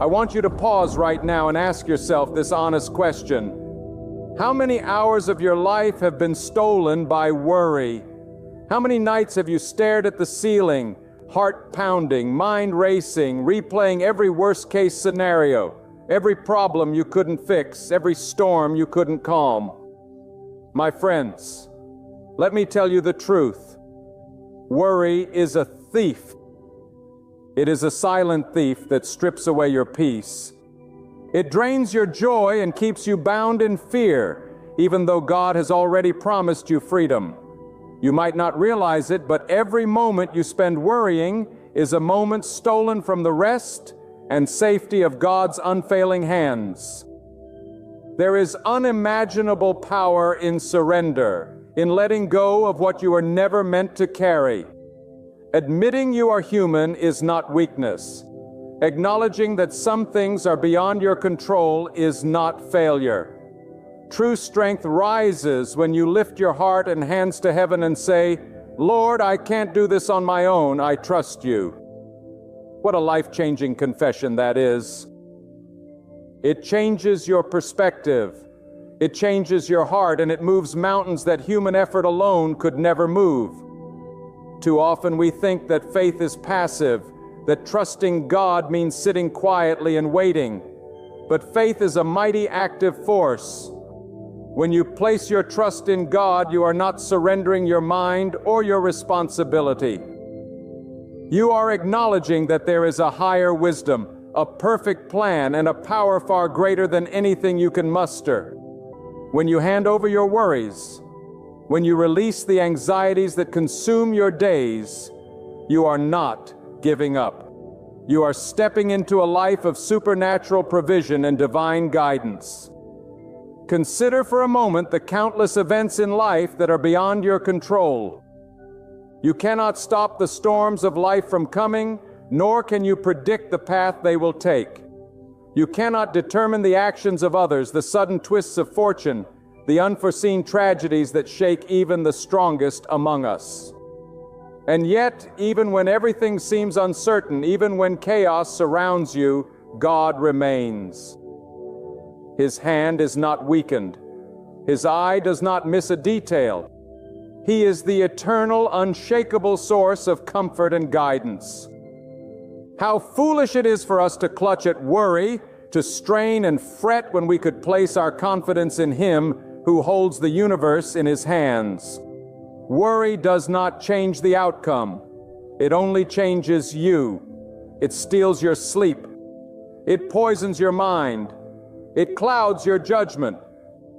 I want you to pause right now and ask yourself this honest question. How many hours of your life have been stolen by worry? How many nights have you stared at the ceiling, heart pounding, mind racing, replaying every worst-case scenario, every problem you couldn't fix, every storm you couldn't calm? My friends, let me tell you the truth. Worry is a thief. It is a silent thief that strips away your peace. It drains your joy and keeps you bound in fear, even though God has already promised you freedom. You might not realize it, but every moment you spend worrying is a moment stolen from the rest and safety of God's unfailing hands. There is unimaginable power in surrender, in letting go of what you are never meant to carry. Admitting you are human is not weakness. Acknowledging that some things are beyond your control is not failure. True strength rises when you lift your heart and hands to heaven and say, "Lord, I can't do this on my own, I trust you." What a life-changing confession that is. It changes your perspective. It changes your heart, and it moves mountains that human effort alone could never move. Too often we think that faith is passive, that trusting God means sitting quietly and waiting. But faith is a mighty active force. When you place your trust in God, you are not surrendering your mind or your responsibility. You are acknowledging that there is a higher wisdom, a perfect plan, and a power far greater than anything you can muster. When you hand over your worries, when you release the anxieties that consume your days, you are not giving up. You are stepping into a life of supernatural provision and divine guidance. Consider for a moment the countless events in life that are beyond your control. You cannot stop the storms of life from coming, nor can you predict the path they will take. You cannot determine the actions of others, the sudden twists of fortune, the unforeseen tragedies that shake even the strongest among us. And yet, even when everything seems uncertain, even when chaos surrounds you, God remains. His hand is not weakened. His eye does not miss a detail. He is the eternal, unshakable source of comfort and guidance. How foolish it is for us to clutch at worry, to strain and fret when we could place our confidence in Him who holds the universe in His hands. Worry does not change the outcome. It only changes you. It steals your sleep. It poisons your mind. It clouds your judgment.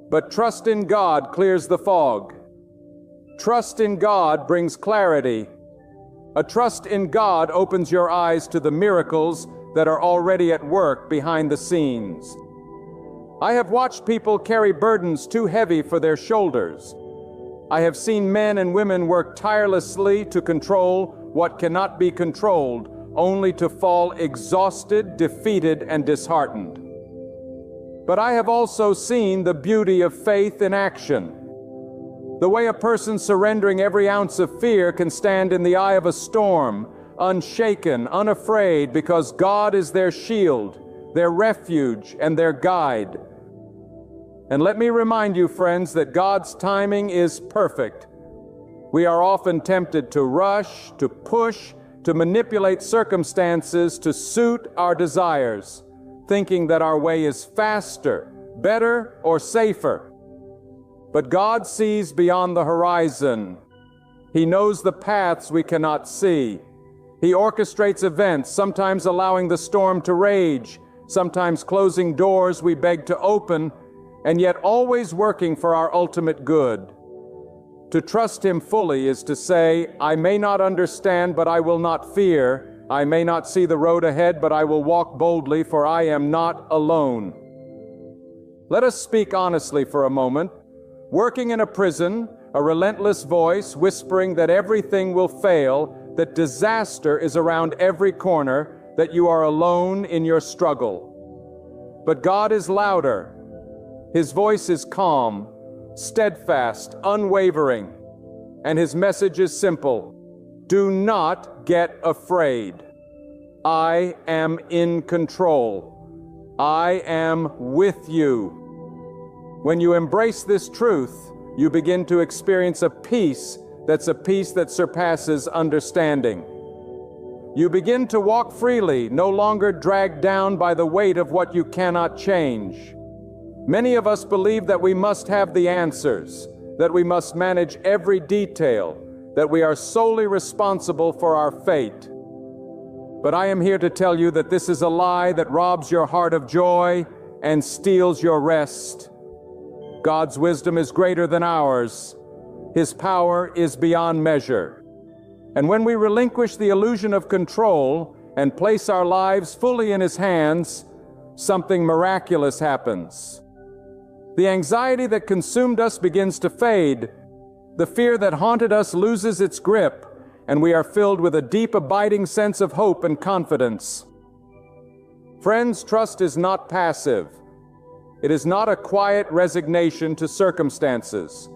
But trust in God clears the fog. Trust in God brings clarity. A trust in God opens your eyes to the miracles that are already at work behind the scenes. I have watched people carry burdens too heavy for their shoulders. I have seen men and women work tirelessly to control what cannot be controlled, only to fall exhausted, defeated, and disheartened. But I have also seen the beauty of faith in action. The way a person surrendering every ounce of fear can stand in the eye of a storm, unshaken, unafraid, because God is their shield, their refuge, and their guide. And let me remind you, friends, that God's timing is perfect. We are often tempted to rush, to push, to manipulate circumstances to suit our desires, thinking that our way is faster, better, or safer. But God sees beyond the horizon. He knows the paths we cannot see. He orchestrates events, sometimes allowing the storm to rage, sometimes closing doors we beg to open, and yet always working for our ultimate good. To trust Him fully is to say, I may not understand, but I will not fear. I may not see the road ahead, but I will walk boldly, for I am not alone. Let us speak honestly for a moment. Working in a prison, a relentless voice whispering that everything will fail, that disaster is around every corner, that you are alone in your struggle. But God is louder. His voice is calm, steadfast, unwavering, and His message is simple. Do not get afraid. I am in control. I am with you. When you embrace this truth, you begin to experience a peace that surpasses understanding. You begin to walk freely, no longer dragged down by the weight of what you cannot change. Many of us believe that we must have the answers, that we must manage every detail, that we are solely responsible for our fate. But I am here to tell you that this is a lie that robs your heart of joy and steals your rest. God's wisdom is greater than ours. His power is beyond measure. And when we relinquish the illusion of control and place our lives fully in His hands, something miraculous happens. The anxiety that consumed us begins to fade. The fear that haunted us loses its grip, and we are filled with a deep, abiding sense of hope and confidence. Friends, trust is not passive. It is not a quiet resignation to circumstances.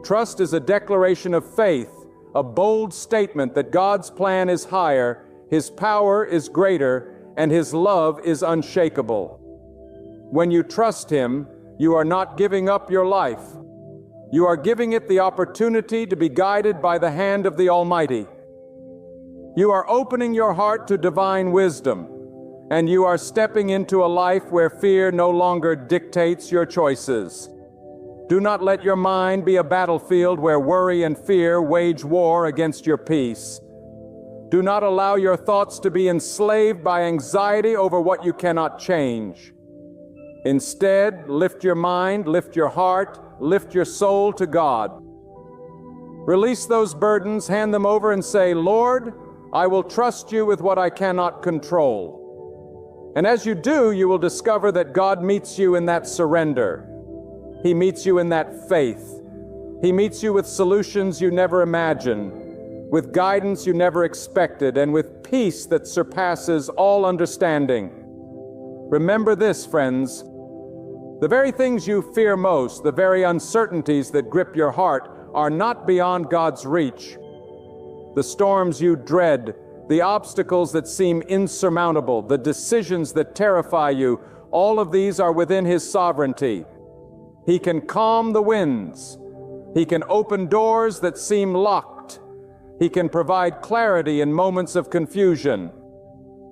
Trust is a declaration of faith, a bold statement that God's plan is higher, His power is greater, and His love is unshakable. When you trust Him, you are not giving up your life. You are giving it the opportunity to be guided by the hand of the Almighty. You are opening your heart to divine wisdom, and you are stepping into a life where fear no longer dictates your choices. Do not let your mind be a battlefield where worry and fear wage war against your peace. Do not allow your thoughts to be enslaved by anxiety over what you cannot change. Instead, lift your mind, lift your heart, lift your soul to God. Release those burdens, hand them over, and say, Lord, I will trust you with what I cannot control. And as you do, you will discover that God meets you in that surrender. He meets you in that faith. He meets you with solutions you never imagined, with guidance you never expected, and with peace that surpasses all understanding. Remember this, friends. The very things you fear most, the very uncertainties that grip your heart, are not beyond God's reach. The storms you dread, the obstacles that seem insurmountable, the decisions that terrify you, all of these are within His sovereignty. He can calm the winds. He can open doors that seem locked. He can provide clarity in moments of confusion.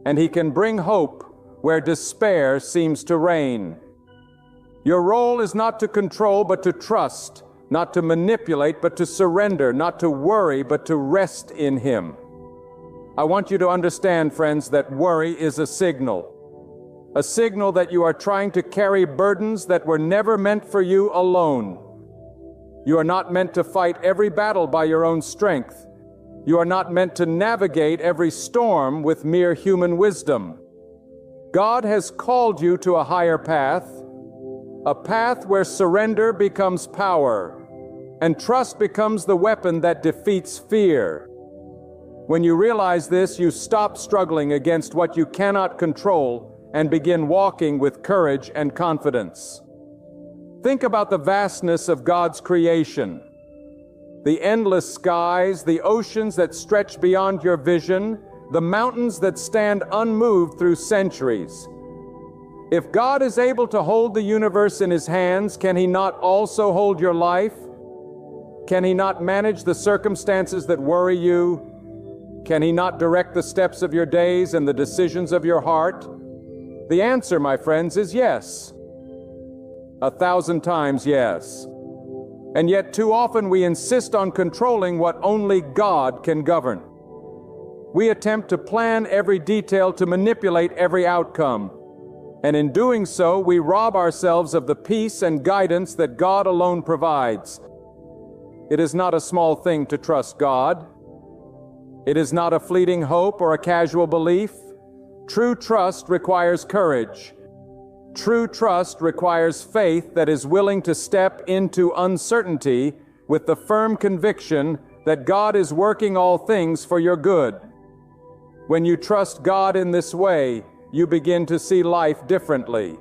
And He can bring hope where despair seems to reign. Your role is not to control, but to trust, not to manipulate, but to surrender, not to worry, but to rest in Him. I want you to understand, friends, that worry is a signal that you are trying to carry burdens that were never meant for you alone. You are not meant to fight every battle by your own strength. You are not meant to navigate every storm with mere human wisdom. God has called you to a higher path, a path where surrender becomes power, and trust becomes the weapon that defeats fear. When you realize this, you stop struggling against what you cannot control and begin walking with courage and confidence. Think about the vastness of God's creation. The endless skies, the oceans that stretch beyond your vision, the mountains that stand unmoved through centuries. If God is able to hold the universe in His hands, can He not also hold your life? Can He not manage the circumstances that worry you? Can He not direct the steps of your days and the decisions of your heart? The answer, my friends, is yes. 1,000 times yes. And yet too often we insist on controlling what only God can govern. We attempt to plan every detail, to manipulate every outcome. And in doing so, we rob ourselves of the peace and guidance that God alone provides. It is not a small thing to trust God. It is not a fleeting hope or a casual belief. True trust requires courage. True trust requires faith that is willing to step into uncertainty with the firm conviction that God is working all things for your good. When you trust God in this way, you begin to see life differently.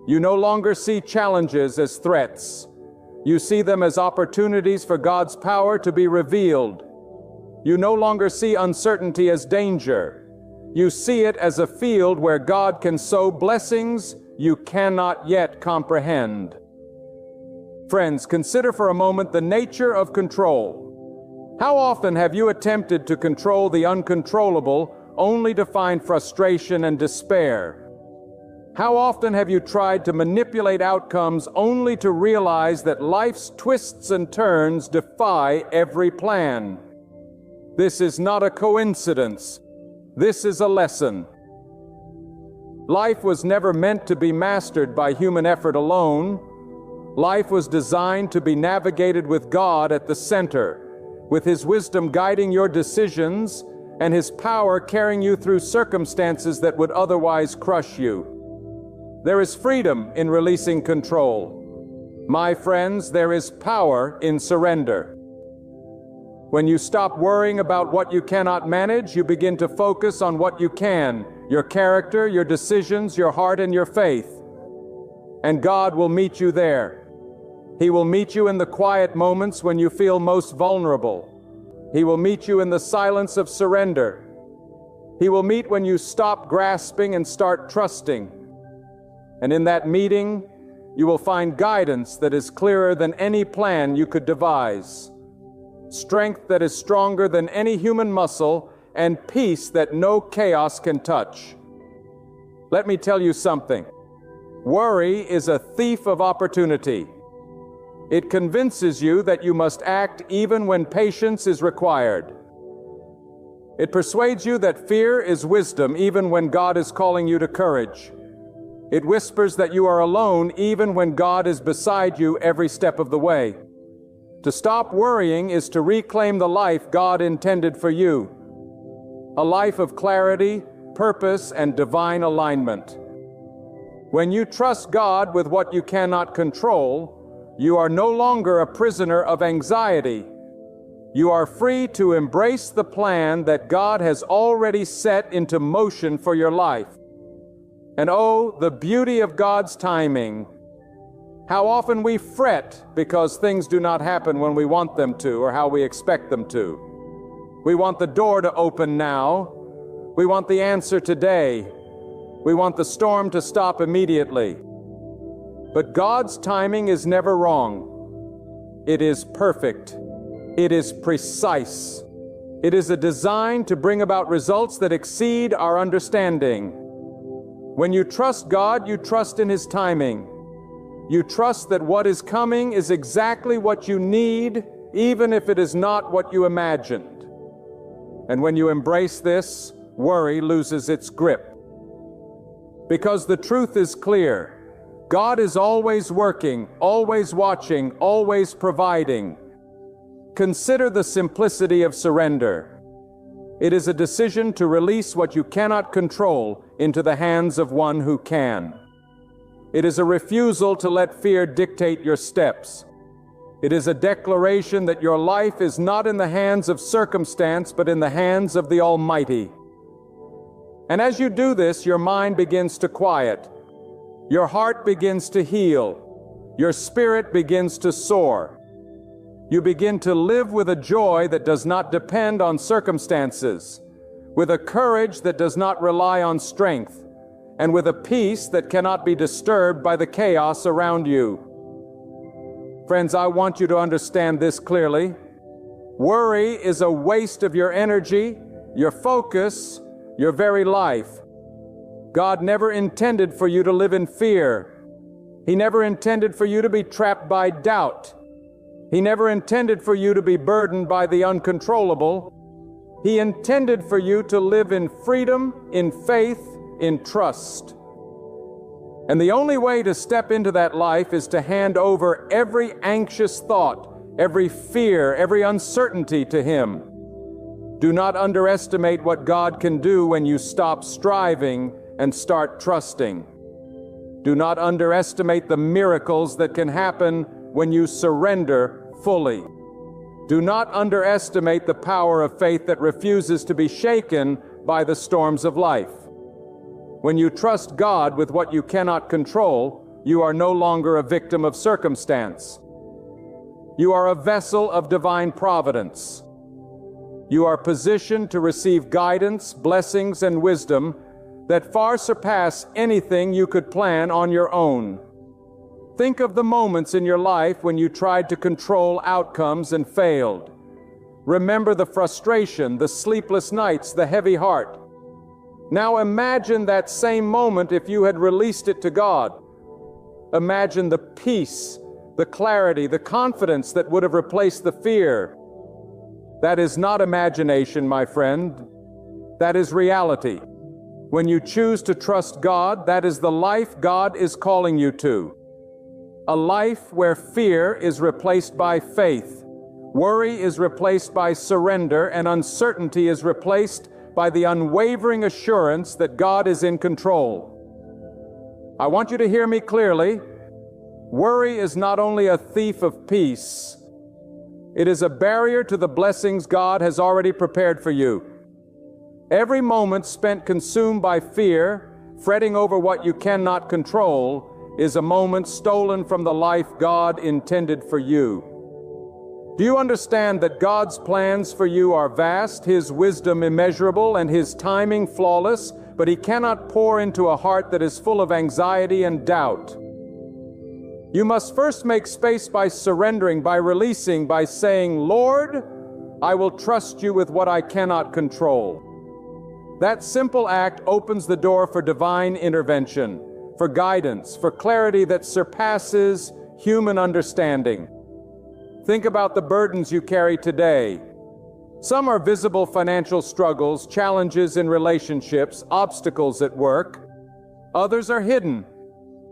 You no longer see challenges as threats. You see them as opportunities for God's power to be revealed. You no longer see uncertainty as danger. You see it as a field where God can sow blessings you cannot yet comprehend. Friends, consider for a moment the nature of control. How often have you attempted to control the uncontrollable only to find frustration and despair? How often have you tried to manipulate outcomes only to realize that life's twists and turns defy every plan? This is not a coincidence. This is a lesson. Life was never meant to be mastered by human effort alone. Life was designed to be navigated with God at the center, with His wisdom guiding your decisions and His power carrying you through circumstances that would otherwise crush you. There is freedom in releasing control. My friends, there is power in surrender. When you stop worrying about what you cannot manage, you begin to focus on what you can, your character, your decisions, your heart, and your faith. And God will meet you there. He will meet you in the quiet moments when you feel most vulnerable. He will meet you in the silence of surrender. He will meet when you stop grasping and start trusting. And in that meeting, you will find guidance that is clearer than any plan you could devise, strength that is stronger than any human muscle, and peace that no chaos can touch. Let me tell you something. Worry is a thief of opportunity. It convinces you that you must act even when patience is required. It persuades you that fear is wisdom even when God is calling you to courage. It whispers that you are alone even when God is beside you every step of the way. To stop worrying is to reclaim the life God intended for you. A life of clarity, purpose, and divine alignment. When you trust God with what you cannot control, you are no longer a prisoner of anxiety. You are free to embrace the plan that God has already set into motion for your life. And oh, the beauty of God's timing. How often we fret because things do not happen when we want them to or how we expect them to. We want the door to open now. We want the answer today. We want the storm to stop immediately. But God's timing is never wrong. It is perfect. It is precise. It is a design to bring about results that exceed our understanding. When you trust God, you trust in His timing. You trust that what is coming is exactly what you need, even if it is not what you imagined. And when you embrace this, worry loses its grip. Because the truth is clear. God is always working, always watching, always providing. Consider the simplicity of surrender. It is a decision to release what you cannot control into the hands of one who can. It is a refusal to let fear dictate your steps. It is a declaration that your life is not in the hands of circumstance, but in the hands of the Almighty. And as you do this, your mind begins to quiet. Your heart begins to heal. Your spirit begins to soar. You begin to live with a joy that does not depend on circumstances, with a courage that does not rely on strength, and with a peace that cannot be disturbed by the chaos around you. Friends, I want you to understand this clearly. Worry is a waste of your energy, your focus, your very life. God never intended for you to live in fear. He never intended for you to be trapped by doubt. He never intended for you to be burdened by the uncontrollable. He intended for you to live in freedom, in faith, in trust. And the only way to step into that life is to hand over every anxious thought, every fear, every uncertainty to Him. Do not underestimate what God can do when you stop striving and start trusting. Do not underestimate the miracles that can happen when you surrender fully. Do not underestimate the power of faith that refuses to be shaken by the storms of life. When you trust God with what you cannot control, you are no longer a victim of circumstance. You are a vessel of divine providence. You are positioned to receive guidance, blessings, and wisdom that far surpass anything you could plan on your own. Think of the moments in your life when you tried to control outcomes and failed. Remember the frustration, the sleepless nights, the heavy heart. Now imagine that same moment if you had released it to God. Imagine the peace, the clarity, the confidence that would have replaced the fear. That is not imagination, my friend. That is reality. When you choose to trust God, that is the life God is calling you to. A life where fear is replaced by faith, worry is replaced by surrender, and uncertainty is replaced by the unwavering assurance that God is in control. I want you to hear me clearly. Worry is not only a thief of peace, it is a barrier to the blessings God has already prepared for you. Every moment spent consumed by fear, fretting over what you cannot control, is a moment stolen from the life God intended for you. Do you understand that God's plans for you are vast, His wisdom immeasurable, and His timing flawless, but He cannot pour into a heart that is full of anxiety and doubt? You must first make space by surrendering, by releasing, by saying, "Lord, I will trust you with what I cannot control." That simple act opens the door for divine intervention, for guidance, for clarity that surpasses human understanding. Think about the burdens you carry today. Some are visible financial struggles, challenges in relationships, obstacles at work. Others are hidden.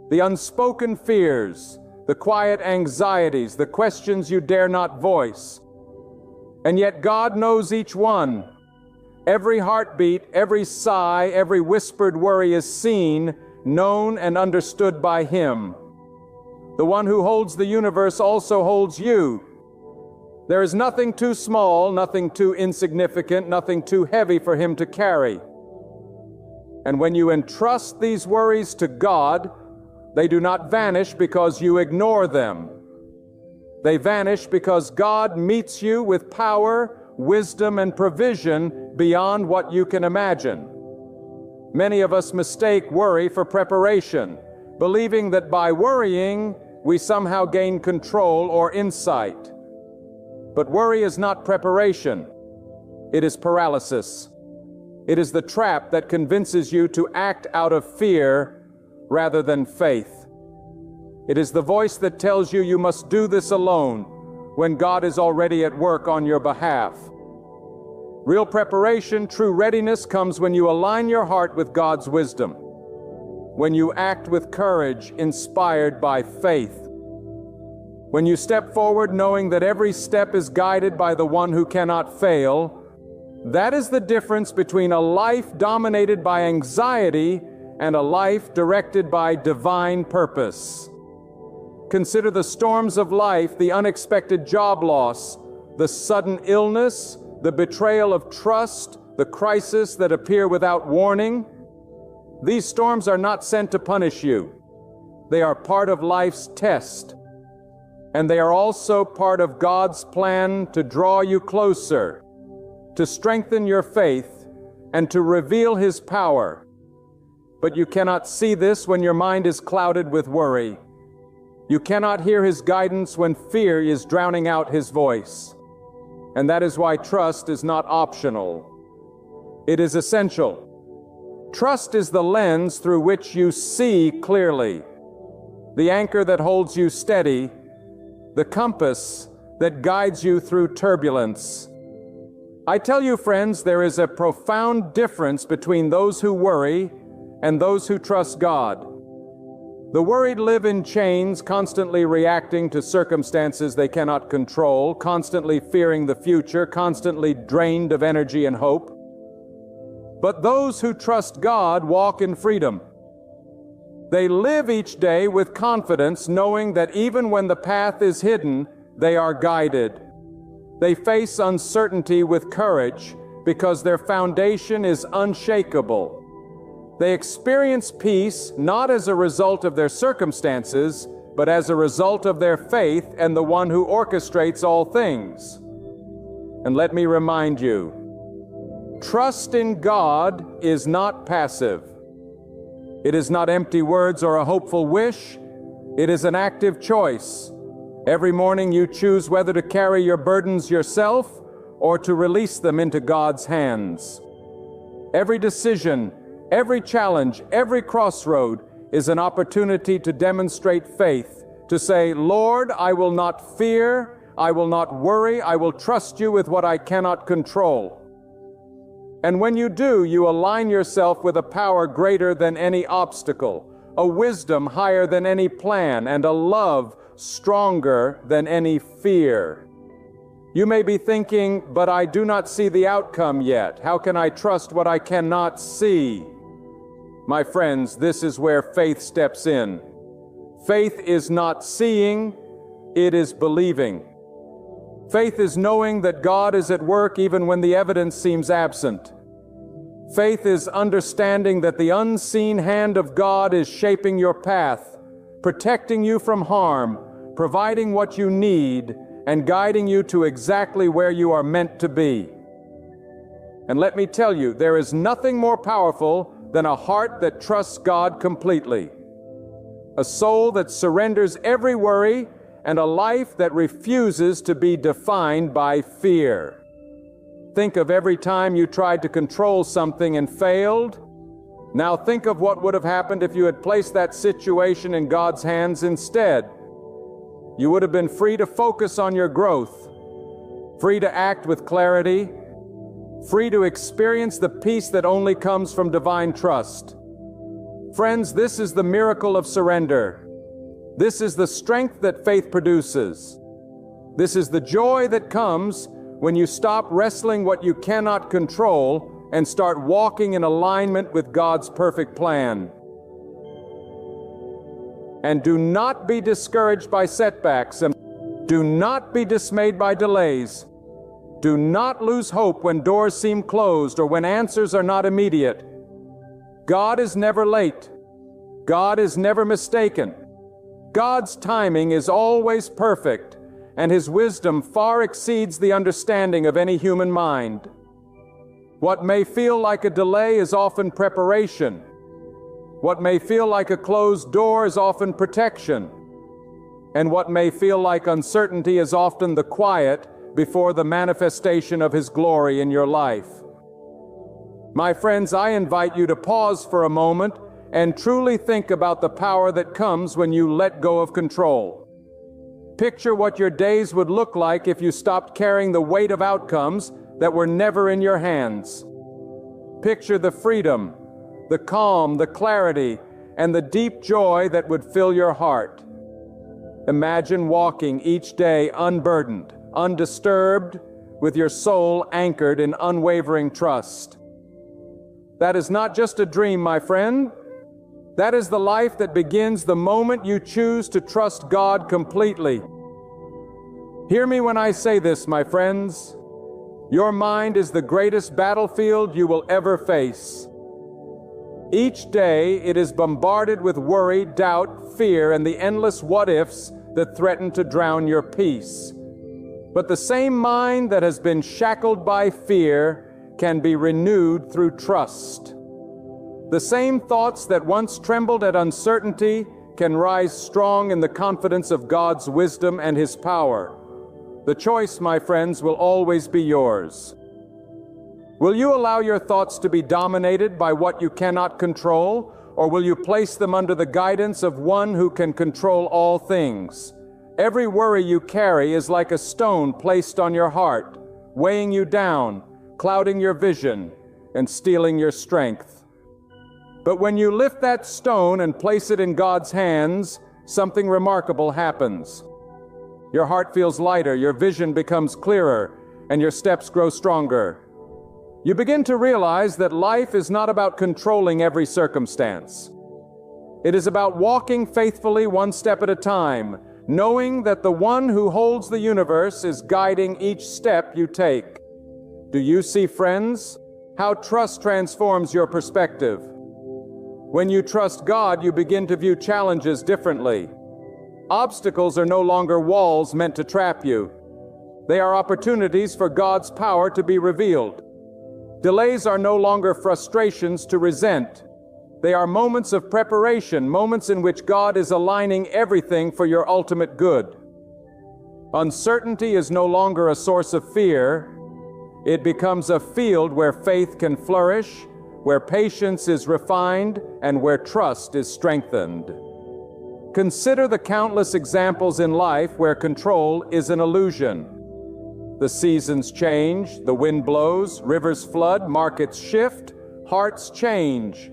The unspoken fears, the quiet anxieties, the questions you dare not voice. And yet God knows each one. Every heartbeat, every sigh, every whispered worry is seen, known, and understood by Him. The one who holds the universe also holds you. There is nothing too small, nothing too insignificant, nothing too heavy for Him to carry. And when you entrust these worries to God, they do not vanish because you ignore them. They vanish because God meets you with power, wisdom, and provision beyond what you can imagine. Many of us mistake worry for preparation, believing that by worrying, we somehow gain control or insight. But worry is not preparation. It is paralysis. It is the trap that convinces you to act out of fear rather than faith. It is the voice that tells you must do this alone when God is already at work on your behalf. Real preparation, true readiness comes when you align your heart with God's wisdom, when you act with courage inspired by faith, when you step forward knowing that every step is guided by the one who cannot fail. That is the difference between a life dominated by anxiety and a life directed by divine purpose. Consider the storms of life, the unexpected job loss, the sudden illness, the betrayal of trust, the crisis that appear without warning. These storms are not sent to punish you. They are part of life's test. And they are also part of God's plan to draw you closer, to strengthen your faith, and to reveal His power. But you cannot see this when your mind is clouded with worry. You cannot hear His guidance when fear is drowning out His voice. And that is why trust is not optional. It is essential. Trust is the lens through which you see clearly, the anchor that holds you steady, the compass that guides you through turbulence. I tell you, friends, there is a profound difference between those who worry and those who trust God. The worried live in chains, constantly reacting to circumstances they cannot control, constantly fearing the future, constantly drained of energy and hope. But those who trust God walk in freedom. They live each day with confidence, knowing that even when the path is hidden, they are guided. They face uncertainty with courage because their foundation is unshakable. They experience peace not as a result of their circumstances, but as a result of their faith and the one who orchestrates all things. And let me remind you, trust in God is not passive. It is not empty words or a hopeful wish. It is an active choice. Every morning you choose whether to carry your burdens yourself or to release them into God's hands. Every decision, every challenge, every crossroad is an opportunity to demonstrate faith, to say, Lord, I will not fear, I will not worry, I will trust you with what I cannot control. And when you do, you align yourself with a power greater than any obstacle, a wisdom higher than any plan, and a love stronger than any fear. You may be thinking, but I do not see the outcome yet. How can I trust what I cannot see? My friends, this is where faith steps in. Faith is not seeing, it is believing. Faith is knowing that God is at work even when the evidence seems absent. Faith is understanding that the unseen hand of God is shaping your path, protecting you from harm, providing what you need, and guiding you to exactly where you are meant to be. And let me tell you, there is nothing more powerful than a heart that trusts God completely. A soul that surrenders every worry, and a life that refuses to be defined by fear. Think of every time you tried to control something and failed. Now think of what would have happened if you had placed that situation in God's hands instead. You would have been free to focus on your growth, free to act with clarity, free to experience the peace that only comes from divine trust. Friends, this is the miracle of surrender. This is the strength that faith produces. This is the joy that comes when you stop wrestling what you cannot control and start walking in alignment with God's perfect plan. And do not be discouraged by setbacks, and do not be dismayed by delays. Do not lose hope when doors seem closed or when answers are not immediate. God is never late. God is never mistaken. God's timing is always perfect, and His wisdom far exceeds the understanding of any human mind. What may feel like a delay is often preparation. What may feel like a closed door is often protection. And what may feel like uncertainty is often the quiet before the manifestation of His glory in your life. My friends, I invite you to pause for a moment and truly think about the power that comes when you let go of control. Picture what your days would look like if you stopped carrying the weight of outcomes that were never in your hands. Picture the freedom, the calm, the clarity, and the deep joy that would fill your heart. Imagine walking each day unburdened, undisturbed, with your soul anchored in unwavering trust. That is not just a dream, my friend. That is the life that begins the moment you choose to trust God completely. Hear me when I say this, my friends. Your mind is the greatest battlefield you will ever face. Each day it is bombarded with worry, doubt, fear, and the endless what-ifs that threaten to drown your peace. But the same mind that has been shackled by fear can be renewed through trust. The same thoughts that once trembled at uncertainty can rise strong in the confidence of God's wisdom and His power. The choice, my friends, will always be yours. Will you allow your thoughts to be dominated by what you cannot control, or will you place them under the guidance of one who can control all things? Every worry you carry is like a stone placed on your heart, weighing you down, clouding your vision, and stealing your strength. But when you lift that stone and place it in God's hands, something remarkable happens. Your heart feels lighter, your vision becomes clearer, and your steps grow stronger. You begin to realize that life is not about controlling every circumstance. It is about walking faithfully one step at a time, knowing that the one who holds the universe is guiding each step you take. Do you see, friends, how trust transforms your perspective? When you trust God, you begin to view challenges differently. Obstacles are no longer walls meant to trap you. They are opportunities for God's power to be revealed. Delays are no longer frustrations to resent. They are moments of preparation, moments in which God is aligning everything for your ultimate good. Uncertainty is no longer a source of fear. It becomes a field where faith can flourish, where patience is refined, and where trust is strengthened. Consider the countless examples in life where control is an illusion. The seasons change, the wind blows, rivers flood, markets shift, hearts change.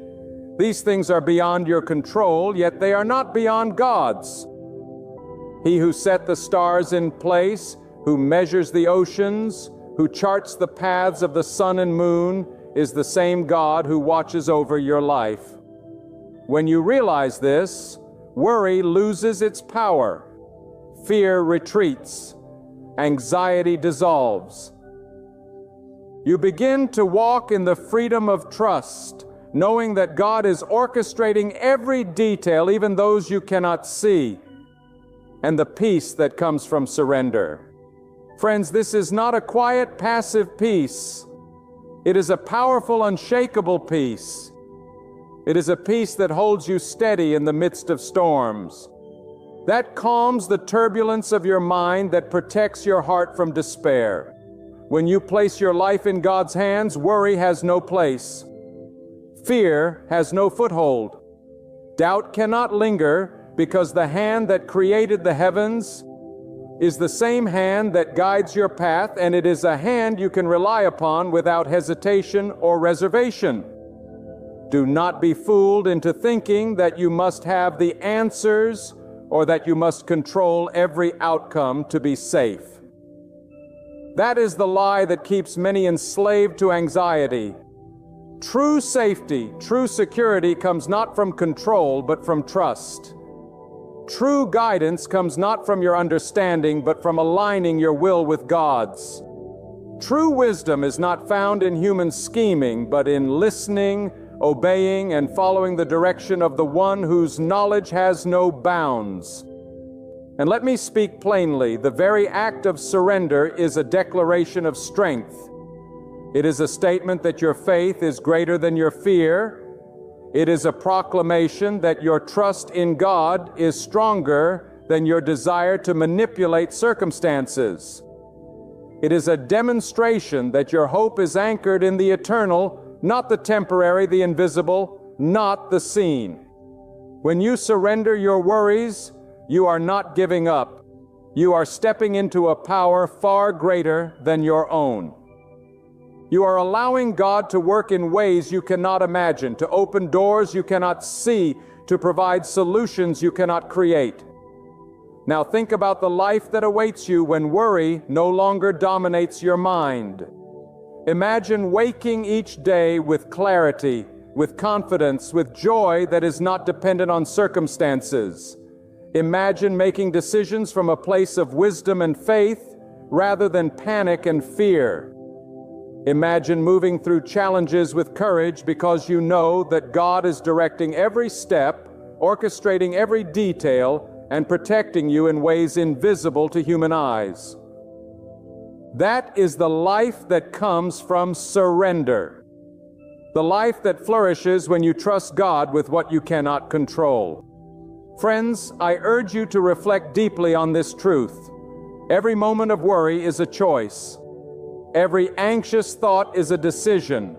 These things are beyond your control, yet they are not beyond God's. He who set the stars in place, who measures the oceans, who charts the paths of the sun and moon, is the same God who watches over your life. When you realize this, worry loses its power, fear retreats, anxiety dissolves. You begin to walk in the freedom of trust, knowing that God is orchestrating every detail, even those you cannot see, and the peace that comes from surrender. Friends, this is not a quiet, passive peace. It is a powerful, unshakable peace. It is a peace that holds you steady in the midst of storms. That calms the turbulence of your mind, that protects your heart from despair. When you place your life in God's hands, worry has no place. Fear has no foothold. Doubt cannot linger, because the hand that created the heavens is the same hand that guides your path, and it is a hand you can rely upon without hesitation or reservation. Do not be fooled into thinking that you must have the answers or that you must control every outcome to be safe. That is the lie that keeps many enslaved to anxiety. True safety, true security comes not from control, but from trust. True guidance comes not from your understanding, but from aligning your will with God's. True wisdom is not found in human scheming, but in listening, obeying, and following the direction of the one whose knowledge has no bounds. And let me speak plainly, the very act of surrender is a declaration of strength. It is a statement that your faith is greater than your fear. It is a proclamation that your trust in God is stronger than your desire to manipulate circumstances. It is a demonstration that your hope is anchored in the eternal, not the temporary, the invisible, not the seen. When you surrender your worries, you are not giving up. You are stepping into a power far greater than your own. You are allowing God to work in ways you cannot imagine, to open doors you cannot see, to provide solutions you cannot create. Now think about the life that awaits you when worry no longer dominates your mind. Imagine waking each day with clarity, with confidence, with joy that is not dependent on circumstances. Imagine making decisions from a place of wisdom and faith rather than panic and fear. Imagine moving through challenges with courage because you know that God is directing every step, orchestrating every detail, and protecting you in ways invisible to human eyes. That is the life that comes from surrender. The life that flourishes when you trust God with what you cannot control. Friends, I urge you to reflect deeply on this truth. Every moment of worry is a choice. Every anxious thought is a decision.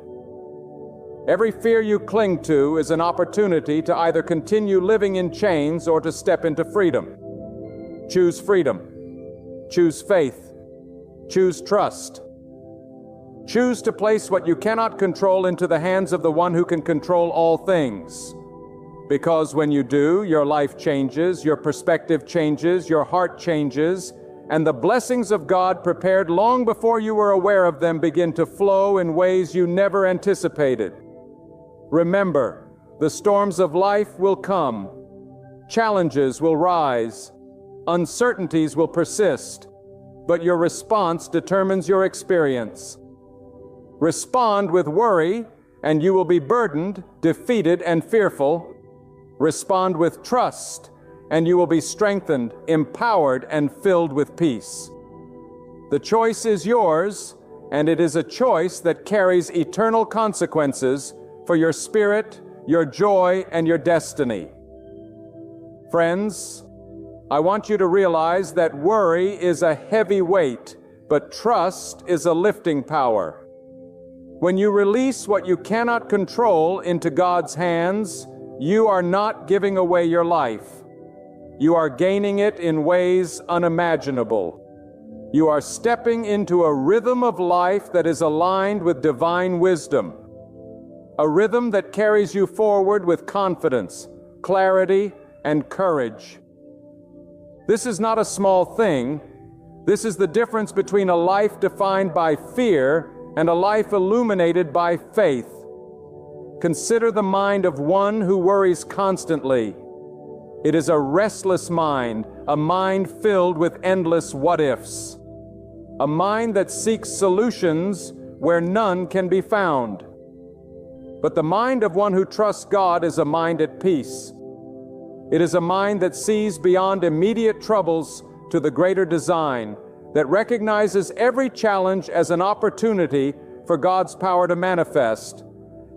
Every fear you cling to is an opportunity to either continue living in chains or to step into freedom. Choose freedom. Choose faith. Choose trust. Choose to place what you cannot control into the hands of the one who can control all things. Because when you do, your life changes, your perspective changes, your heart changes, and the blessings of God prepared long before you were aware of them begin to flow in ways you never anticipated. Remember, the storms of life will come. Challenges will rise. Uncertainties will persist. But your response determines your experience. Respond with worry, and you will be burdened, defeated, and fearful. Respond with trust, and you will be strengthened, empowered, and filled with peace. The choice is yours, and it is a choice that carries eternal consequences for your spirit, your joy, and your destiny. Friends, I want you to realize that worry is a heavy weight, but trust is a lifting power. When you release what you cannot control into God's hands, you are not giving away your life. You are gaining it in ways unimaginable. You are stepping into a rhythm of life that is aligned with divine wisdom. A rhythm that carries you forward with confidence, clarity, and courage. This is not a small thing. This is the difference between a life defined by fear and a life illuminated by faith. Consider the mind of one who worries constantly. It is a restless mind, a mind filled with endless what-ifs. A mind that seeks solutions where none can be found. But the mind of one who trusts God is a mind at peace. It is a mind that sees beyond immediate troubles to the greater design, that recognizes every challenge as an opportunity for God's power to manifest,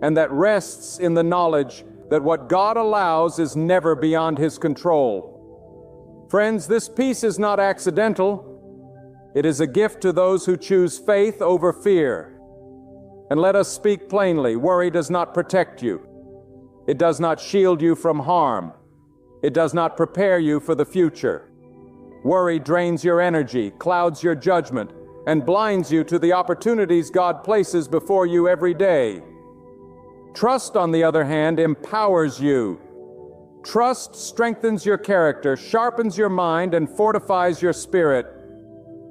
and that rests in the knowledge that what God allows is never beyond His control. Friends, this peace is not accidental. It is a gift to those who choose faith over fear. And let us speak plainly, worry does not protect you. It does not shield you from harm. It does not prepare you for the future. Worry drains your energy, clouds your judgment, and blinds you to the opportunities God places before you every day. Trust, on the other hand, empowers you. Trust strengthens your character, sharpens your mind, and fortifies your spirit.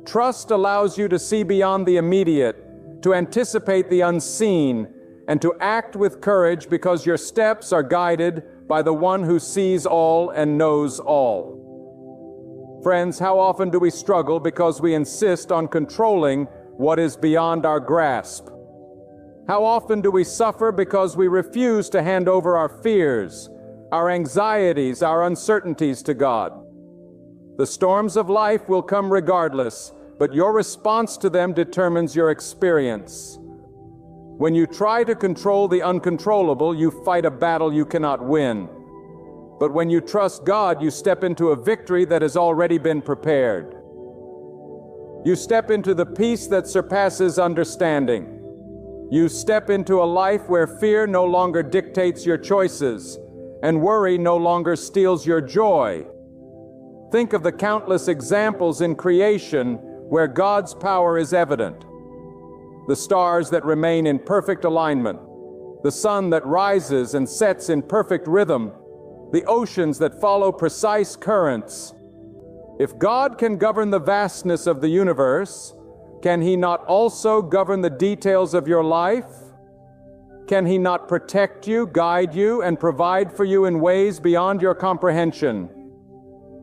Trust allows you to see beyond the immediate, to anticipate the unseen, and to act with courage because your steps are guided by the one who sees all and knows all. Friends, how often do we struggle because we insist on controlling what is beyond our grasp? How often do we suffer because we refuse to hand over our fears, our anxieties, our uncertainties to God? The storms of life will come regardless, but your response to them determines your experience. When you try to control the uncontrollable, you fight a battle you cannot win. But when you trust God, you step into a victory that has already been prepared. You step into the peace that surpasses understanding. You step into a life where fear no longer dictates your choices, and worry no longer steals your joy. Think of the countless examples in creation where God's power is evident. The stars that remain in perfect alignment, the sun that rises and sets in perfect rhythm, the oceans that follow precise currents. If God can govern the vastness of the universe, can He not also govern the details of your life? Can He not protect you, guide you, and provide for you in ways beyond your comprehension?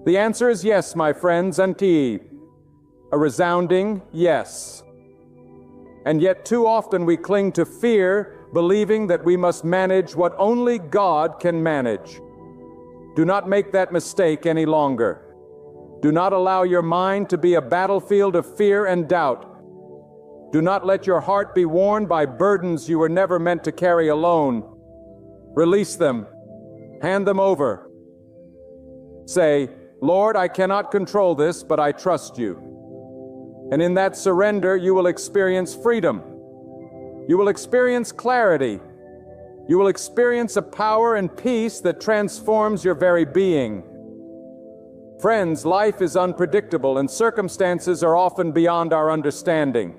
The answer is yes, my friends, and a resounding yes. And yet too often we cling to fear, believing that we must manage what only God can manage. Do not make that mistake any longer. Do not allow your mind to be a battlefield of fear and doubt. Do not let your heart be worn by burdens you were never meant to carry alone. Release them. Hand them over. Say, Lord, I cannot control this, but I trust you. And in that surrender, you will experience freedom. You will experience clarity. You will experience a power and peace that transforms your very being. Friends, life is unpredictable and circumstances are often beyond our understanding.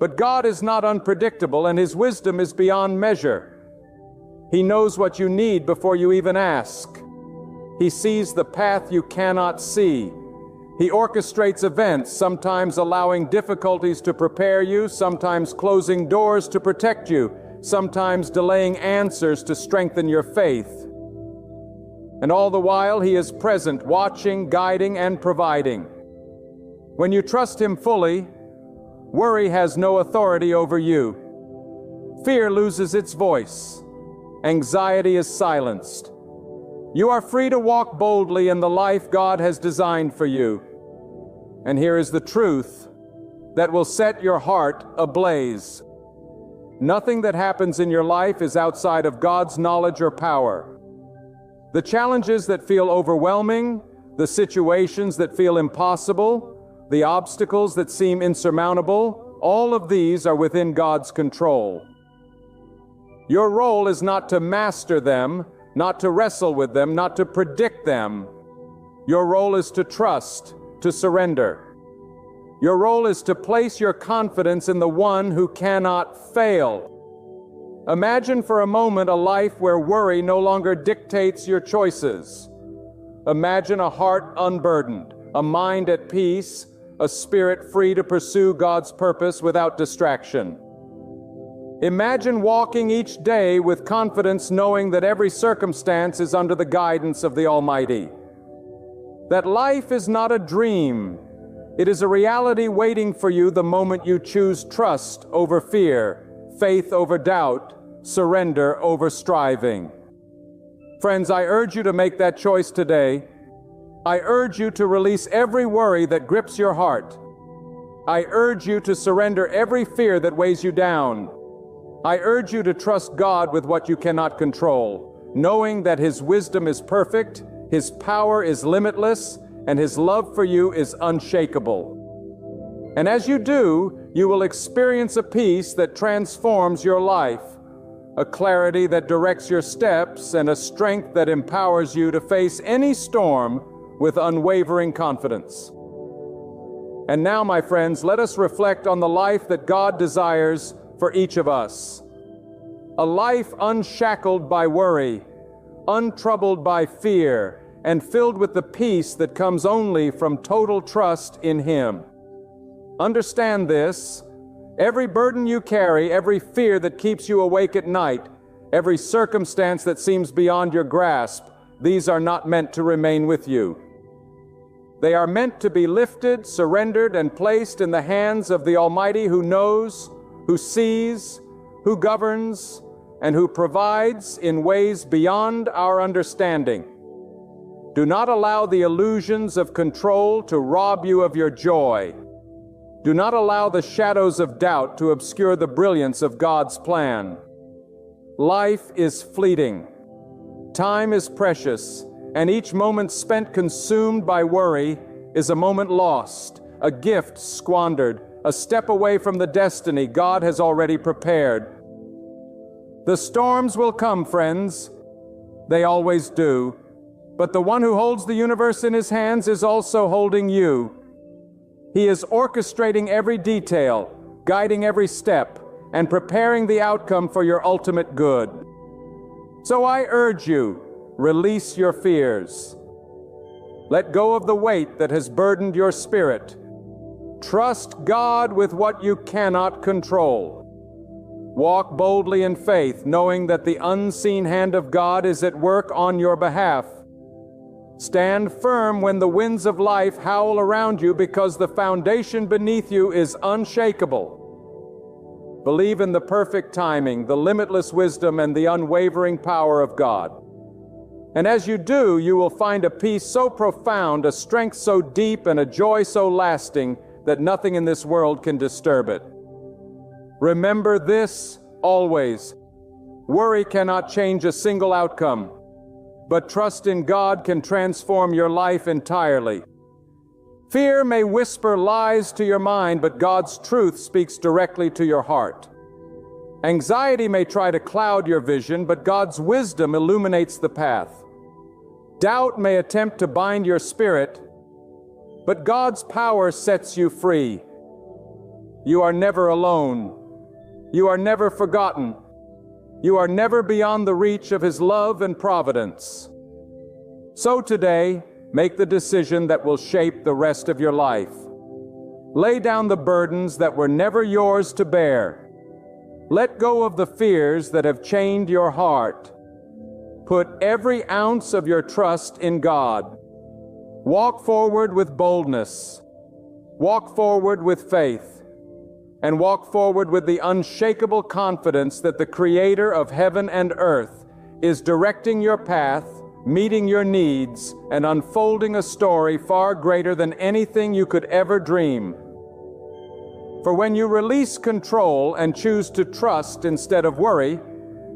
But God is not unpredictable, and His wisdom is beyond measure. He knows what you need before you even ask. He sees the path you cannot see. He orchestrates events, sometimes allowing difficulties to prepare you, sometimes closing doors to protect you, sometimes delaying answers to strengthen your faith. And all the while, He is present, watching, guiding, and providing. When you trust Him fully, worry has no authority over you. Fear loses its voice. Anxiety is silenced. You are free to walk boldly in the life God has designed for you. And here is the truth. that will set your heart ablaze. Nothing that happens in your life is outside of God's knowledge or power. The challenges that feel overwhelming, the situations that feel impossible, the obstacles that seem insurmountable, all of these are within God's control. Your role is not to master them, not to wrestle with them, not to predict them. Your role is to trust, to surrender. Your role is to place your confidence in the one who cannot fail. Imagine for a moment a life where worry no longer dictates your choices. Imagine a heart unburdened, a mind at peace, a spirit free to pursue God's purpose without distraction. Imagine walking each day with confidence, knowing that every circumstance is under the guidance of the Almighty. That life is not a dream. It is a reality waiting for you the moment you choose trust over fear, faith over doubt, surrender over striving. Friends, I urge you to make that choice today. I urge you to release every worry that grips your heart. I urge you to surrender every fear that weighs you down. I urge you to trust God with what you cannot control, knowing that His wisdom is perfect, His power is limitless, and His love for you is unshakable. And as you do, you will experience a peace that transforms your life, a clarity that directs your steps, and a strength that empowers you to face any storm with unwavering confidence. And now, my friends, let us reflect on the life that God desires for each of us. A life unshackled by worry, untroubled by fear, and filled with the peace that comes only from total trust in Him. Understand this: every burden you carry, every fear that keeps you awake at night, every circumstance that seems beyond your grasp, these are not meant to remain with you. They are meant to be lifted, surrendered, and placed in the hands of the Almighty, who knows, who sees, who governs, and who provides in ways beyond our understanding. Do not allow the illusions of control to rob you of your joy. Do not allow the shadows of doubt to obscure the brilliance of God's plan. Life is fleeting. Time is precious, and each moment spent consumed by worry is a moment lost, a gift squandered, a step away from the destiny God has already prepared. The storms will come, friends. They always do. But the one who holds the universe in His hands is also holding you. He is orchestrating every detail, guiding every step, and preparing the outcome for your ultimate good. So I urge you, release your fears. Let go of the weight that has burdened your spirit. Trust God with what you cannot control. Walk boldly in faith, knowing that the unseen hand of God is at work on your behalf. Stand firm when the winds of life howl around you, because the foundation beneath you is unshakable. Believe in the perfect timing, the limitless wisdom, and the unwavering power of God. And as you do, you will find a peace so profound, a strength so deep, and a joy so lasting that nothing in this world can disturb it. Remember this always: worry cannot change a single outcome, but trust in God can transform your life entirely. Fear may whisper lies to your mind, but God's truth speaks directly to your heart. Anxiety may try to cloud your vision, but God's wisdom illuminates the path. Doubt may attempt to bind your spirit, but God's power sets you free. You are never alone. You are never forgotten. You are never beyond the reach of His love and providence. So today, make the decision that will shape the rest of your life. Lay down the burdens that were never yours to bear. Let go of the fears that have chained your heart. Put every ounce of your trust in God. Walk forward with boldness. Walk forward with faith. And walk forward with the unshakable confidence that the Creator of heaven and earth is directing your path, meeting your needs, and unfolding a story far greater than anything you could ever dream. For when you release control and choose to trust instead of worry,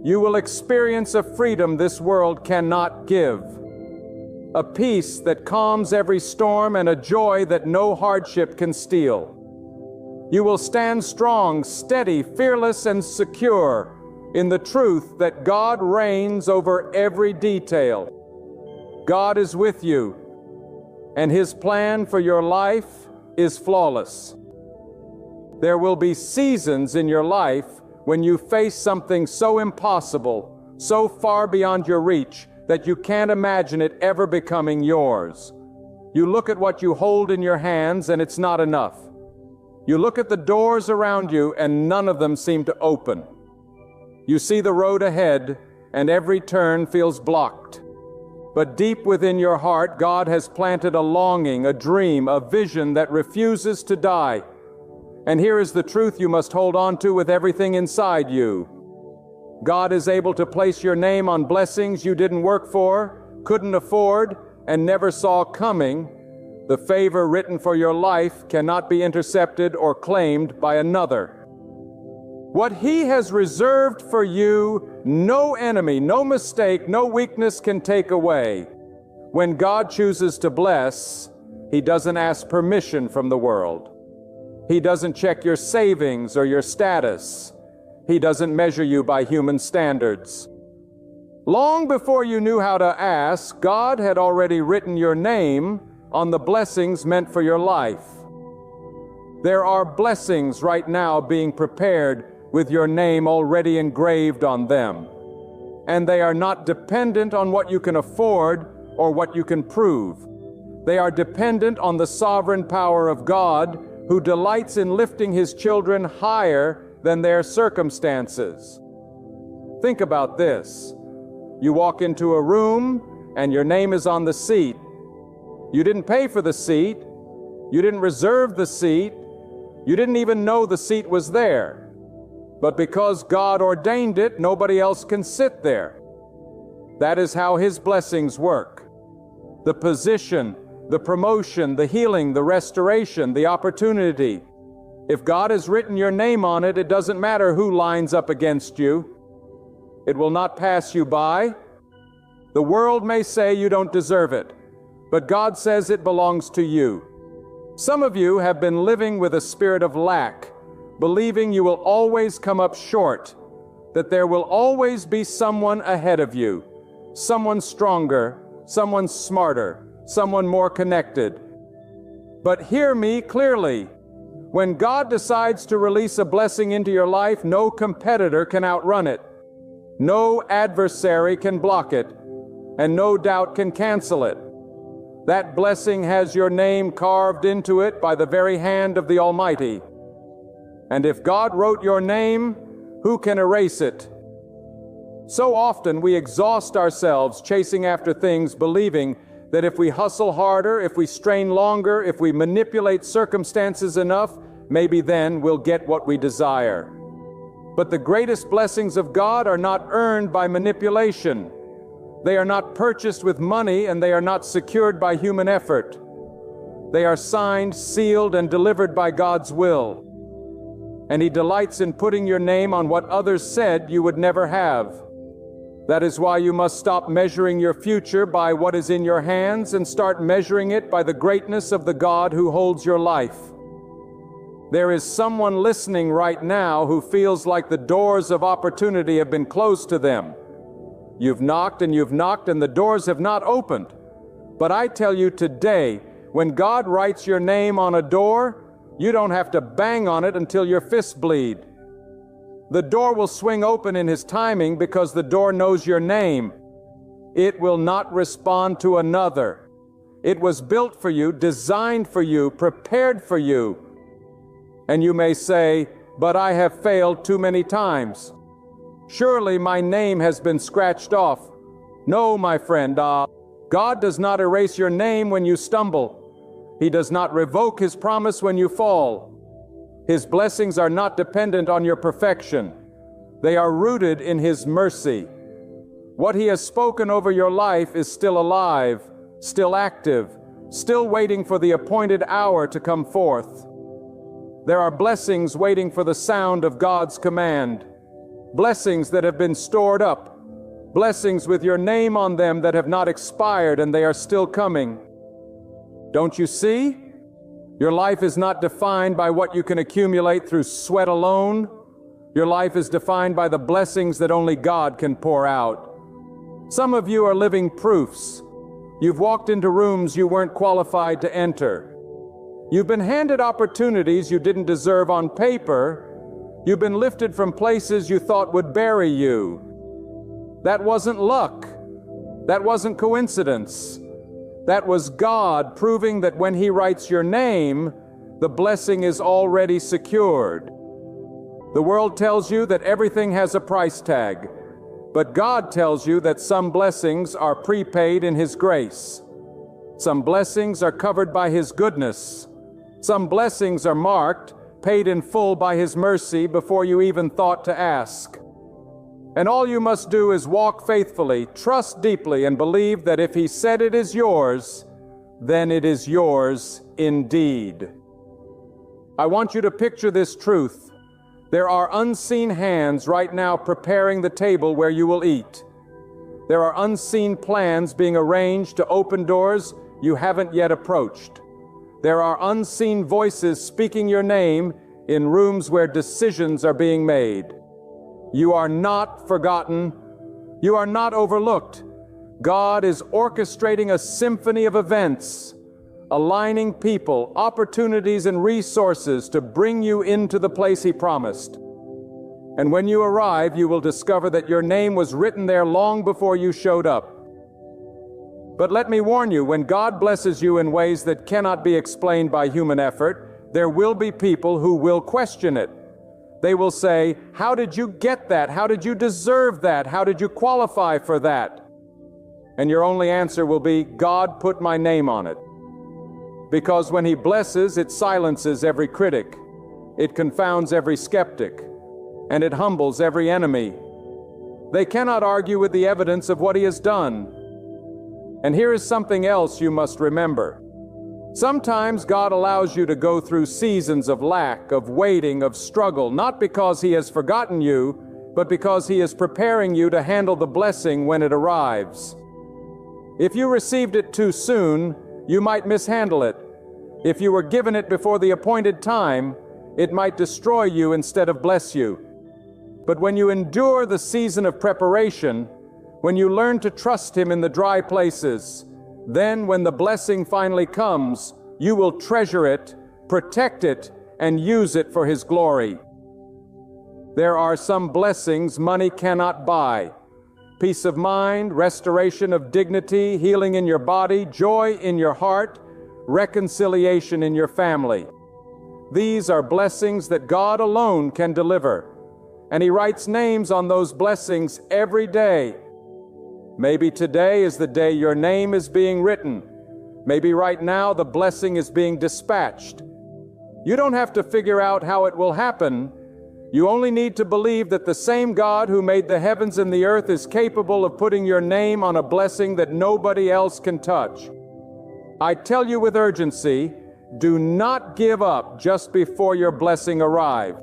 you will experience a freedom this world cannot give. A peace that calms every storm and a joy that no hardship can steal. You will stand strong, steady, fearless, and secure in the truth that God reigns over every detail. God is with you, and His plan for your life is flawless. There will be seasons in your life when you face something so impossible, so far beyond your reach, that you can't imagine it ever becoming yours. You look at what you hold in your hands and it's not enough. You look at the doors around you and none of them seem to open. You see the road ahead and every turn feels blocked. But deep within your heart, God has planted a longing, a dream, a vision that refuses to die. And here is the truth you must hold on to with everything inside you. God is able to place your name on blessings you didn't work for, couldn't afford, and never saw coming. The favor written for your life cannot be intercepted or claimed by another. What He has reserved for you, no enemy, no mistake, no weakness can take away. When God chooses to bless, He doesn't ask permission from the world. He doesn't check your savings or your status. He doesn't measure you by human standards. Long before you knew how to ask, God had already written your name on the blessings meant for your life. There are blessings right now being prepared with your name already engraved on them. And they are not dependent on what you can afford or what you can prove. They are dependent on the sovereign power of God, who delights in lifting His children higher than their circumstances. Think about this. You walk into a room and your name is on the seat. You didn't pay for the seat. You didn't reserve the seat. You didn't even know the seat was there. But because God ordained it, nobody else can sit there. That is how His blessings work. The position, the promotion, the healing, the restoration, the opportunity. If God has written your name on it, it doesn't matter who lines up against you. It will not pass you by. The world may say you don't deserve it, but God says it belongs to you. Some of you have been living with a spirit of lack, believing you will always come up short, that there will always be someone ahead of you, someone stronger, someone smarter, someone more connected. But hear me clearly. When God decides to release a blessing into your life, no competitor can outrun it. No adversary can block it, and no doubt can cancel it. That blessing has your name carved into it by the very hand of the Almighty. And if God wrote your name, who can erase it? So often we exhaust ourselves chasing after things, believing that if we hustle harder, if we strain longer, if we manipulate circumstances enough, maybe then we'll get what we desire. But the greatest blessings of God are not earned by manipulation. They are not purchased with money, and they are not secured by human effort. They are signed, sealed, and delivered by God's will. And He delights in putting your name on what others said you would never have. That is why you must stop measuring your future by what is in your hands and start measuring it by the greatness of the God who holds your life. There is someone listening right now who feels like the doors of opportunity have been closed to them. You've knocked and the doors have not opened. But I tell you today, when God writes your name on a door, you don't have to bang on it until your fists bleed. The door will swing open in His timing because the door knows your name. It will not respond to another. It was built for you, designed for you, prepared for you. And you may say, but I have failed too many times. Surely my name has been scratched off. No, my friend, God does not erase your name when you stumble. He does not revoke His promise when you fall. His blessings are not dependent on your perfection. They are rooted in His mercy. What He has spoken over your life is still alive, still active, still waiting for the appointed hour to come forth. There are blessings waiting for the sound of God's command. Blessings that have been stored up. Blessings with your name on them that have not expired and they are still coming. Don't you see? Your life is not defined by what you can accumulate through sweat alone. Your life is defined by the blessings that only God can pour out. Some of you are living proofs. You've walked into rooms you weren't qualified to enter. You've been handed opportunities you didn't deserve on paper. You've been lifted from places you thought would bury you. That wasn't luck. That wasn't coincidence. That was God proving that when He writes your name, the blessing is already secured. The world tells you that everything has a price tag, but God tells you that some blessings are prepaid in His grace. Some blessings are covered by His goodness. Some blessings are marked, paid in full by His mercy before you even thought to ask. And all you must do is walk faithfully, trust deeply, and believe that if He said it is yours, then it is yours indeed. I want you to picture this truth. There are unseen hands right now preparing the table where you will eat. There are unseen plans being arranged to open doors you haven't yet approached. There are unseen voices speaking your name in rooms where decisions are being made. You are not forgotten. You are not overlooked. God is orchestrating a symphony of events, aligning people, opportunities, and resources to bring you into the place He promised. And when you arrive, you will discover that your name was written there long before you showed up. But let me warn you, when God blesses you in ways that cannot be explained by human effort, there will be people who will question it. They will say, "How did you get that? How did you deserve that? How did you qualify for that?" And your only answer will be, "God put my name on it." Because when He blesses, it silences every critic, it confounds every skeptic, and it humbles every enemy. They cannot argue with the evidence of what He has done. And here is something else you must remember. Sometimes God allows you to go through seasons of lack, of waiting, of struggle, not because He has forgotten you, but because He is preparing you to handle the blessing when it arrives. If you received it too soon, you might mishandle it. If you were given it before the appointed time, it might destroy you instead of bless you. But when you endure the season of preparation, when you learn to trust Him in the dry places, then when the blessing finally comes, you will treasure it, protect it, and use it for His glory. There are some blessings money cannot buy. Peace of mind, restoration of dignity, healing in your body, joy in your heart, reconciliation in your family. These are blessings that God alone can deliver. And He writes names on those blessings every day. Maybe today is the day your name is being written. Maybe right now the blessing is being dispatched. You don't have to figure out how it will happen. You only need to believe that the same God who made the heavens and the earth is capable of putting your name on a blessing that nobody else can touch. I tell you with urgency, do not give up just before your blessing arrives.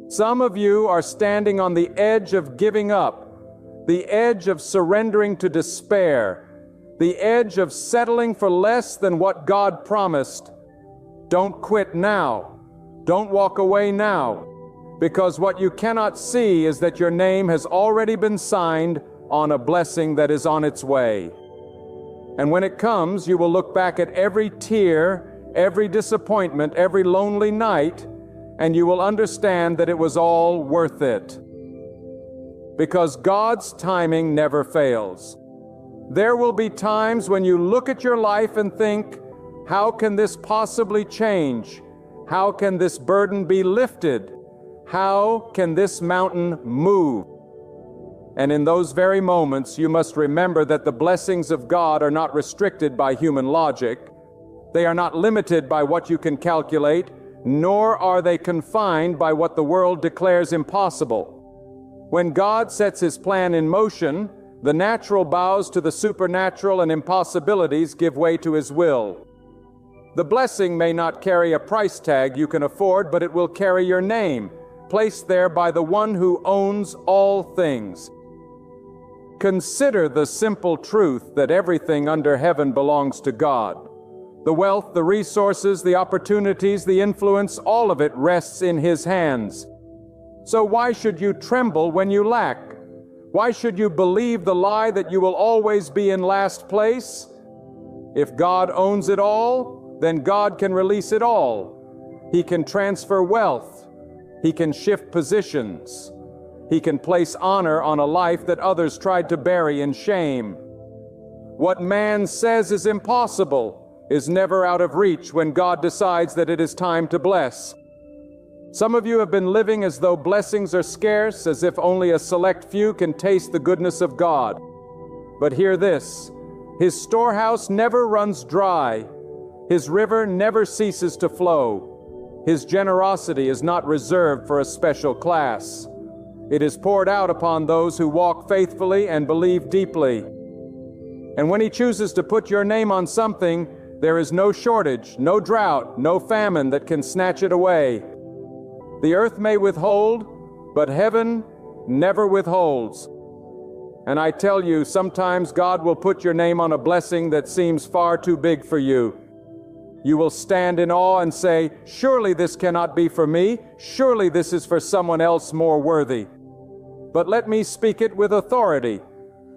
Some of you are standing on the edge of giving up, the edge of surrendering to despair, the edge of settling for less than what God promised. Don't quit now. Don't walk away now, because what you cannot see is that your name has already been signed on a blessing that is on its way. And when it comes, you will look back at every tear, every disappointment, every lonely night, and you will understand that it was all worth it. Because God's timing never fails. There will be times when you look at your life and think, how can this possibly change? How can this burden be lifted? How can this mountain move? And in those very moments, you must remember that the blessings of God are not restricted by human logic. They are not limited by what you can calculate, nor are they confined by what the world declares impossible. When God sets His plan in motion, the natural bows to the supernatural and impossibilities give way to His will. The blessing may not carry a price tag you can afford, but it will carry your name, placed there by the one who owns all things. Consider the simple truth that everything under heaven belongs to God. The wealth, the resources, the opportunities, the influence, all of it rests in His hands. So why should you tremble when you lack? Why should you believe the lie that you will always be in last place? If God owns it all, then God can release it all. He can transfer wealth. He can shift positions. He can place honor on a life that others tried to bury in shame. What man says is impossible is never out of reach when God decides that it is time to bless. Some of you have been living as though blessings are scarce, as if only a select few can taste the goodness of God. But hear this: His storehouse never runs dry. His river never ceases to flow. His generosity is not reserved for a special class. It is poured out upon those who walk faithfully and believe deeply. And when He chooses to put your name on something, there is no shortage, no drought, no famine that can snatch it away. The earth may withhold, but heaven never withholds. And I tell you, sometimes God will put your name on a blessing that seems far too big for you. You will stand in awe and say, "Surely this cannot be for me. Surely this is for someone else more worthy." But let me speak it with authority.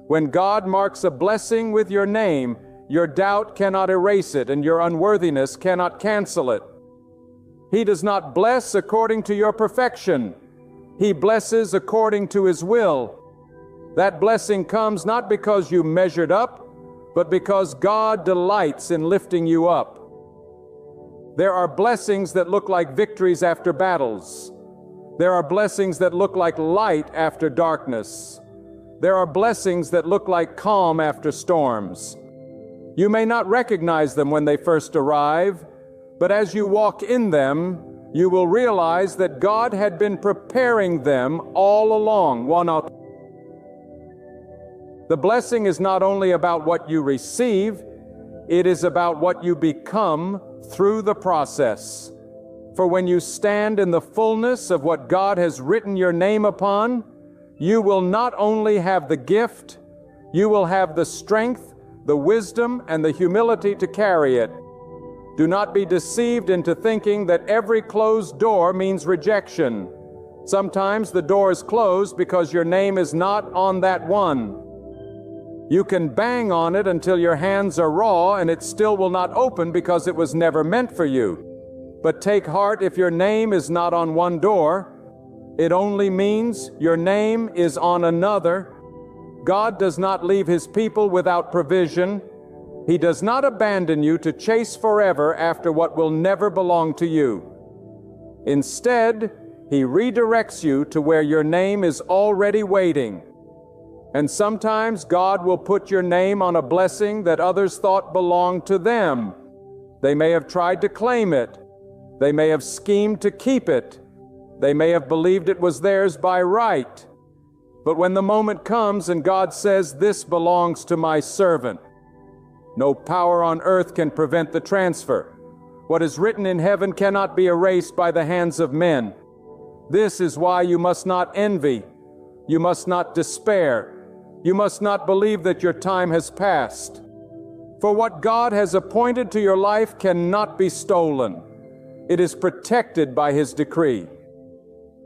When God marks a blessing with your name, your doubt cannot erase it, and your unworthiness cannot cancel it. He does not bless according to your perfection. He blesses according to His will. That blessing comes not because you measured up, but because God delights in lifting you up. There are blessings that look like victories after battles. There are blessings that look like light after darkness. There are blessings that look like calm after storms. You may not recognize them when they first arrive, but as you walk in them, you will realize that God had been preparing them all along. The blessing is not only about what you receive, it is about what you become through the process. For when you stand in the fullness of what God has written your name upon, you will not only have the gift, you will have the strength, the wisdom, and the humility to carry it. Do not be deceived into thinking that every closed door means rejection. Sometimes the door is closed because your name is not on that one. You can bang on it until your hands are raw, and it still will not open because it was never meant for you. But take heart if your name is not on one door. It only means your name is on another. God does not leave His people without provision. He does not abandon you to chase forever after what will never belong to you. Instead, He redirects you to where your name is already waiting. And sometimes God will put your name on a blessing that others thought belonged to them. They may have tried to claim it. They may have schemed to keep it. They may have believed it was theirs by right. But when the moment comes and God says, "This belongs to my servant," no power on earth can prevent the transfer. What is written in heaven cannot be erased by the hands of men. This is why you must not envy. You must not despair. You must not believe that your time has passed. For what God has appointed to your life cannot be stolen. It is protected by His decree.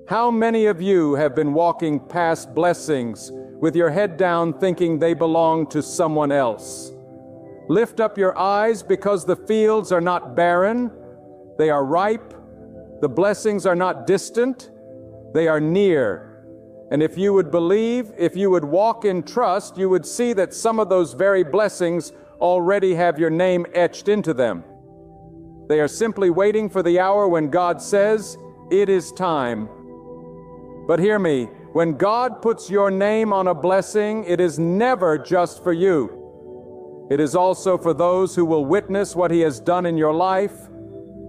How many of you have been walking past blessings with your head down thinking they belong to someone else? Lift up your eyes, because the fields are not barren, they are ripe. The blessings are not distant, they are near. And if you would believe, if you would walk in trust, you would see that some of those very blessings already have your name etched into them. They are simply waiting for the hour when God says, "It is time." But hear me, when God puts your name on a blessing, it is never just for you. It is also for those who will witness what He has done in your life.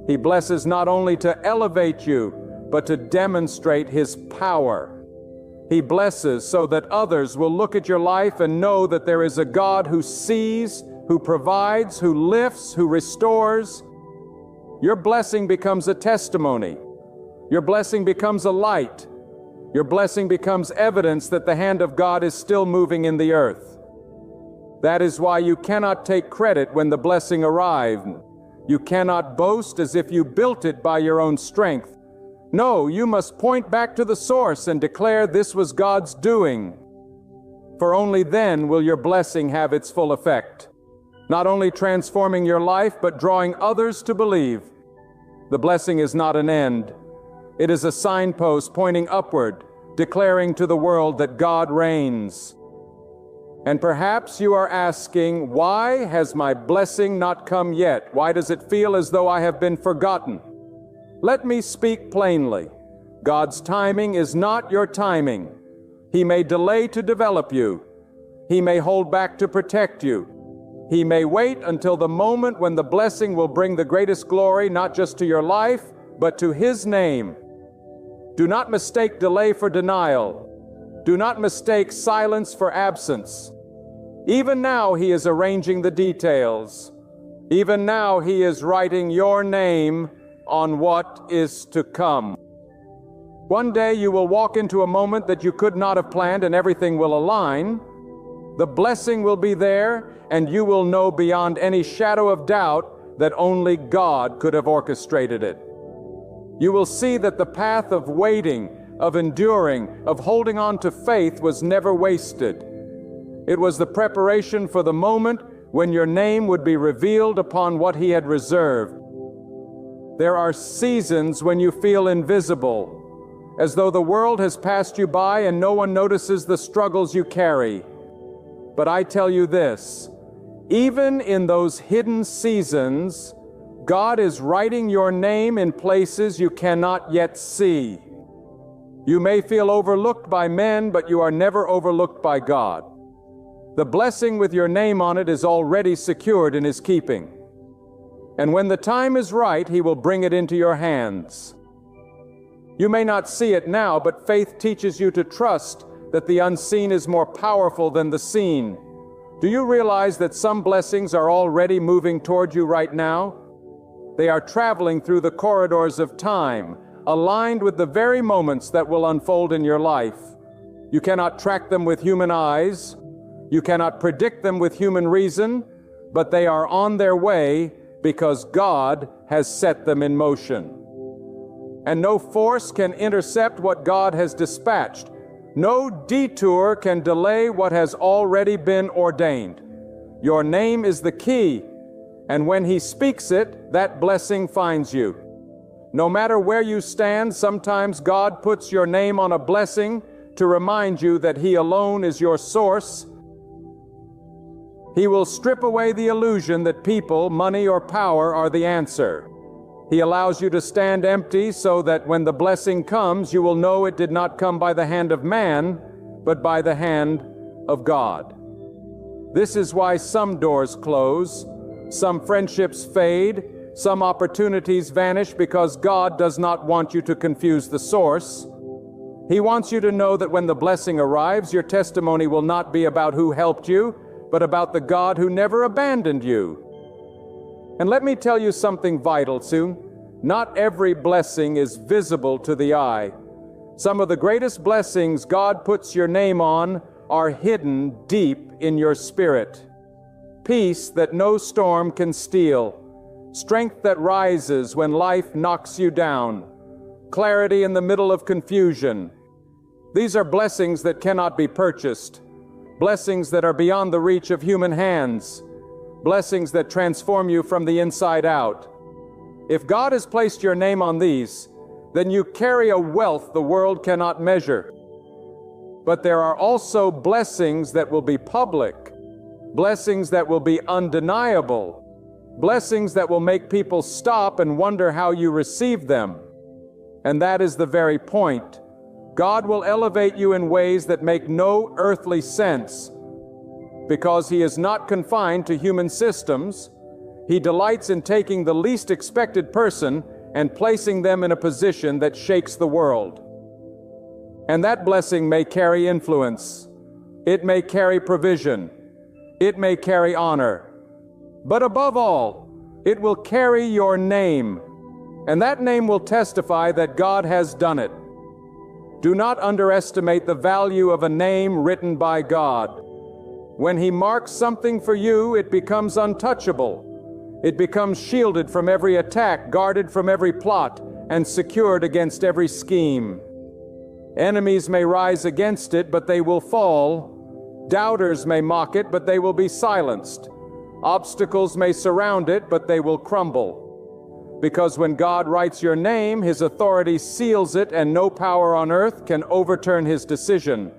He blesses not only to elevate you, but to demonstrate His power. He blesses so that others will look at your life and know that there is a God who sees, who provides, who lifts, who restores. your blessing becomes a testimony. Your blessing becomes a light. Your blessing becomes evidence that the hand of God is still moving in the earth. That is why you cannot take credit when the blessing arrived. You cannot boast as if you built it by your own strength. No, you must point back to the source and declare this was God's doing. For only then will your blessing have its full effect, not only transforming your life, but drawing others to believe. The blessing is not an end. It is a signpost pointing upward, declaring to the world that God reigns. And perhaps you are asking, why has my blessing not come yet? Why does it feel as though I have been forgotten? Let me speak plainly. God's timing is not your timing. He may delay to develop you. He may hold back to protect you. He may wait until the moment when the blessing will bring the greatest glory, not just to your life, but to His name. Do not mistake delay for denial. Do not mistake silence for absence. Even now He is arranging the details. Even now He is writing your name on what is to come. One day you will walk into a moment that you could not have planned and everything will align. The blessing will be there, and you will know beyond any shadow of doubt that only God could have orchestrated it. You will see that the path of waiting, of enduring, of holding on to faith was never wasted. It was the preparation for the moment when your name would be revealed upon what He had reserved. There are seasons when you feel invisible, as though the world has passed you by and no one notices the struggles you carry. But I tell you this, even in those hidden seasons, God is writing your name in places you cannot yet see. You may feel overlooked by men, but you are never overlooked by God. The blessing with your name on it is already secured in His keeping. And when the time is right, He will bring it into your hands. You may not see it now, but faith teaches you to trust that the unseen is more powerful than the seen. Do you realize that some blessings are already moving toward you right now? They are traveling through the corridors of time, aligned with the very moments that will unfold in your life. You cannot track them with human eyes. You cannot predict them with human reason, but they are on their way because God has set them in motion. And no force can intercept what God has dispatched. No detour can delay what has already been ordained. Your name is the key, and when He speaks it, that blessing finds you. No matter where you stand, sometimes God puts your name on a blessing to remind you that He alone is your source. He will strip away the illusion that people, money, or power are the answer. He allows you to stand empty so that when the blessing comes, you will know it did not come by the hand of man, but by the hand of God. This is why some doors close, some friendships fade, some opportunities vanish, because God does not want you to confuse the source. He wants you to know that when the blessing arrives, your testimony will not be about who helped you, but about the God who never abandoned you. And let me tell you something vital soon. Not every blessing is visible to the eye. Some of the greatest blessings God puts your name on are hidden deep in your spirit. Peace that no storm can steal. Strength that rises when life knocks you down. Clarity in the middle of confusion. These are blessings that cannot be purchased. Blessings that are beyond the reach of human hands. Blessings that transform you from the inside out. If God has placed your name on these, then you carry a wealth the world cannot measure. But there are also blessings that will be public, blessings that will be undeniable, blessings that will make people stop and wonder how you received them. And that is the very point. God will elevate you in ways that make no earthly sense. Because He is not confined to human systems, He delights in taking the least expected person and placing them in a position that shakes the world. And that blessing may carry influence. It may carry provision. It may carry honor. But above all, it will carry your name. And that name will testify that God has done it. Do not underestimate the value of a name written by God. When He marks something for you, it becomes untouchable. It becomes shielded from every attack, guarded from every plot, and secured against every scheme. Enemies may rise against it, but they will fall. Doubters may mock it, but they will be silenced. Obstacles may surround it, but they will crumble. Because when God writes your name, His authority seals it, and no power on earth can overturn His decision.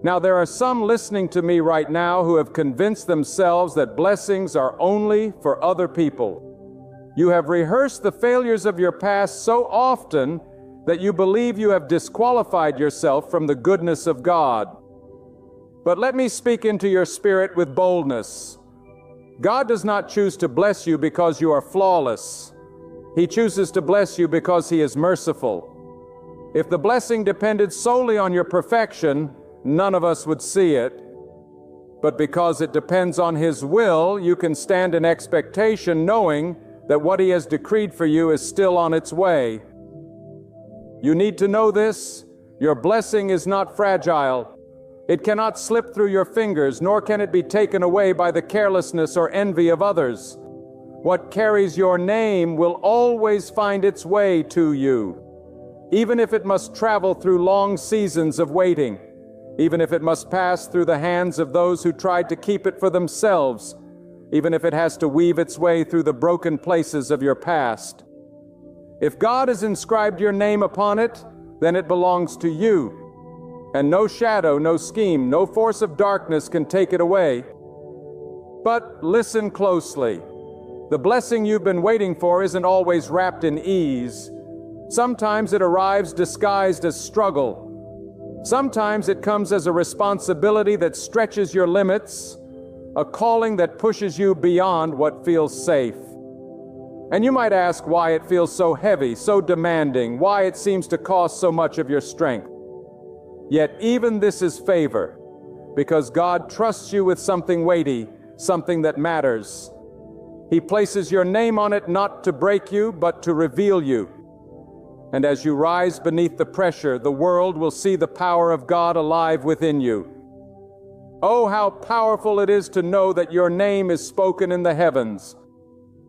Now, there are some listening to me right now who have convinced themselves that blessings are only for other people. You have rehearsed the failures of your past so often that you believe you have disqualified yourself from the goodness of God. But let me speak into your spirit with boldness. God does not choose to bless you because you are flawless. He chooses to bless you because He is merciful. If the blessing depended solely on your perfection, none of us would see it. But because it depends on His will, you can stand in expectation knowing that what He has decreed for you is still on its way. You need to know this. Your blessing is not fragile. It cannot slip through your fingers, nor can it be taken away by the carelessness or envy of others. What carries your name will always find its way to you, even if it must travel through long seasons of waiting, even if it must pass through the hands of those who tried to keep it for themselves, even if it has to weave its way through the broken places of your past. If God has inscribed your name upon it, then it belongs to you, and no shadow, no scheme, no force of darkness can take it away. But listen closely. The blessing you've been waiting for isn't always wrapped in ease. Sometimes it arrives disguised as struggle. Sometimes it comes as a responsibility that stretches your limits, a calling that pushes you beyond what feels safe. And you might ask why it feels so heavy, so demanding, why it seems to cost so much of your strength. Yet even this is favor, because God trusts you with something weighty, something that matters. He places your name on it not to break you, but to reveal you. And as you rise beneath the pressure, the world will see the power of God alive within you. Oh, how powerful it is to know that your name is spoken in the heavens.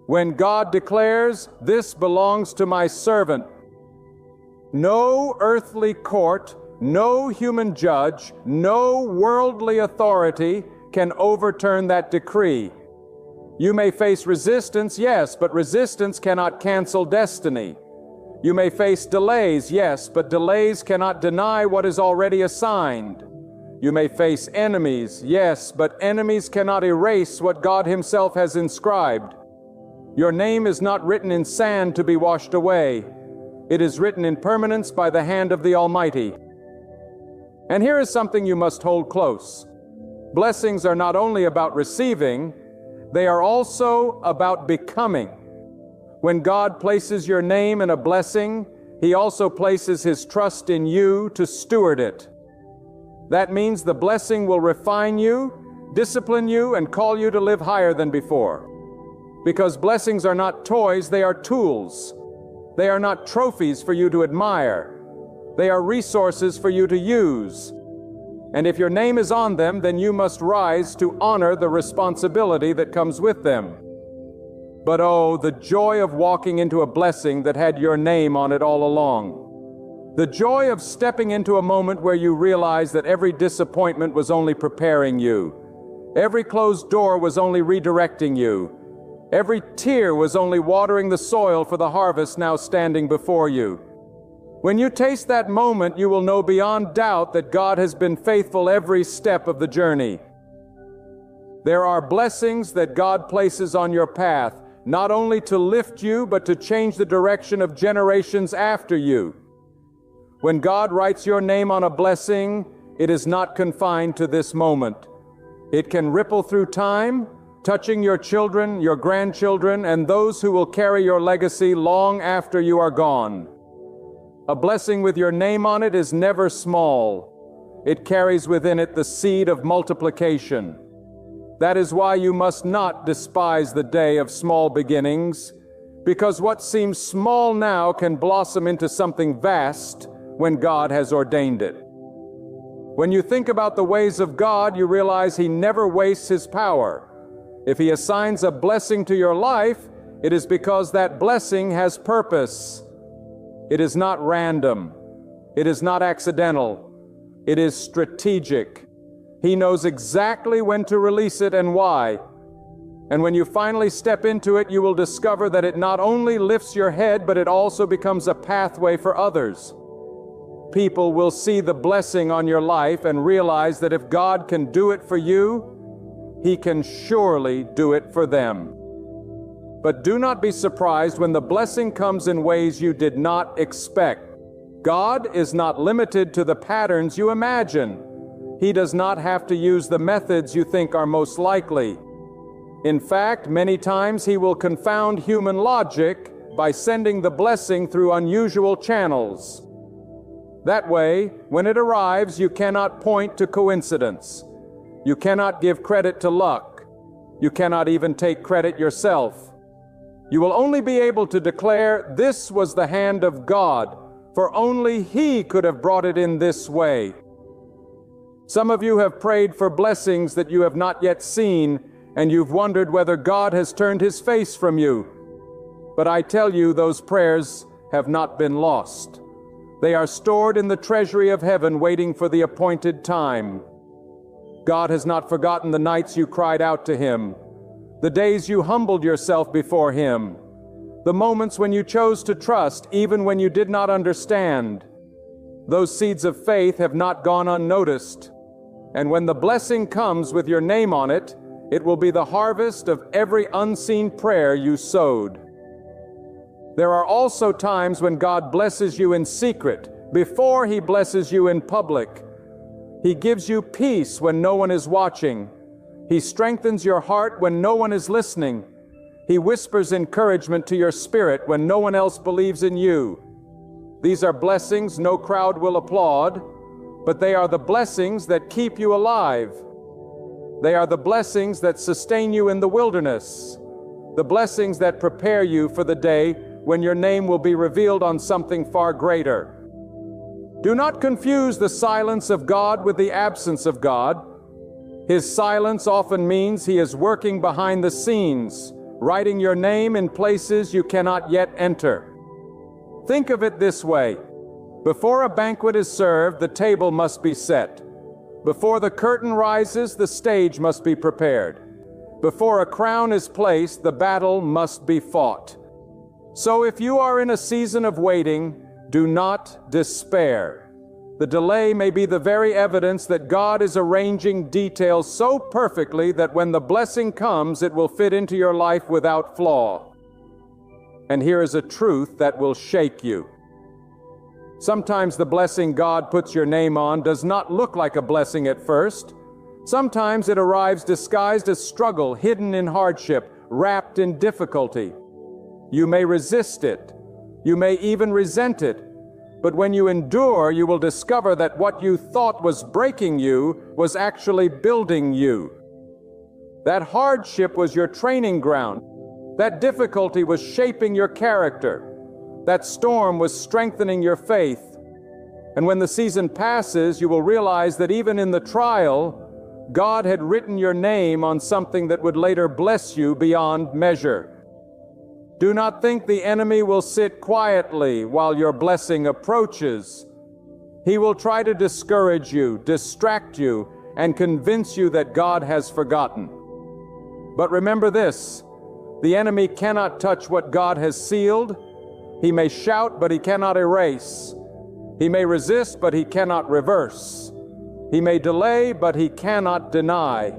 When God declares, "This belongs to my servant," no earthly court, no human judge, no worldly authority can overturn that decree. You may face resistance, yes, but resistance cannot cancel destiny. You may face delays, yes, but delays cannot deny what is already assigned. You may face enemies, yes, but enemies cannot erase what God Himself has inscribed. Your name is not written in sand to be washed away. It is written in permanence by the hand of the Almighty. And here is something you must hold close. Blessings are not only about receiving, they are also about becoming. When God places your name in a blessing, He also places His trust in you to steward it. That means the blessing will refine you, discipline you, and call you to live higher than before. Because blessings are not toys, they are tools. They are not trophies for you to admire. They are resources for you to use. And if your name is on them, then you must rise to honor the responsibility that comes with them. But oh, the joy of walking into a blessing that had your name on it all along. The joy of stepping into a moment where you realize that every disappointment was only preparing you. Every closed door was only redirecting you. Every tear was only watering the soil for the harvest now standing before you. When you taste that moment, you will know beyond doubt that God has been faithful every step of the journey. There are blessings that God places on your path, not only to lift you, but to change the direction of generations after you. When God writes your name on a blessing, it is not confined to this moment. It can ripple through time, touching your children, your grandchildren, and those who will carry your legacy long after you are gone. A blessing with your name on it is never small. It carries within it the seed of multiplication. That is why you must not despise the day of small beginnings, because what seems small now can blossom into something vast when God has ordained it. When you think about the ways of God, you realize He never wastes His power. If He assigns a blessing to your life, it is because that blessing has purpose. It is not random. It is not accidental. It is strategic. He knows exactly when to release it and why. And when you finally step into it, you will discover that it not only lifts your head, but it also becomes a pathway for others. People will see the blessing on your life and realize that if God can do it for you, He can surely do it for them. But do not be surprised when the blessing comes in ways you did not expect. God is not limited to the patterns you imagine. He does not have to use the methods you think are most likely. In fact, many times He will confound human logic by sending the blessing through unusual channels. That way, when it arrives, you cannot point to coincidence. You cannot give credit to luck. You cannot even take credit yourself. You will only be able to declare, "This was the hand of God, for only He could have brought it in this way." Some of you have prayed for blessings that you have not yet seen, and you've wondered whether God has turned His face from you. But I tell you, those prayers have not been lost. They are stored in the treasury of heaven, waiting for the appointed time. God has not forgotten the nights you cried out to Him, the days you humbled yourself before Him, the moments when you chose to trust even when you did not understand. Those seeds of faith have not gone unnoticed, and when the blessing comes with your name on it, it will be the harvest of every unseen prayer you sowed. There are also times when God blesses you in secret, before He blesses you in public. He gives you peace when no one is watching. He strengthens your heart when no one is listening. He whispers encouragement to your spirit when no one else believes in you. These are blessings no crowd will applaud, but they are the blessings that keep you alive. They are the blessings that sustain you in the wilderness, the blessings that prepare you for the day when your name will be revealed on something far greater. Do not confuse the silence of God with the absence of God. His silence often means He is working behind the scenes, writing your name in places you cannot yet enter. Think of it this way. Before a banquet is served, the table must be set. Before the curtain rises, the stage must be prepared. Before a crown is placed, the battle must be fought. So if you are in a season of waiting, do not despair. The delay may be the very evidence that God is arranging details so perfectly that when the blessing comes, it will fit into your life without flaw. And here is a truth that will shake you. Sometimes the blessing God puts your name on does not look like a blessing at first. Sometimes it arrives disguised as struggle, hidden in hardship, wrapped in difficulty. You may resist it. You may even resent it. But when you endure, you will discover that what you thought was breaking you was actually building you. That hardship was your training ground. That difficulty was shaping your character. That storm was strengthening your faith. And when the season passes, you will realize that even in the trial, God had written your name on something that would later bless you beyond measure. Do not think the enemy will sit quietly while your blessing approaches. He will try to discourage you, distract you, and convince you that God has forgotten. But remember this, the enemy cannot touch what God has sealed. He may shout, but he cannot erase. He may resist, but he cannot reverse. He may delay, but he cannot deny.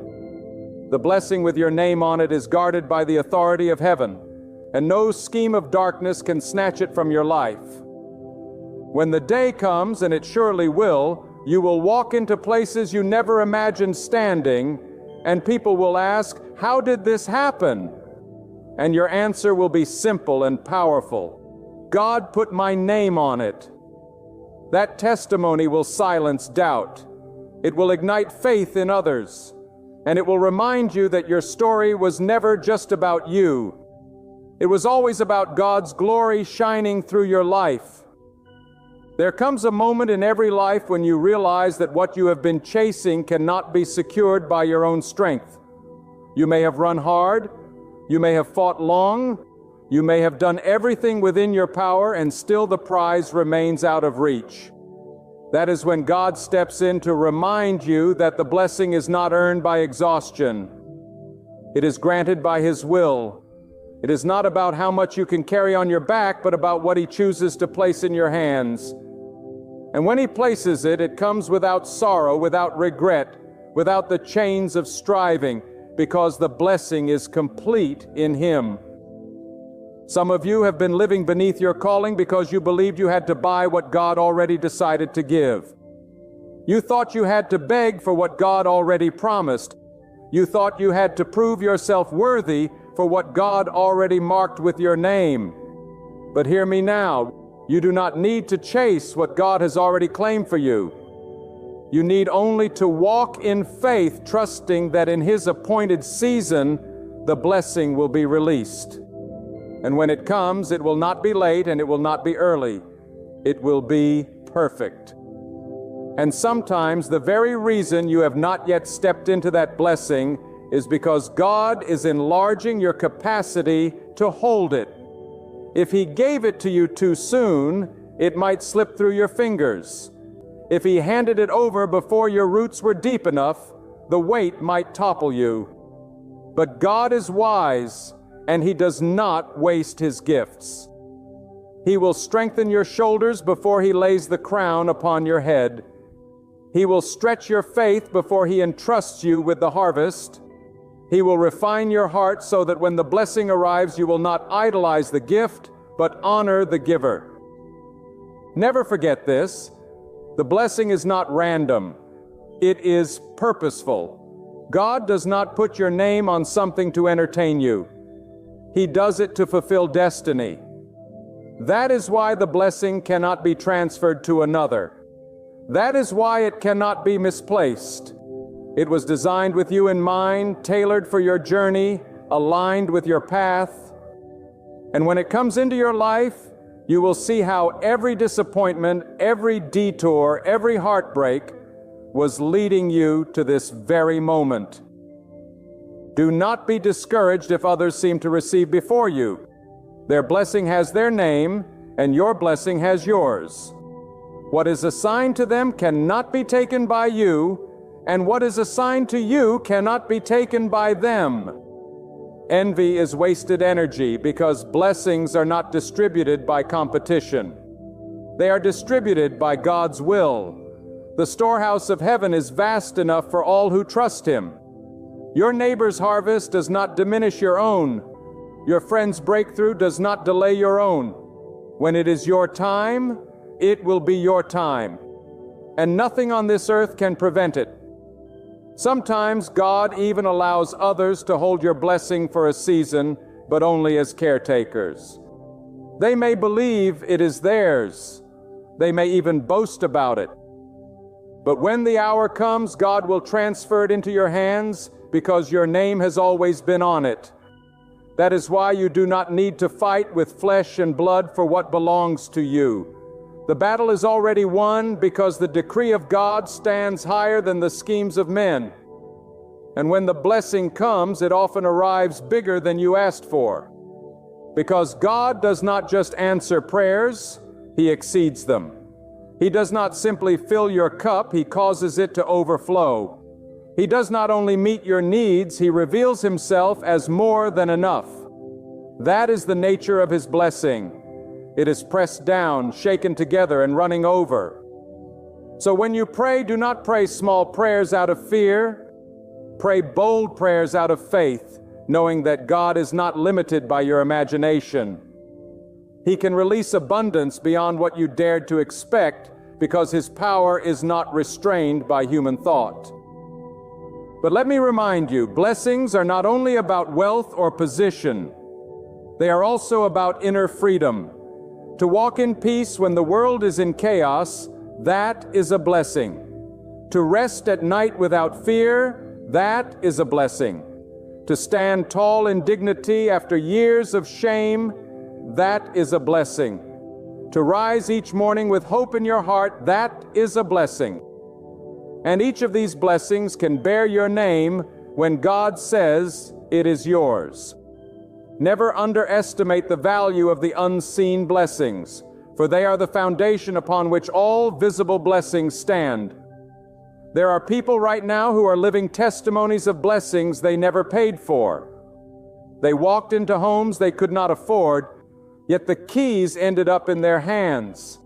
The blessing with your name on it is guarded by the authority of heaven, and no scheme of darkness can snatch it from your life. When the day comes, and it surely will, you will walk into places you never imagined standing, and people will ask, "How did this happen?" And your answer will be simple and powerful. God put my name on it. That testimony will silence doubt. It will ignite faith in others, and it will remind you that your story was never just about you. It was always about God's glory shining through your life. There comes a moment in every life when you realize that what you have been chasing cannot be secured by your own strength. You may have run hard, you may have fought long, you may have done everything within your power, and still the prize remains out of reach. That is when God steps in to remind you that the blessing is not earned by exhaustion. It is granted by His will. It is not about how much you can carry on your back, but about what He chooses to place in your hands. And when He places it, it comes without sorrow, without regret, without the chains of striving, because the blessing is complete in Him. Some of you have been living beneath your calling because you believed you had to buy what God already decided to give. You thought you had to beg for what God already promised. You thought you had to prove yourself worthy for what God already marked with your name. But hear me now. You do not need to chase what God has already claimed for you. You need only to walk in faith, trusting that in His appointed season, the blessing will be released. And when it comes, it will not be late and it will not be early. It will be perfect. And sometimes the very reason you have not yet stepped into that blessing is because God is enlarging your capacity to hold it. If He gave it to you too soon, it might slip through your fingers. If He handed it over before your roots were deep enough, the weight might topple you. But God is wise, and He does not waste His gifts. He will strengthen your shoulders before He lays the crown upon your head. He will stretch your faith before He entrusts you with the harvest. He will refine your heart so that when the blessing arrives, you will not idolize the gift, but honor the giver. Never forget this. The blessing is not random. It is purposeful. God does not put your name on something to entertain you. He does it to fulfill destiny. That is why the blessing cannot be transferred to another. That is why it cannot be misplaced. It was designed with you in mind, tailored for your journey, aligned with your path. And when it comes into your life, you will see how every disappointment, every detour, every heartbreak was leading you to this very moment. Do not be discouraged if others seem to receive before you. Their blessing has their name, and your blessing has yours. What is assigned to them cannot be taken by you, and what is assigned to you cannot be taken by them. Envy is wasted energy because blessings are not distributed by competition. They are distributed by God's will. The storehouse of heaven is vast enough for all who trust Him. Your neighbor's harvest does not diminish your own. Your friend's breakthrough does not delay your own. When it is your time, it will be your time, and nothing on this earth can prevent it. Sometimes God even allows others to hold your blessing for a season, but only as caretakers. They may believe it is theirs. They may even boast about it. But when the hour comes, God will transfer it into your hands because your name has always been on it. That is why you do not need to fight with flesh and blood for what belongs to you. The battle is already won because the decree of God stands higher than the schemes of men. And when the blessing comes, it often arrives bigger than you asked for. Because God does not just answer prayers, He exceeds them. He does not simply fill your cup, He causes it to overflow. He does not only meet your needs, He reveals Himself as more than enough. That is the nature of His blessing. It is pressed down, shaken together, and running over. So when you pray, do not pray small prayers out of fear. Pray bold prayers out of faith, knowing that God is not limited by your imagination. He can release abundance beyond what you dared to expect because His power is not restrained by human thought. But let me remind you, blessings are not only about wealth or position. They are also about inner freedom. To walk in peace when the world is in chaos, that is a blessing. To rest at night without fear, that is a blessing. To stand tall in dignity after years of shame, that is a blessing. To rise each morning with hope in your heart, that is a blessing. And each of these blessings can bear your name when God says it is yours. Never underestimate the value of the unseen blessings, for they are the foundation upon which all visible blessings stand. There are people right now who are living testimonies of blessings they never paid for. They walked into homes they could not afford, yet the keys ended up in their hands.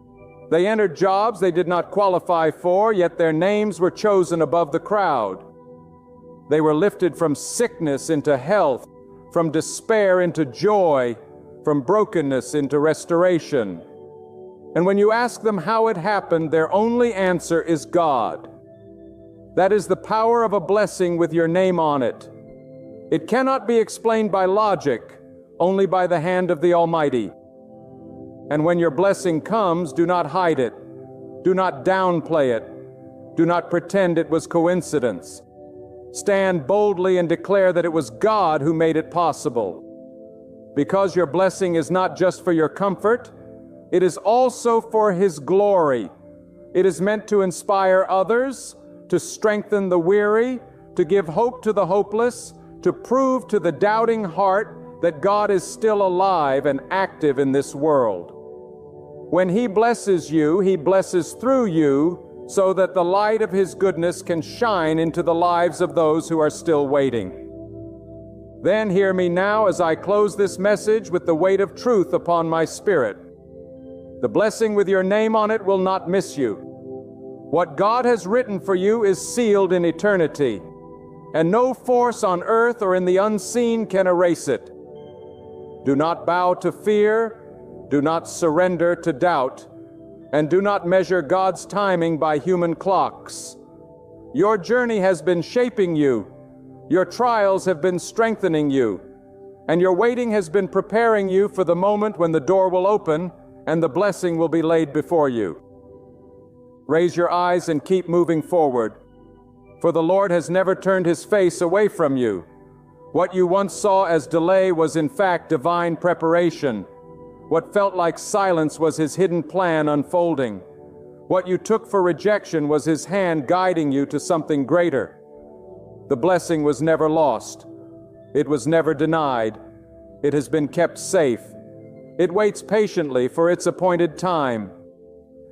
They entered jobs they did not qualify for, yet their names were chosen above the crowd. They were lifted from sickness into health, from despair into joy, from brokenness into restoration. And when you ask them how it happened, their only answer is God. That is the power of a blessing with your name on it. It cannot be explained by logic, only by the hand of the Almighty. And when your blessing comes, do not hide it. Do not downplay it. Do not pretend it was coincidence. Stand boldly and declare that it was God who made it possible. Because your blessing is not just for your comfort, it is also for His glory. It is meant to inspire others, to strengthen the weary, to give hope to the hopeless, to prove to the doubting heart that God is still alive and active in this world. When He blesses you, He blesses through you, so that the light of His goodness can shine into the lives of those who are still waiting. Then hear me now as I close this message with the weight of truth upon my spirit. The blessing with your name on it will not miss you. What God has written for you is sealed in eternity, and no force on earth or in the unseen can erase it. Do not bow to fear, do not surrender to doubt, and do not measure God's timing by human clocks. Your journey has been shaping you, your trials have been strengthening you, and your waiting has been preparing you for the moment when the door will open and the blessing will be laid before you. Raise your eyes and keep moving forward, for the Lord has never turned His face away from you. What you once saw as delay was in fact divine preparation. What felt like silence was His hidden plan unfolding. What you took for rejection was His hand guiding you to something greater. The blessing was never lost. It was never denied. It has been kept safe. It waits patiently for its appointed time.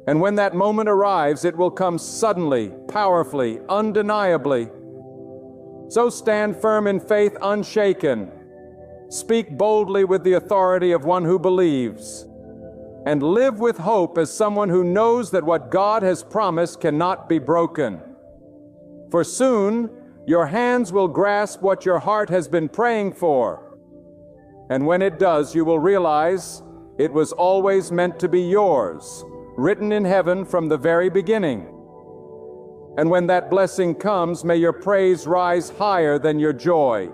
And when that moment arrives, it will come suddenly, powerfully, undeniably. So stand firm in faith, unshaken. Speak boldly with the authority of one who believes, and live with hope as someone who knows that what God has promised cannot be broken. For soon, your hands will grasp what your heart has been praying for. And when it does, you will realize it was always meant to be yours, written in heaven from the very beginning. And when that blessing comes, may your praise rise higher than your joy.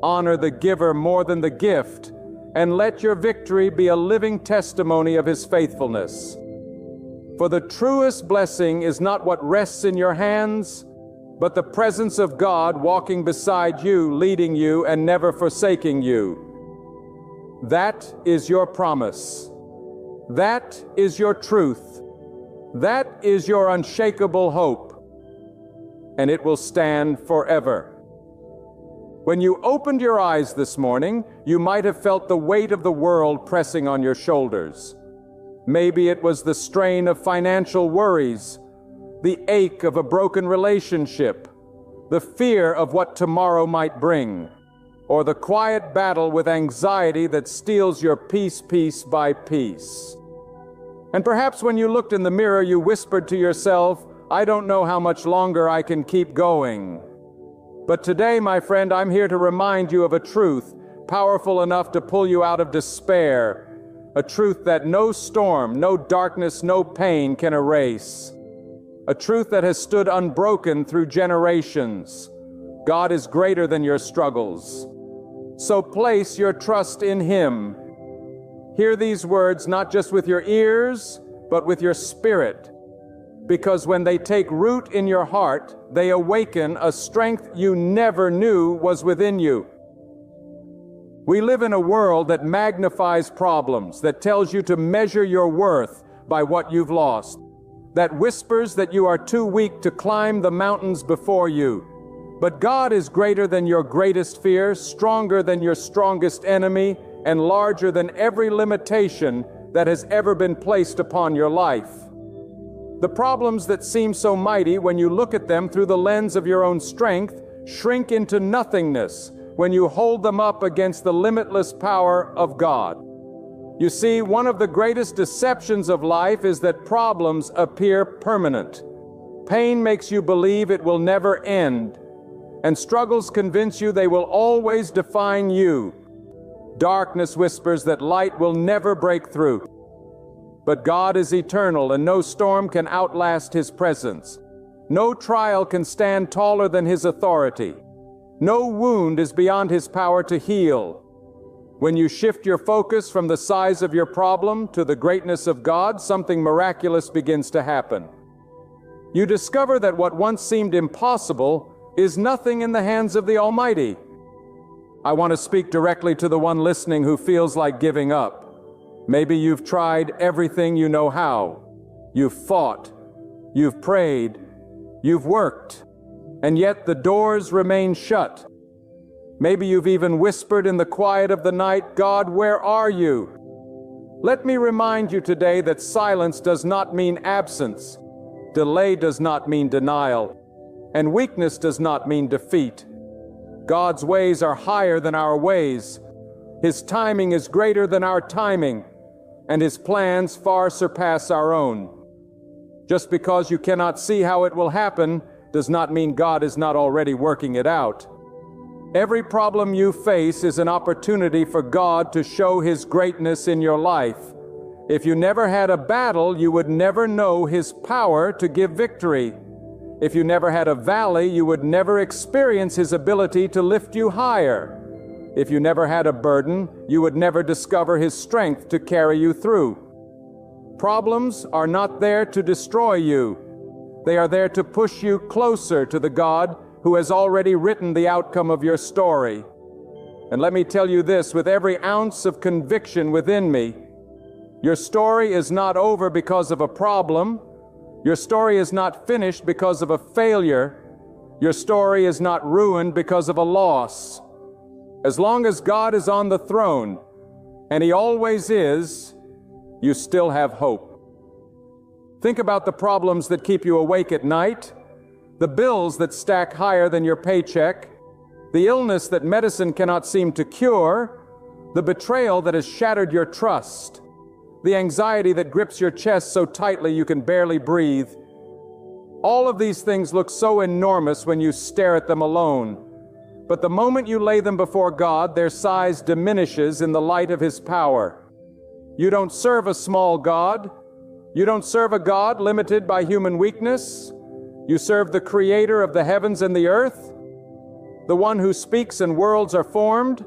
Honor the giver more than the gift, and let your victory be a living testimony of His faithfulness. For the truest blessing is not what rests in your hands, but the presence of God walking beside you, leading you, and never forsaking you. That is your promise. That is your truth. That is your unshakable hope. And it will stand forever. When you opened your eyes this morning, you might have felt the weight of the world pressing on your shoulders. Maybe it was the strain of financial worries, the ache of a broken relationship, the fear of what tomorrow might bring, or the quiet battle with anxiety that steals your peace piece by piece. And perhaps when you looked in the mirror, you whispered to yourself, "I don't know how much longer I can keep going." But today, my friend, I'm here to remind you of a truth powerful enough to pull you out of despair, a truth that no storm, no darkness, no pain can erase, a truth that has stood unbroken through generations. God is greater than your struggles. So place your trust in Him. Hear these words not just with your ears, but with your spirit. because when they take root in your heart, they awaken a strength you never knew was within you. We live in a world that magnifies problems, that tells you to measure your worth by what you've lost, that whispers that you are too weak to climb the mountains before you. But God is greater than your greatest fear, stronger than your strongest enemy, and larger than every limitation that has ever been placed upon your life. The problems that seem so mighty when you look at them through the lens of your own strength shrink into nothingness when you hold them up against the limitless power of God. You see, one of the greatest deceptions of life is that problems appear permanent. Pain makes you believe it will never end, and struggles convince you they will always define you. Darkness whispers that light will never break through. But God is eternal, and no storm can outlast His presence. No trial can stand taller than His authority. No wound is beyond His power to heal. When you shift your focus from the size of your problem to the greatness of God, something miraculous begins to happen. You discover that what once seemed impossible is nothing in the hands of the Almighty. I want to speak directly to the one listening who feels like giving up. Maybe you've tried everything you know how. You've fought, you've prayed, you've worked, and yet the doors remain shut. Maybe you've even whispered in the quiet of the night, "God, where are you?" Let me remind you today that silence does not mean absence, delay does not mean denial, and weakness does not mean defeat. God's ways are higher than our ways. His timing is greater than our timing, and His plans far surpass our own. Just because you cannot see how it will happen does not mean God is not already working it out. Every problem you face is an opportunity for God to show His greatness in your life. If you never had a battle, you would never know His power to give victory. If you never had a valley, you would never experience His ability to lift you higher. If you never had a burden, you would never discover His strength to carry you through. Problems are not there to destroy you. They are there to push you closer to the God who has already written the outcome of your story. And let me tell you this with every ounce of conviction within me: your story is not over because of a problem. Your story is not finished because of a failure. Your story is not ruined because of a loss. As long as God is on the throne, and He always is, you still have hope. Think about the problems that keep you awake at night, the bills that stack higher than your paycheck, the illness that medicine cannot seem to cure, the betrayal that has shattered your trust, the anxiety that grips your chest so tightly you can barely breathe. All of these things look so enormous when you stare at them alone. But the moment you lay them before God, their size diminishes in the light of His power. You don't serve a small God. You don't serve a God limited by human weakness. You serve the Creator of the heavens and the earth, the one who speaks and worlds are formed,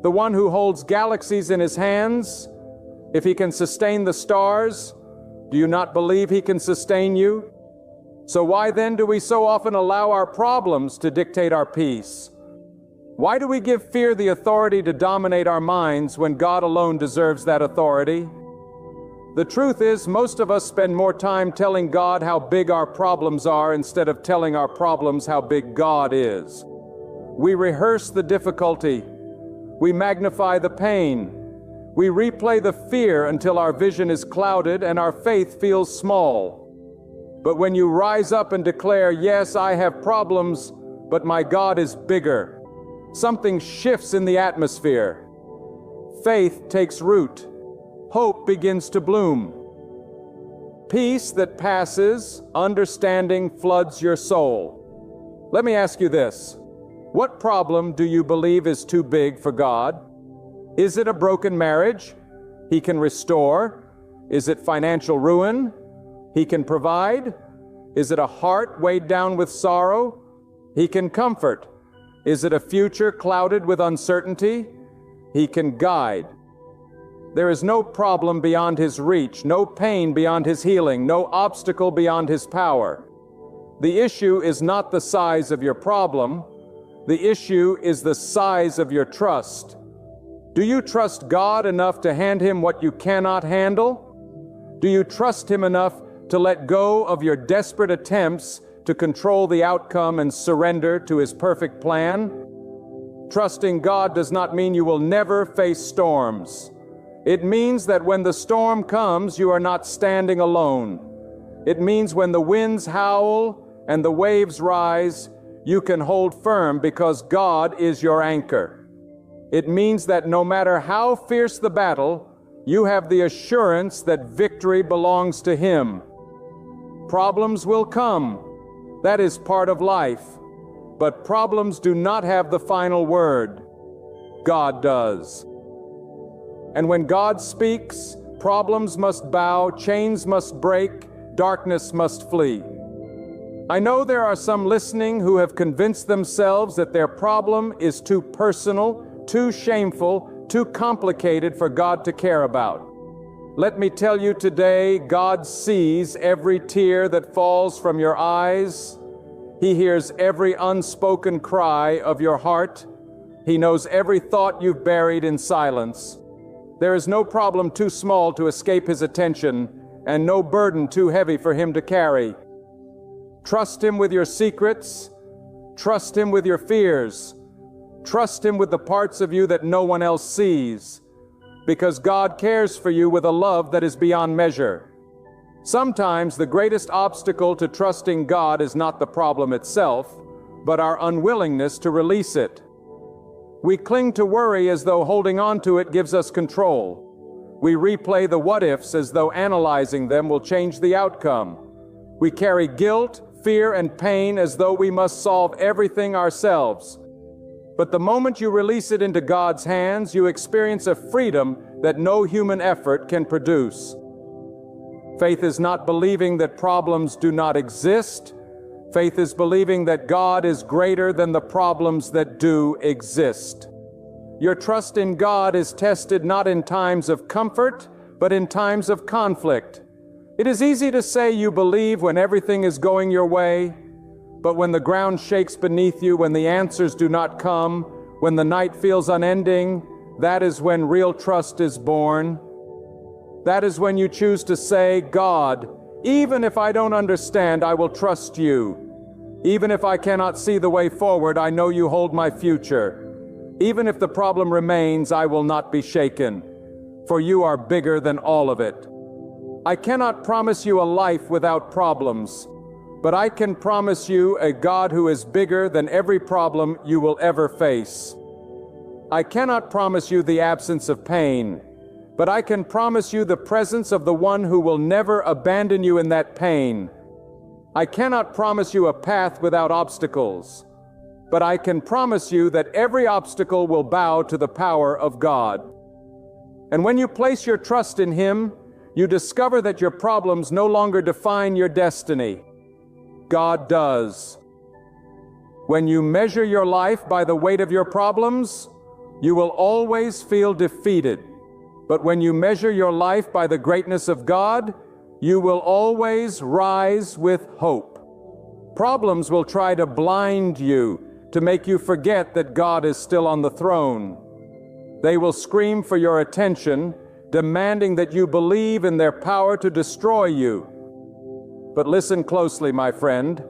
the one who holds galaxies in His hands. If He can sustain the stars, do you not believe He can sustain you? So why then do we so often allow our problems to dictate our peace? Why do we give fear the authority to dominate our minds when God alone deserves that authority? The truth is, most of us spend more time telling God how big our problems are instead of telling our problems how big God is. We rehearse the difficulty. We magnify the pain. We replay the fear until our vision is clouded and our faith feels small. But when you rise up and declare, "Yes, I have problems, but my God is bigger," something shifts in the atmosphere. Faith takes root. Hope begins to bloom. Peace that passes understanding floods your soul. Let me ask you this. What problem do you believe is too big for God? Is it a broken marriage? He can restore. Is it financial ruin? He can provide. Is it a heart weighed down with sorrow? He can comfort. Is it a future clouded with uncertainty? He can guide. There is no problem beyond His reach, no pain beyond His healing, no obstacle beyond His power. The issue is not the size of your problem. The issue is the size of your trust. Do you trust God enough to hand Him what you cannot handle? Do you trust Him enough to let go of your desperate attempts to control the outcome and surrender to His perfect plan? Trusting God does not mean you will never face storms. It means that when the storm comes, you are not standing alone. It means when the winds howl and the waves rise, you can hold firm because God is your anchor. It means that no matter how fierce the battle, you have the assurance that victory belongs to Him. Problems will come. That is part of life. But problems do not have the final word. God does. And when God speaks, problems must bow, chains must break, darkness must flee. I know there are some listening who have convinced themselves that their problem is too personal, too shameful, too complicated for God to care about. Let me tell you today, God sees every tear that falls from your eyes. He hears every unspoken cry of your heart. He knows every thought you've buried in silence. There is no problem too small to escape His attention, and no burden too heavy for Him to carry. Trust Him with your secrets. Trust Him with your fears. Trust Him with the parts of you that no one else sees, because God cares for you with a love that is beyond measure. Sometimes the greatest obstacle to trusting God is not the problem itself, but our unwillingness to release it. We cling to worry as though holding on to it gives us control. We replay the what-ifs as though analyzing them will change the outcome. We carry guilt, fear, and pain as though we must solve everything ourselves. But the moment you release it into God's hands, you experience a freedom that no human effort can produce. Faith is not believing that problems do not exist. Faith is believing that God is greater than the problems that do exist. Your trust in God is tested not in times of comfort, but in times of conflict. It is easy to say you believe when everything is going your way, but when the ground shakes beneath you, when the answers do not come, when the night feels unending, that is when real trust is born. That is when you choose to say, God, even if I don't understand, I will trust you. Even if I cannot see the way forward, I know you hold my future. Even if the problem remains, I will not be shaken, for you are bigger than all of it. I cannot promise you a life without problems, but I can promise you a God who is bigger than every problem you will ever face. I cannot promise you the absence of pain, but I can promise you the presence of the one who will never abandon you in that pain. I cannot promise you a path without obstacles, but I can promise you that every obstacle will bow to the power of God. And when you place your trust in Him, you discover that your problems no longer define your destiny. God does. When you measure your life by the weight of your problems, you will always feel defeated. But when you measure your life by the greatness of God, you will always rise with hope. Problems will try to blind you, to make you forget that God is still on the throne. They will scream for your attention, demanding that you believe in their power to destroy you. But listen closely, my friend.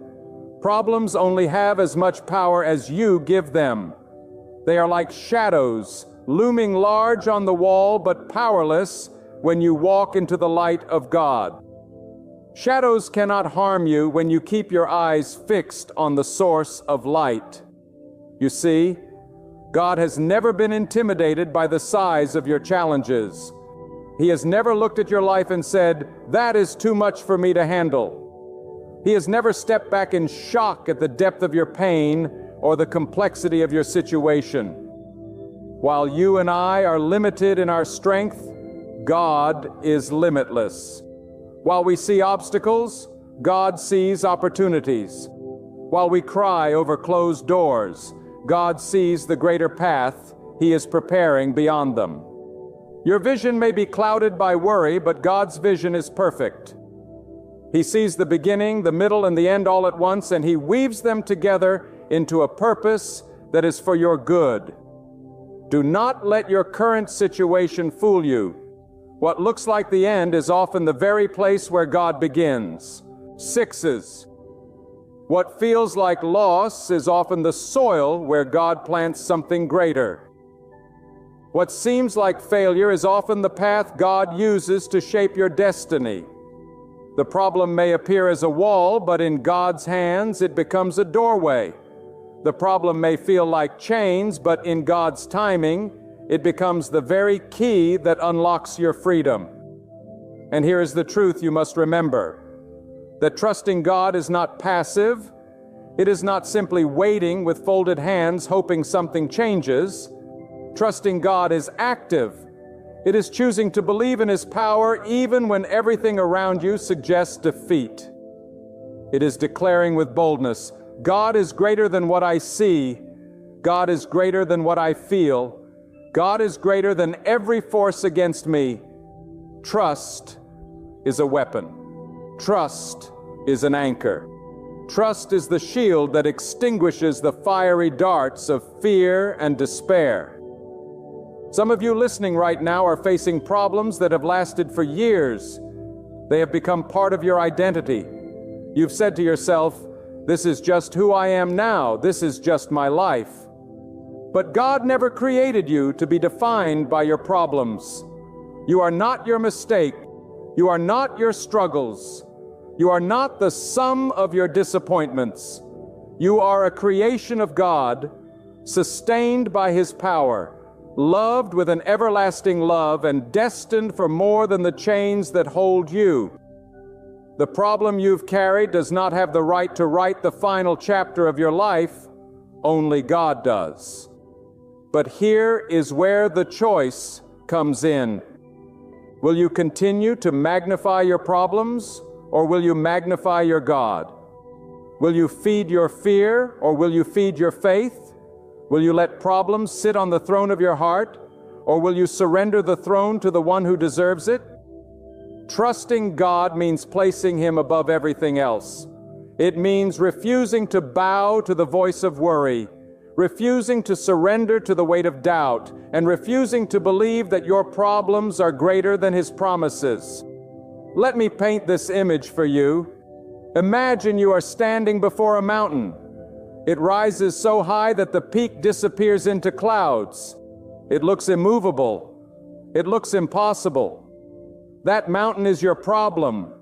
Problems only have as much power as you give them. They are like shadows, looming large on the wall but powerless when you walk into the light of God. Shadows cannot harm you when you keep your eyes fixed on the source of light. You see, God has never been intimidated by the size of your challenges. He has never looked at your life and said, "That is too much for me to handle." He has never stepped back in shock at the depth of your pain or the complexity of your situation. While you and I are limited in our strength, God is limitless. While we see obstacles, God sees opportunities. While we cry over closed doors, God sees the greater path He is preparing beyond them. Your vision may be clouded by worry, but God's vision is perfect. He sees the beginning, the middle, and the end all at once, and He weaves them together into a purpose that is for your good. Do not let your current situation fool you. What looks like the end is often the very place where God begins. Sixes. What feels like loss is often the soil where God plants something greater. What seems like failure is often the path God uses to shape your destiny. The problem may appear as a wall, but in God's hands it becomes a doorway. The problem may feel like chains, but in God's timing, it becomes the very key that unlocks your freedom. And here is the truth you must remember, that trusting God is not passive. It is not simply waiting with folded hands hoping something changes. Trusting God is active. It is choosing to believe in His power even when everything around you suggests defeat. It is declaring with boldness, God is greater than what I see. God is greater than what I feel. God is greater than every force against me. Trust is a weapon. Trust is an anchor. Trust is the shield that extinguishes the fiery darts of fear and despair. Some of you listening right now are facing problems that have lasted for years. They have become part of your identity. You've said to yourself, this is just who I am now. This is just my life. But God never created you to be defined by your problems. You are not your mistake. You are not your struggles. You are not the sum of your disappointments. You are a creation of God, sustained by His power, loved with an everlasting love, and destined for more than the chains that hold you. The problem you've carried does not have the right to write the final chapter of your life. Only God does. But here is where the choice comes in. Will you continue to magnify your problems, or will you magnify your God? Will you feed your fear, or will you feed your faith? Will you let problems sit on the throne of your heart, or will you surrender the throne to the one who deserves it? Trusting God means placing Him above everything else. It means refusing to bow to the voice of worry, refusing to surrender to the weight of doubt, and refusing to believe that your problems are greater than His promises. Let me paint this image for you. Imagine you are standing before a mountain. It rises so high that the peak disappears into clouds. It looks immovable. It looks impossible. That mountain is your problem.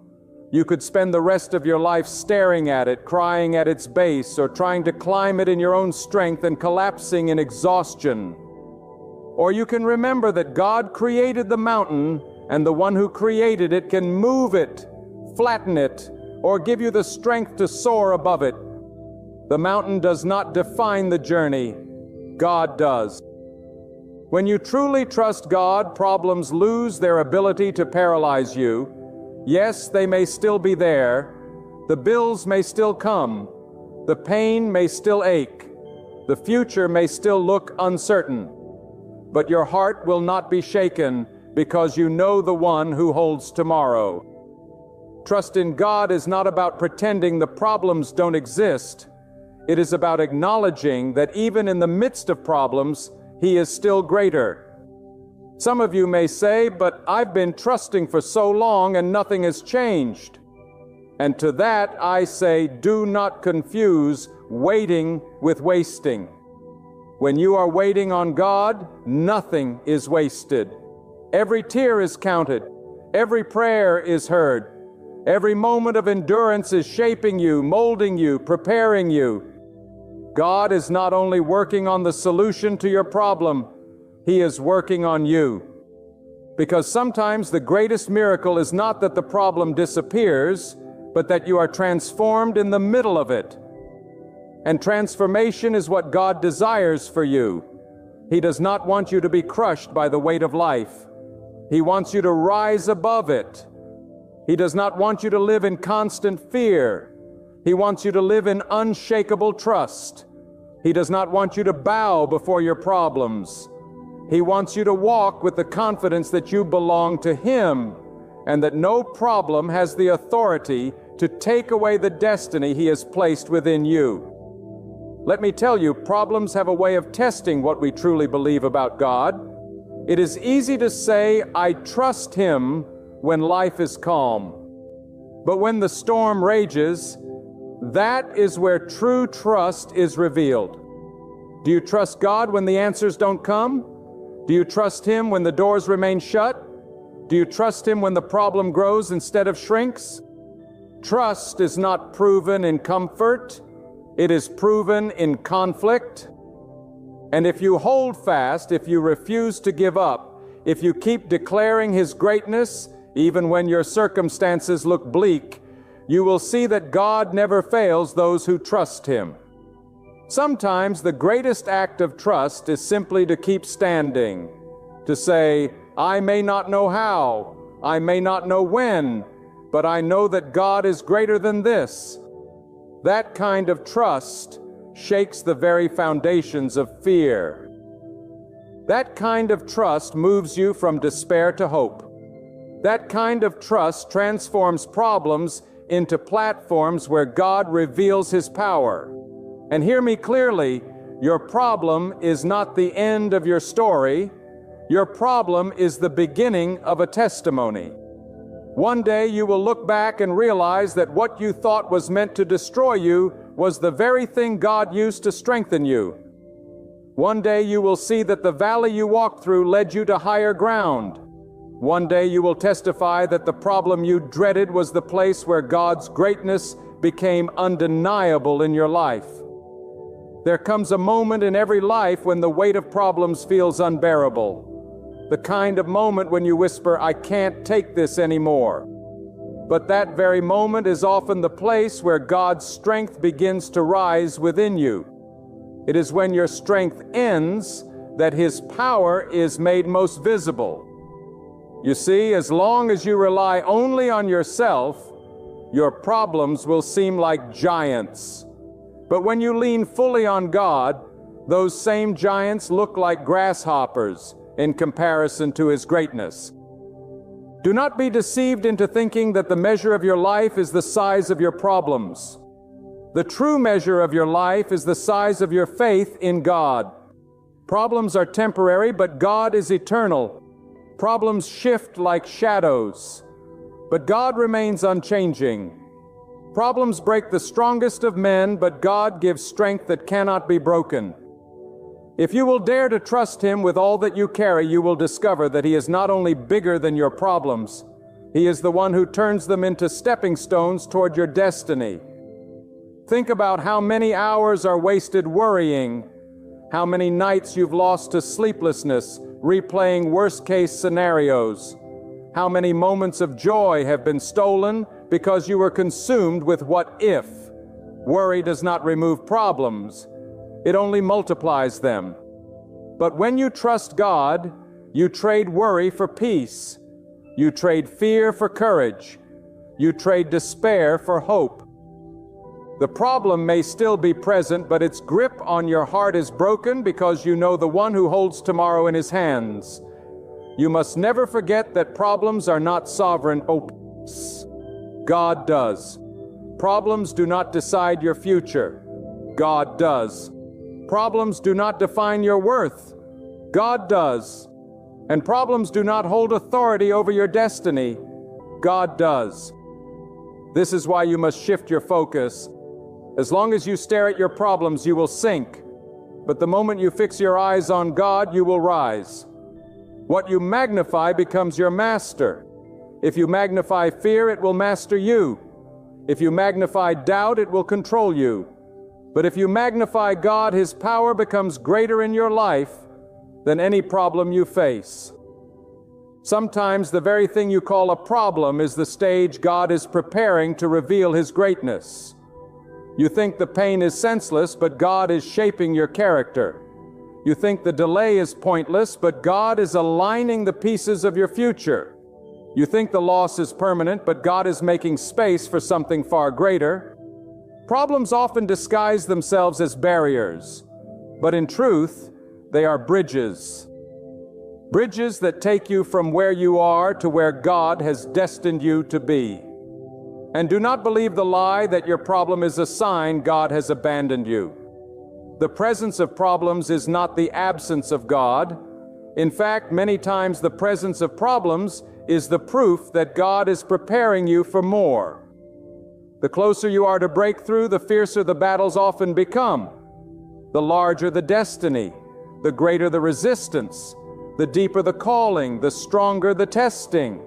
You could spend the rest of your life staring at it, crying at its base, or trying to climb it in your own strength and collapsing in exhaustion. Or you can remember that God created the mountain, and the one who created it can move it, flatten it, or give you the strength to soar above it. The mountain does not define the journey. God does. When you truly trust God, problems lose their ability to paralyze you. Yes, they may still be there. The bills may still come. The pain may still ache. The future may still look uncertain. But your heart will not be shaken because you know the one who holds tomorrow. Trust in God is not about pretending the problems don't exist. It is about acknowledging that even in the midst of problems, He is still greater. Some of you may say, but I've been trusting for so long and nothing has changed. And to that I say, do not confuse waiting with wasting. When you are waiting on God, nothing is wasted. Every tear is counted. Every prayer is heard. Every moment of endurance is shaping you, molding you, preparing you. God is not only working on the solution to your problem, He is working on you. Because sometimes the greatest miracle is not that the problem disappears, but that you are transformed in the middle of it. And transformation is what God desires for you. He does not want you to be crushed by the weight of life. He wants you to rise above it. He does not want you to live in constant fear. He wants you to live in unshakable trust. He does not want you to bow before your problems. He wants you to walk with the confidence that you belong to Him and that no problem has the authority to take away the destiny He has placed within you. Let me tell you, problems have a way of testing what we truly believe about God. It is easy to say, "I trust Him," when life is calm. But when the storm rages, that is where true trust is revealed. Do you trust God when the answers don't come? Do you trust Him when the doors remain shut? Do you trust Him when the problem grows instead of shrinks? Trust is not proven in comfort. It is proven in conflict. And if you hold fast, if you refuse to give up, if you keep declaring His greatness, even when your circumstances look bleak, you will see that God never fails those who trust Him. Sometimes the greatest act of trust is simply to keep standing, to say, "I may not know how, I may not know when, but I know that God is greater than this." That kind of trust shakes the very foundations of fear. That kind of trust moves you from despair to hope. That kind of trust transforms problems into platforms where God reveals His power. And hear me clearly, your problem is not the end of your story. Your problem is the beginning of a testimony. One day you will look back and realize that what you thought was meant to destroy you was the very thing God used to strengthen you. One day you will see that the valley you walked through led you to higher ground. One day you will testify that the problem you dreaded was the place where God's greatness became undeniable in your life. There comes a moment in every life when the weight of problems feels unbearable. The kind of moment when you whisper, "I can't take this anymore." But that very moment is often the place where God's strength begins to rise within you. It is when your strength ends that His power is made most visible. You see, as long as you rely only on yourself, your problems will seem like giants. But when you lean fully on God, those same giants look like grasshoppers in comparison to His greatness. Do not be deceived into thinking that the measure of your life is the size of your problems. The true measure of your life is the size of your faith in God. Problems are temporary, but God is eternal. Problems shift like shadows, but God remains unchanging. Problems break the strongest of men, but God gives strength that cannot be broken. If you will dare to trust Him with all that you carry, you will discover that He is not only bigger than your problems, He is the one who turns them into stepping stones toward your destiny. Think about how many hours are wasted worrying, how many nights you've lost to sleeplessness, replaying worst-case scenarios, how many moments of joy have been stolen because you were consumed with what if. Worry does not remove problems. It only multiplies them. But when you trust God, you trade worry for peace. You trade fear for courage. You trade despair for hope. The problem may still be present, but its grip on your heart is broken because you know the one who holds tomorrow in His hands. You must never forget that problems are not sovereign opens. God does. Problems do not decide your future. God does. Problems do not define your worth. God does. And problems do not hold authority over your destiny. God does. This is why you must shift your focus. As long as you stare at your problems, you will sink. But the moment you fix your eyes on God, you will rise. What you magnify becomes your master. If you magnify fear, it will master you. If you magnify doubt, it will control you. But if you magnify God, His power becomes greater in your life than any problem you face. Sometimes the very thing you call a problem is the stage God is preparing to reveal His greatness. You think the pain is senseless, but God is shaping your character. You think the delay is pointless, but God is aligning the pieces of your future. You think the loss is permanent, but God is making space for something far greater. Problems often disguise themselves as barriers, but in truth, they are bridges. Bridges that take you from where you are to where God has destined you to be. And do not believe the lie that your problem is a sign God has abandoned you. The presence of problems is not the absence of God. In fact, many times the presence of problems is the proof that God is preparing you for more. The closer you are to breakthrough, the fiercer the battles often become. The larger the destiny, the greater the resistance, the deeper the calling, the stronger the testing.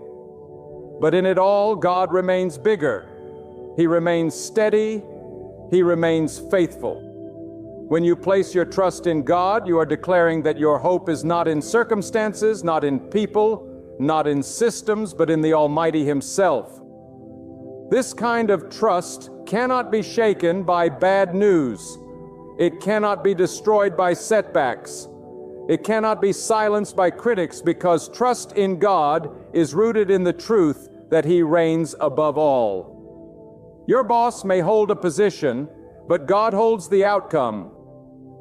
But in it all, God remains bigger. He remains steady. He remains faithful. When you place your trust in God, you are declaring that your hope is not in circumstances, not in people, not in systems, but in the Almighty Himself. This kind of trust cannot be shaken by bad news. It cannot be destroyed by setbacks. It cannot be silenced by critics, because trust in God is rooted in the truth that He reigns above all. Your boss may hold a position, but God holds the outcome.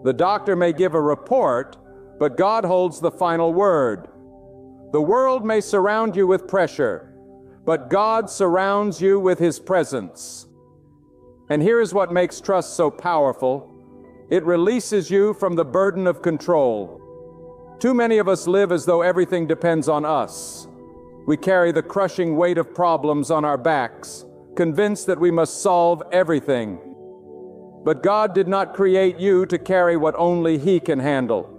The doctor may give a report, but God holds the final word. The world may surround you with pressure, but God surrounds you with His presence. And here is what makes trust so powerful. It releases you from the burden of control. Too many of us live as though everything depends on us. We carry the crushing weight of problems on our backs, convinced that we must solve everything. But God did not create you to carry what only He can handle.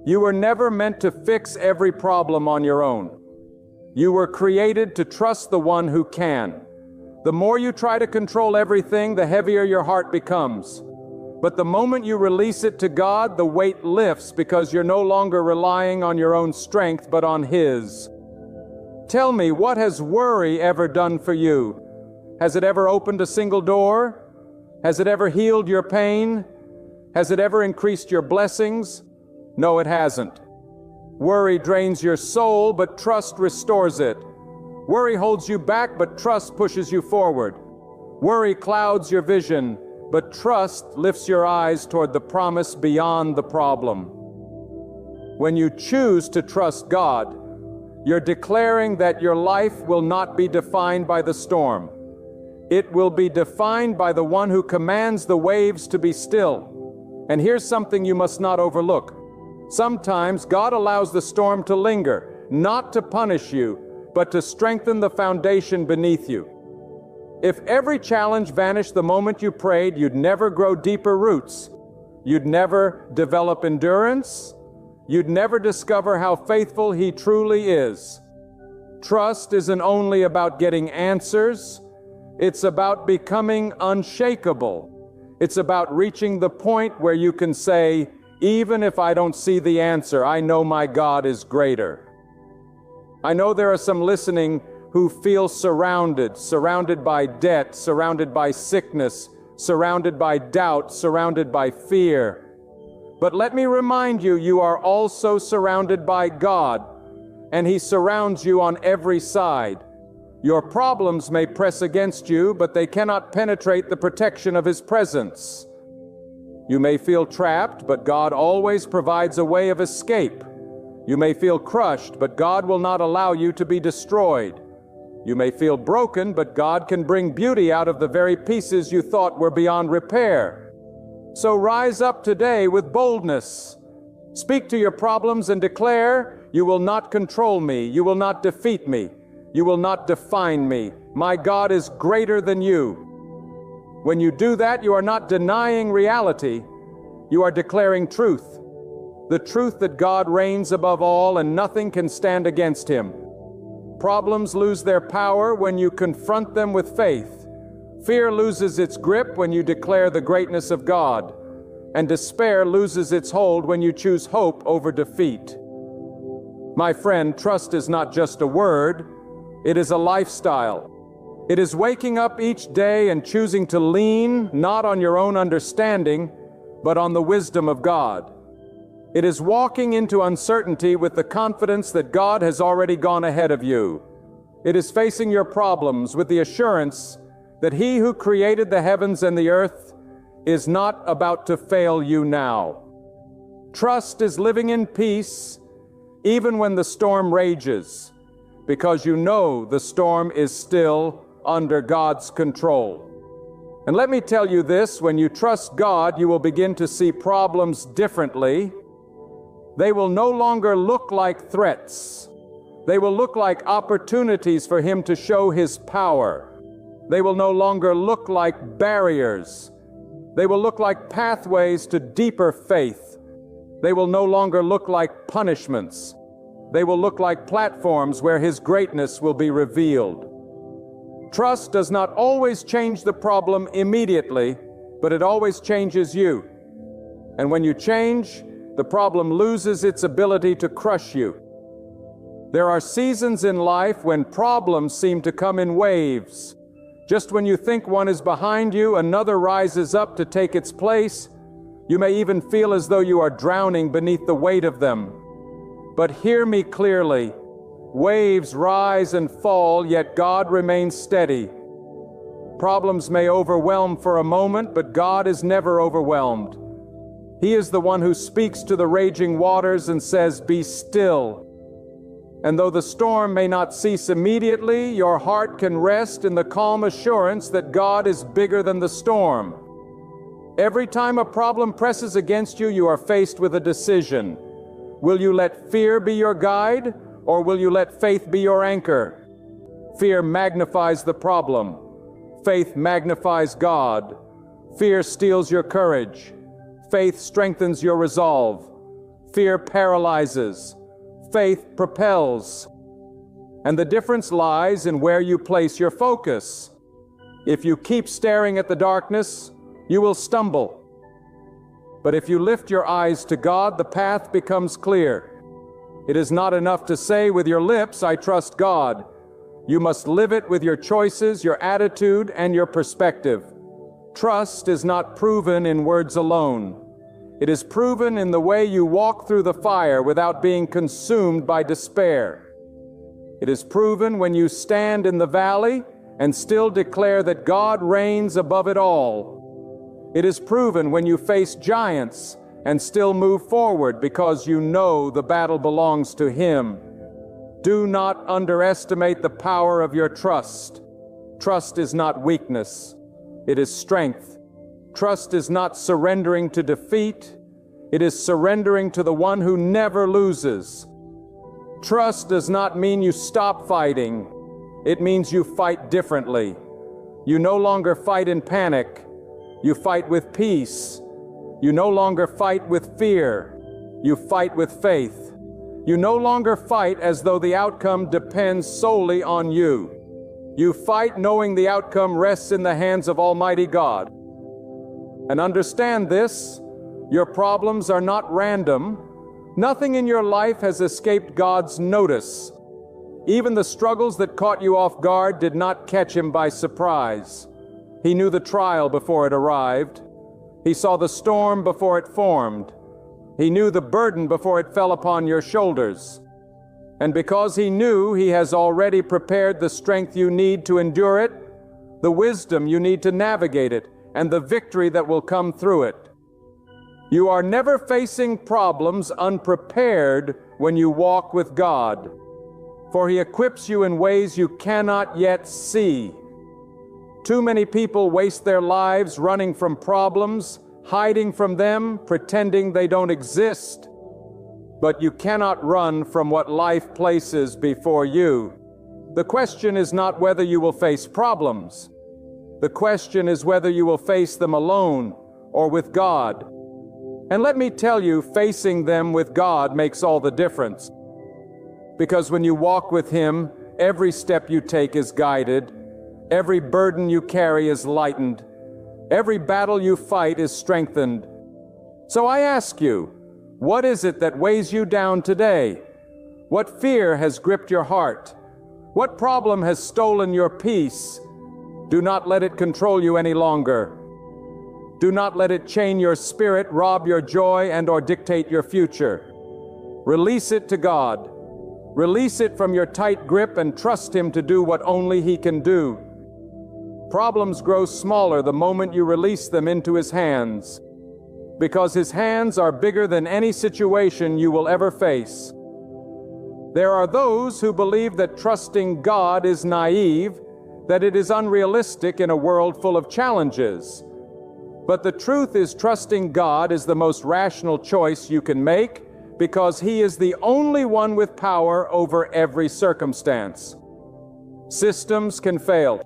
You were never meant to fix every problem on your own. You were created to trust the one who can. The more you try to control everything, the heavier your heart becomes. But the moment you release it to God, the weight lifts, because you're no longer relying on your own strength, but on His. Tell me, what has worry ever done for you? Has it ever opened a single door? Has it ever healed your pain? Has it ever increased your blessings? No, it hasn't. Worry drains your soul, but trust restores it. Worry holds you back, but trust pushes you forward. Worry clouds your vision, but trust lifts your eyes toward the promise beyond the problem. When you choose to trust God, you're declaring that your life will not be defined by the storm. It will be defined by the one who commands the waves to be still. And here's something you must not overlook. Sometimes God allows the storm to linger, not to punish you, but to strengthen the foundation beneath you. If every challenge vanished the moment you prayed, you'd never grow deeper roots. You'd never develop endurance. You'd never discover how faithful He truly is. Trust isn't only about getting answers. It's about becoming unshakable. It's about reaching the point where you can say, even if I don't see the answer, I know my God is greater. I know there are some listening who feel surrounded by debt, surrounded by sickness, surrounded by doubt, surrounded by fear. But let me remind you, you are also surrounded by God, and He surrounds you on every side. Your problems may press against you, but they cannot penetrate the protection of His presence. You may feel trapped, but God always provides a way of escape. You may feel crushed, but God will not allow you to be destroyed. You may feel broken, but God can bring beauty out of the very pieces you thought were beyond repair. So rise up today with boldness. Speak to your problems and declare, you will not control me, you will not defeat me, you will not define me. My God is greater than you. When you do that, you are not denying reality, you are declaring truth. The truth that God reigns above all and nothing can stand against Him. Problems lose their power when you confront them with faith. Fear loses its grip when you declare the greatness of God. And despair loses its hold when you choose hope over defeat. My friend, trust is not just a word, it is a lifestyle. It is waking up each day and choosing to lean not on your own understanding, but on the wisdom of God. It is walking into uncertainty with the confidence that God has already gone ahead of you. It is facing your problems with the assurance that He who created the heavens and the earth is not about to fail you now. Trust is living in peace, even when the storm rages, because you know the storm is still under God's control. And let me tell you this, when you trust God, you will begin to see problems differently. They will no longer look like threats. They will look like opportunities for Him to show His power. They will no longer look like barriers. They will look like pathways to deeper faith. They will no longer look like punishments. They will look like platforms where His greatness will be revealed. Trust does not always change the problem immediately, but it always changes you. And when you change, the problem loses its ability to crush you. There are seasons in life when problems seem to come in waves. Just when you think one is behind you, another rises up to take its place. You may even feel as though you are drowning beneath the weight of them. But hear me clearly. Waves rise and fall, yet God remains steady. Problems may overwhelm for a moment, but God is never overwhelmed. He is the one who speaks to the raging waters and says, "Be still." And though the storm may not cease immediately, your heart can rest in the calm assurance that God is bigger than the storm. Every time a problem presses against you, you are faced with a decision. Will you let fear be your guide, or will you let faith be your anchor? Fear magnifies the problem. Faith magnifies God. Fear steals your courage. Faith strengthens your resolve. Fear paralyzes. Faith propels. And the difference lies in where you place your focus. If you keep staring at the darkness, you will stumble. But if you lift your eyes to God, the path becomes clear. It is not enough to say with your lips, "I trust God." You must live it with your choices, your attitude, and your perspective. Trust is not proven in words alone. It is proven in the way you walk through the fire without being consumed by despair. It is proven when you stand in the valley and still declare that God reigns above it all. It is proven when you face giants and still move forward because you know the battle belongs to Him. Do not underestimate the power of your trust. Trust is not weakness. It is strength. Trust is not surrendering to defeat. It is surrendering to the one who never loses. Trust does not mean you stop fighting. It means you fight differently. You no longer fight in panic. You fight with peace. You no longer fight with fear. You fight with faith. You no longer fight as though the outcome depends solely on you. You fight knowing the outcome rests in the hands of Almighty God. And understand this, your problems are not random. Nothing in your life has escaped God's notice. Even the struggles that caught you off guard did not catch Him by surprise. He knew the trial before it arrived. He saw the storm before it formed. He knew the burden before it fell upon your shoulders. And because He knew, He has already prepared the strength you need to endure it, the wisdom you need to navigate it, and the victory that will come through it. You are never facing problems unprepared when you walk with God, for He equips you in ways you cannot yet see. Too many people waste their lives running from problems, hiding from them, pretending they don't exist. But you cannot run from what life places before you. The question is not whether you will face problems. The question is whether you will face them alone or with God. And let me tell you, facing them with God makes all the difference. Because when you walk with Him, every step you take is guided. Every burden you carry is lightened. Every battle you fight is strengthened. So I ask you, what is it that weighs you down today? What fear has gripped your heart? What problem has stolen your peace? Do not let it control you any longer. Do not let it chain your spirit, rob your joy, and/or dictate your future. Release it to God. Release it from your tight grip and trust Him to do what only He can do. Problems grow smaller the moment you release them into His hands, because His hands are bigger than any situation you will ever face. There are those who believe that trusting God is naive, that it is unrealistic in a world full of challenges. But the truth is, trusting God is the most rational choice you can make, because He is the only one with power over every circumstance. Systems can fail,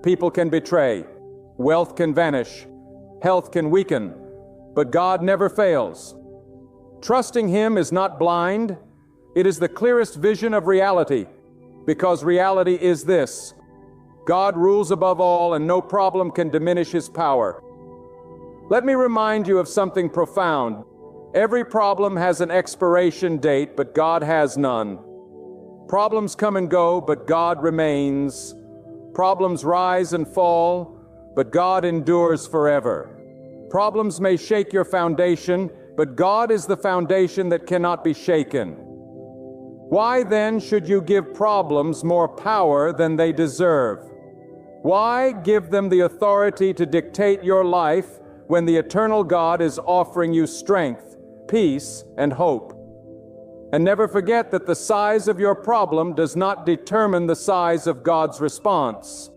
people can betray, wealth can vanish, health can weaken, but God never fails. Trusting Him is not blind, it is the clearest vision of reality, because reality is this: God rules above all, and no problem can diminish His power. Let me remind you of something profound. Every problem has an expiration date, but God has none. Problems come and go, but God remains. Problems rise and fall, but God endures forever. Problems may shake your foundation, but God is the foundation that cannot be shaken. Why then should you give problems more power than they deserve? Why give them the authority to dictate your life when the eternal God is offering you strength, peace, and hope? And never forget that the size of your problem does not determine the size of God's response.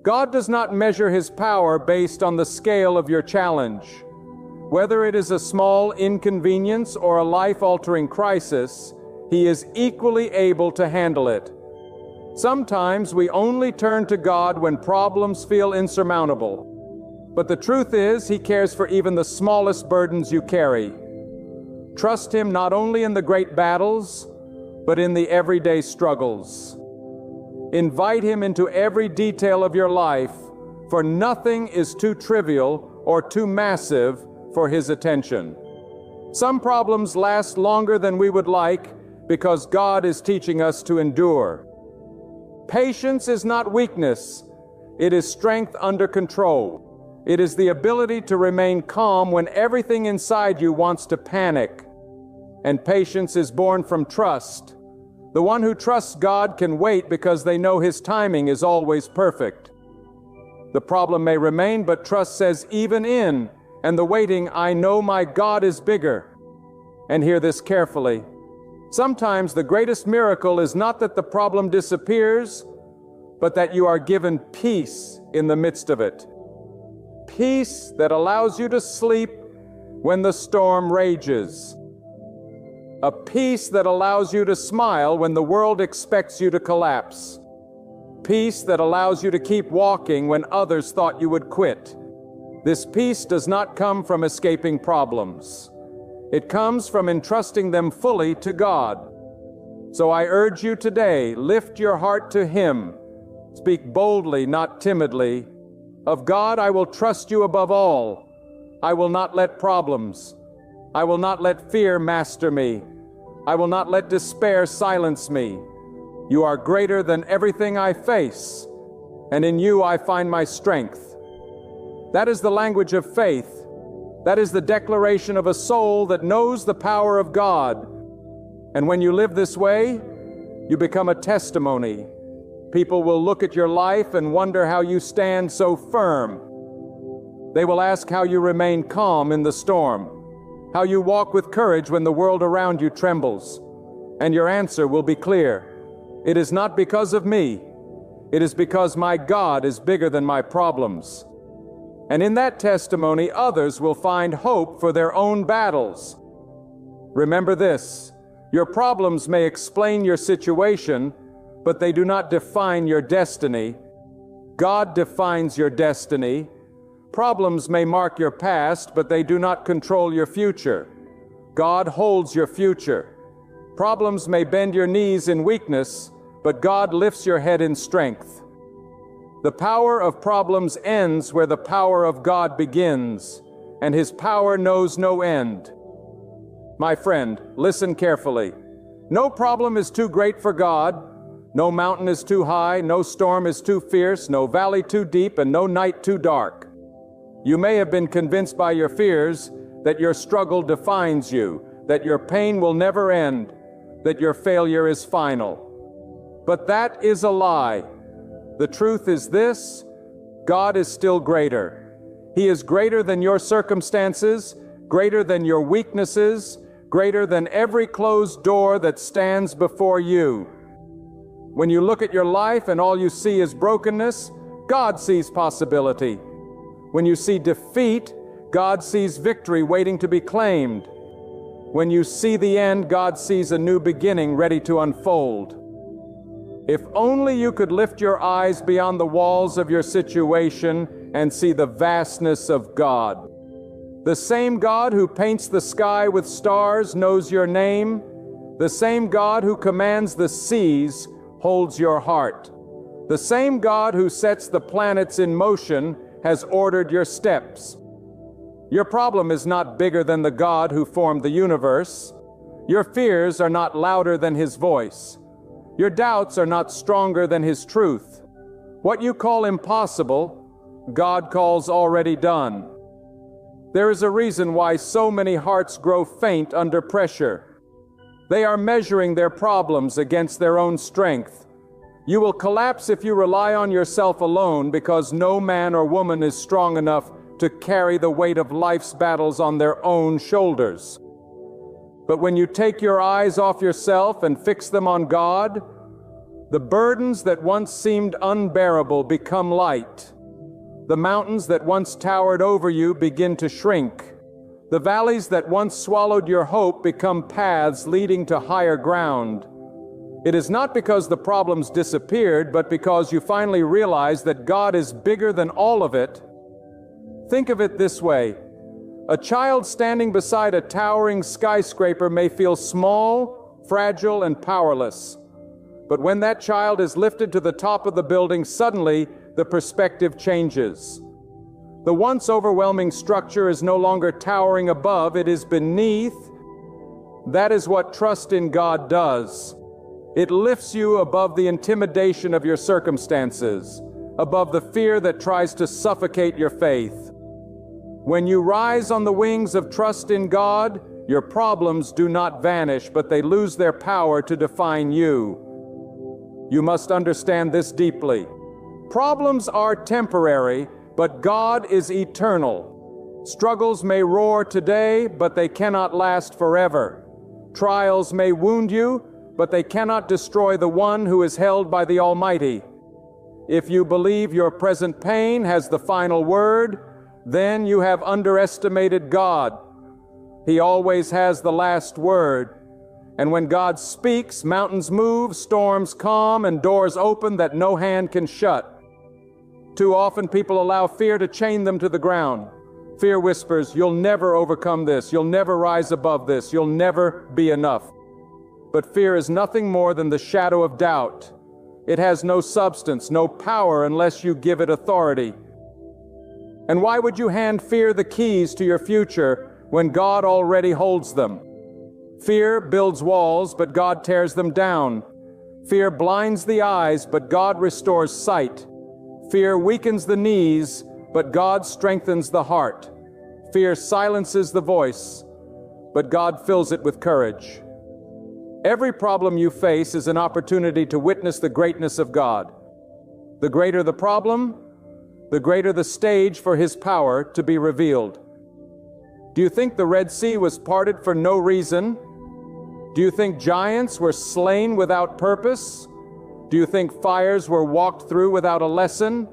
God does not measure His power based on the scale of your challenge. Whether it is a small inconvenience or a life-altering crisis, He is equally able to handle it. Sometimes we only turn to God when problems feel insurmountable. But the truth is, He cares for even the smallest burdens you carry. Trust Him not only in the great battles, but in the everyday struggles. Invite Him into every detail of your life, for nothing is too trivial or too massive for His attention. Some problems last longer than we would like because God is teaching us to endure. Patience is not weakness, it is strength under control. It is the ability to remain calm when everything inside you wants to panic. And patience is born from trust. The one who trusts God can wait because they know His timing is always perfect. The problem may remain, but trust says, even in and the waiting, I know my God is bigger. And hear this carefully. Sometimes the greatest miracle is not that the problem disappears, but that you are given peace in the midst of it. Peace that allows you to sleep when the storm rages. A peace that allows you to smile when the world expects you to collapse. Peace that allows you to keep walking when others thought you would quit. This peace does not come from escaping problems. It comes from entrusting them fully to God. So I urge you today, lift your heart to Him. Speak boldly, not timidly. Of God, I will trust you above all. I will not let problems. I will not let fear master me. I will not let despair silence me. You are greater than everything I face, and in you I find my strength. That is the language of faith. That is the declaration of a soul that knows the power of God. And when you live this way, you become a testimony. People will look at your life and wonder how you stand so firm. They will ask how you remain calm in the storm, how you walk with courage when the world around you trembles. And your answer will be clear. It is not because of me. It is because my God is bigger than my problems. And in that testimony, others will find hope for their own battles. Remember this, your problems may explain your situation, but they do not define your destiny. God defines your destiny. Problems may mark your past, but they do not control your future. God holds your future. Problems may bend your knees in weakness, but God lifts your head in strength. The power of problems ends where the power of God begins, and His power knows no end. My friend, listen carefully. No problem is too great for God. No mountain is too high, no storm is too fierce, no valley too deep, and no night too dark. You may have been convinced by your fears that your struggle defines you, that your pain will never end, that your failure is final. But that is a lie. The truth is this: God is still greater. He is greater than your circumstances, greater than your weaknesses, greater than every closed door that stands before you. When you look at your life and all you see is brokenness, God sees possibility. When you see defeat, God sees victory waiting to be claimed. When you see the end, God sees a new beginning ready to unfold. If only you could lift your eyes beyond the walls of your situation and see the vastness of God. The same God who paints the sky with stars knows your name. The same God who commands the seas holds your heart. The same God who sets the planets in motion has ordered your steps. Your problem is not bigger than the God who formed the universe. Your fears are not louder than His voice. Your doubts are not stronger than His truth. What you call impossible, God calls already done. There is a reason why so many hearts grow faint under pressure. They are measuring their problems against their own strength. You will collapse if you rely on yourself alone, because no man or woman is strong enough to carry the weight of life's battles on their own shoulders. But when you take your eyes off yourself and fix them on God, the burdens that once seemed unbearable become light. The mountains that once towered over you begin to shrink. The valleys that once swallowed your hope become paths leading to higher ground. It is not because the problems disappeared, but because you finally realize that God is bigger than all of it. Think of it this way. A child standing beside a towering skyscraper may feel small, fragile, and powerless. But when that child is lifted to the top of the building, suddenly the perspective changes. The once overwhelming structure is no longer towering above, it is beneath. That is what trust in God does. It lifts you above the intimidation of your circumstances, above the fear that tries to suffocate your faith. When you rise on the wings of trust in God, your problems do not vanish, but they lose their power to define you. You must understand this deeply. Problems are temporary, but God is eternal. Struggles may roar today, but they cannot last forever. Trials may wound you, but they cannot destroy the one who is held by the Almighty. If you believe your present pain has the final word, then you have underestimated God. He always has the last word. And when God speaks, mountains move, storms calm, and doors open that no hand can shut. Too often people allow fear to chain them to the ground. Fear whispers, "You'll never overcome this. You'll never rise above this. You'll never be enough." But fear is nothing more than the shadow of doubt. It has no substance, no power unless you give it authority. And why would you hand fear the keys to your future when God already holds them? Fear builds walls, but God tears them down. Fear blinds the eyes, but God restores sight. Fear weakens the knees, but God strengthens the heart. Fear silences the voice, but God fills it with courage. Every problem you face is an opportunity to witness the greatness of God. The greater the problem, the greater the stage for His power to be revealed. Do you think the Red Sea was parted for no reason? Do you think giants were slain without purpose? Do you think fires were walked through without a lesson?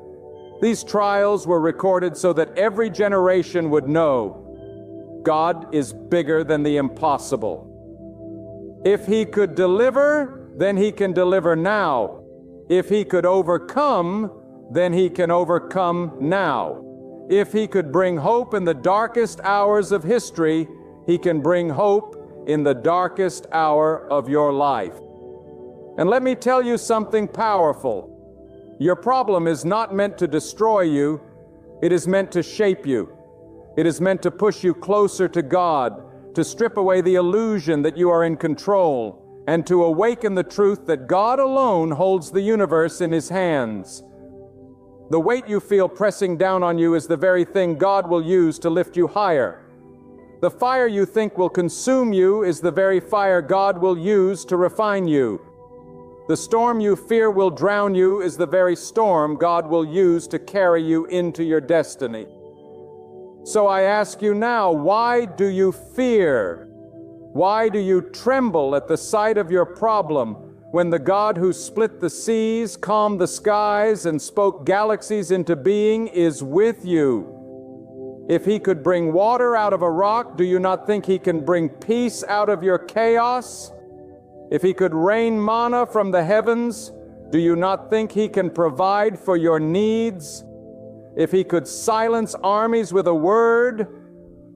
These trials were recorded so that every generation would know God is bigger than the impossible. If He could deliver, then He can deliver now. If He could overcome, then He can overcome now. If He could bring hope in the darkest hours of history, He can bring hope in the darkest hour of your life. And let me tell you something powerful. Your problem is not meant to destroy you. It is meant to shape you. It is meant to push you closer to God, to strip away the illusion that you are in control, and to awaken the truth that God alone holds the universe in His hands. The weight you feel pressing down on you is the very thing God will use to lift you higher. The fire you think will consume you is the very fire God will use to refine you. The storm you fear will drown you is the very storm God will use to carry you into your destiny. So I ask you now, why do you fear? Why do you tremble at the sight of your problem when the God who split the seas, calmed the skies, and spoke galaxies into being is with you? If he could bring water out of a rock, do you not think he can bring peace out of your chaos? If he could rain manna from the heavens, do you not think he can provide for your needs? If he could silence armies with a word,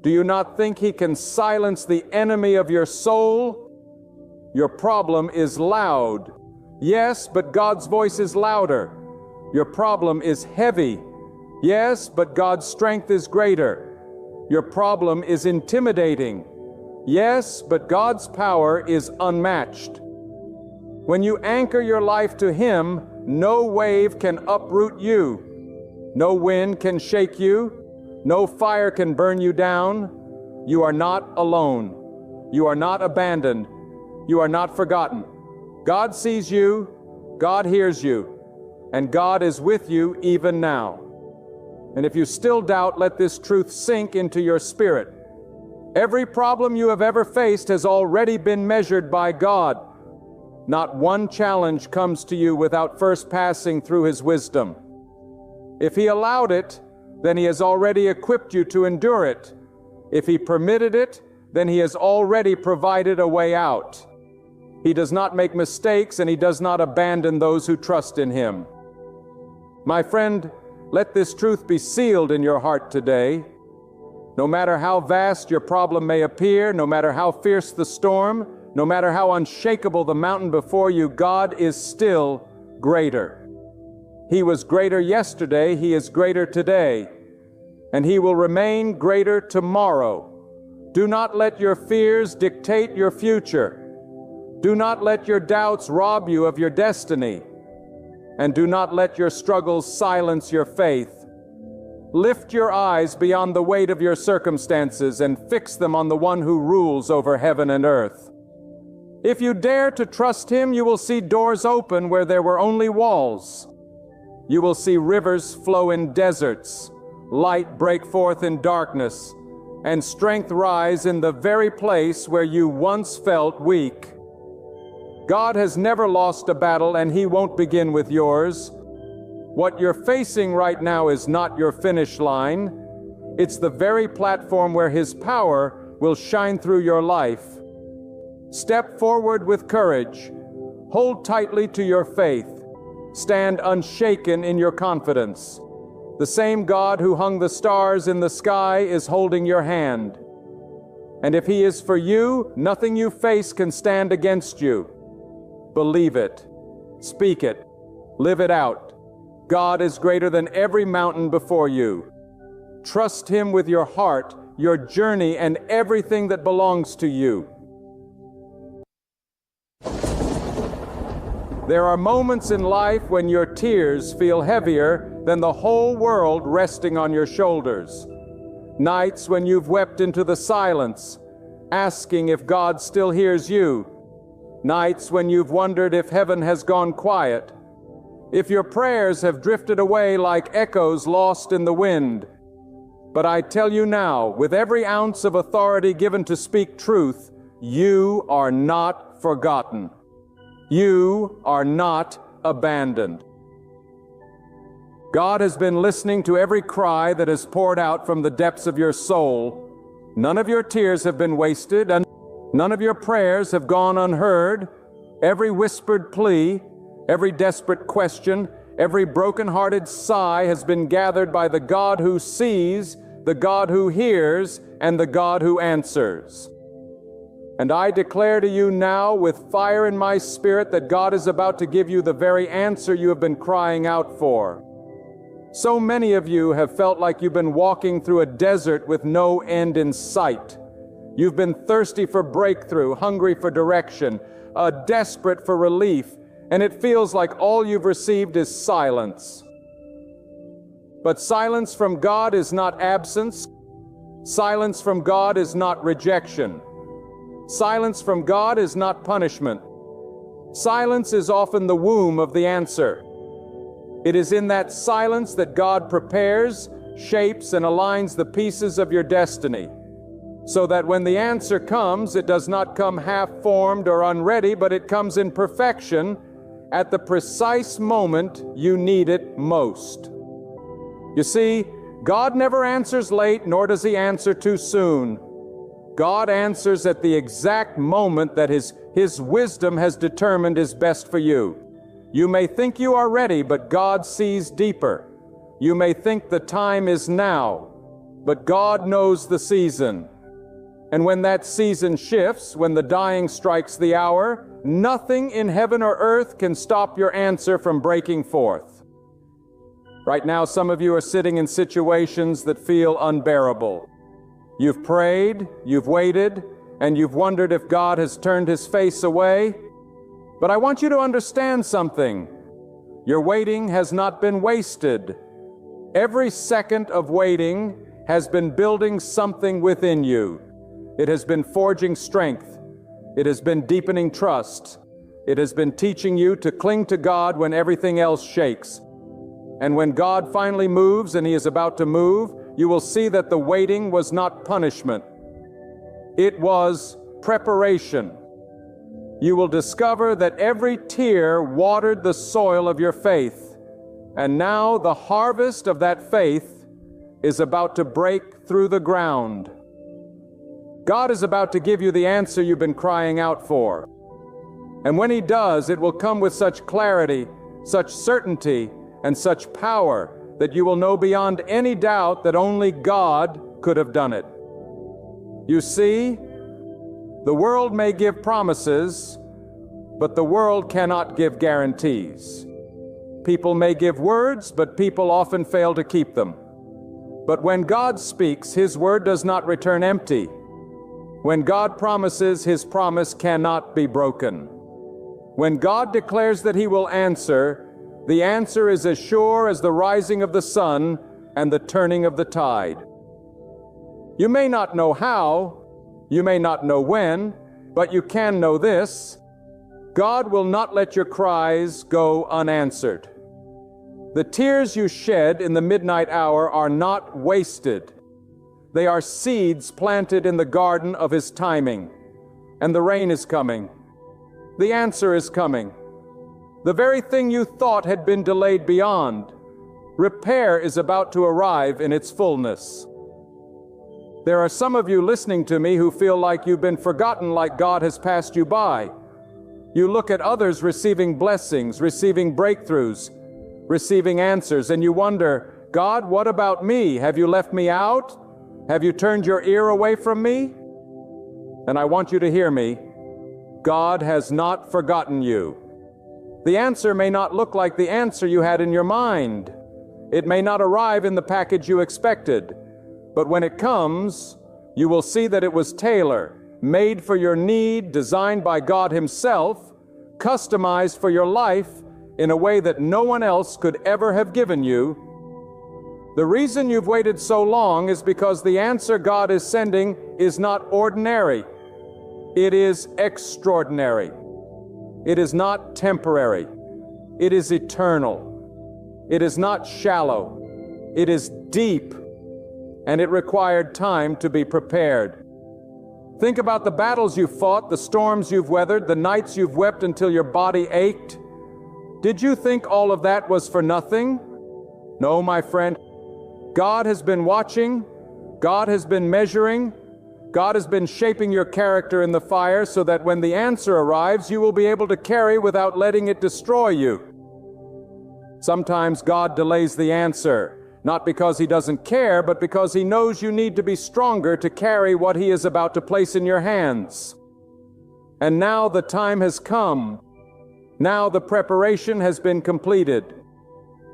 do you not think he can silence the enemy of your soul? Your problem is loud. Yes, but God's voice is louder. Your problem is heavy. Yes, but God's strength is greater. Your problem is intimidating. Yes, but God's power is unmatched. When you anchor your life to Him, no wave can uproot you. No wind can shake you. No fire can burn you down. You are not alone. You are not abandoned. You are not forgotten. God sees you, God hears you, and God is with you even now. And if you still doubt, let this truth sink into your spirit. Every problem you have ever faced has already been measured by God. Not one challenge comes to you without first passing through His wisdom. If He allowed it, then He has already equipped you to endure it. If He permitted it, then He has already provided a way out. He does not make mistakes, and He does not abandon those who trust in Him. My friend, let this truth be sealed in your heart today. No matter how vast your problem may appear, no matter how fierce the storm, no matter how unshakable the mountain before you, God is still greater. He was greater yesterday, He is greater today, and He will remain greater tomorrow. Do not let your fears dictate your future. Do not let your doubts rob you of your destiny, and do not let your struggles silence your faith. Lift your eyes beyond the weight of your circumstances and fix them on the one who rules over heaven and earth. If you dare to trust Him, you will see doors open where there were only walls. You will see rivers flow in deserts, light break forth in darkness, and strength rise in the very place where you once felt weak. God has never lost a battle, and He won't begin with yours. What you're facing right now is not your finish line. It's the very platform where His power will shine through your life. Step forward with courage. Hold tightly to your faith. Stand unshaken in your confidence. The same God who hung the stars in the sky is holding your hand. And if He is for you, nothing you face can stand against you. Believe it. Speak it. Live it out. God is greater than every mountain before you. Trust Him with your heart, your journey, and everything that belongs to you. There are moments in life when your tears feel heavier than the whole world resting on your shoulders. Nights when you've wept into the silence, asking if God still hears you. Nights when you've wondered if heaven has gone quiet, if your prayers have drifted away like echoes lost in the wind. But I tell you now, with every ounce of authority given to speak truth, you are not forgotten. You are not abandoned. God has been listening to every cry that has poured out from the depths of your soul. None of your tears have been wasted, and none of your prayers have gone unheard. Every whispered plea, every desperate question, every broken-hearted sigh has been gathered by the God who sees, the God who hears, and the God who answers. And I declare to you now with fire in my spirit that God is about to give you the very answer you have been crying out for. So many of you have felt like you've been walking through a desert with no end in sight. You've been thirsty for breakthrough, hungry for direction, desperate for relief, and it feels like all you've received is silence. But silence from God is not absence. Silence from God is not rejection. Silence from God is not punishment. Silence is often the womb of the answer. It is in that silence that God prepares, shapes, and aligns the pieces of your destiny. so that when the answer comes, it does not come half-formed or unready, but it comes in perfection at the precise moment you need it most. You see, God never answers late, nor does He answer too soon. God answers at the exact moment that His wisdom has determined is best for you. You may think you are ready, but God sees deeper. You may think the time is now, but God knows the season. And when that season shifts, when the dying strikes the hour, nothing in heaven or earth can stop your answer from breaking forth. Right now, some of you are sitting in situations that feel unbearable. You've prayed, you've waited, and you've wondered if God has turned His face away. But I want you to understand something. Your waiting has not been wasted. Every second of waiting has been building something within you. It has been forging strength. It has been deepening trust. It has been teaching you to cling to God when everything else shakes. And when God finally moves, and He is about to move, you will see that the waiting was not punishment. It was preparation. You will discover that every tear watered the soil of your faith. And now the harvest of that faith is about to break through the ground. God is about to give you the answer you've been crying out for. And when He does, it will come with such clarity, such certainty, and such power that you will know beyond any doubt that only God could have done it. You see, the world may give promises, but the world cannot give guarantees. People may give words, but people often fail to keep them. But when God speaks, His word does not return empty. When God promises, His promise cannot be broken. When God declares that He will answer, the answer is as sure as the rising of the sun and the turning of the tide. You may not know how, you may not know when, but you can know this: God will not let your cries go unanswered. The tears you shed in the midnight hour are not wasted. They are seeds planted in the garden of His timing. And the rain is coming. The answer is coming. The very thing you thought had been delayed beyond, repair is about to arrive in its fullness. There are some of you listening to me who feel like you've been forgotten, like God has passed you by. You look at others receiving blessings, receiving breakthroughs, receiving answers, and you wonder, God, what about me? Have you left me out? Have you turned your ear away from me? And I want you to hear me. God has not forgotten you. The answer may not look like the answer you had in your mind. It may not arrive in the package you expected. But when it comes, you will see that it was tailored, made for your need, designed by God Himself, customized for your life in a way that no one else could ever have given you. The reason you've waited so long is because the answer God is sending is not ordinary. It is extraordinary. It is not temporary. It is eternal. It is not shallow. It is deep, and it required time to be prepared. Think about the battles you've fought, the storms you've weathered, the nights you've wept until your body ached. Did you think all of that was for nothing? No, my friend. God has been watching. God has been measuring. God has been shaping your character in the fire so that when the answer arrives, you will be able to carry without letting it destroy you. Sometimes God delays the answer, not because He doesn't care, but because He knows you need to be stronger to carry what He is about to place in your hands. And now the time has come. Now the preparation has been completed.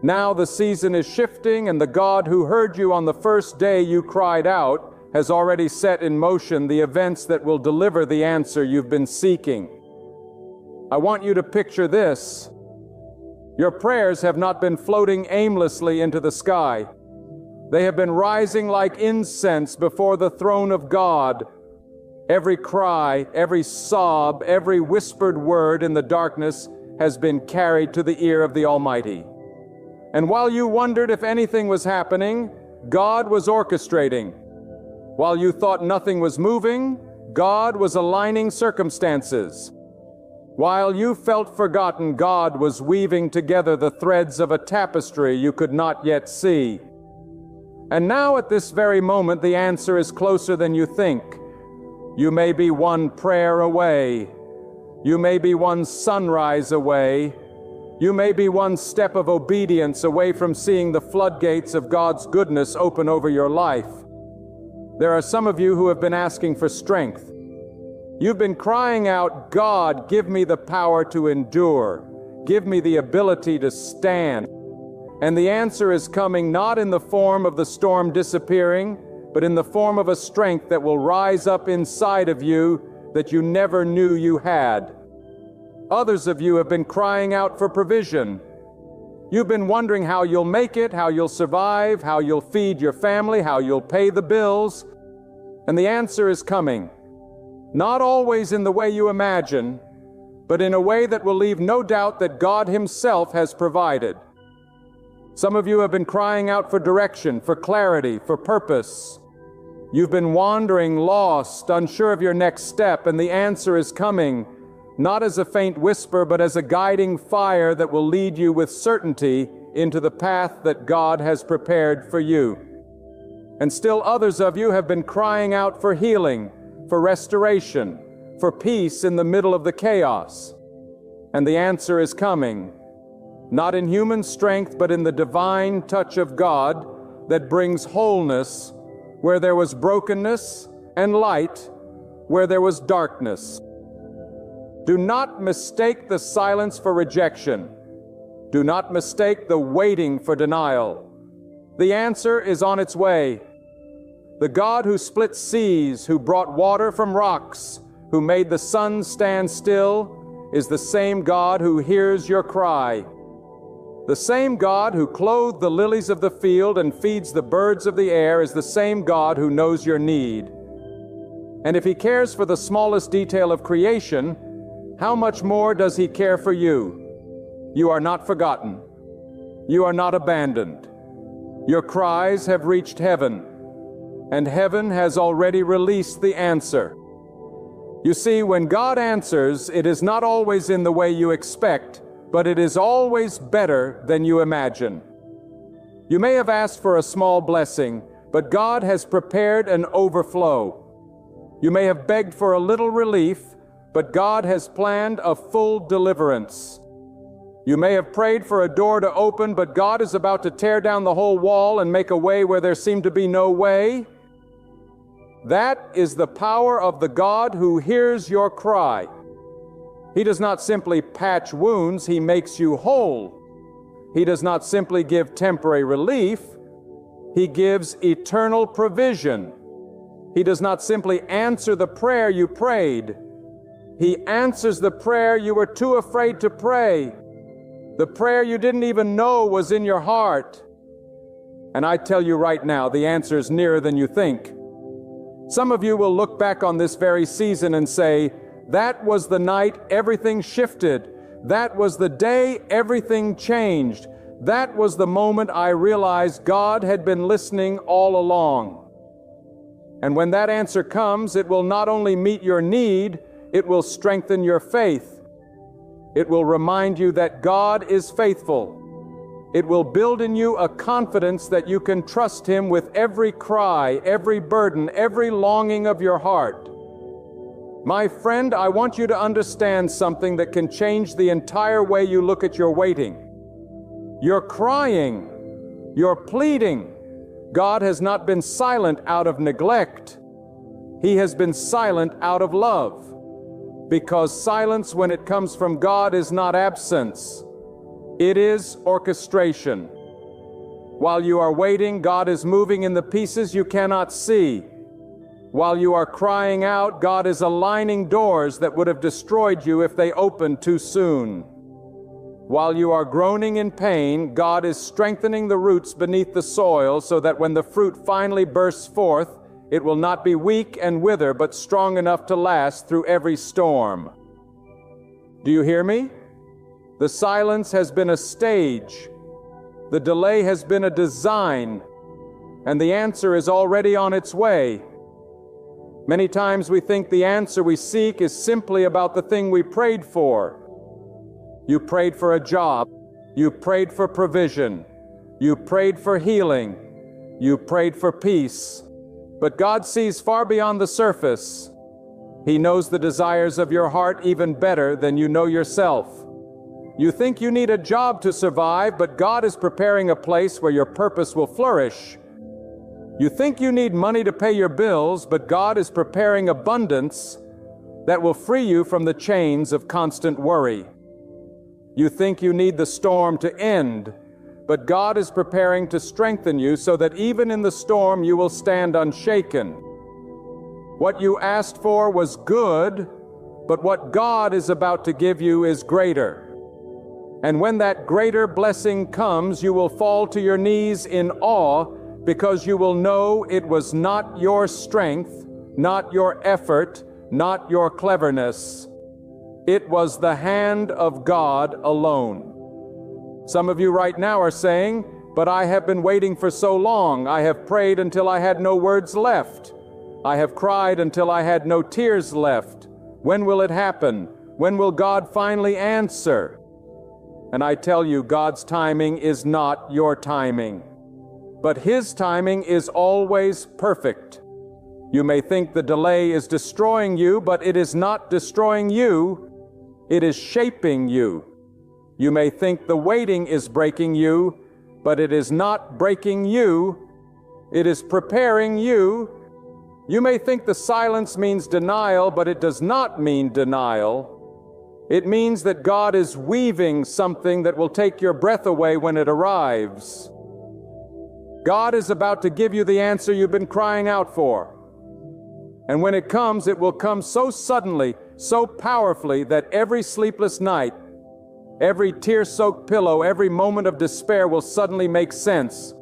Now the season is shifting, and the God who heard you on the first day you cried out has already set in motion the events that will deliver the answer you've been seeking. I want you to picture this. Your prayers have not been floating aimlessly into the sky. They have been rising like incense before the throne of God. Every cry, every sob, every whispered word in the darkness has been carried to the ear of the Almighty. And while you wondered if anything was happening, God was orchestrating. While you thought nothing was moving, God was aligning circumstances. While you felt forgotten, God was weaving together the threads of a tapestry you could not yet see. And now at this very moment, the answer is closer than you think. You may be one prayer away. You may be one sunrise away. You may be one step of obedience away from seeing the floodgates of God's goodness open over your life. There are some of you who have been asking for strength. You've been crying out, God, give me the power to endure. Give me the ability to stand. And the answer is coming not in the form of the storm disappearing, but in the form of a strength that will rise up inside of you that you never knew you had. Others of you have been crying out for provision. You've been wondering how you'll make it, how you'll survive, how you'll feed your family, how you'll pay the bills. And the answer is coming. Not always in the way you imagine, but in a way that will leave no doubt that God Himself has provided. Some of you have been crying out for direction, for clarity, for purpose. You've been wandering, lost, unsure of your next step, and the answer is coming, not as a faint whisper, but as a guiding fire that will lead you with certainty into the path that God has prepared for you. And still others of you have been crying out for healing, for restoration, for peace in the middle of the chaos. And the answer is coming, not in human strength, but in the divine touch of God that brings wholeness where there was brokenness and light where there was darkness. Do not mistake the silence for rejection. Do not mistake the waiting for denial. The answer is on its way. The God who split seas, who brought water from rocks, who made the sun stand still, is the same God who hears your cry. The same God who clothed the lilies of the field and feeds the birds of the air is the same God who knows your need. And if He cares for the smallest detail of creation, how much more does He care for you? You are not forgotten. You are not abandoned. Your cries have reached heaven, and heaven has already released the answer. You see, when God answers, it is not always in the way you expect, but it is always better than you imagine. You may have asked for a small blessing, but God has prepared an overflow. You may have begged for a little relief, but God has planned a full deliverance. You may have prayed for a door to open, but God is about to tear down the whole wall and make a way where there seemed to be no way. That is the power of the God who hears your cry. He does not simply patch wounds, He makes you whole. He does not simply give temporary relief, He gives eternal provision. He does not simply answer the prayer you prayed, He answers the prayer you were too afraid to pray, the prayer you didn't even know was in your heart. And I tell you right now, the answer is nearer than you think. Some of you will look back on this very season and say, that was the night everything shifted. That was the day everything changed. That was the moment I realized God had been listening all along. And when that answer comes, it will not only meet your need, it will strengthen your faith. It will remind you that God is faithful. It will build in you a confidence that you can trust Him with every cry, every burden, every longing of your heart. My friend, I want you to understand something that can change the entire way you look at your waiting. You're crying. You're pleading. God has not been silent out of neglect. He has been silent out of love. Because silence, when it comes from God, is not absence. It is orchestration. While you are waiting, God is moving in the pieces you cannot see. While you are crying out, God is aligning doors that would have destroyed you if they opened too soon. While you are groaning in pain, God is strengthening the roots beneath the soil so that when the fruit finally bursts forth, it will not be weak and wither, but strong enough to last through every storm. Do you hear me? The silence has been a stage. The delay has been a design. And the answer is already on its way. Many times we think the answer we seek is simply about the thing we prayed for. You prayed for a job. You prayed for provision. You prayed for healing. You prayed for peace. But God sees far beyond the surface. He knows the desires of your heart even better than you know yourself. You think you need a job to survive, but God is preparing a place where your purpose will flourish. You think you need money to pay your bills, but God is preparing abundance that will free you from the chains of constant worry. You think you need the storm to end, but God is preparing to strengthen you so that even in the storm you will stand unshaken. What you asked for was good, but what God is about to give you is greater. And when that greater blessing comes, you will fall to your knees in awe, because you will know it was not your strength, not your effort, not your cleverness. It was the hand of God alone. Some of you right now are saying, "But I have been waiting for so long. I have prayed until I had no words left. I have cried until I had no tears left. When will it happen? When will God finally answer?" And I tell you, God's timing is not your timing. But His timing is always perfect. You may think the delay is destroying you, but it is not destroying you. It is shaping you. You may think the waiting is breaking you, but it is not breaking you. It is preparing you. You may think the silence means denial, but it does not mean denial. It means that God is weaving something that will take your breath away when it arrives. God is about to give you the answer you've been crying out for. And when it comes, it will come so suddenly, so powerfully, that every sleepless night, every tear-soaked pillow, every moment of despair will suddenly make sense.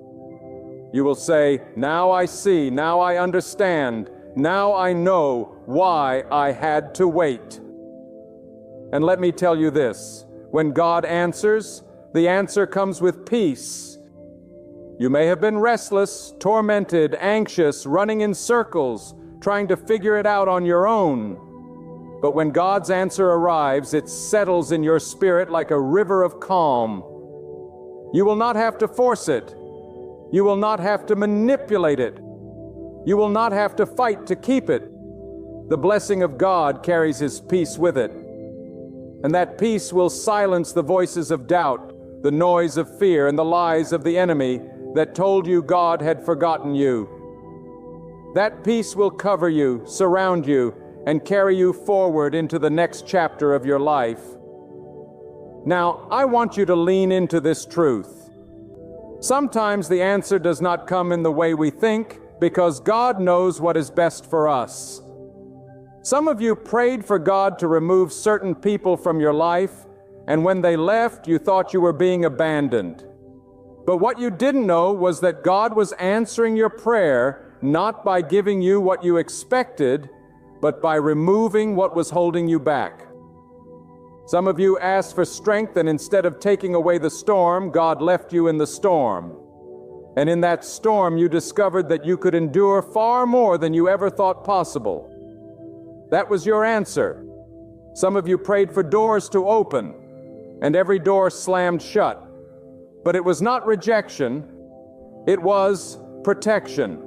You will say, "Now I see, now I understand, now I know why I had to wait." And let me tell you this, when God answers, the answer comes with peace. You may have been restless, tormented, anxious, running in circles, trying to figure it out on your own. But when God's answer arrives, it settles in your spirit like a river of calm. You will not have to force it. You will not have to manipulate it. You will not have to fight to keep it. The blessing of God carries His peace with it. And that peace will silence the voices of doubt, the noise of fear, and the lies of the enemy that told you God had forgotten you. That peace will cover you, surround you, and carry you forward into the next chapter of your life. Now, I want you to lean into this truth. Sometimes the answer does not come in the way we think, because God knows what is best for us. Some of you prayed for God to remove certain people from your life, and when they left, you thought you were being abandoned. But what you didn't know was that God was answering your prayer not by giving you what you expected, but by removing what was holding you back. Some of you asked for strength, and instead of taking away the storm, God left you in the storm. And in that storm, you discovered that you could endure far more than you ever thought possible. That was your answer. Some of you prayed for doors to open, and every door slammed shut. But it was not rejection, it was protection.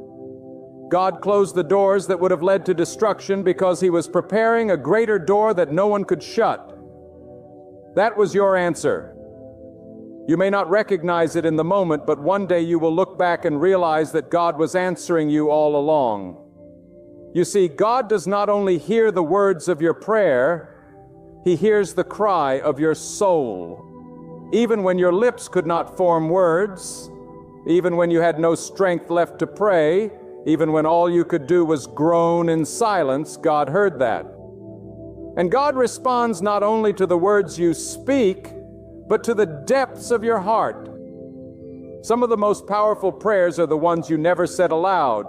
God closed the doors that would have led to destruction because He was preparing a greater door that no one could shut. That was your answer. You may not recognize it in the moment, but one day you will look back and realize that God was answering you all along. You see, God does not only hear the words of your prayer, He hears the cry of your soul. Even when your lips could not form words, even when you had no strength left to pray, even when all you could do was groan in silence, God heard that. And God responds not only to the words you speak, but to the depths of your heart. Some of the most powerful prayers are the ones you never said aloud.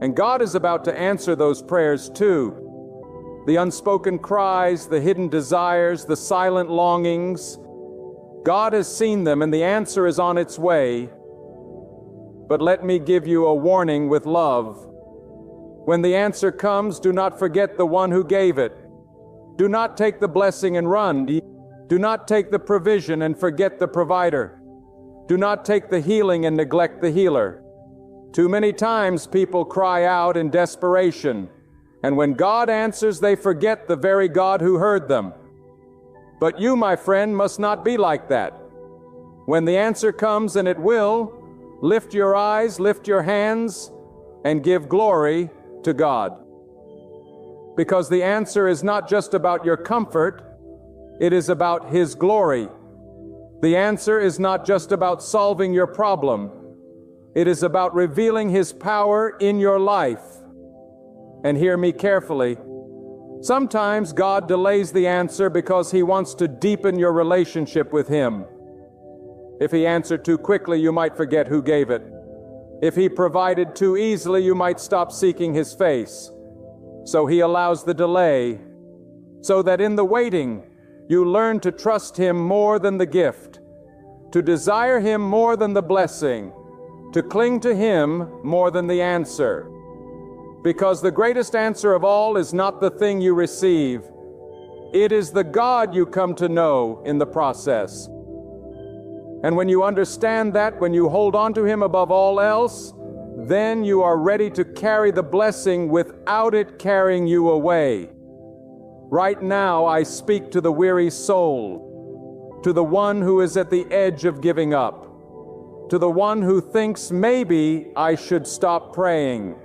And God is about to answer those prayers too. The unspoken cries, the hidden desires, the silent longings. God has seen them, and the answer is on its way. But let me give you a warning with love. When the answer comes, do not forget the one who gave it. Do not take the blessing and run. Do not take the provision and forget the provider. Do not take the healing and neglect the healer. Too many times people cry out in desperation, and when God answers, they forget the very God who heard them. But you, my friend, must not be like that. When the answer comes, and it will, lift your eyes, lift your hands, and give glory to God. Because the answer is not just about your comfort, it is about His glory. The answer is not just about solving your problem. It is about revealing His power in your life. And hear me carefully. Sometimes God delays the answer because He wants to deepen your relationship with Him. If He answered too quickly, you might forget who gave it. If He provided too easily, you might stop seeking His face. So He allows the delay, so that in the waiting, you learn to trust Him more than the gift, to desire Him more than the blessing, to cling to Him more than the answer. Because the greatest answer of all is not the thing you receive. It is the God you come to know in the process. And when you understand that, when you hold on to Him above all else, then you are ready to carry the blessing without it carrying you away. Right now, I speak to the weary soul, to the one who is at the edge of giving up, to the one who thinks maybe I should stop praying,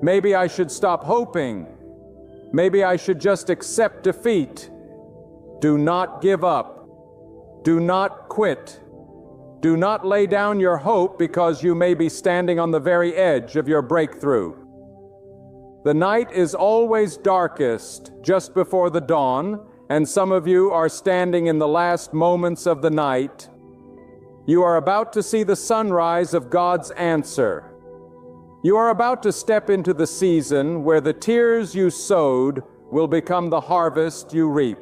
maybe I should stop hoping, maybe I should just accept defeat. Do not give up. Do not quit. Do not lay down your hope because you may be standing on the very edge of your breakthrough. The night is always darkest just before the dawn, and some of you are standing in the last moments of the night. You are about to see the sunrise of God's answer. You are about to step into the season where the tears you sowed will become the harvest you reap.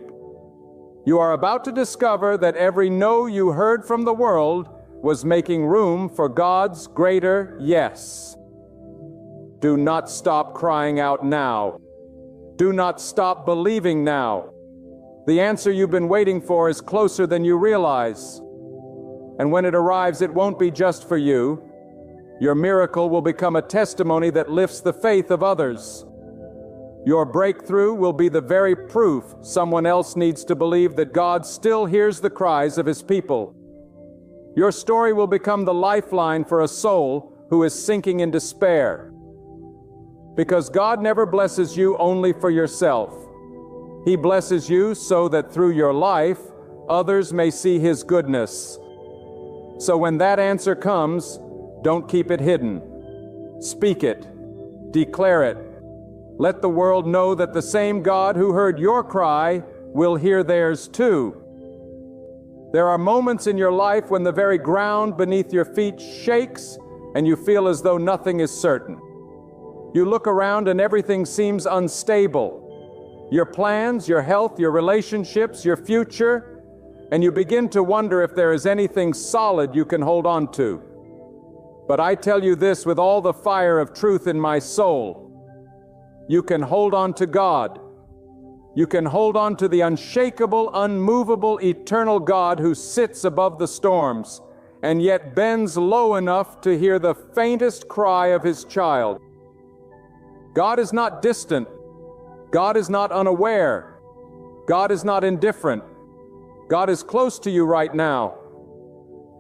You are about to discover that every no you heard from the world was making room for God's greater yes. Do not stop crying out now. Do not stop believing now. The answer you've been waiting for is closer than you realize. And when it arrives, it won't be just for you. Your miracle will become a testimony that lifts the faith of others. Your breakthrough will be the very proof someone else needs to believe that God still hears the cries of His people. Your story will become the lifeline for a soul who is sinking in despair. Because God never blesses you only for yourself. He blesses you so that through your life, others may see His goodness. So when that answer comes, don't keep it hidden. Speak it. Declare it. Let the world know that the same God who heard your cry will hear theirs too. There are moments in your life when the very ground beneath your feet shakes and you feel as though nothing is certain. You look around and everything seems unstable. Your plans, your health, your relationships, your future, and you begin to wonder if there is anything solid you can hold on to. But I tell you this with all the fire of truth in my soul. You can hold on to God. You can hold on to the unshakable, unmovable, eternal God who sits above the storms and yet bends low enough to hear the faintest cry of His child. God is not distant. God is not unaware. God is not indifferent. God is close to you right now,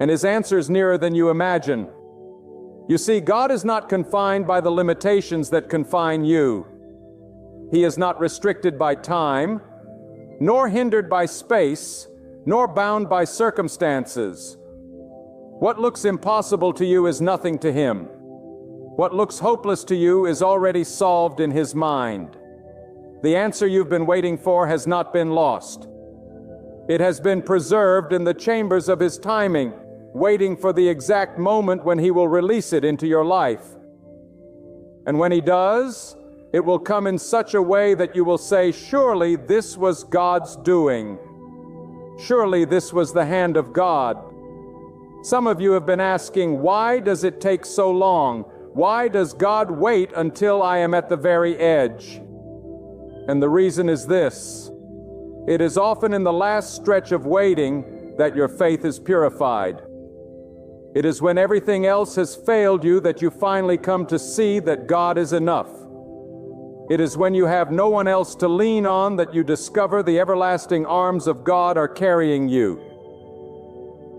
and His answer is nearer than you imagine. You see, God is not confined by the limitations that confine you. He is not restricted by time, nor hindered by space, nor bound by circumstances. What looks impossible to you is nothing to Him. What looks hopeless to you is already solved in His mind. The answer you've been waiting for has not been lost. It has been preserved in the chambers of His timing, waiting for the exact moment when He will release it into your life. And when He does, it will come in such a way that you will say, surely this was God's doing. Surely this was the hand of God. Some of you have been asking, why does it take so long? Why does God wait until I am at the very edge? And the reason is this: it is often in the last stretch of waiting that your faith is purified. It is when everything else has failed you that you finally come to see that God is enough. It is when you have no one else to lean on that you discover the everlasting arms of God are carrying you.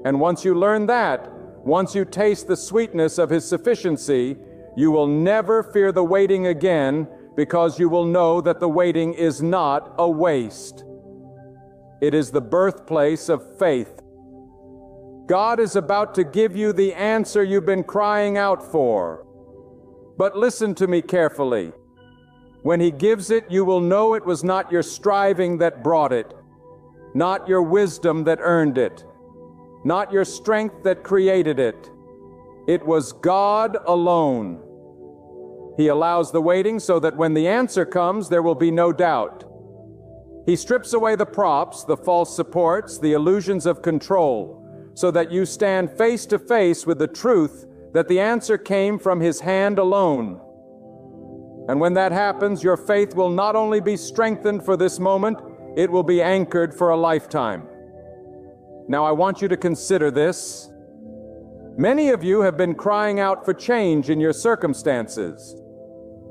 And once you learn that, once you taste the sweetness of His sufficiency, you will never fear the waiting again, because you will know that the waiting is not a waste. It is the birthplace of faith. God is about to give you the answer you've been crying out for. But listen to me carefully. When He gives it, you will know it was not your striving that brought it, not your wisdom that earned it, not your strength that created it. It was God alone. He allows the waiting so that when the answer comes, there will be no doubt. He strips away the props, the false supports, the illusions of control, so that you stand face to face with the truth that the answer came from His hand alone. And when that happens, your faith will not only be strengthened for this moment, it will be anchored for a lifetime. Now I want you to consider this. Many of you have been crying out for change in your circumstances.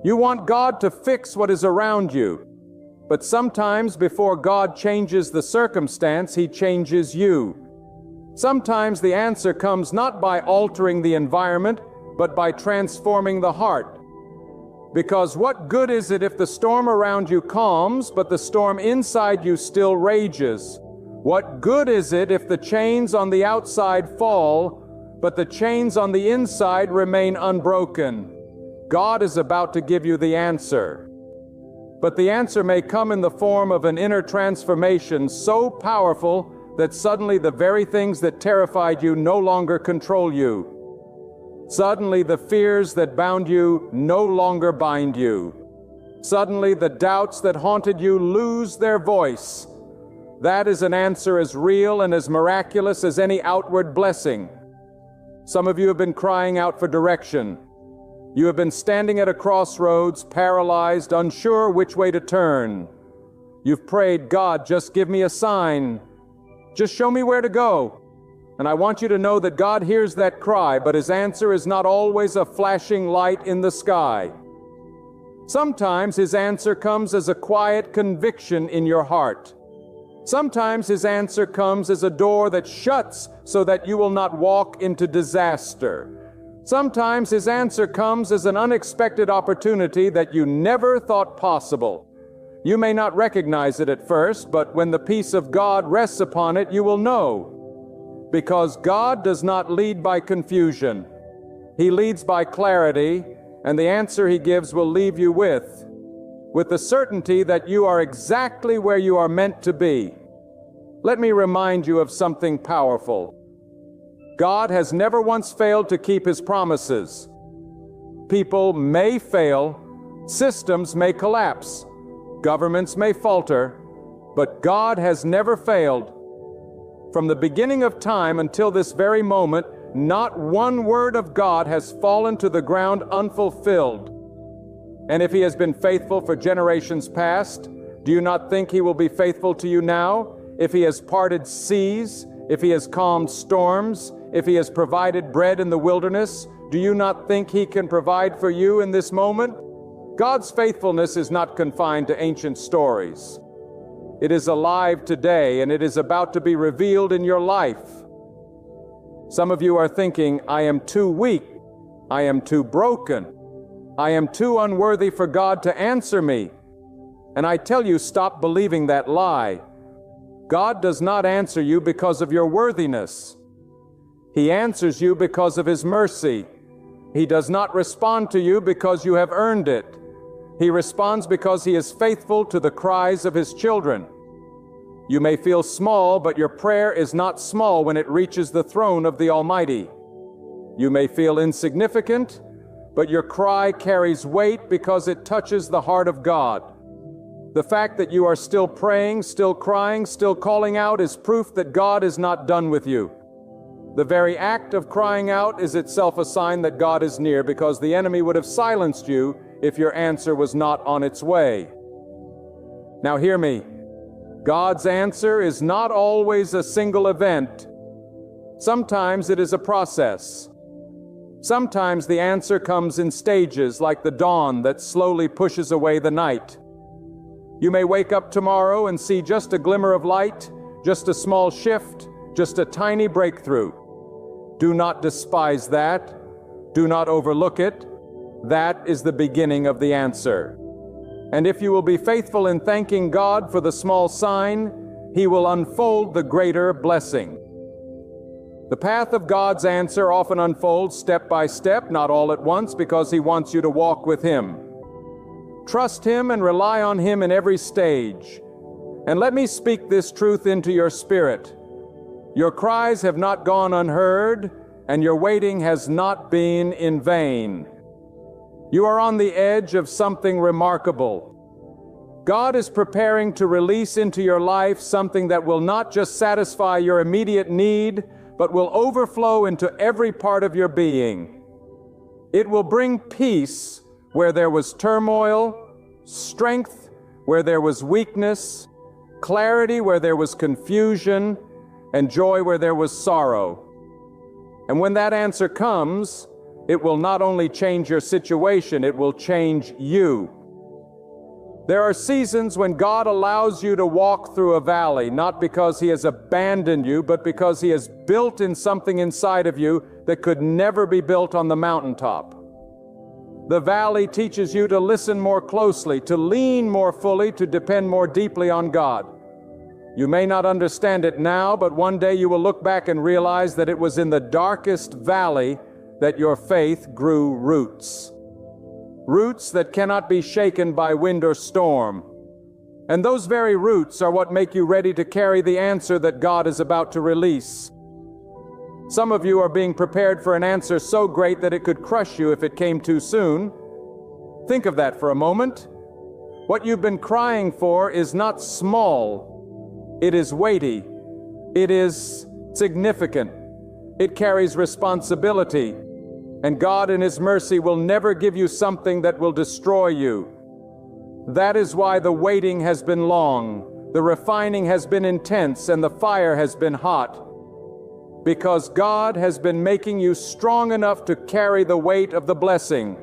You want God to fix what is around you. But sometimes before God changes the circumstance, He changes you. Sometimes the answer comes not by altering the environment, but by transforming the heart. Because what good is it if the storm around you calms, but the storm inside you still rages? What good is it if the chains on the outside fall, but the chains on the inside remain unbroken? God is about to give you the answer. But the answer may come in the form of an inner transformation so powerful that suddenly the very things that terrified you no longer control you. Suddenly the fears that bound you no longer bind you. Suddenly the doubts that haunted you lose their voice. That is an answer as real and as miraculous as any outward blessing. Some of you have been crying out for direction. You have been standing at a crossroads, paralyzed, unsure which way to turn. You've prayed, God, just give me a sign. Just show me where to go. And I want you to know that God hears that cry, but His answer is not always a flashing light in the sky. Sometimes His answer comes as a quiet conviction in your heart. Sometimes His answer comes as a door that shuts so that you will not walk into disaster. Sometimes His answer comes as an unexpected opportunity that you never thought possible. You may not recognize it at first, but when the peace of God rests upon it, you will know. Because God does not lead by confusion. He leads by clarity, and the answer He gives will leave you with the certainty that you are exactly where you are meant to be. Let me remind you of something powerful. God has never once failed to keep His promises. People may fail, systems may collapse, governments may falter, but God has never failed. From the beginning of time until this very moment, not one word of God has fallen to the ground unfulfilled. And if He has been faithful for generations past, do you not think He will be faithful to you now? If He has parted seas, if He has calmed storms, if He has provided bread in the wilderness, do you not think He can provide for you in this moment? God's faithfulness is not confined to ancient stories. It is alive today, and it is about to be revealed in your life. Some of you are thinking, I am too weak. I am too broken. I am too unworthy for God to answer me. And I tell you, stop believing that lie. God does not answer you because of your worthiness. He answers you because of His mercy. He does not respond to you because you have earned it. He responds because He is faithful to the cries of His children. You may feel small, but your prayer is not small when it reaches the throne of the Almighty. You may feel insignificant, but your cry carries weight because it touches the heart of God. The fact that you are still praying, still crying, still calling out is proof that God is not done with you. The very act of crying out is itself a sign that God is near, because the enemy would have silenced you if your answer was not on its way. Now hear me. God's answer is not always a single event. Sometimes it is a process. Sometimes the answer comes in stages, like the dawn that slowly pushes away the night. You may wake up tomorrow and see just a glimmer of light, just a small shift, just a tiny breakthrough. Do not despise that. Do not overlook it. That is the beginning of the answer. And if you will be faithful in thanking God for the small sign, He will unfold the greater blessing. The path of God's answer often unfolds step by step, not all at once, because He wants you to walk with Him. Trust Him and rely on Him in every stage. And let me speak this truth into your spirit. Your cries have not gone unheard, and your waiting has not been in vain. You are on the edge of something remarkable. God is preparing to release into your life something that will not just satisfy your immediate need, but will overflow into every part of your being. It will bring peace where there was turmoil, strength where there was weakness, clarity where there was confusion, and joy where there was sorrow. And when that answer comes, it will not only change your situation, it will change you. There are seasons when God allows you to walk through a valley, not because He has abandoned you, but because He has built in something inside of you that could never be built on the mountaintop. The valley teaches you to listen more closely, to lean more fully, to depend more deeply on God. You may not understand it now, but one day you will look back and realize that it was in the darkest valley that your faith grew roots. Roots that cannot be shaken by wind or storm. And those very roots are what make you ready to carry the answer that God is about to release. Some of you are being prepared for an answer so great that it could crush you if it came too soon. Think of that for a moment. What you've been crying for is not small. It is weighty. It is significant. It carries responsibility. And God in His mercy will never give you something that will destroy you. That is why the waiting has been long, the refining has been intense, and the fire has been hot. Because God has been making you strong enough to carry the weight of the blessing.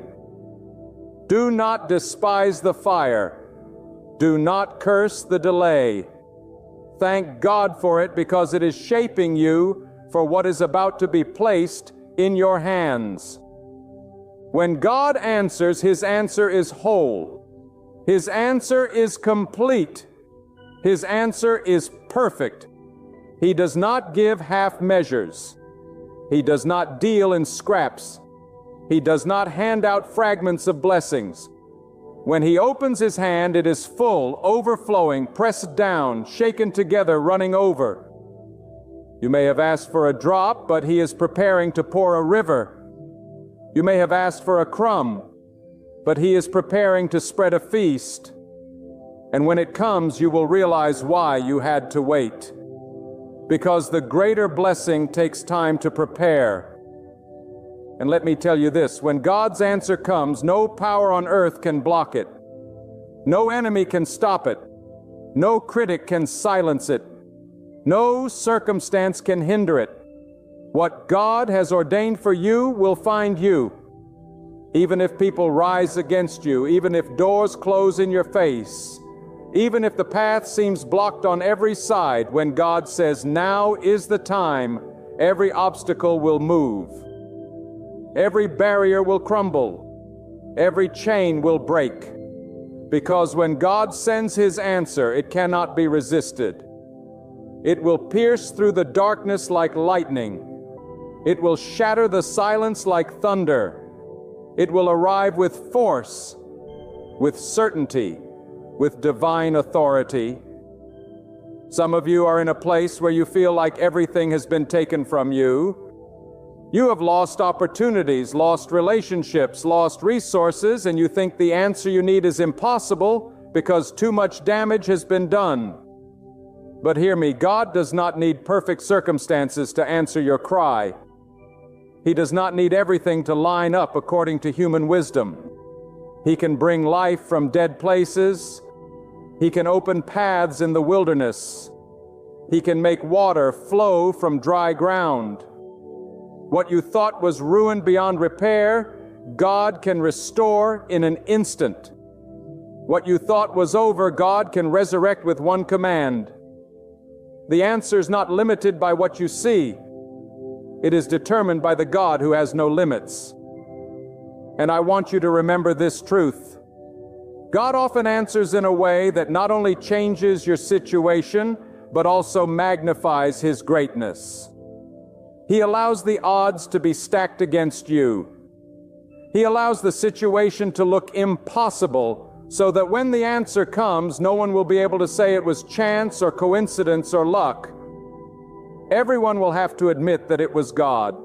Do not despise the fire. Do not curse the delay. Thank God for it, because it is shaping you for what is about to be placed in your hands. When God answers, His answer is whole. His answer is complete. His answer is perfect. He does not give half measures. He does not deal in scraps. He does not hand out fragments of blessings. When He opens His hand, it is full, overflowing, pressed down, shaken together, running over. You may have asked for a drop, but He is preparing to pour a river. You may have asked for a crumb, but He is preparing to spread a feast. And when it comes, you will realize why you had to wait. Because the greater blessing takes time to prepare. And let me tell you this, when God's answer comes, no power on earth can block it. No enemy can stop it. No critic can silence it. No circumstance can hinder it. What God has ordained for you will find you. Even if people rise against you, even if doors close in your face, even if the path seems blocked on every side, when God says, now is the time, every obstacle will move. Every barrier will crumble. Every chain will break. Because when God sends His answer, it cannot be resisted. It will pierce through the darkness like lightning. It will shatter the silence like thunder. It will arrive with force, with certainty, with divine authority. Some of you are in a place where you feel like everything has been taken from you. You have lost opportunities, lost relationships, lost resources, and you think the answer you need is impossible because too much damage has been done. But hear me, God does not need perfect circumstances to answer your cry. He does not need everything to line up according to human wisdom. He can bring life from dead places. He can open paths in the wilderness. He can make water flow from dry ground. What you thought was ruined beyond repair, God can restore in an instant. What you thought was over, God can resurrect with one command. The answer is not limited by what you see. It is determined by the God who has no limits. And I want you to remember this truth. God often answers in a way that not only changes your situation, but also magnifies His greatness. He allows the odds to be stacked against you. He allows the situation to look impossible, so that when the answer comes, no one will be able to say it was chance or coincidence or luck. Everyone will have to admit that it was God.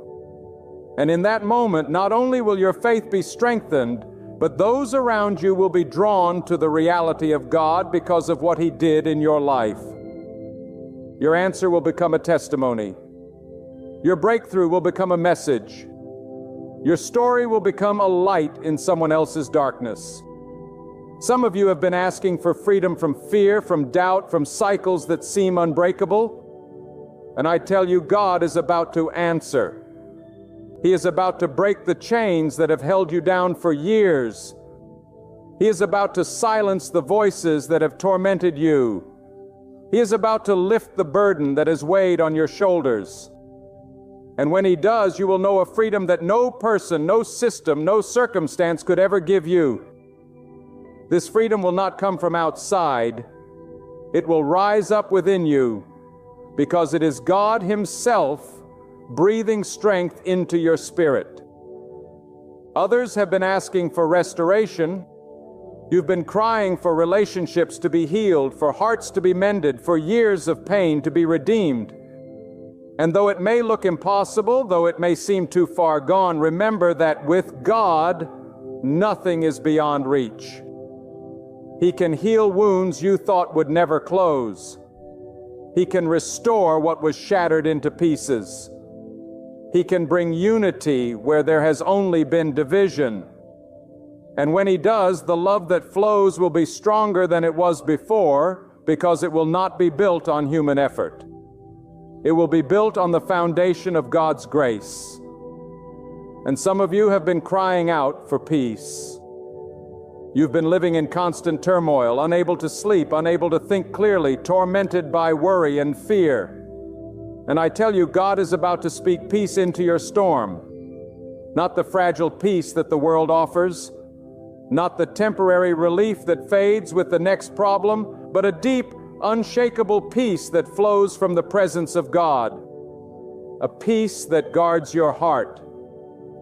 And in that moment, not only will your faith be strengthened, but those around you will be drawn to the reality of God because of what He did in your life. Your answer will become a testimony. Your breakthrough will become a message. Your story will become a light in someone else's darkness. Some of you have been asking for freedom from fear, from doubt, from cycles that seem unbreakable. And I tell you, God is about to answer. He is about to break the chains that have held you down for years. He is about to silence the voices that have tormented you. He is about to lift the burden that has weighed on your shoulders. And when He does, you will know a freedom that no person, no system, no circumstance could ever give you. This freedom will not come from outside. It will rise up within you, because it is God Himself breathing strength into your spirit. Others have been asking for restoration. You've been crying for relationships to be healed, for hearts to be mended, for years of pain to be redeemed. And though it may look impossible, though it may seem too far gone, remember that with God, nothing is beyond reach. He can heal wounds you thought would never close. He can restore what was shattered into pieces. He can bring unity where there has only been division. And when He does, the love that flows will be stronger than it was before, because it will not be built on human effort. It will be built on the foundation of God's grace. And some of you have been crying out for peace. You've been living in constant turmoil, unable to sleep, unable to think clearly, tormented by worry and fear. And I tell you, God is about to speak peace into your storm. Not the fragile peace that the world offers, not the temporary relief that fades with the next problem, but a deep, unshakable peace that flows from the presence of God. A peace that guards your heart.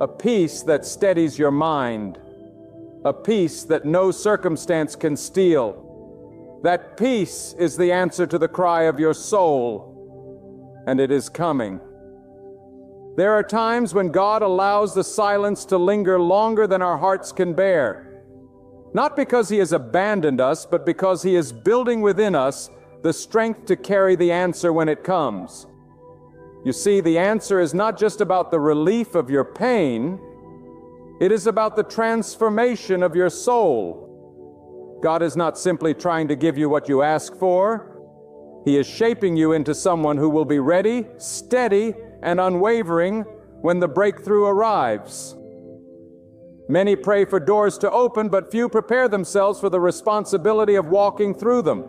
A peace that steadies your mind. A peace that no circumstance can steal. That peace is the answer to the cry of your soul, and it is coming. There are times when God allows the silence to linger longer than our hearts can bear. Not because He has abandoned us, but because He is building within us the strength to carry the answer when it comes. You see, the answer is not just about the relief of your pain. It is about the transformation of your soul. God is not simply trying to give you what you ask for. He is shaping you into someone who will be ready, steady, and unwavering when the breakthrough arrives. Many pray for doors to open, but few prepare themselves for the responsibility of walking through them.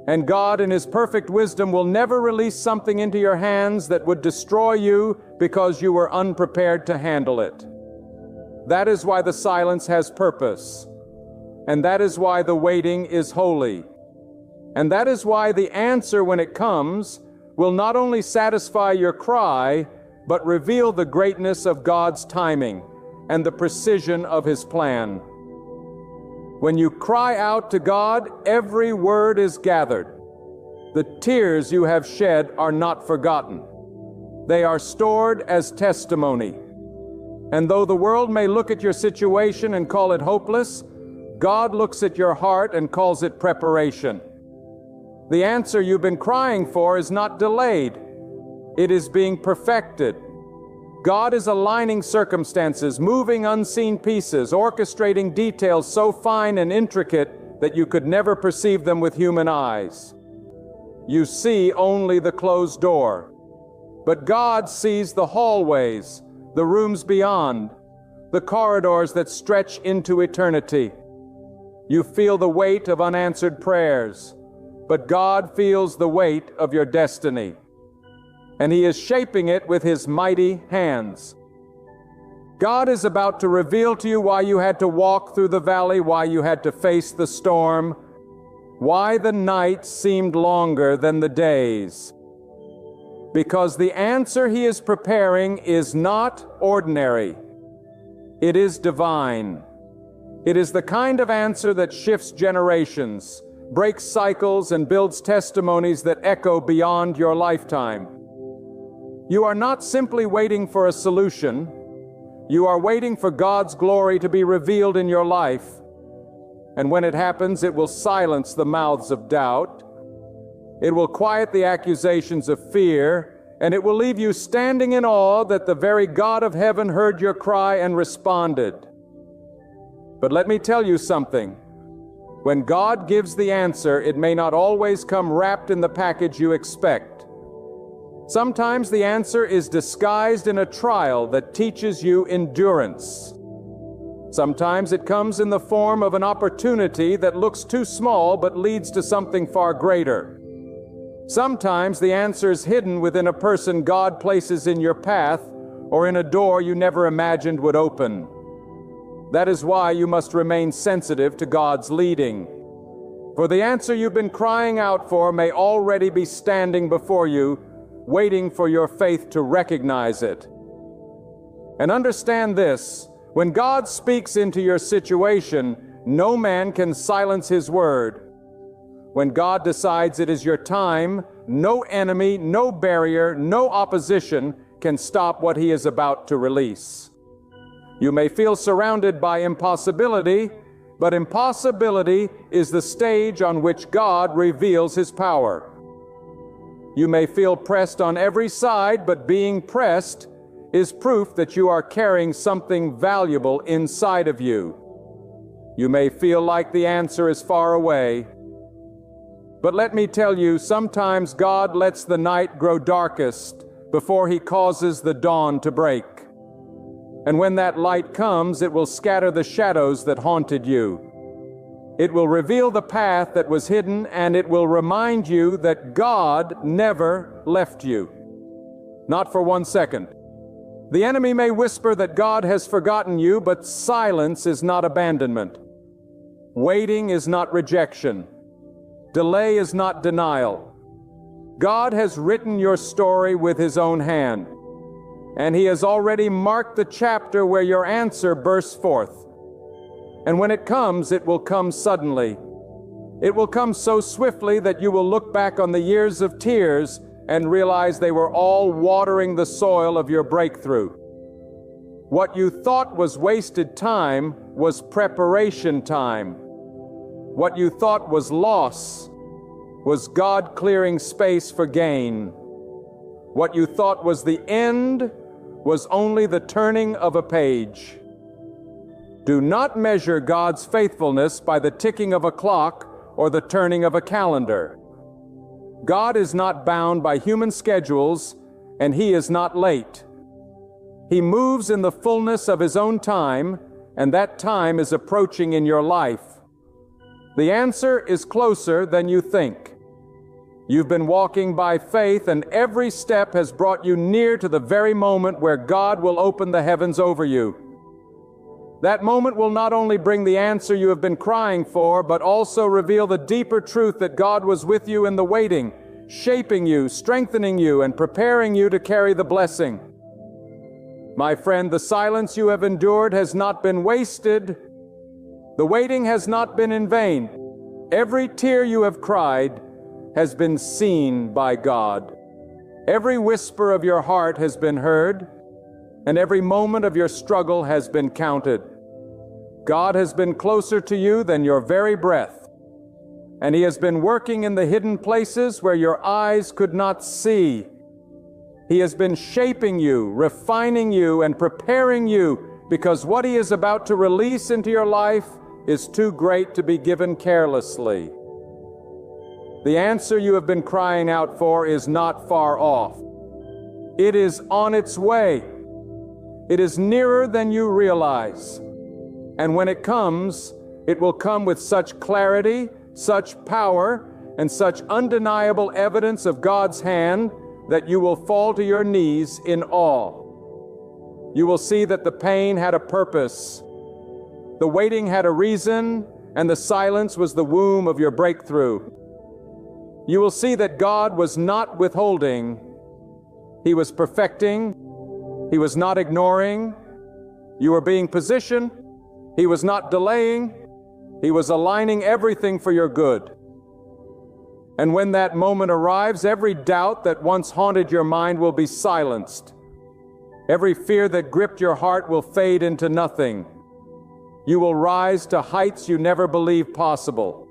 And God, in His perfect wisdom, will never release something into your hands that would destroy you because you were unprepared to handle it. That is why the silence has purpose. And that is why the waiting is holy. And that is why the answer, when it comes, will not only satisfy your cry, but reveal the greatness of God's timing and the precision of His plan. When you cry out to God, every word is gathered. The tears you have shed are not forgotten. They are stored as testimony. And though the world may look at your situation and call it hopeless, God looks at your heart and calls it preparation. The answer you've been crying for is not delayed. It is being perfected. God is aligning circumstances, moving unseen pieces, orchestrating details so fine and intricate that you could never perceive them with human eyes. You see only the closed door, but God sees the hallways, the rooms beyond, the corridors that stretch into eternity. You feel the weight of unanswered prayers, but God feels the weight of your destiny, and He is shaping it with His mighty hands. God is about to reveal to you why you had to walk through the valley, why you had to face the storm, why the nights seemed longer than the days. Because the answer He is preparing is not ordinary. It is divine. It is the kind of answer that shifts generations, breaks cycles, and builds testimonies that echo beyond your lifetime. You are not simply waiting for a solution. You are waiting for God's glory to be revealed in your life. And when it happens, it will silence the mouths of doubt. It will quiet the accusations of fear, and it will leave you standing in awe that the very God of heaven heard your cry and responded. But let me tell you something. When God gives the answer, it may not always come wrapped in the package you expect. Sometimes the answer is disguised in a trial that teaches you endurance. Sometimes it comes in the form of an opportunity that looks too small but leads to something far greater. Sometimes the answer is hidden within a person God places in your path or in a door you never imagined would open. That is why you must remain sensitive to God's leading. For the answer you've been crying out for may already be standing before you, waiting for your faith to recognize it. And understand this, when God speaks into your situation, no man can silence His word. When God decides it is your time, no enemy, no barrier, no opposition can stop what He is about to release. You may feel surrounded by impossibility, but impossibility is the stage on which God reveals His power. You may feel pressed on every side, but being pressed is proof that you are carrying something valuable inside of you. You may feel like the answer is far away, but let me tell you, sometimes God lets the night grow darkest before He causes the dawn to break. And when that light comes, it will scatter the shadows that haunted you. It will reveal the path that was hidden, and it will remind you that God never left you. Not for 1 second. The enemy may whisper that God has forgotten you, but silence is not abandonment. Waiting is not rejection. Delay is not denial. God has written your story with His own hand, and He has already marked the chapter where your answer bursts forth. And when it comes, it will come suddenly. It will come so swiftly that you will look back on the years of tears and realize they were all watering the soil of your breakthrough. What you thought was wasted time was preparation time. What you thought was loss was God clearing space for gain. What you thought was the end was only the turning of a page. Do not measure God's faithfulness by the ticking of a clock or the turning of a calendar. God is not bound by human schedules, and He is not late. He moves in the fullness of His own time, and that time is approaching in your life. The answer is closer than you think. You've been walking by faith, and every step has brought you near to the very moment where God will open the heavens over you. That moment will not only bring the answer you have been crying for, but also reveal the deeper truth that God was with you in the waiting, shaping you, strengthening you, and preparing you to carry the blessing. My friend, the silence you have endured has not been wasted. The waiting has not been in vain. Every tear you have cried has been seen by God. Every whisper of your heart has been heard, and every moment of your struggle has been counted. God has been closer to you than your very breath, and He has been working in the hidden places where your eyes could not see. He has been shaping you, refining you, and preparing you, because what He is about to release into your life is too great to be given carelessly. The answer you have been crying out for is not far off. It is on its way. It is nearer than you realize. And when it comes, it will come with such clarity, such power, and such undeniable evidence of God's hand that you will fall to your knees in awe. You will see that the pain had a purpose, the waiting had a reason, and the silence was the womb of your breakthrough. You will see that God was not withholding. He was perfecting. He was not ignoring. You were being positioned. He was not delaying. He was aligning everything for your good. And when that moment arrives, every doubt that once haunted your mind will be silenced. Every fear that gripped your heart will fade into nothing. You will rise to heights you never believed possible.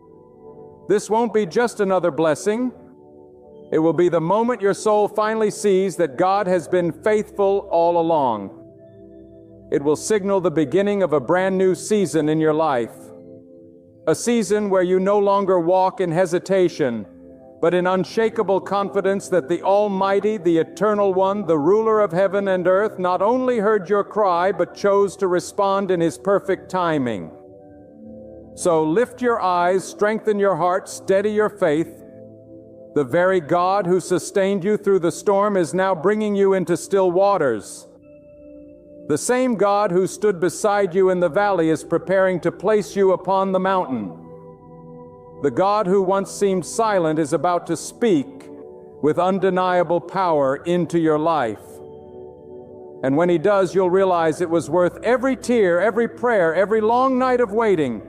This won't be just another blessing. It will be the moment your soul finally sees that God has been faithful all along. It will signal the beginning of a brand new season in your life. A season where you no longer walk in hesitation, but in unshakable confidence that the Almighty, the Eternal One, the ruler of heaven and earth, not only heard your cry, but chose to respond in His perfect timing. So lift your eyes, strengthen your heart, steady your faith. The very God who sustained you through the storm is now bringing you into still waters. The same God who stood beside you in the valley is preparing to place you upon the mountain. The God who once seemed silent is about to speak with undeniable power into your life. And when He does, you'll realize it was worth every tear, every prayer, every long night of waiting.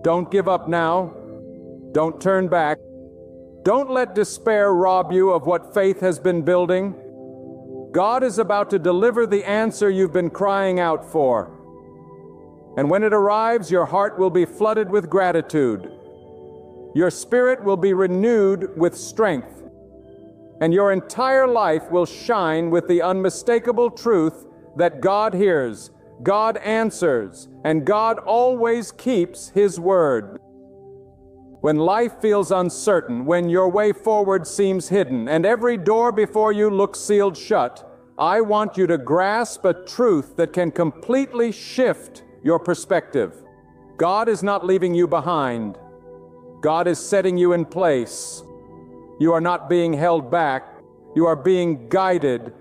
Don't give up now. Don't turn back. Don't let despair rob you of what faith has been building. God is about to deliver the answer you've been crying out for. And when it arrives, your heart will be flooded with gratitude. Your spirit will be renewed with strength. And your entire life will shine with the unmistakable truth that God hears, God answers, and God always keeps His word. When life feels uncertain, when your way forward seems hidden, and every door before you looks sealed shut, I want you to grasp a truth that can completely shift your perspective. God is not leaving you behind. God is setting you in place. You are not being held back. You are being guided.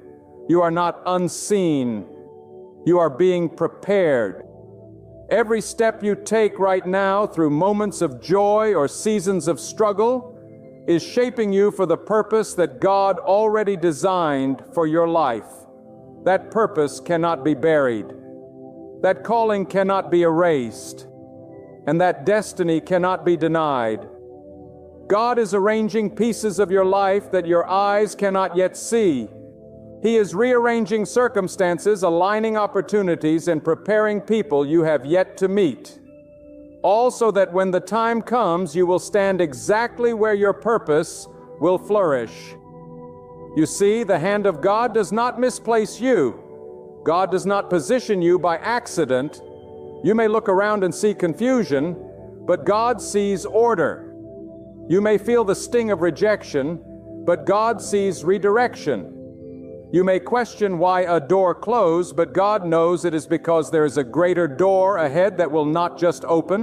You are not unseen. You are being prepared. Every step you take right now through moments of joy or seasons of struggle is shaping you for the purpose that God already designed for your life. That purpose cannot be buried. That calling cannot be erased. And that destiny cannot be denied. God is arranging pieces of your life that your eyes cannot yet see. He is rearranging circumstances, aligning opportunities, and preparing people you have yet to meet. All so that when the time comes, you will stand exactly where your purpose will flourish. You see, the hand of God does not misplace you. God does not position you by accident. You may look around and see confusion, but God sees order. You may feel the sting of rejection, but God sees redirection. You may question why a door closed, but God knows it is because there is a greater door ahead that will not just open.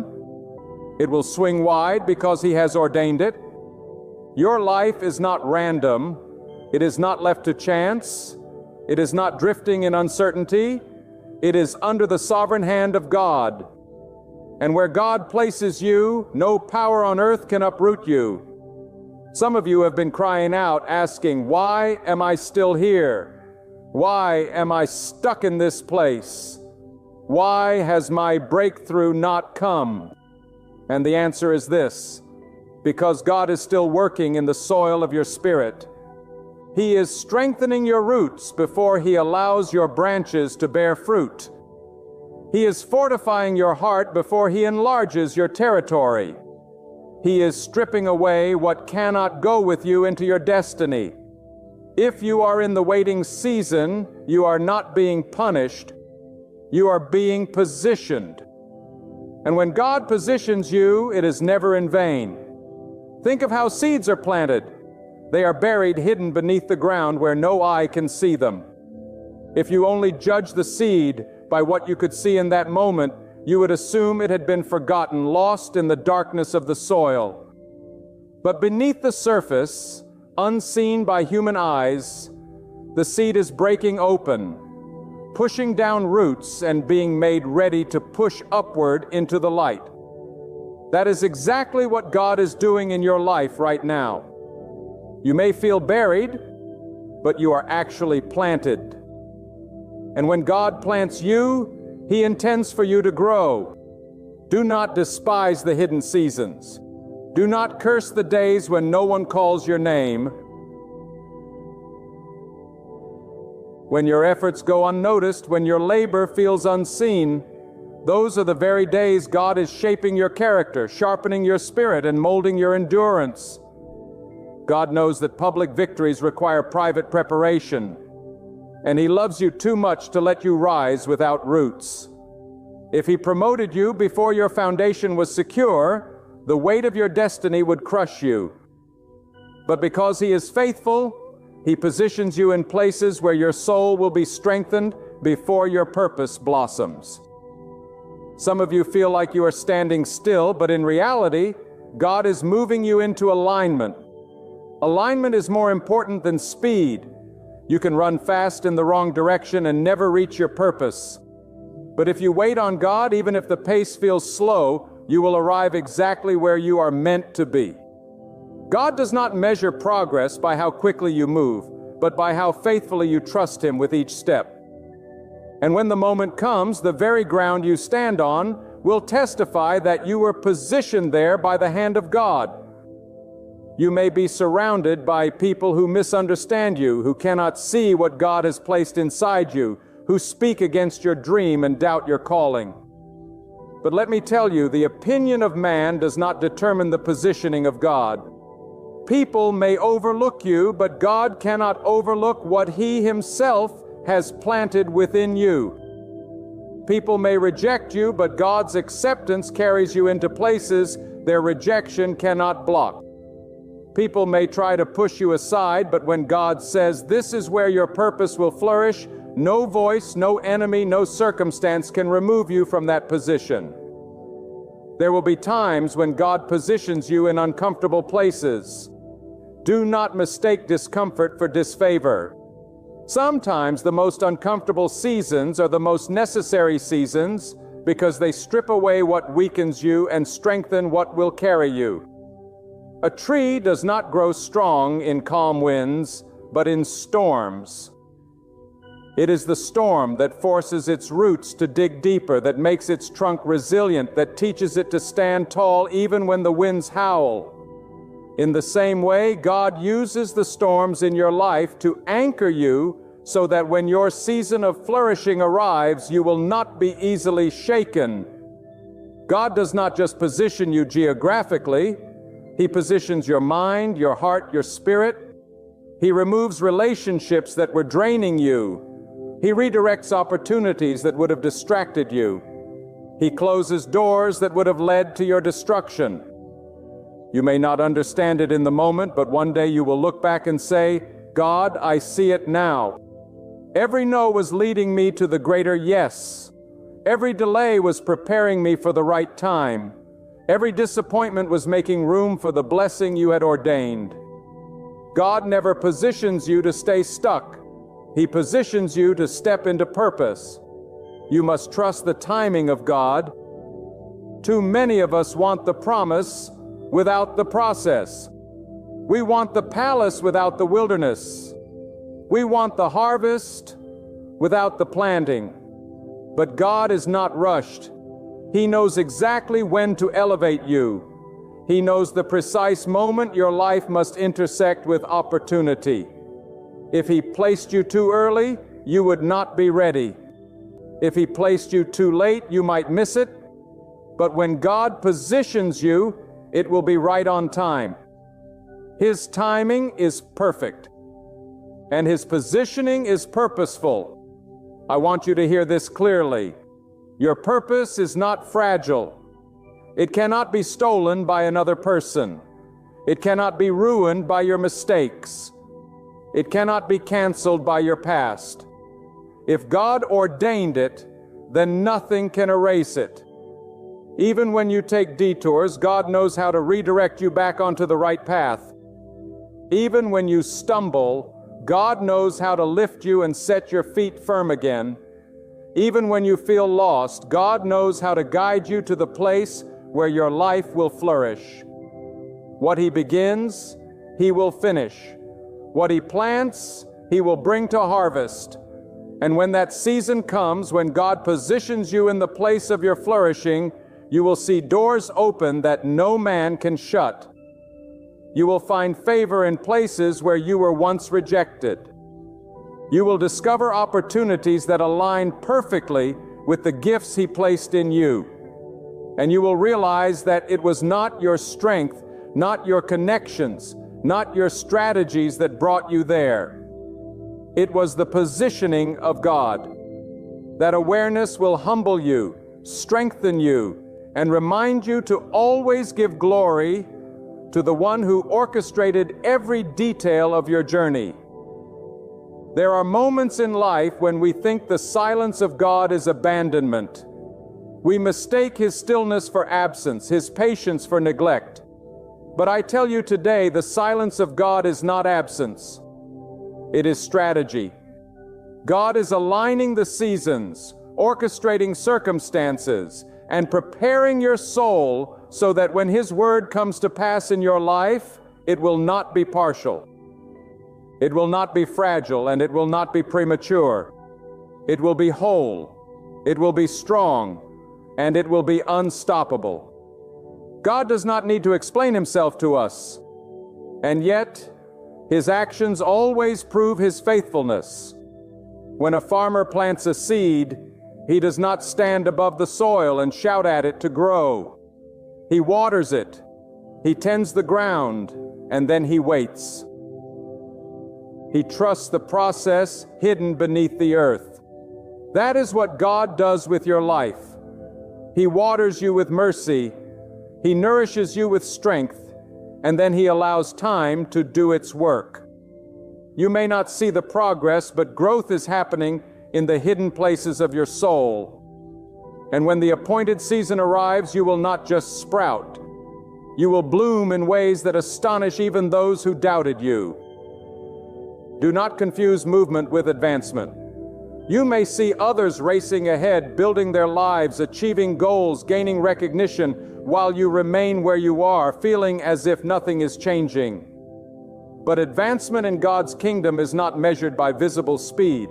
It will swing wide because He has ordained it. Your life is not random. It is not left to chance. It is not drifting in uncertainty. It is under the sovereign hand of God. And where God places you, no power on earth can uproot you. Some of you have been crying out, asking, why am I still here? Why am I stuck in this place? Why has my breakthrough not come? And the answer is this: because God is still working in the soil of your spirit. He is strengthening your roots before He allows your branches to bear fruit. He is fortifying your heart before He enlarges your territory. He is stripping away what cannot go with you into your destiny. If you are in the waiting season, you are not being punished. You are being positioned. And when God positions you, it is never in vain. Think of how seeds are planted. They are buried, hidden beneath the ground where no eye can see them. If you only judge the seed by what you could see in that moment, you would assume it had been forgotten, lost in the darkness of the soil. But beneath the surface, unseen by human eyes, the seed is breaking open, pushing down roots and being made ready to push upward into the light. That is exactly what God is doing in your life right now. You may feel buried, but you are actually planted. And when God plants you, He intends for you to grow. Do not despise the hidden seasons. Do not curse the days when no one calls your name. When your efforts go unnoticed, when your labor feels unseen, those are the very days God is shaping your character, sharpening your spirit, and molding your endurance. God knows that public victories require private preparation, and He loves you too much to let you rise without roots. If He promoted you before your foundation was secure, the weight of your destiny would crush you. But because He is faithful, He positions you in places where your soul will be strengthened before your purpose blossoms. Some of you feel like you are standing still, but in reality, God is moving you into alignment. Alignment is more important than speed. You can run fast in the wrong direction and never reach your purpose. But if you wait on God, even if the pace feels slow, you will arrive exactly where you are meant to be. God does not measure progress by how quickly you move, but by how faithfully you trust Him with each step. And when the moment comes, the very ground you stand on will testify that you were positioned there by the hand of God. You may be surrounded by people who misunderstand you, who cannot see what God has placed inside you, who speak against your dream and doubt your calling. But let me tell you, the opinion of man does not determine the positioning of God. People may overlook you, but God cannot overlook what He Himself has planted within you. People may reject you, but God's acceptance carries you into places their rejection cannot block. People may try to push you aside, but when God says, "This is where your purpose will flourish," no voice, no enemy, no circumstance can remove you from that position. There will be times when God positions you in uncomfortable places. Do not mistake discomfort for disfavor. Sometimes the most uncomfortable seasons are the most necessary seasons because they strip away what weakens you and strengthen what will carry you. A tree does not grow strong in calm winds, but in storms. It is the storm that forces its roots to dig deeper, that makes its trunk resilient, that teaches it to stand tall even when the winds howl. In the same way, God uses the storms in your life to anchor you so that when your season of flourishing arrives, you will not be easily shaken. God does not just position you geographically. He positions your mind, your heart, your spirit. He removes relationships that were draining you. He redirects opportunities that would have distracted you. He closes doors that would have led to your destruction. You may not understand it in the moment, but one day you will look back and say, "God, I see it now. Every no was leading me to the greater yes. Every delay was preparing me for the right time. Every disappointment was making room for the blessing you had ordained." God never positions you to stay stuck. He positions you to step into purpose. You must trust the timing of God. Too many of us want the promise without the process. We want the palace without the wilderness. We want the harvest without the planting. But God is not rushed. He knows exactly when to elevate you. He knows the precise moment your life must intersect with opportunity. If He placed you too early, you would not be ready. If He placed you too late, you might miss it. But when God positions you, It will be right on time. His timing is perfect, and His positioning is purposeful. I want you to hear this clearly. Your purpose is not fragile. It cannot be stolen by another person. It cannot be ruined by your mistakes. It cannot be canceled by your past. If God ordained it, then nothing can erase it. Even when you take detours, God knows how to redirect you back onto the right path. Even when you stumble, God knows how to lift you and set your feet firm again. Even when you feel lost, God knows how to guide you to the place where your life will flourish. What He begins, He will finish. What He plants, He will bring to harvest. And when that season comes, when God positions you in the place of your flourishing, you will see doors open that no man can shut. You will find favor in places where you were once rejected. You will discover opportunities that align perfectly with the gifts He placed in you. And you will realize that it was not your strength, not your connections, not your strategies that brought you there. It was the positioning of God. That awareness will humble you, strengthen you, and remind you to always give glory to the one who orchestrated every detail of your journey. There are moments in life when we think the silence of God is abandonment. We mistake His stillness for absence, His patience for neglect. But I tell you today, the silence of God is not absence. It is strategy. God is aligning the seasons, orchestrating circumstances, and preparing your soul so that when His word comes to pass in your life, it will not be partial. It will not be fragile, and it will not be premature. It will be whole, it will be strong, and it will be unstoppable. God does not need to explain Himself to us, and yet His actions always prove His faithfulness. When a farmer plants a seed, he does not stand above the soil and shout at it to grow. He waters it, he tends the ground, and then he waits. He trusts the process hidden beneath the earth. That is what God does with your life. He waters you with mercy, He nourishes you with strength, and then He allows time to do its work. You may not see the progress, but growth is happening in the hidden places of your soul. And when the appointed season arrives, you will not just sprout. You will bloom in ways that astonish even those who doubted you. Do not confuse movement with advancement. You may see others racing ahead, building their lives, achieving goals, gaining recognition, while you remain where you are, feeling as if nothing is changing. But advancement in God's kingdom is not measured by visible speed.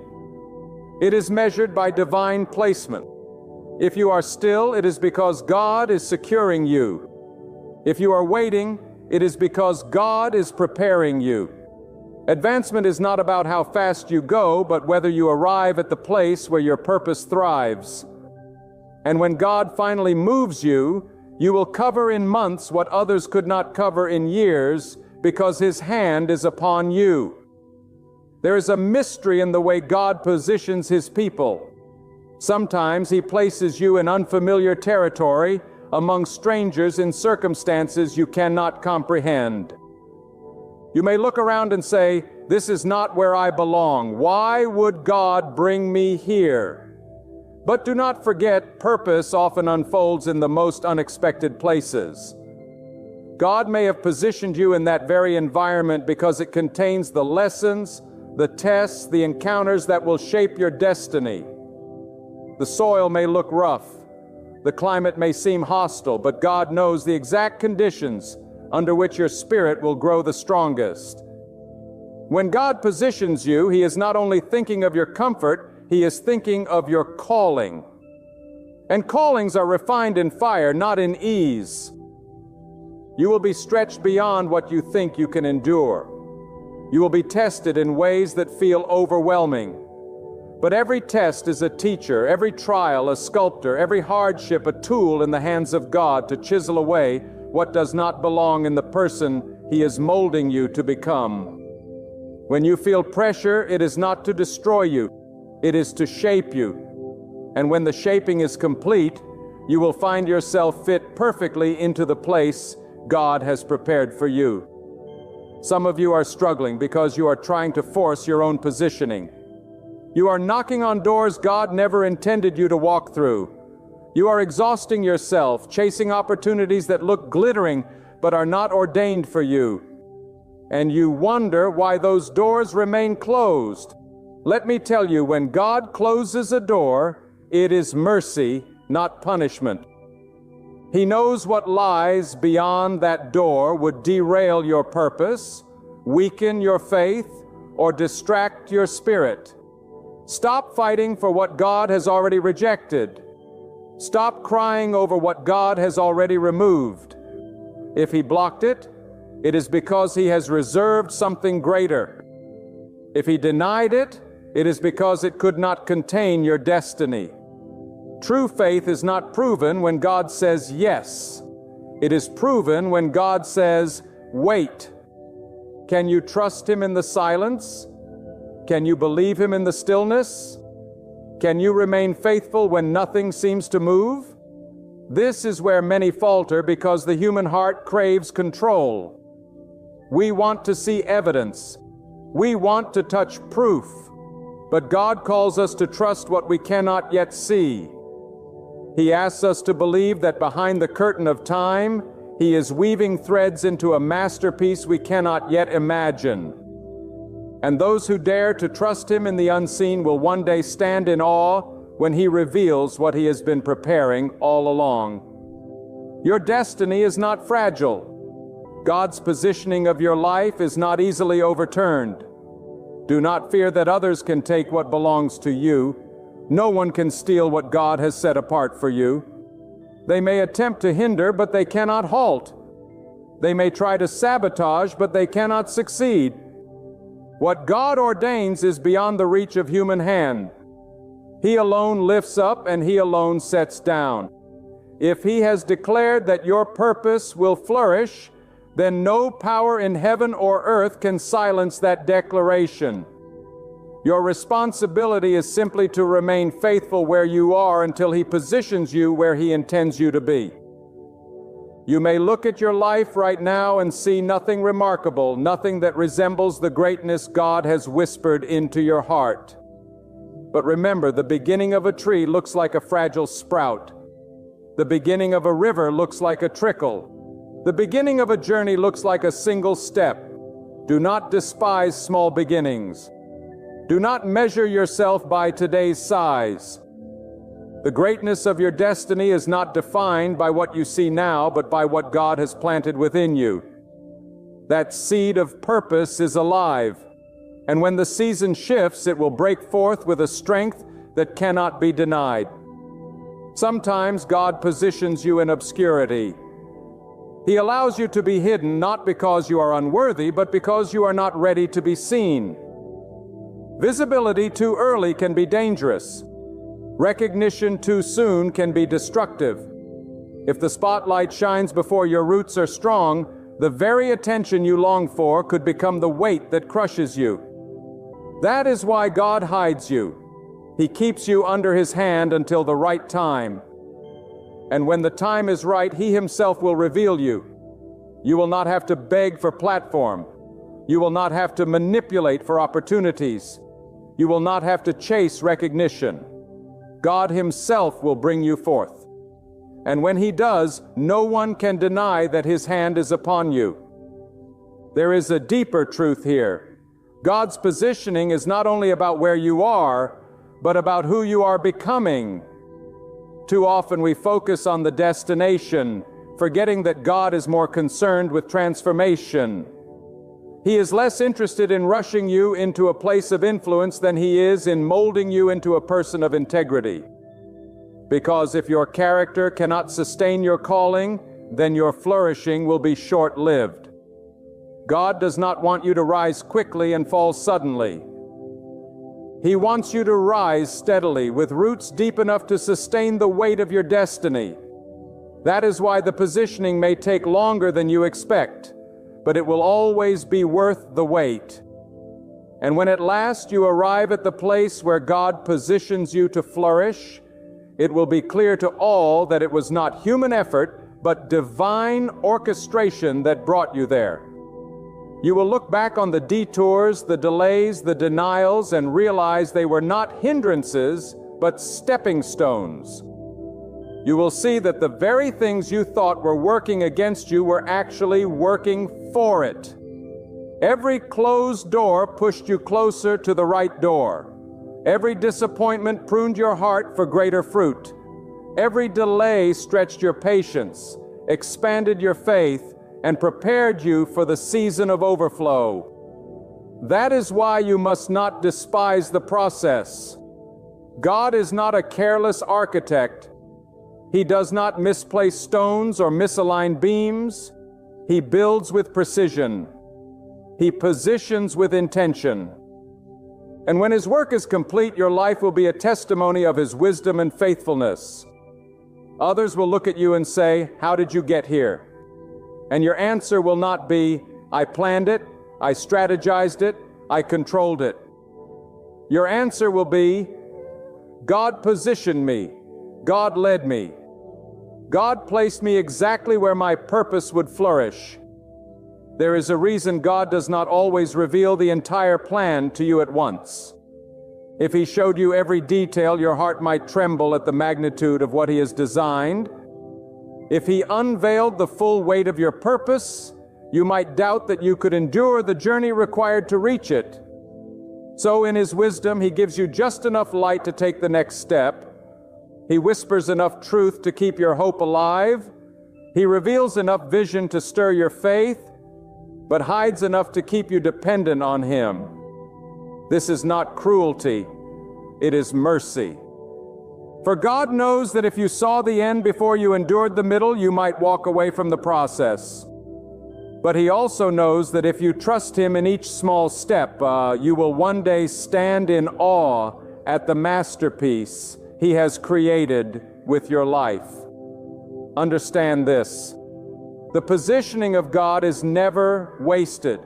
It is measured by divine placement. If you are still, it is because God is securing you. If you are waiting, it is because God is preparing you. Advancement is not about how fast you go, but whether you arrive at the place where your purpose thrives. And when God finally moves you, you will cover in months what others could not cover in years, because His hand is upon you. There is a mystery in the way God positions His people. Sometimes He places you in unfamiliar territory, among strangers in circumstances you cannot comprehend. You may look around and say, "This is not where I belong. Why would God bring me here?" But do not forget, purpose often unfolds in the most unexpected places. God may have positioned you in that very environment because it contains the lessons, the tests, the encounters that will shape your destiny. The soil may look rough, the climate may seem hostile, but God knows the exact conditions under which your spirit will grow the strongest. When God positions you, He is not only thinking of your comfort, He is thinking of your calling. And callings are refined in fire, not in ease. You will be stretched beyond what you think you can endure. You will be tested in ways that feel overwhelming. But every test is a teacher, every trial a sculptor, every hardship a tool in the hands of God to chisel away what does not belong in the person He is molding you to become. When you feel pressure, it is not to destroy you, it is to shape you. And when the shaping is complete, you will find yourself fit perfectly into the place God has prepared for you. Some of you are struggling because you are trying to force your own positioning. You are knocking on doors God never intended you to walk through. You are exhausting yourself, chasing opportunities that look glittering but are not ordained for you. And you wonder why those doors remain closed. Let me tell you, when God closes a door, it is mercy, not punishment. He knows what lies beyond that door would derail your purpose, weaken your faith, or distract your spirit. Stop fighting for what God has already rejected. Stop crying over what God has already removed. If He blocked it, it is because He has reserved something greater. If He denied it, it is because it could not contain your destiny. True faith is not proven when God says yes. It is proven when God says, wait. Can you trust Him in the silence? Can you believe Him in the stillness? Can you remain faithful when nothing seems to move? This is where many falter because the human heart craves control. We want to see evidence. We want to touch proof. But God calls us to trust what we cannot yet see. He asks us to believe that behind the curtain of time, He is weaving threads into a masterpiece we cannot yet imagine. And those who dare to trust Him in the unseen will one day stand in awe when He reveals what He has been preparing all along. Your destiny is not fragile. God's positioning of your life is not easily overturned. Do not fear that others can take what belongs to you. No one can steal what God has set apart for you. They may attempt to hinder, but they cannot halt. They may try to sabotage, but they cannot succeed. What God ordains is beyond the reach of human hand. He alone lifts up and He alone sets down. If He has declared that your purpose will flourish, then no power in heaven or earth can silence that declaration. Your responsibility is simply to remain faithful where you are until He positions you where He intends you to be. You may look at your life right now and see nothing remarkable, nothing that resembles the greatness God has whispered into your heart. But remember, the beginning of a tree looks like a fragile sprout. The beginning of a river looks like a trickle. The beginning of a journey looks like a single step. Do not despise small beginnings. Do not measure yourself by today's size. The greatness of your destiny is not defined by what you see now, but by what God has planted within you. That seed of purpose is alive, and when the season shifts, it will break forth with a strength that cannot be denied. Sometimes God positions you in obscurity. He allows you to be hidden not because you are unworthy, but because you are not ready to be seen. Visibility too early can be dangerous. Recognition too soon can be destructive. If the spotlight shines before your roots are strong, the very attention you long for could become the weight that crushes you. That is why God hides you. He keeps you under His hand until the right time. And when the time is right, He Himself will reveal you. You will not have to beg for platform. You will not have to manipulate for opportunities. You will not have to chase recognition. God Himself will bring you forth. And when He does, no one can deny that His hand is upon you. There is a deeper truth here. God's positioning is not only about where you are, but about who you are becoming. Too often we focus on the destination, forgetting that God is more concerned with transformation. He is less interested in rushing you into a place of influence than He is in molding you into a person of integrity. Because if your character cannot sustain your calling, then your flourishing will be short-lived. God does not want you to rise quickly and fall suddenly. He wants you to rise steadily with roots deep enough to sustain the weight of your destiny. That is why the positioning may take longer than you expect, but it will always be worth the wait. And when at last you arrive at the place where God positions you to flourish, it will be clear to all that it was not human effort, but divine orchestration that brought you there. You will look back on the detours, the delays, the denials, and realize they were not hindrances, but stepping stones. You will see that the very things you thought were working against you were actually working for it. Every closed door pushed you closer to the right door. Every disappointment pruned your heart for greater fruit. Every delay stretched your patience, expanded your faith, and prepared you for the season of overflow. That is why you must not despise the process. God is not a careless architect. He does not misplace stones or misalign beams. He builds with precision. He positions with intention. And when His work is complete, your life will be a testimony of His wisdom and faithfulness. Others will look at you and say, "How did you get here?" And your answer will not be, "I planned it, I strategized it, I controlled it." Your answer will be, "God positioned me, God led me. God placed me exactly where my purpose would flourish." There is a reason God does not always reveal the entire plan to you at once. If He showed you every detail, your heart might tremble at the magnitude of what He has designed. If He unveiled the full weight of your purpose, you might doubt that you could endure the journey required to reach it. So in His wisdom, He gives you just enough light to take the next step. He whispers enough truth to keep your hope alive. He reveals enough vision to stir your faith, but hides enough to keep you dependent on Him. This is not cruelty, it is mercy. For God knows that if you saw the end before you endured the middle, you might walk away from the process. But He also knows that if you trust Him in each small step, you will one day stand in awe at the masterpiece He has created with your life. Understand this. The positioning of God is never wasted.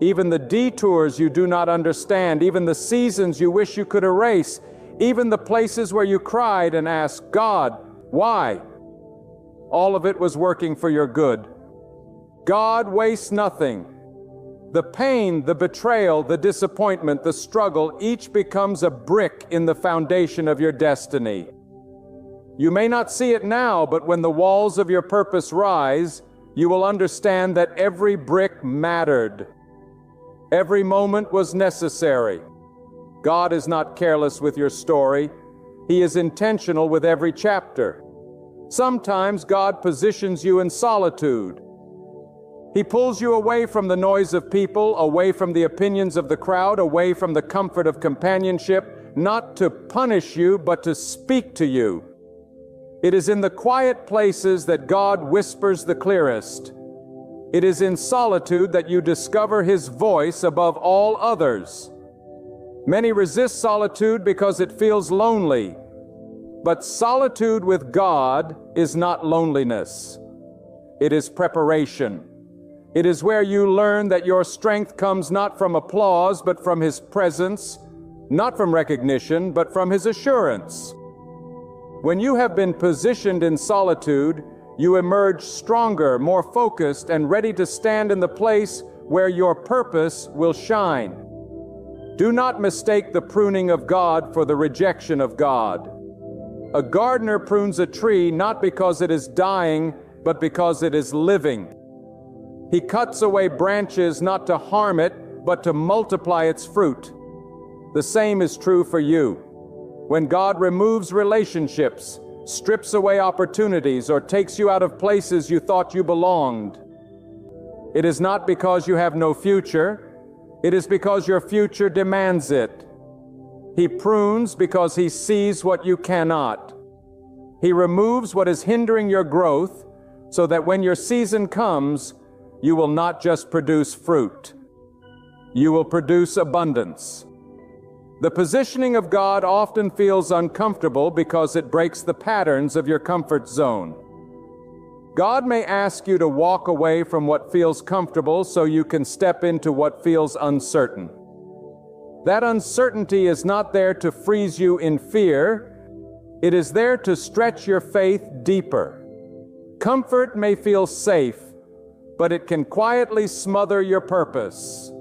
Even the detours you do not understand, even the seasons you wish you could erase, even the places where you cried and asked, "God, why?" All of it was working for your good. God wastes nothing. The pain, the betrayal, the disappointment, the struggle, each becomes a brick in the foundation of your destiny. You may not see it now, but when the walls of your purpose rise, you will understand that every brick mattered. Every moment was necessary. God is not careless with your story. He is intentional with every chapter. Sometimes God positions you in solitude. He pulls you away from the noise of people, away from the opinions of the crowd, away from the comfort of companionship, not to punish you, but to speak to you. It is in the quiet places that God whispers the clearest. It is in solitude that you discover His voice above all others. Many resist solitude because it feels lonely. But solitude with God is not loneliness. It is preparation. It is where you learn that your strength comes not from applause, but from His presence, not from recognition, but from His assurance. When you have been positioned in solitude, you emerge stronger, more focused, and ready to stand in the place where your purpose will shine. Do not mistake the pruning of God for the rejection of God. A gardener prunes a tree not because it is dying, but because it is living. He cuts away branches not to harm it, but to multiply its fruit. The same is true for you. When God removes relationships, strips away opportunities, or takes you out of places you thought you belonged, it is not because you have no future, it is because your future demands it. He prunes because He sees what you cannot. He removes what is hindering your growth, so that when your season comes, you will not just produce fruit. You will produce abundance. The positioning of God often feels uncomfortable because it breaks the patterns of your comfort zone. God may ask you to walk away from what feels comfortable so you can step into what feels uncertain. That uncertainty is not there to freeze you in fear. It is there to stretch your faith deeper. Comfort may feel safe, but it can quietly smother your purpose.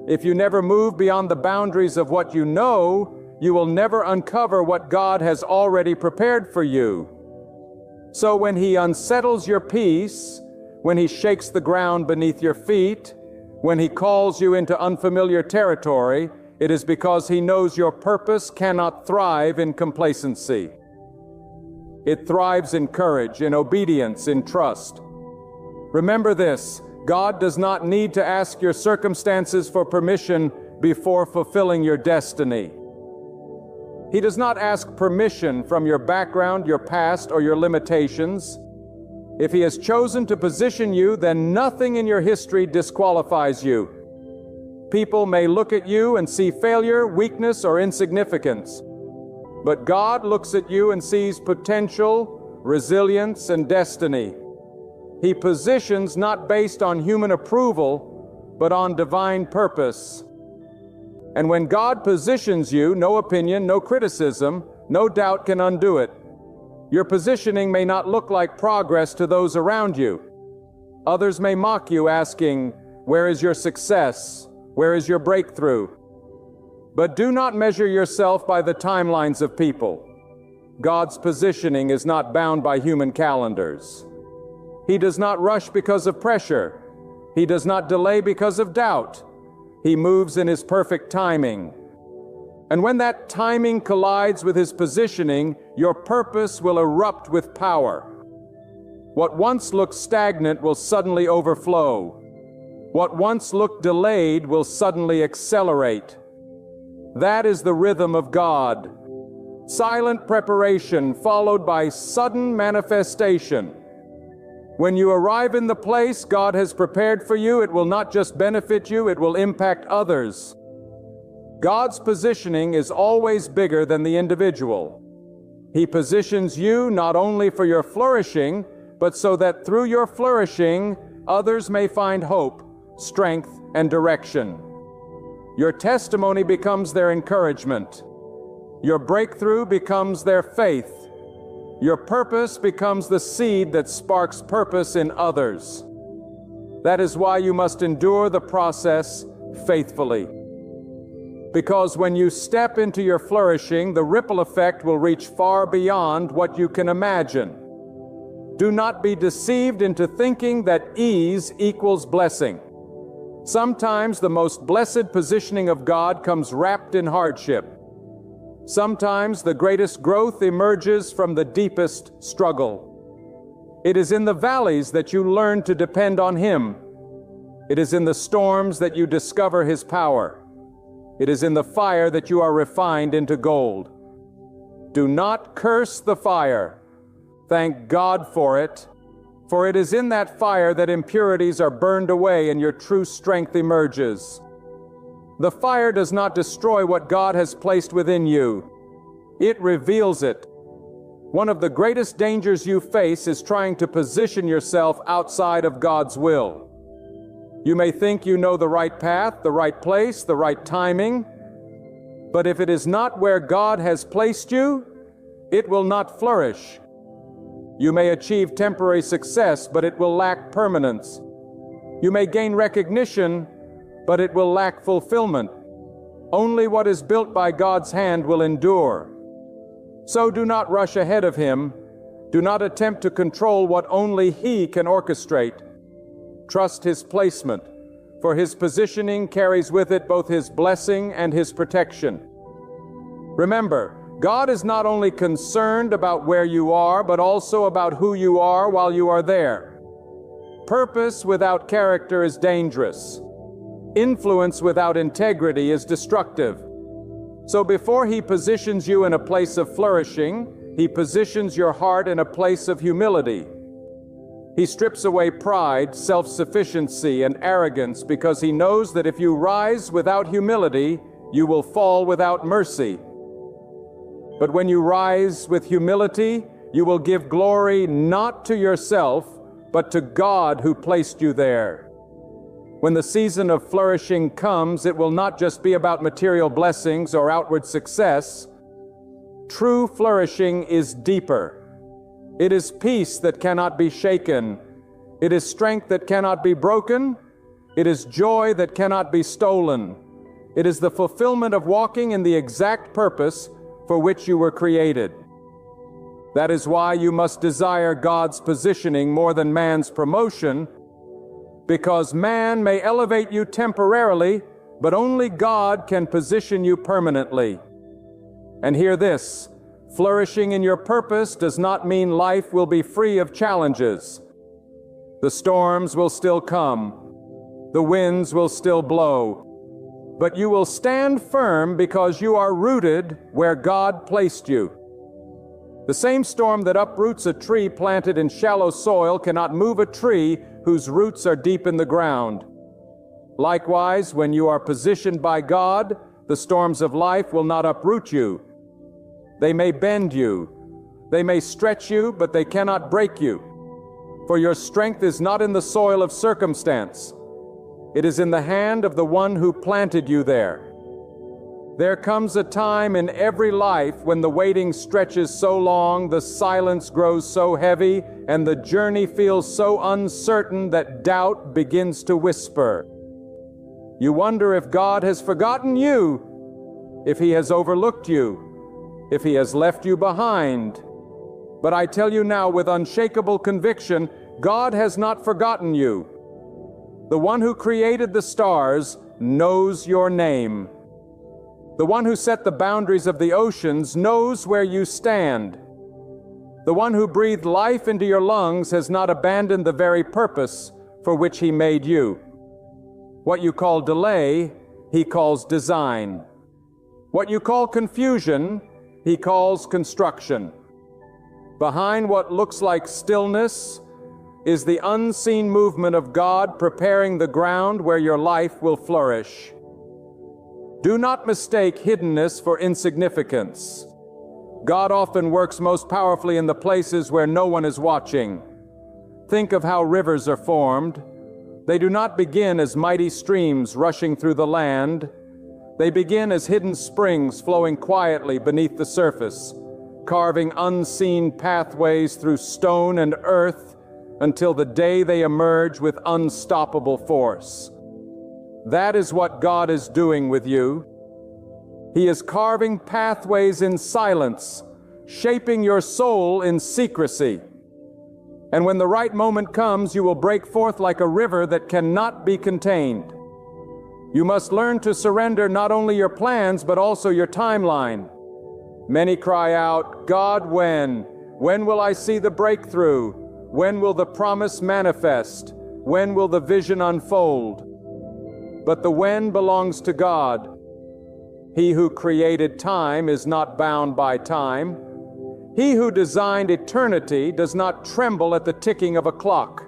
If you never move beyond the boundaries of what you know, you will never uncover what God has already prepared for you. So when He unsettles your peace, when He shakes the ground beneath your feet, when He calls you into unfamiliar territory, it is because He knows your purpose cannot thrive in complacency. It thrives in courage, in obedience, in trust. Remember this: God does not need to ask your circumstances for permission before fulfilling your destiny. He does not ask permission from your background, your past, or your limitations. If He has chosen to position you, then nothing in your history disqualifies you. People may look at you and see failure, weakness, or insignificance. But God looks at you and sees potential, resilience, and destiny. He positions not based on human approval, but on divine purpose. And when God positions you, no opinion, no criticism, no doubt can undo it. Your positioning may not look like progress to those around you. Others may mock you, asking, "Where is your success? Where is your breakthrough?" But do not measure yourself by the timelines of people. God's positioning is not bound by human calendars. He does not rush because of pressure. He does not delay because of doubt. He moves in His perfect timing. And when that timing collides with His positioning, your purpose will erupt with power. What once looked stagnant will suddenly overflow. What once looked delayed will suddenly accelerate. That is the rhythm of God. Silent preparation followed by sudden manifestation. When you arrive in the place God has prepared for you, it will not just benefit you, it will impact others. God's positioning is always bigger than the individual. He positions you not only for your flourishing, but so that through your flourishing, others may find hope, strength, and direction. Your testimony becomes their encouragement. Your breakthrough becomes their faith. Your purpose becomes the seed that sparks purpose in others. That is why you must endure the process faithfully. Because when you step into your flourishing, the ripple effect will reach far beyond what you can imagine. Do not be deceived into thinking that ease equals blessing. Sometimes the most blessed positioning of God comes wrapped in hardship. Sometimes the greatest growth emerges from the deepest struggle. It is in the valleys that you learn to depend on Him. It is in the storms that you discover His power. It is in the fire that you are refined into gold. Do not curse the fire. Thank God for it is in that fire that impurities are burned away and your true strength emerges. The fire does not destroy what God has placed within you. It reveals it. One of the greatest dangers you face is trying to position yourself outside of God's will. You may think you know the right path, the right place, the right timing, but if it is not where God has placed you, it will not flourish. You may achieve temporary success, but it will lack permanence. You may gain recognition, but it will lack fulfillment. Only what is built by God's hand will endure. So do not rush ahead of Him. Do not attempt to control what only He can orchestrate. Trust His placement, for His positioning carries with it both His blessing and His protection. Remember, God is not only concerned about where you are, but also about who you are while you are there. Purpose without character is dangerous. Influence without integrity is destructive. So before He positions you in a place of flourishing, He positions your heart in a place of humility. He strips away pride, self-sufficiency, and arrogance because He knows that if you rise without humility, you will fall without mercy. But when you rise with humility, you will give glory not to yourself, but to God who placed you there. When the season of flourishing comes, it will not just be about material blessings or outward success. True flourishing is deeper. It is peace that cannot be shaken. It is strength that cannot be broken. It is joy that cannot be stolen. It is the fulfillment of walking in the exact purpose for which you were created. That is why you must desire God's positioning more than man's promotion, because man may elevate you temporarily, but only God can position you permanently. And hear this, flourishing in your purpose does not mean life will be free of challenges. The storms will still come. The winds will still blow. But you will stand firm because you are rooted where God placed you. The same storm that uproots a tree planted in shallow soil cannot move a tree whose roots are deep in the ground. Likewise, when you are positioned by God, the storms of life will not uproot you. They may bend you. They may stretch you, but they cannot break you. For your strength is not in the soil of circumstance. It is in the hand of the one who planted you there. There comes a time in every life when the waiting stretches so long, the silence grows so heavy, and the journey feels so uncertain that doubt begins to whisper. You wonder if God has forgotten you, if He has overlooked you, if He has left you behind. But I tell you now with unshakable conviction, God has not forgotten you. The one who created the stars knows your name. The one who set the boundaries of the oceans knows where you stand. The one who breathed life into your lungs has not abandoned the very purpose for which He made you. What you call delay, He calls design. What you call confusion, He calls construction. Behind what looks like stillness is the unseen movement of God preparing the ground where your life will flourish. Do not mistake hiddenness for insignificance. God often works most powerfully in the places where no one is watching. Think of how rivers are formed. They do not begin as mighty streams rushing through the land. They begin as hidden springs flowing quietly beneath the surface, carving unseen pathways through stone and earth until the day they emerge with unstoppable force. That is what God is doing with you. He is carving pathways in silence, shaping your soul in secrecy. And when the right moment comes, you will break forth like a river that cannot be contained. You must learn to surrender not only your plans, but also your timeline. Many cry out, God, when? When will I see the breakthrough? When will the promise manifest? When will the vision unfold? But the when belongs to God. He who created time is not bound by time. He who designed eternity does not tremble at the ticking of a clock.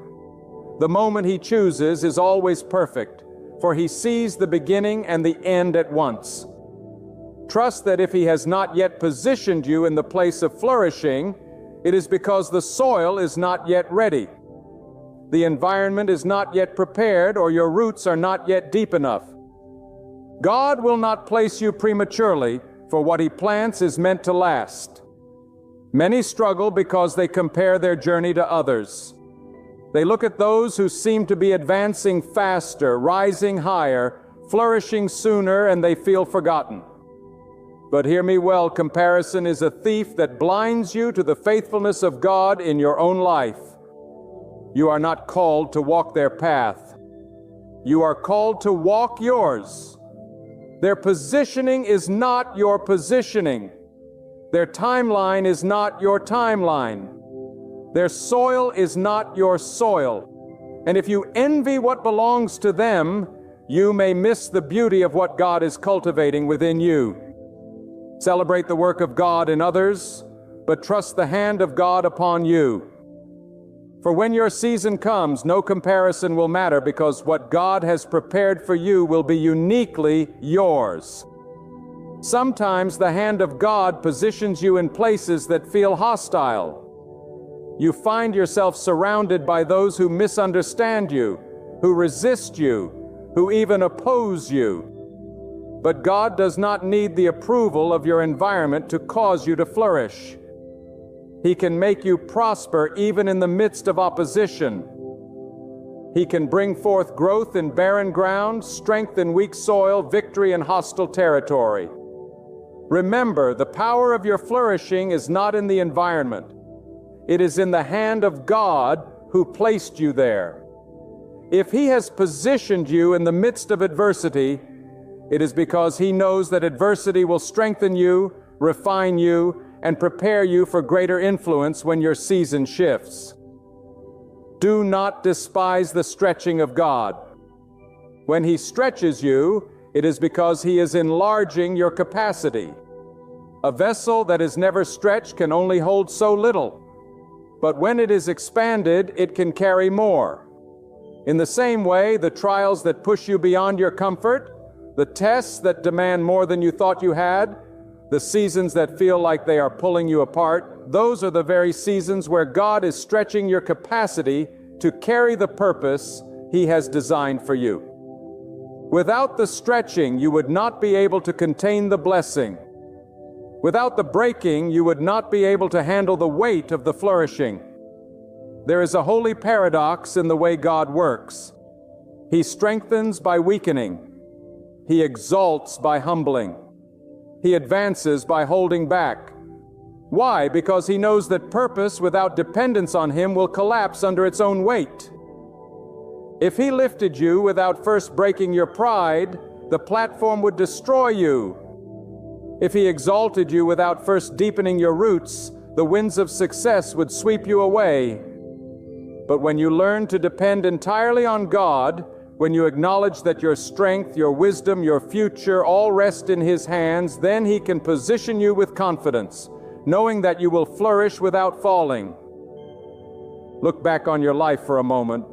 The moment He chooses is always perfect, for He sees the beginning and the end at once. Trust that if He has not yet positioned you in the place of flourishing, it is because the soil is not yet ready. The environment is not yet prepared, or your roots are not yet deep enough. God will not place you prematurely, for what He plants is meant to last. Many struggle because they compare their journey to others. They look at those who seem to be advancing faster, rising higher, flourishing sooner, and they feel forgotten. But hear me well, comparison is a thief that blinds you to the faithfulness of God in your own life. You are not called to walk their path. You are called to walk yours. Their positioning is not your positioning. Their timeline is not your timeline. Their soil is not your soil. And if you envy what belongs to them, you may miss the beauty of what God is cultivating within you. Celebrate the work of God in others, but trust the hand of God upon you. For when your season comes, no comparison will matter, because what God has prepared for you will be uniquely yours. Sometimes the hand of God positions you in places that feel hostile. You find yourself surrounded by those who misunderstand you, who resist you, who even oppose you. But God does not need the approval of your environment to cause you to flourish. He can make you prosper even in the midst of opposition. He can bring forth growth in barren ground, strength in weak soil, victory in hostile territory. Remember, the power of your flourishing is not in the environment. It is in the hand of God who placed you there. If He has positioned you in the midst of adversity, it is because He knows that adversity will strengthen you, refine you, and prepare you for greater influence when your season shifts. Do not despise the stretching of God. When He stretches you, it is because He is enlarging your capacity. A vessel that is never stretched can only hold so little, but when it is expanded, it can carry more. In the same way, the trials that push you beyond your comfort, the tests that demand more than you thought you had, the seasons that feel like they are pulling you apart, those are the very seasons where God is stretching your capacity to carry the purpose He has designed for you. Without the stretching, you would not be able to contain the blessing. Without the breaking, you would not be able to handle the weight of the flourishing. There is a holy paradox in the way God works. He strengthens by weakening. He exalts by humbling. He advances by holding back. Why? Because He knows that purpose without dependence on Him will collapse under its own weight. If He lifted you without first breaking your pride, the platform would destroy you. If He exalted you without first deepening your roots, the winds of success would sweep you away. But when you learn to depend entirely on God, when you acknowledge that your strength, your wisdom, your future all rest in His hands, then He can position you with confidence, knowing that you will flourish without falling. Look back on your life for a moment.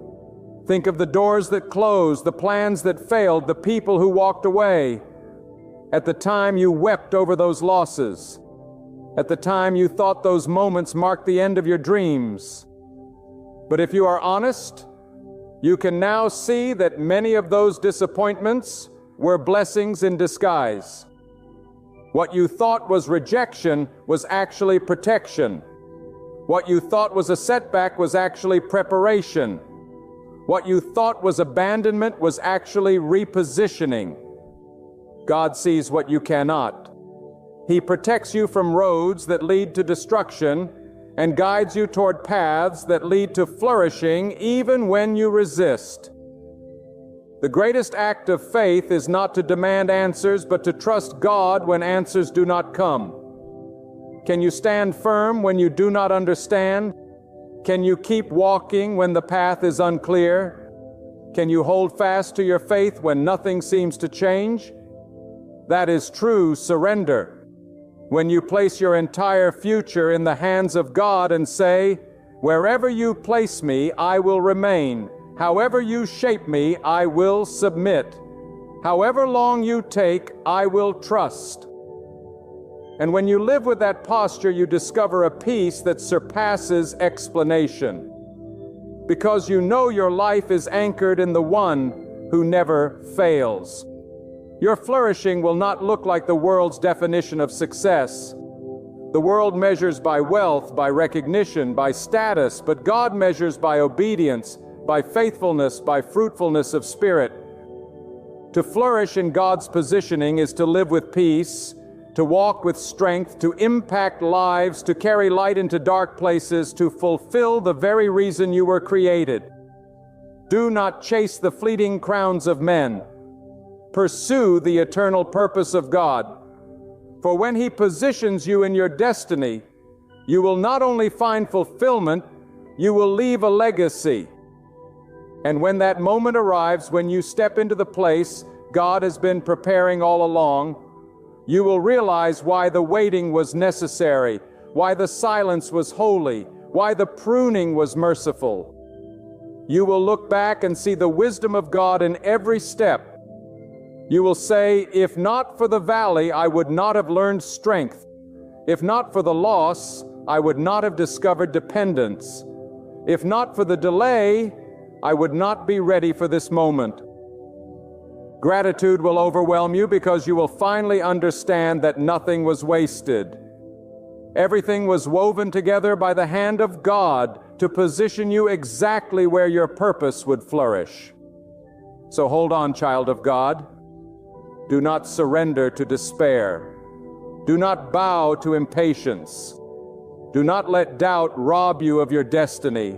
Think of the doors that closed, the plans that failed, the people who walked away. At the time you wept over those losses. At the time you thought those moments marked the end of your dreams. But if you are honest, you can now see that many of those disappointments were blessings in disguise. What you thought was rejection was actually protection. What you thought was a setback was actually preparation. What you thought was abandonment was actually repositioning. God sees what you cannot. He protects you from roads that lead to destruction and guides you toward paths that lead to flourishing even when you resist. The greatest act of faith is not to demand answers, but to trust God when answers do not come. Can you stand firm when you do not understand? Can you keep walking when the path is unclear? Can you hold fast to your faith when nothing seems to change? That is true surrender. When you place your entire future in the hands of God and say, "Wherever you place me, I will remain. However you shape me, I will submit. However long you take, I will trust." And when you live with that posture, you discover a peace that surpasses explanation. Because you know your life is anchored in the One who never fails. Your flourishing will not look like the world's definition of success. The world measures by wealth, by recognition, by status, but God measures by obedience, by faithfulness, by fruitfulness of spirit. To flourish in God's positioning is to live with peace, to walk with strength, to impact lives, to carry light into dark places, to fulfill the very reason you were created. Do not chase the fleeting crowns of men. Pursue the eternal purpose of God. For when He positions you in your destiny, you will not only find fulfillment, you will leave a legacy. And when that moment arrives, when you step into the place God has been preparing all along, you will realize why the waiting was necessary, why the silence was holy, why the pruning was merciful. You will look back and see the wisdom of God in every step. You will say, "If not for the valley, I would not have learned strength. If not for the loss, I would not have discovered dependence. If not for the delay, I would not be ready for this moment. Gratitude will overwhelm you because you will finally understand that nothing was wasted. Everything was woven together by the hand of God to position you exactly where your purpose would flourish. So hold on, child of God. Do not surrender to despair. Do not bow to impatience. Do not let doubt rob you of your destiny.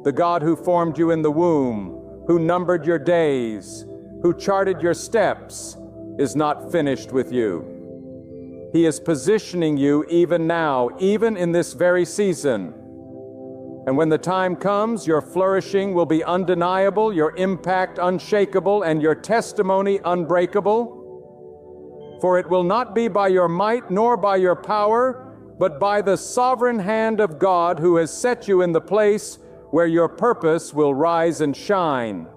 The God who formed you in the womb, who numbered your days, who charted your steps, is not finished with you. He is positioning you even now, even in this very season. And when the time comes, your flourishing will be undeniable, your impact unshakable, and your testimony unbreakable. For it will not be by your might nor by your power, but by the sovereign hand of God who has set you in the place where your purpose will rise and shine.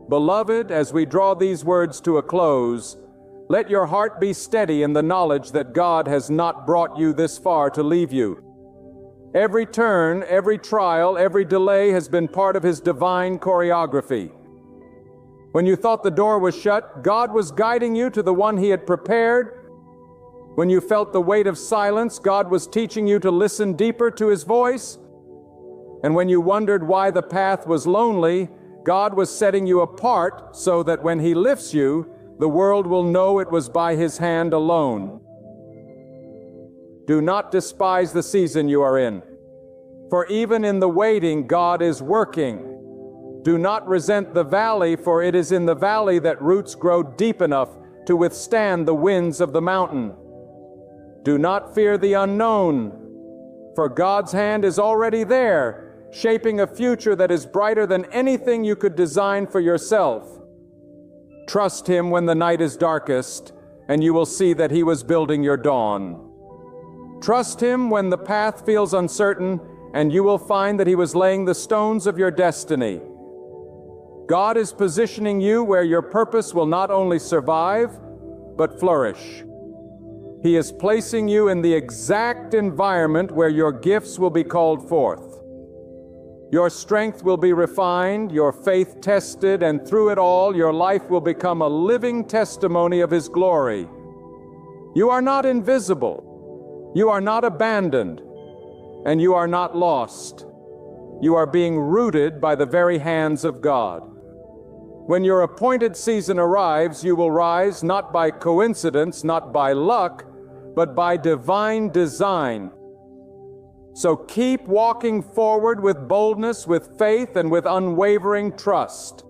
Beloved, as we draw these words to a close, let your heart be steady in the knowledge that God has not brought you this far to leave you. Every turn, every trial, every delay has been part of His divine choreography. When you thought the door was shut, God was guiding you to the one He had prepared. When you felt the weight of silence, God was teaching you to listen deeper to His voice. And when you wondered why the path was lonely, God was setting you apart so that when He lifts you, the world will know it was by His hand alone. Do not despise the season you are in, for even in the waiting, God is working. Do not resent the valley, for it is in the valley that roots grow deep enough to withstand the winds of the mountain. Do not fear the unknown, for God's hand is already there, shaping a future that is brighter than anything you could design for yourself. Trust Him when the night is darkest, and you will see that He was building your dawn. Trust Him when the path feels uncertain, and you will find that He was laying the stones of your destiny. God is positioning you where your purpose will not only survive, but flourish. He is placing you in the exact environment where your gifts will be called forth. Your strength will be refined, your faith tested, and through it all, your life will become a living testimony of His glory. You are not invisible. You are not abandoned. And you are not lost. You are being rooted by the very hands of God. When your appointed season arrives, you will rise not by coincidence, not by luck, but by divine design. So keep walking forward with boldness, with faith, and with unwavering trust.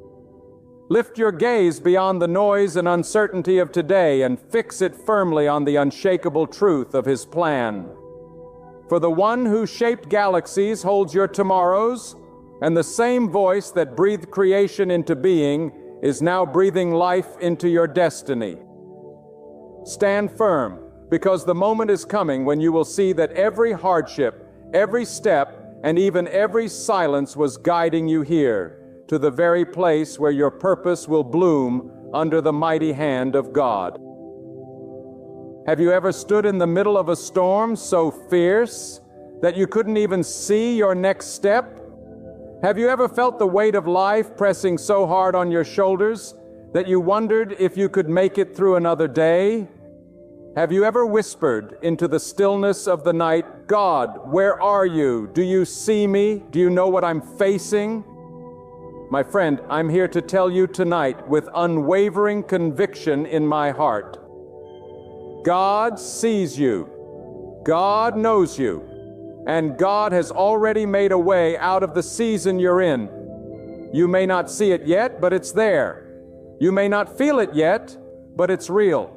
Lift your gaze beyond the noise and uncertainty of today and fix it firmly on the unshakable truth of His plan. For the one who shaped galaxies holds your tomorrows, and the same voice that breathed creation into being is now breathing life into your destiny. Stand firm, because the moment is coming when you will see that every hardship, every step, and even every silence was guiding you here, to the very place where your purpose will bloom under the mighty hand of God. Have you ever stood in the middle of a storm so fierce that you couldn't even see your next step? Have you ever felt the weight of life pressing so hard on your shoulders that you wondered if you could make it through another day? Have you ever whispered into the stillness of the night, God, where are you? Do you see me? Do you know what I'm facing? My friend, I'm here to tell you tonight with unwavering conviction in my heart. God sees you. God knows you. And God has already made a way out of the season you're in. You may not see it yet, but it's there. You may not feel it yet, but it's real.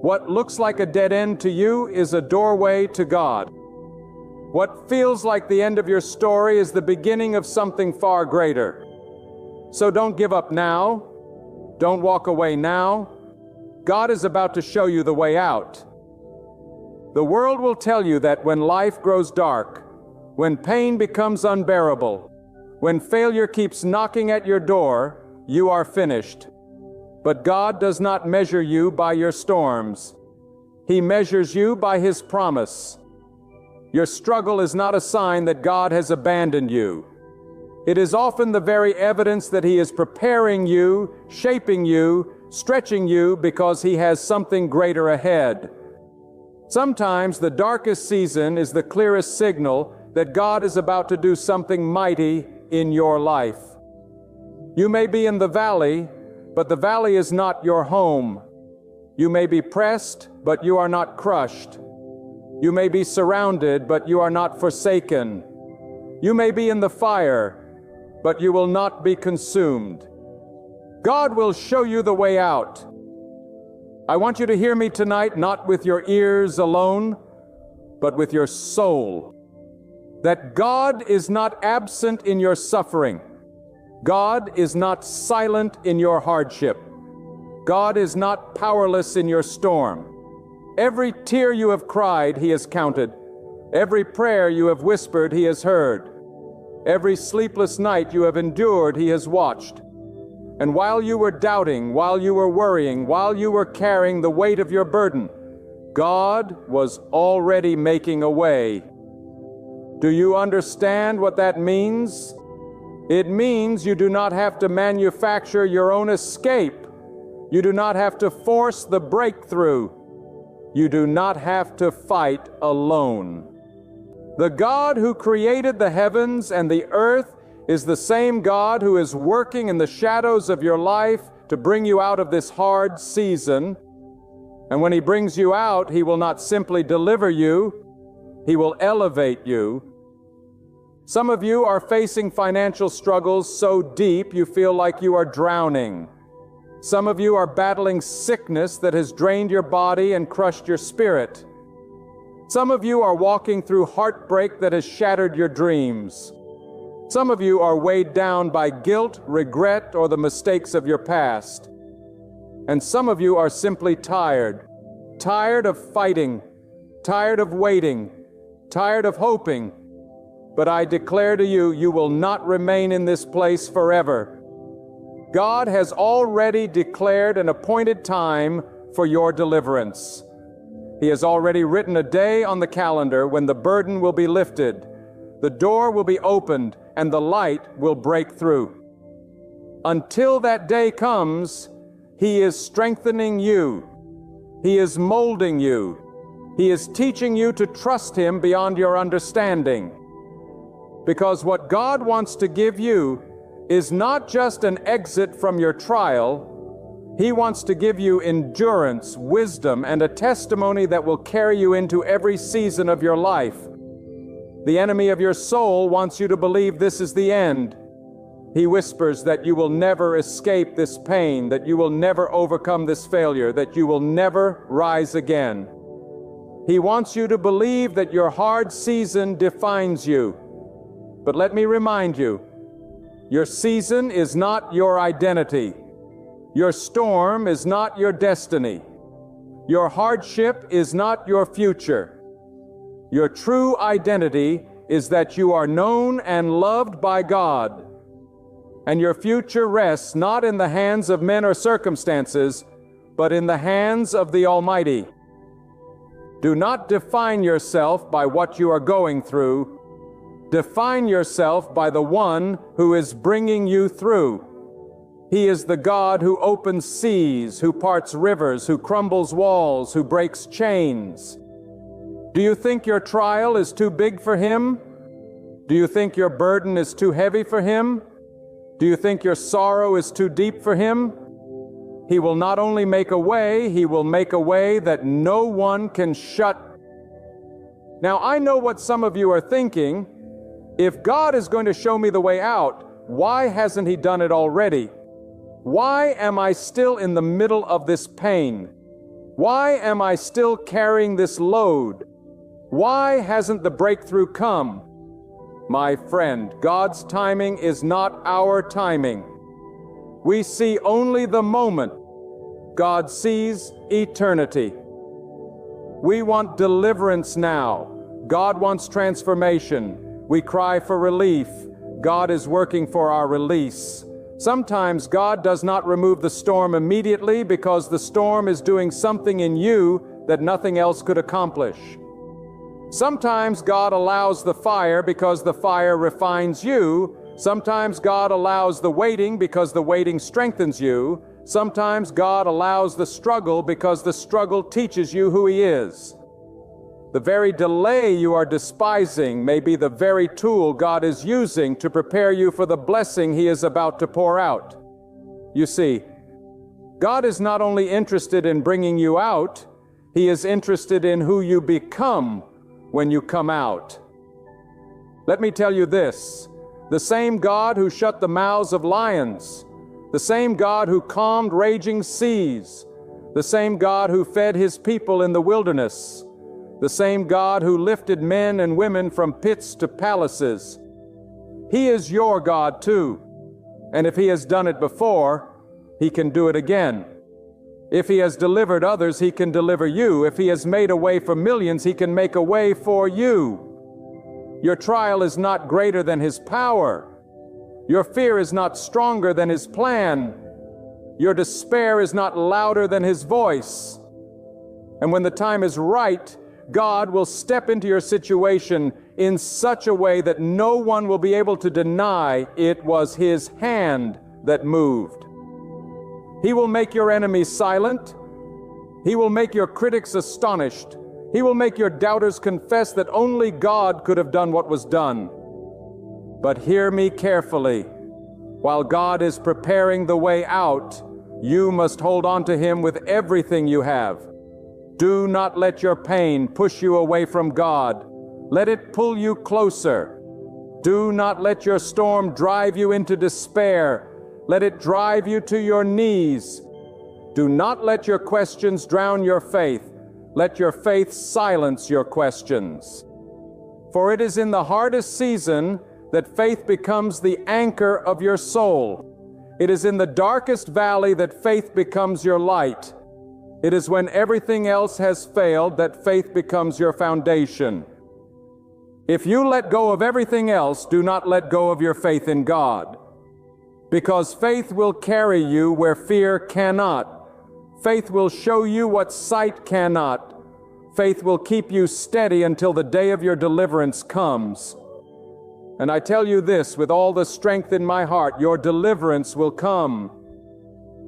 What looks like a dead end to you is a doorway to God. What feels like the end of your story is the beginning of something far greater. So don't give up now. Don't walk away now. God is about to show you the way out. The world will tell you that when life grows dark, when pain becomes unbearable, when failure keeps knocking at your door, you are finished. But God does not measure you by your storms. He measures you by His promise. Your struggle is not a sign that God has abandoned you. It is often the very evidence that He is preparing you, shaping you, stretching you because He has something greater ahead. Sometimes the darkest season is the clearest signal that God is about to do something mighty in your life. You may be in the valley, but the valley is not your home. You may be pressed, but you are not crushed. You may be surrounded, but you are not forsaken. You may be in the fire, but you will not be consumed. God will show you the way out. I want you to hear me tonight, not with your ears alone, but with your soul. That God is not absent in your suffering. God is not silent in your hardship. God is not powerless in your storm. Every tear you have cried, He has counted. Every prayer you have whispered, He has heard. Every sleepless night you have endured, He has watched. And while you were doubting, while you were worrying, while you were carrying the weight of your burden, God was already making a way. Do you understand what that means? It means you do not have to manufacture your own escape. You do not have to force the breakthrough. You do not have to fight alone. The God who created the heavens and the earth is the same God who is working in the shadows of your life to bring you out of this hard season. And when He brings you out, He will not simply deliver you, He will elevate you. Some of you are facing financial struggles so deep you feel like you are drowning. Some of you are battling sickness that has drained your body and crushed your spirit. Some of you are walking through heartbreak that has shattered your dreams. Some of you are weighed down by guilt, regret, or the mistakes of your past. And some of you are simply tired of fighting, tired of waiting, tired of hoping. But I declare to you, you will not remain in this place forever. God has already declared an appointed time for your deliverance. He has already written a day on the calendar when the burden will be lifted, the door will be opened, and the light will break through. Until that day comes, He is strengthening you. He is molding you. He is teaching you to trust Him beyond your understanding. Because what God wants to give you is not just an exit from your trial. He wants to give you endurance, wisdom, and a testimony that will carry you into every season of your life. The enemy of your soul wants you to believe this is the end. He whispers that you will never escape this pain, that you will never overcome this failure, that you will never rise again. He wants you to believe that your hard season defines you. But let me remind you, your season is not your identity. Your storm is not your destiny. Your hardship is not your future. Your true identity is that you are known and loved by God. And your future rests not in the hands of men or circumstances, but in the hands of the Almighty. Do not define yourself by what you are going through. Define yourself by the one who is bringing you through. He is the God who opens seas, who parts rivers, who crumbles walls, who breaks chains. Do you think your trial is too big for Him? Do you think your burden is too heavy for Him? Do you think your sorrow is too deep for Him? He will not only make a way, He will make a way that no one can shut. Now, I know what some of you are thinking. If God is going to show me the way out, why hasn't He done it already? Why am I still in the middle of this pain? Why am I still carrying this load? Why hasn't the breakthrough come? My friend, God's timing is not our timing. We see only the moment. God sees eternity. We want deliverance now. God wants transformation. We cry for relief. God is working for our release. Sometimes God does not remove the storm immediately because the storm is doing something in you that nothing else could accomplish. Sometimes God allows the fire because the fire refines you. Sometimes God allows the waiting because the waiting strengthens you. Sometimes God allows the struggle because the struggle teaches you who He is. The very delay you are despising may be the very tool God is using to prepare you for the blessing He is about to pour out. You see, God is not only interested in bringing you out, He is interested in who you become when you come out. Let me tell you this: the same God who shut the mouths of lions, the same God who calmed raging seas, the same God who fed His people in the wilderness, the same God who lifted men and women from pits to palaces. He is your God too. And if He has done it before, He can do it again. If He has delivered others, He can deliver you. If He has made a way for millions, He can make a way for you. Your trial is not greater than His power. Your fear is not stronger than His plan. Your despair is not louder than His voice. And when the time is right, God will step into your situation in such a way that no one will be able to deny it was His hand that moved. He will make your enemies silent. He will make your critics astonished. He will make your doubters confess that only God could have done what was done. But hear me carefully. While God is preparing the way out, you must hold on to Him with everything you have. Do not let your pain push you away from God. Let it pull you closer. Do not let your storm drive you into despair. Let it drive you to your knees. Do not let your questions drown your faith. Let your faith silence your questions. For it is in the hardest season that faith becomes the anchor of your soul. It is in the darkest valley that faith becomes your light. It is when everything else has failed that faith becomes your foundation. If you let go of everything else, do not let go of your faith in God. Because faith will carry you where fear cannot. Faith will show you what sight cannot. Faith will keep you steady until the day of your deliverance comes. And I tell you this with all the strength in my heart, your deliverance will come.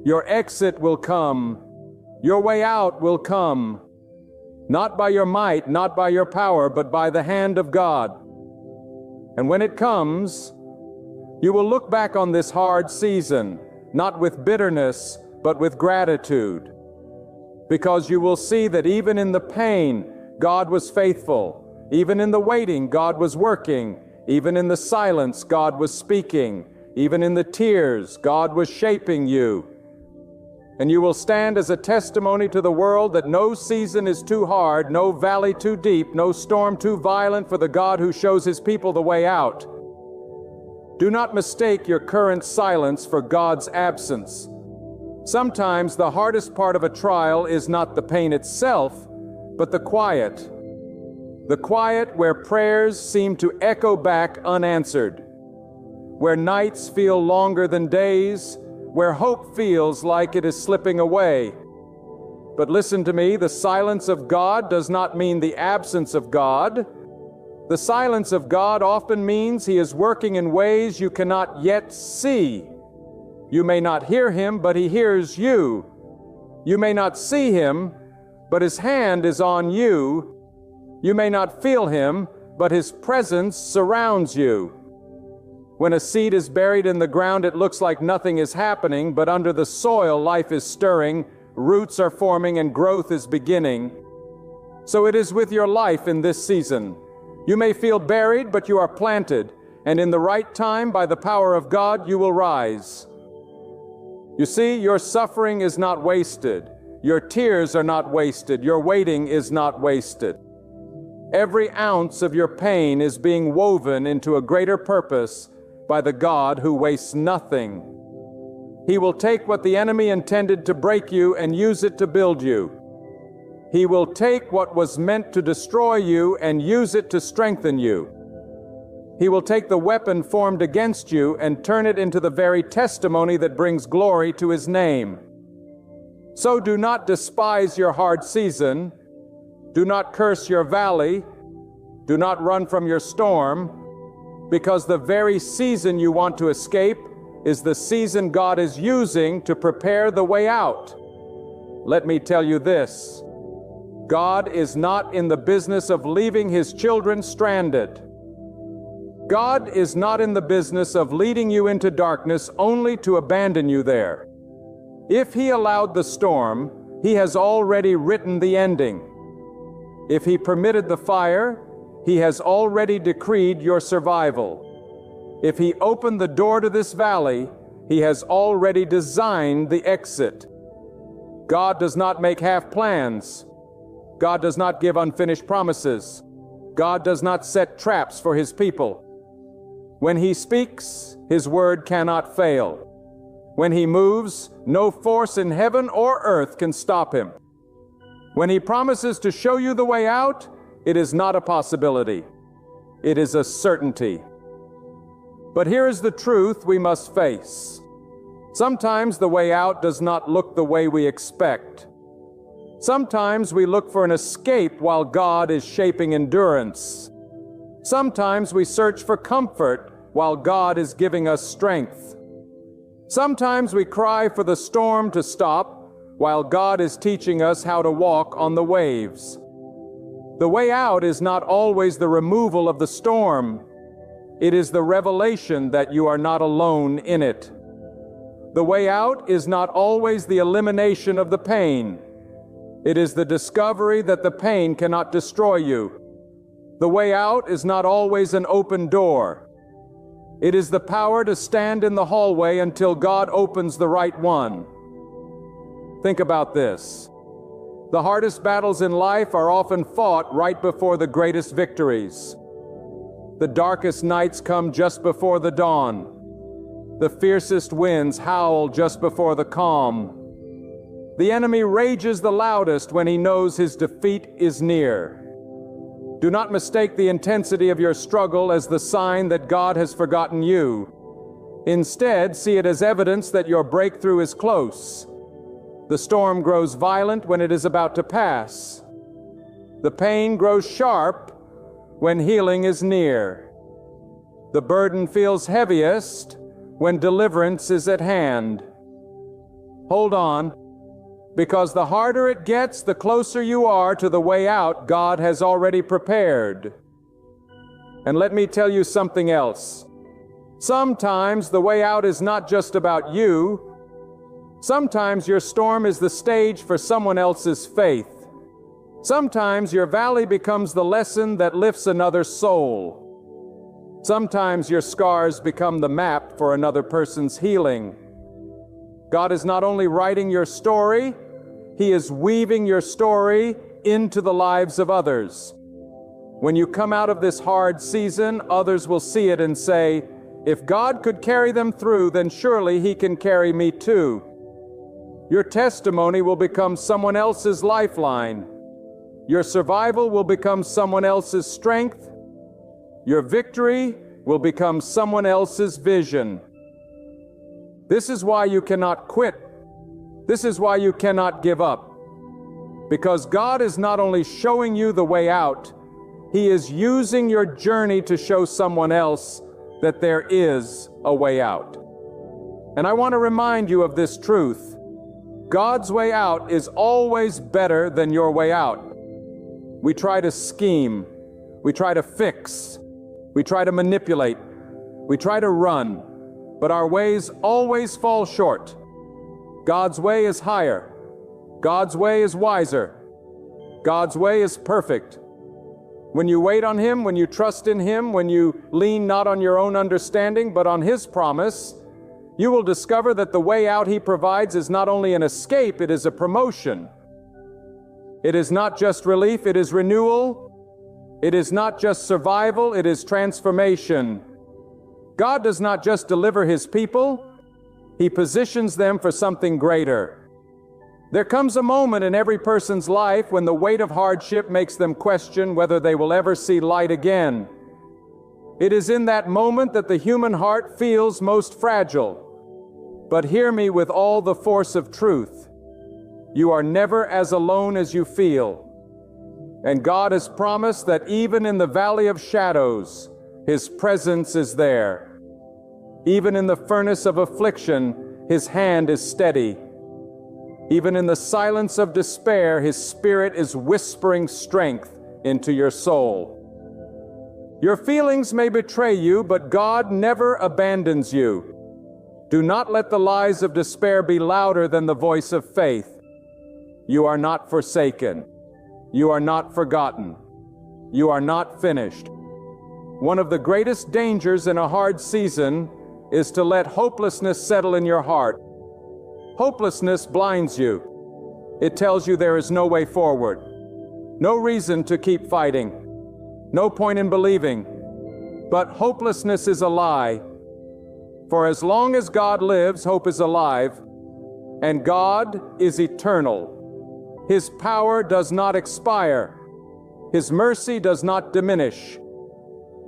Your exit will come. Your way out will come. Not by your might, not by your power, but by the hand of God. And when it comes, you will look back on this hard season, not with bitterness, but with gratitude. Because you will see that even in the pain, God was faithful. Even in the waiting, God was working. Even in the silence, God was speaking. Even in the tears, God was shaping you. And you will stand as a testimony to the world that no season is too hard, no valley too deep, no storm too violent for the God who shows His people the way out. Do not mistake your current silence for God's absence. Sometimes the hardest part of a trial is not the pain itself, but the quiet. The quiet where prayers seem to echo back unanswered, where nights feel longer than days, where hope feels like it is slipping away. But listen to me, the silence of God does not mean the absence of God. The silence of God often means He is working in ways you cannot yet see. You may not hear Him, but He hears you. You may not see Him, but His hand is on you. You may not feel Him, but His presence surrounds you. When a seed is buried in the ground, it looks like nothing is happening, but under the soil, life is stirring, roots are forming, and growth is beginning. So it is with your life in this season. You may feel buried, but you are planted, and in the right time, by the power of God, you will rise. You see, your suffering is not wasted. Your tears are not wasted. Your waiting is not wasted. Every ounce of your pain is being woven into a greater purpose by the God who wastes nothing. He will take what the enemy intended to break you and use it to build you. He will take what was meant to destroy you and use it to strengthen you. He will take the weapon formed against you and turn it into the very testimony that brings glory to His name. So do not despise your hard season. Do not curse your valley. Do not run from your storm, because the very season you want to escape is the season God is using to prepare the way out. Let me tell you this: God is not in the business of leaving His children stranded. God is not in the business of leading you into darkness only to abandon you there. If He allowed the storm, He has already written the ending. If He permitted the fire, He has already decreed your survival. If He opened the door to this valley, He has already designed the exit. God does not make half plans. God does not give unfinished promises. God does not set traps for His people. When He speaks, His word cannot fail. When He moves, no force in heaven or earth can stop Him. When He promises to show you the way out, it is not a possibility. It is a certainty. But here is the truth we must face. Sometimes the way out does not look the way we expect. Sometimes we look for an escape while God is shaping endurance. Sometimes we search for comfort while God is giving us strength. Sometimes we cry for the storm to stop while God is teaching us how to walk on the waves. The way out is not always the removal of the storm. It is the revelation that you are not alone in it. The way out is not always the elimination of the pain. It is the discovery that the pain cannot destroy you. The way out is not always an open door. It is the power to stand in the hallway until God opens the right one. Think about this. The hardest battles in life are often fought right before the greatest victories. The darkest nights come just before the dawn. The fiercest winds howl just before the calm. The enemy rages the loudest when he knows his defeat is near. Do not mistake the intensity of your struggle as the sign that God has forgotten you. Instead, see it as evidence that your breakthrough is close. The storm grows violent when it is about to pass. The pain grows sharp when healing is near. The burden feels heaviest when deliverance is at hand. Hold on, because the harder it gets, the closer you are to the way out God has already prepared. And let me tell you something else. Sometimes the way out is not just about you. Sometimes your storm is the stage for someone else's faith. Sometimes your valley becomes the lesson that lifts another soul. Sometimes your scars become the map for another person's healing. God is not only writing your story, He is weaving your story into the lives of others. When you come out of this hard season, others will see it and say, "If God could carry them through, then surely He can carry me too." Your testimony will become someone else's lifeline. Your survival will become someone else's strength. Your victory will become someone else's vision. This is why you cannot quit. This is why you cannot give up. Because God is not only showing you the way out, He is using your journey to show someone else that there is a way out. And I want to remind you of this truth. God's way out is always better than your way out. We try to scheme. We try to fix. We try to manipulate. We try to run. But our ways always fall short. God's way is higher. God's way is wiser. God's way is perfect. When you wait on Him, when you trust in Him, when you lean not on your own understanding, but on His promise, you will discover that the way out He provides is not only an escape, it is a promotion. It is not just relief, it is renewal. It is not just survival, it is transformation. God does not just deliver His people, He positions them for something greater. There comes a moment in every person's life when the weight of hardship makes them question whether they will ever see light again. It is in that moment that the human heart feels most fragile. But hear me with all the force of truth. You are never as alone as you feel. And God has promised that even in the valley of shadows, His presence is there. Even in the furnace of affliction, His hand is steady. Even in the silence of despair, His Spirit is whispering strength into your soul. Your feelings may betray you, but God never abandons you. Do not let the lies of despair be louder than the voice of faith. You are not forsaken. You are not forgotten. You are not finished. One of the greatest dangers in a hard season is to let hopelessness settle in your heart. Hopelessness blinds you. It tells you there is no way forward, no reason to keep fighting, no point in believing. But hopelessness is a lie. For as long as God lives, hope is alive, and God is eternal. His power does not expire. His mercy does not diminish.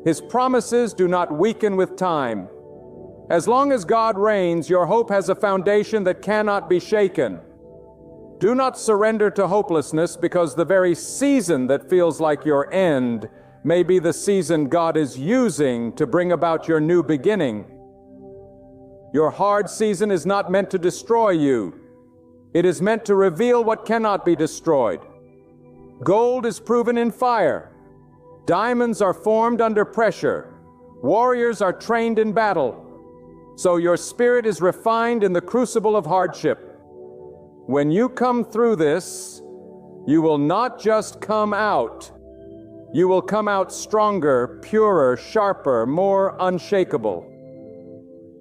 His promises do not weaken with time. As long as God reigns, your hope has a foundation that cannot be shaken. Do not surrender to hopelessness, because the very season that feels like your end may be the season God is using to bring about your new beginning. Your hard season is not meant to destroy you. It is meant to reveal what cannot be destroyed. Gold is proven in fire. Diamonds are formed under pressure. Warriors are trained in battle. So your spirit is refined in the crucible of hardship. When you come through this, you will not just come out. You will come out stronger, purer, sharper, more unshakable.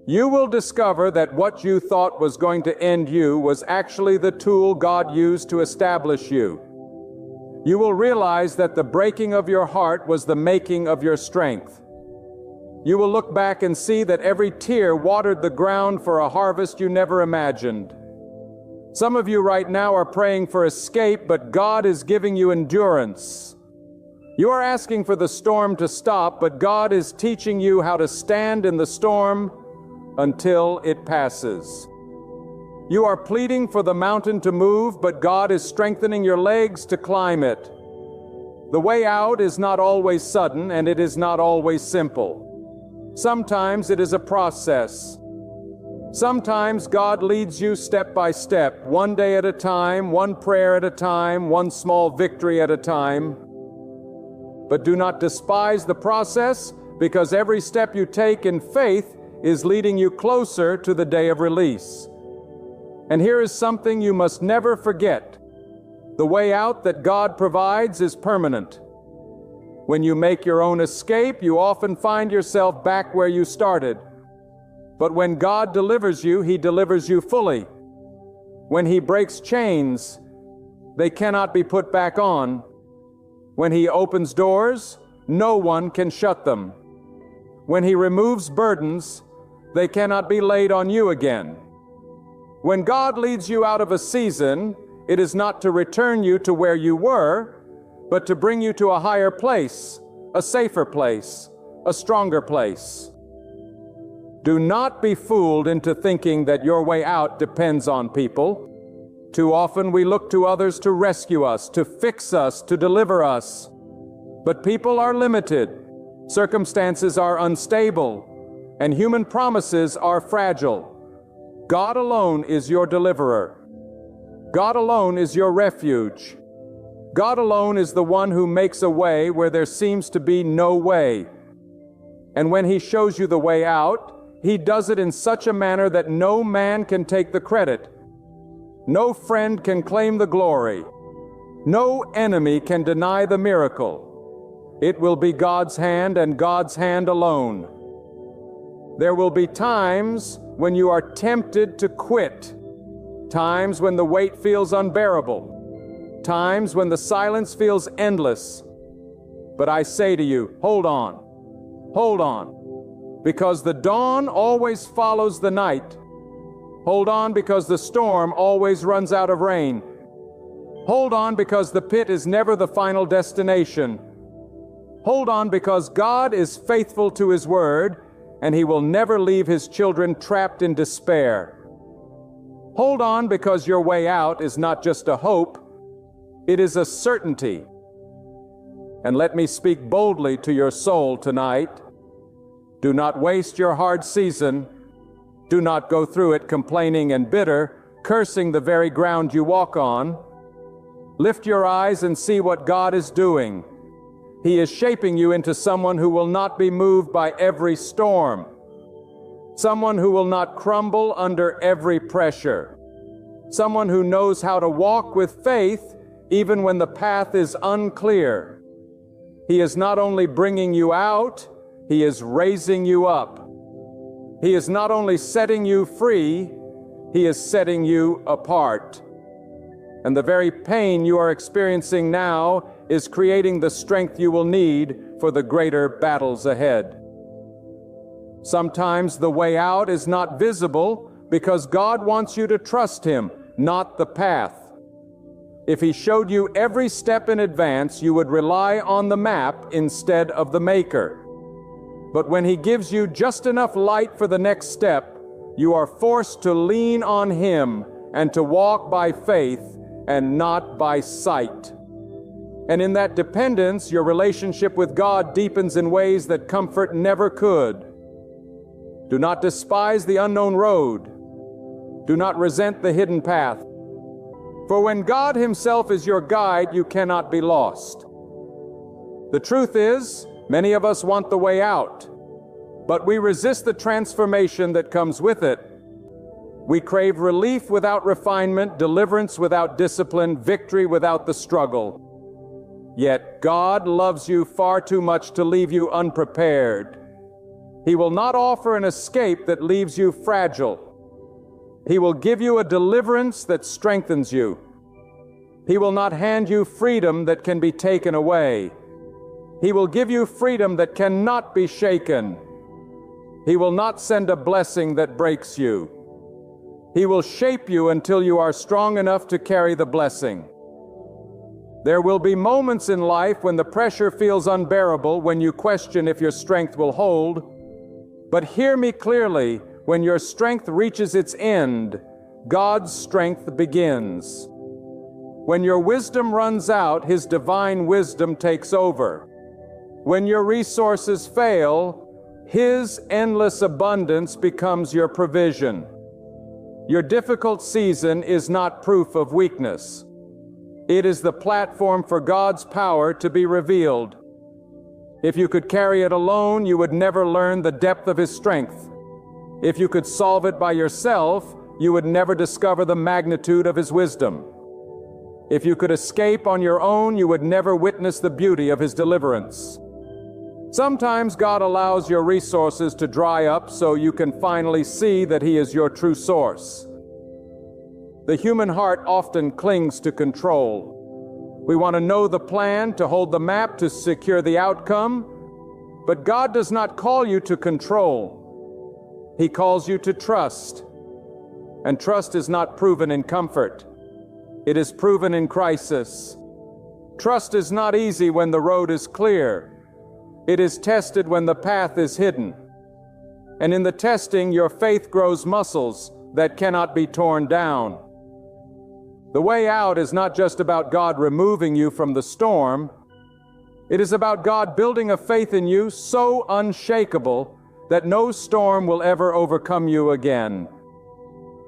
You will discover that what you thought was going to end you was actually the tool God used to establish you. You will realize that the breaking of your heart was the making of your strength. You will look back and see that every tear watered the ground for a harvest you never imagined. Some of you right now are praying for escape, but God is giving you endurance. You are asking for the storm to stop, but God is teaching you how to stand in the storm until it passes. You are pleading for the mountain to move, but God is strengthening your legs to climb it. The way out is not always sudden, and it is not always simple. Sometimes it is a process. Sometimes God leads you step by step, one day at a time, one prayer at a time, one small victory at a time. But do not despise the process, because every step you take in faith is leading you closer to the day of release. And here is something you must never forget. The way out that God provides is permanent. When you make your own escape, you often find yourself back where you started. But when God delivers you, He delivers you fully. When He breaks chains, they cannot be put back on. When He opens doors, no one can shut them. When He removes burdens, they cannot be laid on you again. When God leads you out of a season, it is not to return you to where you were, but to bring you to a higher place, a safer place, a stronger place. Do not be fooled into thinking that your way out depends on people. Too often we look to others to rescue us, to fix us, to deliver us. But people are limited, circumstances are unstable, and human promises are fragile. God alone is your deliverer. God alone is your refuge. God alone is the one who makes a way where there seems to be no way. And when He shows you the way out, He does it in such a manner that no man can take the credit. No friend can claim the glory. No enemy can deny the miracle. It will be God's hand and God's hand alone. There will be times when you are tempted to quit, times when the weight feels unbearable, times when the silence feels endless. But I say to you, hold on, because the dawn always follows the night. Hold on, because the storm always runs out of rain. Hold on, because the pit is never the final destination. Hold on, because God is faithful to His word, and He will never leave His children trapped in despair. Hold on, because your way out is not just a hope, it is a certainty. And let me speak boldly to your soul tonight. Do not waste your hard season. Do not go through it complaining and bitter, cursing the very ground you walk on. Lift your eyes and see what God is doing. He is shaping you into someone who will not be moved by every storm, someone who will not crumble under every pressure, someone who knows how to walk with faith even when the path is unclear. He is not only bringing you out, He is raising you up. He is not only setting you free, He is setting you apart. And the very pain you are experiencing now is creating the strength you will need for the greater battles ahead. Sometimes the way out is not visible because God wants you to trust Him, not the path. If He showed you every step in advance, you would rely on the map instead of the maker. But when He gives you just enough light for the next step, you are forced to lean on Him and to walk by faith and not by sight. And in that dependence, your relationship with God deepens in ways that comfort never could. Do not despise the unknown road. Do not resent the hidden path. For when God Himself is your guide, you cannot be lost. The truth is, many of us want the way out, but we resist the transformation that comes with it. We crave relief without refinement, deliverance without discipline, victory without the struggle. Yet God loves you far too much to leave you unprepared. He will not offer an escape that leaves you fragile. He will give you a deliverance that strengthens you. He will not hand you freedom that can be taken away. He will give you freedom that cannot be shaken. He will not send a blessing that breaks you. He will shape you until you are strong enough to carry the blessing. There will be moments in life when the pressure feels unbearable, when you question if your strength will hold. But hear me clearly, when your strength reaches its end, God's strength begins. When your wisdom runs out, His divine wisdom takes over. When your resources fail, His endless abundance becomes your provision. Your difficult season is not proof of weakness. It is the platform for God's power to be revealed. If you could carry it alone, you would never learn the depth of His strength. If you could solve it by yourself, you would never discover the magnitude of His wisdom. If you could escape on your own, you would never witness the beauty of His deliverance. Sometimes God allows your resources to dry up so you can finally see that He is your true source. The human heart often clings to control. We want to know the plan, to hold the map, to secure the outcome. But God does not call you to control. He calls you to trust. And trust is not proven in comfort. It is proven in crisis. Trust is not easy when the road is clear. It is tested when the path is hidden. And in the testing, your faith grows muscles that cannot be torn down. The way out is not just about God removing you from the storm. It is about God building a faith in you so unshakable that no storm will ever overcome you again.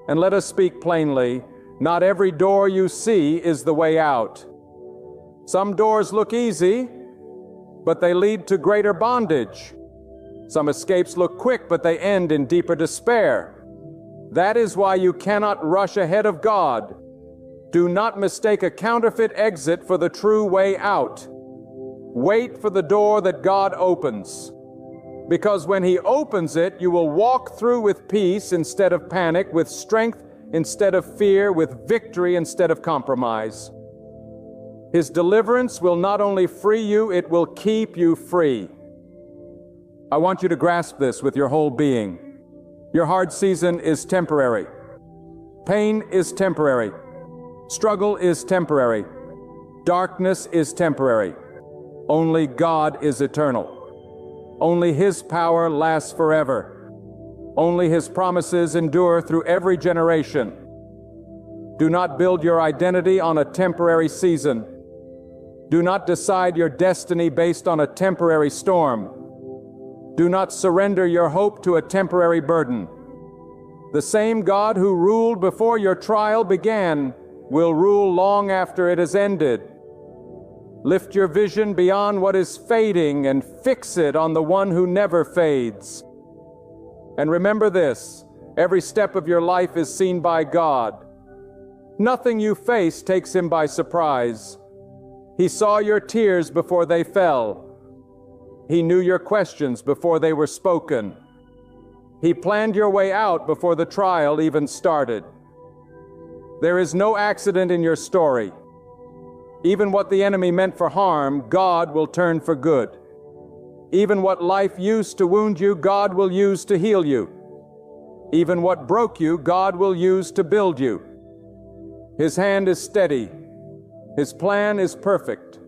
And let us speak plainly, not every door you see is the way out. Some doors look easy, but they lead to greater bondage. Some escapes look quick, but they end in deeper despair. That is why you cannot rush ahead of God. Do not mistake a counterfeit exit for the true way out. Wait for the door that God opens. Because when He opens it, you will walk through with peace instead of panic, with strength instead of fear, with victory instead of compromise. His deliverance will not only free you, it will keep you free. I want you to grasp this with your whole being. Your hard season is temporary. Pain is temporary. Struggle is temporary. Darkness is temporary. Only God is eternal. Only His power lasts forever. Only His promises endure through every generation. Do not build your identity on a temporary season. Do not decide your destiny based on a temporary storm. Do not surrender your hope to a temporary burden. The same God who ruled before your trial began will rule long after it has ended. Lift your vision beyond what is fading and fix it on the one who never fades. And remember this, every step of your life is seen by God. Nothing you face takes him by surprise. He saw your tears before they fell. He knew your questions before they were spoken. He planned your way out before the trial even started. There is no accident in your story. Even what the enemy meant for harm, God will turn for good. Even what life used to wound you, God will use to heal you. Even what broke you, God will use to build you. His hand is steady. His plan is perfect.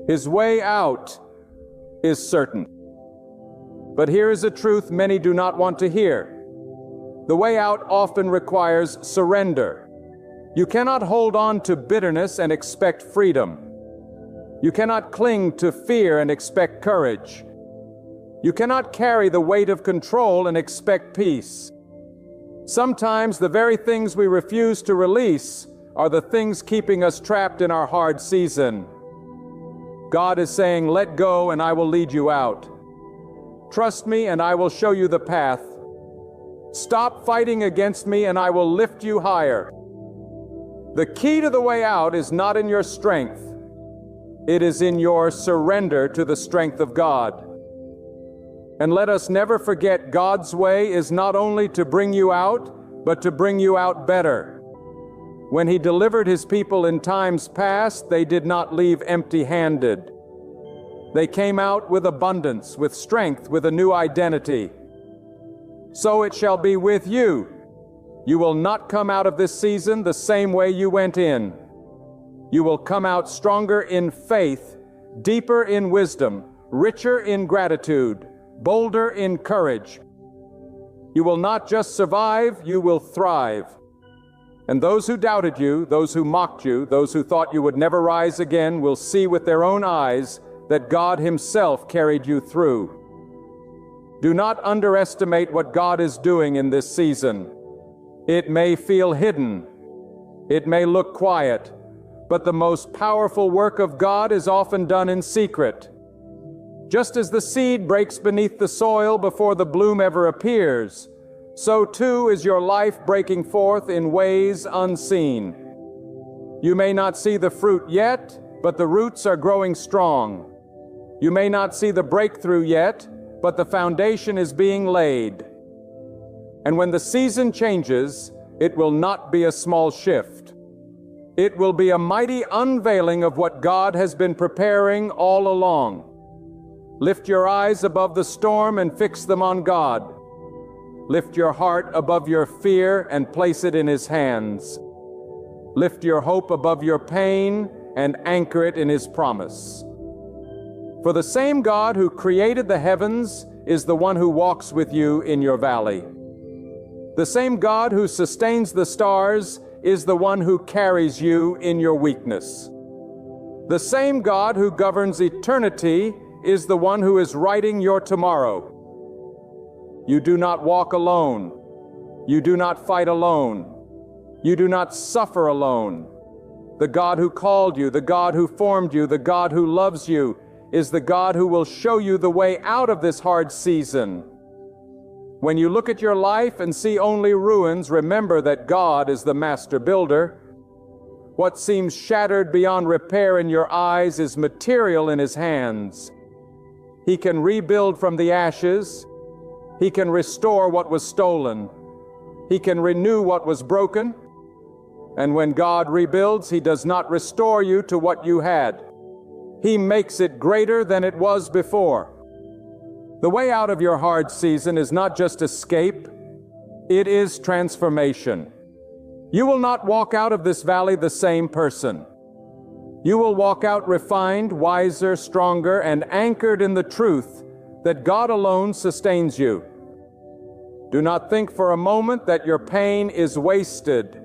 His way out is certain. But here is a truth many do not want to hear. The way out often requires surrender. You cannot hold on to bitterness and expect freedom. You cannot cling to fear and expect courage. You cannot carry the weight of control and expect peace. Sometimes the very things we refuse to release are the things keeping us trapped in our hard season. God is saying, let go and I will lead you out. Trust me and I will show you the path. Stop fighting against me and I will lift you higher. The key to the way out is not in your strength. It is in your surrender to the strength of God. And let us never forget, God's way is not only to bring you out, but to bring you out better. When He delivered His people in times past, they did not leave empty-handed. They came out with abundance, with strength, with a new identity. So it shall be with you. You will not come out of this season the same way you went in. You will come out stronger in faith, deeper in wisdom, richer in gratitude, bolder in courage. You will not just survive, you will thrive. And those who doubted you, those who mocked you, those who thought you would never rise again, will see with their own eyes that God Himself carried you through. Do not underestimate what God is doing in this season. It may feel hidden. It may look quiet. But the most powerful work of God is often done in secret. Just as the seed breaks beneath the soil before the bloom ever appears, so too is your life breaking forth in ways unseen. You may not see the fruit yet, but the roots are growing strong. You may not see the breakthrough yet, but the foundation is being laid. And when the season changes, it will not be a small shift. It will be a mighty unveiling of what God has been preparing all along. Lift your eyes above the storm and fix them on God. Lift your heart above your fear and place it in His hands. Lift your hope above your pain and anchor it in His promise. For the same God who created the heavens is the one who walks with you in your valley. The same God who sustains the stars is the one who carries you in your weakness. The same God who governs eternity is the one who is writing your tomorrow. You do not walk alone. You do not fight alone. You do not suffer alone. The God who called you, the God who formed you, the God who loves you, is the God who will show you the way out of this hard season. When you look at your life and see only ruins, remember that God is the master builder. What seems shattered beyond repair in your eyes is material in His hands. He can rebuild from the ashes. He can restore what was stolen. He can renew what was broken. And when God rebuilds, He does not restore you to what you had. He makes it greater than it was before. The way out of your hard season is not just escape, it is transformation. You will not walk out of this valley the same person. You will walk out refined, wiser, stronger, and anchored in the truth that God alone sustains you. Do not think for a moment that your pain is wasted.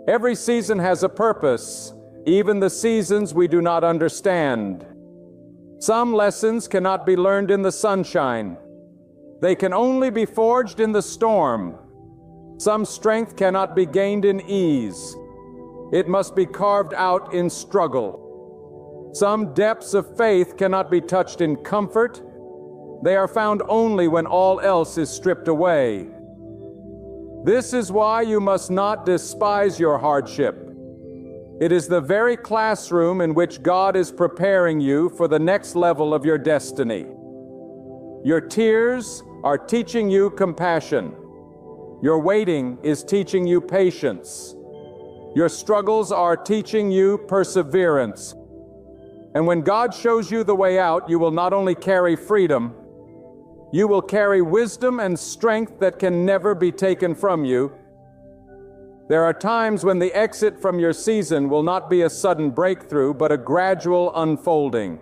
Every season has a purpose, even the seasons we do not understand. Some lessons cannot be learned in the sunshine. They can only be forged in the storm. Some strength cannot be gained in ease. It must be carved out in struggle. Some depths of faith cannot be touched in comfort. They are found only when all else is stripped away. This is why you must not despise your hardship. It is the very classroom in which God is preparing you for the next level of your destiny. Your tears are teaching you compassion. Your waiting is teaching you patience. Your struggles are teaching you perseverance. And when God shows you the way out, you will not only carry freedom, you will carry wisdom and strength that can never be taken from you. There are times when the exit from your season will not be a sudden breakthrough, but a gradual unfolding.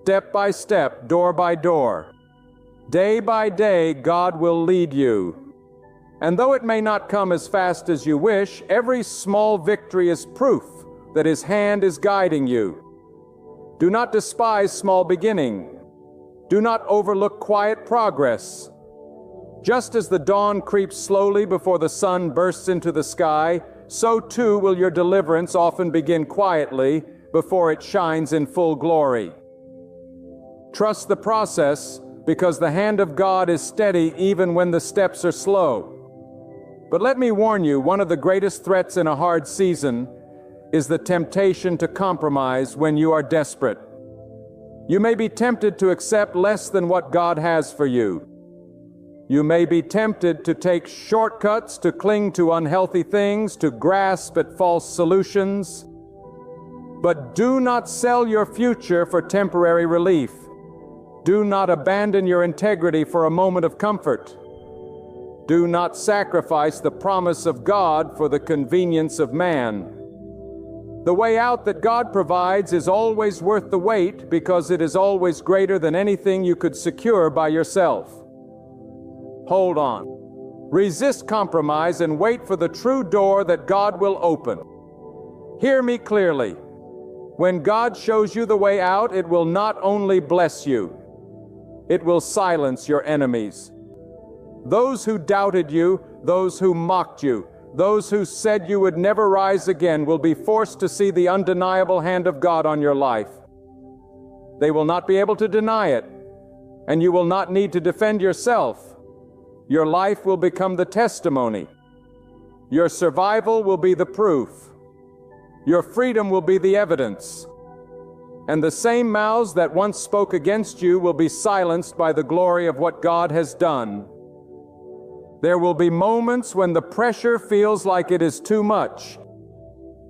Step by step, door by door. Day by day, God will lead you. And though it may not come as fast as you wish, every small victory is proof that His hand is guiding you. Do not despise small beginning. Do not overlook quiet progress. Just as the dawn creeps slowly before the sun bursts into the sky, so too will your deliverance often begin quietly before it shines in full glory. Trust the process, because the hand of God is steady even when the steps are slow. But let me warn you, one of the greatest threats in a hard season is the temptation to compromise when you are desperate. You may be tempted to accept less than what God has for you. You may be tempted to take shortcuts, to cling to unhealthy things, to grasp at false solutions. But do not sell your future for temporary relief. Do not abandon your integrity for a moment of comfort. Do not sacrifice the promise of God for the convenience of man. The way out that God provides is always worth the wait, because it is always greater than anything you could secure by yourself. Hold on. Resist compromise and wait for the true door that God will open. Hear me clearly. When God shows you the way out, it will not only bless you, it will silence your enemies. Those who doubted you, those who mocked you, those who said you would never rise again will be forced to see the undeniable hand of God on your life. They will not be able to deny it, and you will not need to defend yourself. Your life will become the testimony. Your survival will be the proof. Your freedom will be the evidence. And the same mouths that once spoke against you will be silenced by the glory of what God has done. There will be moments when the pressure feels like it is too much.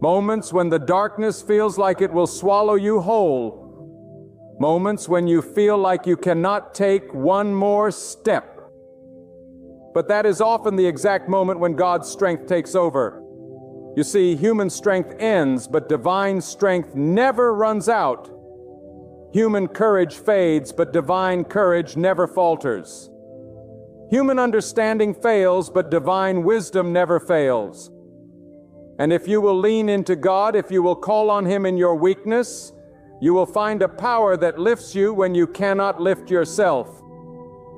Moments when the darkness feels like it will swallow you whole. Moments when you feel like you cannot take one more step. But that is often the exact moment when God's strength takes over. You see, human strength ends, but divine strength never runs out. Human courage fades, but divine courage never falters. Human understanding fails, but divine wisdom never fails. And if you will lean into God, if you will call on Him in your weakness, you will find a power that lifts you when you cannot lift yourself,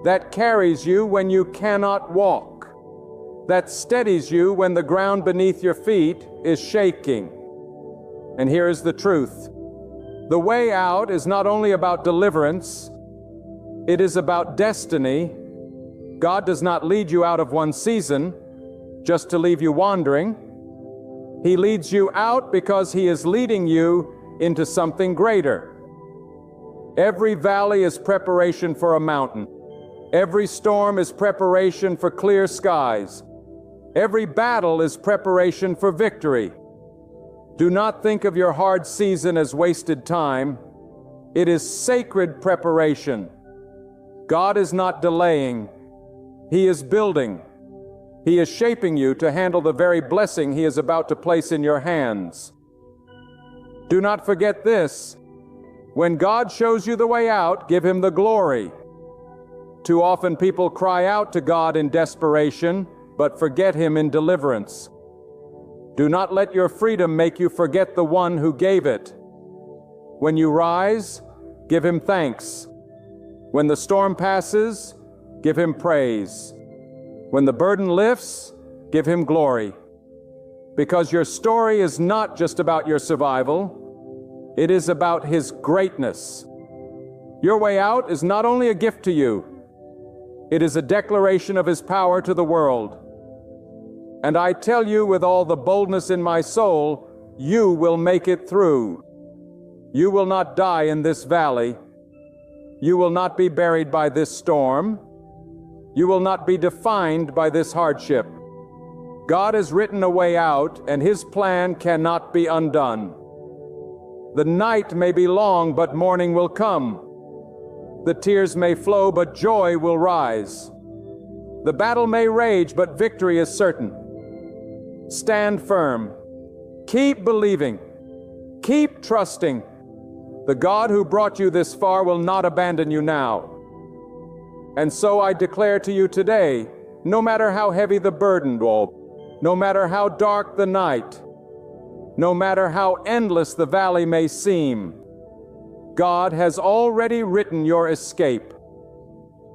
that carries you when you cannot walk, that steadies you when the ground beneath your feet is shaking. And here is the truth. The way out is not only about deliverance, it is about destiny. God does not lead you out of one season just to leave you wandering. He leads you out because He is leading you into something greater. Every valley is preparation for a mountain. Every storm is preparation for clear skies. Every battle is preparation for victory. Do not think of your hard season as wasted time. It is sacred preparation. God is not delaying. He is building. He is shaping you to handle the very blessing He is about to place in your hands. Do not forget this. When God shows you the way out, give Him the glory. Too often people cry out to God in desperation, but forget Him in deliverance. Do not let your freedom make you forget the one who gave it. When you rise, give him thanks. When the storm passes, give him praise. When the burden lifts, give him glory. Because your story is not just about your survival, it is about his greatness. Your way out is not only a gift to you, it is a declaration of his power to the world. And I tell you with all the boldness in my soul, you will make it through. You will not die in this valley. You will not be buried by this storm. You will not be defined by this hardship. God has written a way out, and his plan cannot be undone. The night may be long, but morning will come. The tears may flow, but joy will rise. The battle may rage, but victory is certain. Stand firm. Keep believing. Keep trusting. The God who brought you this far will not abandon you now. And so I declare to you today, no matter how heavy the burden, no matter how dark the night, no matter how endless the valley may seem, God has already written your escape.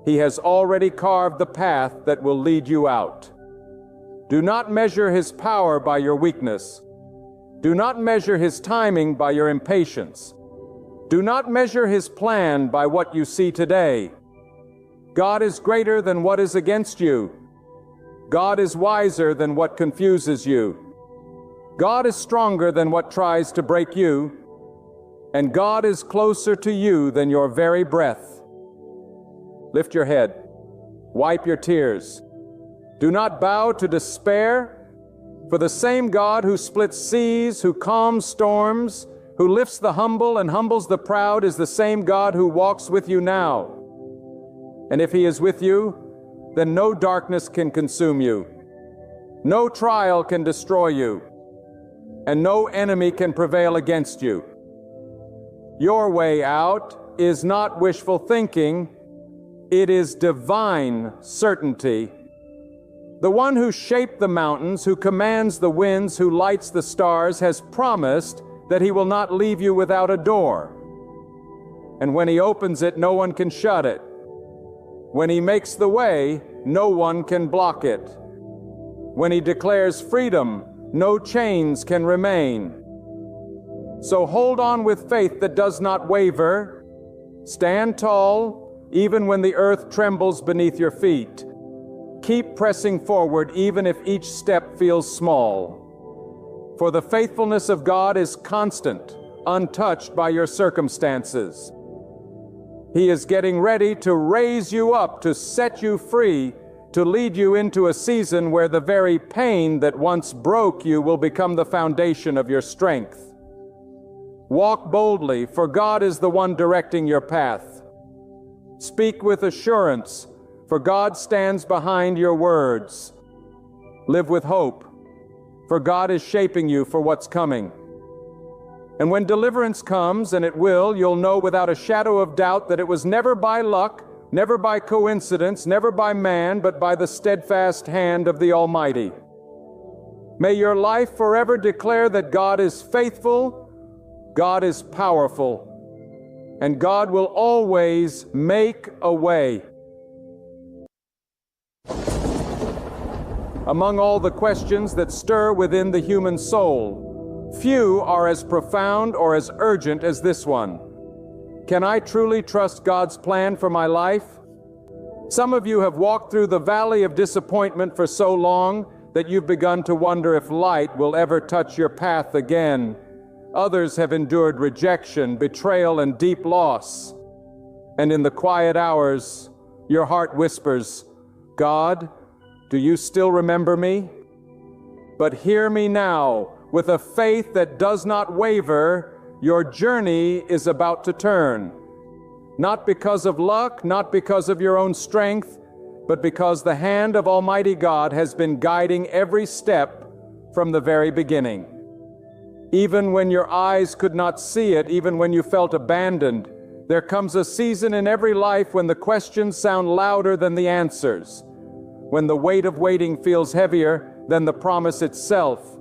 He has already carved the path that will lead you out. Do not measure his power by your weakness. Do not measure his timing by your impatience. Do not measure his plan by what you see today. God is greater than what is against you. God is wiser than what confuses you. God is stronger than what tries to break you. And God is closer to you than your very breath. Lift your head. Wipe your tears. Do not bow to despair, for the same God who splits seas, who calms storms, who lifts the humble and humbles the proud is the same God who walks with you now. And if he is with you, then no darkness can consume you. No trial can destroy you, and no enemy can prevail against you. Your way out is not wishful thinking, it is divine certainty. The one who shaped the mountains, who commands the winds, who lights the stars, has promised that he will not leave you without a door. And when he opens it, no one can shut it. When he makes the way, no one can block it. When he declares freedom, no chains can remain. So hold on with faith that does not waver. Stand tall, even when the earth trembles beneath your feet. Keep pressing forward, even if each step feels small. For the faithfulness of God is constant, untouched by your circumstances. He is getting ready to raise you up, to set you free, to lead you into a season where the very pain that once broke you will become the foundation of your strength. Walk boldly, for God is the one directing your path. Speak with assurance, for God stands behind your words. Live with hope, for God is shaping you for what's coming. And when deliverance comes, and it will, you'll know without a shadow of doubt that it was never by luck, never by coincidence, never by man, but by the steadfast hand of the Almighty. May your life forever declare that God is faithful, God is powerful, and God will always make a way. Among all the questions that stir within the human soul, few are as profound or as urgent as this one. Can I truly trust God's plan for my life? Some of you have walked through the valley of disappointment for so long that you've begun to wonder if light will ever touch your path again. Others have endured rejection, betrayal, and deep loss. And in the quiet hours, your heart whispers, God, do you still remember me? But hear me now, with a faith that does not waver, your journey is about to turn. Not because of luck, not because of your own strength, but because the hand of Almighty God has been guiding every step from the very beginning. Even when your eyes could not see it, even when you felt abandoned, there comes a season in every life when the questions sound louder than the answers, when the weight of waiting feels heavier than the promise itself,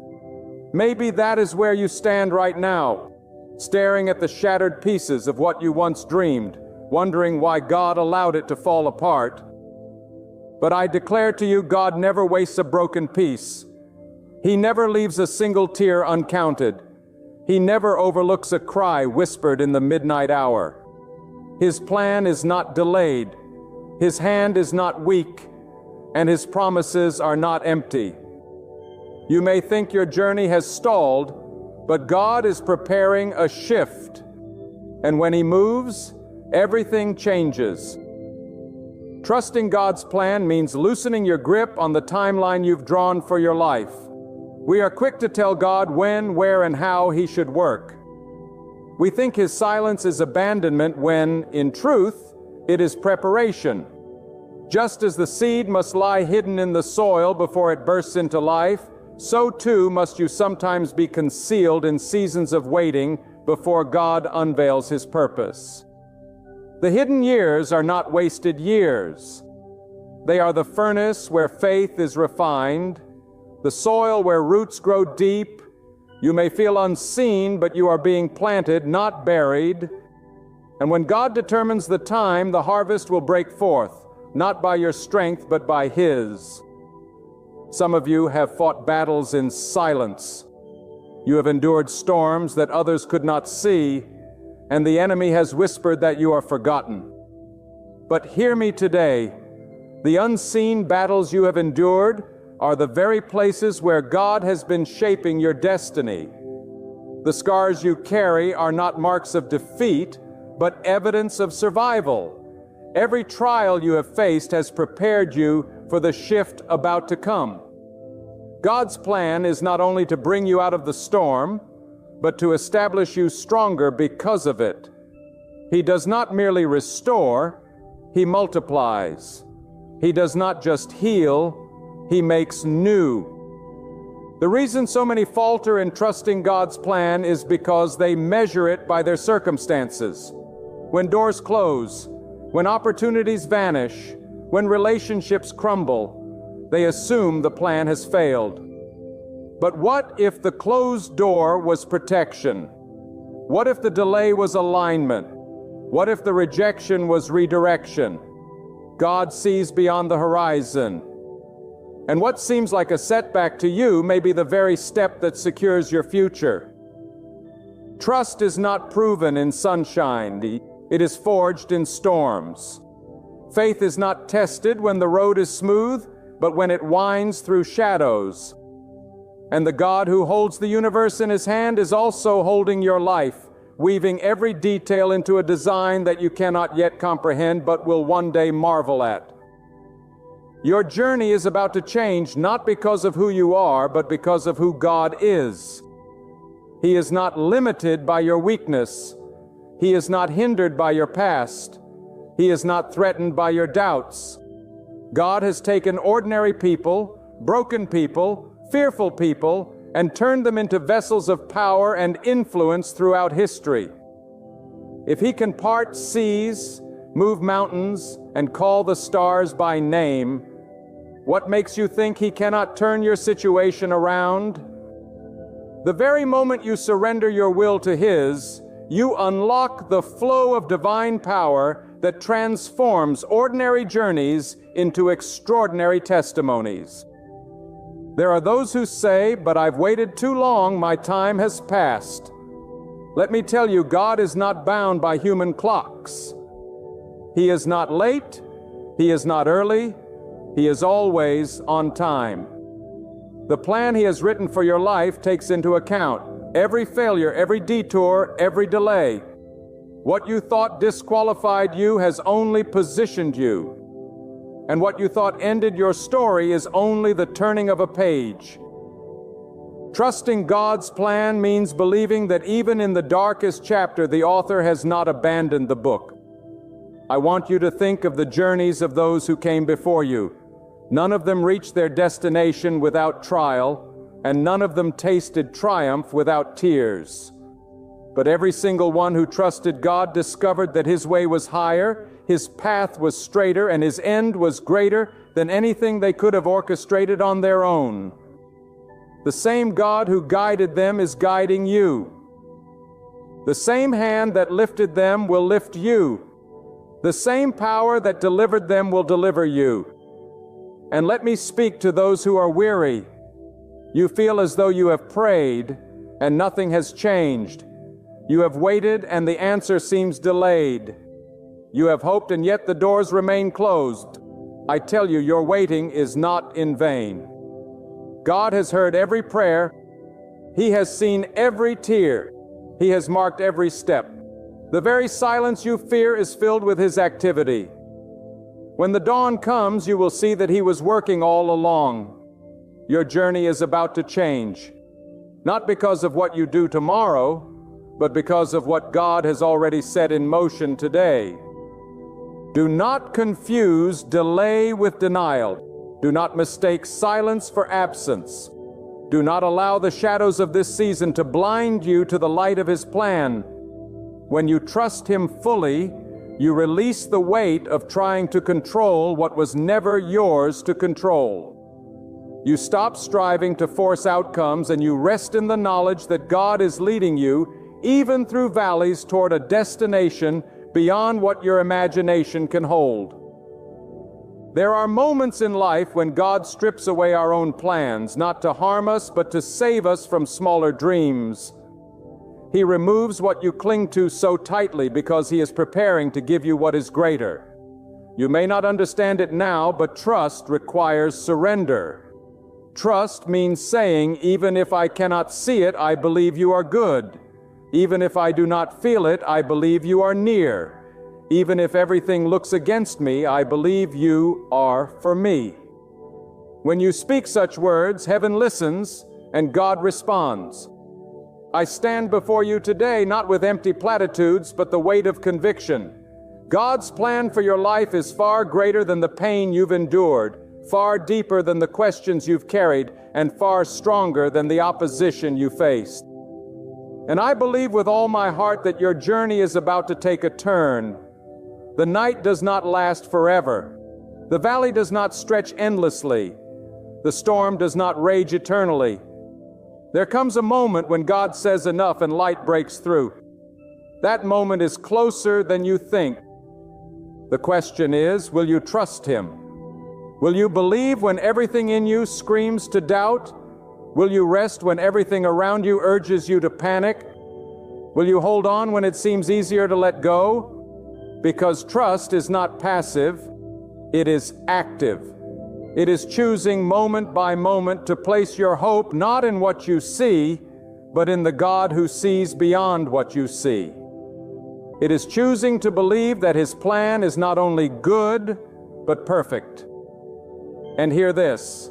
Maybe that is where you stand right now, staring at the shattered pieces of what you once dreamed, wondering why God allowed it to fall apart. But I declare to you, God never wastes a broken piece. He never leaves a single tear uncounted. He never overlooks a cry whispered in the midnight hour. His plan is not delayed. His hand is not weak, and His promises are not empty. You may think your journey has stalled, but God is preparing a shift. And when He moves, everything changes. Trusting God's plan means loosening your grip on the timeline you've drawn for your life. We are quick to tell God when, where, and how He should work. We think His silence is abandonment when, in truth, it is preparation. Just as the seed must lie hidden in the soil before it bursts into life, so too must you sometimes be concealed in seasons of waiting before God unveils His purpose. The hidden years are not wasted years. They are the furnace where faith is refined, the soil where roots grow deep. You may feel unseen, but you are being planted, not buried. And when God determines the time, the harvest will break forth, not by your strength, but by His. Some of you have fought battles in silence. You have endured storms that others could not see, and the enemy has whispered that you are forgotten. But hear me today. The unseen battles you have endured are the very places where God has been shaping your destiny. The scars you carry are not marks of defeat, but evidence of survival. Every trial you have faced has prepared you for the shift about to come. God's plan is not only to bring you out of the storm, but to establish you stronger because of it. He does not merely restore, He multiplies. He does not just heal, He makes new. The reason so many falter in trusting God's plan is because they measure it by their circumstances. When doors close, when opportunities vanish, when relationships crumble, they assume the plan has failed. But what if the closed door was protection? What if the delay was alignment? What if the rejection was redirection? God sees beyond the horizon. And what seems like a setback to you may be the very step that secures your future. Trust is not proven in sunshine. It is forged in storms. Faith is not tested when the road is smooth, but when it winds through shadows. And the God who holds the universe in His hand is also holding your life, weaving every detail into a design that you cannot yet comprehend, but will one day marvel at. Your journey is about to change not because of who you are, but because of who God is. He is not limited by your weakness. He is not hindered by your past. He is not threatened by your doubts. God has taken ordinary people, broken people, fearful people, and turned them into vessels of power and influence throughout history. If He can part seas, move mountains, and call the stars by name, what makes you think He cannot turn your situation around? The very moment you surrender your will to His, you unlock the flow of divine power that transforms ordinary journeys into extraordinary testimonies. There are those who say, "But I've waited too long, my time has passed." Let me tell you, God is not bound by human clocks. He is not late, He is not early, He is always on time. The plan He has written for your life takes into account every failure, every detour, every delay. What you thought disqualified you has only positioned you. And what you thought ended your story is only the turning of a page. Trusting God's plan means believing that even in the darkest chapter, the author has not abandoned the book. I want you to think of the journeys of those who came before you. None of them reached their destination without trial, and none of them tasted triumph without tears. But every single one who trusted God discovered that His way was higher, His path was straighter, and His end was greater than anything they could have orchestrated on their own. The same God who guided them is guiding you. The same hand that lifted them will lift you. The same power that delivered them will deliver you. And let me speak to those who are weary. You feel as though you have prayed and nothing has changed. You have waited and the answer seems delayed. You have hoped and yet the doors remain closed. I tell you, your waiting is not in vain. God has heard every prayer. He has seen every tear. He has marked every step. The very silence you fear is filled with His activity. When the dawn comes, you will see that He was working all along. Your journey is about to change, not because of what you do tomorrow, but because of what God has already set in motion today. Do not confuse delay with denial. Do not mistake silence for absence. Do not allow the shadows of this season to blind you to the light of His plan. When you trust Him fully, you release the weight of trying to control what was never yours to control. You stop striving to force outcomes and you rest in the knowledge that God is leading you, even through valleys, toward a destination beyond what your imagination can hold. There are moments in life when God strips away our own plans, not to harm us, but to save us from smaller dreams. He removes what you cling to so tightly because He is preparing to give you what is greater. You may not understand it now, but trust requires surrender. Trust means saying, even if I cannot see it, I believe you are good. Even if I do not feel it, I believe you are near. Even if everything looks against me, I believe you are for me. When you speak such words, heaven listens and God responds. I stand before you today not with empty platitudes, but the weight of conviction. God's plan for your life is far greater than the pain you've endured, far deeper than the questions you've carried, and far stronger than the opposition you faced. And I believe with all my heart that your journey is about to take a turn. The night does not last forever. The valley does not stretch endlessly. The storm does not rage eternally. There comes a moment when God says enough and light breaks through. That moment is closer than you think. The question is, will you trust Him? Will you believe when everything in you screams to doubt? Will you rest when everything around you urges you to panic? Will you hold on when it seems easier to let go? Because trust is not passive, it is active. It is choosing moment by moment to place your hope not in what you see, but in the God who sees beyond what you see. It is choosing to believe that His plan is not only good, but perfect. And hear this,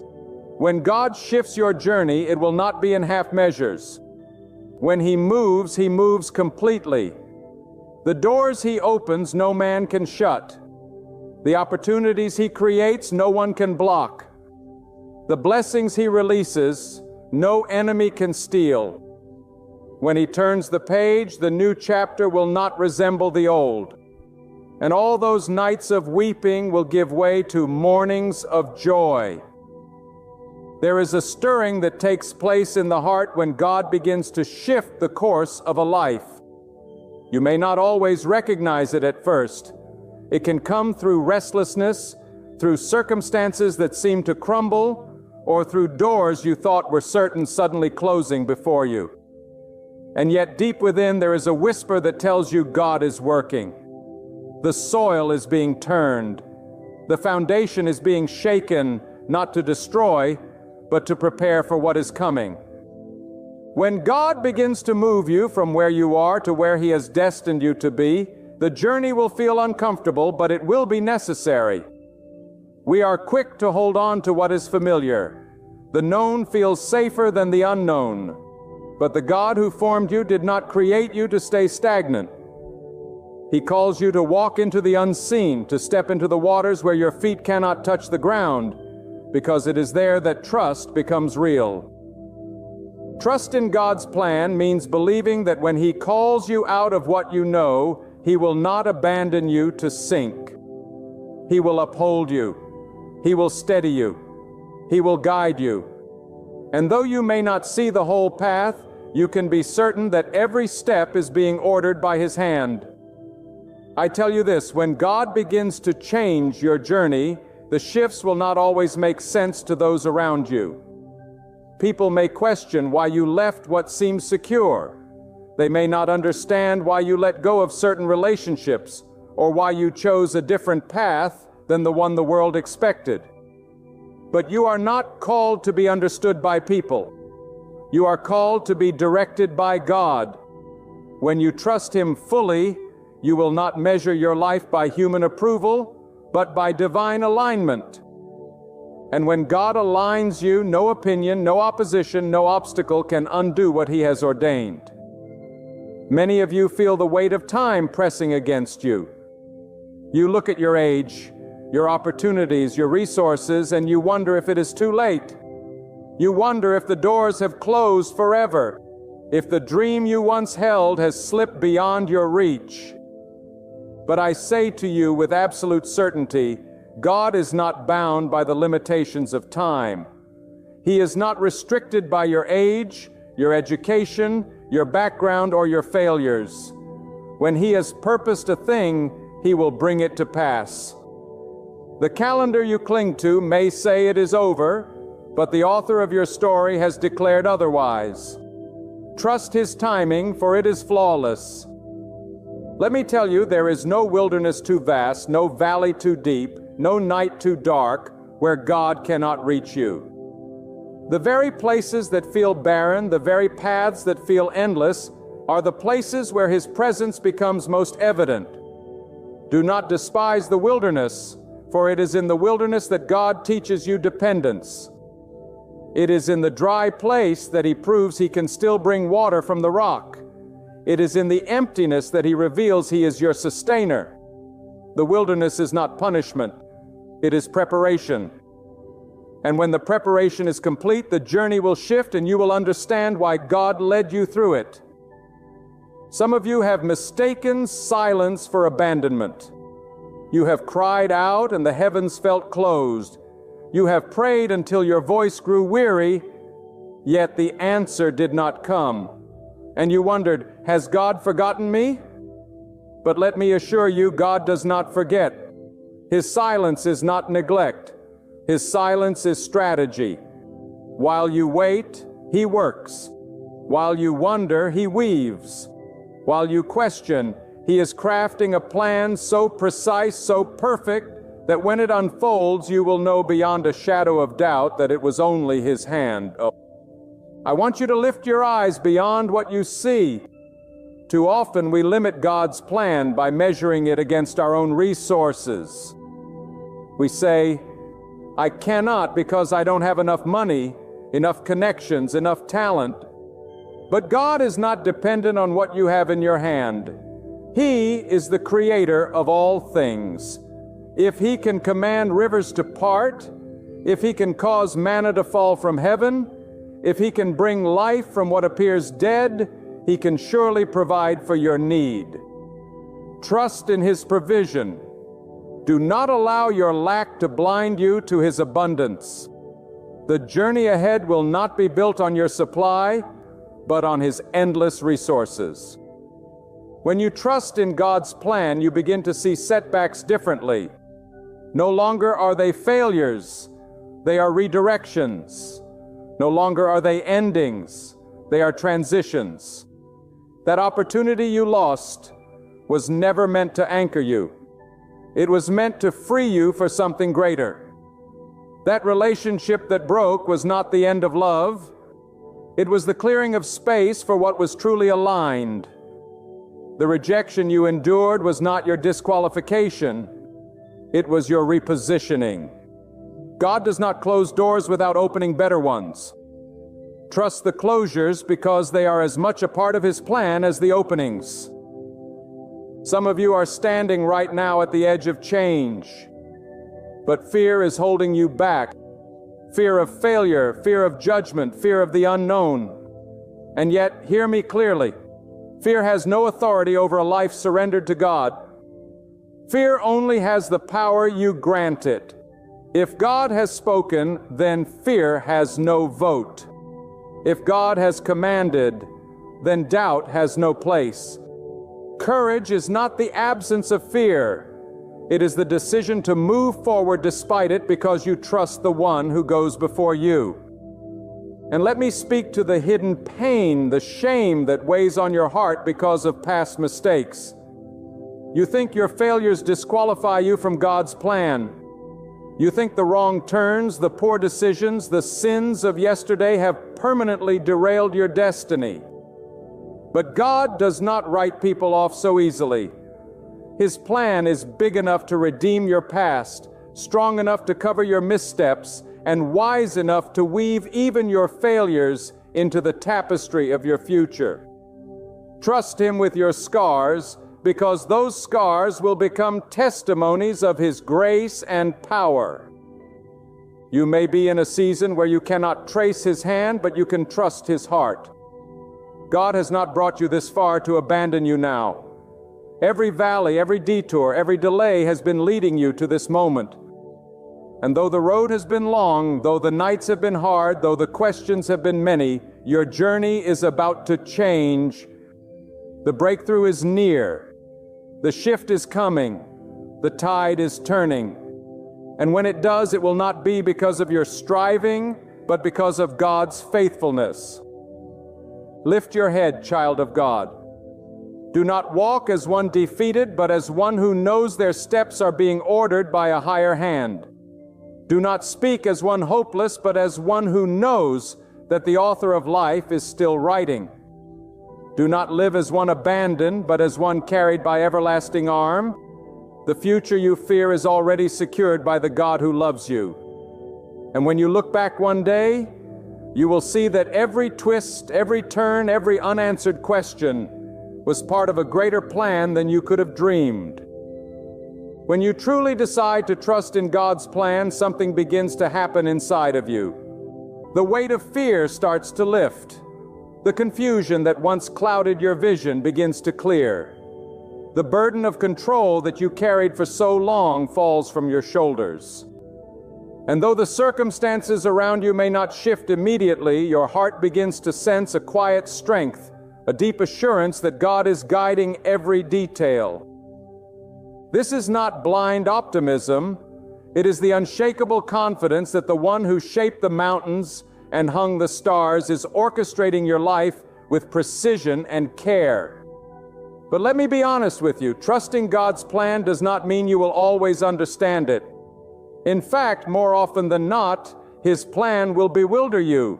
when God shifts your journey, it will not be in half measures. When He moves completely. The doors He opens, no man can shut. The opportunities He creates, no one can block. The blessings He releases, no enemy can steal. When He turns the page, the new chapter will not resemble the old. And all those nights of weeping will give way to mornings of joy. There is a stirring that takes place in the heart when God begins to shift the course of a life. You may not always recognize it at first. It can come through restlessness, through circumstances that seem to crumble, or through doors you thought were certain suddenly closing before you. And yet deep within there is a whisper that tells you God is working. The soil is being turned. The foundation is being shaken, not to destroy, but to prepare for what is coming. When God begins to move you from where you are to where He has destined you to be, the journey will feel uncomfortable, but it will be necessary. We are quick to hold on to what is familiar. The known feels safer than the unknown. But the God who formed you did not create you to stay stagnant. He calls you to walk into the unseen, to step into the waters where your feet cannot touch the ground, because it is there that trust becomes real. Trust in God's plan means believing that when He calls you out of what you know, He will not abandon you to sink. He will uphold you. He will steady you. He will guide you. And though you may not see the whole path, you can be certain that every step is being ordered by His hand. I tell you this, when God begins to change your journey, the shifts will not always make sense to those around you. People may question why you left what seems secure. They may not understand why you let go of certain relationships, or why you chose a different path than the one the world expected. But you are not called to be understood by people. You are called to be directed by God. When you trust Him fully, you will not measure your life by human approval, but by divine alignment. And when God aligns you, no opinion, no opposition, no obstacle can undo what He has ordained. Many of you feel the weight of time pressing against you. You look at your age, your opportunities, your resources, and you wonder if it is too late. You wonder if the doors have closed forever, if the dream you once held has slipped beyond your reach. But I say to you with absolute certainty, God is not bound by the limitations of time. He is not restricted by your age, your education, your background, or your failures. When He has purposed a thing, He will bring it to pass. The calendar you cling to may say it is over, but the author of your story has declared otherwise. Trust His timing, for it is flawless. Let me tell you, there is no wilderness too vast, no valley too deep, no night too dark, where God cannot reach you. The very places that feel barren, the very paths that feel endless, are the places where His presence becomes most evident. Do not despise the wilderness, for it is in the wilderness that God teaches you dependence. It is in the dry place that He proves He can still bring water from the rock. It is in the emptiness that He reveals He is your sustainer. The wilderness is not punishment, it is preparation. And when the preparation is complete, the journey will shift and you will understand why God led you through it. Some of you have mistaken silence for abandonment. You have cried out and the heavens felt closed. You have prayed until your voice grew weary, yet the answer did not come. And you wondered, has God forgotten me? But let me assure you, God does not forget. His silence is not neglect. His silence is strategy. While you wait, He works. While you wonder, He weaves. While you question, He is crafting a plan so precise, so perfect, that when it unfolds, you will know beyond a shadow of doubt that it was only His hand. Oh. I want you to lift your eyes beyond what you see. Too often we limit God's plan by measuring it against our own resources. We say, I cannot because I don't have enough money, enough connections, enough talent. But God is not dependent on what you have in your hand. He is the creator of all things. If He can command rivers to part, if He can cause manna to fall from heaven, if He can bring life from what appears dead, He can surely provide for your need. Trust in His provision. Do not allow your lack to blind you to His abundance. The journey ahead will not be built on your supply, but on His endless resources. When you trust in God's plan, you begin to see setbacks differently. No longer are they failures, they are redirections. No longer are they endings, they are transitions. That opportunity you lost was never meant to anchor you. It was meant to free you for something greater. That relationship that broke was not the end of love. It was the clearing of space for what was truly aligned. The rejection you endured was not your disqualification. It was your repositioning. God does not close doors without opening better ones. Trust the closures because they are as much a part of His plan as the openings. Some of you are standing right now at the edge of change, but fear is holding you back. Fear of failure, fear of judgment, fear of the unknown. And yet, hear me clearly, fear has no authority over a life surrendered to God. Fear only has the power you grant it. If God has spoken, then fear has no vote. If God has commanded, then doubt has no place. Courage is not the absence of fear. It is the decision to move forward despite it because you trust the one who goes before you. And let me speak to the hidden pain, the shame that weighs on your heart because of past mistakes. You think your failures disqualify you from God's plan. You think the wrong turns, the poor decisions, the sins of yesterday have permanently derailed your destiny. But God does not write people off so easily. His plan is big enough to redeem your past, strong enough to cover your missteps, and wise enough to weave even your failures into the tapestry of your future. Trust Him with your scars, because those scars will become testimonies of His grace and power. You may be in a season where you cannot trace His hand, but you can trust His heart. God has not brought you this far to abandon you now. Every valley, every detour, every delay has been leading you to this moment. And though the road has been long, though the nights have been hard, though the questions have been many, your journey is about to change. The breakthrough is near. The shift is coming. The tide is turning. And when it does, it will not be because of your striving, but because of God's faithfulness. Lift your head, child of God. Do not walk as one defeated, but as one who knows their steps are being ordered by a higher hand. Do not speak as one hopeless, but as one who knows that the author of life is still writing. Do not live as one abandoned, but as one carried by everlasting arm. The future you fear is already secured by the God who loves you. And when you look back one day, you will see that every twist, every turn, every unanswered question was part of a greater plan than you could have dreamed. When you truly decide to trust in God's plan, something begins to happen inside of you. The weight of fear starts to lift. The confusion that once clouded your vision begins to clear. The burden of control that you carried for so long falls from your shoulders. And though the circumstances around you may not shift immediately, your heart begins to sense a quiet strength, a deep assurance that God is guiding every detail. This is not blind optimism. It is the unshakable confidence that the one who shaped the mountains and hung the stars is orchestrating your life with precision and care. But let me be honest with you, trusting God's plan does not mean you will always understand it. In fact, more often than not, His plan will bewilder you.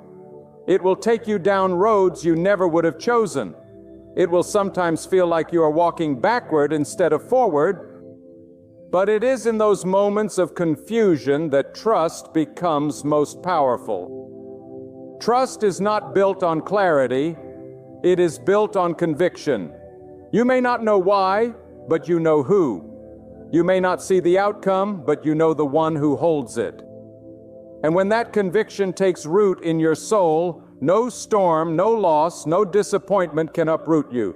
It will take you down roads you never would have chosen. It will sometimes feel like you are walking backward instead of forward. But it is in those moments of confusion that trust becomes most powerful. Trust is not built on clarity, it is built on conviction. You may not know why, but you know who. You may not see the outcome, but you know the one who holds it. And when that conviction takes root in your soul, no storm, no loss, no disappointment can uproot you.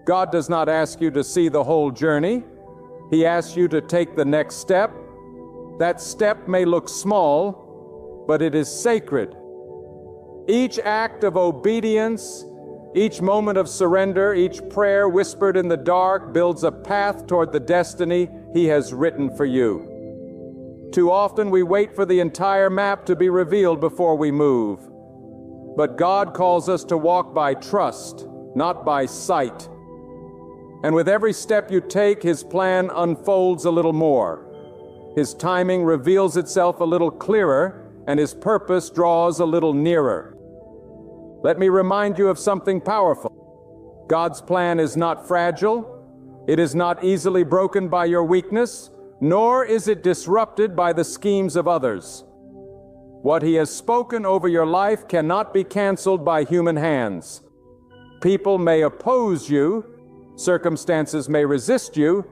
God does not ask you to see the whole journey. He asks you to take the next step. That step may look small, but it is sacred. Each act of obedience, each moment of surrender, each prayer whispered in the dark builds a path toward the destiny He has written for you. Too often we wait for the entire map to be revealed before we move. But God calls us to walk by trust, not by sight. And with every step you take, His plan unfolds a little more. His timing reveals itself a little clearer, and His purpose draws a little nearer. Let me remind you of something powerful. God's plan is not fragile. It is not easily broken by your weakness, nor is it disrupted by the schemes of others. What He has spoken over your life cannot be canceled by human hands. People may oppose you, circumstances may resist you,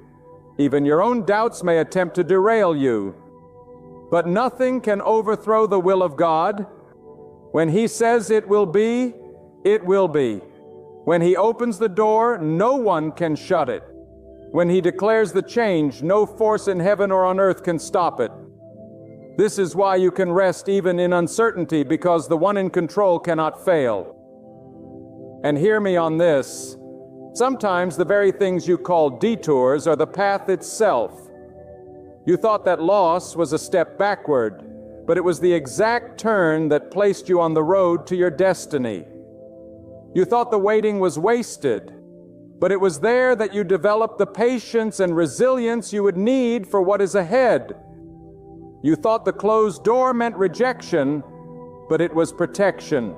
even your own doubts may attempt to derail you. But nothing can overthrow the will of God. When He says it will be, it will be. When He opens the door, no one can shut it. When He declares the change, no force in heaven or on earth can stop it. This is why you can rest even in uncertainty, because the one in control cannot fail. And hear me on this. Sometimes the very things you call detours are the path itself. You thought that loss was a step backward, but it was the exact turn that placed you on the road to your destiny. You thought the waiting was wasted, but it was there that you developed the patience and resilience you would need for what is ahead. You thought the closed door meant rejection, but it was protection.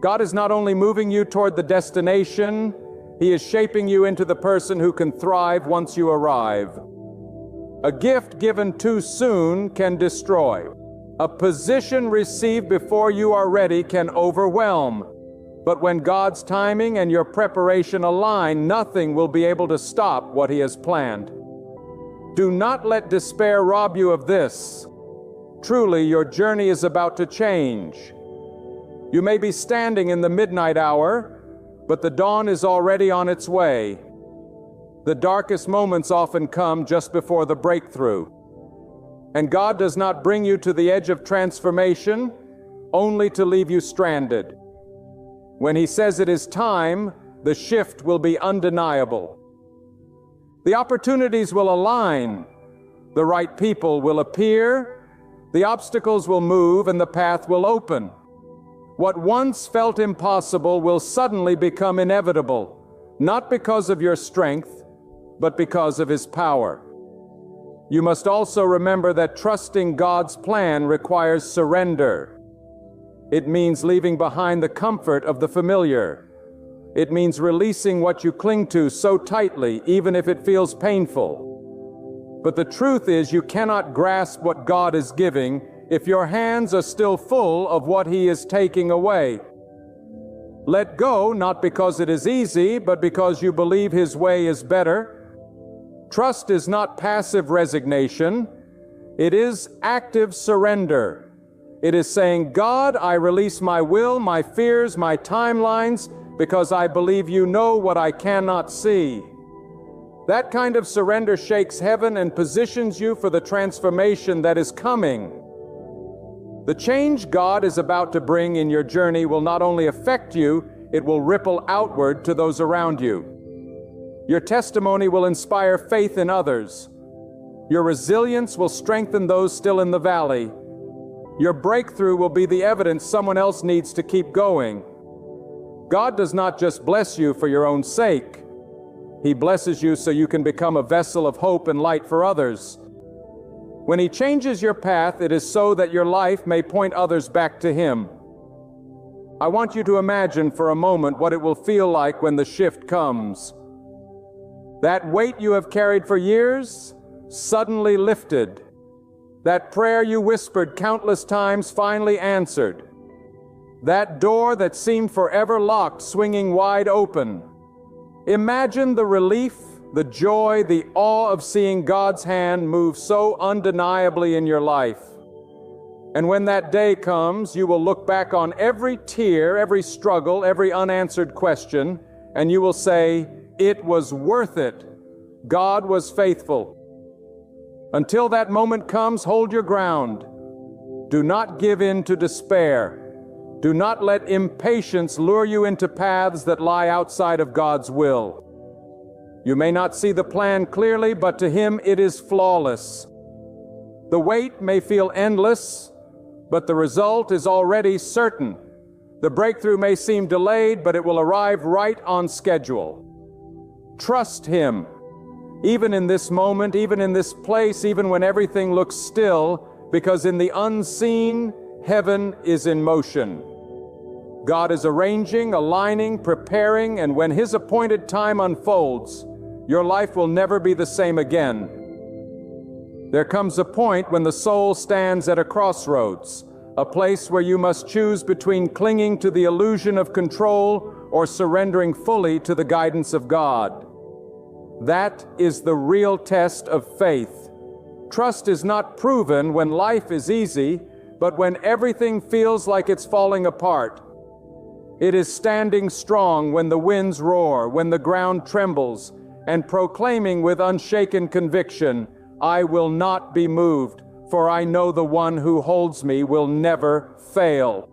God is not only moving you toward the destination, He is shaping you into the person who can thrive once you arrive. A gift given too soon can destroy. A position received before you are ready can overwhelm. But when God's timing and your preparation align, nothing will be able to stop what He has planned. Do not let despair rob you of this. Truly, your journey is about to change. You may be standing in the midnight hour, but the dawn is already on its way. The darkest moments often come just before the breakthrough. And God does not bring you to the edge of transformation only to leave you stranded. When He says it is time, the shift will be undeniable. The opportunities will align. The right people will appear. The obstacles will move and the path will open. What once felt impossible will suddenly become inevitable, not because of your strength, but because of His power. You must also remember that trusting God's plan requires surrender. It means leaving behind the comfort of the familiar. It means releasing what you cling to so tightly, even if it feels painful. But the truth is, you cannot grasp what God is giving if your hands are still full of what He is taking away. Let go, not because it is easy, but because you believe His way is better. Trust is not passive resignation. It is active surrender. It is saying, God, I release my will, my fears, my timelines, because I believe You know what I cannot see. That kind of surrender shakes heaven and positions you for the transformation that is coming. The change God is about to bring in your journey will not only affect you, it will ripple outward to those around you. Your testimony will inspire faith in others. Your resilience will strengthen those still in the valley. Your breakthrough will be the evidence someone else needs to keep going. God does not just bless you for your own sake. He blesses you so you can become a vessel of hope and light for others. When He changes your path, it is so that your life may point others back to Him. I want you to imagine for a moment what it will feel like when the shift comes. That weight you have carried for years, suddenly lifted. That prayer you whispered countless times, finally answered. That door that seemed forever locked, swinging wide open. Imagine the relief, the joy, the awe of seeing God's hand move so undeniably in your life. And when that day comes, you will look back on every tear, every struggle, every unanswered question, and you will say, it was worth it. God was faithful. Until that moment comes, hold your ground. Do not give in to despair. Do not let impatience lure you into paths that lie outside of God's will. You may not see the plan clearly, but to Him it is flawless. The wait may feel endless, but the result is already certain. The breakthrough may seem delayed, but it will arrive right on schedule. Trust Him. Even in this moment, even in this place, even when everything looks still, because in the unseen, heaven is in motion. God is arranging, aligning, preparing, and when His appointed time unfolds, your life will never be the same again. There comes a point when the soul stands at a crossroads, a place where you must choose between clinging to the illusion of control or surrendering fully to the guidance of God. That is the real test of faith. Trust is not proven when life is easy, but when everything feels like it's falling apart. It is standing strong when the winds roar, when the ground trembles, and proclaiming with unshaken conviction, I will not be moved, for I know the one who holds me will never fail.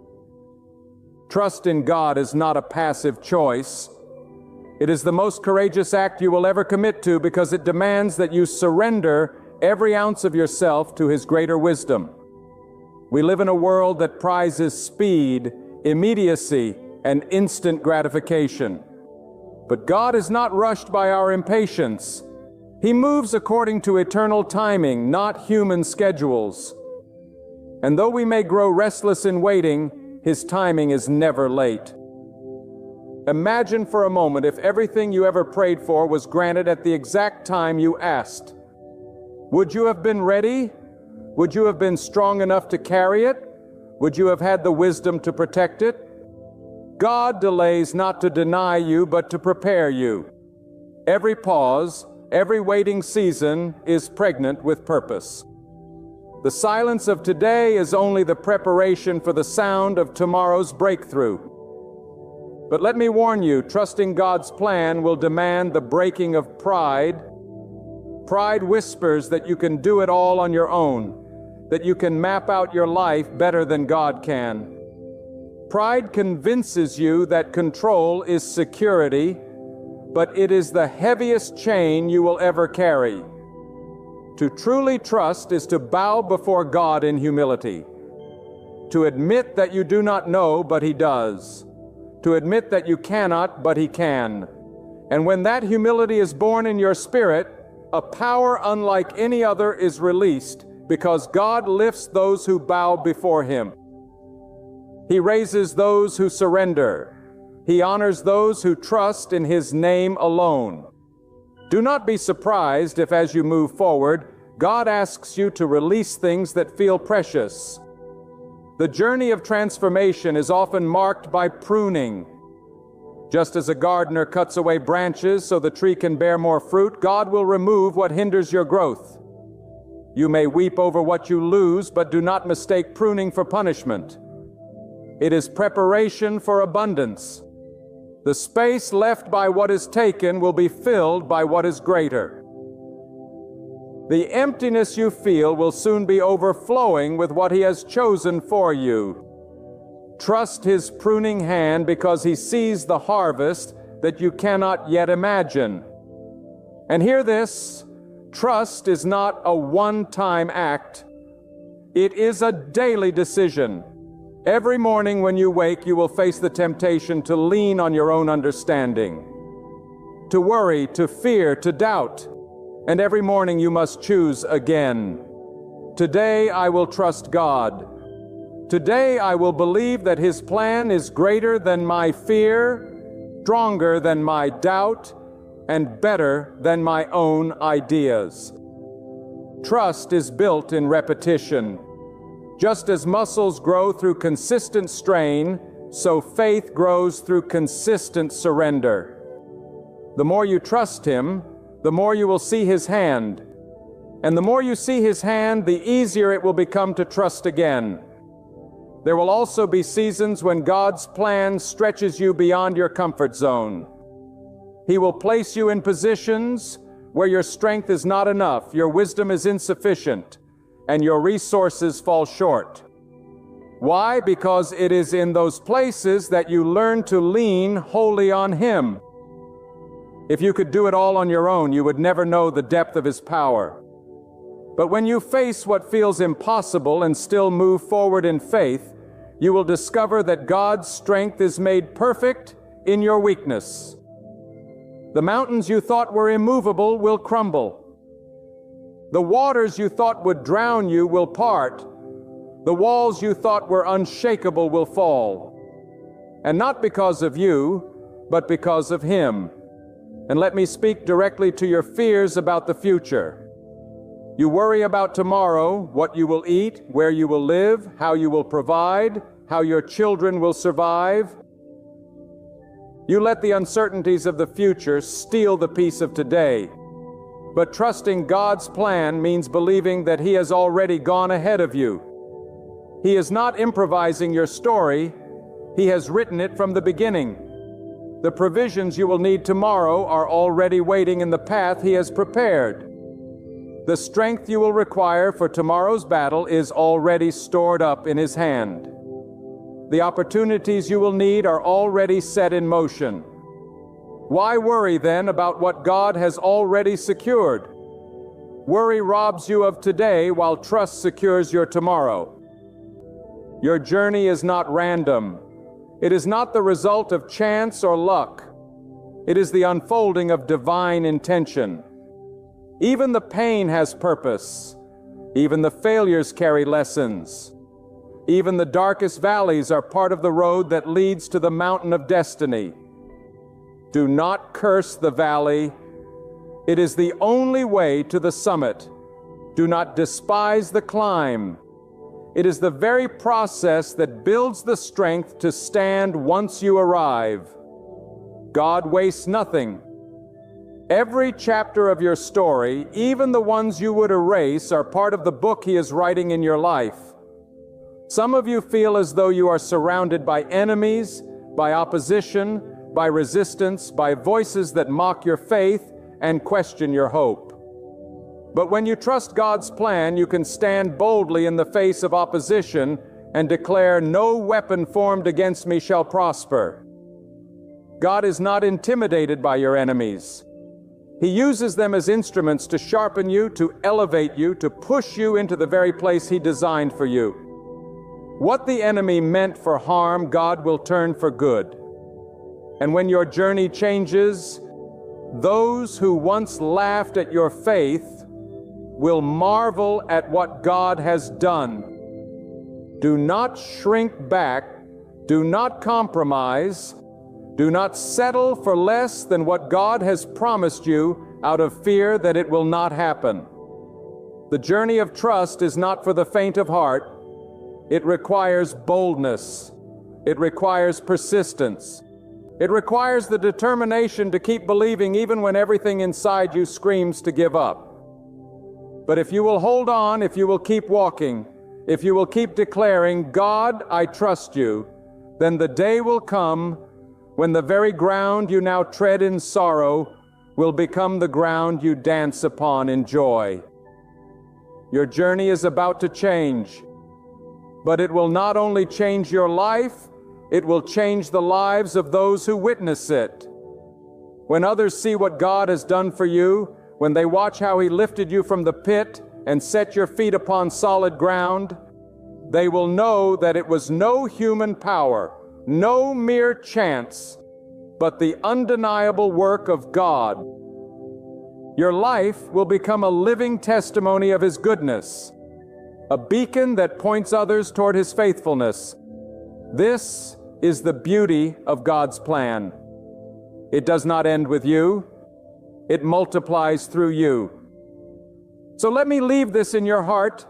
Trust in God is not a passive choice. It is the most courageous act you will ever commit to because it demands that you surrender every ounce of yourself to His greater wisdom. We live in a world that prizes speed, immediacy, and instant gratification. But God is not rushed by our impatience. He moves according to eternal timing, not human schedules. And though we may grow restless in waiting, His timing is never late. Imagine for a moment if everything you ever prayed for was granted at the exact time you asked. Would you have been ready? Would you have been strong enough to carry it? Would you have had the wisdom to protect it? God delays not to deny you, but to prepare you. Every pause, every waiting season is pregnant with purpose. The silence of today is only the preparation for the sound of tomorrow's breakthrough. But let me warn you, trusting God's plan will demand the breaking of pride. Pride whispers that you can do it all on your own, that you can map out your life better than God can. Pride convinces you that control is security, but it is the heaviest chain you will ever carry. To truly trust is to bow before God in humility, to admit that you do not know, but He does, to admit that you cannot, but He can. And when that humility is born in your spirit, a power unlike any other is released, because God lifts those who bow before Him. He raises those who surrender. He honors those who trust in His name alone. Do not be surprised if, as you move forward, God asks you to release things that feel precious. The journey of transformation is often marked by pruning. Just as a gardener cuts away branches so the tree can bear more fruit, God will remove what hinders your growth. You may weep over what you lose, but do not mistake pruning for punishment. It is preparation for abundance. The space left by what is taken will be filled by what is greater. The emptiness you feel will soon be overflowing with what He has chosen for you. Trust His pruning hand because He sees the harvest that you cannot yet imagine. And hear this, trust is not a one-time act. It is a daily decision. Every morning when you wake, you will face the temptation to lean on your own understanding, to worry, to fear, to doubt. And every morning you must choose again. Today I will trust God. Today I will believe that His plan is greater than my fear, stronger than my doubt, and better than my own ideas. Trust is built in repetition. Just as muscles grow through consistent strain, so faith grows through consistent surrender. The more you trust Him, the more you will see His hand. And the more you see His hand, the easier it will become to trust again. There will also be seasons when God's plan stretches you beyond your comfort zone. He will place you in positions where your strength is not enough, your wisdom is insufficient, and your resources fall short. Why? Because it is in those places that you learn to lean wholly on Him. If you could do it all on your own, you would never know the depth of His power. But when you face what feels impossible and still move forward in faith, you will discover that God's strength is made perfect in your weakness. The mountains you thought were immovable will crumble. The waters you thought would drown you will part. The walls you thought were unshakable will fall. And not because of you, but because of Him. And let me speak directly to your fears about the future. You worry about tomorrow, what you will eat, where you will live, how you will provide, how your children will survive. You let the uncertainties of the future steal the peace of today. But trusting God's plan means believing that He has already gone ahead of you. He is not improvising your story. He has written it from the beginning. The provisions you will need tomorrow are already waiting in the path He has prepared. The strength you will require for tomorrow's battle is already stored up in His hand. The opportunities you will need are already set in motion. Why worry then about what God has already secured? Worry robs you of today while trust secures your tomorrow. Your journey is not random. It is not the result of chance or luck. It is the unfolding of divine intention. Even the pain has purpose. Even the failures carry lessons. Even the darkest valleys are part of the road that leads to the mountain of destiny. Do not curse the valley. It is the only way to the summit. Do not despise the climb. It is the very process that builds the strength to stand once you arrive. God wastes nothing. Every chapter of your story, even the ones you would erase, are part of the book He is writing in your life. Some of you feel as though you are surrounded by enemies, by opposition, by resistance, by voices that mock your faith and question your hope. But when you trust God's plan, you can stand boldly in the face of opposition and declare, "No weapon formed against me shall prosper." God is not intimidated by your enemies. He uses them as instruments to sharpen you, to elevate you, to push you into the very place He designed for you. What the enemy meant for harm, God will turn for good. And when your journey changes, those who once laughed at your faith will marvel at what God has done. Do not shrink back. Do not compromise. Do not settle for less than what God has promised you out of fear that it will not happen. The journey of trust is not for the faint of heart. It requires boldness. It requires persistence. It requires the determination to keep believing even when everything inside you screams to give up. But if you will hold on, if you will keep walking, if you will keep declaring, "God, I trust you," then the day will come when the very ground you now tread in sorrow will become the ground you dance upon in joy. Your journey is about to change, but it will not only change your life, it will change the lives of those who witness it. When others see what God has done for you, when they watch how He lifted you from the pit and set your feet upon solid ground, they will know that it was no human power, no mere chance, but the undeniable work of God. Your life will become a living testimony of His goodness, a beacon that points others toward His faithfulness. This is the beauty of God's plan. It does not end with you. It multiplies through you. So let me leave this in your heart.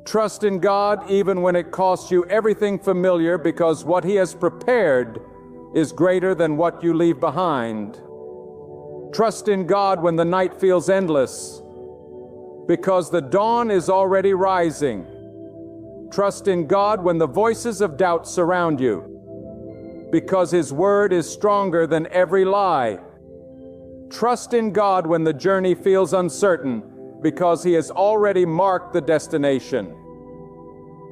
Trust in God even when it costs you everything familiar, because what He has prepared is greater than what you leave behind. Trust in God when the night feels endless, because the dawn is already rising. Trust in God when the voices of doubt surround you, because His word is stronger than every lie. Trust in God when the journey feels uncertain, because He has already marked the destination.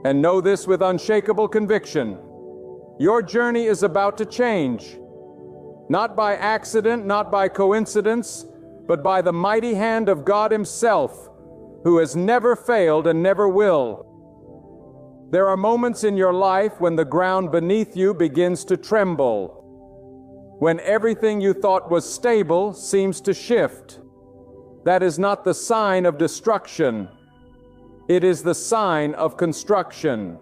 And know this with unshakable conviction: your journey is about to change, not by accident, not by coincidence, but by the mighty hand of God Himself, who has never failed and never will. There are moments in your life when the ground beneath you begins to tremble, when everything you thought was stable seems to shift. That is not the sign of destruction. It is the sign of construction.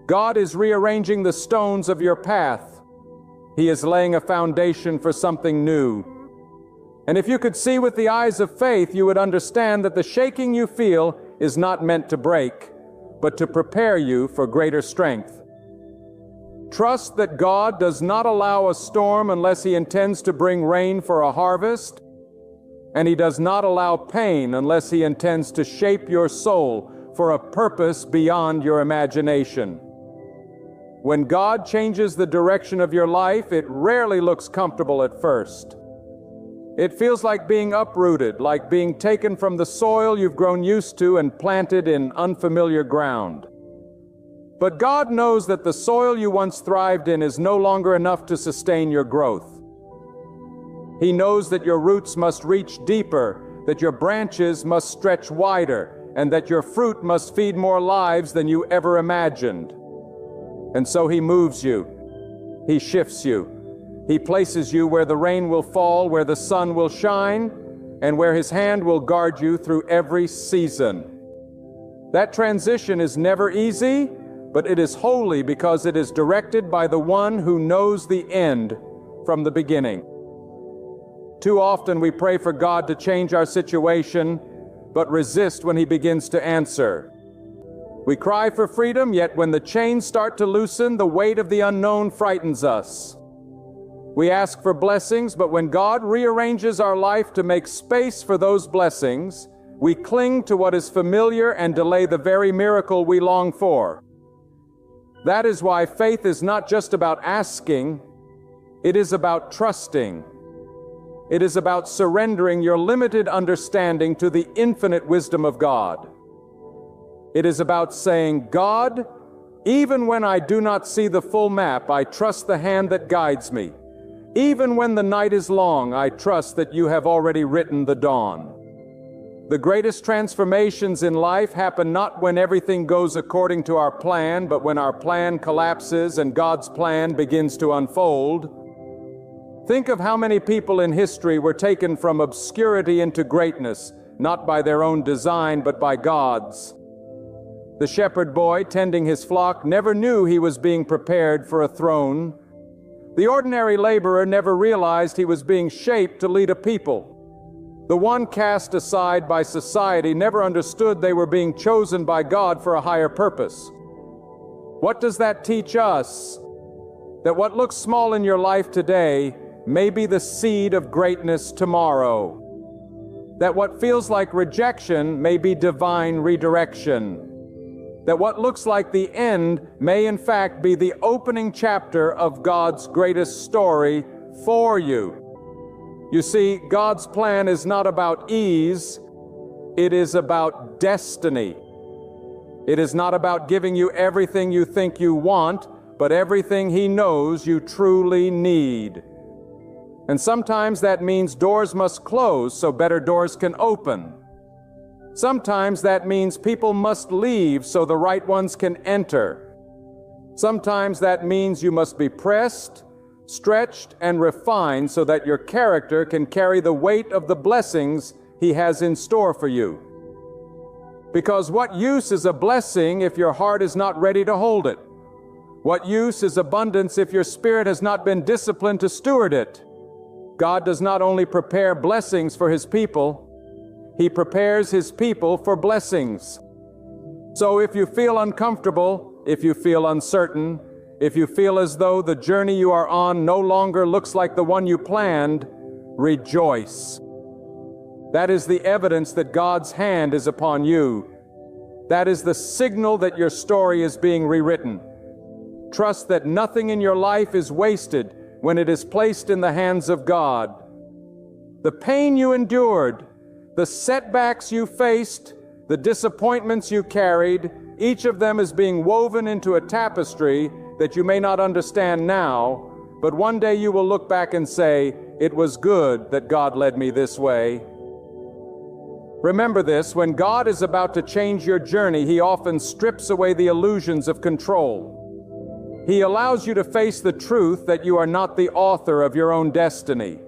God is rearranging the stones of your path. He is laying a foundation for something new. And if you could see with the eyes of faith, you would understand that the shaking you feel is not meant to break, but to prepare you for greater strength. Trust that God does not allow a storm unless He intends to bring rain for a harvest, and He does not allow pain unless He intends to shape your soul for a purpose beyond your imagination. When God changes the direction of your life, it rarely looks comfortable at first. It feels like being uprooted, like being taken from the soil you've grown used to and planted in unfamiliar ground. But God knows that the soil you once thrived in is no longer enough to sustain your growth. He knows that your roots must reach deeper, that your branches must stretch wider, and that your fruit must feed more lives than you ever imagined. And so He moves you. He shifts you. He places you where the rain will fall, where the sun will shine, and where His hand will guard you through every season. That transition is never easy, but it is holy because it is directed by the one who knows the end from the beginning. Too often we pray for God to change our situation, but resist when He begins to answer. We cry for freedom, yet when the chains start to loosen, the weight of the unknown frightens us. We ask for blessings, but when God rearranges our life to make space for those blessings, we cling to what is familiar and delay the very miracle we long for. That is why faith is not just about asking, it is about trusting. It is about surrendering your limited understanding to the infinite wisdom of God. It is about saying, God, even when I do not see the full map, I trust the hand that guides me. Even when the night is long, I trust that you have already written the dawn. The greatest transformations in life happen not when everything goes according to our plan, but when our plan collapses and God's plan begins to unfold. Think of how many people in history were taken from obscurity into greatness, not by their own design, but by God's. The shepherd boy tending his flock never knew he was being prepared for a throne. The ordinary laborer never realized he was being shaped to lead a people. The one cast aside by society never understood they were being chosen by God for a higher purpose. What does that teach us? That what looks small in your life today may be the seed of greatness tomorrow. That what feels like rejection may be divine redirection. That what looks like the end may in fact be the opening chapter of God's greatest story for you. You see, God's plan is not about ease, it is about destiny. It is not about giving you everything you think you want, but everything He knows you truly need. And sometimes that means doors must close so better doors can open. Sometimes that means people must leave so the right ones can enter. Sometimes that means you must be pressed, stretched, and refined so that your character can carry the weight of the blessings He has in store for you. Because what use is a blessing if your heart is not ready to hold it? What use is abundance if your spirit has not been disciplined to steward it? God does not only prepare blessings for His people, He prepares His people for blessings. So if you feel uncomfortable, if you feel uncertain, if you feel as though the journey you are on no longer looks like the one you planned, rejoice. That is the evidence that God's hand is upon you. That is the signal that your story is being rewritten. Trust that nothing in your life is wasted when it is placed in the hands of God. The pain you endured, the setbacks you faced, the disappointments you carried, each of them is being woven into a tapestry that you may not understand now, but one day you will look back and say, "It was good that God led me this way." Remember this, when God is about to change your journey, He often strips away the illusions of control. He allows you to face the truth that you are not the author of your own destiny.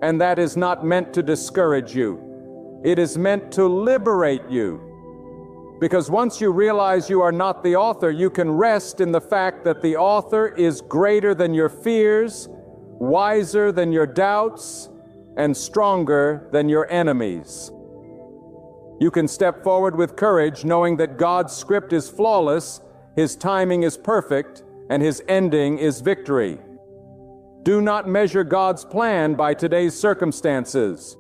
And that is not meant to discourage you. It is meant to liberate you. Because once you realize you are not the author, you can rest in the fact that the author is greater than your fears, wiser than your doubts, and stronger than your enemies. You can step forward with courage, knowing that God's script is flawless, His timing is perfect, and His ending is victory. Do not measure God's plan by today's circumstances.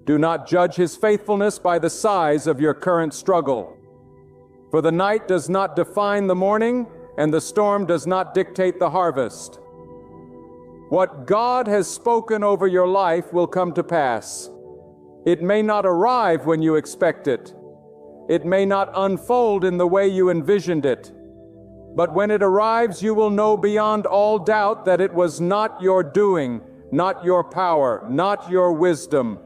Do not judge His faithfulness by the size of your current struggle. For the night does not define the morning, and the storm does not dictate the harvest. What God has spoken over your life will come to pass. It may not arrive when you expect it. It may not unfold in the way you envisioned it. But when it arrives, you will know beyond all doubt that it was not your doing, not your power, not your wisdom.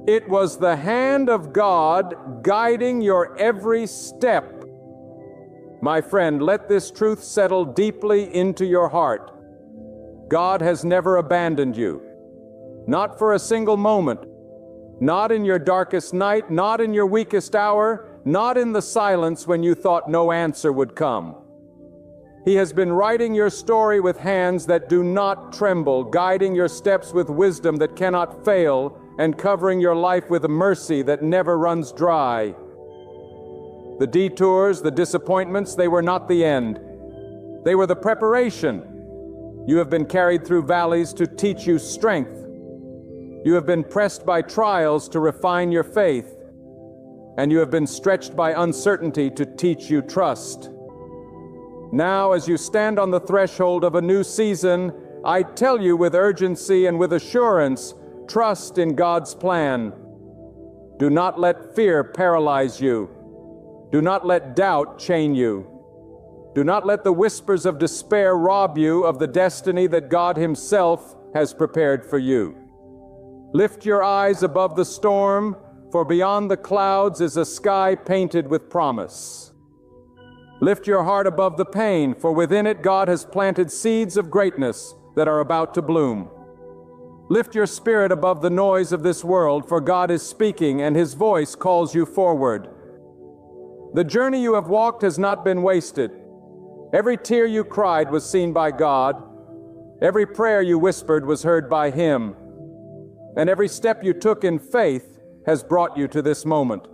It was the hand of God guiding your every step. My friend, let this truth settle deeply into your heart. God has never abandoned you. Not for a single moment. Not in your darkest night, not in your weakest hour, not in the silence when you thought no answer would come. He has been writing your story with hands that do not tremble, guiding your steps with wisdom that cannot fail, and covering your life with a mercy that never runs dry. The detours, the disappointments, they were not the end. They were the preparation. You have been carried through valleys to teach you strength. You have been pressed by trials to refine your faith. And you have been stretched by uncertainty to teach you trust. Now, as you stand on the threshold of a new season, I tell you with urgency and with assurance, trust in God's plan. Do not let fear paralyze you. Do not let doubt chain you. Do not let the whispers of despair rob you of the destiny that God Himself has prepared for you. Lift your eyes above the storm, for beyond the clouds is a sky painted with promise. Lift your heart above the pain, for within it God has planted seeds of greatness that are about to bloom. Lift your spirit above the noise of this world, for God is speaking and His voice calls you forward. The journey you have walked has not been wasted. Every tear you cried was seen by God. Every prayer you whispered was heard by Him. And every step you took in faith has brought you to this moment.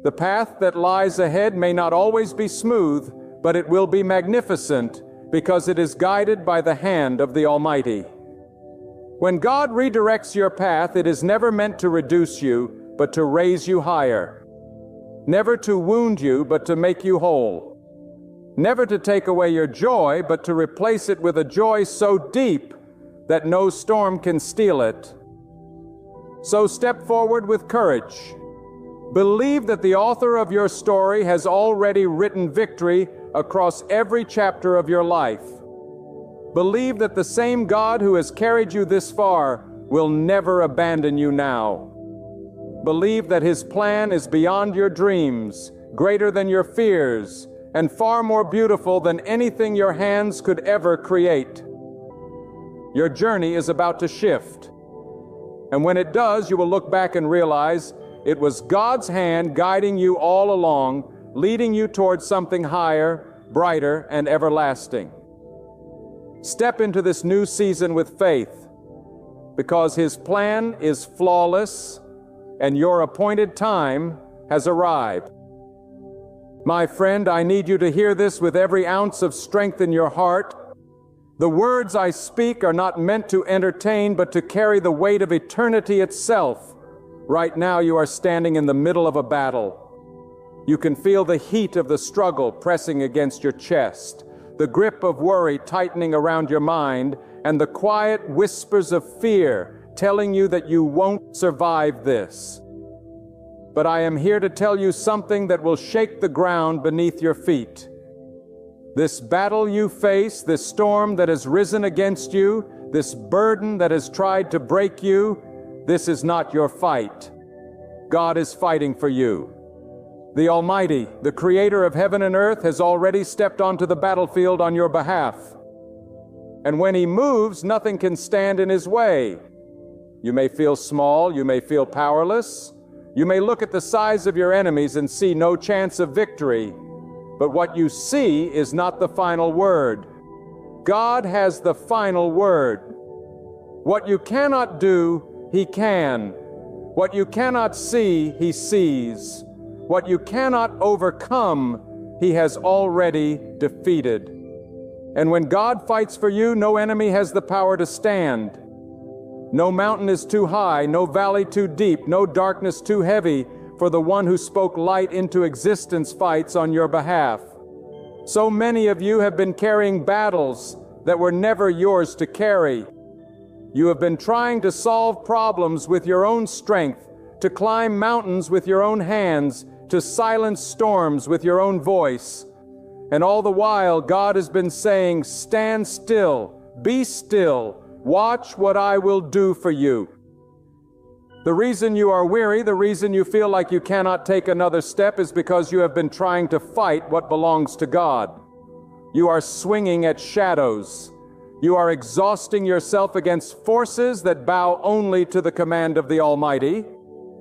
The path that lies ahead may not always be smooth, but it will be magnificent because it is guided by the hand of the Almighty. When God redirects your path, it is never meant to reduce you, but to raise you higher. Never to wound you, but to make you whole. Never to take away your joy, but to replace it with a joy so deep that no storm can steal it. So step forward with courage. Believe that the author of your story has already written victory across every chapter of your life. Believe that the same God who has carried you this far will never abandon you now. Believe that His plan is beyond your dreams, greater than your fears, and far more beautiful than anything your hands could ever create. Your journey is about to shift. And when it does, you will look back and realize it was God's hand guiding you all along, leading you towards something higher, brighter, and everlasting. Step into this new season with faith, because His plan is flawless and your appointed time has arrived. My friend, I need you to hear this with every ounce of strength in your heart. The words I speak are not meant to entertain, but to carry the weight of eternity itself. Right now you are standing in the middle of a battle. You can feel the heat of the struggle pressing against your chest, the grip of worry tightening around your mind, and the quiet whispers of fear telling you that you won't survive this. But I am here to tell you something that will shake the ground beneath your feet. This battle you face, this storm that has risen against you, this burden that has tried to break you, this is not your fight. God is fighting for you. The Almighty, the Creator of heaven and earth, has already stepped onto the battlefield on your behalf. And when He moves, nothing can stand in His way. You may feel small, you may feel powerless. You may look at the size of your enemies and see no chance of victory. But what you see is not the final word. God has the final word. What you cannot do, He can. What you cannot see, He sees. What you cannot overcome, He has already defeated. And when God fights for you, no enemy has the power to stand. No mountain is too high, no valley too deep, no darkness too heavy, for the one who spoke light into existence fights on your behalf. So many of you have been carrying battles that were never yours to carry. You have been trying to solve problems with your own strength, to climb mountains with your own hands, to silence storms with your own voice. And all the while, God has been saying, stand still, be still, watch what I will do for you. The reason you are weary, the reason you feel like you cannot take another step is because you have been trying to fight what belongs to God. You are swinging at shadows. You are exhausting yourself against forces that bow only to the command of the Almighty.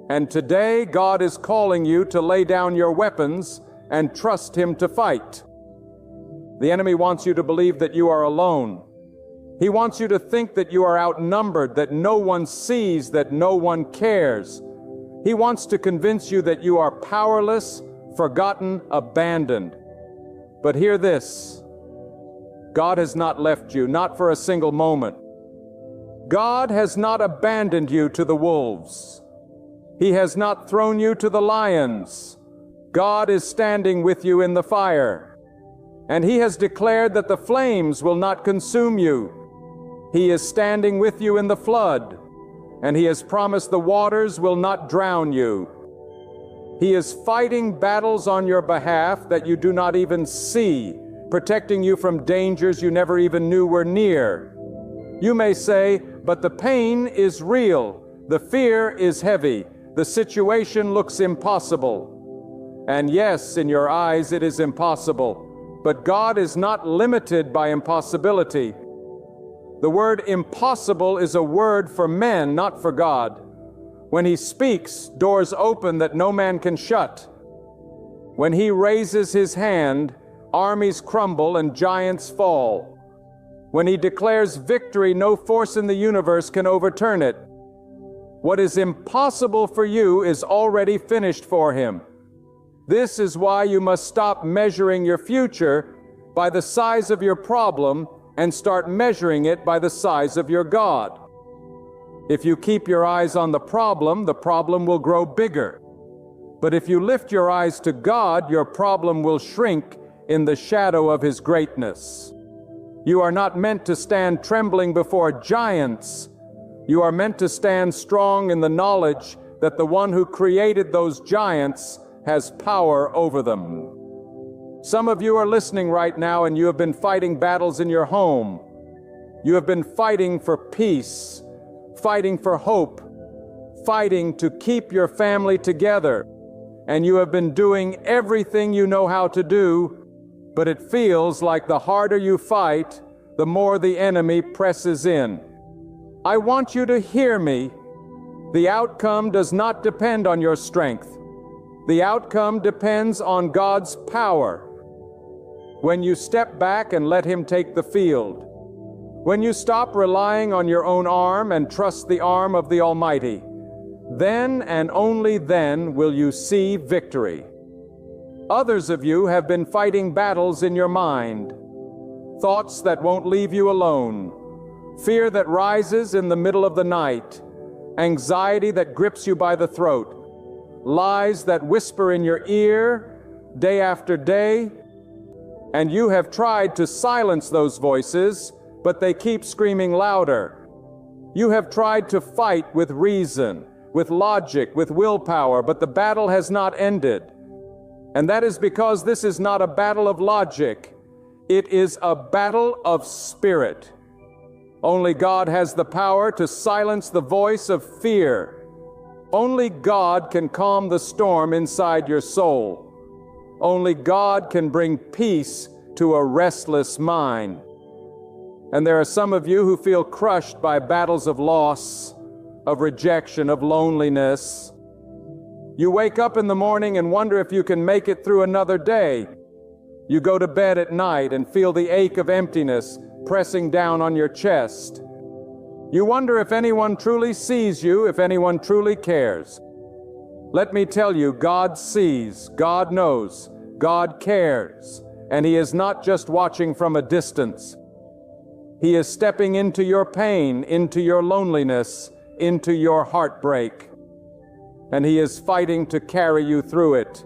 And today, God is calling you to lay down your weapons and trust Him to fight. The enemy wants you to believe that you are alone. He wants you to think that you are outnumbered, that no one sees, that no one cares. He wants to convince you that you are powerless, forgotten, abandoned. But hear this. God has not left you, not for a single moment. God has not abandoned you to the wolves. He has not thrown you to the lions. God is standing with you in the fire. And He has declared that the flames will not consume you. He is standing with you in the flood, and He has promised the waters will not drown you. He is fighting battles on your behalf that you do not even see, protecting you from dangers you never even knew were near. You may say, but the pain is real, the fear is heavy, the situation looks impossible. And yes, in your eyes it is impossible, but God is not limited by impossibility. The word impossible is a word for men, not for God. When He speaks, doors open that no man can shut. When He raises His hand, armies crumble and giants fall. When He declares victory, no force in the universe can overturn it. What is impossible for you is already finished for Him. This is why you must stop measuring your future by the size of your problem and start measuring it by the size of your God. If you keep your eyes on the problem will grow bigger. But if you lift your eyes to God, your problem will shrink in the shadow of His greatness. You are not meant to stand trembling before giants. You are meant to stand strong in the knowledge that the one who created those giants has power over them. Some of you are listening right now and you have been fighting battles in your home. You have been fighting for peace, fighting for hope, fighting to keep your family together. And you have been doing everything you know how to do, but it feels like the harder you fight, the more the enemy presses in. I want you to hear me. The outcome does not depend on your strength. The outcome depends on God's power. When you step back and let Him take the field, when you stop relying on your own arm and trust the arm of the Almighty, then and only then will you see victory. Others of you have been fighting battles in your mind, thoughts that won't leave you alone, fear that rises in the middle of the night, anxiety that grips you by the throat, lies that whisper in your ear day after day, and you have tried to silence those voices, but they keep screaming louder. You have tried to fight with reason, with logic, with willpower, but the battle has not ended. And that is because this is not a battle of logic. It is a battle of spirit. Only God has the power to silence the voice of fear. Only God can calm the storm inside your soul. Only God can bring peace to a restless mind. And there are some of you who feel crushed by battles of loss, of rejection, of loneliness. You wake up in the morning and wonder if you can make it through another day. You go to bed at night and feel the ache of emptiness pressing down on your chest. You wonder if anyone truly sees you, if anyone truly cares. Let me tell you, God sees, God knows, God cares, and He is not just watching from a distance. He is stepping into your pain, into your loneliness, into your heartbreak, and He is fighting to carry you through it.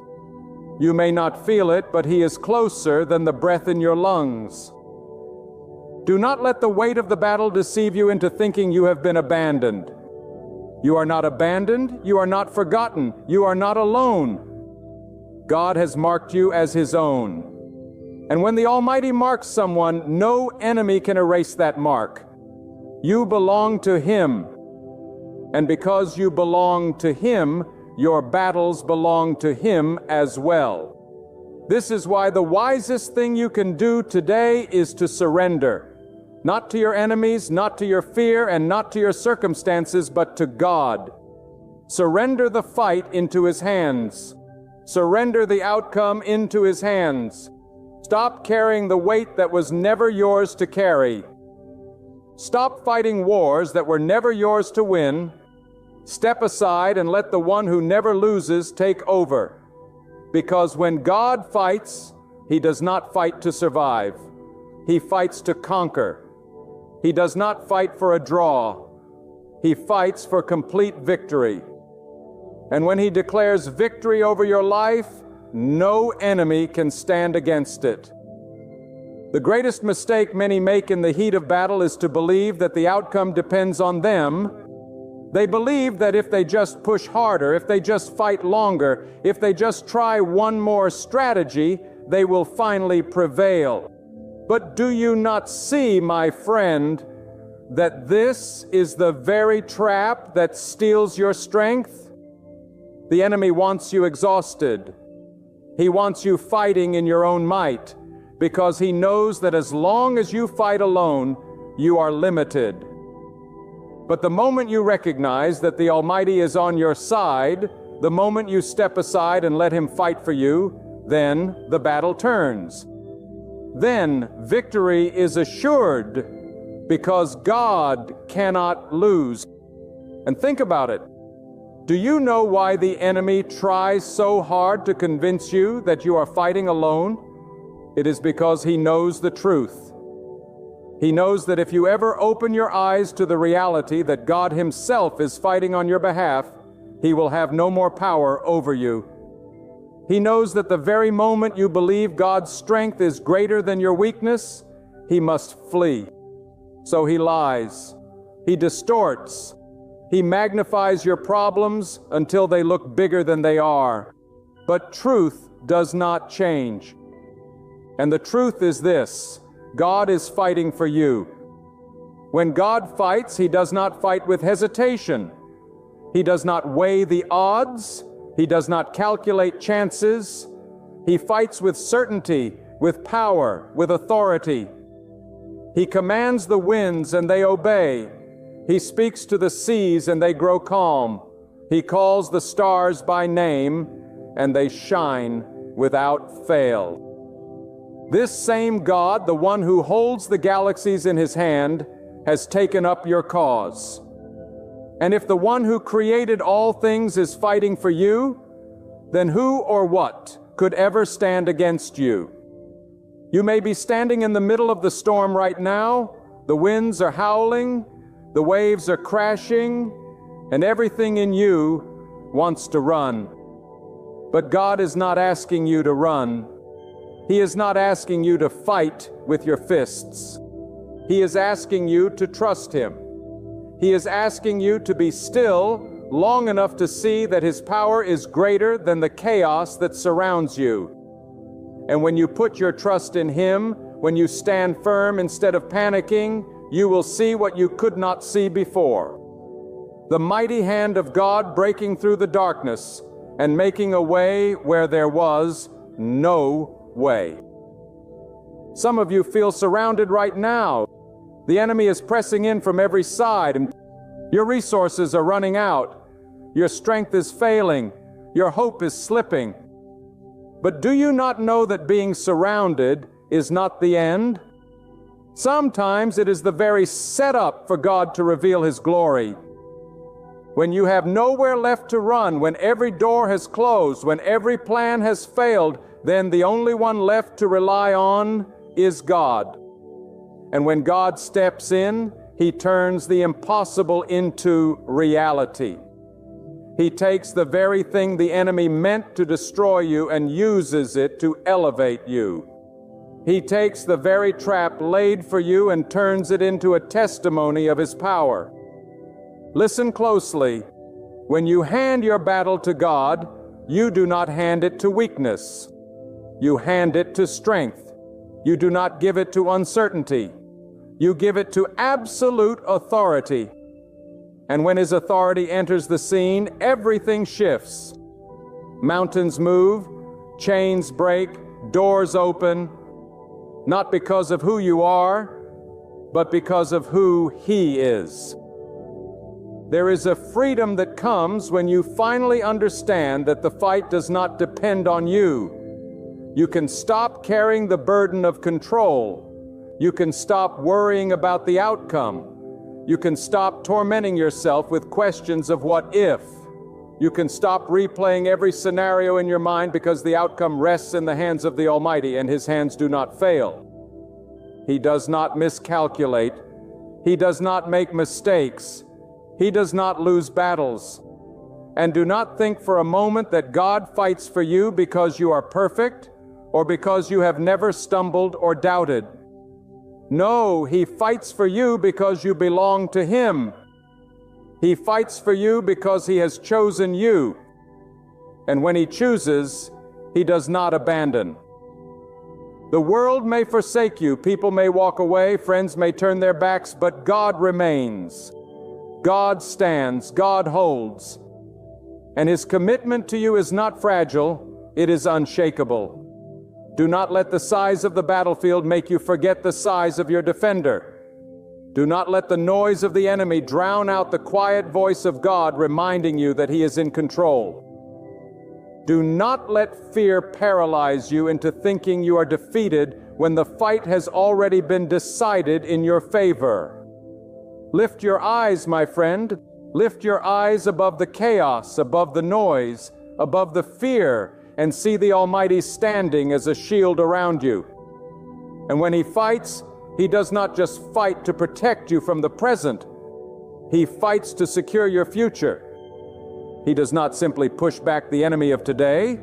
You may not feel it, but He is closer than the breath in your lungs. Do not let the weight of the battle deceive you into thinking you have been abandoned. You are not abandoned, you are not forgotten, you are not alone. God has marked you as His own. And when the Almighty marks someone, no enemy can erase that mark. You belong to Him. And because you belong to Him, your battles belong to Him as well. This is why the wisest thing you can do today is to surrender. Not to your enemies, not to your fear, and not to your circumstances, but to God. Surrender the fight into His hands. Surrender the outcome into His hands. Stop carrying the weight that was never yours to carry. Stop fighting wars that were never yours to win. Step aside and let the one who never loses take over. Because when God fights, He does not fight to survive. He fights to conquer. He does not fight for a draw. He fights for complete victory. And when He declares victory over your life, no enemy can stand against it. The greatest mistake many make in the heat of battle is to believe that the outcome depends on them. They believe that if they just push harder, if they just fight longer, if they just try one more strategy, they will finally prevail. But do you not see, my friend, that this is the very trap that steals your strength? The enemy wants you exhausted. He wants you fighting in your own might, because he knows that as long as you fight alone, you are limited. But the moment you recognize that the Almighty is on your side, the moment you step aside and let Him fight for you, then the battle turns. Then victory is assured, because God cannot lose. And think about it. Do you know why the enemy tries so hard to convince you that you are fighting alone? It is because he knows the truth. He knows that if you ever open your eyes to the reality that God Himself is fighting on your behalf, He will have no more power over you. He knows that the very moment you believe God's strength is greater than your weakness, He must flee. So He lies. He distorts. He magnifies your problems until they look bigger than they are. But truth does not change. And the truth is this: God is fighting for you. When God fights, He does not fight with hesitation. He does not weigh the odds. He does not calculate chances. He fights with certainty, with power, with authority. He commands the winds and they obey. He speaks to the seas and they grow calm. He calls the stars by name and they shine without fail. This same God, the one who holds the galaxies in His hand, has taken up your cause. And if the one who created all things is fighting for you, then who or what could ever stand against you? You may be standing in the middle of the storm right now. The winds are howling, the waves are crashing, and everything in you wants to run. But God is not asking you to run. He is not asking you to fight with your fists. He is asking you to trust Him. He is asking you to be still long enough to see that His power is greater than the chaos that surrounds you. And when you put your trust in Him, when you stand firm instead of panicking, you will see what you could not see before. The mighty hand of God breaking through the darkness and making a way where there was no way. Some of you feel surrounded right now. The enemy is pressing in from every side, and your resources are running out. Your strength is failing. Your hope is slipping. But do you not know that being surrounded is not the end? Sometimes it is the very setup for God to reveal His glory. When you have nowhere left to run, when every door has closed, when every plan has failed, then the only one left to rely on is God. And when God steps in, He turns the impossible into reality. He takes the very thing the enemy meant to destroy you and uses it to elevate you. He takes the very trap laid for you and turns it into a testimony of His power. Listen closely. When you hand your battle to God, you do not hand it to weakness. You hand it to strength. You do not give it to uncertainty. You give it to absolute authority. And when His authority enters the scene, everything shifts. Mountains move, chains break, doors open, not because of who you are, but because of who He is. There is a freedom that comes when you finally understand that the fight does not depend on you. You can stop carrying the burden of control. You can stop worrying about the outcome. You can stop tormenting yourself with questions of what if. You can stop replaying every scenario in your mind because the outcome rests in the hands of the Almighty, and His hands do not fail. He does not miscalculate. He does not make mistakes. He does not lose battles. And do not think for a moment that God fights for you because you are perfect or because you have never stumbled or doubted. No, He fights for you because you belong to Him. He fights for you because He has chosen you. And when He chooses, He does not abandon. The world may forsake you, people may walk away, friends may turn their backs, but God remains. God stands, God holds. And His commitment to you is not fragile, it is unshakable. Do not let the size of the battlefield make you forget the size of your defender. Do not let the noise of the enemy drown out the quiet voice of God reminding you that He is in control. Do not let fear paralyze you into thinking you are defeated when the fight has already been decided in your favor. Lift your eyes, my friend. Lift your eyes above the chaos, above the noise, above the fear, and see the Almighty standing as a shield around you. And when He fights, He does not just fight to protect you from the present. He fights to secure your future. He does not simply push back the enemy of today.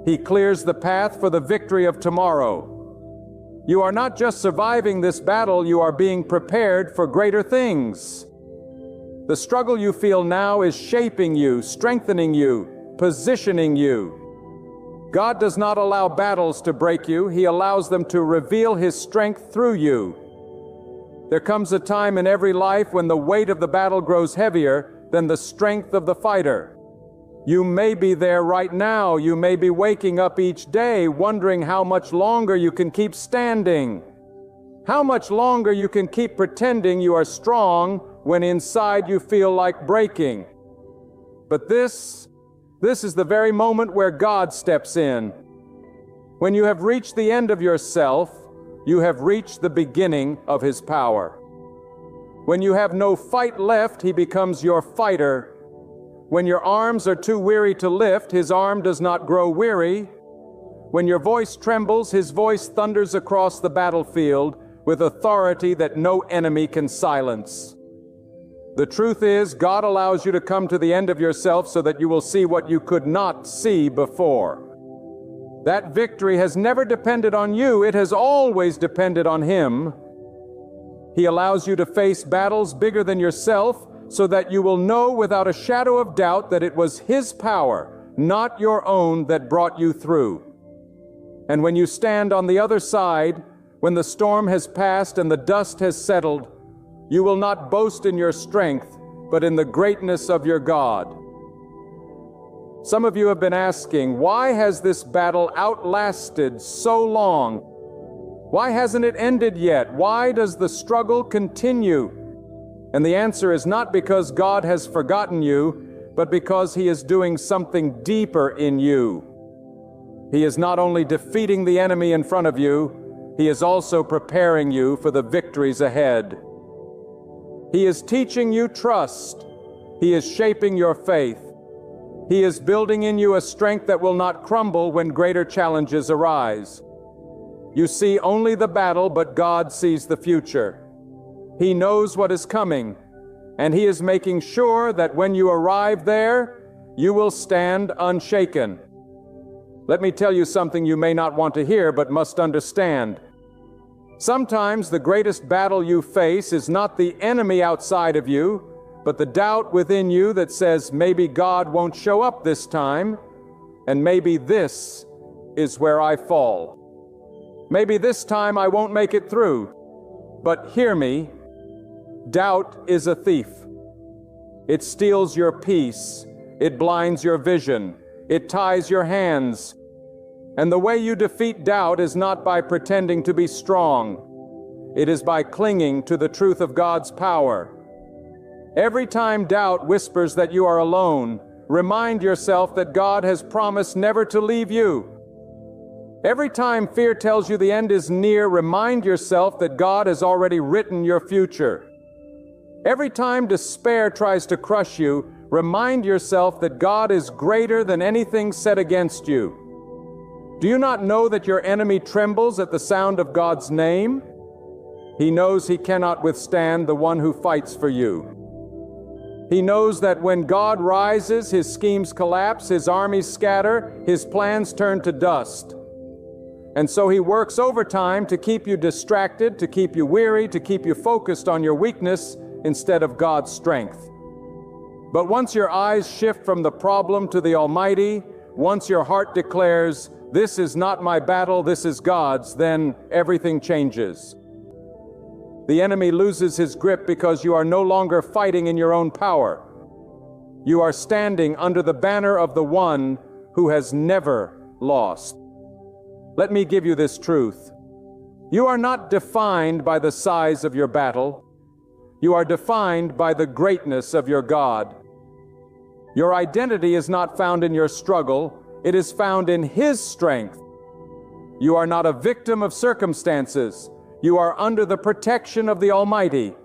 He clears the path for the victory of tomorrow. You are not just surviving this battle, you are being prepared for greater things. The struggle you feel now is shaping you, strengthening you, positioning you. God does not allow battles to break you. He allows them to reveal His strength through you. There comes a time in every life when the weight of the battle grows heavier than the strength of the fighter. You may be there right now. You may be waking up each day wondering how much longer you can keep standing. How much longer you can keep pretending you are strong when inside you feel like breaking. But this is the very moment where God steps in. When you have reached the end of yourself, you have reached the beginning of His power. When you have no fight left, He becomes your fighter. When your arms are too weary to lift, His arm does not grow weary. When your voice trembles, His voice thunders across the battlefield with authority that no enemy can silence. The truth is, God allows you to come to the end of yourself so that you will see what you could not see before. That victory has never depended on you, it has always depended on Him. He allows you to face battles bigger than yourself, so that you will know without a shadow of doubt that it was His power, not your own, that brought you through. And when you stand on the other side, when the storm has passed and the dust has settled, you will not boast in your strength, but in the greatness of your God. Some of you have been asking, why has this battle outlasted so long? Why hasn't it ended yet? Why does the struggle continue? And the answer is not because God has forgotten you, but because He is doing something deeper in you. He is not only defeating the enemy in front of you, He is also preparing you for the victories ahead. He is teaching you trust. He is shaping your faith. He is building in you a strength that will not crumble when greater challenges arise. You see only the battle, but God sees the future. He knows what is coming, and He is making sure that when you arrive there, you will stand unshaken. Let me tell you something you may not want to hear, but must understand. Sometimes the greatest battle you face is not the enemy outside of you, but the doubt within you that says maybe God won't show up this time, and maybe this is where I fall. Maybe this time I won't make it through. But hear me, doubt is a thief. It steals your peace, it blinds your vision, it ties your hands. And the way you defeat doubt is not by pretending to be strong. It is by clinging to the truth of God's power. Every time doubt whispers that you are alone, remind yourself that God has promised never to leave you. Every time fear tells you the end is near, remind yourself that God has already written your future. Every time despair tries to crush you, remind yourself that God is greater than anything set against you. Do you not know that your enemy trembles at the sound of God's name? He knows he cannot withstand the one who fights for you. He knows that when God rises, his schemes collapse, his armies scatter, his plans turn to dust. And so he works overtime to keep you distracted, to keep you weary, to keep you focused on your weakness instead of God's strength. But once your eyes shift from the problem to the Almighty, once your heart declares, "This is not my battle, this is God's," then everything changes. The enemy loses his grip because you are no longer fighting in your own power. You are standing under the banner of the one who has never lost. Let me give you this truth. You are not defined by the size of your battle. You are defined by the greatness of your God. Your identity is not found in your struggle. It is found in His strength. You are not a victim of circumstances. You are under the protection of the Almighty.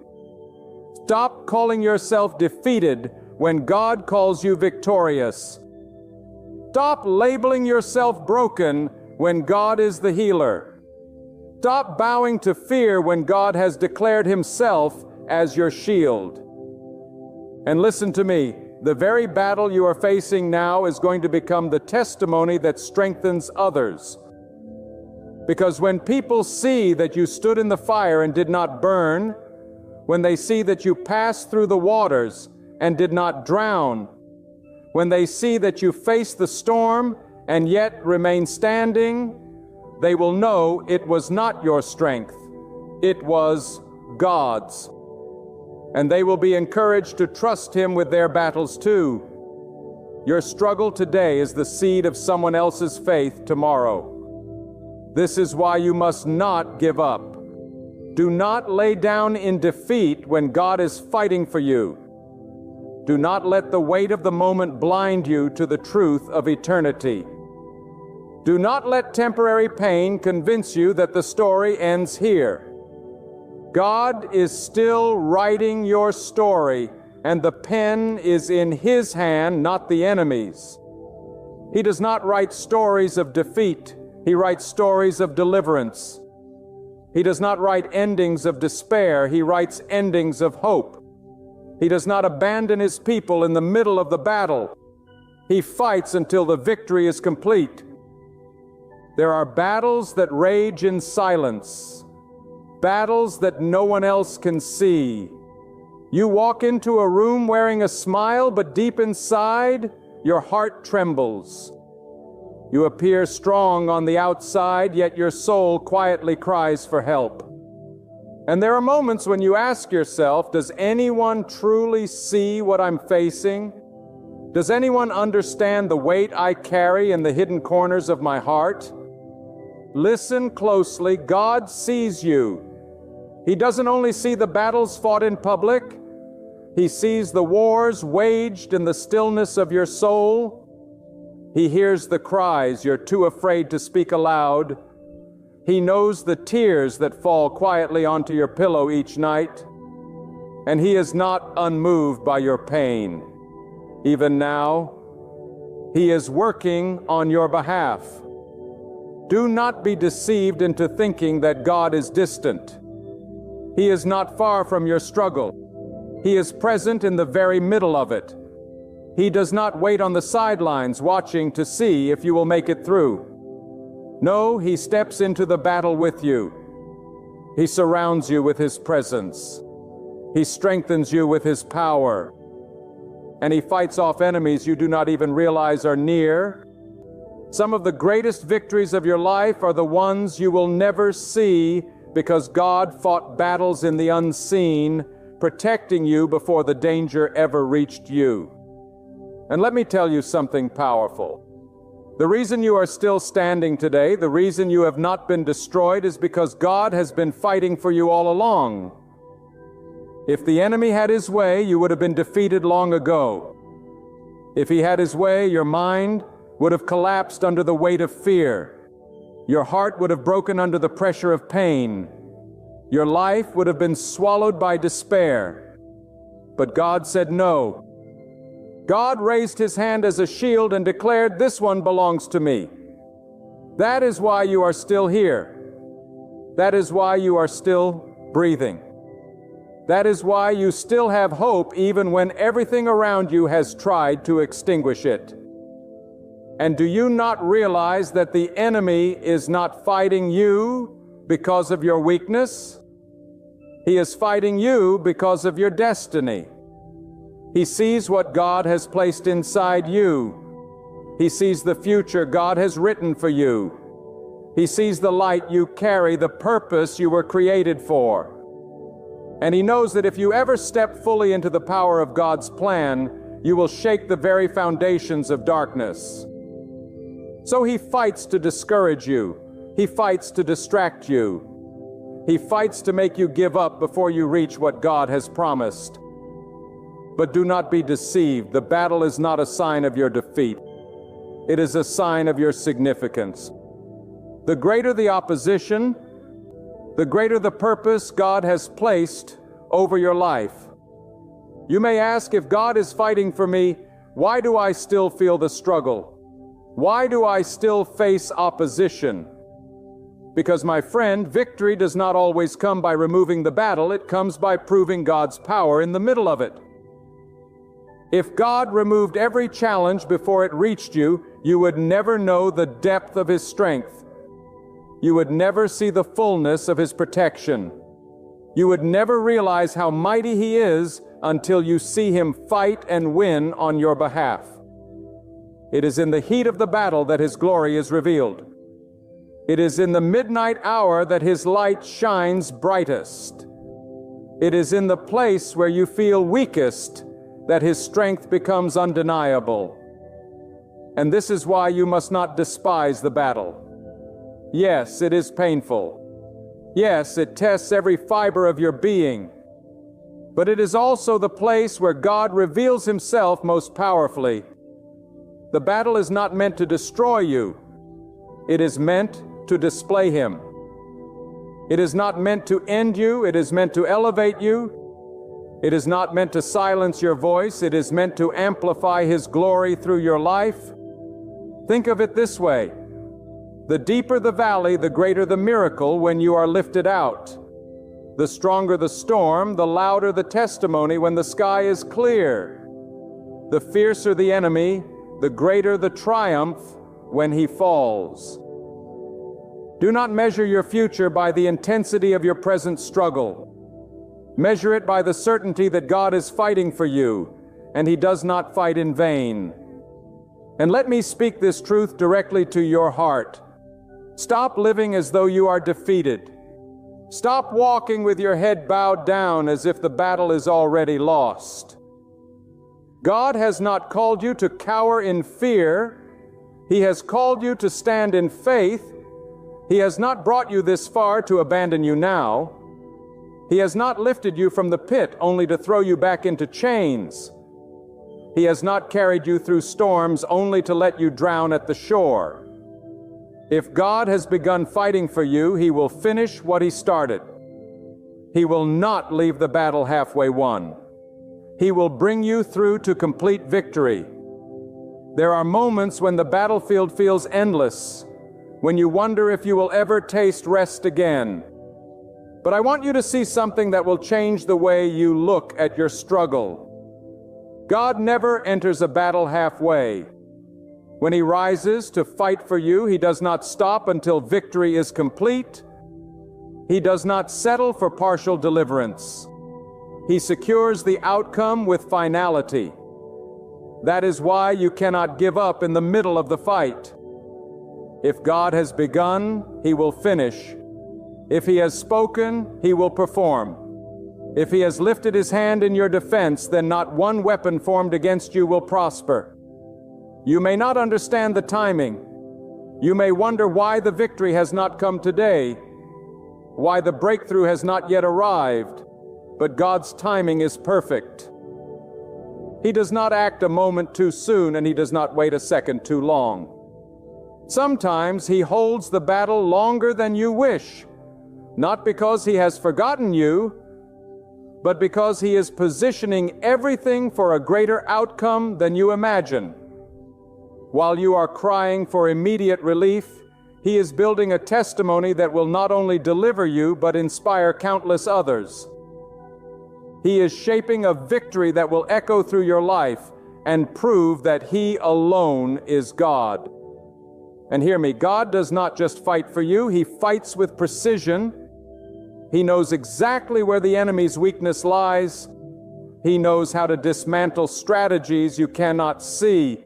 Stop calling yourself defeated when God calls you victorious. Stop labeling yourself broken when God is the healer. Stop bowing to fear when God has declared Himself as your shield. And listen to me, the very battle you are facing now is going to become the testimony that strengthens others. Because when people see that you stood in the fire and did not burn, when they see that you passed through the waters and did not drown, when they see that you faced the storm and yet remain standing, they will know it was not your strength, it was God's. And they will be encouraged to trust Him with their battles too. Your struggle today is the seed of someone else's faith tomorrow. This is why you must not give up. Do not lay down in defeat when God is fighting for you. Do not let the weight of the moment blind you to the truth of eternity. Do not let temporary pain convince you that the story ends here. God is still writing your story, and the pen is in His hand, not the enemy's. He does not write stories of defeat. He writes stories of deliverance. He does not write endings of despair. He writes endings of hope. He does not abandon His people in the middle of the battle. He fights until the victory is complete. There are battles that rage in silence, battles that no one else can see. You walk into a room wearing a smile, but deep inside, your heart trembles. You appear strong on the outside, yet your soul quietly cries for help. And there are moments when you ask yourself, does anyone truly see what I'm facing? Does anyone understand the weight I carry in the hidden corners of my heart? Listen closely. God sees you. He doesn't only see the battles fought in public. He sees the wars waged in the stillness of your soul. He hears the cries you're too afraid to speak aloud. He knows the tears that fall quietly onto your pillow each night. And He is not unmoved by your pain. Even now, He is working on your behalf. Do not be deceived into thinking that God is distant. He is not far from your struggle. He is present in the very middle of it. He does not wait on the sidelines watching to see if you will make it through. No, He steps into the battle with you. He surrounds you with His presence. He strengthens you with His power. And He fights off enemies you do not even realize are near. Some of the greatest victories of your life are the ones you will never see because God fought battles in the unseen, protecting you before the danger ever reached you. And let me tell you something powerful. The reason you are still standing today, the reason you have not been destroyed, is because God has been fighting for you all along. If the enemy had his way, you would have been defeated long ago. If he had his way, your mind would have collapsed under the weight of fear. Your heart would have broken under the pressure of pain. Your life would have been swallowed by despair. But God said no. God raised His hand as a shield and declared, "This one belongs to me." That is why you are still here. That is why you are still breathing. That is why you still have hope even when everything around you has tried to extinguish it. And do you not realize that the enemy is not fighting you because of your weakness? He is fighting you because of your destiny. He sees what God has placed inside you. He sees the future God has written for you. He sees the light you carry, the purpose you were created for. And He knows that if you ever step fully into the power of God's plan, you will shake the very foundations of darkness. So He fights to discourage you. He fights to distract you. He fights to make you give up before you reach what God has promised. But do not be deceived. The battle is not a sign of your defeat. It is a sign of your significance. The greater the opposition, the greater the purpose God has placed over your life. You may ask, if God is fighting for me, why do I still feel the struggle? Why do I still face opposition? Because, my friend, victory does not always come by removing the battle. It comes by proving God's power in the middle of it. If God removed every challenge before it reached you, you would never know the depth of His strength. You would never see the fullness of His protection. You would never realize how mighty He is until you see Him fight and win on your behalf. It is in the heat of the battle that His glory is revealed. It is in the midnight hour that His light shines brightest. It is in the place where you feel weakest that His strength becomes undeniable. And this is why you must not despise the battle. Yes, it is painful. Yes, it tests every fiber of your being. But it is also the place where God reveals Himself most powerfully. The battle is not meant to destroy you. It is meant to display Him. It is not meant to end you. It is meant to elevate you. It is not meant to silence your voice. It is meant to amplify His glory through your life. Think of it this way. The deeper the valley, the greater the miracle when you are lifted out. The stronger the storm, the louder the testimony when the sky is clear. The fiercer the enemy, the greater the triumph when he falls. Do not measure your future by the intensity of your present struggle. Measure it by the certainty that God is fighting for you, and He does not fight in vain. And let me speak this truth directly to your heart. Stop living as though you are defeated. Stop walking with your head bowed down as if the battle is already lost. God has not called you to cower in fear. He has called you to stand in faith. He has not brought you this far to abandon you now. He has not lifted you from the pit only to throw you back into chains. He has not carried you through storms only to let you drown at the shore. If God has begun fighting for you, He will finish what He started. He will not leave the battle halfway won. He will bring you through to complete victory. There are moments when the battlefield feels endless, when you wonder if you will ever taste rest again. But I want you to see something that will change the way you look at your struggle. God never enters a battle halfway. When He rises to fight for you, He does not stop until victory is complete. He does not settle for partial deliverance. He secures the outcome with finality. That is why you cannot give up in the middle of the fight. If God has begun, He will finish. If He has spoken, He will perform. If He has lifted His hand in your defense, then not one weapon formed against you will prosper. You may not understand the timing. You may wonder why the victory has not come today, why the breakthrough has not yet arrived, but God's timing is perfect. He does not act a moment too soon, and He does not wait a second too long. Sometimes He holds the battle longer than you wish, not because He has forgotten you, but because He is positioning everything for a greater outcome than you imagine. While you are crying for immediate relief, He is building a testimony that will not only deliver you, but inspire countless others. He is shaping a victory that will echo through your life and prove that He alone is God. And hear me, God does not just fight for you, He fights with precision. He knows exactly where the enemy's weakness lies. He knows how to dismantle strategies you cannot see.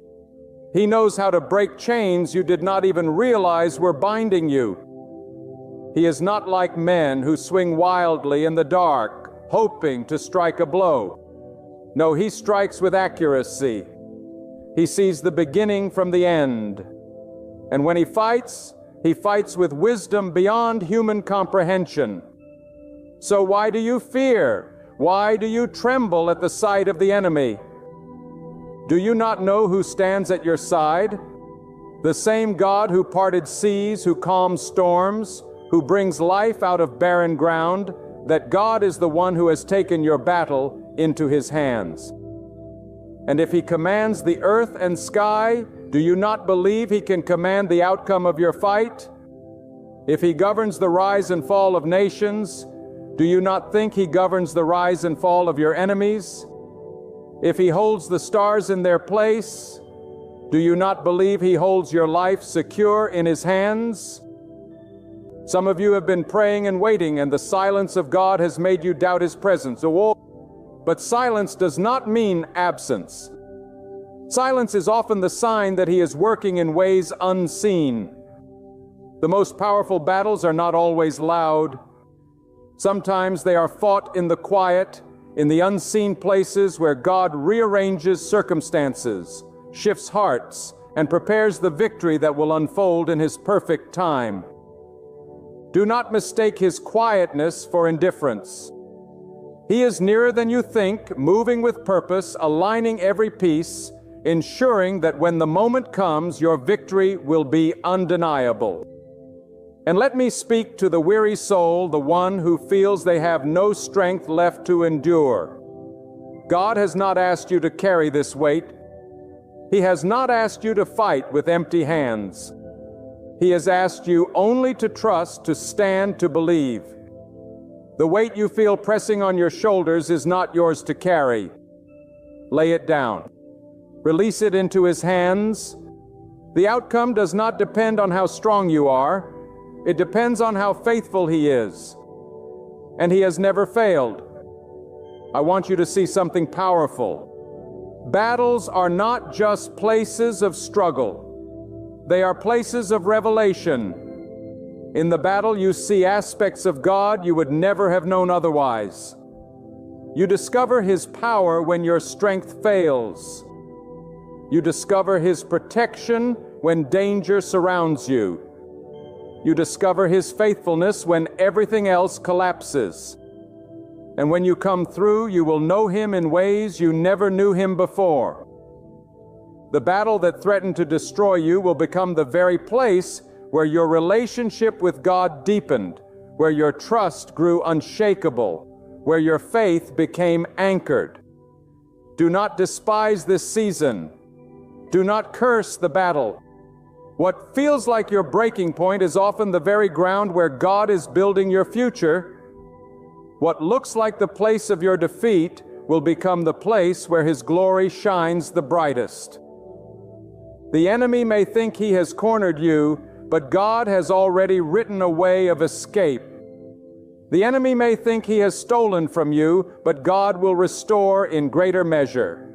He knows how to break chains you did not even realize were binding you. He is not like men who swing wildly in the dark, hoping to strike a blow. No, He strikes with accuracy. He sees the beginning from the end. And when He fights with wisdom beyond human comprehension. So why do you fear? Why do you tremble at the sight of the enemy? Do you not know who stands at your side? The same God who parted seas, who calms storms, who brings life out of barren ground, that God is the one who has taken your battle into His hands. And if He commands the earth and sky, do you not believe He can command the outcome of your fight? If He governs the rise and fall of nations, do you not think He governs the rise and fall of your enemies? If He holds the stars in their place, do you not believe He holds your life secure in His hands? Some of you have been praying and waiting, and the silence of God has made you doubt His presence. But silence does not mean absence. Silence is often the sign that He is working in ways unseen. The most powerful battles are not always loud. Sometimes they are fought in the quiet, in the unseen places where God rearranges circumstances, shifts hearts, and prepares the victory that will unfold in His perfect time. Do not mistake His quietness for indifference. He is nearer than you think, moving with purpose, aligning every piece, ensuring that when the moment comes, your victory will be undeniable. And let me speak to the weary soul, the one who feels they have no strength left to endure. God has not asked you to carry this weight. He has not asked you to fight with empty hands. He has asked you only to trust, to stand, to believe. The weight you feel pressing on your shoulders is not yours to carry. Lay it down. Release it into His hands. The outcome does not depend on how strong you are. It depends on how faithful He is. And He has never failed. I want you to see something powerful. Battles are not just places of struggle. They are places of revelation. In the battle, you see aspects of God you would never have known otherwise. You discover His power when your strength fails. You discover His protection when danger surrounds you. You discover His faithfulness when everything else collapses. And when you come through, you will know Him in ways you never knew Him before. The battle that threatened to destroy you will become the very place where your relationship with God deepened, where your trust grew unshakable, where your faith became anchored. Do not despise this season. Do not curse the battle. What feels like your breaking point is often the very ground where God is building your future. What looks like the place of your defeat will become the place where His glory shines the brightest. The enemy may think he has cornered you, but God has already written a way of escape. The enemy may think he has stolen from you, but God will restore in greater measure.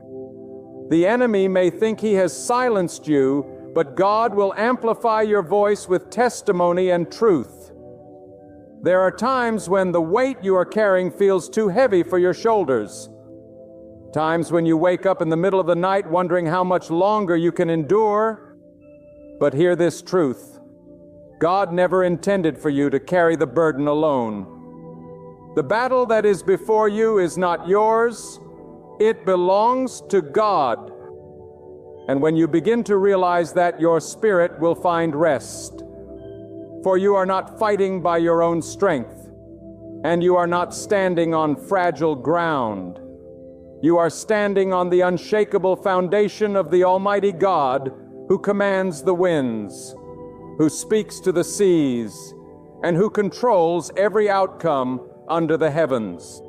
The enemy may think he has silenced you, but God will amplify your voice with testimony and truth. There are times when the weight you are carrying feels too heavy for your shoulders. Times when you wake up in the middle of the night wondering how much longer you can endure. But hear this truth: God never intended for you to carry the burden alone. The battle that is before you is not yours. It belongs to God. And when you begin to realize that, your spirit will find rest. For you are not fighting by your own strength, and you are not standing on fragile ground. You are standing on the unshakable foundation of the Almighty God, who commands the winds, who speaks to the seas, and who controls every outcome under the heavens.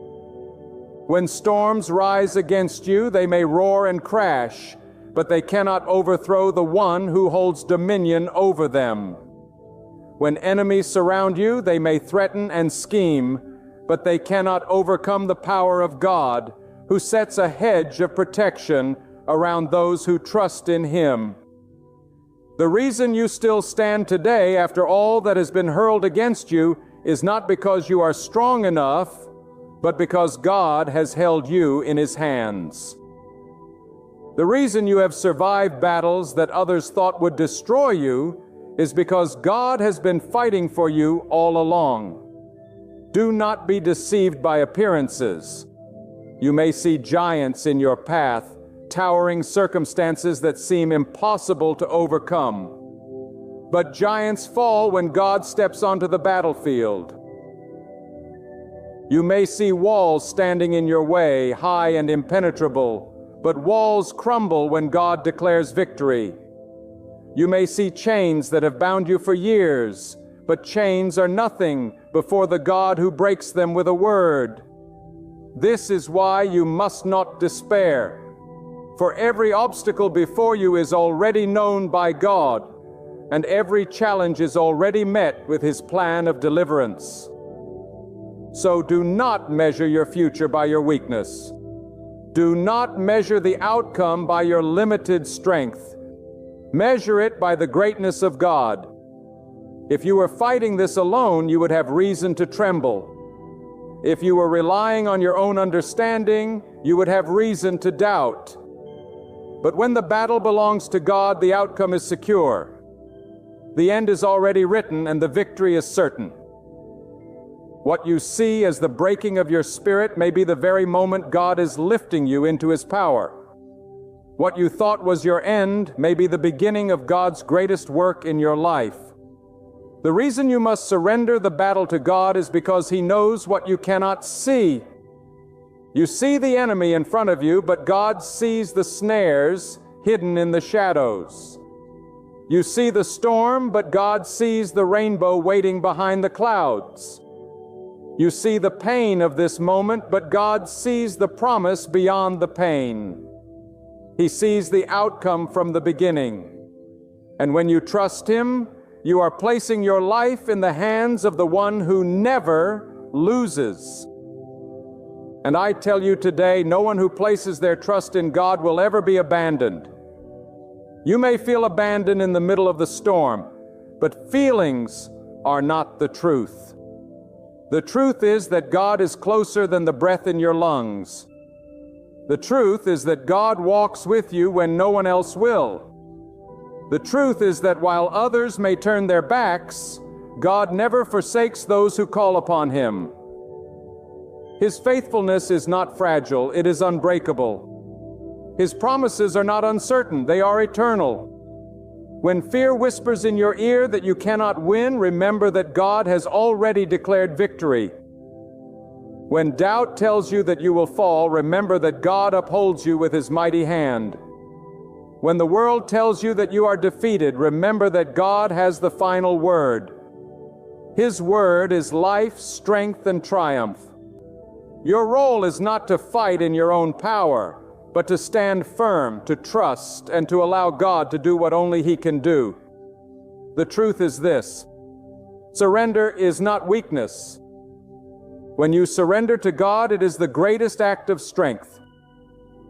When storms rise against you, they may roar and crash, but they cannot overthrow the one who holds dominion over them. When enemies surround you, they may threaten and scheme, but they cannot overcome the power of God, who sets a hedge of protection around those who trust in Him. The reason you still stand today after all that has been hurled against you is not because you are strong enough, but because God has held you in His hands. The reason you have survived battles that others thought would destroy you is because God has been fighting for you all along. Do not be deceived by appearances. You may see giants in your path, towering circumstances that seem impossible to overcome. But giants fall when God steps onto the battlefield. You may see walls standing in your way, high and impenetrable, but walls crumble when God declares victory. You may see chains that have bound you for years, but chains are nothing before the God who breaks them with a word. This is why you must not despair, for every obstacle before you is already known by God, and every challenge is already met with His plan of deliverance. So do not measure your future by your weakness. Do not measure the outcome by your limited strength. Measure it by the greatness of God. If you were fighting this alone, you would have reason to tremble. If you were relying on your own understanding, you would have reason to doubt. But when the battle belongs to God, the outcome is secure. The end is already written, and the victory is certain. What you see as the breaking of your spirit may be the very moment God is lifting you into His power. What you thought was your end may be the beginning of God's greatest work in your life. The reason you must surrender the battle to God is because He knows what you cannot see. You see the enemy in front of you, but God sees the snares hidden in the shadows. You see the storm, but God sees the rainbow waiting behind the clouds. You see the pain of this moment, but God sees the promise beyond the pain. He sees the outcome from the beginning. And when you trust Him, you are placing your life in the hands of the one who never loses. And I tell you today, no one who places their trust in God will ever be abandoned. You may feel abandoned in the middle of the storm, but feelings are not the truth. The truth is that God is closer than the breath in your lungs. The truth is that God walks with you when no one else will. The truth is that while others may turn their backs, God never forsakes those who call upon Him. His faithfulness is not fragile, it is unbreakable. His promises are not uncertain, they are eternal. When fear whispers in your ear that you cannot win, remember that God has already declared victory. When doubt tells you that you will fall, remember that God upholds you with His mighty hand. When the world tells you that you are defeated, remember that God has the final word. His word is life, strength, and triumph. Your role is not to fight in your own power, but to stand firm, to trust, and to allow God to do what only He can do. The truth is this: surrender is not weakness. When you surrender to God, it is the greatest act of strength.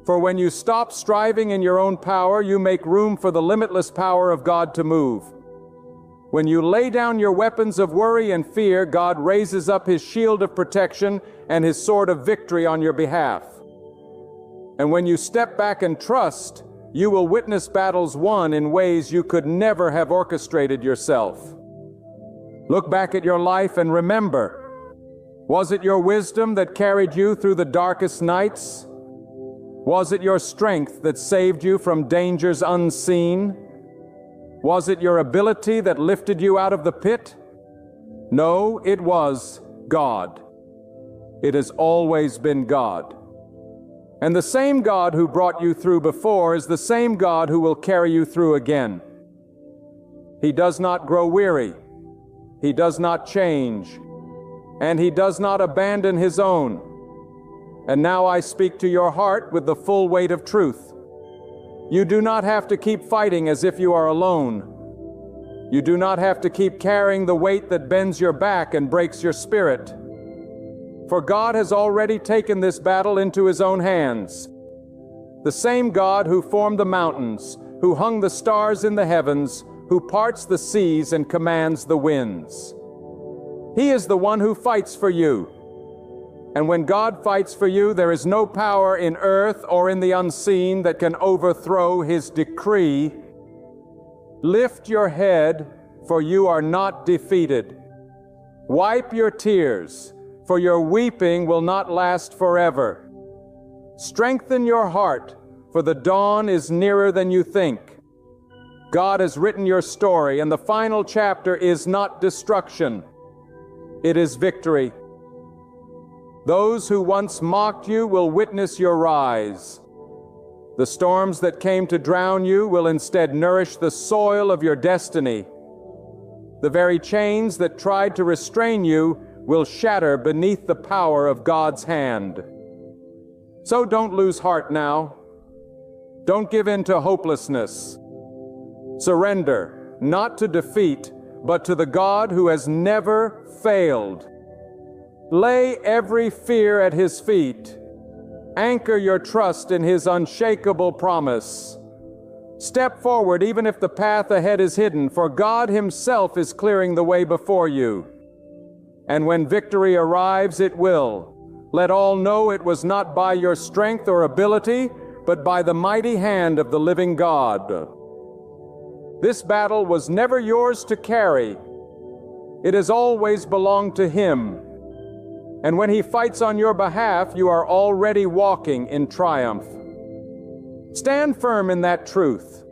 For when you stop striving in your own power, you make room for the limitless power of God to move. When you lay down your weapons of worry and fear, God raises up His shield of protection and His sword of victory on your behalf. And when you step back and trust, you will witness battles won in ways you could never have orchestrated yourself. Look back at your life and remember, was it your wisdom that carried you through the darkest nights? Was it your strength that saved you from dangers unseen? Was it your ability that lifted you out of the pit? No, it was God. It has always been God. And the same God who brought you through before is the same God who will carry you through again. He does not grow weary. He does not change. And He does not abandon His own. And now I speak to your heart with the full weight of truth. You do not have to keep fighting as if you are alone. You do not have to keep carrying the weight that bends your back and breaks your spirit. For God has already taken this battle into His own hands. The same God who formed the mountains, who hung the stars in the heavens, who parts the seas and commands the winds. He is the one who fights for you. And when God fights for you, there is no power in earth or in the unseen that can overthrow His decree. Lift your head, for you are not defeated. Wipe your tears, for your weeping will not last forever. Strengthen your heart, for the dawn is nearer than you think. God has written your story, and the final chapter is not destruction. It is victory. Those who once mocked you will witness your rise. The storms that came to drown you will instead nourish the soil of your destiny. The very chains that tried to restrain you will shatter beneath the power of God's hand. So don't lose heart now. Don't give in to hopelessness. Surrender, not to defeat, but to the God who has never failed. Lay every fear at His feet. Anchor your trust in His unshakable promise. Step forward even if the path ahead is hidden, for God Himself is clearing the way before you. And when victory arrives, it will. Let all know it was not by your strength or ability, but by the mighty hand of the living God. This battle was never yours to carry. It has always belonged to Him. And when He fights on your behalf, you are already walking in triumph. Stand firm in that truth.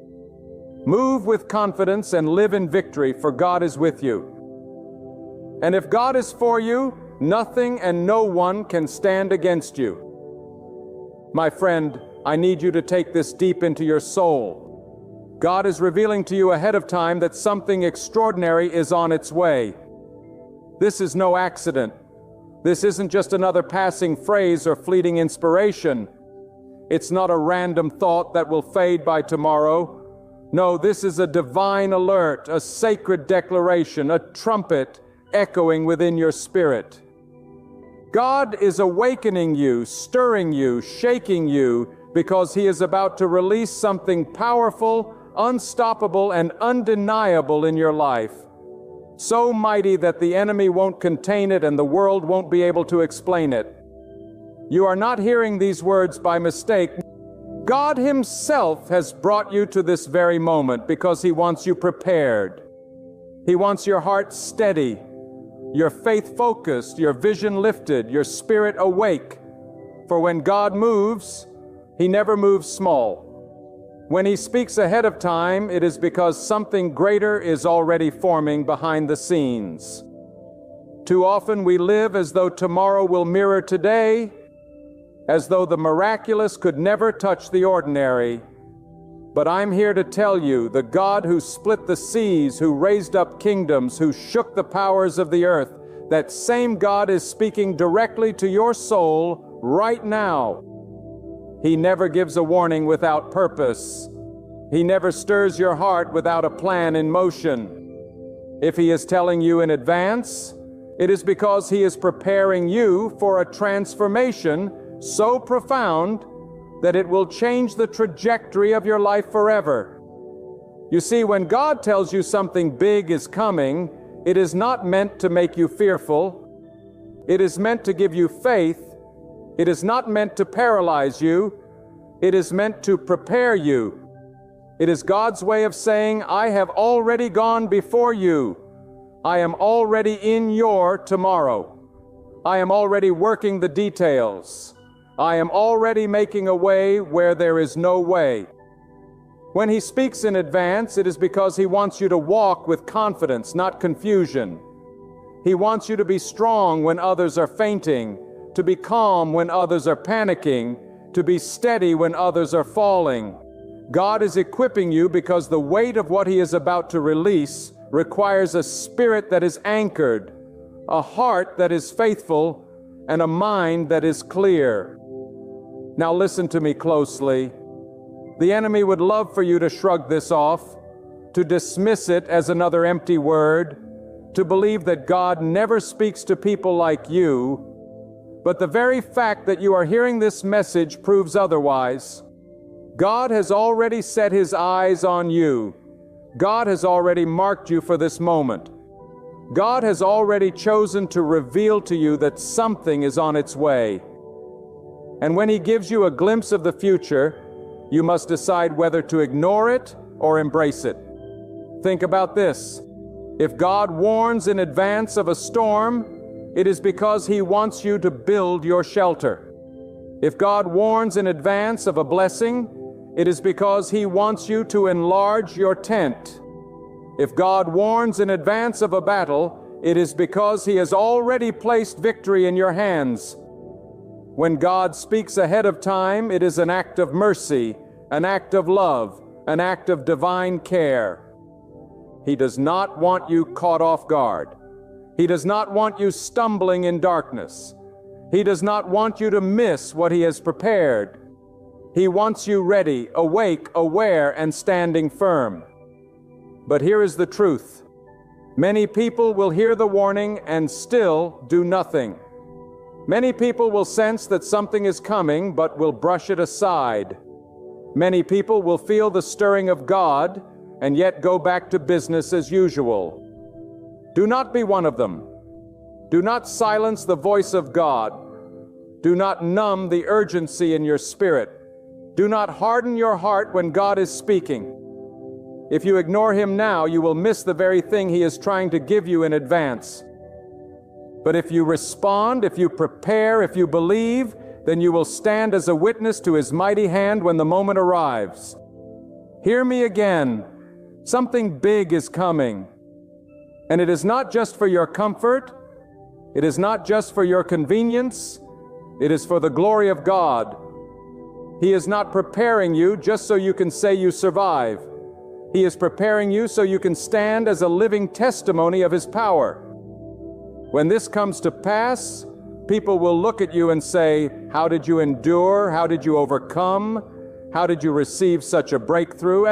Move with confidence and live in victory, for God is with you. And if God is for you, nothing and no one can stand against you. My friend, I need you to take this deep into your soul. God is revealing to you ahead of time that something extraordinary is on its way. This is no accident. This isn't just another passing phrase or fleeting inspiration. It's not a random thought that will fade by tomorrow. No, this is a divine alert, a sacred declaration, a trumpet echoing within your spirit. God is awakening you, stirring you, shaking you, because He is about to release something powerful, unstoppable, and undeniable in your life. So mighty that the enemy won't contain it and the world won't be able to explain it. You are not hearing these words by mistake. God Himself has brought you to this very moment because He wants you prepared. He wants your heart steady, your faith focused, your vision lifted, your spirit awake. For when God moves, He never moves small. When He speaks ahead of time, it is because something greater is already forming behind the scenes. Too often we live as though tomorrow will mirror today, as though the miraculous could never touch the ordinary. But I'm here to tell you, the God who split the seas, who raised up kingdoms, who shook the powers of the earth, that same God is speaking directly to your soul right now. He never gives a warning without purpose. He never stirs your heart without a plan in motion. If He is telling you in advance, It is because He is preparing you for a transformation so profound that it will change the trajectory of your life forever. You see, when God tells you something big is coming, it is not meant to make you fearful. It is meant to give you faith. It is not meant to paralyze you. It is meant to prepare you. It is God's way of saying, I have already gone before you. I am already in your tomorrow. I am already working the details. I am already making a way where there is no way. When He speaks in advance, it is because He wants you to walk with confidence, not confusion. He wants you to be strong when others are fainting, to be calm when others are panicking, to be steady when others are falling. God is equipping you because the weight of what He is about to release requires a spirit that is anchored, a heart that is faithful, and a mind that is clear. Now listen to me closely. The enemy would love for you to shrug this off, to dismiss it as another empty word, to believe that God never speaks to people like you. But the very fact that you are hearing this message proves otherwise. God has already set His eyes on you. God has already marked you for this moment. God has already chosen to reveal to you that something is on its way. And when He gives you a glimpse of the future, you must decide whether to ignore it or embrace it. Think about this. If God warns in advance of a storm, it is because He wants you to build your shelter. If God warns in advance of a blessing, it is because He wants you to enlarge your tent. If God warns in advance of a battle, it is because He has already placed victory in your hands. When God speaks ahead of time, it is an act of mercy, an act of love, an act of divine care. He does not want you caught off guard. He does not want you stumbling in darkness. He does not want you to miss what He has prepared. He wants you ready, awake, aware, and standing firm. But here is the truth. Many people will hear the warning and still do nothing. Many people will sense that something is coming, but will brush it aside. Many people will feel the stirring of God, and yet go back to business as usual. Do not be one of them. Do not silence the voice of God. Do not numb the urgency in your spirit. Do not harden your heart when God is speaking. If you ignore Him now, you will miss the very thing He is trying to give you in advance. But if you respond, if you prepare, if you believe, then you will stand as a witness to His mighty hand when the moment arrives. Hear me again. Something big is coming. And it is not just for your comfort. It is not just for your convenience. It is for the glory of God. He is not preparing you just so you can say you survive. He is preparing you so you can stand as a living testimony of His power. When this comes to pass, people will look at you and say, how did you endure? How did you overcome? How did you receive such a breakthrough?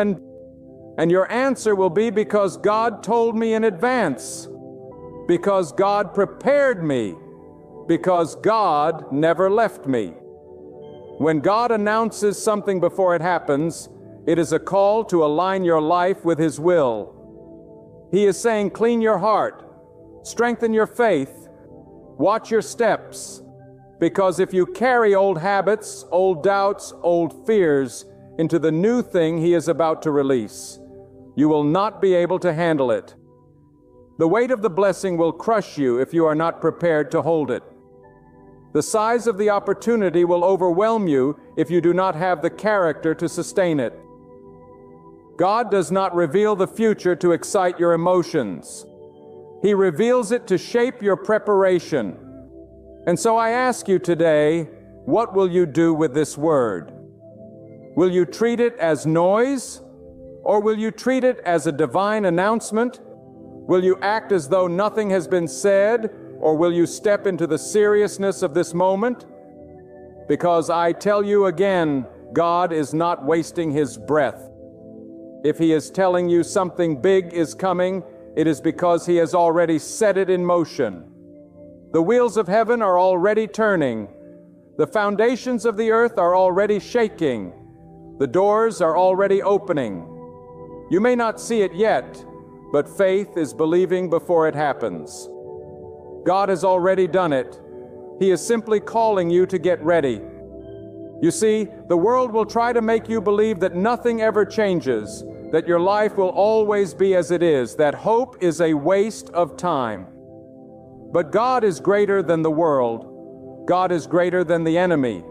And your answer will be, because God told me in advance, because God prepared me, because God never left me. When God announces something before it happens, it is a call to align your life with His will. He is saying, clean your heart, strengthen your faith, watch your steps, because if you carry old habits, old doubts, old fears into the new thing He is about to release, you will not be able to handle it. The weight of the blessing will crush you if you are not prepared to hold it. The size of the opportunity will overwhelm you if you do not have the character to sustain it. God does not reveal the future to excite your emotions. He reveals it to shape your preparation. And so I ask you today, what will you do with this word? Will you treat it as noise, or will you treat it as a divine announcement? Will you act as though nothing has been said, or will you step into the seriousness of this moment? Because I tell you again, God is not wasting His breath. If He is telling you something big is coming, it is because He has already set it in motion. The wheels of heaven are already turning. The foundations of the earth are already shaking. The doors are already opening. You may not see it yet, but faith is believing before it happens. God has already done it. He is simply calling you to get ready. You see, the world will try to make you believe that nothing ever changes, that your life will always be as it is, that hope is a waste of time. But God is greater than the world. God is greater than the enemy.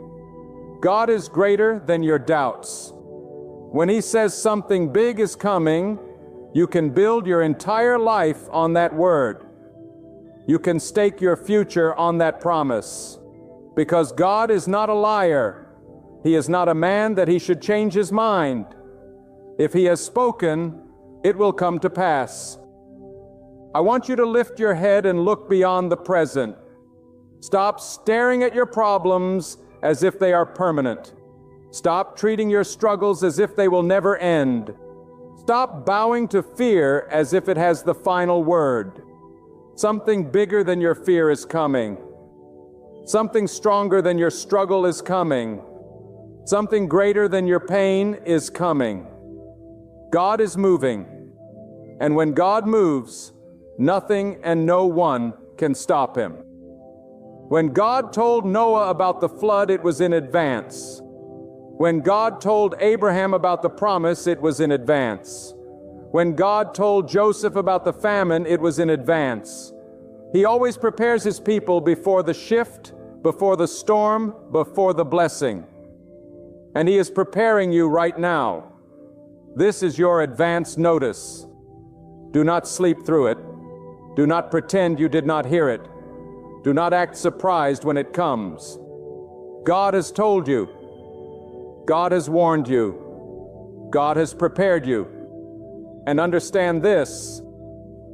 God is greater than your doubts. When He says something big is coming, you can build your entire life on that word. You can stake your future on that promise. Because God is not a liar. He is not a man that He should change His mind. If He has spoken, it will come to pass. I want you to lift your head and look beyond the present. Stop staring at your problems as if they are permanent. Stop treating your struggles as if they will never end. Stop bowing to fear as if it has the final word. Something bigger than your fear is coming. Something stronger than your struggle is coming. Something greater than your pain is coming. God is moving. And when God moves, nothing and no one can stop Him. When God told Noah about the flood, it was in advance. When God told Abraham about the promise, it was in advance. When God told Joseph about the famine, it was in advance. He always prepares His people before the shift, before the storm, before the blessing. And He is preparing you right now. This is your advance notice. Do not sleep through it. Do not pretend you did not hear it. Do not act surprised when it comes. God has told you. God has warned you. God has prepared you. And understand this: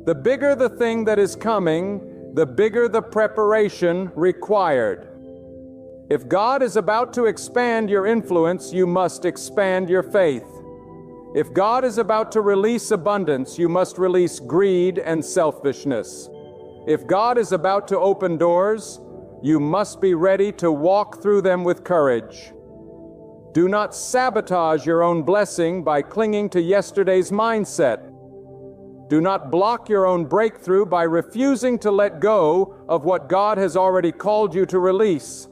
the bigger the thing that is coming, the bigger the preparation required. If God is about to expand your influence, you must expand your faith. If God is about to release abundance, you must release greed and selfishness. If God is about to open doors, you must be ready to walk through them with courage. Do not sabotage your own blessing by clinging to yesterday's mindset. Do not block your own breakthrough by refusing to let go of what God has already called you to release.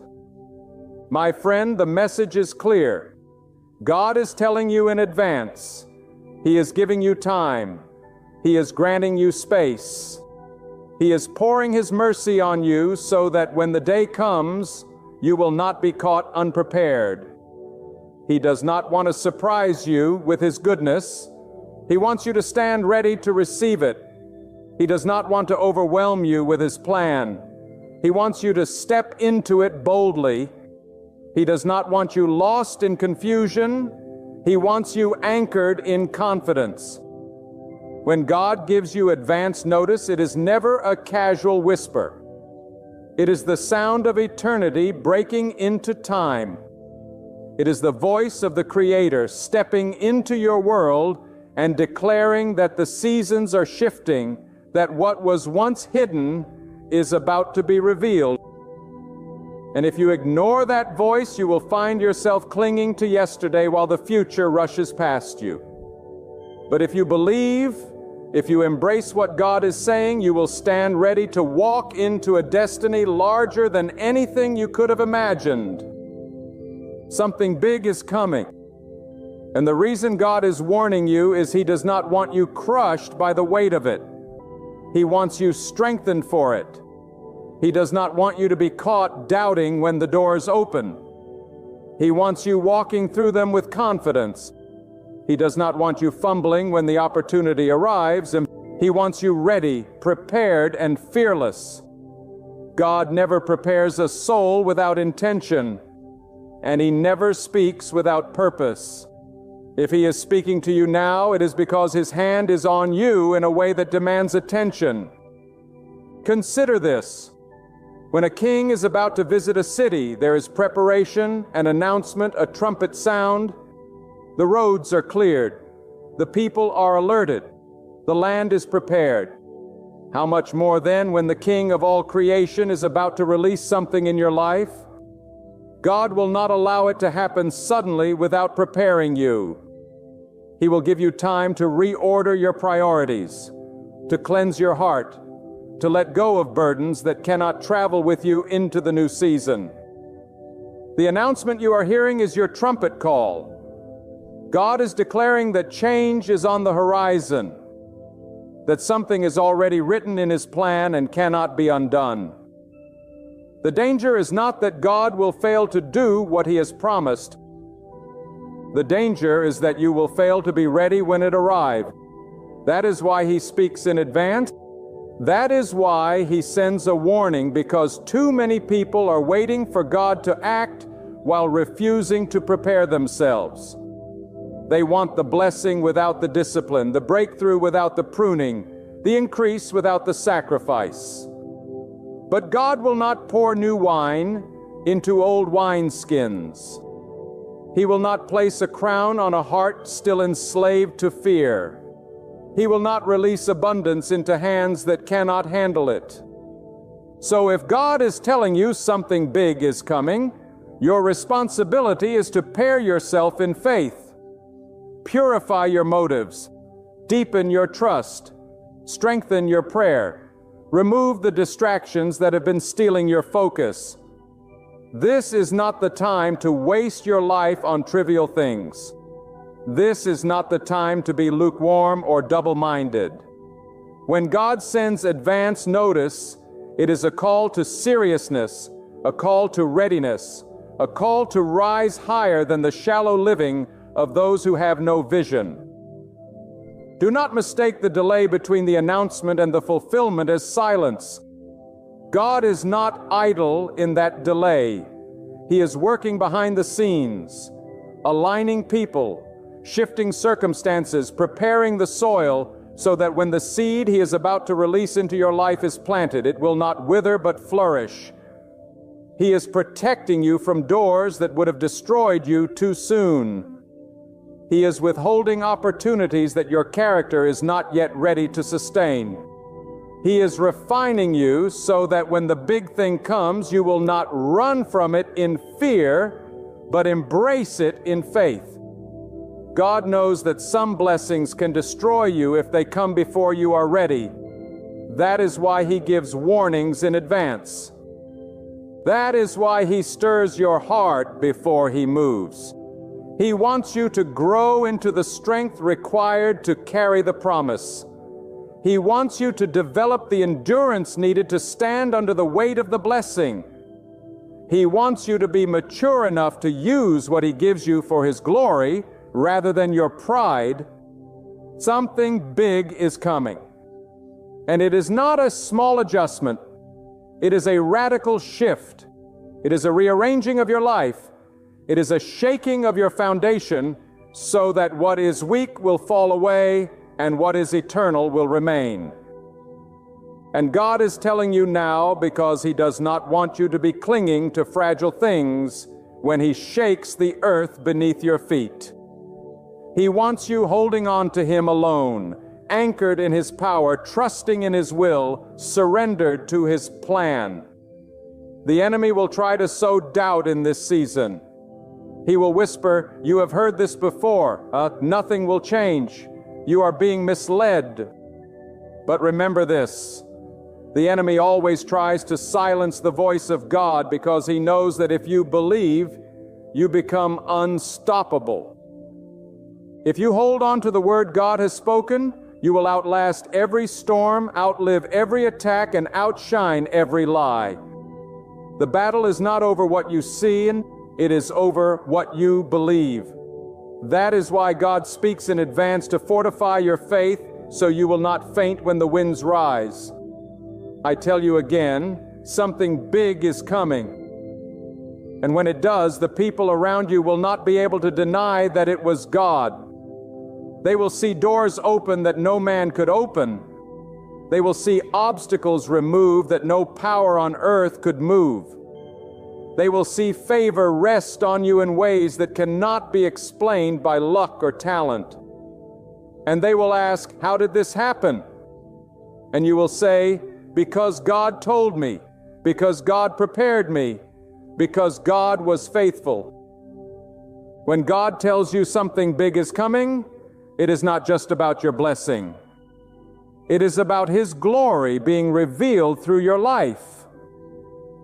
My friend, the message is clear. God is telling you in advance. He is giving you time. He is granting you space. He is pouring His mercy on you so that when the day comes, you will not be caught unprepared. He does not want to surprise you with His goodness. He wants you to stand ready to receive it. He does not want to overwhelm you with His plan. He wants you to step into it boldly. He does not want you lost in confusion. He wants you anchored in confidence. When God gives you advance notice, it is never a casual whisper. It is the sound of eternity breaking into time. It is the voice of the Creator stepping into your world and declaring that the seasons are shifting, that what was once hidden is about to be revealed. And if you ignore that voice, you will find yourself clinging to yesterday while the future rushes past you. But if you believe, if you embrace what God is saying, you will stand ready to walk into a destiny larger than anything you could have imagined. Something big is coming. And the reason God is warning you is He does not want you crushed by the weight of it. He wants you strengthened for it. He does not want you to be caught doubting when the doors open. He wants you walking through them with confidence. He does not want you fumbling when the opportunity arrives, and He wants you ready, prepared, and fearless. God never prepares a soul without intention, and He never speaks without purpose. If He is speaking to you now, it is because His hand is on you in a way that demands attention. Consider this. When a king is about to visit a city, there is preparation, an announcement, a trumpet sound. The roads are cleared. The people are alerted. The land is prepared. How much more then when the King of all creation is about to release something in your life? God will not allow it to happen suddenly without preparing you. He will give you time to reorder your priorities, to cleanse your heart, to let go of burdens that cannot travel with you into the new season. The announcement you are hearing is your trumpet call. God is declaring that change is on the horizon, that something is already written in His plan and cannot be undone. The danger is not that God will fail to do what He has promised. The danger is that you will fail to be ready when it arrives. That is why He speaks in advance. That is why He sends a warning, because too many people are waiting for God to act while refusing to prepare themselves. They want the blessing without the discipline, the breakthrough without the pruning, the increase without the sacrifice. But God will not pour new wine into old wineskins. He will not place a crown on a heart still enslaved to fear. He will not release abundance into hands that cannot handle it. So if God is telling you something big is coming, your responsibility is to pair yourself in faith. Purify your motives, deepen your trust, strengthen your prayer, remove the distractions that have been stealing your focus. This is not the time to waste your life on trivial things. This is not the time to be lukewarm or double-minded. When God sends advance notice, it is a call to seriousness, a call to readiness, a call to rise higher than the shallow living of those who have no vision. Do not mistake the delay between the announcement and the fulfillment as silence. God is not idle in that delay. He is working behind the scenes, aligning people, shifting circumstances, preparing the soil so that when the seed He is about to release into your life is planted, it will not wither but flourish. He is protecting you from doors that would have destroyed you too soon. He is withholding opportunities that your character is not yet ready to sustain. He is refining you so that when the big thing comes, you will not run from it in fear, but embrace it in faith. God knows that some blessings can destroy you if they come before you are ready. That is why He gives warnings in advance. That is why He stirs your heart before He moves. He wants you to grow into the strength required to carry the promise. He wants you to develop the endurance needed to stand under the weight of the blessing. He wants you to be mature enough to use what He gives you for His glory rather than your pride. Something big is coming. And it is not a small adjustment. It is a radical shift. It is a rearranging of your life. It is a shaking of your foundation so that what is weak will fall away and what is eternal will remain. And God is telling you now because He does not want you to be clinging to fragile things when He shakes the earth beneath your feet. He wants you holding on to Him alone, anchored in His power, trusting in His will, surrendered to His plan. The enemy will try to sow doubt in this season. He will whisper, "You have heard this before. Nothing will change. You are being misled." But remember this. The enemy always tries to silence the voice of God because he knows that if you believe, you become unstoppable. If you hold on to the word God has spoken, you will outlast every storm, outlive every attack, and outshine every lie. The battle is not over what you see, it is over what you believe. That is why God speaks in advance to fortify your faith so you will not faint when the winds rise. I tell you again, something big is coming. And when it does, the people around you will not be able to deny that it was God. They will see doors open that no man could open. They will see obstacles removed that no power on earth could move. They will see favor rest on you in ways that cannot be explained by luck or talent. And they will ask, "How did this happen?" And you will say, because God told me, because God prepared me, because God was faithful. When God tells you something big is coming, it is not just about your blessing. It is about His glory being revealed through your life.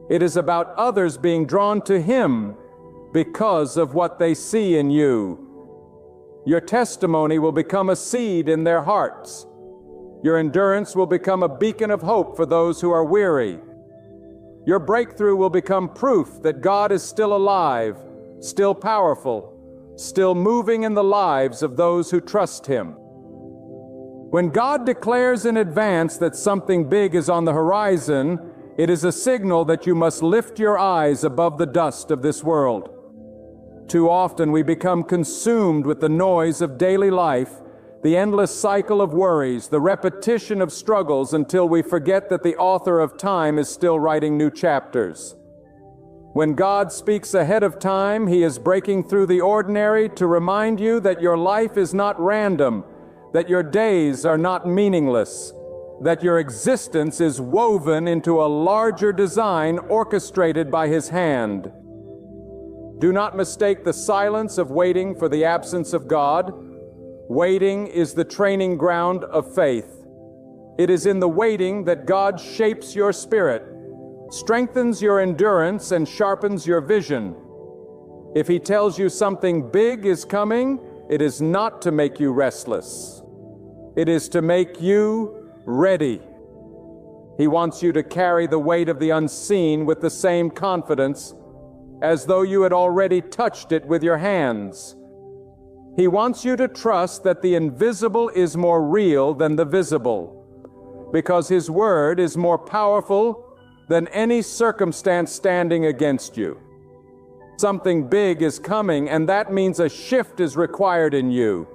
It is about others being drawn to Him because of what they see in you. Your testimony will become a seed in their hearts. Your endurance will become a beacon of hope for those who are weary. Your breakthrough will become proof that God is still alive, still powerful, still moving in the lives of those who trust Him. When God declares in advance that something big is on the horizon, it is a signal that you must lift your eyes above the dust of this world. Too often we become consumed with the noise of daily life, the endless cycle of worries, the repetition of struggles, until we forget that the author of time is still writing new chapters. When God speaks ahead of time, He is breaking through the ordinary to remind you that your life is not random, that your days are not meaningless, that your existence is woven into a larger design orchestrated by His hand. Do not mistake the silence of waiting for the absence of God. Waiting is the training ground of faith. It is in the waiting that God shapes your spirit, strengthens your endurance, and sharpens your vision. If He tells you something big is coming, it is not to make you restless. It is to make you ready. He wants you to carry the weight of the unseen with the same confidence as though you had already touched it with your hands. He wants you to trust that the invisible is more real than the visible, because His word is more powerful than any circumstance standing against you. Something big is coming, and that means a shift is required in you.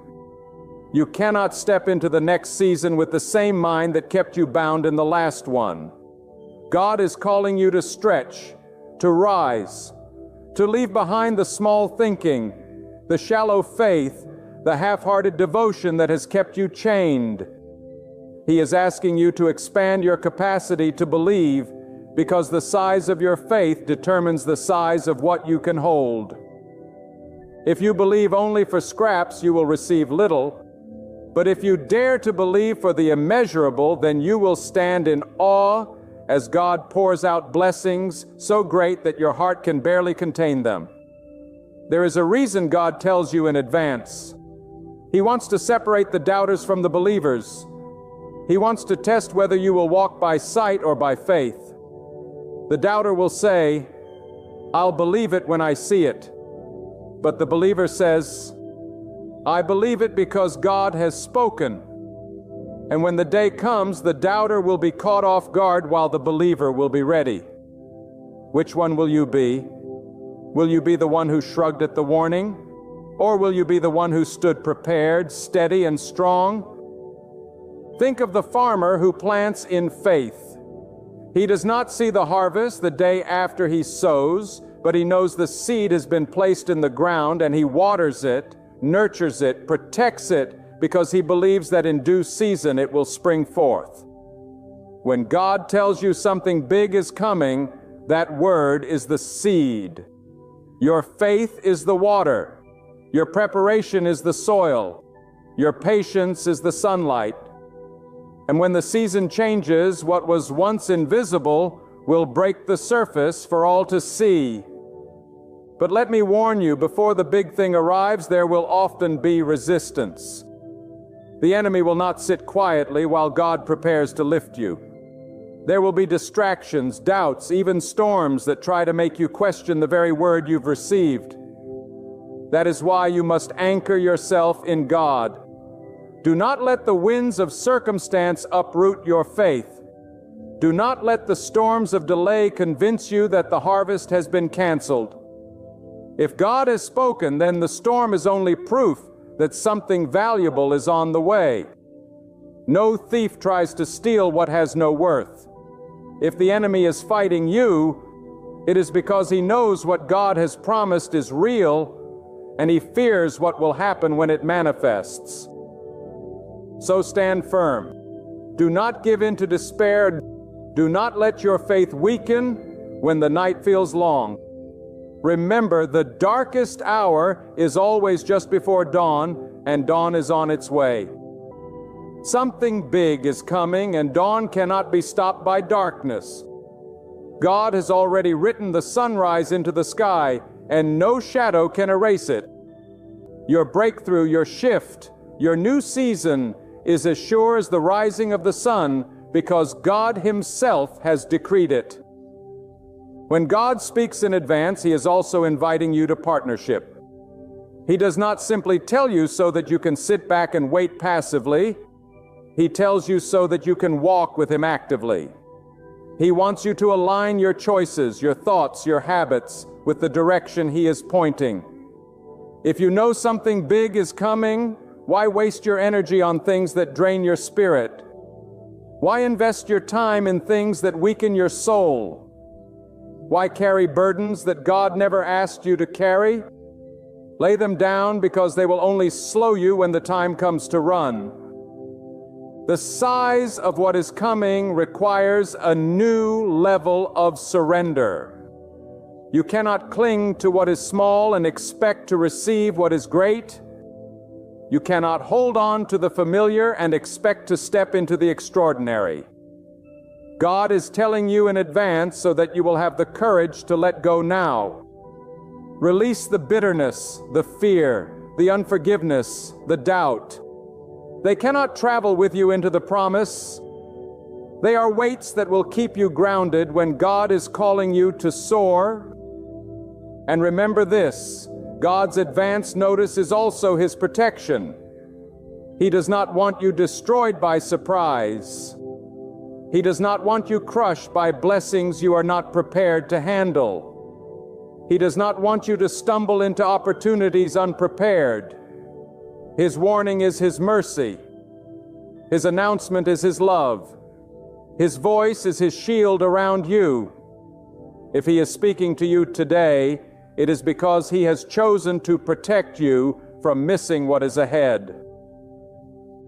You cannot step into the next season with the same mind that kept you bound in the last one. God is calling you to stretch, to rise, to leave behind the small thinking, the shallow faith, the half-hearted devotion that has kept you chained. He is asking you to expand your capacity to believe, because the size of your faith determines the size of what you can hold. If you believe only for scraps, you will receive little. But if you dare to believe for the immeasurable, then you will stand in awe as God pours out blessings so great that your heart can barely contain them. There is a reason God tells you in advance. He wants to separate the doubters from the believers. He wants to test whether you will walk by sight or by faith. The doubter will say, "I'll believe it when I see it." But the believer says, "I believe it because God has spoken." And when the day comes, the doubter will be caught off guard while the believer will be ready. Which one will you be? Will you be the one who shrugged at the warning? Or will you be the one who stood prepared, steady, and strong? Think of the farmer who plants in faith. He does not see the harvest the day after he sows, but he knows the seed has been placed in the ground, and he waters it, nurtures it, protects it, because he believes that in due season it will spring forth. When God tells you something big is coming, that word is the seed. Your faith is the water. Your preparation is the soil. Your patience is the sunlight. And when the season changes, what was once invisible will break the surface for all to see. But let me warn you, before the big thing arrives, there will often be resistance. The enemy will not sit quietly while God prepares to lift you. There will be distractions, doubts, even storms that try to make you question the very word you've received. That is why you must anchor yourself in God. Do not let the winds of circumstance uproot your faith. Do not let the storms of delay convince you that the harvest has been canceled. If God has spoken, then the storm is only proof that something valuable is on the way. No thief tries to steal what has no worth. If the enemy is fighting you, it is because he knows what God has promised is real, and he fears what will happen when it manifests. So stand firm. Do not give in to despair. Do not let your faith weaken when the night feels long. Remember, the darkest hour is always just before dawn, and dawn is on its way. Something big is coming, and dawn cannot be stopped by darkness. God has already written the sunrise into the sky, and no shadow can erase it. Your breakthrough, your shift, your new season is as sure as the rising of the sun, because God Himself has decreed it. When God speaks in advance, He is also inviting you to partnership. He does not simply tell you so that you can sit back and wait passively. He tells you so that you can walk with Him actively. He wants you to align your choices, your thoughts, your habits with the direction He is pointing. If you know something big is coming, why waste your energy on things that drain your spirit? Why invest your time in things that weaken your soul? Why carry burdens that God never asked you to carry? Lay them down, because they will only slow you when the time comes to run. The size of what is coming requires a new level of surrender. You cannot cling to what is small and expect to receive what is great. You cannot hold on to the familiar and expect to step into the extraordinary. God is telling you in advance so that you will have the courage to let go now. Release the bitterness, the fear, the unforgiveness, the doubt. They cannot travel with you into the promise. They are weights that will keep you grounded when God is calling you to soar. And remember this, God's advance notice is also His protection. He does not want you destroyed by surprise. He does not want you crushed by blessings you are not prepared to handle. He does not want you to stumble into opportunities unprepared. His warning is His mercy. His announcement is His love. His voice is His shield around you. If He is speaking to you today, it is because He has chosen to protect you from missing what is ahead.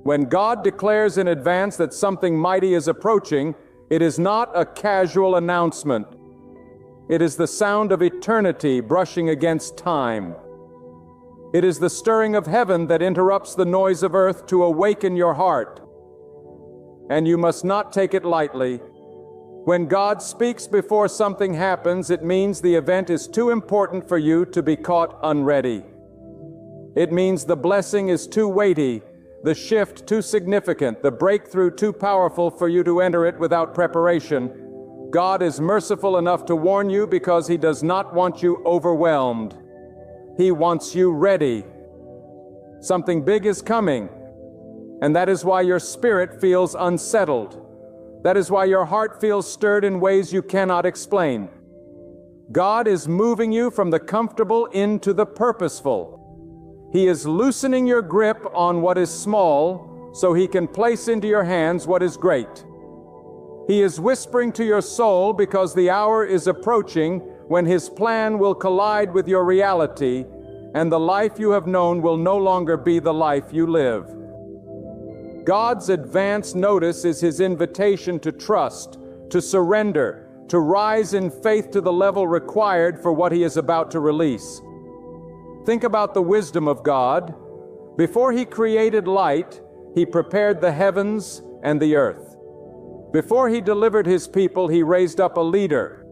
When God declares in advance that something mighty is approaching, it is not a casual announcement. It is the sound of eternity brushing against time. It is the stirring of heaven that interrupts the noise of earth to awaken your heart. And you must not take it lightly. When God speaks before something happens, it means the event is too important for you to be caught unready. It means the blessing is too weighty, the shift too significant, the breakthrough too powerful for you to enter it without preparation. God is merciful enough to warn you because He does not want you overwhelmed. He wants you ready. Something big is coming, and that is why your spirit feels unsettled. That is why your heart feels stirred in ways you cannot explain. God is moving you from the comfortable into the purposeful. He is loosening your grip on what is small so He can place into your hands what is great. He is whispering to your soul because the hour is approaching when His plan will collide with your reality, and the life you have known will no longer be the life you live. God's advance notice is His invitation to trust, to surrender, to rise in faith to the level required for what He is about to release. Think about the wisdom of God. Before He created light, He prepared the heavens and the earth. Before He delivered His people, He raised up a leader.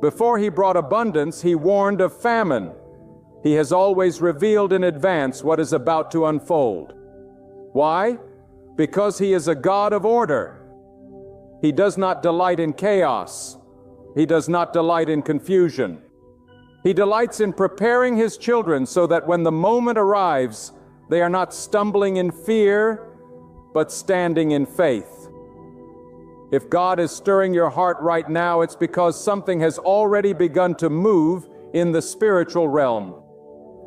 Before He brought abundance, He warned of famine. He has always revealed in advance what is about to unfold. Why? Because He is a God of order. He does not delight in chaos. He does not delight in confusion. He delights in preparing His children so that when the moment arrives, they are not stumbling in fear, but standing in faith. If God is stirring your heart right now, it's because something has already begun to move in the spiritual realm.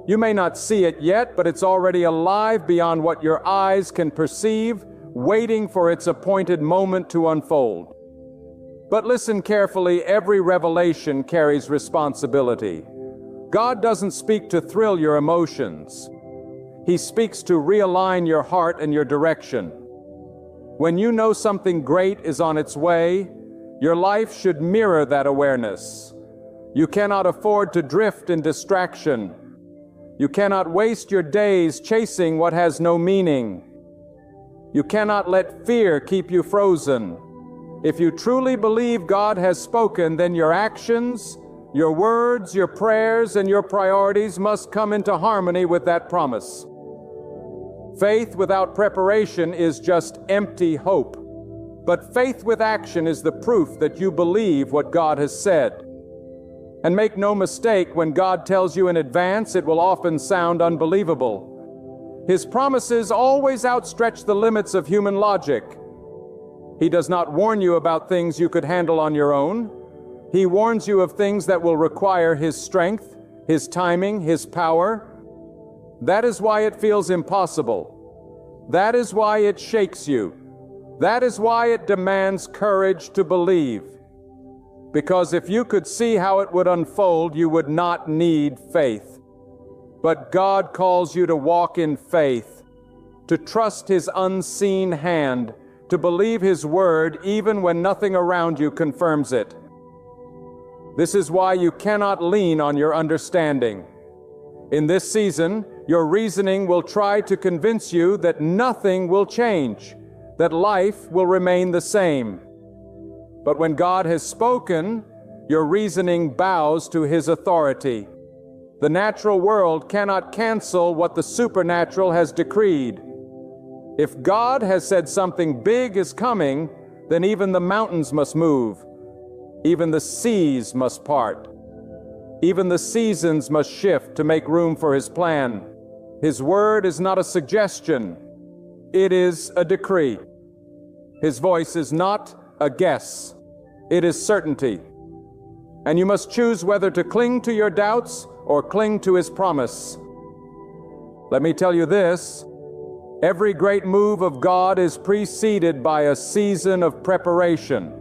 You may not see it yet, but it's already alive beyond what your eyes can perceive, waiting for its appointed moment to unfold. But listen carefully, every revelation carries responsibility. God doesn't speak to thrill your emotions. He speaks to realign your heart and your direction. When you know something great is on its way, your life should mirror that awareness. You cannot afford to drift in distraction. You cannot waste your days chasing what has no meaning. You cannot let fear keep you frozen. If you truly believe God has spoken, then your actions, your words, your prayers, and your priorities must come into harmony with that promise. Faith without preparation is just empty hope. But faith with action is the proof that you believe what God has said. And make no mistake, when God tells you in advance, it will often sound unbelievable. His promises always outstretch the limits of human logic. He does not warn you about things you could handle on your own. He warns you of things that will require His strength, His timing, His power. That is why it feels impossible. That is why it shakes you. That is why it demands courage to believe. Because if you could see how it would unfold, you would not need faith. But God calls you to walk in faith, to trust His unseen hand, to believe His word even when nothing around you confirms it. This is why you cannot lean on your understanding. In this season, your reasoning will try to convince you that nothing will change, that life will remain the same. But when God has spoken, your reasoning bows to His authority. The natural world cannot cancel what the supernatural has decreed. If God has said something big is coming, then even the mountains must move. Even the seas must part. Even the seasons must shift to make room for His plan. His word is not a suggestion. It is a decree. His voice is not a guess. It is certainty. And you must choose whether to cling to your doubts or cling to His promise. Let me tell you this. Every great move of God is preceded by a season of preparation.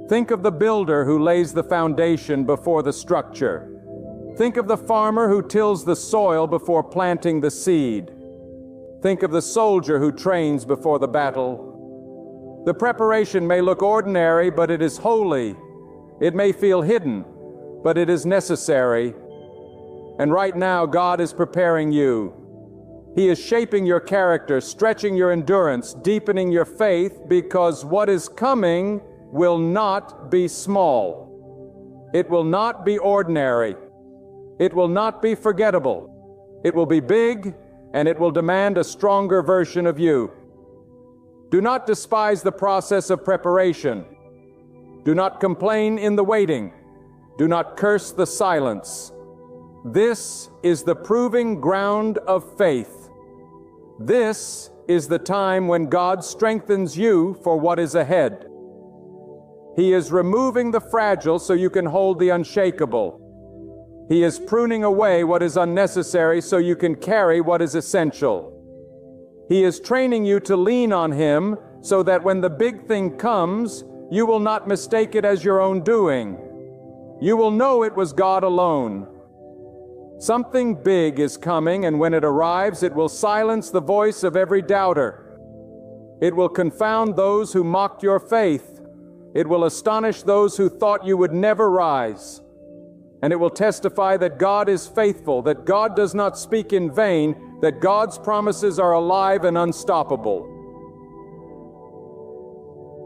Think of the builder who lays the foundation before the structure. Think of the farmer who tills the soil before planting the seed. Think of the soldier who trains before the battle. The preparation may look ordinary, but it is holy. It may feel hidden, but it is necessary. And right now, God is preparing you. He is shaping your character, stretching your endurance, deepening your faith, because what is coming will not be small. It will not be ordinary. It will not be forgettable. It will be big, and it will demand a stronger version of you. Do not despise the process of preparation. Do not complain in the waiting. Do not curse the silence. This is the proving ground of faith. This is the time when God strengthens you for what is ahead. He is removing the fragile so you can hold the unshakable. He is pruning away what is unnecessary so you can carry what is essential. He is training you to lean on Him so that when the big thing comes, you will not mistake it as your own doing. You will know it was God alone. Something big is coming, and when it arrives, it will silence the voice of every doubter. It will confound those who mocked your faith. It will astonish those who thought you would never rise. And it will testify that God is faithful, that God does not speak in vain, that God's promises are alive and unstoppable.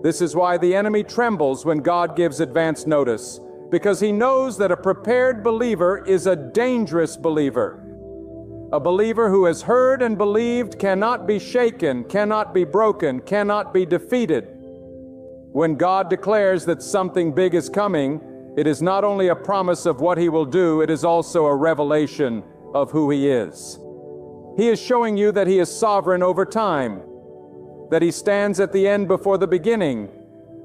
This is why the enemy trembles when God gives advance notice, because he knows that a prepared believer is a dangerous believer. A believer who has heard and believed cannot be shaken, cannot be broken, cannot be defeated. When God declares that something big is coming, it is not only a promise of what He will do, it is also a revelation of who He is. He is showing you that He is sovereign over time, that He stands at the end before the beginning,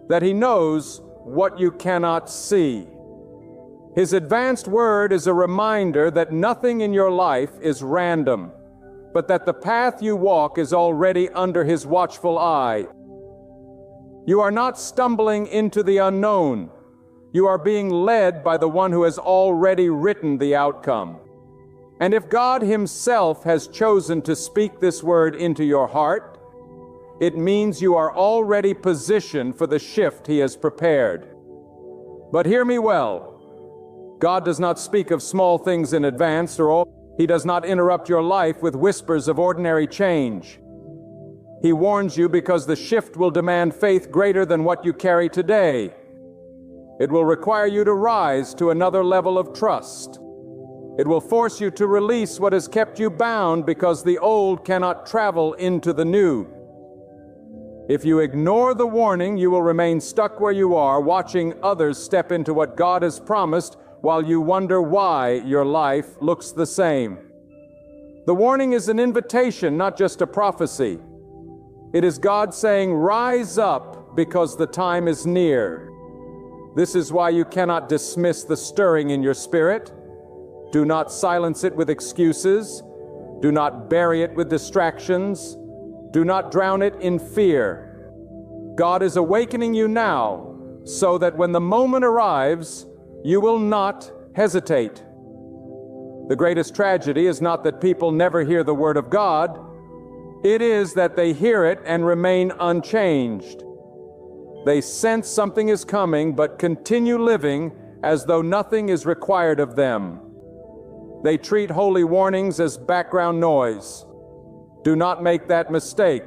that He knows what you cannot see. His advanced word is a reminder that nothing in your life is random, but that the path you walk is already under His watchful eye. You are not stumbling into the unknown. You are being led by the one who has already written the outcome. And if God Himself has chosen to speak this word into your heart, It means you are already positioned for the shift He has prepared. But hear me well. God does not speak of small things in advance, He does not interrupt your life with whispers of ordinary change. He warns you because the shift will demand faith greater than what you carry today. It will require you to rise to another level of trust. It will force you to release what has kept you bound because the old cannot travel into the new. If you ignore the warning, you will remain stuck where you are, watching others step into what God has promised while you wonder why your life looks the same. The warning is an invitation, not just a prophecy. It is God saying, "Rise up, because the time is near." This is why you cannot dismiss the stirring in your spirit. Do not silence it with excuses. Do not bury it with distractions. Do not drown it in fear. God is awakening you now so that when the moment arrives, you will not hesitate. The greatest tragedy is not that people never hear the Word of God. It is that they hear it and remain unchanged. They sense something is coming but continue living as though nothing is required of them. They treat holy warnings as background noise. Do not make that mistake.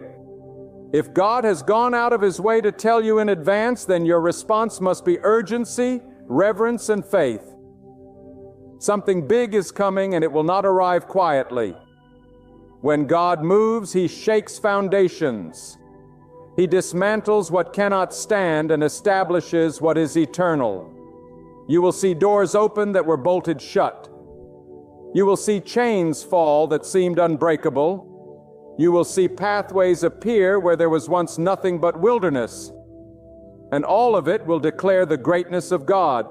If God has gone out of His way to tell you in advance, then your response must be urgency, reverence, and faith. Something big is coming, and it will not arrive quietly. When God moves, He shakes foundations. He dismantles what cannot stand and establishes what is eternal. You will see doors open that were bolted shut. You will see chains fall that seemed unbreakable. You will see pathways appear where there was once nothing but wilderness. And all of it will declare the greatness of God.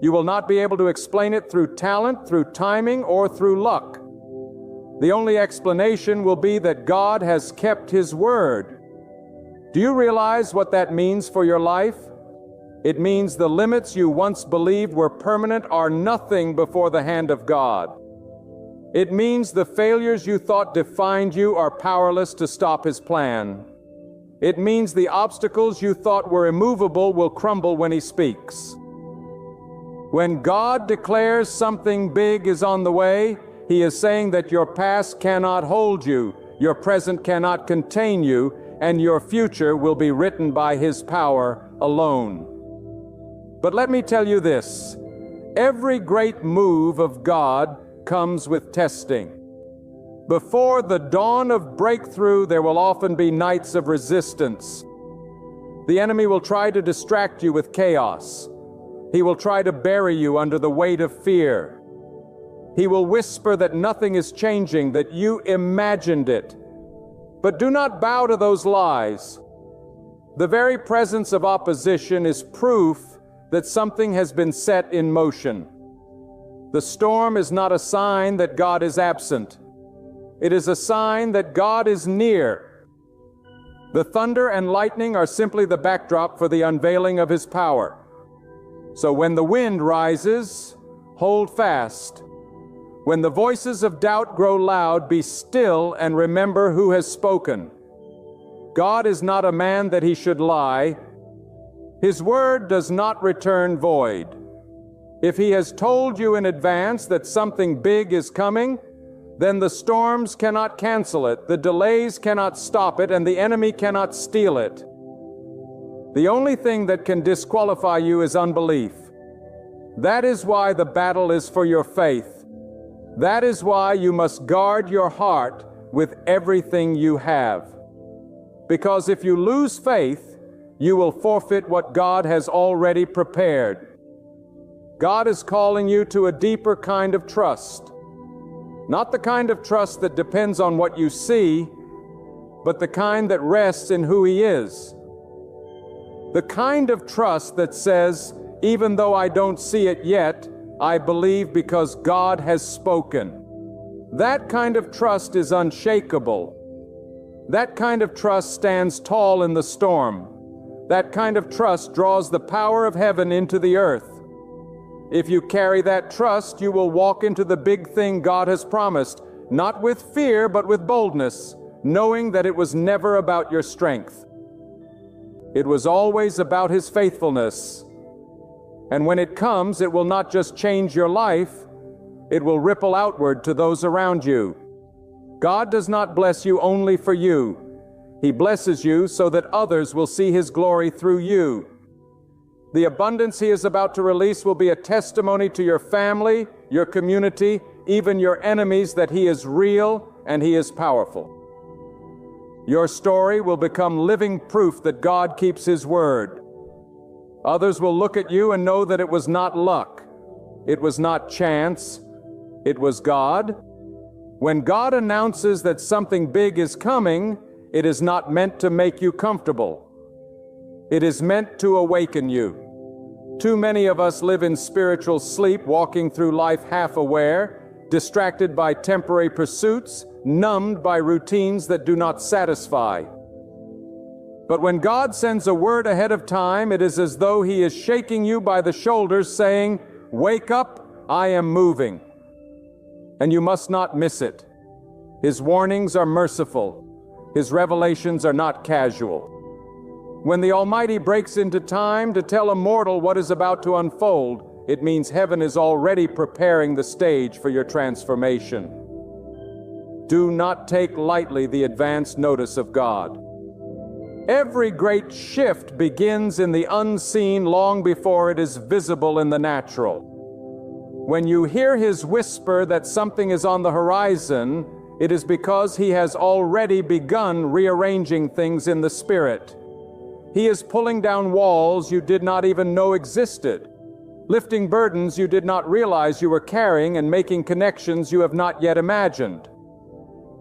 You will not be able to explain it through talent, through timing, or through luck. The only explanation will be that God has kept His word. Do you realize what that means for your life? It means the limits you once believed were permanent are nothing before the hand of God. It means the failures you thought defined you are powerless to stop His plan. It means the obstacles you thought were immovable will crumble when He speaks. When God declares something big is on the way, He is saying that your past cannot hold you, your present cannot contain you, and your future will be written by His power alone. But let me tell you this, every great move of God comes with testing. Before the dawn of breakthrough, there will often be nights of resistance. The enemy will try to distract you with chaos. He will try to bury you under the weight of fear. He will whisper that nothing is changing, that you imagined it. But do not bow to those lies. The very presence of opposition is proof that something has been set in motion. The storm is not a sign that God is absent. It is a sign that God is near. The thunder and lightning are simply the backdrop for the unveiling of His power. So when the wind rises, hold fast. When the voices of doubt grow loud, be still and remember who has spoken. God is not a man that He should lie. His word does not return void. If He has told you in advance that something big is coming, then the storms cannot cancel it, the delays cannot stop it, and the enemy cannot steal it. The only thing that can disqualify you is unbelief. That is why the battle is for your faith. That is why you must guard your heart with everything you have. Because if you lose faith, you will forfeit what God has already prepared. God is calling you to a deeper kind of trust. Not the kind of trust that depends on what you see, but the kind that rests in who He is. The kind of trust that says, even though I don't see it yet, I believe because God has spoken. That kind of trust is unshakable. That kind of trust stands tall in the storm. That kind of trust draws the power of heaven into the earth. If you carry that trust, you will walk into the big thing God has promised, not with fear, but with boldness, knowing that it was never about your strength. It was always about His faithfulness. And when it comes, it will not just change your life, it will ripple outward to those around you. God does not bless you only for you. He blesses you so that others will see His glory through you. The abundance He is about to release will be a testimony to your family, your community, even your enemies, that He is real and He is powerful. Your story will become living proof that God keeps His word. Others will look at you and know that it was not luck, it was not chance, it was God. When God announces that something big is coming, it is not meant to make you comfortable. It is meant to awaken you. Too many of us live in spiritual sleep, walking through life half-aware, distracted by temporary pursuits, numbed by routines that do not satisfy. But when God sends a word ahead of time, it is as though He is shaking you by the shoulders, saying, "Wake up, I am moving." And you must not miss it. His warnings are merciful. His revelations are not casual. When the Almighty breaks into time to tell a mortal what is about to unfold, it means heaven is already preparing the stage for your transformation. Do not take lightly the advance notice of God. Every great shift begins in the unseen long before it is visible in the natural. When you hear His whisper that something is on the horizon, it is because He has already begun rearranging things in the Spirit. He is pulling down walls you did not even know existed, lifting burdens you did not realize you were carrying, and making connections you have not yet imagined.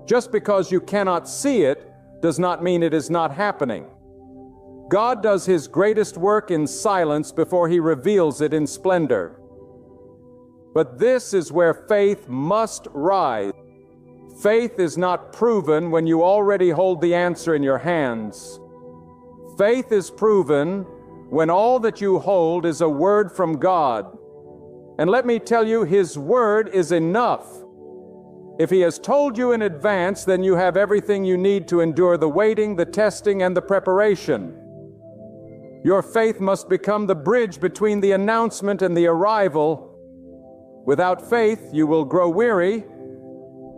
Just because you cannot see it does not mean it is not happening. God does His greatest work in silence before He reveals it in splendor. But this is where faith must rise. Faith is not proven when you already hold the answer in your hands. Faith is proven when all that you hold is a word from God. And let me tell you, His word is enough. If He has told you in advance, then you have everything you need to endure the waiting, the testing, and the preparation. Your faith must become the bridge between the announcement and the arrival. Without faith, you will grow weary,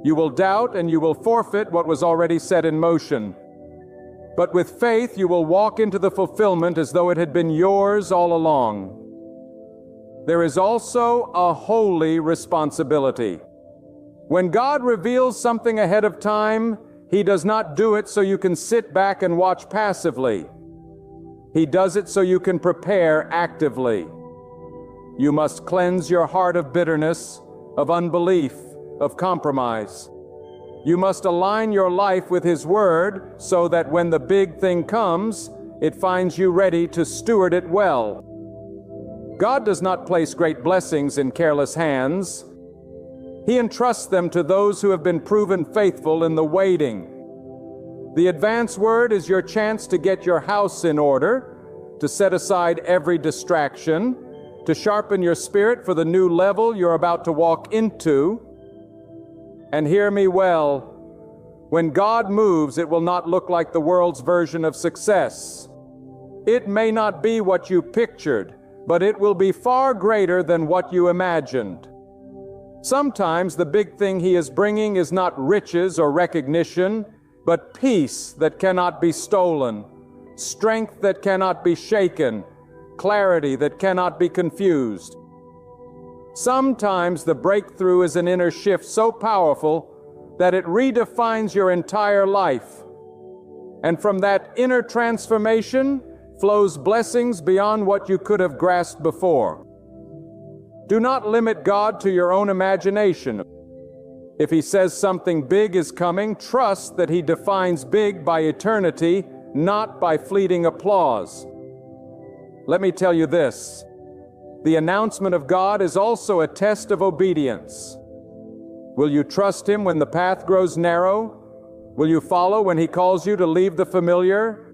you will doubt, and you will forfeit what was already set in motion. But with faith, you will walk into the fulfillment as though it had been yours all along. There is also a holy responsibility. When God reveals something ahead of time, He does not do it so you can sit back and watch passively. He does it so you can prepare actively. You must cleanse your heart of bitterness, of unbelief, of compromise. You must align your life with His word so that when the big thing comes, it finds you ready to steward it well. God does not place great blessings in careless hands. He entrusts them to those who have been proven faithful in the waiting. The advance word is your chance to get your house in order, to set aside every distraction, to sharpen your spirit for the new level you're about to walk into. And hear me well, when God moves, it will not look like the world's version of success. It may not be what you pictured, but it will be far greater than what you imagined. Sometimes the big thing He is bringing is not riches or recognition, but peace that cannot be stolen, strength that cannot be shaken, clarity that cannot be confused. Sometimes the breakthrough is an inner shift so powerful that it redefines your entire life. And from that inner transformation flows blessings beyond what you could have grasped before. Do not limit God to your own imagination. If He says something big is coming, trust that He defines big by eternity, not by fleeting applause. Let me tell you this. The announcement of God is also a test of obedience. Will you trust Him when the path grows narrow? Will you follow when He calls you to leave the familiar?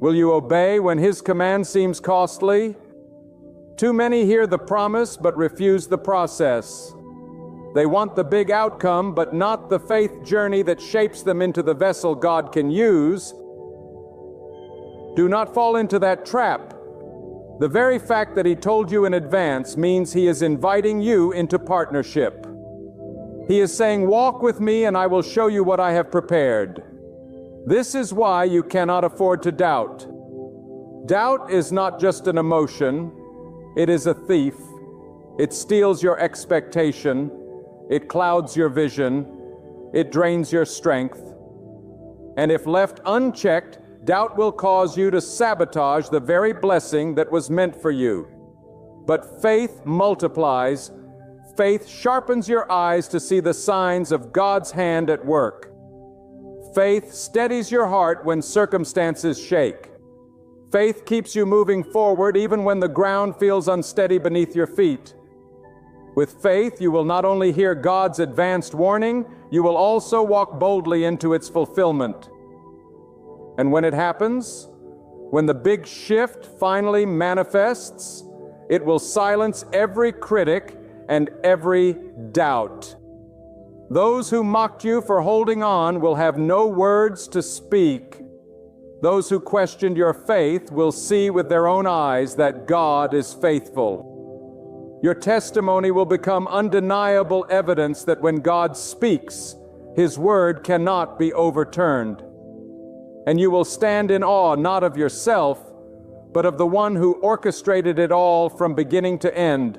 Will you obey when His command seems costly? Too many hear the promise but refuse the process. They want the big outcome, but not the faith journey that shapes them into the vessel God can use. Do not fall into that trap. The very fact that He told you in advance means He is inviting you into partnership. He is saying, "Walk with me and I will show you what I have prepared." This is why you cannot afford to doubt. Doubt is not just an emotion, it is a thief. It steals your expectation, it clouds your vision, it drains your strength. And if left unchecked, doubt will cause you to sabotage the very blessing that was meant for you. But faith multiplies. Faith sharpens your eyes to see the signs of God's hand at work. Faith steadies your heart when circumstances shake. Faith keeps you moving forward even when the ground feels unsteady beneath your feet. With faith, you will not only hear God's advanced warning, you will also walk boldly into its fulfillment. And when it happens, when the big shift finally manifests, it will silence every critic and every doubt. Those who mocked you for holding on will have no words to speak. Those who questioned your faith will see with their own eyes that God is faithful. Your testimony will become undeniable evidence that when God speaks, His word cannot be overturned. And you will stand in awe not of yourself, but of the one who orchestrated it all from beginning to end.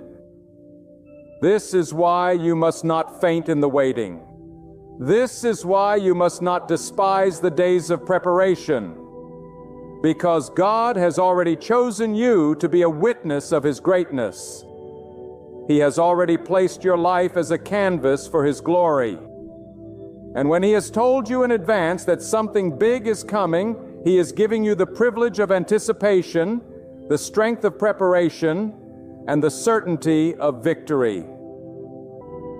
This is why you must not faint in the waiting. This is why you must not despise the days of preparation. Because God has already chosen you to be a witness of His greatness. He has already placed your life as a canvas for His glory. And when He has told you in advance that something big is coming, He is giving you the privilege of anticipation, the strength of preparation, and the certainty of victory.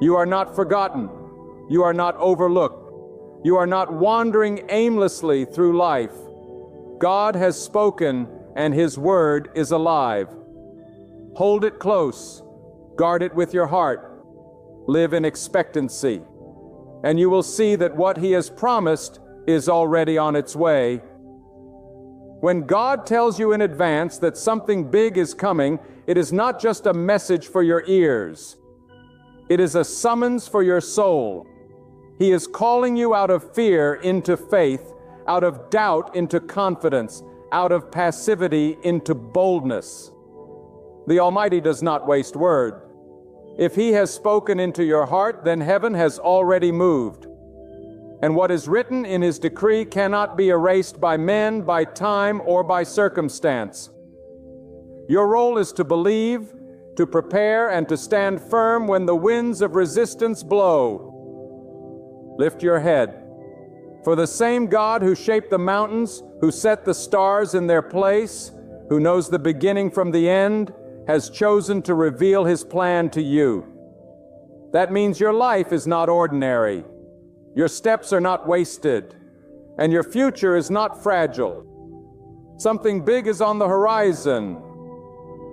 You are not forgotten. You are not overlooked. You are not wandering aimlessly through life. God has spoken, and His word is alive. Hold it close. Guard it with your heart. Live in expectancy. And you will see that what He has promised is already on its way. When God tells you in advance that something big is coming, it is not just a message for your ears. It is a summons for your soul. He is calling you out of fear into faith, out of doubt into confidence, out of passivity into boldness. The Almighty does not waste word. If He has spoken into your heart, then heaven has already moved. And what is written in His decree cannot be erased by men, by time, or by circumstance. Your role is to believe, to prepare, and to stand firm when the winds of resistance blow. Lift your head. For the same God who shaped the mountains, who set the stars in their place, who knows the beginning from the end, has chosen to reveal His plan to you. That means your life is not ordinary. Your steps are not wasted, and your future is not fragile. Something big is on the horizon,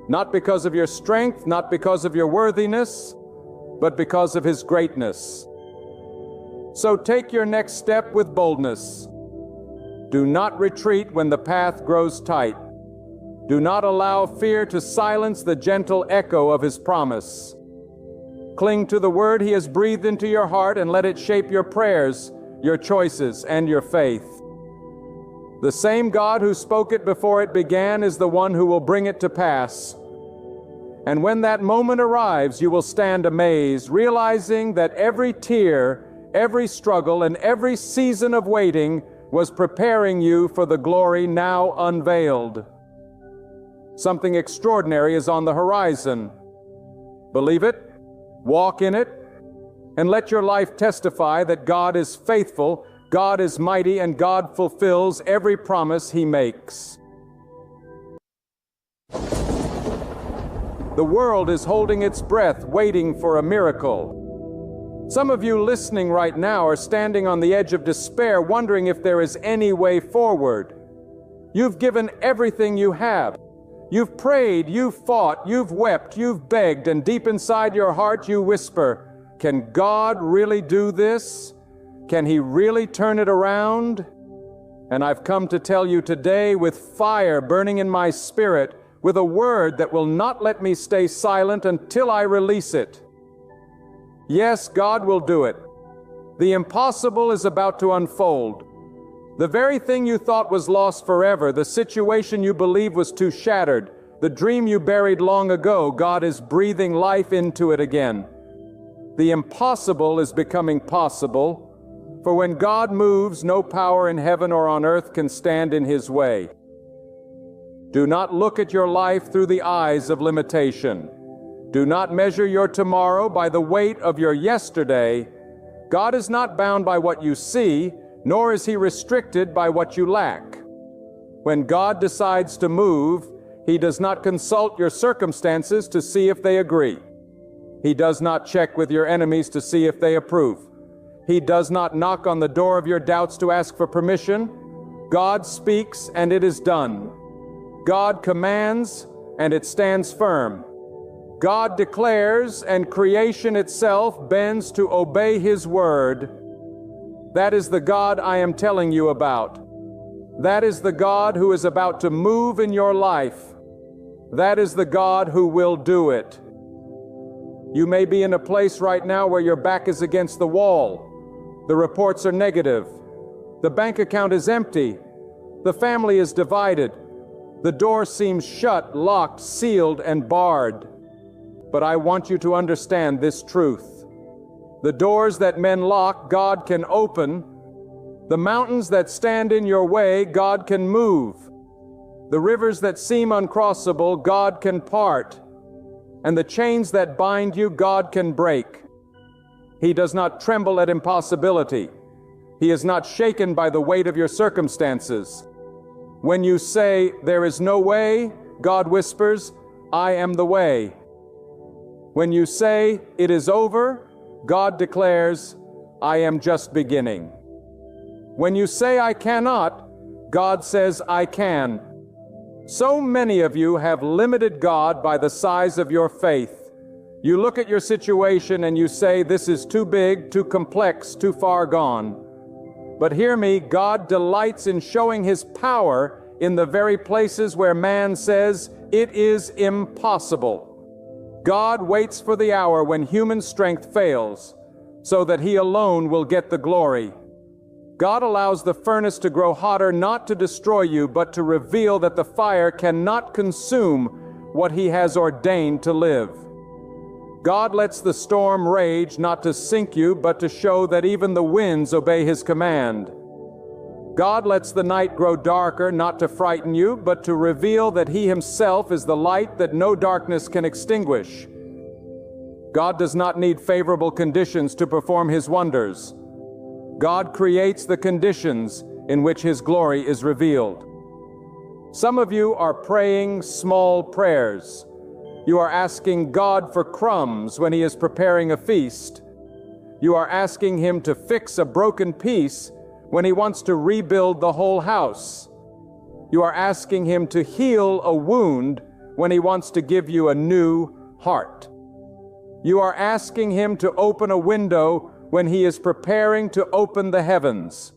not because of your strength, not because of your worthiness, but because of His greatness. So take your next step with boldness. Do not retreat when the path grows tight. Do not allow fear to silence the gentle echo of His promise. Cling to the word He has breathed into your heart and let it shape your prayers, your choices, and your faith. The same God who spoke it before it began is the one who will bring it to pass. And when that moment arrives, you will stand amazed, realizing that every tear, every struggle, and every season of waiting was preparing you for the glory now unveiled. Something extraordinary is on the horizon. Believe it. Walk in it, and let your life testify that God is faithful, God is mighty, and God fulfills every promise He makes. The world is holding its breath, waiting for a miracle. Some of you listening right now are standing on the edge of despair, wondering if there is any way forward. You've given everything you have. You've prayed, you've fought, you've wept, you've begged, and deep inside your heart you whisper, Can God really do this? Can He really turn it around? And I've come to tell you today with fire burning in my spirit, with a word that will not let me stay silent until I release it. Yes, God will do it. The impossible is about to unfold. The very thing you thought was lost forever, the situation you believed was too shattered, the dream you buried long ago, God is breathing life into it again. The impossible is becoming possible, for when God moves, no power in heaven or on earth can stand in His way. Do not look at your life through the eyes of limitation. Do not measure your tomorrow by the weight of your yesterday. God is not bound by what you see, nor is He restricted by what you lack. When God decides to move, He does not consult your circumstances to see if they agree. He does not check with your enemies to see if they approve. He does not knock on the door of your doubts to ask for permission. God speaks and it is done. God commands and it stands firm. God declares and creation itself bends to obey His word. That is the God I am telling you about. That is the God who is about to move in your life. That is the God who will do it. You may be in a place right now where your back is against the wall. The reports are negative. The bank account is empty. The family is divided. The door seems shut, locked, sealed, and barred. But I want you to understand this truth. The doors that men lock, God can open. The mountains that stand in your way, God can move. The rivers that seem uncrossable, God can part. And the chains that bind you, God can break. He does not tremble at impossibility. He is not shaken by the weight of your circumstances. When you say, "There is no way," God whispers, "I am the way." When you say, "It is over," God declares, "I am just beginning." When you say, "I cannot," God says, "I can." So many of you have limited God by the size of your faith. You look at your situation and you say, "This is too big, too complex, too far gone." But hear me, God delights in showing His power in the very places where man says, "It is impossible." God waits for the hour when human strength fails, so that He alone will get the glory. God allows the furnace to grow hotter not to destroy you, but to reveal that the fire cannot consume what He has ordained to live. God lets the storm rage not to sink you, but to show that even the winds obey His command. God lets the night grow darker not to frighten you, but to reveal that He Himself is the light that no darkness can extinguish. God does not need favorable conditions to perform His wonders. God creates the conditions in which His glory is revealed. Some of you are praying small prayers. You are asking God for crumbs when He is preparing a feast. You are asking Him to fix a broken piece when He wants to rebuild the whole house. You are asking Him to heal a wound when He wants to give you a new heart. You are asking Him to open a window when He is preparing to open the heavens.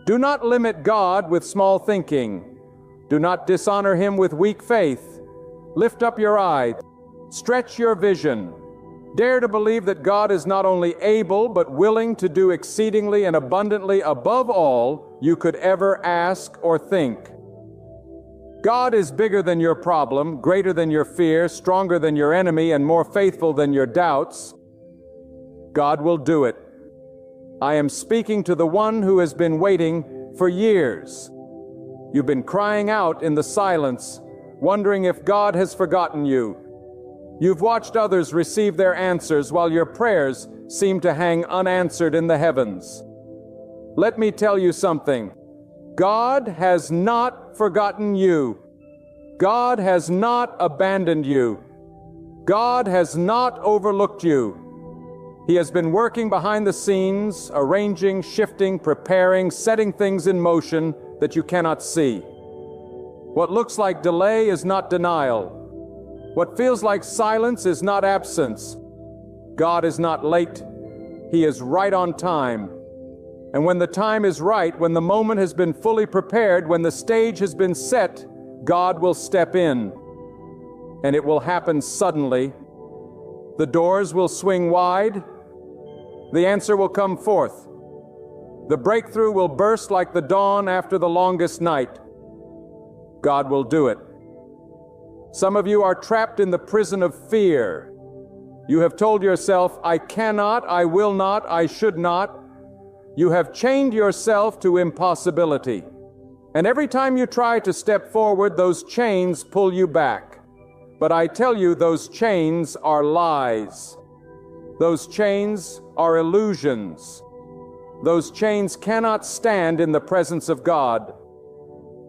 Do not limit God with small thinking. Do not dishonor Him with weak faith. Lift up your eye. Stretch your vision. Dare to believe that God is not only able, but willing to do exceedingly and abundantly above all you could ever ask or think. God is bigger than your problem, greater than your fear, stronger than your enemy, and more faithful than your doubts. God will do it. I am speaking to the one who has been waiting for years. You've been crying out in the silence, wondering if God has forgotten you. You've watched others receive their answers while your prayers seem to hang unanswered in the heavens. Let me tell you something. God has not forgotten you. God has not abandoned you. God has not overlooked you. He has been working behind the scenes, arranging, shifting, preparing, setting things in motion that you cannot see. What looks like delay is not denial. What feels like silence is not absence. God is not late. He is right on time. And when the time is right, when the moment has been fully prepared, when the stage has been set, God will step in. And it will happen suddenly. The doors will swing wide. The answer will come forth. The breakthrough will burst like the dawn after the longest night. God will do it. Some of you are trapped in the prison of fear. You have told yourself, I cannot, I will not, I should not. You have chained yourself to impossibility. And every time you try to step forward, those chains pull you back. But I tell you, those chains are lies. Those chains are illusions. Those chains cannot stand in the presence of God.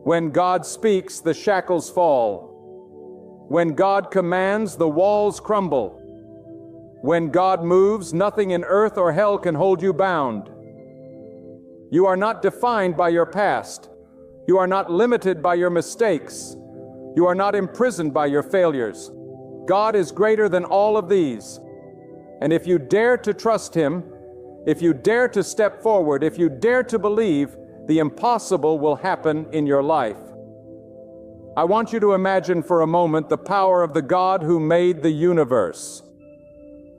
When God speaks, the shackles fall. When God commands, the walls crumble. When God moves, nothing in earth or hell can hold you bound. You are not defined by your past. You are not limited by your mistakes. You are not imprisoned by your failures. God is greater than all of these. And if you dare to trust Him, if you dare to step forward, if you dare to believe, the impossible will happen in your life. I want you to imagine for a moment the power of the God who made the universe.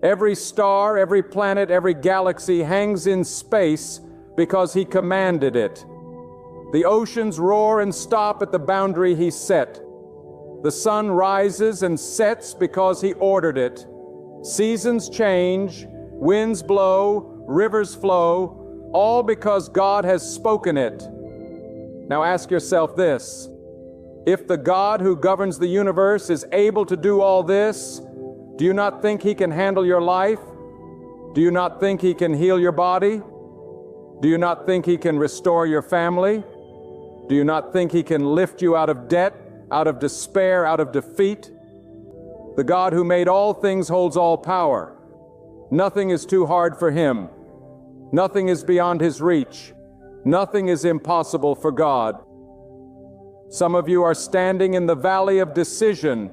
Every star, every planet, every galaxy hangs in space because He commanded it. The oceans roar and stop at the boundary He set. The sun rises and sets because He ordered it. Seasons change, winds blow, rivers flow, all because God has spoken it. Now ask yourself this: if the God who governs the universe is able to do all this, do you not think He can handle your life? Do you not think He can heal your body? Do you not think He can restore your family? Do you not think He can lift you out of debt, out of despair, out of defeat? The God who made all things holds all power. Nothing is too hard for Him. Nothing is beyond His reach. Nothing is impossible for God. Some of you are standing in the valley of decision.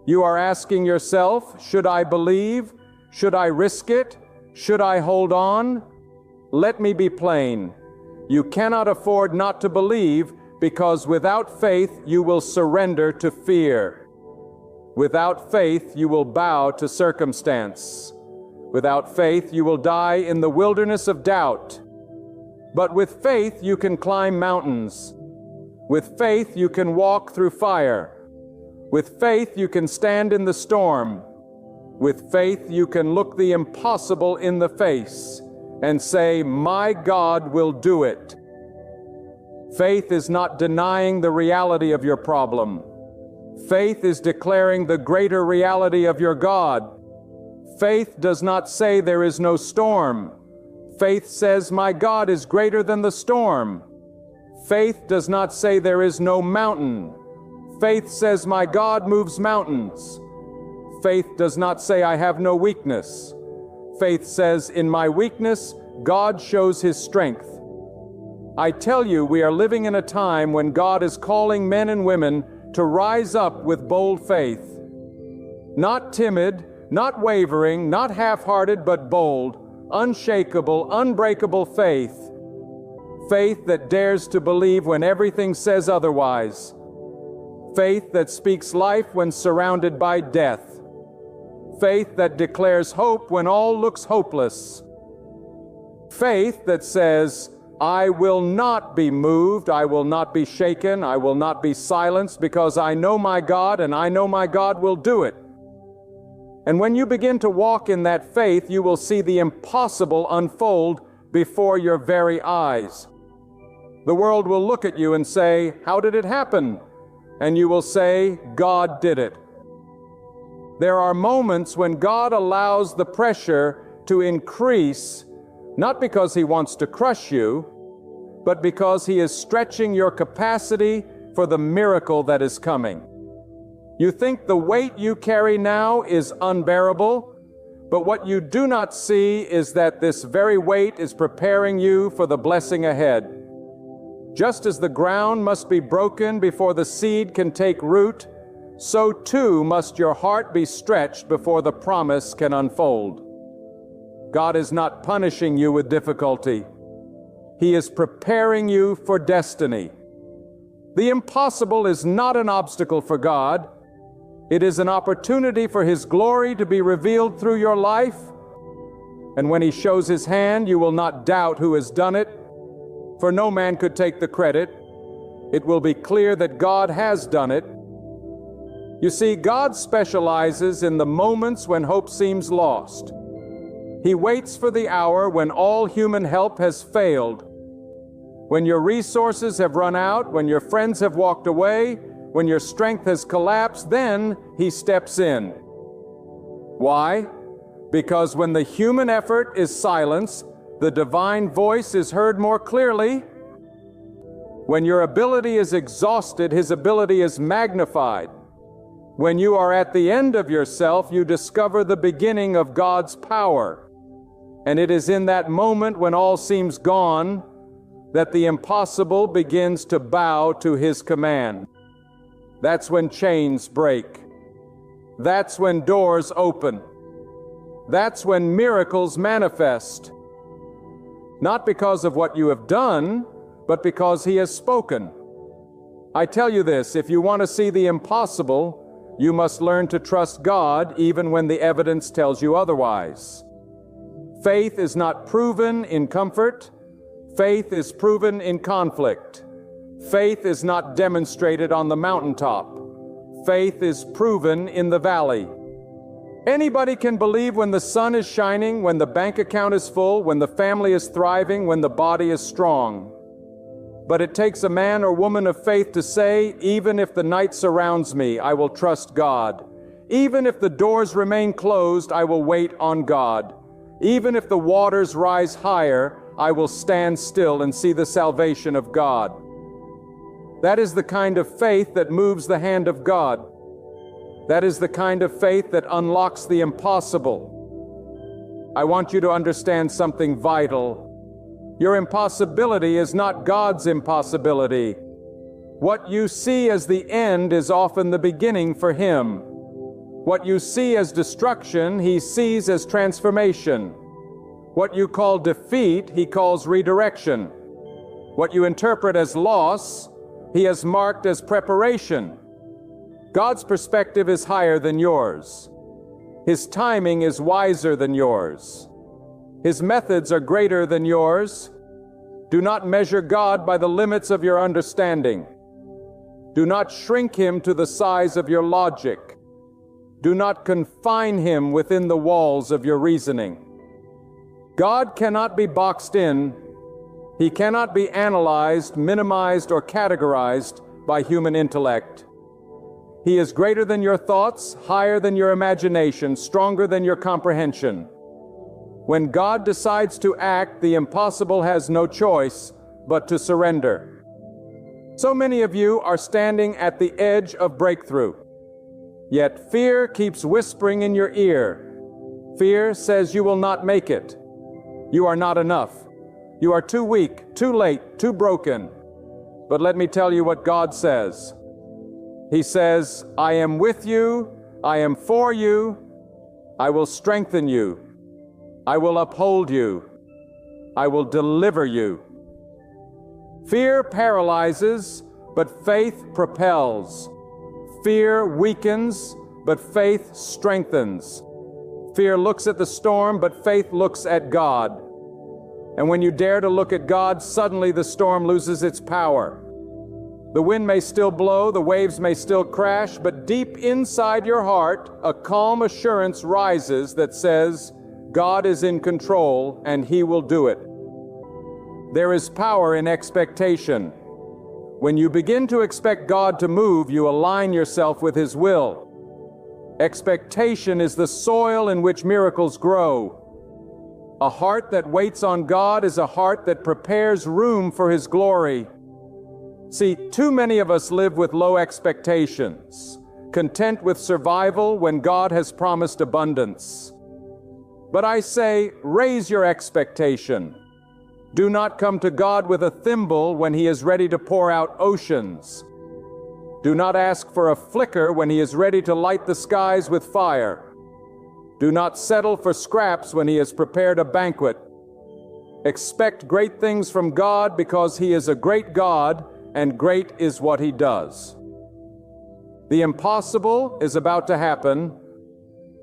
You are asking yourself, should I believe? Should I risk it? Should I hold on? Let me be plain. You cannot afford not to believe, because without faith you will surrender to fear. Without faith you will bow to circumstance. Without faith you will die in the wilderness of doubt. But with faith you can climb mountains. With faith you can walk through fire. With faith you can stand in the storm. With faith you can look the impossible in the face and say, my God will do it. Faith is not denying the reality of your problem. Faith is declaring the greater reality of your God. Faith does not say there is no storm. Faith says, my God is greater than the storm. Faith does not say there is no mountain. Faith says, my God moves mountains. Faith does not say I have no weakness. Faith says, in my weakness, God shows His strength. I tell you, we are living in a time when God is calling men and women to rise up with bold faith. Not timid, not wavering, not half-hearted, but bold, unshakable, unbreakable faith. Faith that dares to believe when everything says otherwise. Faith that speaks life when surrounded by death. Faith that declares hope when all looks hopeless. Faith that says, I will not be moved, I will not be shaken, I will not be silenced, because I know my God and I know my God will do it. And when you begin to walk in that faith, you will see the impossible unfold before your very eyes. The world will look at you and say, how did it happen? And you will say, God did it. There are moments when God allows the pressure to increase, not because He wants to crush you, but because He is stretching your capacity for the miracle that is coming. You think the weight you carry now is unbearable, but what you do not see is that this very weight is preparing you for the blessing ahead. Just as the ground must be broken before the seed can take root, so too must your heart be stretched before the promise can unfold. God is not punishing you with difficulty. He is preparing you for destiny. The impossible is not an obstacle for God. It is an opportunity for His glory to be revealed through your life. And when He shows His hand, you will not doubt who has done it, for no man could take the credit. It will be clear that God has done it. You see, God specializes in the moments when hope seems lost. He waits for the hour when all human help has failed. When your resources have run out, when your friends have walked away, when your strength has collapsed, then He steps in. Why? Because when the human effort is silenced, the divine voice is heard more clearly. When your ability is exhausted, His ability is magnified. When you are at the end of yourself, you discover the beginning of God's power. And it is in that moment when all seems gone that the impossible begins to bow to His command. That's when chains break. That's when doors open. That's when miracles manifest. Not because of what you have done, but because He has spoken. I tell you this, if you want to see the impossible, you must learn to trust God even when the evidence tells you otherwise. Faith is not proven in comfort. Faith is proven in conflict. Faith is not demonstrated on the mountaintop. Faith is proven in the valley. Anybody can believe when the sun is shining, when the bank account is full, when the family is thriving, when the body is strong. But it takes a man or woman of faith to say, even if the night surrounds me, I will trust God. Even if the doors remain closed, I will wait on God. Even if the waters rise higher, I will stand still and see the salvation of God. That is the kind of faith that moves the hand of God. That is the kind of faith that unlocks the impossible. I want you to understand something vital. Your impossibility is not God's impossibility. What you see as the end is often the beginning for Him. What you see as destruction, He sees as transformation. What you call defeat, He calls redirection. What you interpret as loss, He has marked as preparation. God's perspective is higher than yours. His timing is wiser than yours. His methods are greater than yours. Do not measure God by the limits of your understanding. Do not shrink Him to the size of your logic. Do not confine Him within the walls of your reasoning. God cannot be boxed in. He cannot be analyzed, minimized, or categorized by human intellect. He is greater than your thoughts, higher than your imagination, stronger than your comprehension. When God decides to act, the impossible has no choice but to surrender. So many of you are standing at the edge of breakthrough. Yet fear keeps whispering in your ear. Fear says you will not make it. You are not enough. You are too weak, too late, too broken. But let me tell you what God says. He says, I am with you, I am for you, I will strengthen you, I will uphold you, I will deliver you. Fear paralyzes, but faith propels. Fear weakens, but faith strengthens. Fear looks at the storm, but faith looks at God. And when you dare to look at God, suddenly the storm loses its power. The wind may still blow, the waves may still crash, but deep inside your heart, a calm assurance rises that says, God is in control and He will do it. There is power in expectation. When you begin to expect God to move, you align yourself with His will. Expectation is the soil in which miracles grow. A heart that waits on God is a heart that prepares room for His glory. See, too many of us live with low expectations, content with survival when God has promised abundance. But I say, raise your expectation. Do not come to God with a thimble when He is ready to pour out oceans. Do not ask for a flicker when He is ready to light the skies with fire. Do not settle for scraps when He has prepared a banquet. Expect great things from God because He is a great God, and great is what He does. The impossible is about to happen,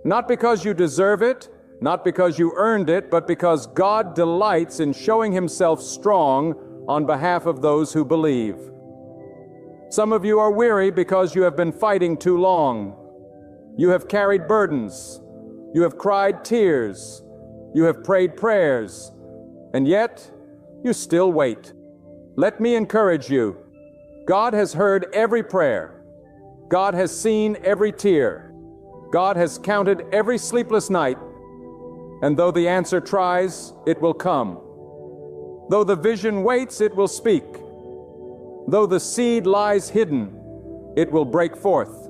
not because you deserve it, not because you earned it, but because God delights in showing Himself strong on behalf of those who believe. Some of you are weary because you have been fighting too long. You have carried burdens. You have cried tears. You have prayed prayers. And yet, you still wait. Let me encourage you. God has heard every prayer. God has seen every tear. God has counted every sleepless night. And though the answer tries, it will come. Though the vision waits, it will speak. Though the seed lies hidden, it will break forth.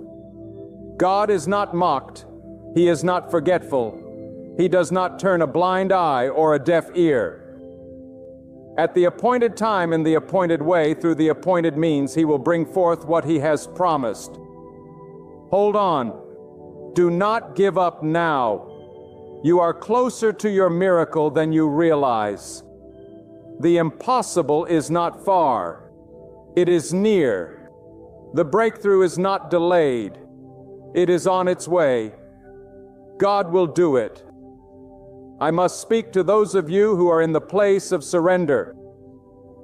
God is not mocked. He is not forgetful. He does not turn a blind eye or a deaf ear. At the appointed time in the appointed way, through the appointed means, He will bring forth what He has promised. Hold on. Do not give up now. You are closer to your miracle than you realize. The impossible is not far. It is near. The breakthrough is not delayed. It is on its way. God will do it. I must speak to those of you who are in the place of surrender.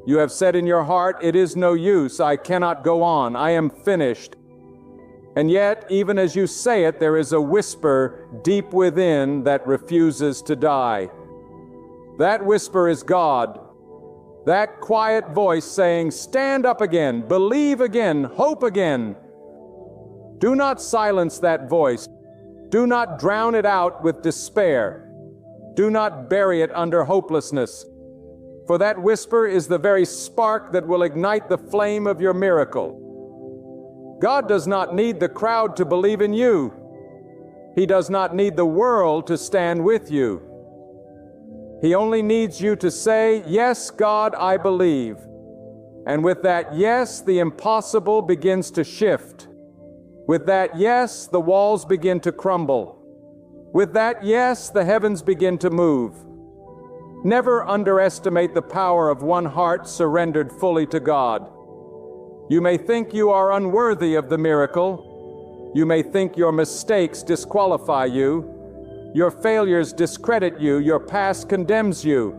You have said in your heart, "It is no use, I cannot go on, I am finished." And yet, even as you say it, there is a whisper deep within that refuses to die. That whisper is God. That quiet voice saying, "Stand up again, believe again, hope again." Do not silence that voice. Do not drown it out with despair. Do not bury it under hopelessness. For that whisper is the very spark that will ignite the flame of your miracle. God does not need the crowd to believe in you. He does not need the world to stand with you. He only needs you to say, "Yes, God, I believe." And with that yes, the impossible begins to shift. With that yes, the walls begin to crumble. With that yes, the heavens begin to move. Never underestimate the power of one heart surrendered fully to God. You may think you are unworthy of the miracle. You may think your mistakes disqualify you. Your failures discredit you. Your past condemns you.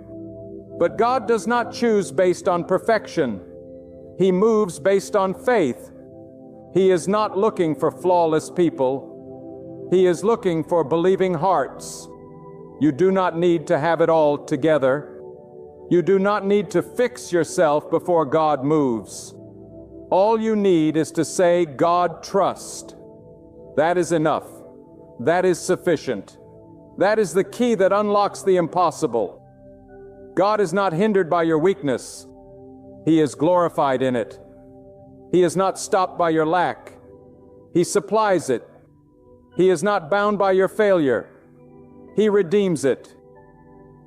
But God does not choose based on perfection. He moves based on faith. He is not looking for flawless people. He is looking for believing hearts. You do not need to have it all together. You do not need to fix yourself before God moves. All you need is to say, "God, trust." That is enough. That is sufficient. That is the key that unlocks the impossible. God is not hindered by your weakness. He is glorified in it. He is not stopped by your lack. He supplies it. He is not bound by your failure. He redeems it.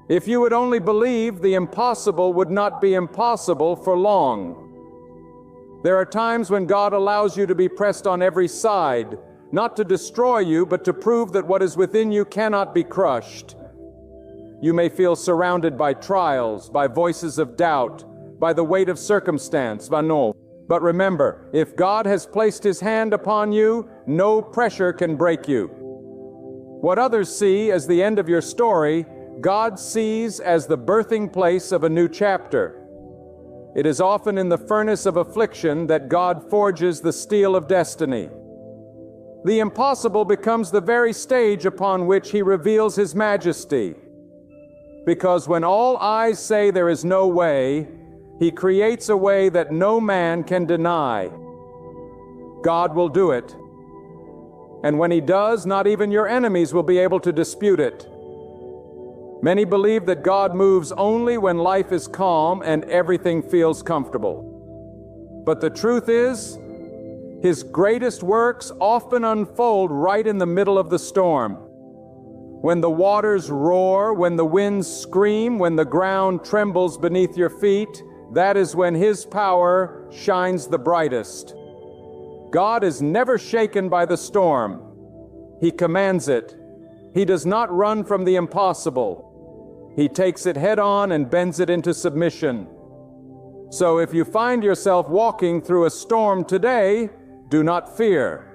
If you would only believe, the impossible would not be impossible for long. There are times when God allows you to be pressed on every side, not to destroy you, but to prove that what is within you cannot be crushed. You may feel surrounded by trials, by voices of doubt, by the weight of circumstance, but remember, if God has placed His hand upon you, no pressure can break you. What others see as the end of your story, God sees as the birthing place of a new chapter. It is often in the furnace of affliction that God forges the steel of destiny. The impossible becomes the very stage upon which He reveals His majesty. Because when all eyes say there is no way, He creates a way that no man can deny. God will do it. And when He does, not even your enemies will be able to dispute it. Many believe that God moves only when life is calm and everything feels comfortable. But the truth is, His greatest works often unfold right in the middle of the storm. When the waters roar, when the winds scream, when the ground trembles beneath your feet, that is when His power shines the brightest. God is never shaken by the storm. He commands it. He does not run from the impossible. He takes it head on and bends it into submission. So if you find yourself walking through a storm today, do not fear.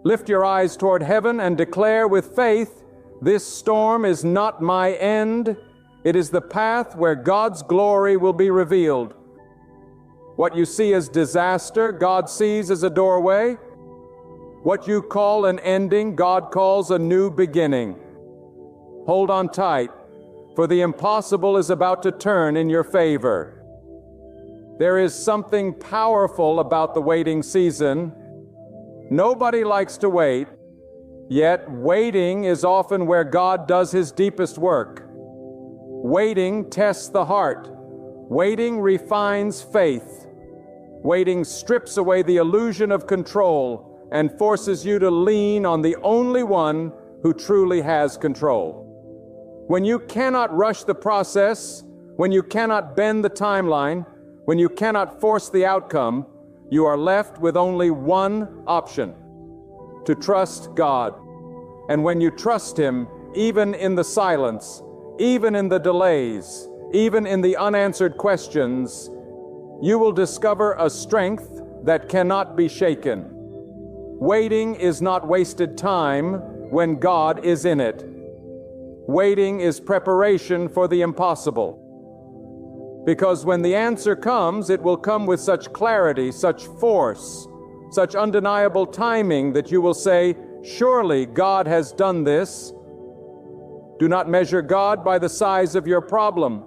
Lift your eyes toward heaven and declare with faith, "This storm is not my end. It is the path where God's glory will be revealed." What you see as disaster, God sees as a doorway. What you call an ending, God calls a new beginning. Hold on tight, for the impossible is about to turn in your favor. There is something powerful about the waiting season. Nobody likes to wait, yet waiting is often where God does His deepest work. Waiting tests the heart. Waiting refines faith. Waiting strips away the illusion of control and forces you to lean on the only one who truly has control. When you cannot rush the process, when you cannot bend the timeline, when you cannot force the outcome, you are left with only one option: to trust God. And when you trust Him, even in the silence, even in the delays, even in the unanswered questions, you will discover a strength that cannot be shaken. Waiting is not wasted time when God is in it. Waiting is preparation for the impossible. Because when the answer comes, it will come with such clarity, such force, such undeniable timing that you will say, "Surely God has done this." Do not measure God by the size of your problem.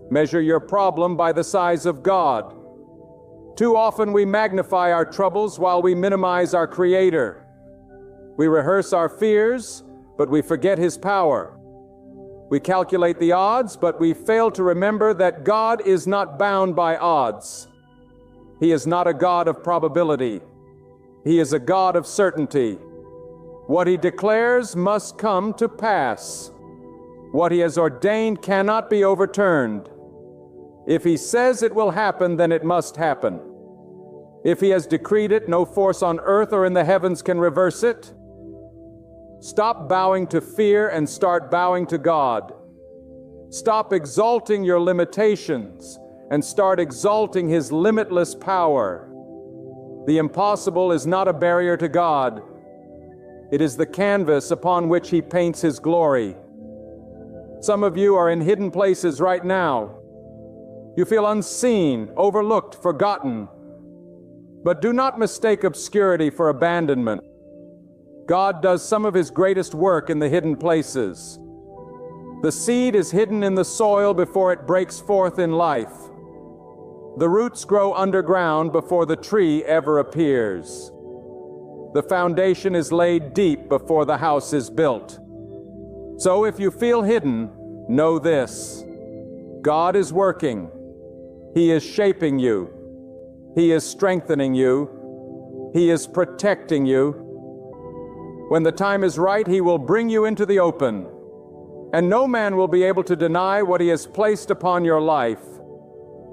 Measure your problem by the size of God. Too often we magnify our troubles while we minimize our Creator. We rehearse our fears, but we forget His power. We calculate the odds, but we fail to remember that God is not bound by odds. He is not a God of probability. He is a God of certainty. What He declares must come to pass. What He has ordained cannot be overturned. If He says it will happen, then it must happen. If He has decreed it, no force on earth or in the heavens can reverse it. Stop bowing to fear and start bowing to God. Stop exalting your limitations and start exalting His limitless power. The impossible is not a barrier to God. It is the canvas upon which He paints His glory. Some of you are in hidden places right now. You feel unseen, overlooked, forgotten. But do not mistake obscurity for abandonment. God does some of His greatest work in the hidden places. The seed is hidden in the soil before it breaks forth in life. The roots grow underground before the tree ever appears. The foundation is laid deep before the house is built. So if you feel hidden, know this: God is working. He is shaping you. He is strengthening you. He is protecting you. When the time is right, He will bring you into the open, and no man will be able to deny what He has placed upon your life.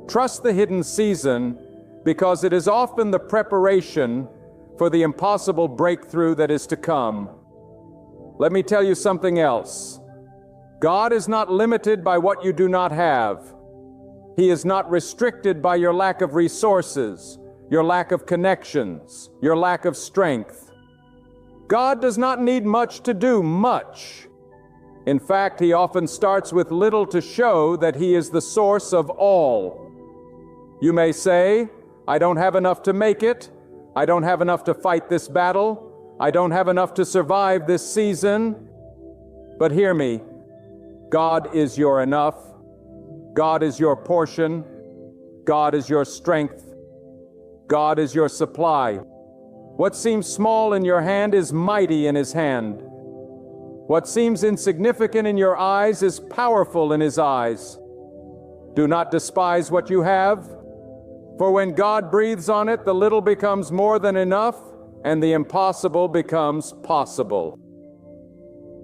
Trust the hidden season, because it is often the preparation for the impossible breakthrough that is to come. Let me tell you something else. God is not limited by what you do not have. He is not restricted by your lack of resources, your lack of connections, your lack of strength. God does not need much to do much. In fact, He often starts with little to show that He is the source of all. You may say, "I don't have enough to make it. I don't have enough to fight this battle. I don't have enough to survive this season." But hear me, God is your enough. God is your portion. God is your strength. God is your supply. What seems small in your hand is mighty in His hand. What seems insignificant in your eyes is powerful in His eyes. Do not despise what you have, for when God breathes on it, the little becomes more than enough, and the impossible becomes possible.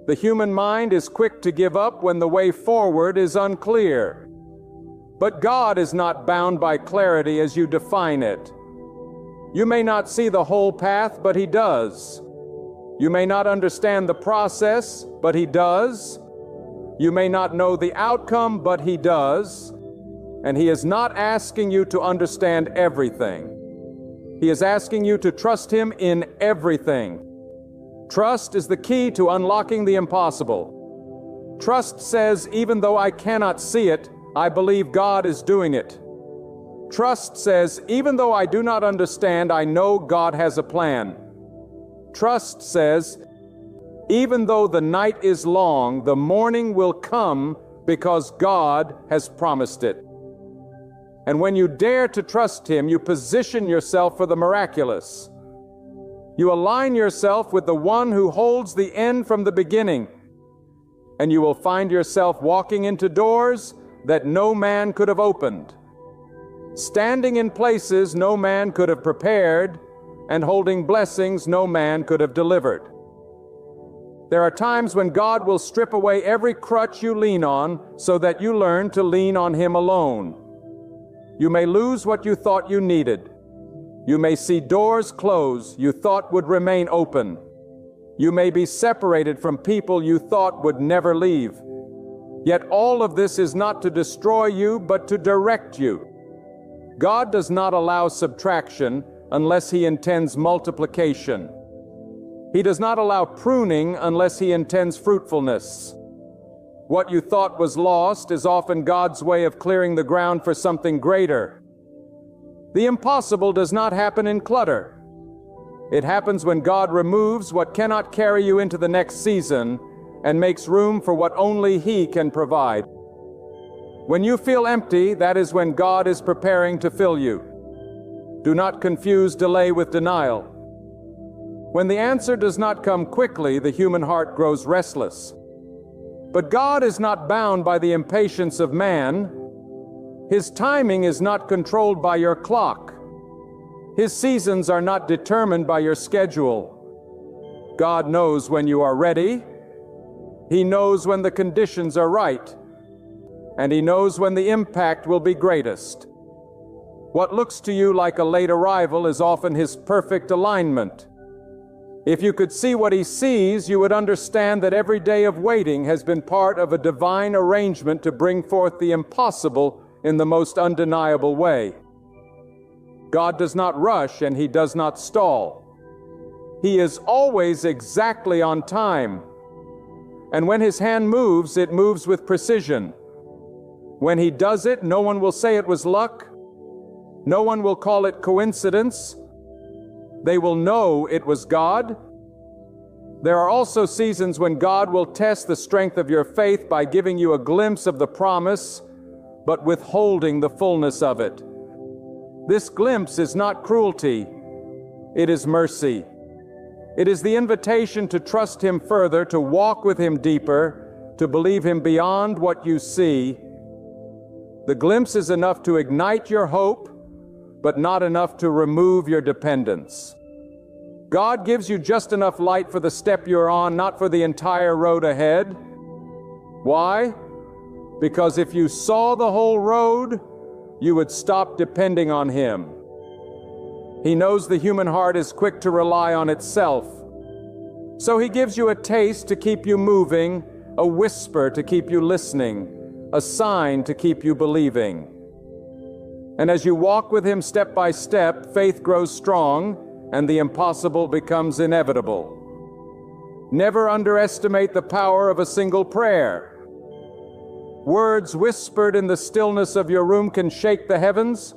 The human mind is quick to give up when the way forward is unclear. But God is not bound by clarity as you define it. You may not see the whole path, but He does. You may not understand the process, but He does. You may not know the outcome, but He does. And He is not asking you to understand everything. He is asking you to trust Him in everything. Trust is the key to unlocking the impossible. Trust says, even though I cannot see it, I believe God is doing it. Trust says, even though I do not understand, I know God has a plan. Trust says, even though the night is long, the morning will come because God has promised it. And when you dare to trust Him, you position yourself for the miraculous. You align yourself with the one who holds the end from the beginning, and you will find yourself walking into doors that no man could have opened, standing in places no man could have prepared, and holding blessings no man could have delivered. There are times when God will strip away every crutch you lean on so that you learn to lean on Him alone. You may lose what you thought you needed. You may see doors close you thought would remain open. You may be separated from people you thought would never leave. Yet all of this is not to destroy you, but to direct you. God does not allow subtraction unless He intends multiplication. He does not allow pruning unless He intends fruitfulness. What you thought was lost is often God's way of clearing the ground for something greater. The impossible does not happen in clutter. It happens when God removes what cannot carry you into the next season and makes room for what only He can provide. When you feel empty, that is when God is preparing to fill you. Do not confuse delay with denial. When the answer does not come quickly, the human heart grows restless. But God is not bound by the impatience of man. His timing is not controlled by your clock. His seasons are not determined by your schedule. God knows when you are ready. He knows when the conditions are right. And He knows when the impact will be greatest. What looks to you like a late arrival is often His perfect alignment. If you could see what He sees, you would understand that every day of waiting has been part of a divine arrangement to bring forth the impossible in the most undeniable way. God does not rush and He does not stall. He is always exactly on time. And when His hand moves, it moves with precision. When He does it, no one will say it was luck. No one will call it coincidence. They will know it was God. There are also seasons when God will test the strength of your faith by giving you a glimpse of the promise, but withholding the fullness of it. This glimpse is not cruelty. It is mercy. It is the invitation to trust Him further, to walk with Him deeper, to believe Him beyond what you see. The glimpse is enough to ignite your hope, but not enough to remove your dependence. God gives you just enough light for the step you're on, not for the entire road ahead. Why? Because if you saw the whole road, you would stop depending on Him. He knows the human heart is quick to rely on itself. So He gives you a taste to keep you moving, a whisper to keep you listening, a sign to keep you believing. And as you walk with Him step by step, faith grows strong, and the impossible becomes inevitable. Never underestimate the power of a single prayer. Words whispered in the stillness of your room can shake the heavens.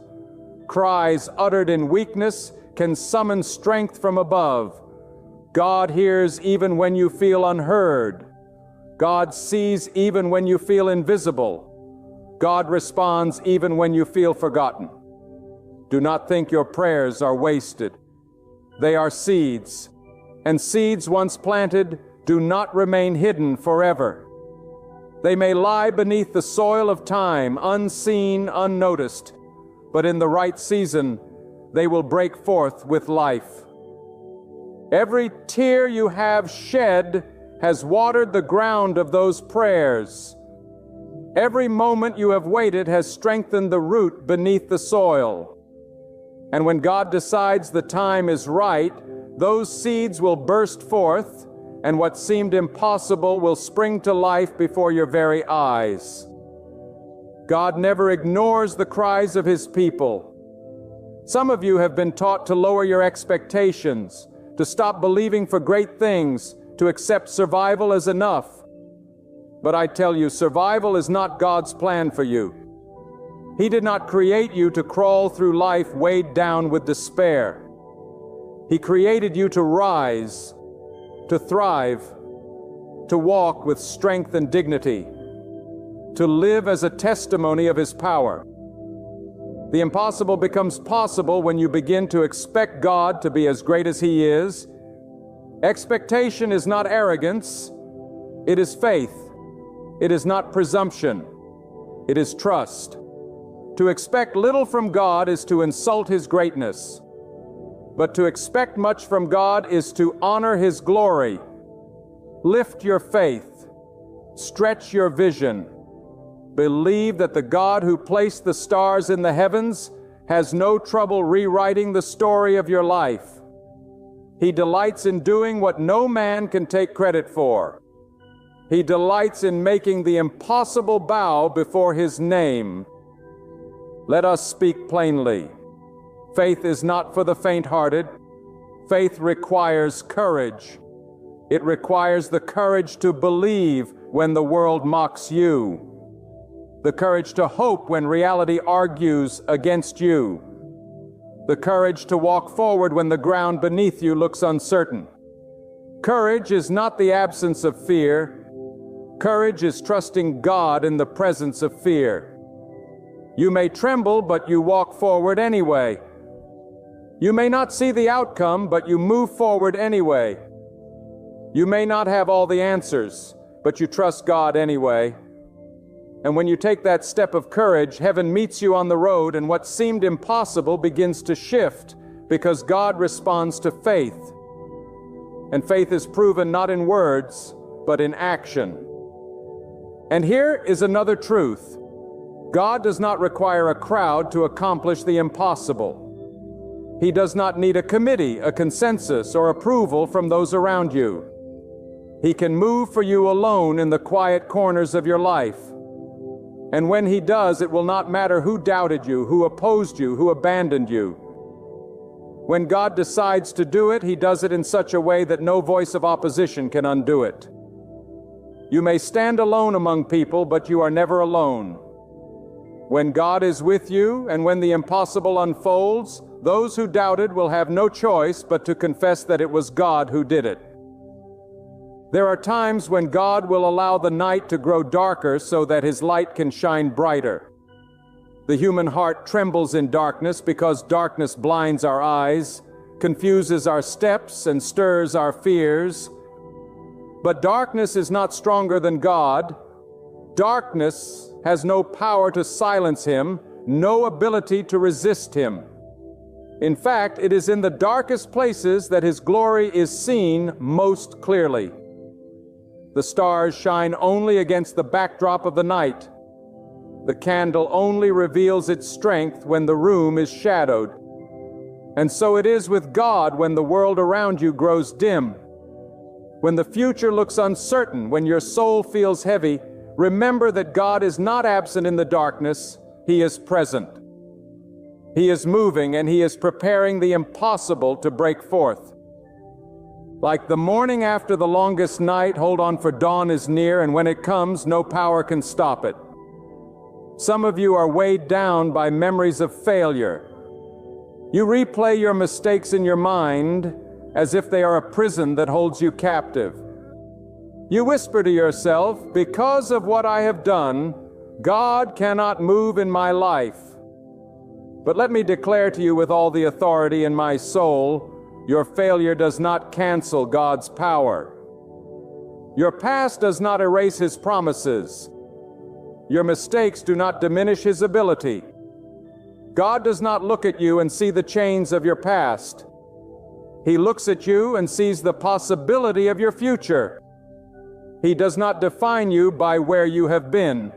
Cries uttered in weakness can summon strength from above. God hears even when you feel unheard. God sees even when you feel invisible. God responds even when you feel forgotten. Do not think your prayers are wasted. They are seeds, and seeds once planted do not remain hidden forever. They may lie beneath the soil of time, unseen, unnoticed, but in the right season, they will break forth with life. Every tear you have shed has watered the ground of those prayers. Every moment you have waited has strengthened the root beneath the soil. And when God decides the time is right, those seeds will burst forth, and what seemed impossible will spring to life before your very eyes. God never ignores the cries of His people. Some of you have been taught to lower your expectations, to stop believing for great things, to accept survival as enough. But I tell you, survival is not God's plan for you. He did not create you to crawl through life weighed down with despair. He created you to rise, to thrive, to walk with strength and dignity, to live as a testimony of His power. The impossible becomes possible when you begin to expect God to be as great as He is. Expectation is not arrogance, it is faith. It is not presumption, it is trust. To expect little from God is to insult His greatness. But to expect much from God is to honor His glory. Lift your faith. Stretch your vision. Believe that the God who placed the stars in the heavens has no trouble rewriting the story of your life. He delights in doing what no man can take credit for. He delights in making the impossible bow before His name. Let us speak plainly. Faith is not for the faint-hearted. Faith requires courage. It requires the courage to believe when the world mocks you, the courage to hope when reality argues against you, the courage to walk forward when the ground beneath you looks uncertain. Courage is not the absence of fear. Courage is trusting God in the presence of fear. You may tremble, but you walk forward anyway. You may not see the outcome, but you move forward anyway. You may not have all the answers, but you trust God anyway. And when you take that step of courage, heaven meets you on the road, and what seemed impossible begins to shift because God responds to faith. And faith is proven not in words, but in action. And here is another truth. God does not require a crowd to accomplish the impossible. He does not need a committee, a consensus, or approval from those around you. He can move for you alone in the quiet corners of your life. And when He does, it will not matter who doubted you, who opposed you, who abandoned you. When God decides to do it, He does it in such a way that no voice of opposition can undo it. You may stand alone among people, but you are never alone. When God is with you, and when the impossible unfolds, those who doubted will have no choice but to confess that it was God who did it. There are times when God will allow the night to grow darker so that His light can shine brighter. The human heart trembles in darkness because darkness blinds our eyes, confuses our steps, and stirs our fears. But darkness is not stronger than God. Darkness has no power to silence Him, no ability to resist Him. In fact, it is in the darkest places that His glory is seen most clearly. The stars shine only against the backdrop of the night. The candle only reveals its strength when the room is shadowed. And so it is with God when the world around you grows dim. When the future looks uncertain, when your soul feels heavy, remember that God is not absent in the darkness, He is present. He is moving, and He is preparing the impossible to break forth. Like the morning after the longest night, hold on, for dawn is near, and when it comes, no power can stop it. Some of you are weighed down by memories of failure. You replay your mistakes in your mind as if they are a prison that holds you captive. You whisper to yourself, because of what I have done, God cannot move in my life. But let me declare to you with all the authority in my soul, your failure does not cancel God's power. Your past does not erase His promises. Your mistakes do not diminish His ability. God does not look at you and see the chains of your past. He looks at you and sees the possibility of your future. He does not define you by where you have been.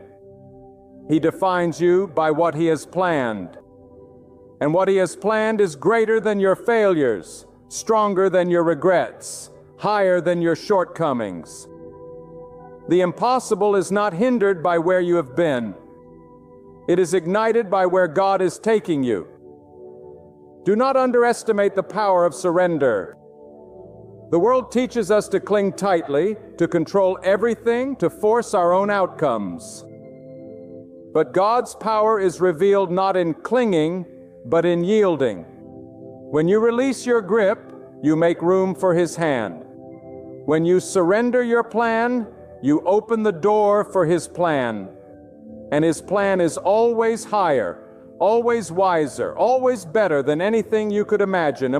He defines you by what He has planned. And what He has planned is greater than your failures. stronger than your regrets, higher than your shortcomings. The impossible is not hindered by where you have been. It is ignited by where God is taking you. Do not underestimate the power of surrender. The world teaches us to cling tightly, to control everything, to force our own outcomes. But God's power is revealed not in clinging, but in yielding. When you release your grip, you make room for His hand. When you surrender your plan, you open the door for His plan. And His plan is always higher, always wiser, always better than anything you could imagine.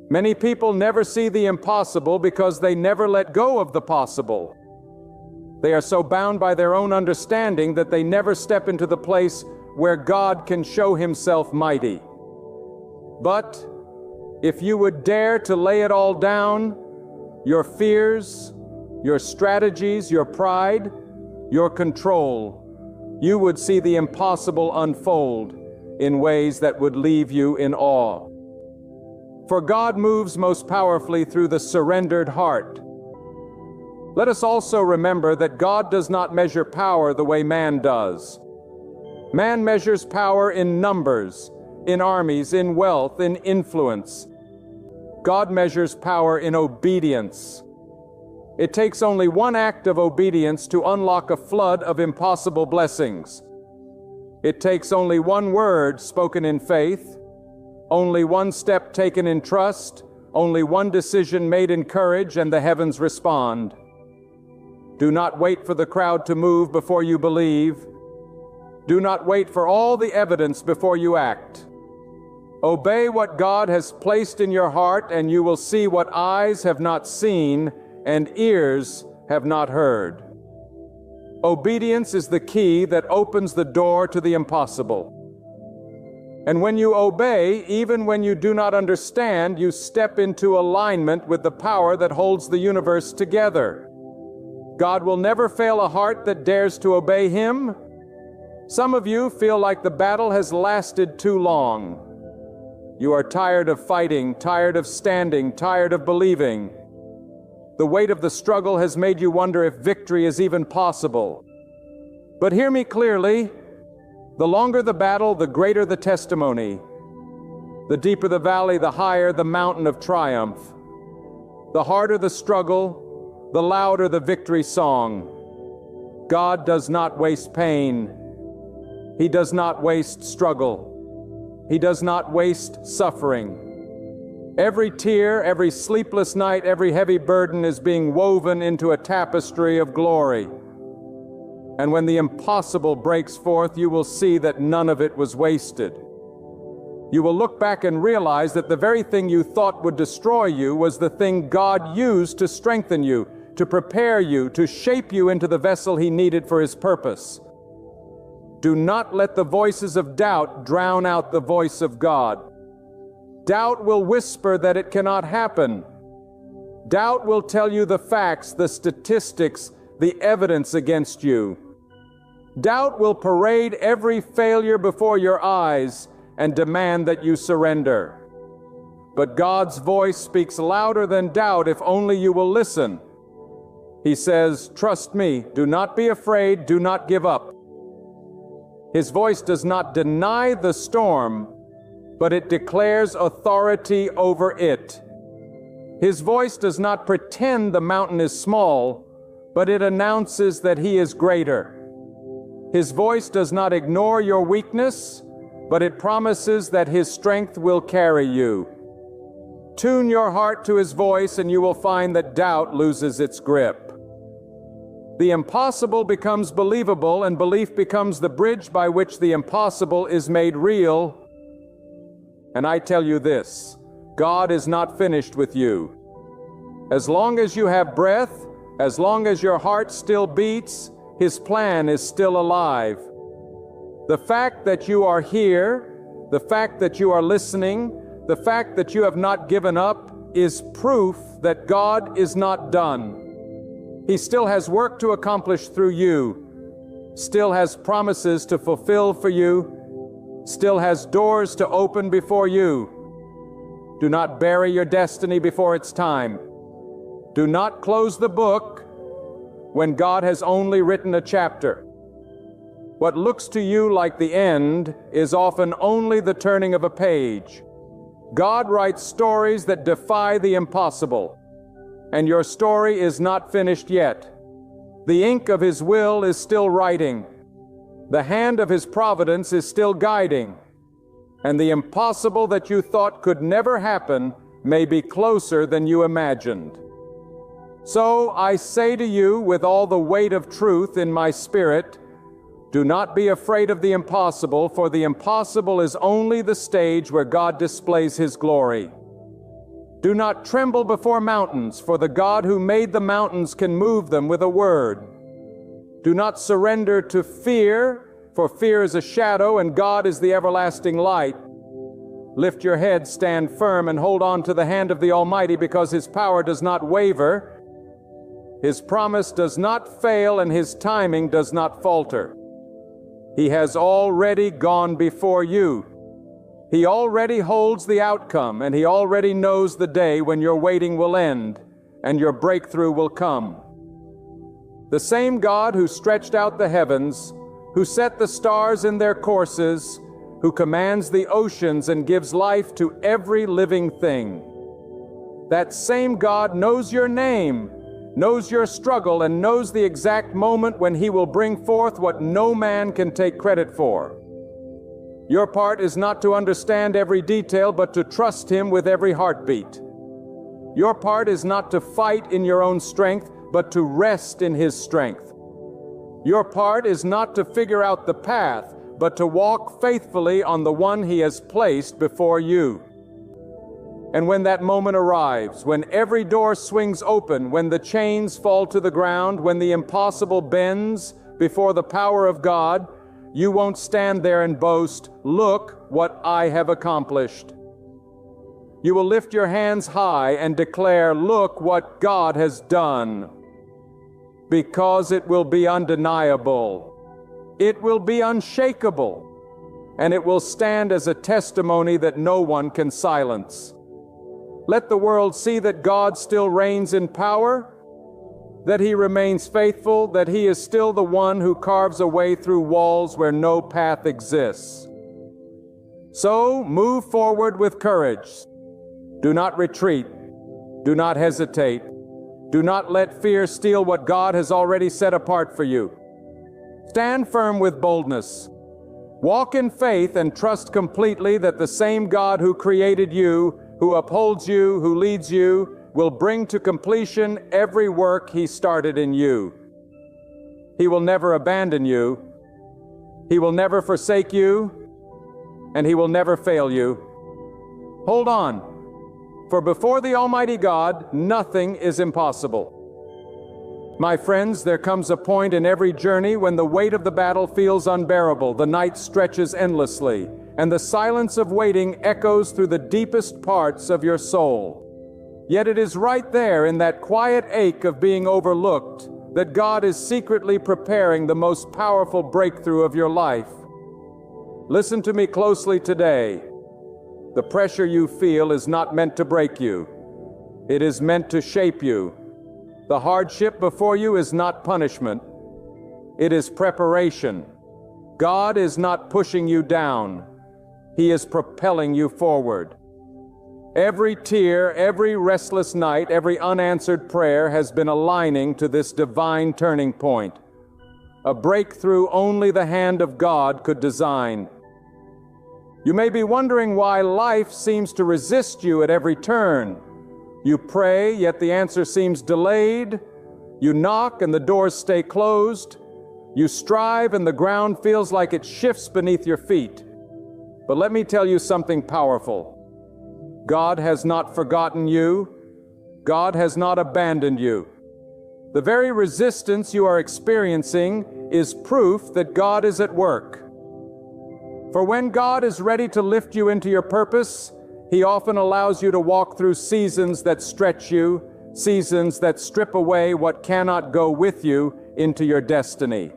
Many people never see the impossible because they never let go of the possible. They are so bound by their own understanding that they never step into the place where God can show Himself mighty. But if you would dare to lay it all down, your fears, your strategies, your pride, your control, you would see the impossible unfold in ways that would leave you in awe. For God moves most powerfully through the surrendered heart. Let us also remember that God does not measure power the way man does. Man measures power in numbers, in armies, in wealth, in influence. God measures power in obedience. It takes only one act of obedience to unlock a flood of impossible blessings. It takes only one word spoken in faith, only one step taken in trust, only one decision made in courage, and the heavens respond. Do not wait for the crowd to move before you believe. Do not wait for all the evidence before you act. Obey what God has placed in your heart, and you will see what eyes have not seen and ears have not heard. Obedience is the key that opens the door to the impossible. And when you obey, even when you do not understand, you step into alignment with the power that holds the universe together. God will never fail a heart that dares to obey Him. Some of you feel like the battle has lasted too long. You are tired of fighting, tired of standing, tired of believing. The weight of the struggle has made you wonder if victory is even possible. But hear me clearly. The longer the battle, the greater the testimony. The deeper the valley, the higher the mountain of triumph. The harder the struggle, the louder the victory song. God does not waste pain. He does not waste struggle. He does not waste suffering. Every tear, every sleepless night, every heavy burden is being woven into a tapestry of glory. And when the impossible breaks forth, you will see that none of it was wasted. You will look back and realize that the very thing you thought would destroy you was the thing God used to strengthen you, to prepare you, to shape you into the vessel He needed for His purpose. Do not let the voices of doubt drown out the voice of God. Doubt will whisper that it cannot happen. Doubt will tell you the facts, the statistics, the evidence against you. Doubt will parade every failure before your eyes and demand that you surrender. But God's voice speaks louder than doubt if only you will listen. He says, "Trust me, do not be afraid, do not give up." His voice does not deny the storm, but it declares authority over it. His voice does not pretend the mountain is small, but it announces that He is greater. His voice does not ignore your weakness, but it promises that His strength will carry you. Tune your heart to His voice, and you will find that doubt loses its grip. The impossible becomes believable, and belief becomes the bridge by which the impossible is made real. And I tell you this, God is not finished with you. As long as you have breath, as long as your heart still beats, His plan is still alive. The fact that you are here, the fact that you are listening, the fact that you have not given up is proof that God is not done. He still has work to accomplish through you, still has promises to fulfill for you, still has doors to open before you. Do not bury your destiny before its time. Do not close the book when God has only written a chapter. What looks to you like the end is often only the turning of a page. God writes stories that defy the impossible, and your story is not finished yet. The ink of His will is still writing. The hand of His providence is still guiding. And the impossible that you thought could never happen may be closer than you imagined. So I say to you with all the weight of truth in my spirit, do not be afraid of the impossible, for the impossible is only the stage where God displays His glory. Do not tremble before mountains, for the God who made the mountains can move them with a word. Do not surrender to fear, for fear is a shadow and God is the everlasting light. Lift your head, stand firm, and hold on to the hand of the Almighty, because His power does not waver, His promise does not fail, and His timing does not falter. He has already gone before you. He already holds the outcome, and He already knows the day when your waiting will end and your breakthrough will come. The same God who stretched out the heavens, who set the stars in their courses, who commands the oceans and gives life to every living thing. That same God knows your name, knows your struggle, and knows the exact moment when He will bring forth what no man can take credit for. Your part is not to understand every detail, but to trust Him with every heartbeat. Your part is not to fight in your own strength, but to rest in His strength. Your part is not to figure out the path, but to walk faithfully on the one He has placed before you. And when that moment arrives, when every door swings open, when the chains fall to the ground, when the impossible bends before the power of God, you won't stand there and boast, "Look what I have accomplished." You will lift your hands high and declare, "Look what God has done." Because it will be undeniable. It will be unshakable. And it will stand as a testimony that no one can silence. Let the world see that God still reigns in power, that He remains faithful, that He is still the one who carves a way through walls where no path exists. So move forward with courage. Do not retreat. Do not hesitate. Do not let fear steal what God has already set apart for you. Stand firm with boldness. Walk in faith and trust completely that the same God who created you, who upholds you, who leads you, will bring to completion every work He started in you. He will never abandon you. He will never forsake you, and He will never fail you. Hold on, for before the Almighty God, nothing is impossible. My friends, there comes a point in every journey when the weight of the battle feels unbearable, the night stretches endlessly, and the silence of waiting echoes through the deepest parts of your soul. Yet it is right there in that quiet ache of being overlooked that God is secretly preparing the most powerful breakthrough of your life. Listen to me closely today. The pressure you feel is not meant to break you. It is meant to shape you. The hardship before you is not punishment. It is preparation. God is not pushing you down. He is propelling you forward. Every tear, every restless night, every unanswered prayer has been aligning to this divine turning point. A breakthrough only the hand of God could design. You may be wondering why life seems to resist you at every turn. You pray, yet the answer seems delayed. You knock and the doors stay closed. You strive and the ground feels like it shifts beneath your feet. But let me tell you something powerful. God has not forgotten you. God has not abandoned you. The very resistance you are experiencing is proof that God is at work. For when God is ready to lift you into your purpose, He often allows you to walk through seasons that stretch you, seasons that strip away what cannot go with you into your destiny.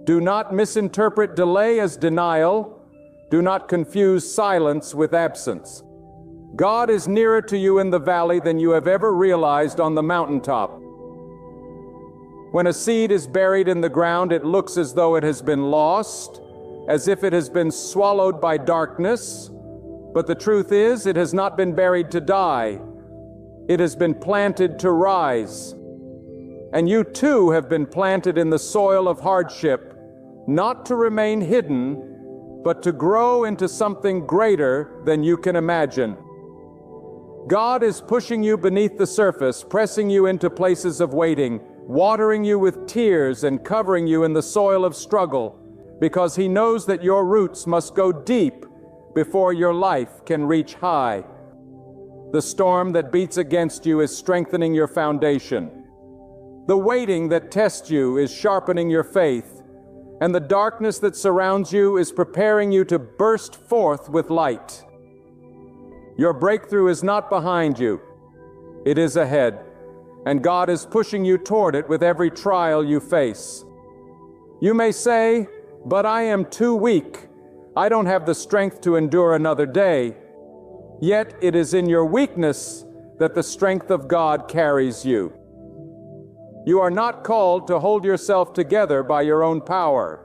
Do not misinterpret delay as denial. Do not confuse silence with absence. God is nearer to you in the valley than you have ever realized on the mountaintop. When a seed is buried in the ground, it looks as though it has been lost, as if it has been swallowed by darkness. But the truth is, it has not been buried to die. It has been planted to rise. And you too have been planted in the soil of hardship, not to remain hidden, but to grow into something greater than you can imagine. God is pushing you beneath the surface, pressing you into places of waiting, watering you with tears and covering you in the soil of struggle, because He knows that your roots must go deep before your life can reach high. The storm that beats against you is strengthening your foundation. The waiting that tests you is sharpening your faith, and the darkness that surrounds you is preparing you to burst forth with light. Your breakthrough is not behind you. It is ahead, and God is pushing you toward it with every trial you face. You may say, "But I am too weak. I don't have the strength to endure another day." Yet it is in your weakness that the strength of God carries you. You are not called to hold yourself together by your own power.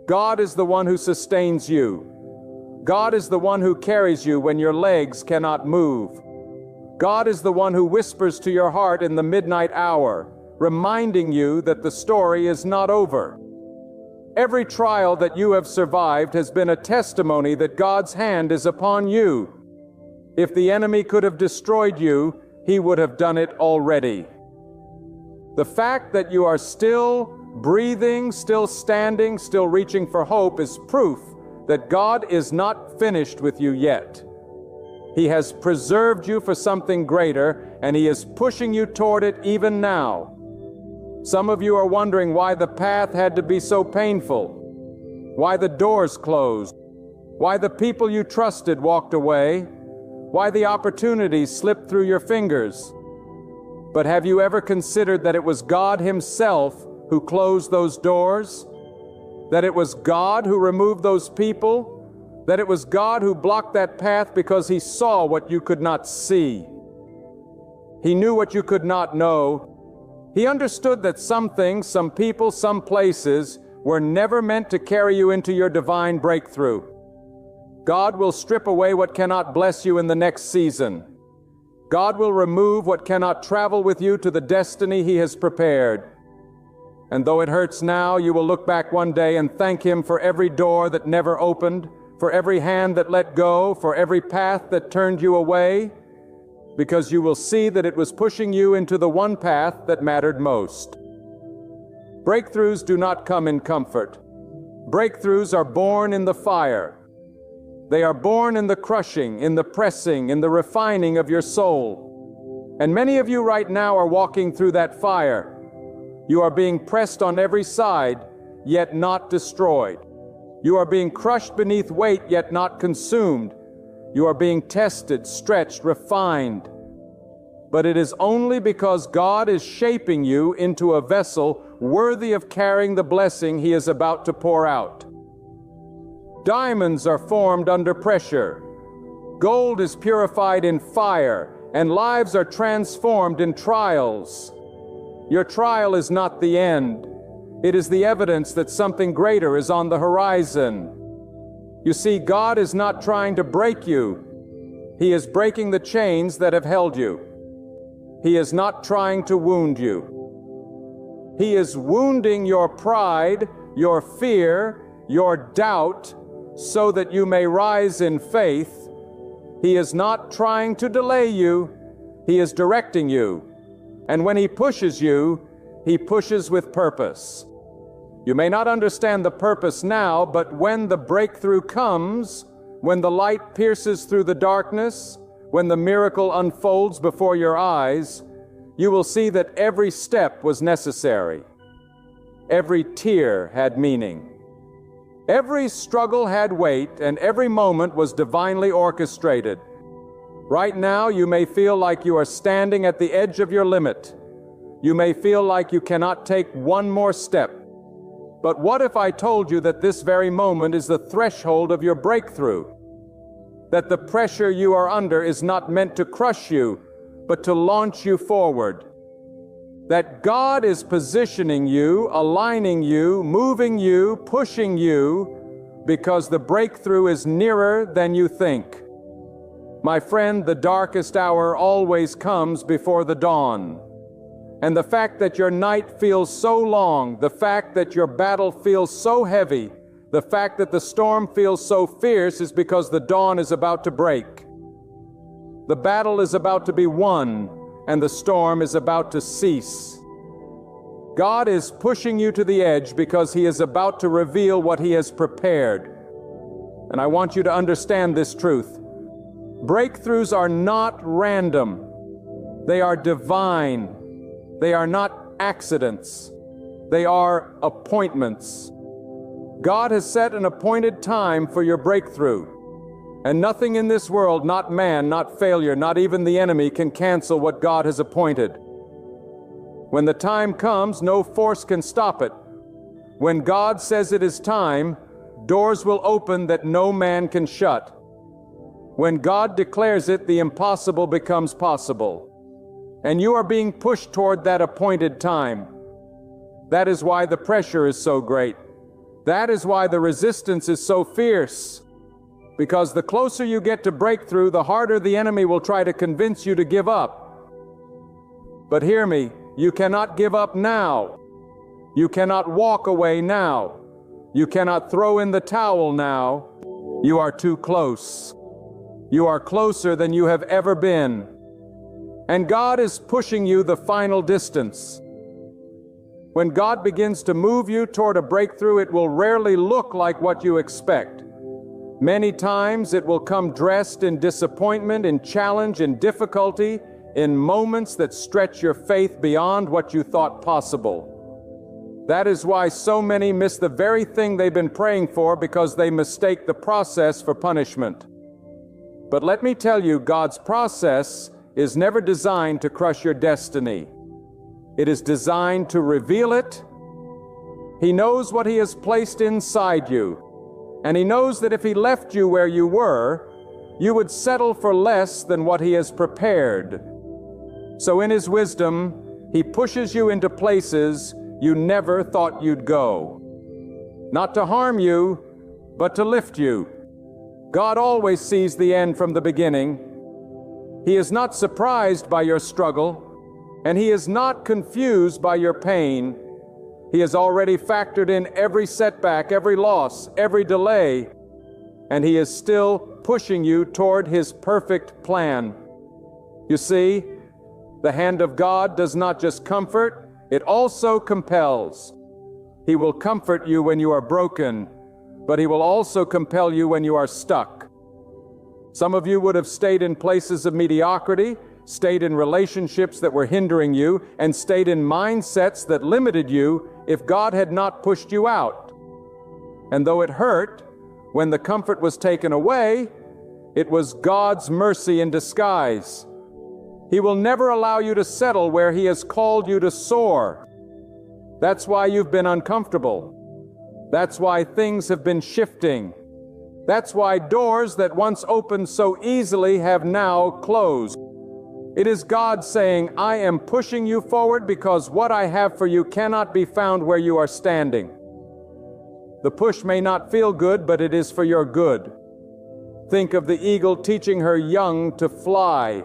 God is the one who sustains you. God is the one who carries you when your legs cannot move. God is the one who whispers to your heart in the midnight hour, reminding you that the story is not over. Every trial that you have survived has been a testimony that God's hand is upon you. If the enemy could have destroyed you, he would have done it already. The fact that you are still breathing, still standing, still reaching for hope is proof that God is not finished with you yet. He has preserved you for something greater, and He is pushing you toward it even now. Some of you are wondering why the path had to be so painful, why the doors closed, why the people you trusted walked away, why the opportunities slipped through your fingers. But have you ever considered that it was God Himself who closed those doors? That it was God who removed those people? That it was God who blocked that path because He saw what you could not see? He knew what you could not know. He understood that some things, some people, some places were never meant to carry you into your divine breakthrough. God will strip away what cannot bless you in the next season. God will remove what cannot travel with you to the destiny He has prepared. And though it hurts now, you will look back one day and thank Him for every door that never opened, for every hand that let go, for every path that turned you away, because you will see that it was pushing you into the one path that mattered most. Breakthroughs do not come in comfort. Breakthroughs are born in the fire. They are born in the crushing, in the pressing, in the refining of your soul. And many of you right now are walking through that fire. You are being pressed on every side, yet not destroyed. You are being crushed beneath weight, yet not consumed. You are being tested, stretched, refined. But it is only because God is shaping you into a vessel worthy of carrying the blessing He is about to pour out. Diamonds are formed under pressure. Gold is purified in fire, and lives are transformed in trials. Your trial is not the end. It is the evidence that something greater is on the horizon. You see, God is not trying to break you. He is breaking the chains that have held you. He is not trying to wound you. He is wounding your pride, your fear, your doubt, so that you may rise in faith. He is not trying to delay you. He is directing you. And when He pushes you, He pushes with purpose. You may not understand the purpose now, but when the breakthrough comes, when the light pierces through the darkness, when the miracle unfolds before your eyes, you will see that every step was necessary. Every tear had meaning. Every struggle had weight, and every moment was divinely orchestrated. Right now, you may feel like you are standing at the edge of your limit. You may feel like you cannot take one more step. But what if I told you that this very moment is the threshold of your breakthrough? that the pressure you are under is not meant to crush you, but to launch you forward. That God is positioning you, aligning you, moving you, pushing you, because the breakthrough is nearer than you think. My friend, the darkest hour always comes before the dawn. And the fact that your night feels so long, the fact that your battle feels so heavy, the fact that the storm feels so fierce is because the dawn is about to break. The battle is about to be won, and the storm is about to cease. God is pushing you to the edge because He is about to reveal what He has prepared. And I want you to understand this truth. Breakthroughs are not random. They are divine. They are not accidents. They are appointments. God has set an appointed time for your breakthrough. And nothing in this world, not man, not failure, not even the enemy, can cancel what God has appointed. When the time comes, no force can stop it. When God says it is time, doors will open that no man can shut. When God declares it, the impossible becomes possible. And you are being pushed toward that appointed time. That is why the pressure is so great. That is why the resistance is so fierce. Because the closer you get to breakthrough, the harder the enemy will try to convince you to give up. But hear me, you cannot give up now. You cannot walk away now. You cannot throw in the towel now. You are too close. You are closer than you have ever been. And God is pushing you the final distance. When God begins to move you toward a breakthrough, it will rarely look like what you expect. Many times it will come dressed in disappointment, in challenge, in difficulty, in moments that stretch your faith beyond what you thought possible. That is why so many miss the very thing they've been praying for, because they mistake the process for punishment. But let me tell you, God's process is never designed to crush your destiny. It is designed to reveal it. He knows what He has placed inside you, and He knows that if He left you where you were, you would settle for less than what He has prepared. So in His wisdom, He pushes you into places you never thought you'd go. Not to harm you, but to lift you. God always sees the end from the beginning. He is not surprised by your struggle, and He is not confused by your pain. He has already factored in every setback, every loss, every delay, and He is still pushing you toward His perfect plan. You see, the hand of God does not just comfort, it also compels. He will comfort you when you are broken, but He will also compel you when you are stuck. Some of you would have stayed in places of mediocrity, stayed in relationships that were hindering you, and stayed in mindsets that limited you if God had not pushed you out. And though it hurt, when the comfort was taken away, it was God's mercy in disguise. He will never allow you to settle where He has called you to soar. That's why you've been uncomfortable. That's why things have been shifting. That's why doors that once opened so easily have now closed. It is God saying, I am pushing you forward because what I have for you cannot be found where you are standing. The push may not feel good, but it is for your good. Think of the eagle teaching her young to fly.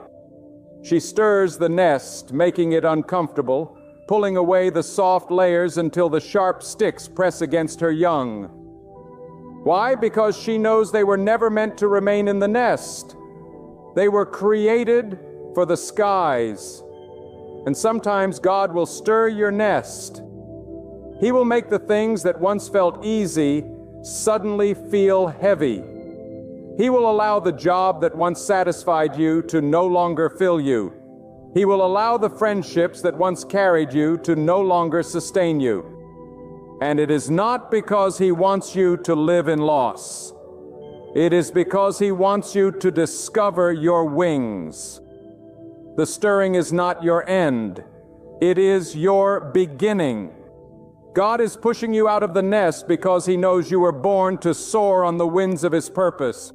She stirs the nest, making it uncomfortable, pulling away the soft layers until the sharp sticks press against her young. Why? Because she knows they were never meant to remain in the nest. They were created for the skies. And sometimes God will stir your nest. He will make the things that once felt easy suddenly feel heavy. He will allow the job that once satisfied you to no longer fill you. He will allow the friendships that once carried you to no longer sustain you. And it is not because He wants you to live in loss. It is because He wants you to discover your wings. The stirring is not your end. It is your beginning. God is pushing you out of the nest because He knows you were born to soar on the winds of His purpose.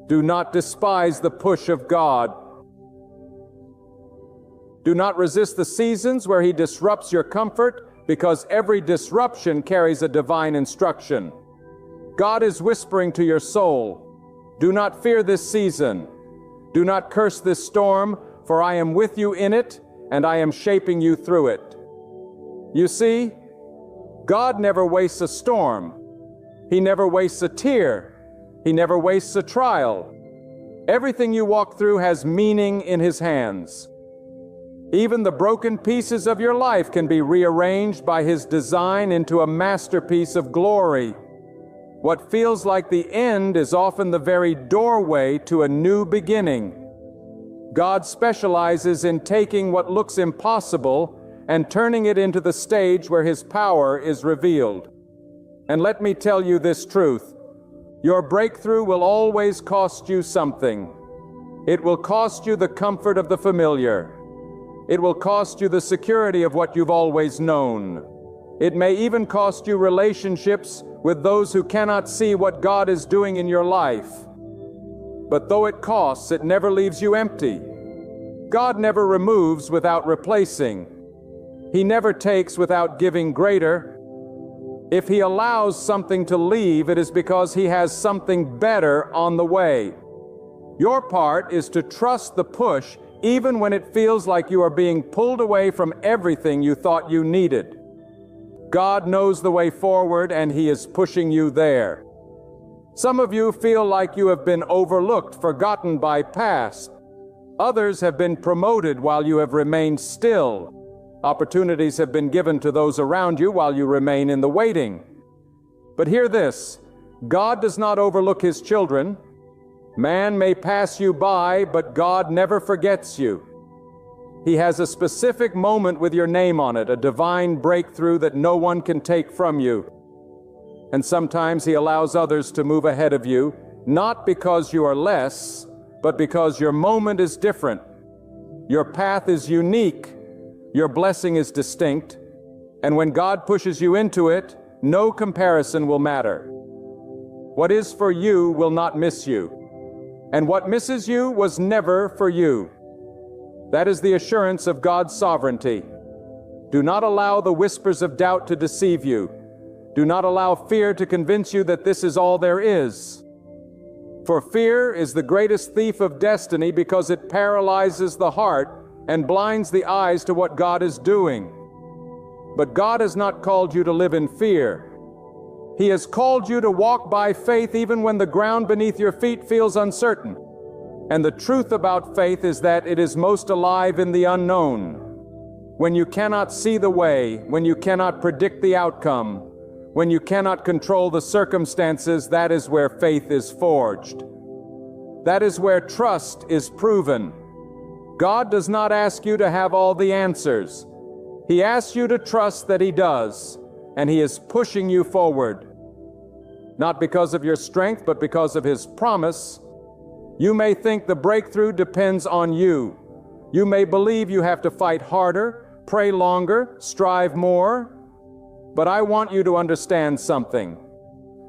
Do not despise the push of God. Do not resist the seasons where He disrupts your comfort, because every disruption carries a divine instruction. God is whispering to your soul, do not fear this season. Do not curse this storm, for I am with you in it, and I am shaping you through it. You see, God never wastes a storm. He never wastes a tear. He never wastes a trial. Everything you walk through has meaning in His hands. Even the broken pieces of your life can be rearranged by His design into a masterpiece of glory. What feels like the end is often the very doorway to a new beginning. God specializes in taking what looks impossible and turning it into the stage where His power is revealed. And let me tell you this truth. Your breakthrough will always cost you something. It will cost you the comfort of the familiar. It will cost you the security of what you've always known. It may even cost you relationships with those who cannot see what God is doing in your life. But though it costs, it never leaves you empty. God never removes without replacing. He never takes without giving greater. If He allows something to leave, it is because He has something better on the way. Your part is to trust the push even when it feels like you are being pulled away from everything you thought you needed. God knows the way forward, and He is pushing you there. Some of you feel like you have been overlooked, forgotten, bypassed. Others have been promoted while you have remained still. Opportunities have been given to those around you while you remain in the waiting. But hear this, God does not overlook His children. Man may pass you by, but God never forgets you. He has a specific moment with your name on it, a divine breakthrough that no one can take from you. And sometimes He allows others to move ahead of you, not because you are less, but because your moment is different. Your path is unique. Your blessing is distinct. And when God pushes you into it, no comparison will matter. What is for you will not miss you. And what misses you was never for you. That is the assurance of God's sovereignty. Do not allow the whispers of doubt to deceive you. Do not allow fear to convince you that this is all there is. For fear is the greatest thief of destiny because it paralyzes the heart and blinds the eyes to what God is doing. But God has not called you to live in fear. He has called you to walk by faith even when the ground beneath your feet feels uncertain. And the truth about faith is that it is most alive in the unknown. When you cannot see the way, when you cannot predict the outcome, when you cannot control the circumstances, that is where faith is forged. That is where trust is proven. God does not ask you to have all the answers. He asks you to trust that He does, and He is pushing you forward. Not because of your strength, but because of His promise. You may think the breakthrough depends on you. You may believe you have to fight harder, pray longer, strive more. But I want you to understand something.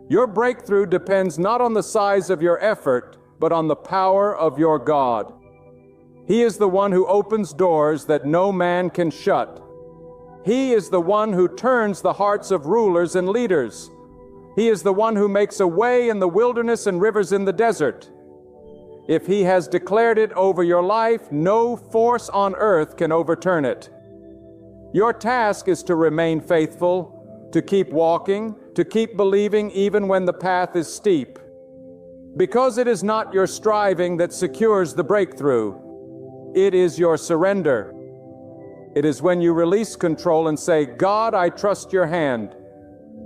Your breakthrough depends not on the size of your effort, but on the power of your God. He is the one who opens doors that no man can shut. He is the one who turns the hearts of rulers and leaders. He is the one who makes a way in the wilderness and rivers in the desert. If He has declared it over your life, no force on earth can overturn it. Your task is to remain faithful, to keep walking, to keep believing even when the path is steep. Because it is not your striving that secures the breakthrough. It is your surrender. It is when you release control and say, God, I trust your hand.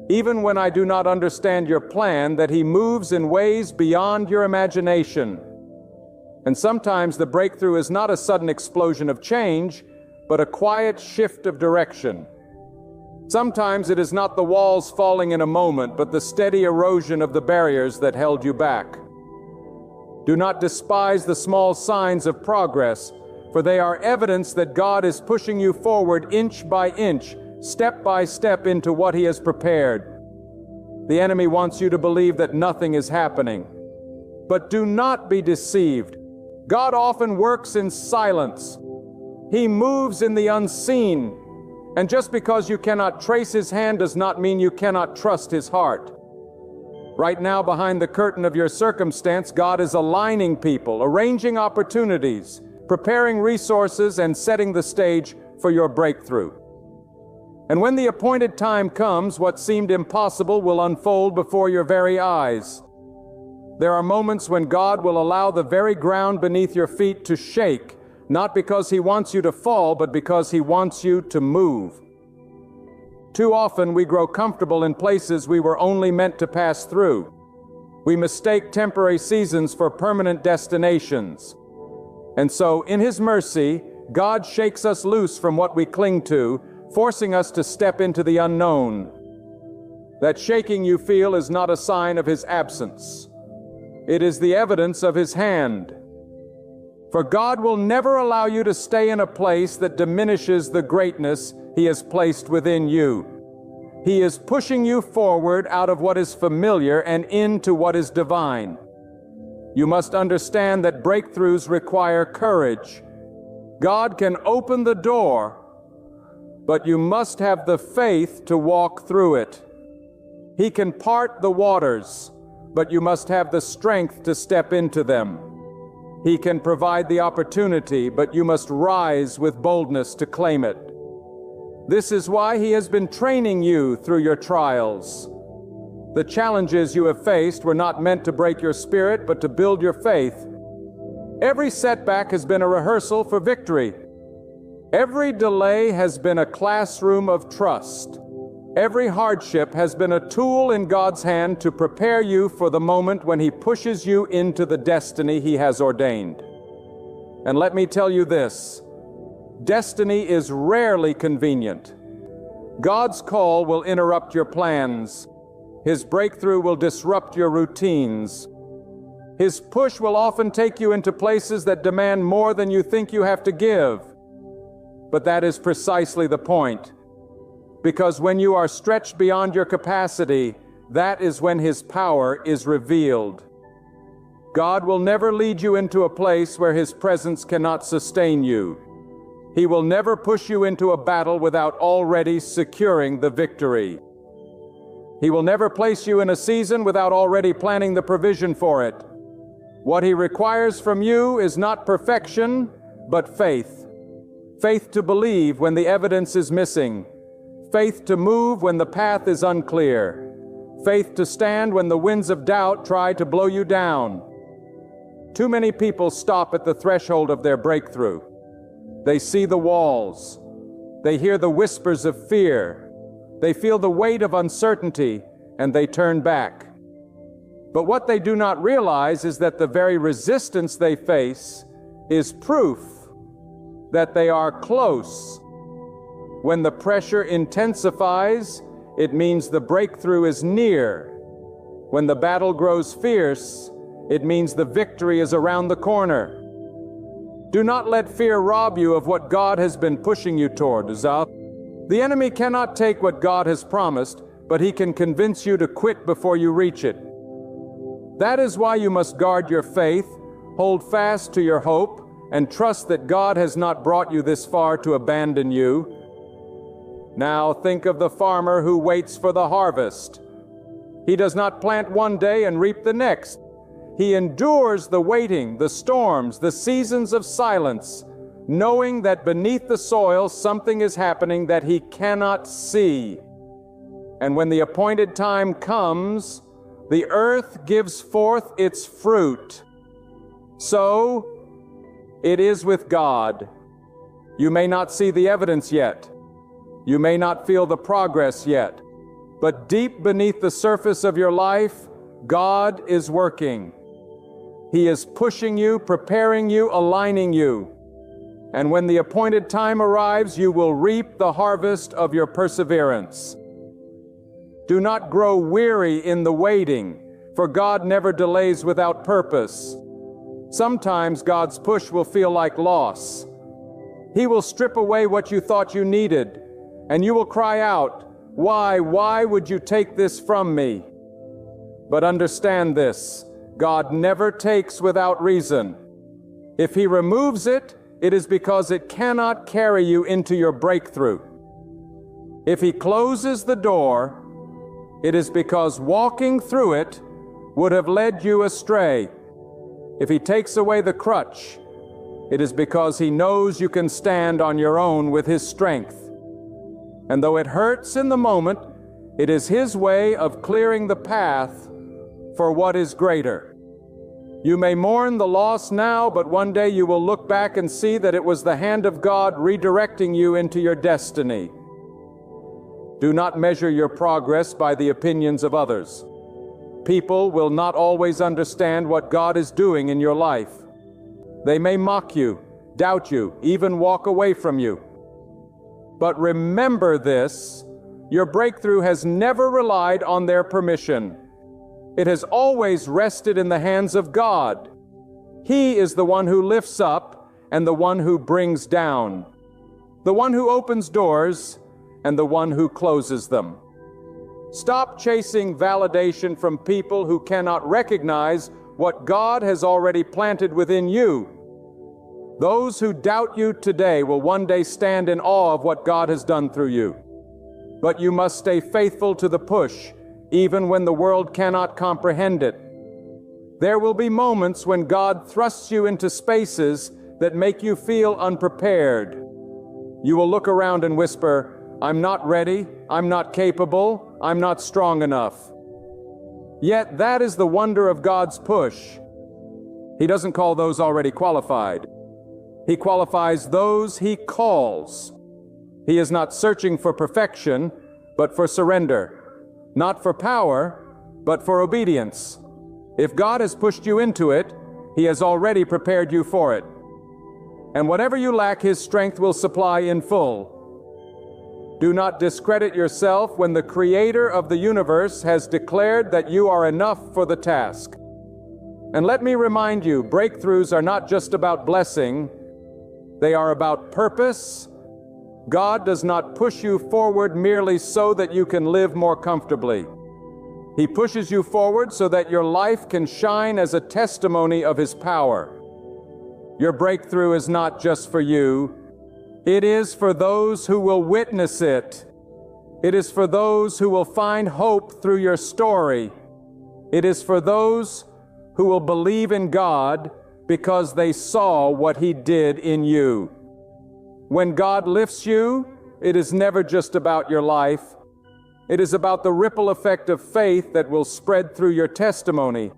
Even when I do not understand your plan, that He moves in ways beyond your imagination. And sometimes the breakthrough is not a sudden explosion of change, but a quiet shift of direction. Sometimes it is not the walls falling in a moment, but the steady erosion of the barriers that held you back. Do not despise the small signs of progress, for they are evidence that God is pushing you forward inch by inch, step by step into what He has prepared. The enemy wants you to believe that nothing is happening. But do not be deceived. God often works in silence. He moves in the unseen. And just because you cannot trace His hand does not mean you cannot trust His heart. Right now, behind the curtain of your circumstance, God is aligning people, arranging opportunities, preparing resources, and setting the stage for your breakthrough. And when the appointed time comes, what seemed impossible will unfold before your very eyes. There are moments when God will allow the very ground beneath your feet to shake, not because He wants you to fall, but because He wants you to move. Too often we grow comfortable in places we were only meant to pass through. We mistake temporary seasons for permanent destinations. And so, in His mercy, God shakes us loose from what we cling to, forcing us to step into the unknown. That shaking you feel is not a sign of His absence. It is the evidence of His hand. For God will never allow you to stay in a place that diminishes the greatness He has placed within you. He is pushing you forward out of what is familiar and into what is divine. You must understand that breakthroughs require courage. God can open the door, but you must have the faith to walk through it. He can part the waters, but you must have the strength to step into them. He can provide the opportunity, but you must rise with boldness to claim it. This is why He has been training you through your trials. The challenges you have faced were not meant to break your spirit, but to build your faith. Every setback has been a rehearsal for victory. Every delay has been a classroom of trust. Every hardship has been a tool in God's hand to prepare you for the moment when He pushes you into the destiny He has ordained. And let me tell you this, destiny is rarely convenient. God's call will interrupt your plans. His breakthrough will disrupt your routines. His push will often take you into places that demand more than you think you have to give. But that is precisely the point. Because when you are stretched beyond your capacity, that is when His power is revealed. God will never lead you into a place where His presence cannot sustain you. He will never push you into a battle without already securing the victory. He will never place you in a season without already planning the provision for it. What He requires from you is not perfection, but faith. Faith to believe when the evidence is missing. Faith to move when the path is unclear. Faith to stand when the winds of doubt try to blow you down. Too many people stop at the threshold of their breakthrough. They see the walls. They hear the whispers of fear. They feel the weight of uncertainty, and they turn back. But what they do not realize is that the very resistance they face is proof that they are close. When the pressure intensifies, it means the breakthrough is near. When the battle grows fierce, it means the victory is around the corner. Do not let fear rob you of what God has been pushing you toward. The enemy cannot take what God has promised, but he can convince you to quit before you reach it. That is why you must guard your faith, hold fast to your hope, and trust that God has not brought you this far to abandon you. Now think of the farmer who waits for the harvest. He does not plant one day and reap the next. He endures the waiting, the storms, the seasons of silence, knowing that beneath the soil something is happening that he cannot see. And when the appointed time comes, the earth gives forth its fruit. So it is with God. You may not see the evidence yet. You may not feel the progress yet. But deep beneath the surface of your life, God is working. He is pushing you, preparing you, aligning you. And when the appointed time arrives, you will reap the harvest of your perseverance. Do not grow weary in the waiting, for God never delays without purpose. Sometimes God's push will feel like loss. He will strip away what you thought you needed, and you will cry out, "Why would you take this from me?" But understand this, God never takes without reason. If He removes it, it is because it cannot carry you into your breakthrough. If He closes the door, it is because walking through it would have led you astray. If He takes away the crutch, it is because He knows you can stand on your own with His strength. And though it hurts in the moment, it is His way of clearing the path for what is greater. You may mourn the loss now, but one day you will look back and see that it was the hand of God redirecting you into your destiny. Do not measure your progress by the opinions of others. People will not always understand what God is doing in your life. They may mock you, doubt you, even walk away from you. But remember this, your breakthrough has never relied on their permission. It has always rested in the hands of God. He is the one who lifts up and the one who brings down, the one who opens doors and the one who closes them. Stop chasing validation from people who cannot recognize what God has already planted within you. Those who doubt you today will one day stand in awe of what God has done through you. But you must stay faithful to the push, even when the world cannot comprehend it. There will be moments when God thrusts you into spaces that make you feel unprepared. You will look around and whisper, "I'm not ready, I'm not capable, I'm not strong enough." Yet that is the wonder of God's push. He doesn't call those already qualified. He qualifies those He calls. He is not searching for perfection, but for surrender. Not for power, but for obedience. If God has pushed you into it, He has already prepared you for it. And whatever you lack, His strength will supply in full. Do not discredit yourself when the Creator of the universe has declared that you are enough for the task. And let me remind you, breakthroughs are not just about blessing, they are about purpose. God does not push you forward merely so that you can live more comfortably. He pushes you forward so that your life can shine as a testimony of His power. Your breakthrough is not just for you. It is for those who will witness it. It is for those who will find hope through your story. It is for those who will believe in God because they saw what He did in you. When God lifts you, it is never just about your life. It is about the ripple effect of faith that will spread through your testimony.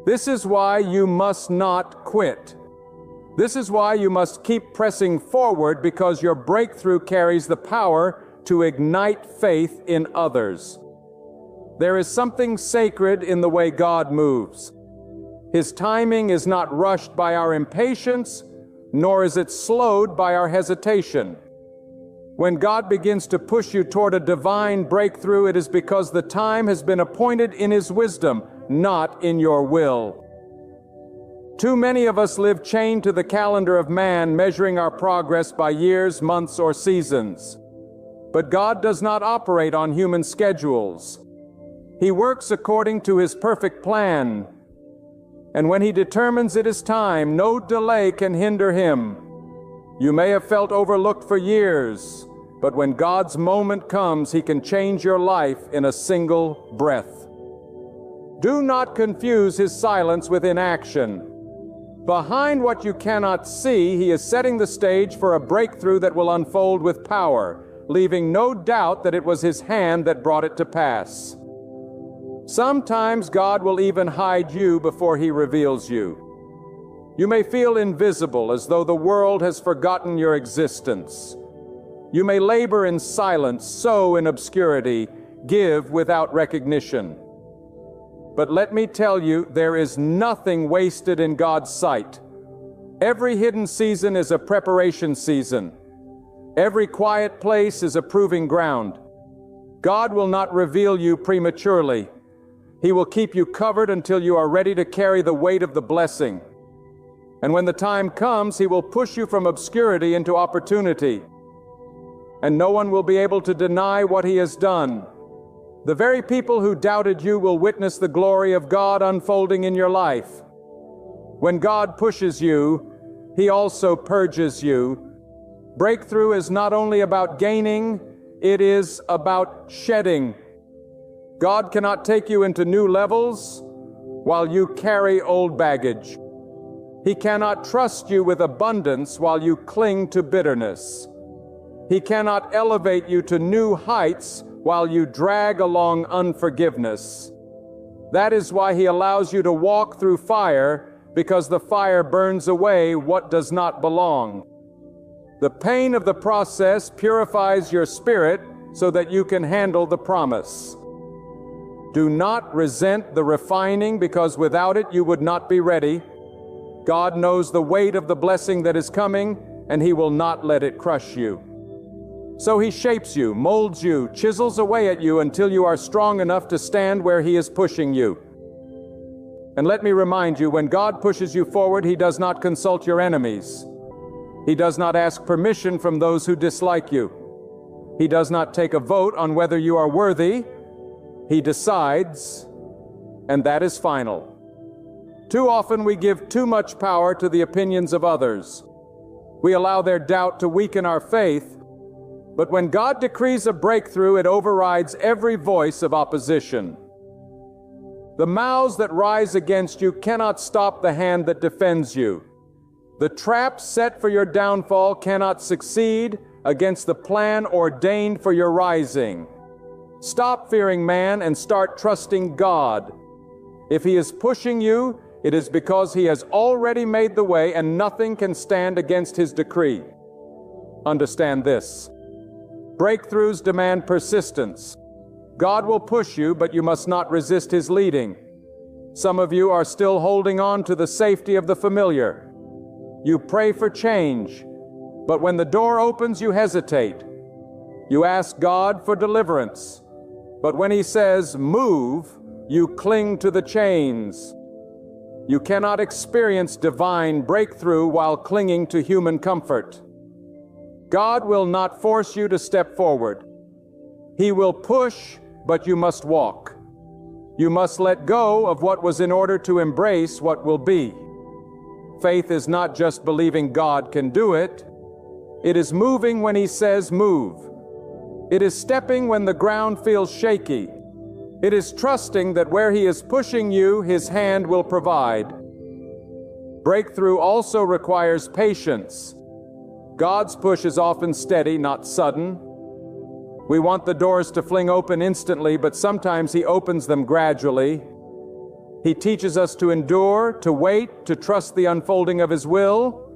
This is why you must not quit. This is why you must keep pressing forward, because your breakthrough carries the power to ignite faith in others. There is something sacred in the way God moves. His timing is not rushed by our impatience, nor is it slowed by our hesitation. When God begins to push you toward a divine breakthrough, it is because the time has been appointed in His wisdom, not in your will. Too many of us live chained to the calendar of man, measuring our progress by years, months, or seasons. But God does not operate on human schedules. He works according to His perfect plan. And when He determines it is time, no delay can hinder Him. You may have felt overlooked for years, but when God's moment comes, He can change your life in a single breath. Do not confuse His silence with inaction. Behind what you cannot see, He is setting the stage for a breakthrough that will unfold with power, leaving no doubt that it was His hand that brought it to pass. Sometimes God will even hide you before He reveals you. You may feel invisible, as though the world has forgotten your existence. You may labor in silence, sow in obscurity, give without recognition. But let me tell you, there is nothing wasted in God's sight. Every hidden season is a preparation season. Every quiet place is a proving ground. God will not reveal you prematurely. He will keep you covered until you are ready to carry the weight of the blessing. And when the time comes, He will push you from obscurity into opportunity. And no one will be able to deny what He has done. The very people who doubted you will witness the glory of God unfolding in your life. When God pushes you, He also purges you. Breakthrough is not only about gaining, it is about shedding. God cannot take you into new levels while you carry old baggage. He cannot trust you with abundance while you cling to bitterness. He cannot elevate you to new heights while you drag along unforgiveness. That is why He allows you to walk through fire, because the fire burns away what does not belong. The pain of the process purifies your spirit so that you can handle the promise. Do not resent the refining, because without it you would not be ready. God knows the weight of the blessing that is coming, and He will not let it crush you. So He shapes you, molds you, chisels away at you until you are strong enough to stand where He is pushing you. And let me remind you, when God pushes you forward, He does not consult your enemies. He does not ask permission from those who dislike you. He does not take a vote on whether you are worthy. He decides, and that is final. Too often we give too much power to the opinions of others. We allow their doubt to weaken our faith, but when God decrees a breakthrough, it overrides every voice of opposition. The mouths that rise against you cannot stop the hand that defends you. The trap set for your downfall cannot succeed against the plan ordained for your rising. Stop fearing man and start trusting God. If He is pushing you, it is because He has already made the way, and nothing can stand against His decree. Understand this. Breakthroughs demand persistence. God will push you, but you must not resist His leading. Some of you are still holding on to the safety of the familiar. You pray for change, but when the door opens, you hesitate. You ask God for deliverance, but when He says, move, you cling to the chains. You cannot experience divine breakthrough while clinging to human comfort. God will not force you to step forward. He will push, but you must walk. You must let go of what was in order to embrace what will be. Faith is not just believing God can do it. It is moving when He says move. It is stepping when the ground feels shaky. It is trusting that where He is pushing you, His hand will provide. Breakthrough also requires patience. God's push is often steady, not sudden. We want the doors to fling open instantly, but sometimes He opens them gradually. He teaches us to endure, to wait, to trust the unfolding of His will.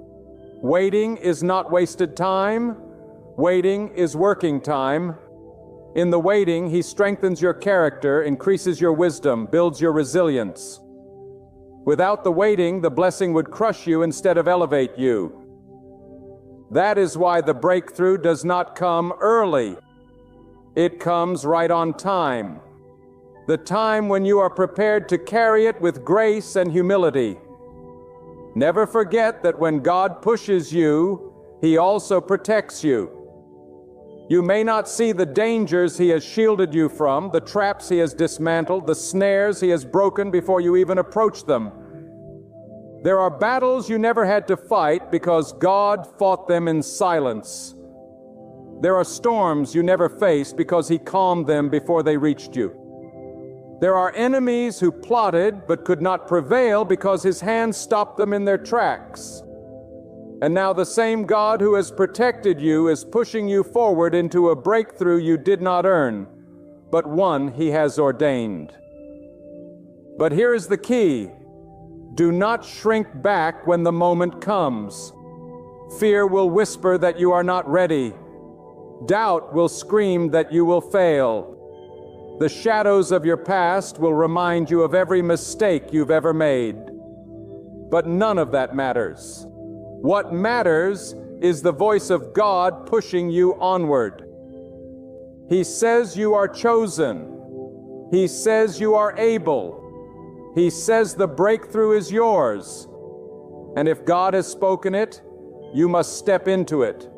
Waiting is not wasted time. Waiting is working time. In the waiting, He strengthens your character, increases your wisdom, builds your resilience. Without the waiting, the blessing would crush you instead of elevate you. That is why the breakthrough does not come early. It comes right on time. The time when you are prepared to carry it with grace and humility. Never forget that when God pushes you, He also protects you. You may not see the dangers He has shielded you from, the traps He has dismantled, the snares He has broken before you even approach them. There are battles you never had to fight because God fought them in silence. There are storms you never faced because He calmed them before they reached you. There are enemies who plotted but could not prevail because His hand stopped them in their tracks. And now the same God who has protected you is pushing you forward into a breakthrough you did not earn, but one He has ordained. But here is the key. Do not shrink back when the moment comes. Fear will whisper that you are not ready. Doubt will scream that you will fail. The shadows of your past will remind you of every mistake you've ever made. But none of that matters. What matters is the voice of God pushing you onward. He says you are chosen. He says you are able. He says the breakthrough is yours. And if God has spoken it, you must step into it.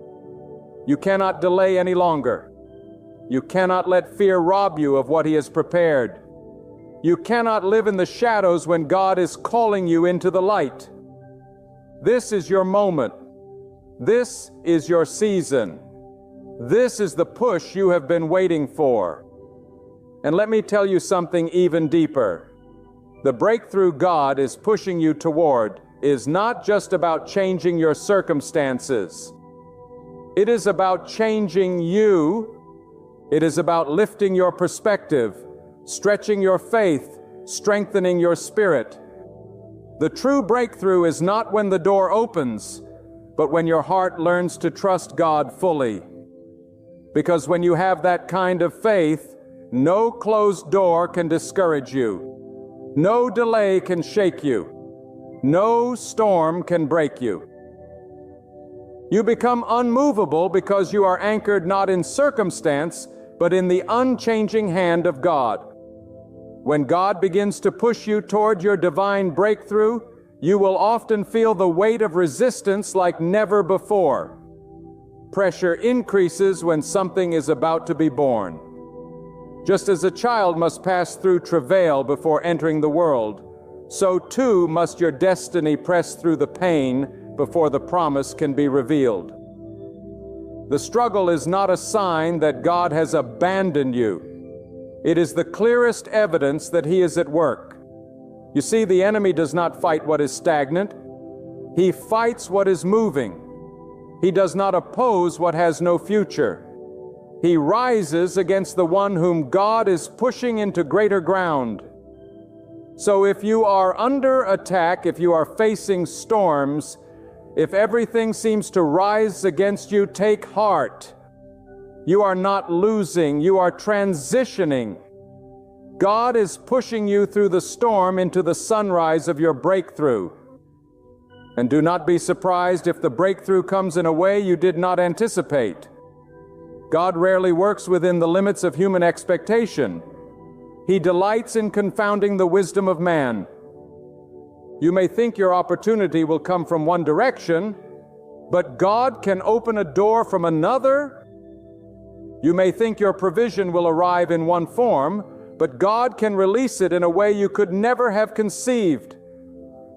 You cannot delay any longer. You cannot let fear rob you of what He has prepared. You cannot live in the shadows when God is calling you into the light. This is your moment. This is your season. This is the push you have been waiting for. And let me tell you something even deeper. The breakthrough God is pushing you toward is not just about changing your circumstances. It is about changing you. It is about lifting your perspective, stretching your faith, strengthening your spirit. The true breakthrough is not when the door opens, but when your heart learns to trust God fully. Because when you have that kind of faith, no closed door can discourage you. No delay can shake you. No storm can break you. You become unmovable because you are anchored not in circumstance, but in the unchanging hand of God. When God begins to push you toward your divine breakthrough, you will often feel the weight of resistance like never before. Pressure increases when something is about to be born. Just as a child must pass through travail before entering the world, so too must your destiny press through the pain before the promise can be revealed. The struggle is not a sign that God has abandoned you. It is the clearest evidence that He is at work. You see, the enemy does not fight what is stagnant. He fights what is moving. He does not oppose what has no future. He rises against the one whom God is pushing into greater ground. So if you are under attack, if you are facing storms, if everything seems to rise against you, take heart. You are not losing, you are transitioning. God is pushing you through the storm into the sunrise of your breakthrough. And do not be surprised if the breakthrough comes in a way you did not anticipate. God rarely works within the limits of human expectation. He delights in confounding the wisdom of man. You may think your opportunity will come from one direction, but God can open a door from another. You may think your provision will arrive in one form, but God can release it in a way you could never have conceived.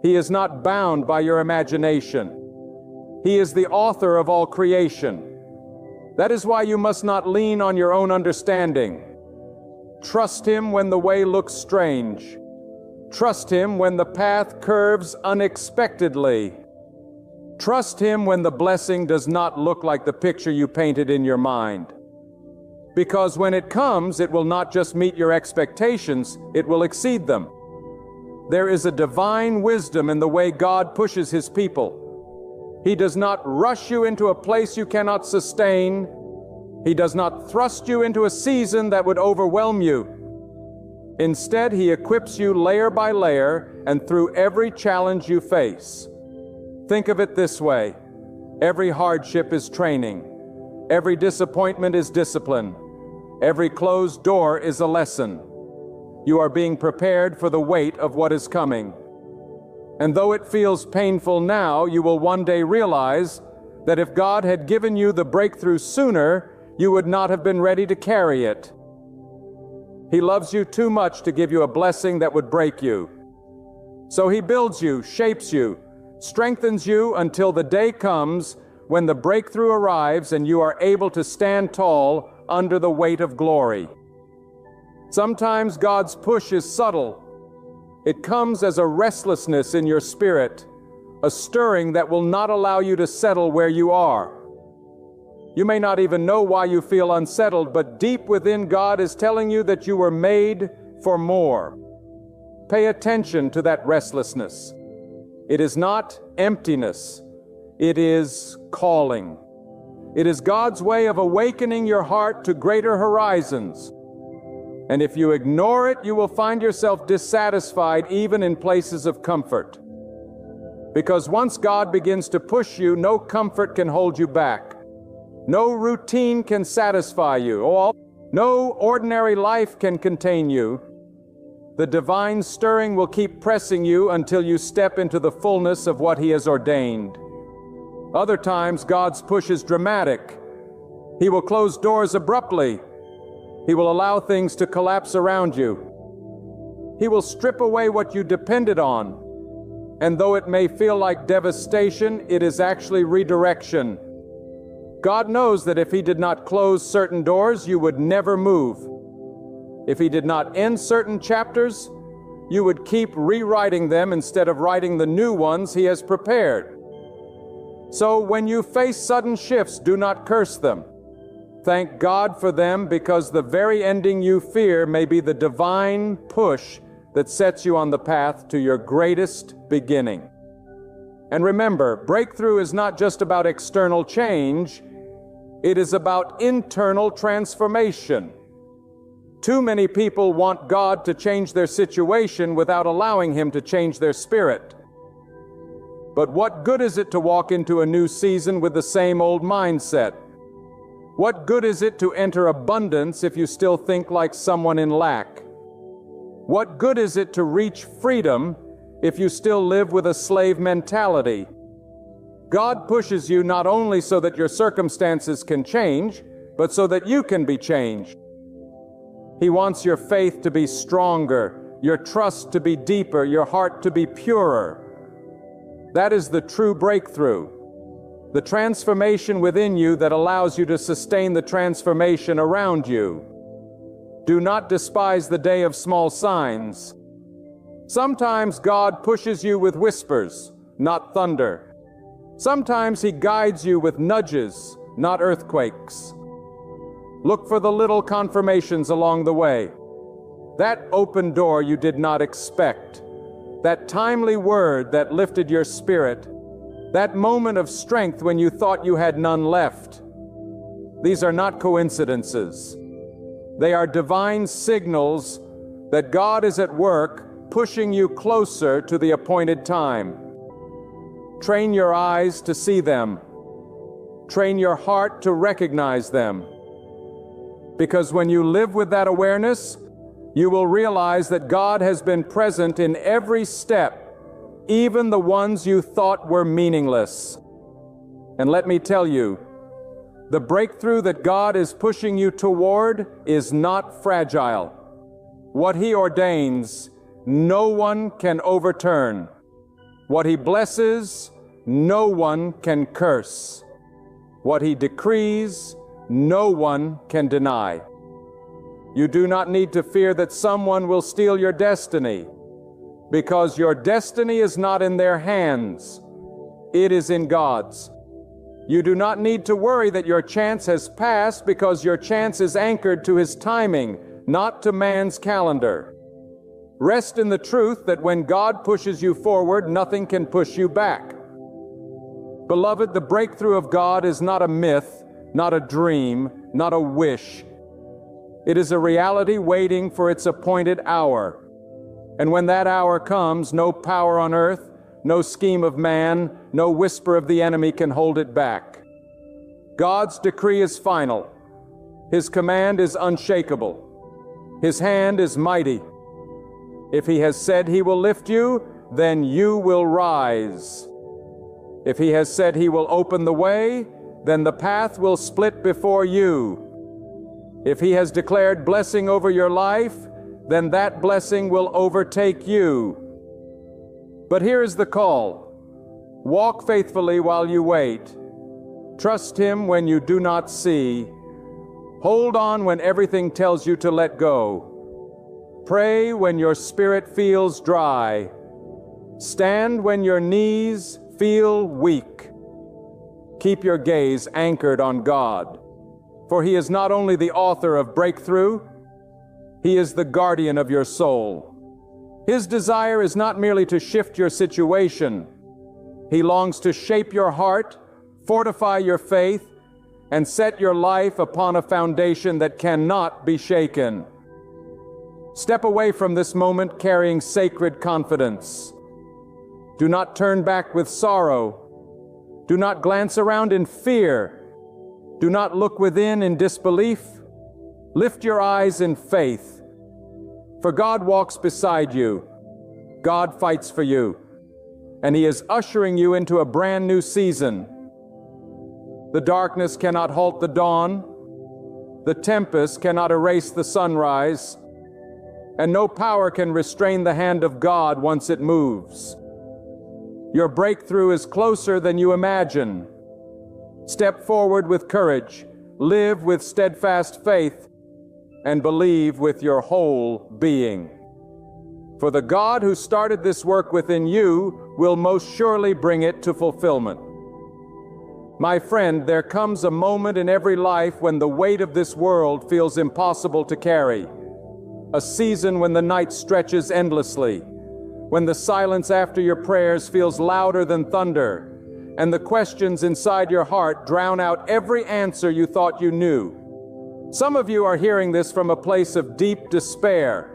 He is not bound by your imagination. He is the author of all creation. That is why you must not lean on your own understanding. Trust Him when the way looks strange. Trust Him when the path curves unexpectedly. Trust Him when the blessing does not look like the picture you painted in your mind. Because when it comes, it will not just meet your expectations, it will exceed them. There is a divine wisdom in the way God pushes His people. He does not rush you into a place you cannot sustain. He does not thrust you into a season that would overwhelm you. Instead, He equips you layer by layer and through every challenge you face. Think of it this way. Every hardship is training. Every disappointment is discipline. Every closed door is a lesson. You are being prepared for the weight of what is coming. And though it feels painful now, you will one day realize that if God had given you the breakthrough sooner, you would not have been ready to carry it. He loves you too much to give you a blessing that would break you. So He builds you, shapes you, strengthens you until the day comes when the breakthrough arrives and you are able to stand tall under the weight of glory. Sometimes God's push is subtle. It comes as a restlessness in your spirit, a stirring that will not allow you to settle where you are. You may not even know why you feel unsettled, but deep within God is telling you that you were made for more. Pay attention to that restlessness. It is not emptiness. It is calling. It is God's way of awakening your heart to greater horizons. And if you ignore it, you will find yourself dissatisfied even in places of comfort. Because once God begins to push you, no comfort can hold you back. No routine can satisfy you. No ordinary life can contain you. The divine stirring will keep pressing you until you step into the fullness of what He has ordained. Other times, God's push is dramatic. He will close doors abruptly. He will allow things to collapse around you. He will strip away what you depended on. And though it may feel like devastation, it is actually redirection. God knows that if He did not close certain doors, you would never move. If He did not end certain chapters, you would keep rewriting them instead of writing the new ones He has prepared. So when you face sudden shifts, do not curse them. Thank God for them, because the very ending you fear may be the divine push that sets you on the path to your greatest beginning. And remember, breakthrough is not just about external change, it is about internal transformation. Too many people want God to change their situation without allowing Him to change their spirit. But what good is it to walk into a new season with the same old mindset? What good is it to enter abundance if you still think like someone in lack? What good is it to reach freedom if you still live with a slave mentality? God pushes you not only so that your circumstances can change, but so that you can be changed. He wants your faith to be stronger, your trust to be deeper, your heart to be purer. That is the true breakthrough, the transformation within you that allows you to sustain the transformation around you. Do not despise the day of small signs. Sometimes God pushes you with whispers, not thunder. Sometimes He guides you with nudges, not earthquakes. Look for the little confirmations along the way. That open door you did not expect. That timely word that lifted your spirit. That moment of strength when you thought you had none left. These are not coincidences. They are divine signals that God is at work, pushing you closer to the appointed time. Train your eyes to see them. Train your heart to recognize them. Because when you live with that awareness, you will realize that God has been present in every step, even the ones you thought were meaningless. And let me tell you, the breakthrough that God is pushing you toward is not fragile. What He ordains, no one can overturn. What He blesses, no one can curse. What He decrees, no one can deny. You do not need to fear that someone will steal your destiny, because your destiny is not in their hands. It is in God's. You do not need to worry that your chance has passed, because your chance is anchored to His timing, not to man's calendar. Rest in the truth that when God pushes you forward, nothing can push you back. Beloved, the breakthrough of God is not a myth, not a dream, not a wish. It is a reality waiting for its appointed hour. And when that hour comes, no power on earth, no scheme of man, no whisper of the enemy can hold it back. God's decree is final. His command is unshakable. His hand is mighty. If He has said He will lift you, then you will rise. If He has said He will open the way, then the path will split before you. If He has declared blessing over your life, then that blessing will overtake you. But here is the call. Walk faithfully while you wait. Trust Him when you do not see. Hold on when everything tells you to let go. Pray when your spirit feels dry. Stand when your knees feel weak. Keep your gaze anchored on God, for He is not only the author of breakthrough, He is the guardian of your soul. His desire is not merely to shift your situation. He longs to shape your heart, fortify your faith, and set your life upon a foundation that cannot be shaken. Step away from this moment carrying sacred confidence. Do not turn back with sorrow. Do not glance around in fear. Do not look within in disbelief. Lift your eyes in faith. For God walks beside you. God fights for you. And He is ushering you into a brand new season. The darkness cannot halt the dawn. The tempest cannot erase the sunrise, and no power can restrain the hand of God once it moves. Your breakthrough is closer than you imagine. Step forward with courage, live with steadfast faith, and believe with your whole being. For the God who started this work within you will most surely bring it to fulfillment. My friend, there comes a moment in every life when the weight of this world feels impossible to carry. A season when the night stretches endlessly, when the silence after your prayers feels louder than thunder, and the questions inside your heart drown out every answer you thought you knew. Some of you are hearing this from a place of deep despair.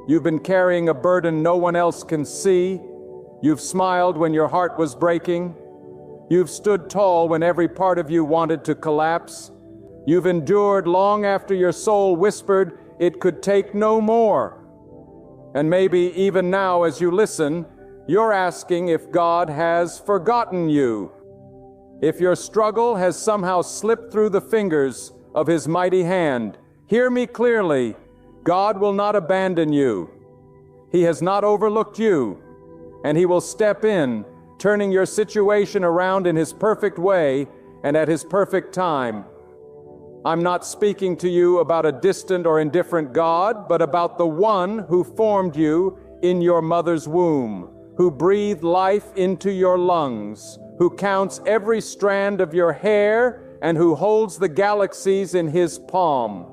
You've been carrying a burden no one else can see. You've smiled when your heart was breaking. You've stood tall when every part of you wanted to collapse. You've endured long after your soul whispered it could take no more. And maybe even now as you listen, you're asking if God has forgotten you. If your struggle has somehow slipped through the fingers of His mighty hand, hear me clearly. God will not abandon you. He has not overlooked you, and He will step in, turning your situation around in His perfect way and at His perfect time. I'm not speaking to you about a distant or indifferent God, but about the one who formed you in your mother's womb, who breathed life into your lungs, who counts every strand of your hair, and who holds the galaxies in His palm.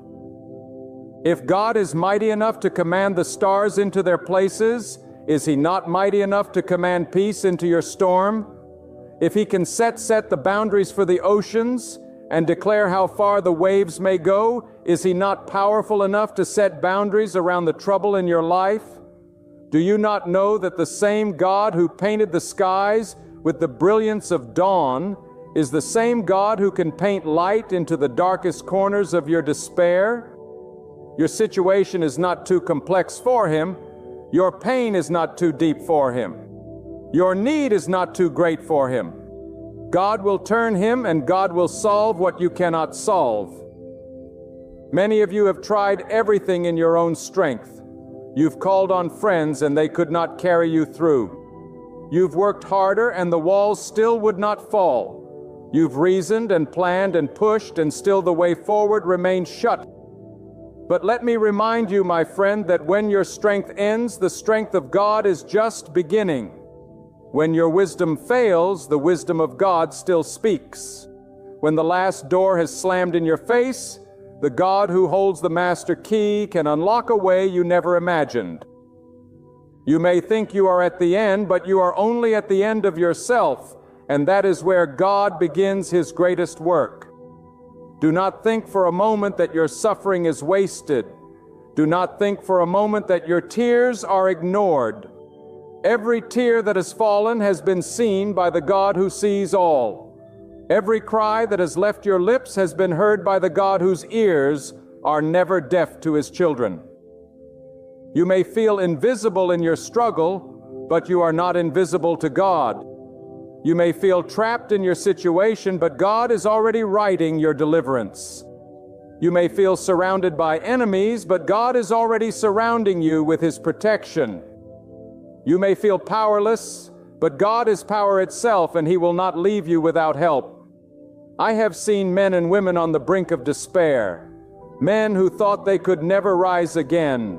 If God is mighty enough to command the stars into their places, is He not mighty enough to command peace into your storm? If He can set the boundaries for the oceans and declare how far the waves may go, is He not powerful enough to set boundaries around the trouble in your life? Do you not know that the same God who painted the skies with the brilliance of dawn is the same God who can paint light into the darkest corners of your despair? Your situation is not too complex for Him. Your pain is not too deep for Him. Your need is not too great for Him. God will turn Him, and God will solve what you cannot solve. Many of you have tried everything in your own strength. You've called on friends, and they could not carry you through. You've worked harder, and the walls still would not fall. You've reasoned and planned and pushed, and still the way forward remains shut. But let me remind you, my friend, that when your strength ends, the strength of God is just beginning. When your wisdom fails, the wisdom of God still speaks. When the last door has slammed in your face, the God who holds the master key can unlock a way you never imagined. You may think you are at the end, but you are only at the end of yourself, and that is where God begins His greatest work. Do not think for a moment that your suffering is wasted. Do not think for a moment that your tears are ignored. Every tear that has fallen has been seen by the God who sees all. Every cry that has left your lips has been heard by the God whose ears are never deaf to His children. You may feel invisible in your struggle, but you are not invisible to God. You may feel trapped in your situation, but God is already writing your deliverance. You may feel surrounded by enemies, but God is already surrounding you with His protection. You may feel powerless, but God is power itself, and He will not leave you without help. I have seen men and women on the brink of despair, men who thought they could never rise again,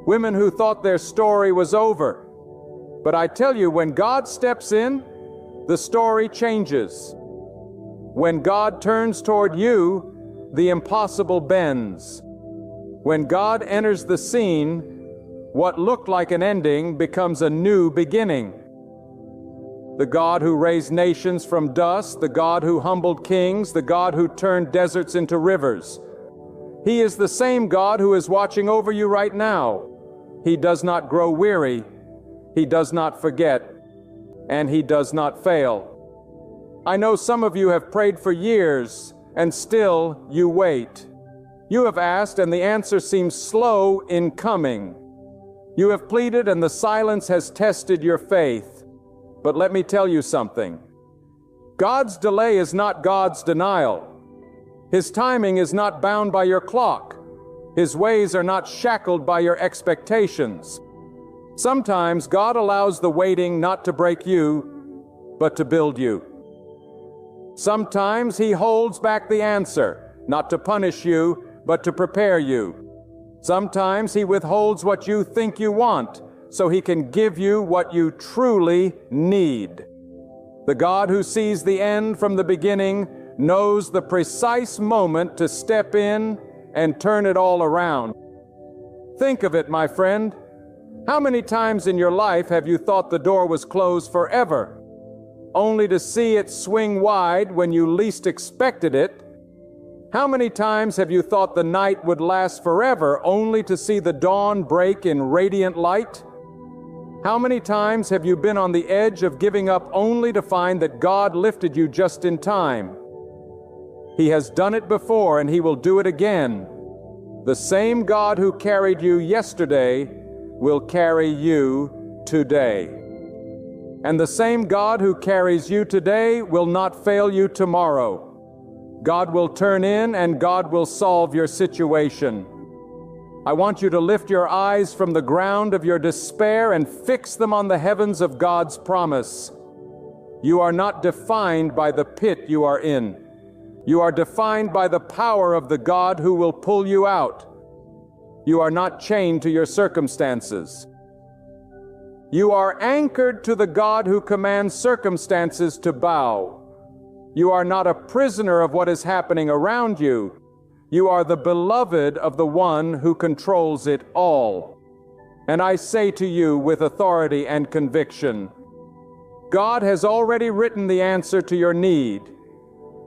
women who thought their story was over. But I tell you, when God steps in, the story changes. When God turns toward you, the impossible bends. When God enters the scene, what looked like an ending becomes a new beginning. The God who raised nations from dust, the God who humbled kings, the God who turned deserts into rivers. He is the same God who is watching over you right now. He does not grow weary. He does not forget. And He does not fail. I know some of you have prayed for years, and still you wait. You have asked, and the answer seems slow in coming. You have pleaded, and the silence has tested your faith. But let me tell you something. God's delay is not God's denial. His timing is not bound by your clock. His ways are not shackled by your expectations. Sometimes God allows the waiting not to break you, but to build you. Sometimes He holds back the answer, not to punish you, but to prepare you. Sometimes He withholds what you think you want, so He can give you what you truly need. The God who sees the end from the beginning knows the precise moment to step in and turn it all around. Think of it, my friend. How many times in your life have you thought the door was closed forever, only to see it swing wide when you least expected it? How many times have you thought the night would last forever, only to see the dawn break in radiant light? How many times have you been on the edge of giving up, only to find that God lifted you just in time? He has done it before, and He will do it again. The same God who carried you yesterday will carry you today. And the same God who carries you today will not fail you tomorrow. God will turn in and God will solve your situation. I want you to lift your eyes from the ground of your despair and fix them on the heavens of God's promise. You are not defined by the pit you are in. You are defined by the power of the God who will pull you out. You are not chained to your circumstances. You are anchored to the God who commands circumstances to bow. You are not a prisoner of what is happening around you. You are the beloved of the one who controls it all. And I say to you with authority and conviction, God has already written the answer to your need.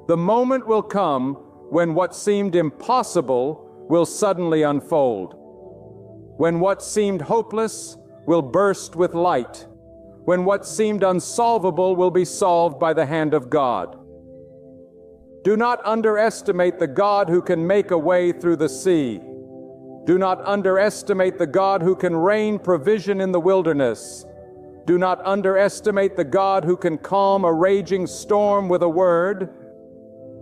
The moment will come when what seemed impossible will suddenly unfold. When what seemed hopeless will burst with light. When what seemed unsolvable will be solved by the hand of God. Do not underestimate the God who can make a way through the sea. Do not underestimate the God who can rain provision in the wilderness. Do not underestimate the God who can calm a raging storm with a word.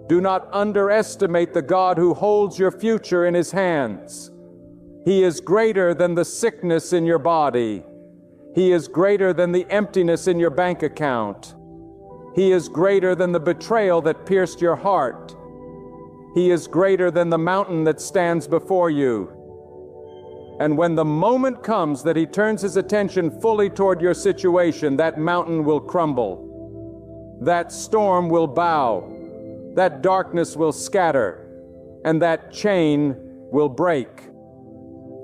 Do not underestimate the God who holds your future in His hands. He is greater than the sickness in your body. He is greater than the emptiness in your bank account. He is greater than the betrayal that pierced your heart. He is greater than the mountain that stands before you. And when the moment comes that He turns His attention fully toward your situation, that mountain will crumble. That storm will bow. That darkness will scatter. And that chain will break.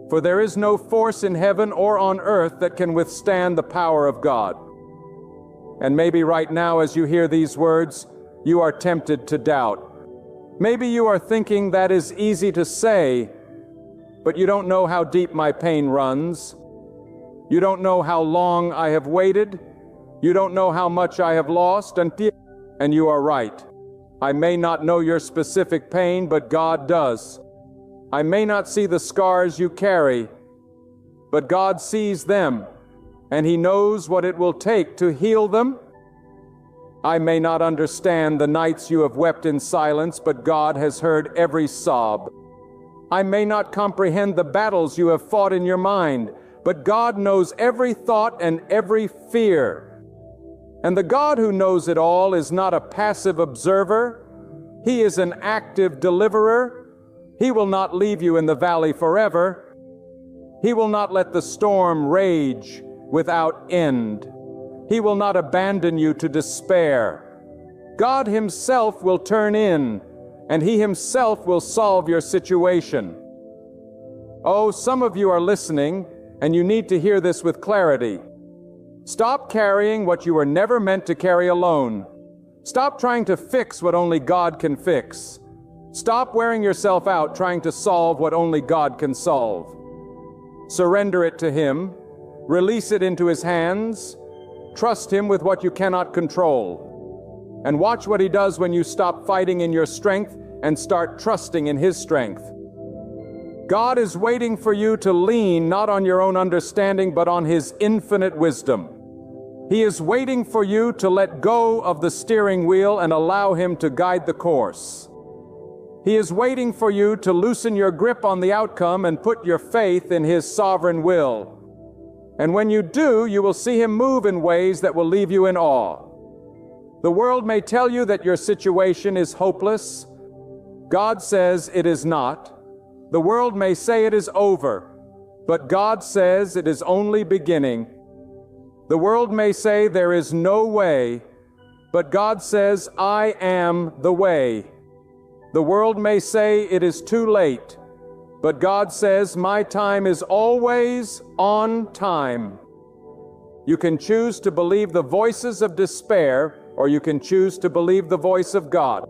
For there is no force in heaven or on earth that can withstand the power of God. And maybe right now, as you hear these words, you are tempted to doubt. Maybe you are thinking that is easy to say, but you don't know how deep my pain runs. You don't know how long I have waited. You don't know how much I have lost. And you are right. I may not know your specific pain, but God does. I may not see the scars you carry, but God sees them, and He knows what it will take to heal them. I may not understand the nights you have wept in silence, but God has heard every sob. I may not comprehend the battles you have fought in your mind, but God knows every thought and every fear. And the God who knows it all is not a passive observer. He is an active deliverer. He will not leave you in the valley forever. He will not let the storm rage without end. He will not abandon you to despair. God Himself will turn in, and He Himself will solve your situation. Oh, some of you are listening, and you need to hear this with clarity. Stop carrying what you were never meant to carry alone. Stop trying to fix what only God can fix. Stop wearing yourself out trying to solve what only God can solve. Surrender it to Him. Release it into His hands. Trust Him with what you cannot control. And watch what He does when you stop fighting in your strength and start trusting in His strength. God is waiting for you to lean not on your own understanding, but on His infinite wisdom. He is waiting for you to let go of the steering wheel and allow Him to guide the course. He is waiting for you to loosen your grip on the outcome and put your faith in His sovereign will. And when you do, you will see Him move in ways that will leave you in awe. The world may tell you that your situation is hopeless. God says it is not. The world may say it is over, but God says it is only beginning. The world may say there is no way, but God says, I am the way. The world may say it is too late, but God says, my time is always on time. You can choose to believe the voices of despair, or you can choose to believe the voice of God.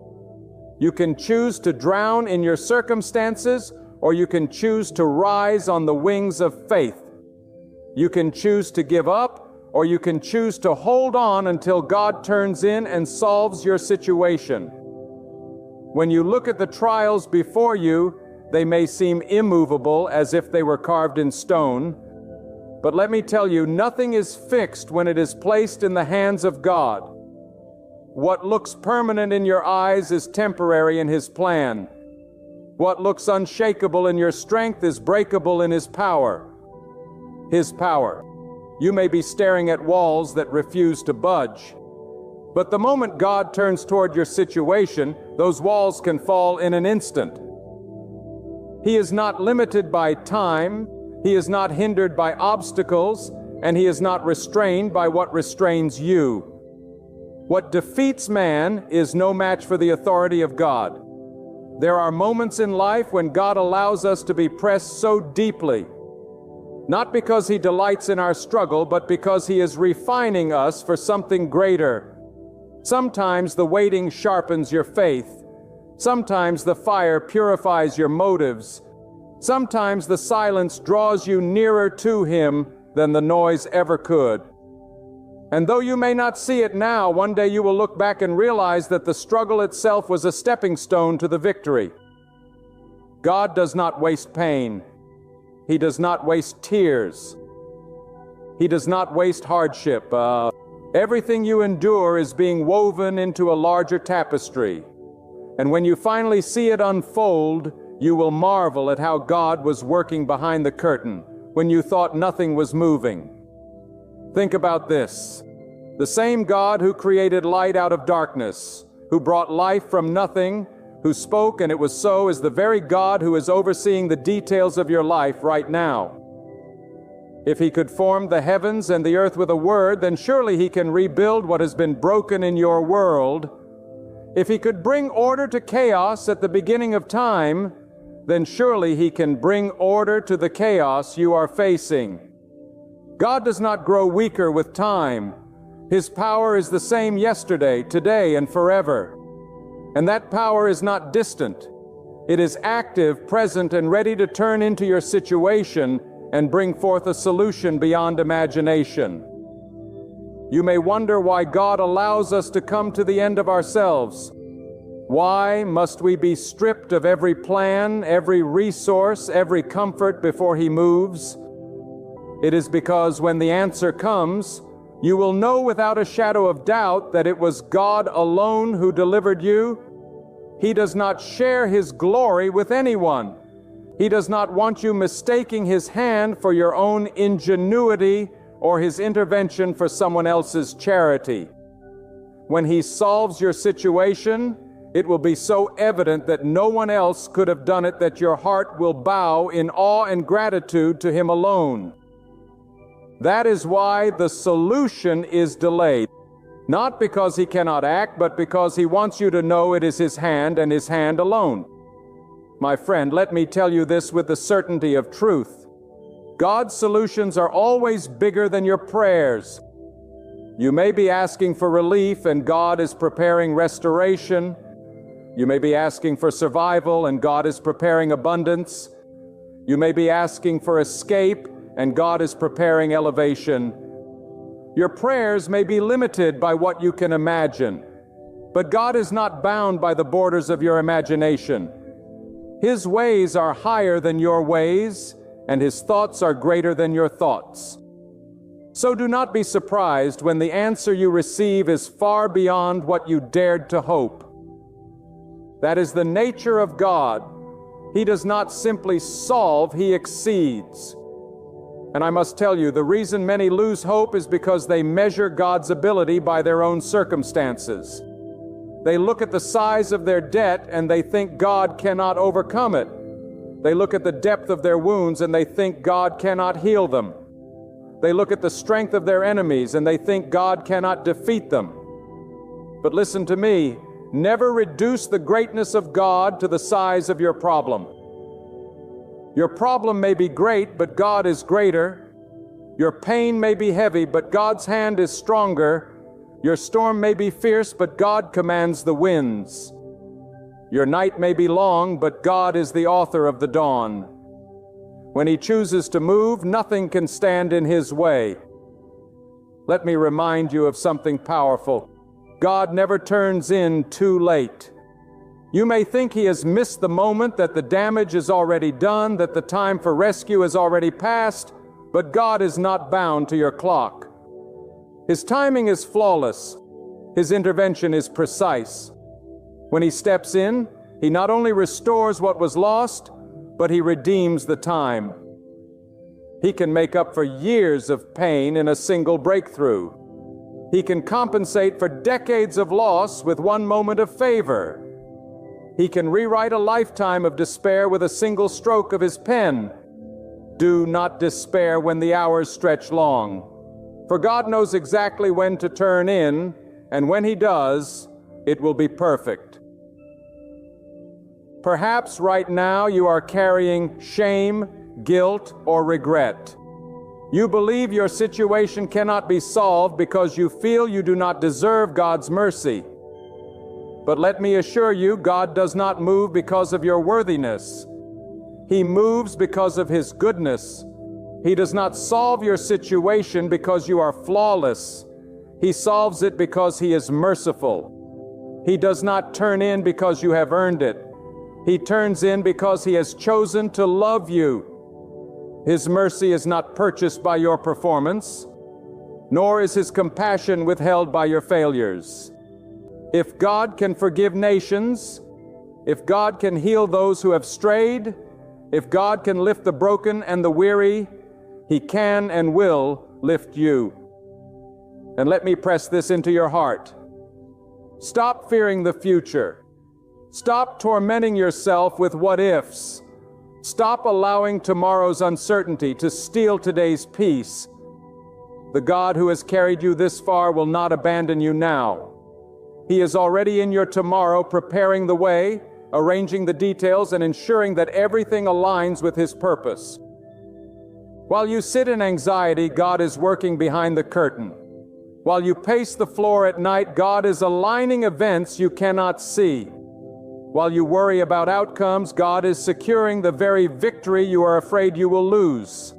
You can choose to drown in your circumstances, or you can choose to rise on the wings of faith. You can choose to give up, or you can choose to hold on until God turns in and solves your situation. When you look at the trials before you, they may seem immovable, as if they were carved in stone. But let me tell you, nothing is fixed when it is placed in the hands of God. What looks permanent in your eyes is temporary in His plan. What looks unshakable in your strength is breakable in His power. His power. You may be staring at walls that refuse to budge. But the moment God turns toward your situation, those walls can fall in an instant. He is not limited by time, He is not hindered by obstacles, and He is not restrained by what restrains you. What defeats man is no match for the authority of God. There are moments in life when God allows us to be pressed so deeply, not because He delights in our struggle, but because He is refining us for something greater. Sometimes the waiting sharpens your faith. Sometimes the fire purifies your motives. Sometimes the silence draws you nearer to Him than the noise ever could. And though you may not see it now, one day you will look back and realize that the struggle itself was a stepping stone to the victory. God does not waste pain. He does not waste tears. He does not waste hardship. Everything you endure is being woven into a larger tapestry. And when you finally see it unfold, you will marvel at how God was working behind the curtain when you thought nothing was moving. Think about this. The same God who created light out of darkness, who brought life from nothing, who spoke and it was so, is the very God who is overseeing the details of your life right now. If He could form the heavens and the earth with a word, then surely He can rebuild what has been broken in your world. If He could bring order to chaos at the beginning of time, then surely He can bring order to the chaos you are facing. God does not grow weaker with time. His power is the same yesterday, today, and forever. And that power is not distant. It is active, present, and ready to turn into your situation and bring forth a solution beyond imagination. You may wonder why God allows us to come to the end of ourselves. Why must we be stripped of every plan, every resource, every comfort before He moves? It is because when the answer comes, you will know without a shadow of doubt that it was God alone who delivered you. He does not share His glory with anyone. He does not want you mistaking His hand for your own ingenuity or His intervention for someone else's charity. When He solves your situation, it will be so evident that no one else could have done it that your heart will bow in awe and gratitude to Him alone. That is why the solution is delayed. Not because He cannot act, but because He wants you to know it is His hand and His hand alone. My friend, let me tell you this with the certainty of truth. God's solutions are always bigger than your prayers. You may be asking for relief and God is preparing restoration. You may be asking for survival and God is preparing abundance. You may be asking for escape and God is preparing elevation. Your prayers may be limited by what you can imagine, but God is not bound by the borders of your imagination. His ways are higher than your ways, and His thoughts are greater than your thoughts. So do not be surprised when the answer you receive is far beyond what you dared to hope. That is the nature of God. He does not simply solve, He exceeds. And I must tell you, the reason many lose hope is because they measure God's ability by their own circumstances. They look at the size of their debt and they think God cannot overcome it. They look at the depth of their wounds and they think God cannot heal them. They look at the strength of their enemies and they think God cannot defeat them. But listen to me, never reduce the greatness of God to the size of your problem. Your problem may be great, but God is greater. Your pain may be heavy, but God's hand is stronger. Your storm may be fierce, but God commands the winds. Your night may be long, but God is the author of the dawn. When He chooses to move, nothing can stand in His way. Let me remind you of something powerful. God never turns in too late. You may think He has missed the moment, that the damage is already done, that the time for rescue has already passed, but God is not bound to your clock. His timing is flawless. His intervention is precise. When He steps in, He not only restores what was lost, but He redeems the time. He can make up for years of pain in a single breakthrough. He can compensate for decades of loss with one moment of favor. He can rewrite a lifetime of despair with a single stroke of His pen. Do not despair when the hours stretch long, for God knows exactly when to turn in, and when He does, it will be perfect. Perhaps right now you are carrying shame, guilt, or regret. You believe your situation cannot be solved because you feel you do not deserve God's mercy. But let me assure you, God does not move because of your worthiness. He moves because of His goodness. He does not solve your situation because you are flawless. He solves it because He is merciful. He does not turn in because you have earned it. He turns in because He has chosen to love you. His mercy is not purchased by your performance, nor is His compassion withheld by your failures. If God can forgive nations, if God can heal those who have strayed, if God can lift the broken and the weary, He can and will lift you. And let me press this into your heart. Stop fearing the future. Stop tormenting yourself with what-ifs. Stop allowing tomorrow's uncertainty to steal today's peace. The God who has carried you this far will not abandon you now. He is already in your tomorrow, preparing the way, arranging the details, and ensuring that everything aligns with His purpose. While you sit in anxiety, God is working behind the curtain. While you pace the floor at night, God is aligning events you cannot see. While you worry about outcomes, God is securing the very victory you are afraid you will lose.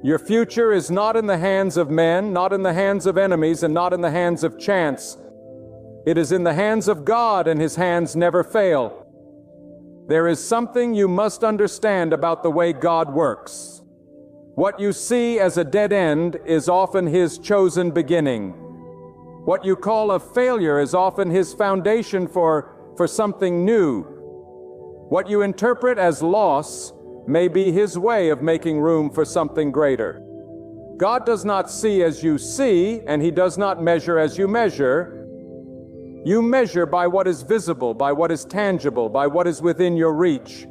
Your future is not in the hands of men, not in the hands of enemies, and not in the hands of chance. It is in the hands of God, and His hands never fail. There is something you must understand about the way God works. What you see as a dead end is often His chosen beginning. What you call a failure is often His foundation for something new. What you interpret as loss may be His way of making room for something greater. God does not see as you see, and He does not measure as you measure. You measure by what is visible, by what is tangible, by what is within your reach.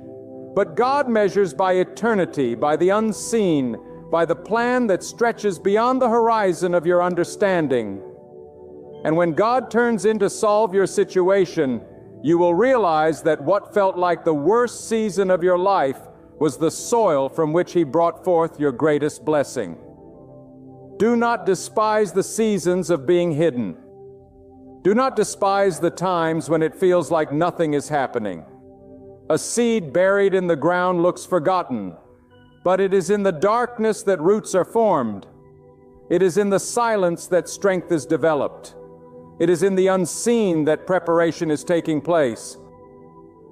But God measures by eternity, by the unseen, by the plan that stretches beyond the horizon of your understanding. And when God turns in to solve your situation, you will realize that what felt like the worst season of your life was the soil from which He brought forth your greatest blessing. Do not despise the seasons of being hidden. Do not despise the times when it feels like nothing is happening. A seed buried in the ground looks forgotten, but it is in the darkness that roots are formed. It is in the silence that strength is developed. It is in the unseen that preparation is taking place.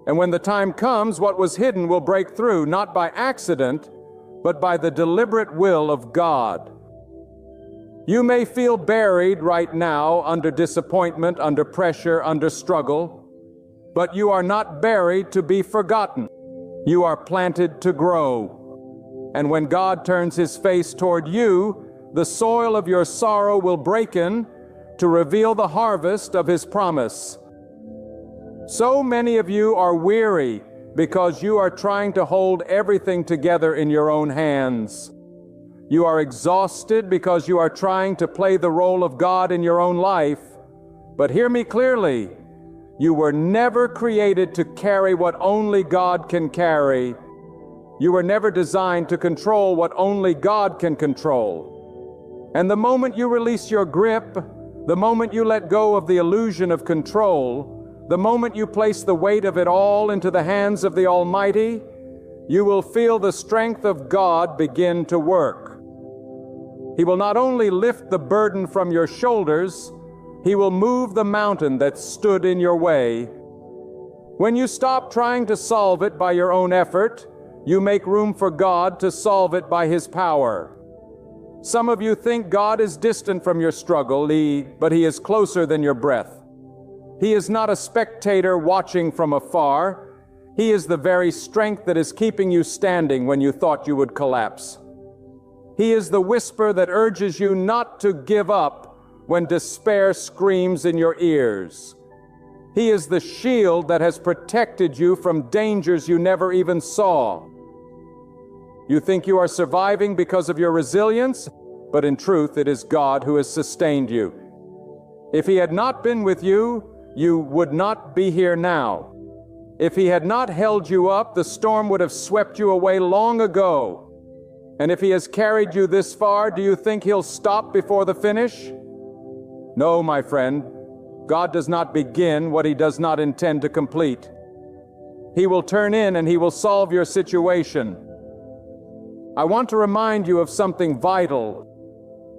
And when the time comes, what was hidden will break through, not by accident, but by the deliberate will of God. You may feel buried right now under disappointment, under pressure, under struggle. But you are not buried to be forgotten. You are planted to grow. And when God turns His face toward you, the soil of your sorrow will break in to reveal the harvest of His promise. So many of you are weary because you are trying to hold everything together in your own hands. You are exhausted because you are trying to play the role of God in your own life. But hear me clearly. You were never created to carry what only God can carry. You were never designed to control what only God can control. And the moment you release your grip, the moment you let go of the illusion of control, the moment you place the weight of it all into the hands of the Almighty, you will feel the strength of God begin to work. He will not only lift the burden from your shoulders, He will move the mountain that stood in your way. When you stop trying to solve it by your own effort, you make room for God to solve it by His power. Some of you think God is distant from your struggle, but He is closer than your breath. He is not a spectator watching from afar. He is the very strength that is keeping you standing when you thought you would collapse. He is the whisper that urges you not to give up when despair screams in your ears. He is the shield that has protected you from dangers you never even saw. You think you are surviving because of your resilience, but in truth it is God who has sustained you. If He had not been with you, you would not be here now. If He had not held you up, the storm would have swept you away long ago. And if He has carried you this far, do you think He'll stop before the finish? No, my friend. God does not begin what He does not intend to complete. He will turn in and He will solve your situation. I want to remind you of something vital.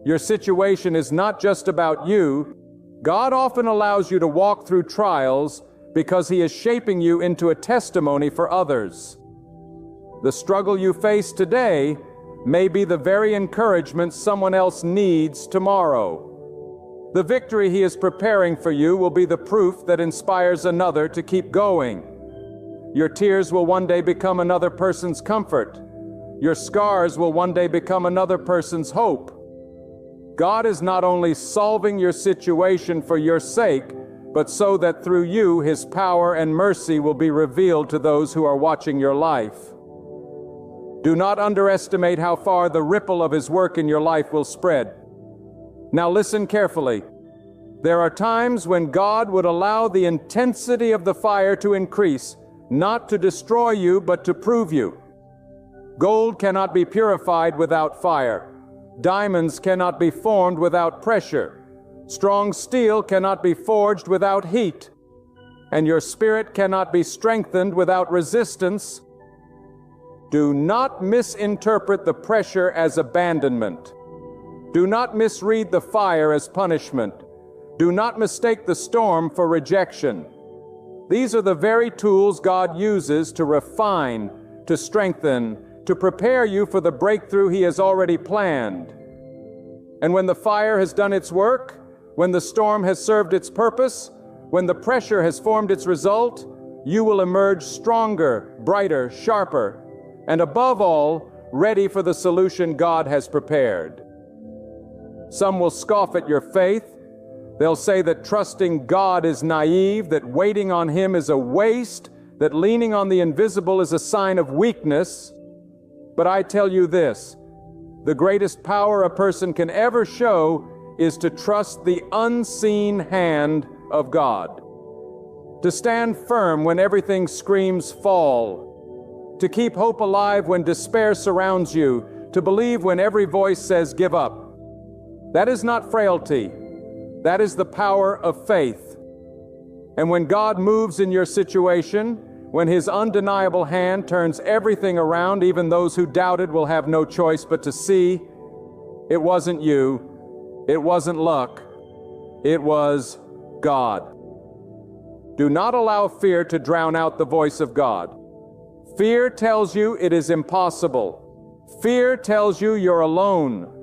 Your situation is not just about you. God often allows you to walk through trials because He is shaping you into a testimony for others. The struggle you face today may be the very encouragement someone else needs tomorrow. The victory He is preparing for you will be the proof that inspires another to keep going. Your tears will one day become another person's comfort. Your scars will one day become another person's hope. God is not only solving your situation for your sake, but so that through you His power and mercy will be revealed to those who are watching your life. Do not underestimate how far the ripple of His work in your life will spread. Now listen carefully. There are times when God would allow the intensity of the fire to increase, not to destroy you, but to prove you. Gold cannot be purified without fire. Diamonds cannot be formed without pressure. Strong steel cannot be forged without heat. And your spirit cannot be strengthened without resistance. Do not misinterpret the pressure as abandonment. Do not misread the fire as punishment. Do not mistake the storm for rejection. These are the very tools God uses to refine, to strengthen, to prepare you for the breakthrough He has already planned. And when the fire has done its work, when the storm has served its purpose, when the pressure has formed its result, you will emerge stronger, brighter, sharper, and above all, ready for the solution God has prepared. Some will scoff at your faith. They'll say that trusting God is naive, that waiting on Him is a waste, that leaning on the invisible is a sign of weakness. But I tell you this, the greatest power a person can ever show is to trust the unseen hand of God. To stand firm when everything screams fall. To keep hope alive when despair surrounds you. To believe when every voice says give up. That is not frailty. That is the power of faith. And when God moves in your situation, when His undeniable hand turns everything around, even those who doubted will have no choice but to see, it wasn't you, it wasn't luck, it was God. Do not allow fear to drown out the voice of God. Fear tells you it is impossible. Fear tells you you're alone.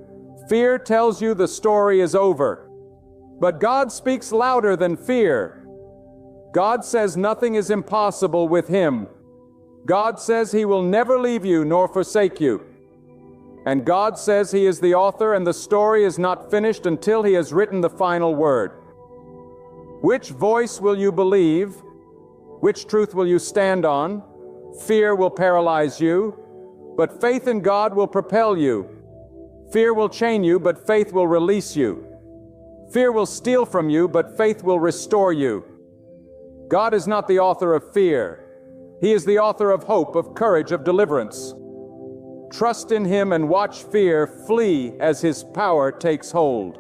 Fear tells you the story is over. But God speaks louder than fear. God says nothing is impossible with Him. God says He will never leave you nor forsake you. And God says He is the author, and the story is not finished until He has written the final word. Which voice will you believe? Which truth will you stand on? Fear will paralyze you, but faith in God will propel you. Fear will chain you, but faith will release you. Fear will steal from you, but faith will restore you. God is not the author of fear. He is the author of hope, of courage, of deliverance. Trust in Him and watch fear flee as His power takes hold.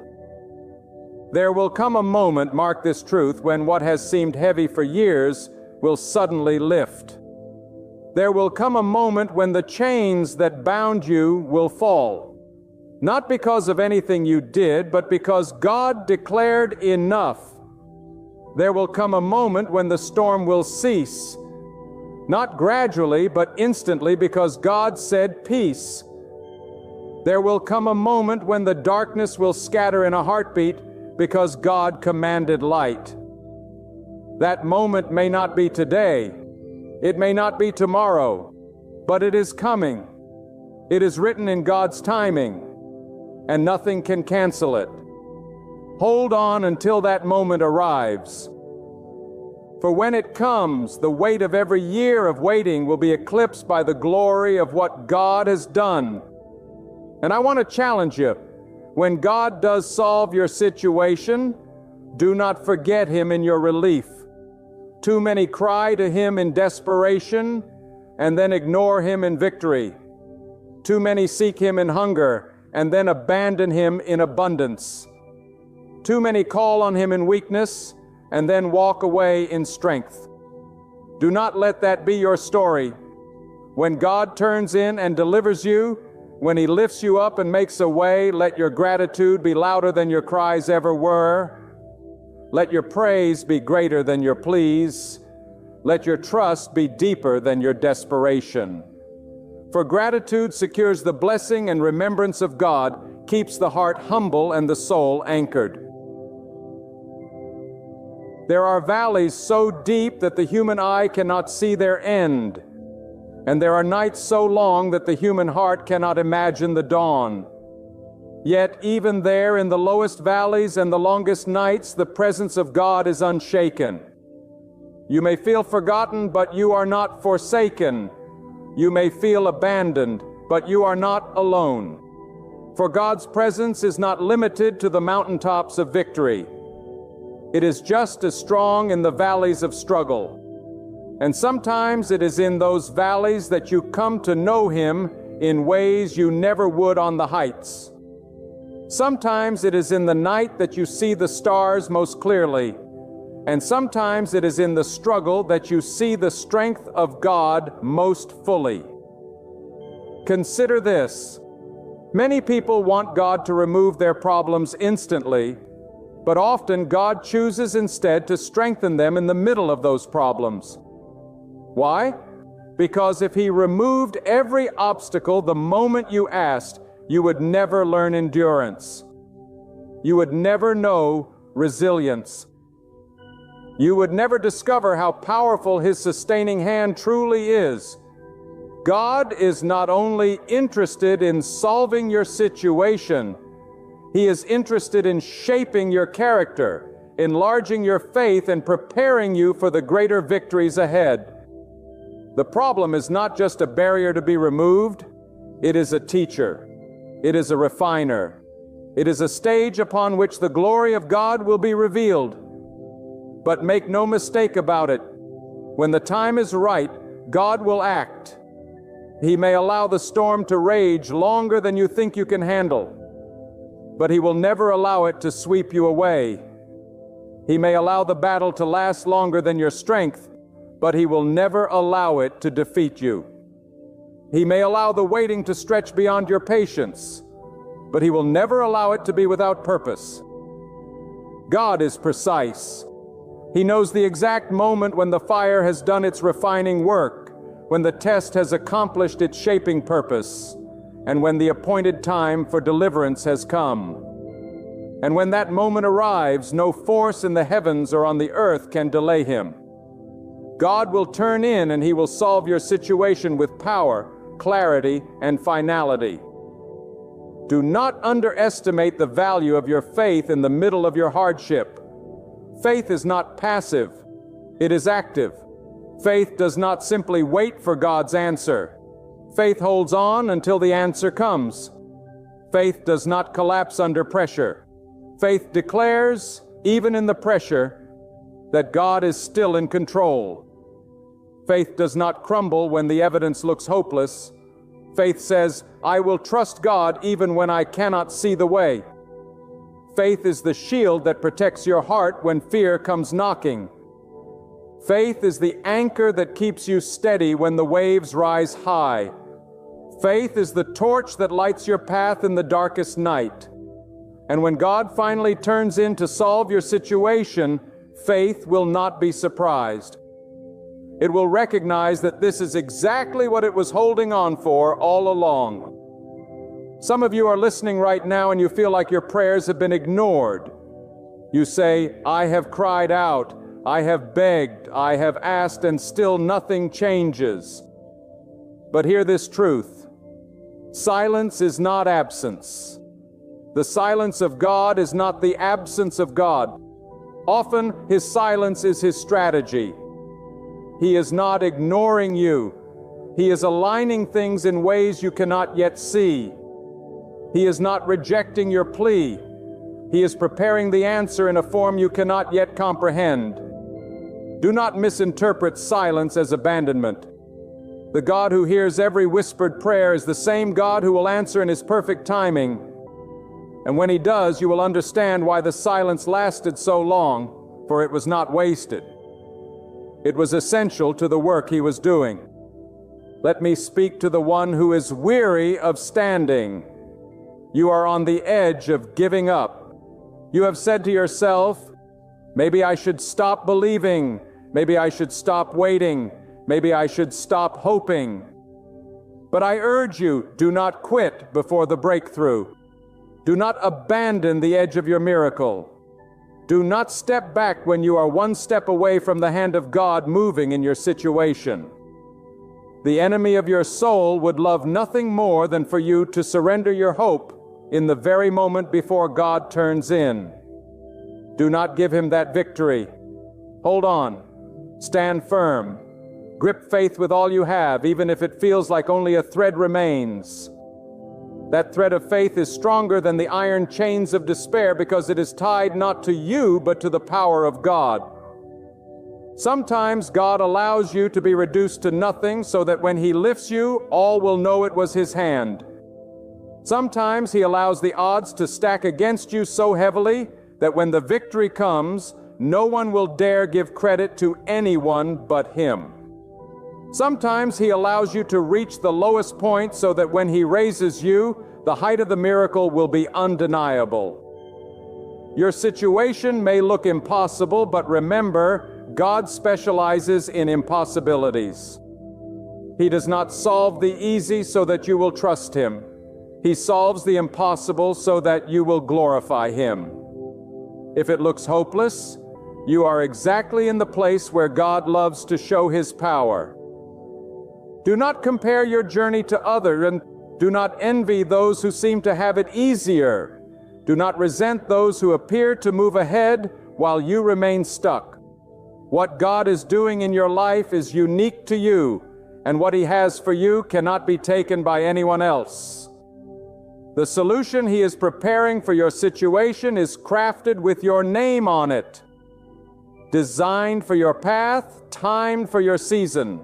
There will come a moment, mark this truth, when what has seemed heavy for years will suddenly lift. There will come a moment when the chains that bound you will fall. Not because of anything you did, but because God declared enough. There will come a moment when the storm will cease. Not gradually, but instantly, because God said peace. There will come a moment when the darkness will scatter in a heartbeat, because God commanded light. That moment may not be today. It may not be tomorrow, but it is coming. It is written in God's timing, and nothing can cancel it. Hold on until that moment arrives. For when it comes, the weight of every year of waiting will be eclipsed by the glory of what God has done. And I want to challenge you. When God does solve your situation, do not forget Him in your relief. Too many cry to Him in desperation and then ignore Him in victory. Too many seek Him in hunger and then abandon Him in abundance. Too many call on Him in weakness and then walk away in strength. Do not let that be your story. When God turns in and delivers you, when He lifts you up and makes a way, let your gratitude be louder than your cries ever were. Let your praise be greater than your pleas. Let your trust be deeper than your desperation. For gratitude secures the blessing, and remembrance of God keeps the heart humble and the soul anchored. There are valleys so deep that the human eye cannot see their end. And there are nights so long that the human heart cannot imagine the dawn. Yet even there, in the lowest valleys and the longest nights, the presence of God is unshaken. You may feel forgotten, but you are not forsaken. You may feel abandoned, but you are not alone. For God's presence is not limited to the mountaintops of victory. It is just as strong in the valleys of struggle. And sometimes it is in those valleys that you come to know Him in ways you never would on the heights. Sometimes it is in the night that you see the stars most clearly, and sometimes it is in the struggle that you see the strength of God most fully. Consider this. Many people want God to remove their problems instantly, but often God chooses instead to strengthen them in the middle of those problems. Why? Because if He removed every obstacle the moment you asked, you would never learn endurance. You would never know resilience. You would never discover how powerful His sustaining hand truly is. God is not only interested in solving your situation, He is interested in shaping your character, enlarging your faith, and preparing you for the greater victories ahead. The problem is not just a barrier to be removed, it is a teacher. It is a refiner. It is a stage upon which the glory of God will be revealed. But make no mistake about it. When the time is right, God will act. He may allow the storm to rage longer than you think you can handle, but He will never allow it to sweep you away. He may allow the battle to last longer than your strength, but He will never allow it to defeat you. He may allow the waiting to stretch beyond your patience, but He will never allow it to be without purpose. God is precise. He knows the exact moment when the fire has done its refining work, when the test has accomplished its shaping purpose, and when the appointed time for deliverance has come. And when that moment arrives, no force in the heavens or on the earth can delay Him. God will turn in and He will solve your situation with power, clarity, and finality. Do not underestimate the value of your faith in the middle of your hardship. Faith is not passive, it is active. Faith does not simply wait for God's answer. Faith holds on until the answer comes. Faith does not collapse under pressure. Faith declares, even in the pressure, that God is still in control. Faith does not crumble when the evidence looks hopeless. Faith says, I will trust God even when I cannot see the way. Faith is the shield that protects your heart when fear comes knocking. Faith is the anchor that keeps you steady when the waves rise high. Faith is the torch that lights your path in the darkest night. And when God finally turns in to solve your situation, faith will not be surprised. It will recognize that this is exactly what it was holding on for all along. Some of you are listening right now and you feel like your prayers have been ignored. You say, I have cried out, I have begged, I have asked, and still nothing changes. But hear this truth. Silence is not absence. The silence of God is not the absence of God. Often, His silence is His strategy. He is not ignoring you. He is aligning things in ways you cannot yet see. He is not rejecting your plea. He is preparing the answer in a form you cannot yet comprehend. Do not misinterpret silence as abandonment. The God who hears every whispered prayer is the same God who will answer in His perfect timing. And when He does, you will understand why the silence lasted so long, for it was not wasted. It was essential to the work He was doing. Let me speak to the one who is weary of standing. You are on the edge of giving up. You have said to yourself, maybe I should stop believing. Maybe I should stop waiting. Maybe I should stop hoping. But I urge you, do not quit before the breakthrough. Do not abandon the edge of your miracle. Do not step back when you are one step away from the hand of God moving in your situation. The enemy of your soul would love nothing more than for you to surrender your hope in the very moment before God turns in. Do not give him that victory. Hold on. Stand firm. Grip faith with all you have, even if it feels like only a thread remains. That thread of faith is stronger than the iron chains of despair because it is tied not to you, but to the power of God. Sometimes God allows you to be reduced to nothing so that when He lifts you, all will know it was His hand. Sometimes He allows the odds to stack against you so heavily that when the victory comes, no one will dare give credit to anyone but Him. Sometimes He allows you to reach the lowest point so that when He raises you, the height of the miracle will be undeniable. Your situation may look impossible, but remember, God specializes in impossibilities. He does not solve the easy so that you will trust Him. He solves the impossible so that you will glorify Him. If it looks hopeless, you are exactly in the place where God loves to show His power. Do not compare your journey to others, and do not envy those who seem to have it easier. Do not resent those who appear to move ahead while you remain stuck. What God is doing in your life is unique to you, and what He has for you cannot be taken by anyone else. The solution He is preparing for your situation is crafted with your name on it, designed for your path, timed for your season.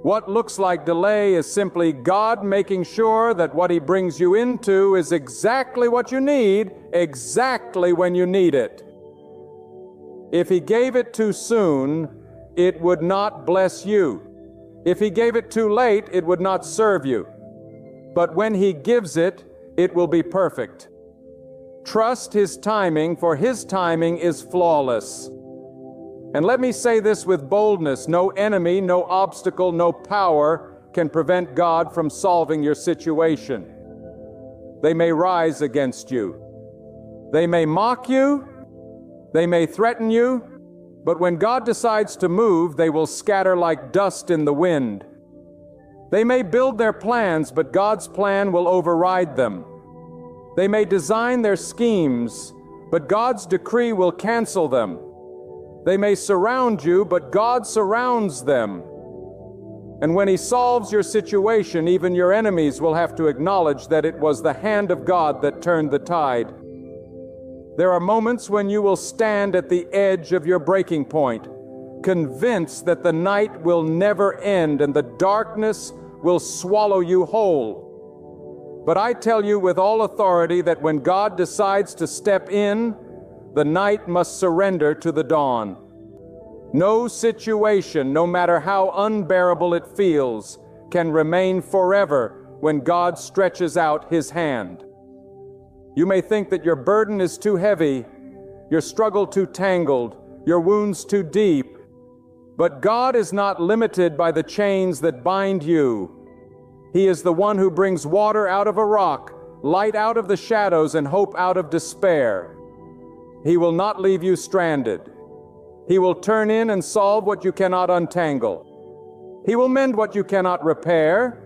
What looks like delay is simply God making sure that what He brings you into is exactly what you need, exactly when you need it. If He gave it too soon, it would not bless you. If He gave it too late, it would not serve you. But when He gives it, it will be perfect. Trust His timing, for His timing is flawless. And let me say this with boldness: no enemy, no obstacle, no power can prevent God from solving your situation. They may rise against you. They may mock you. They may threaten you. But when God decides to move, they will scatter like dust in the wind. They may build their plans, but God's plan will override them. They may design their schemes, but God's decree will cancel them. They may surround you, but God surrounds them. And when He solves your situation, even your enemies will have to acknowledge that it was the hand of God that turned the tide. There are moments when you will stand at the edge of your breaking point, convinced that the night will never end and the darkness will swallow you whole. But I tell you with all authority that when God decides to step in, the night must surrender to the dawn. No situation, no matter how unbearable it feels, can remain forever when God stretches out His hand. You may think that your burden is too heavy, your struggle too tangled, your wounds too deep, but God is not limited by the chains that bind you. He is the one who brings water out of a rock, light out of the shadows, and hope out of despair. He will not leave you stranded. He will turn in and solve what you cannot untangle. He will mend what you cannot repair,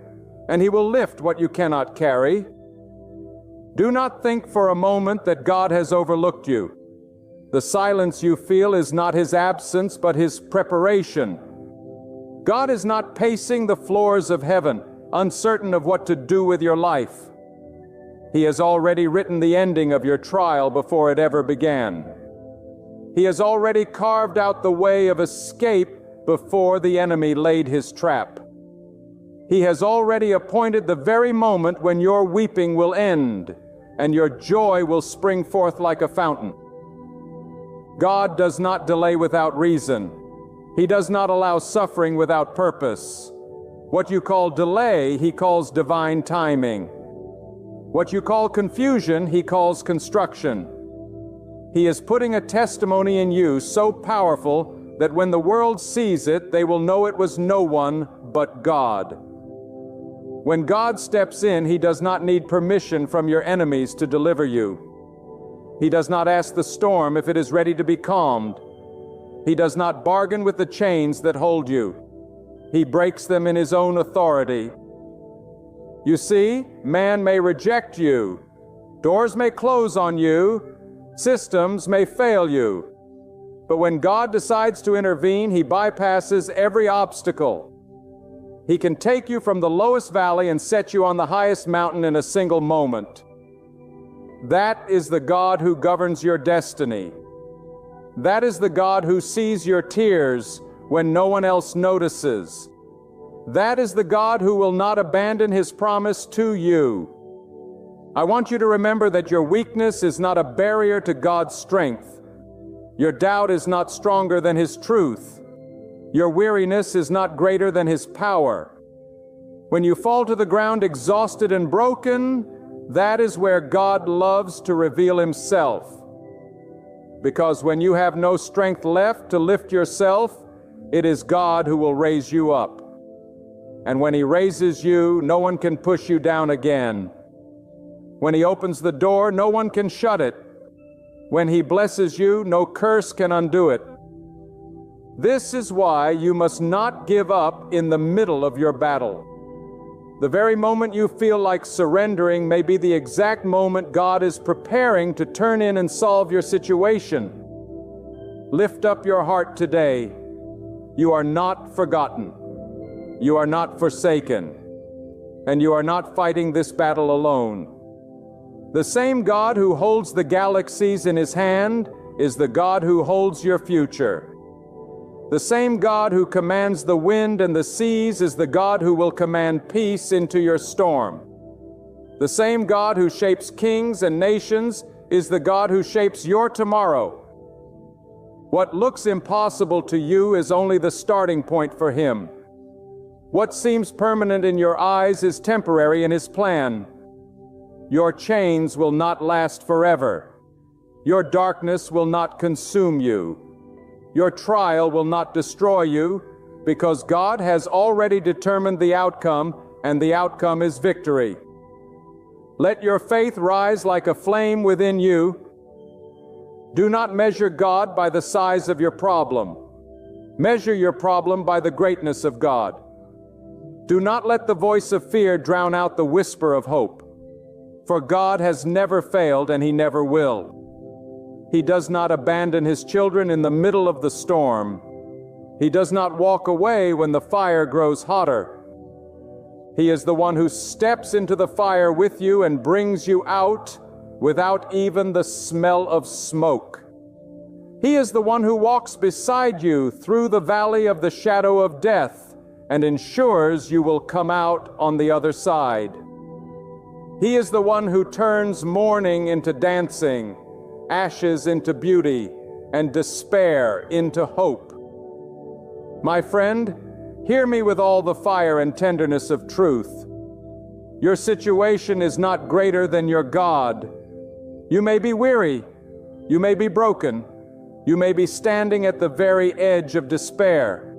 and He will lift what you cannot carry. Do not think for a moment that God has overlooked you. The silence you feel is not His absence, but His preparation. God is not pacing the floors of heaven, uncertain of what to do with your life. He has already written the ending of your trial before it ever began. He has already carved out the way of escape before the enemy laid his trap. He has already appointed the very moment when your weeping will end and your joy will spring forth like a fountain. God does not delay without reason. He does not allow suffering without purpose. What you call delay, He calls divine timing. What you call confusion, He calls construction. He is putting a testimony in you so powerful that when the world sees it, they will know it was no one but God. When God steps in, He does not need permission from your enemies to deliver you. He does not ask the storm if it is ready to be calmed. He does not bargain with the chains that hold you. He breaks them in His own authority. You see, man may reject you. Doors may close on you. Systems may fail you. But when God decides to intervene, He bypasses every obstacle. He can take you from the lowest valley and set you on the highest mountain in a single moment. That is the God who governs your destiny. That is the God who sees your tears when no one else notices. That is the God who will not abandon His promise to you. I want you to remember that your weakness is not a barrier to God's strength. Your doubt is not stronger than His truth. Your weariness is not greater than His power. When you fall to the ground exhausted and broken, that is where God loves to reveal Himself. Because when you have no strength left to lift yourself, it is God who will raise you up. And when He raises you, no one can push you down again. When He opens the door, no one can shut it. When He blesses you, no curse can undo it. This is why you must not give up in the middle of your battle. The very moment you feel like surrendering may be the exact moment God is preparing to turn in and solve your situation. Lift up your heart today. You are not forgotten. You are not forsaken. And you are not fighting this battle alone. The same God who holds the galaxies in His hand is the God who holds your future. The same God who commands the wind and the seas is the God who will command peace into your storm. The same God who shapes kings and nations is the God who shapes your tomorrow. What looks impossible to you is only the starting point for Him. What seems permanent in your eyes is temporary in His plan. Your chains will not last forever. Your darkness will not consume you. Your trial will not destroy you, because God has already determined the outcome, and the outcome is victory. Let your faith rise like a flame within you. Do not measure God by the size of your problem. Measure your problem by the greatness of God. Do not let the voice of fear drown out the whisper of hope. For God has never failed and He never will. He does not abandon His children in the middle of the storm. He does not walk away when the fire grows hotter. He is the one who steps into the fire with you and brings you out without even the smell of smoke. He is the one who walks beside you through the valley of the shadow of death and ensures you will come out on the other side. He is the one who turns mourning into dancing, ashes into beauty, and despair into hope. My friend, hear me with all the fire and tenderness of truth. Your situation is not greater than your God. You may be weary, you may be broken, you may be standing at the very edge of despair.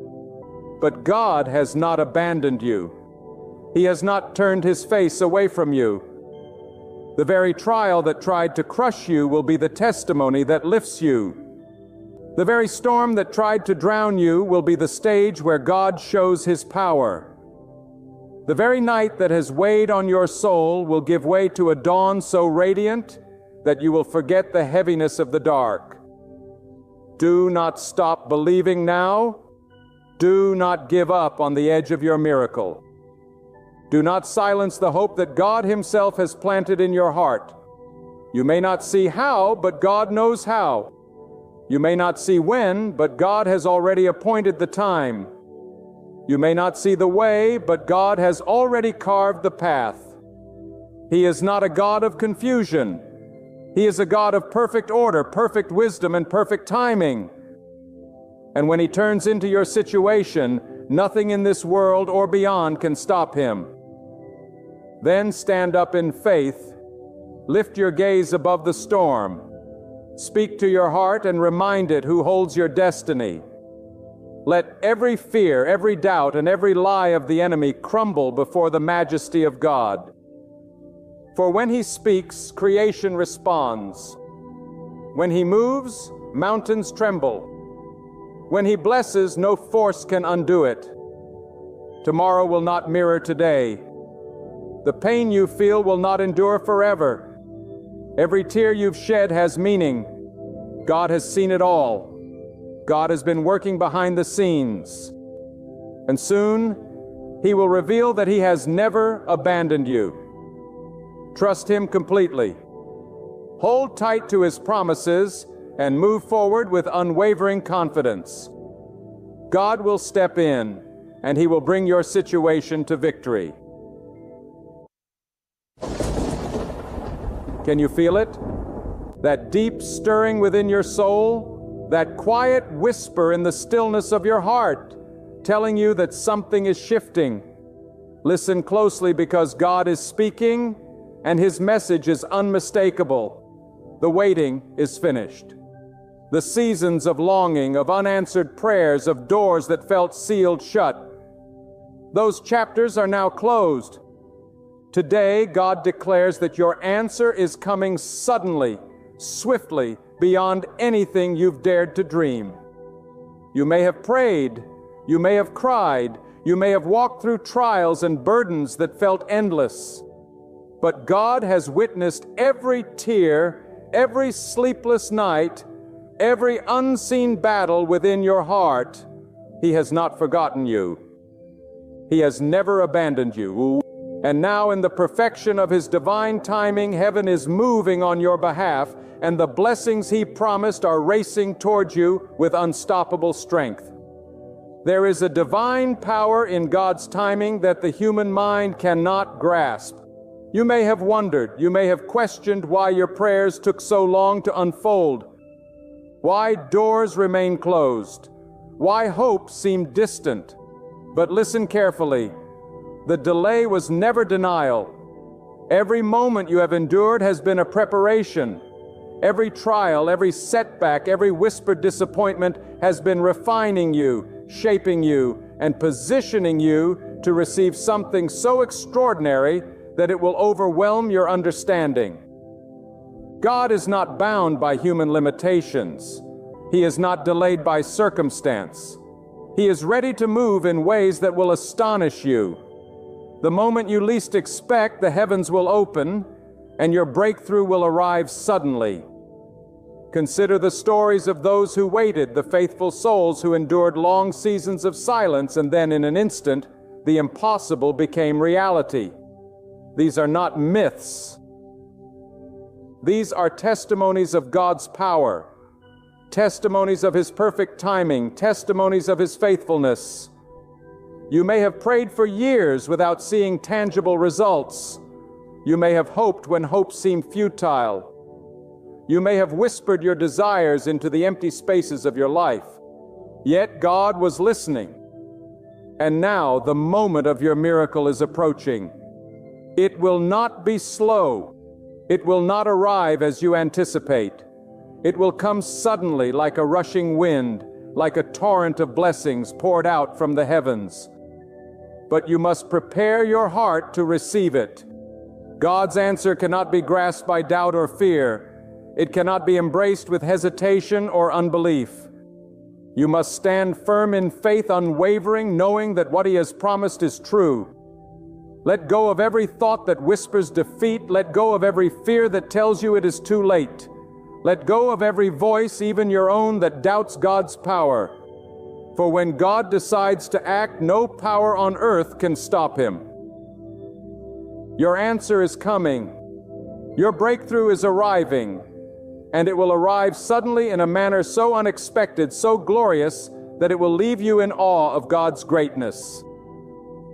But God has not abandoned you. He has not turned His face away from you. The very trial that tried to crush you will be the testimony that lifts you. The very storm that tried to drown you will be the stage where God shows His power. The very night that has weighed on your soul will give way to a dawn so radiant that you will forget the heaviness of the dark. Do not stop believing now. Do not give up on the edge of your miracle. Do not silence the hope that God Himself has planted in your heart. You may not see how, but God knows how. You may not see when, but God has already appointed the time. You may not see the way, but God has already carved the path. He is not a God of confusion. He is a God of perfect order, perfect wisdom, and perfect timing. And when He turns into your situation, nothing in this world or beyond can stop Him. Then stand up in faith, lift your gaze above the storm, speak to your heart and remind it who holds your destiny. Let every fear, every doubt, and every lie of the enemy crumble before the majesty of God. For when He speaks, creation responds. When He moves, mountains tremble. When He blesses, no force can undo it. Tomorrow will not mirror today. The pain you feel will not endure forever. Every tear you've shed has meaning. God has seen it all. God has been working behind the scenes. And soon, He will reveal that He has never abandoned you. Trust Him completely. Hold tight to His promises and move forward with unwavering confidence. God will step in, and He will bring your situation to victory. Can you feel it? That deep stirring within your soul? That quiet whisper in the stillness of your heart, telling you that something is shifting. Listen closely, because God is speaking, and His message is unmistakable. The waiting is finished. The seasons of longing, of unanswered prayers, of doors that felt sealed shut, those chapters are now closed. Today, God declares that your answer is coming suddenly, swiftly, beyond anything you've dared to dream. You may have prayed, you may have cried, you may have walked through trials and burdens that felt endless. But God has witnessed every tear, every sleepless night, every unseen battle within your heart. He has not forgotten you. He has never abandoned you. And now, in the perfection of His divine timing, heaven is moving on your behalf, and the blessings He promised are racing towards you with unstoppable strength. There is a divine power in God's timing that the human mind cannot grasp. You may have wondered, you may have questioned why your prayers took so long to unfold, why doors remain closed, why hope seemed distant. But listen carefully. The delay was never denial. Every moment you have endured has been a preparation. Every trial, every setback, every whispered disappointment has been refining you, shaping you, and positioning you to receive something so extraordinary that it will overwhelm your understanding. God is not bound by human limitations. He is not delayed by circumstance. He is ready to move in ways that will astonish you. The moment you least expect, the heavens will open, and your breakthrough will arrive suddenly. Consider the stories of those who waited, the faithful souls who endured long seasons of silence, and then in an instant, the impossible became reality. These are not myths. These are testimonies of God's power, testimonies of His perfect timing, testimonies of His faithfulness. You may have prayed for years without seeing tangible results. You may have hoped when hope seemed futile. You may have whispered your desires into the empty spaces of your life. Yet God was listening. And now the moment of your miracle is approaching. It will not be slow. It will not arrive as you anticipate. It will come suddenly like a rushing wind, like a torrent of blessings poured out from the heavens. But you must prepare your heart to receive it. God's answer cannot be grasped by doubt or fear. It cannot be embraced with hesitation or unbelief. You must stand firm in faith, unwavering, knowing that what He has promised is true. Let go of every thought that whispers defeat. Let go of every fear that tells you it is too late. Let go of every voice, even your own, that doubts God's power. For when God decides to act, no power on earth can stop Him. Your answer is coming. Your breakthrough is arriving. And it will arrive suddenly in a manner so unexpected, so glorious, that it will leave you in awe of God's greatness.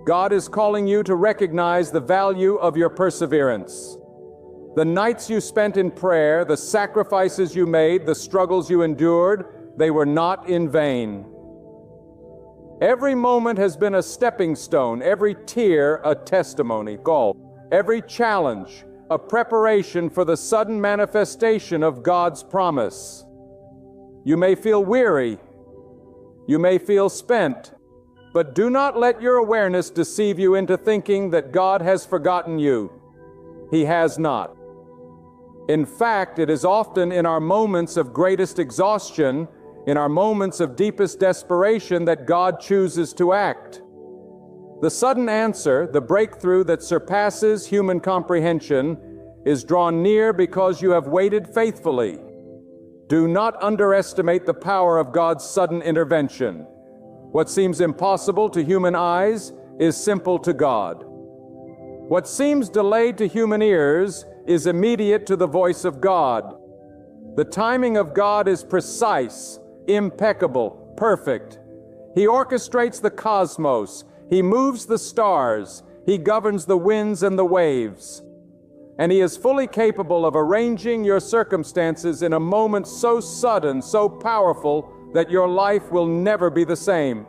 God is calling you to recognize the value of your perseverance. The nights you spent in prayer, the sacrifices you made, the struggles you endured, they were not in vain. Every moment has been a stepping stone, every tear a testimony, every challenge a preparation for the sudden manifestation of God's promise. You may feel weary, you may feel spent, but do not let your awareness deceive you into thinking that God has forgotten you. He has not. In fact, it is often in our moments of greatest exhaustion, in our moments of deepest desperation, that God chooses to act. The sudden answer, the breakthrough that surpasses human comprehension, is drawn near because you have waited faithfully. Do not underestimate the power of God's sudden intervention. What seems impossible to human eyes is simple to God. What seems delayed to human ears is immediate to the voice of God. The timing of God is precise, impeccable, perfect. He orchestrates the cosmos. He moves the stars. He governs the winds and the waves. And He is fully capable of arranging your circumstances in a moment so sudden, so powerful, that your life will never be the same.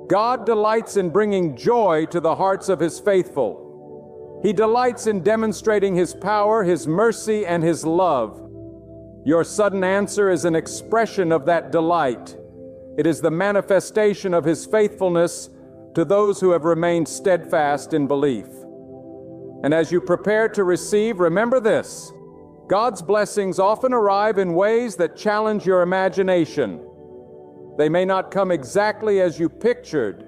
God delights in bringing joy to the hearts of His faithful. He delights in demonstrating His power, His mercy, and His love. Your sudden answer is an expression of that delight. It is the manifestation of His faithfulness to those who have remained steadfast in belief. And as you prepare to receive, remember this: God's blessings often arrive in ways that challenge your imagination. They may not come exactly as you pictured.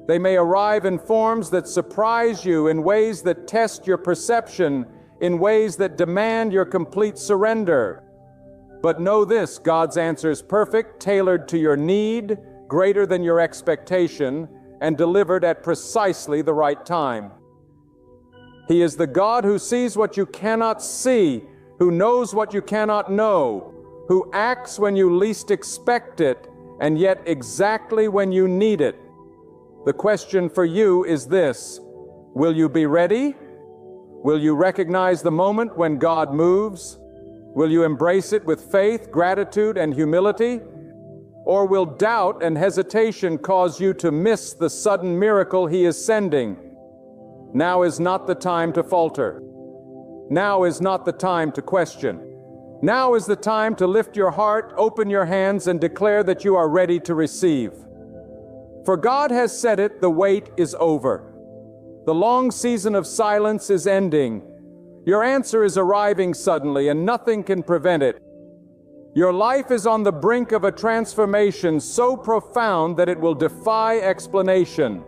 They may arrive in forms that surprise you, in ways that test your perception, in ways that demand your complete surrender. But know this: God's answer is perfect, tailored to your need, greater than your expectation, and delivered at precisely the right time. He is the God who sees what you cannot see, who knows what you cannot know, who acts when you least expect it, and yet exactly when you need it. The question for you is this: will you be ready? Will you recognize the moment when God moves? Will you embrace it with faith, gratitude, and humility? Or will doubt and hesitation cause you to miss the sudden miracle He is sending? Now is not the time to falter. Now is not the time to question. Now is the time to lift your heart, open your hands, and declare that you are ready to receive. For God has said it, the wait is over. The long season of silence is ending. Your answer is arriving suddenly, and nothing can prevent it. Your life is on the brink of a transformation so profound that it will defy explanation.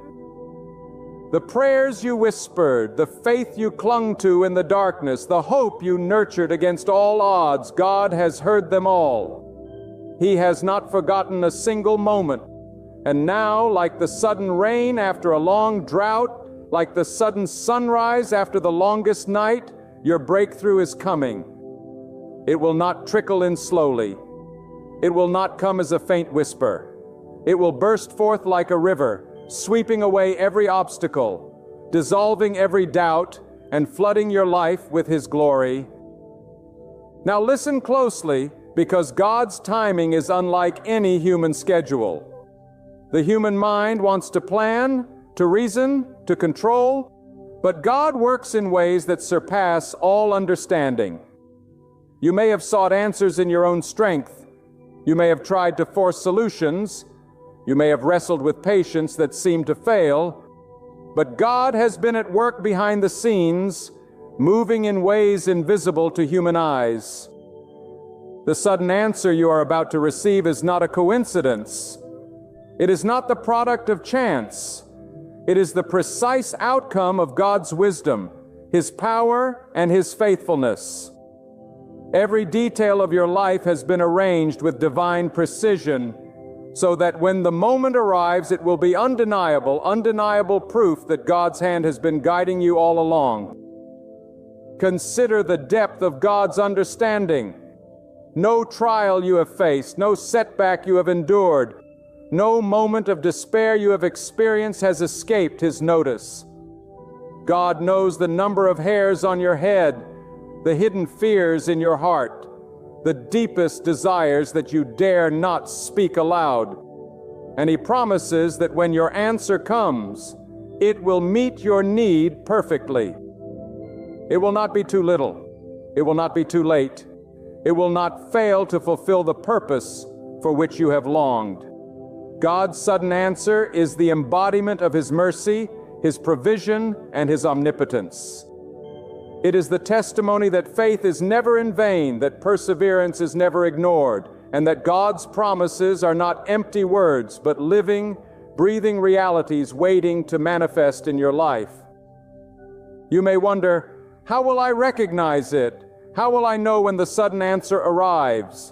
The prayers you whispered, the faith you clung to in the darkness, the hope you nurtured against all odds, God has heard them all. He has not forgotten a single moment. And now, like the sudden rain after a long drought, like the sudden sunrise after the longest night, your breakthrough is coming. It will not trickle in slowly. It will not come as a faint whisper. It will burst forth like a river, sweeping away every obstacle, dissolving every doubt, and flooding your life with His glory. Now listen closely, because God's timing is unlike any human schedule. The human mind wants to plan, to reason, to control, but God works in ways that surpass all understanding. You may have sought answers in your own strength. You may have tried to force solutions. You may have wrestled with patience that seemed to fail. But God has been at work behind the scenes, moving in ways invisible to human eyes. The sudden answer you are about to receive is not a coincidence. It is not the product of chance. It is the precise outcome of God's wisdom, His power, and His faithfulness. Every detail of your life has been arranged with divine precision, so that when the moment arrives, it will be undeniable proof that God's hand has been guiding you all along. Consider the depth of God's understanding. No trial you have faced, no setback you have endured, no moment of despair you have experienced has escaped His notice. God knows the number of hairs on your head, the hidden fears in your heart, the deepest desires that you dare not speak aloud. And He promises that when your answer comes, it will meet your need perfectly. It will not be too little. It will not be too late. It will not fail to fulfill the purpose for which you have longed. God's sudden answer is the embodiment of His mercy, His provision, and His omnipotence. It is the testimony that faith is never in vain, that perseverance is never ignored, and that God's promises are not empty words, but living, breathing realities waiting to manifest in your life. You may wonder, how will I recognize it? How will I know when the sudden answer arrives?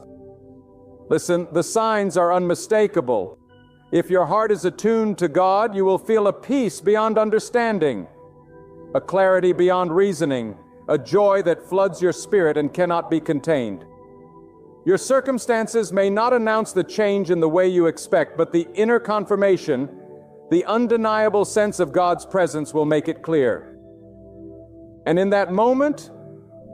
Listen, the signs are unmistakable. If your heart is attuned to God, you will feel a peace beyond understanding, a clarity beyond reasoning, a joy that floods your spirit and cannot be contained. Your circumstances may not announce the change in the way you expect, but the inner confirmation, the undeniable sense of God's presence will make it clear. And in that moment,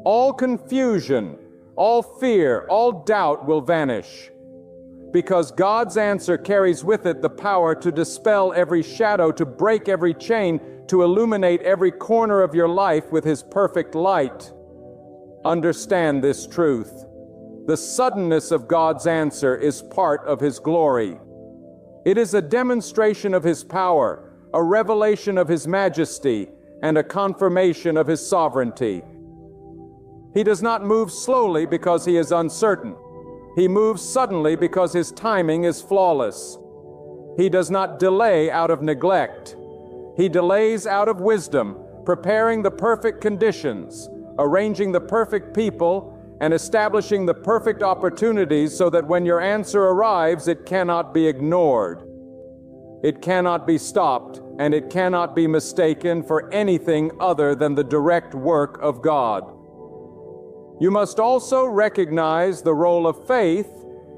all confusion, all fear, all doubt will vanish, because God's answer carries with it the power to dispel every shadow, to break every chain, to illuminate every corner of your life with His perfect light. Understand this truth. The suddenness of God's answer is part of His glory. It is a demonstration of His power, a revelation of His majesty, and a confirmation of His sovereignty. He does not move slowly because He is uncertain. He moves suddenly because His timing is flawless. He does not delay out of neglect. He delays out of wisdom, preparing the perfect conditions, arranging the perfect people, and establishing the perfect opportunities so that when your answer arrives, it cannot be ignored. It cannot be stopped, and it cannot be mistaken for anything other than the direct work of God. You must also recognize the role of faith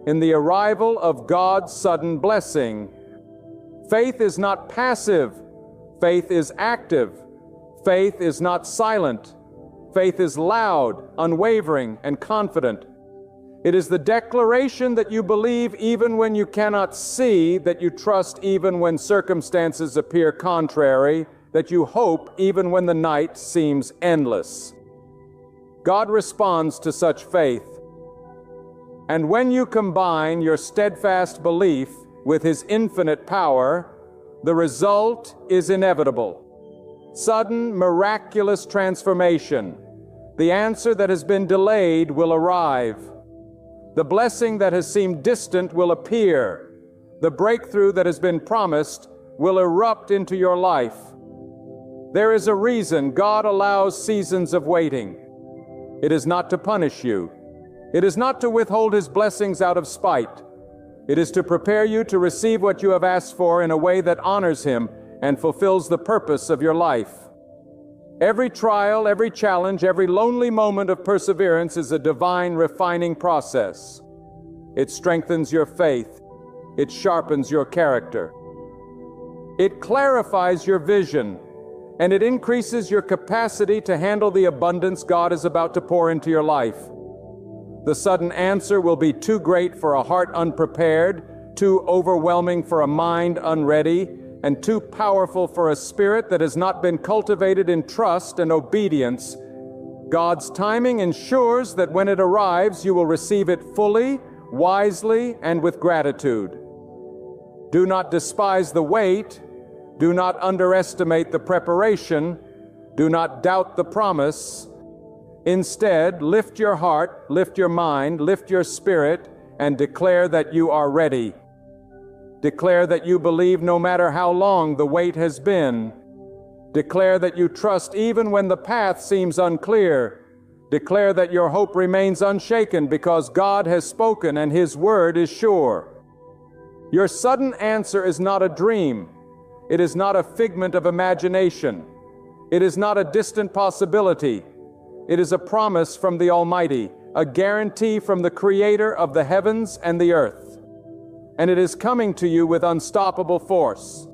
in the arrival of God's sudden blessing. Faith is not passive. Faith is active. Faith is not silent. Faith is loud, unwavering, and confident. It is the declaration that you believe even when you cannot see, that you trust even when circumstances appear contrary, that you hope even when the night seems endless. God responds to such faith. And when you combine your steadfast belief with His infinite power, the result is inevitable. Sudden, miraculous transformation. The answer that has been delayed will arrive. The blessing that has seemed distant will appear. The breakthrough that has been promised will erupt into your life. There is a reason God allows seasons of waiting. It is not to punish you. It is not to withhold His blessings out of spite. It is to prepare you to receive what you have asked for in a way that honors Him and fulfills the purpose of your life. Every trial, every challenge, every lonely moment of perseverance is a divine refining process. It strengthens your faith. It sharpens your character. It clarifies your vision, and it increases your capacity to handle the abundance God is about to pour into your life. The sudden answer will be too great for a heart unprepared, too overwhelming for a mind unready, and too powerful for a spirit that has not been cultivated in trust and obedience. God's timing ensures that when it arrives, you will receive it fully, wisely, and with gratitude. Do not despise the wait. Do not underestimate the preparation. Do not doubt the promise. Instead, lift your heart, lift your mind, lift your spirit, and declare that you are ready. Declare that you believe no matter how long the wait has been. Declare that you trust even when the path seems unclear. Declare that your hope remains unshaken because God has spoken and His word is sure. Your sudden answer is not a dream. It is not a figment of imagination. It is not a distant possibility. It is a promise from the Almighty, a guarantee from the Creator of the heavens and the earth. And it is coming to you with unstoppable force.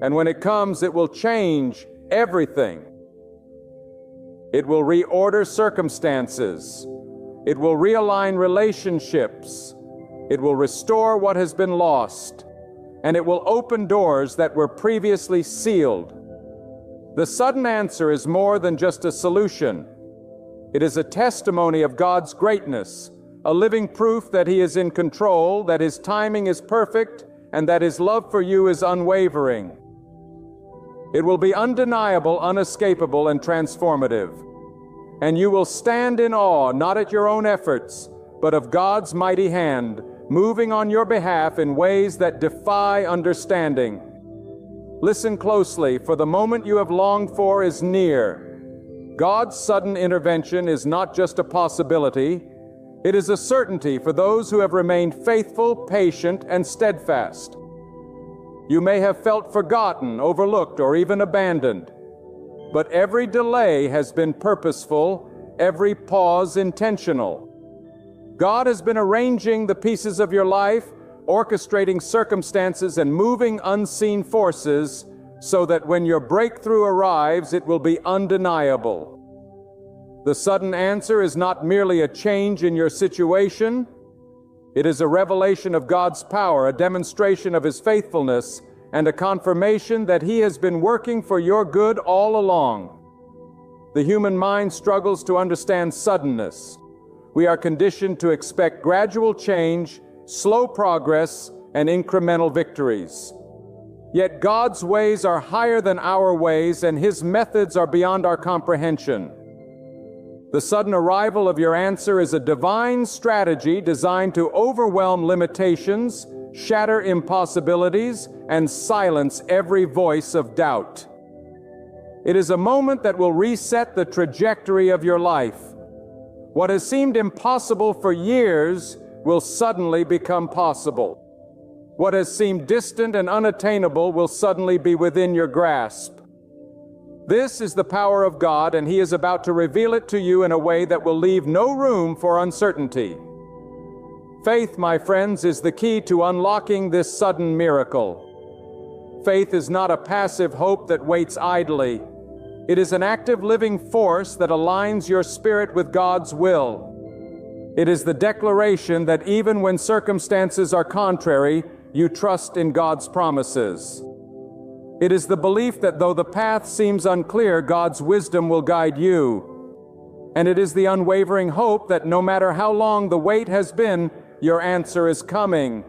And when it comes, it will change everything. It will reorder circumstances. It will realign relationships. It will restore what has been lost. And it will open doors that were previously sealed. The sudden answer is more than just a solution. It is a testimony of God's greatness, a living proof that He is in control, that His timing is perfect, and that His love for you is unwavering. It will be undeniable, unescapable, and transformative. And you will stand in awe, not at your own efforts, but of God's mighty hand, moving on your behalf in ways that defy understanding. Listen closely, for the moment you have longed for is near. God's sudden intervention is not just a possibility, it is a certainty for those who have remained faithful, patient, and steadfast. You may have felt forgotten, overlooked, or even abandoned, but every delay has been purposeful, every pause intentional. God has been arranging the pieces of your life, orchestrating circumstances and moving unseen forces so that when your breakthrough arrives, it will be undeniable. The sudden answer is not merely a change in your situation. It is a revelation of God's power, a demonstration of His faithfulness, and a confirmation that He has been working for your good all along. The human mind struggles to understand suddenness. We are conditioned to expect gradual change, slow progress, and incremental victories. Yet God's ways are higher than our ways, and His methods are beyond our comprehension. The sudden arrival of your answer is a divine strategy designed to overwhelm limitations, shatter impossibilities, and silence every voice of doubt. It is a moment that will reset the trajectory of your life. What has seemed impossible for years will suddenly become possible. What has seemed distant and unattainable will suddenly be within your grasp. This is the power of God, and He is about to reveal it to you in a way that will leave no room for uncertainty. Faith, my friends, is the key to unlocking this sudden miracle. Faith is not a passive hope that waits idly. It is an active living force that aligns your spirit with God's will. It is the declaration that even when circumstances are contrary, you trust in God's promises. It is the belief that though the path seems unclear, God's wisdom will guide you. And it is the unwavering hope that no matter how long the wait has been, your answer is coming.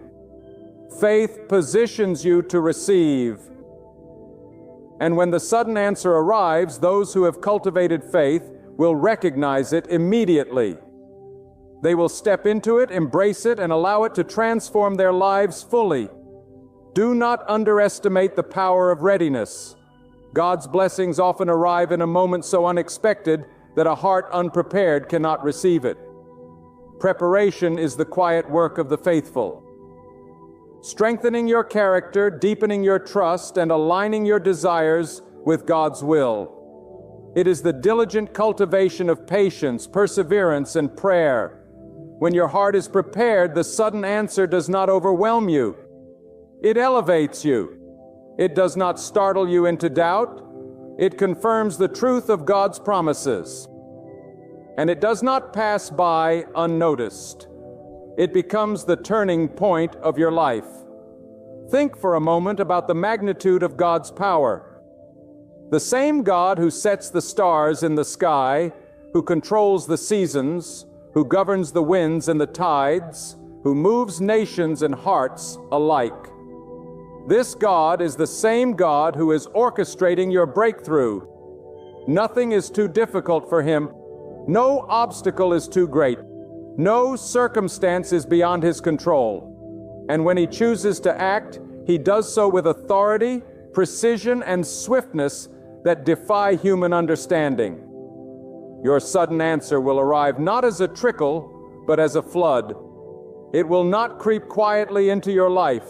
Faith positions you to receive. And when the sudden answer arrives, those who have cultivated faith will recognize it immediately. They will step into it, embrace it, and allow it to transform their lives fully. Do not underestimate the power of readiness. God's blessings often arrive in a moment so unexpected that a heart unprepared cannot receive it. Preparation is the quiet work of the faithful. Strengthening your character, deepening your trust, and aligning your desires with God's will. It is the diligent cultivation of patience, perseverance, and prayer. When your heart is prepared, the sudden answer does not overwhelm you. It elevates you. It does not startle you into doubt. It confirms the truth of God's promises. And it does not pass by unnoticed. It becomes the turning point of your life. Think for a moment about the magnitude of God's power. The same God who sets the stars in the sky, who controls the seasons, who governs the winds and the tides, who moves nations and hearts alike. This God is the same God who is orchestrating your breakthrough. Nothing is too difficult for Him. No obstacle is too great. No circumstance is beyond His control. And when He chooses to act, He does so with authority, precision, and swiftness that defy human understanding. Your sudden answer will arrive not as a trickle, but as a flood. It will not creep quietly into your life.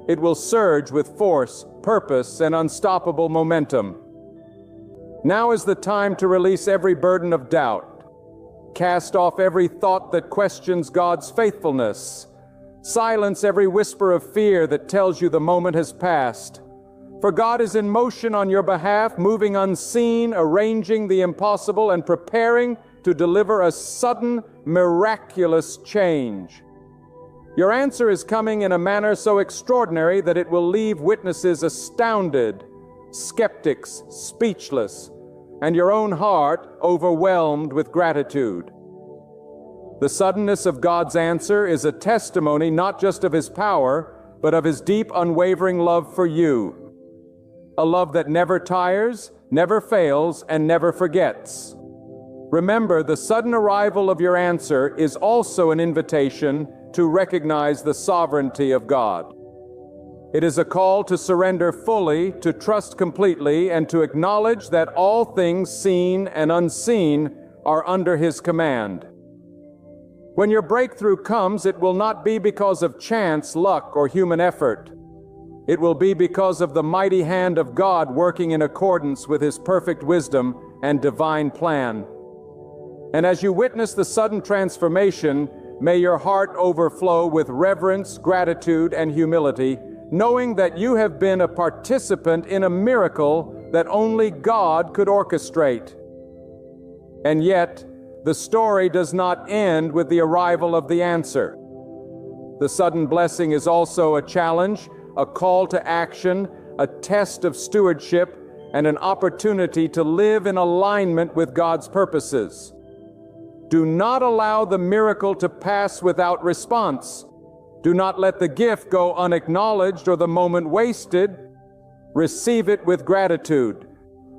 It will surge with force, purpose, and unstoppable momentum. Now is the time to release every burden of doubt. Cast off every thought that questions God's faithfulness. Silence every whisper of fear that tells you the moment has passed. For God is in motion on your behalf, moving unseen, arranging the impossible, and preparing to deliver a sudden, miraculous change. Your answer is coming in a manner so extraordinary that it will leave witnesses astounded, skeptics speechless, and your own heart overwhelmed with gratitude. The suddenness of God's answer is a testimony not just of His power, but of His deep, unwavering love for you. A love that never tires, never fails, and never forgets. Remember, the sudden arrival of your answer is also an invitation to recognize the sovereignty of God. It is a call to surrender fully, to trust completely, and to acknowledge that all things seen and unseen are under His command. When your breakthrough comes, it will not be because of chance, luck, or human effort. It will be because of the mighty hand of God working in accordance with His perfect wisdom and divine plan. And as you witness the sudden transformation, may your heart overflow with reverence, gratitude, and humility, knowing that you have been a participant in a miracle that only God could orchestrate. And yet, the story does not end with the arrival of the answer. The sudden blessing is also a challenge, a call to action, a test of stewardship, and an opportunity to live in alignment with God's purposes. Do not allow the miracle to pass without response. Do not let the gift go unacknowledged or the moment wasted. Receive it with gratitude.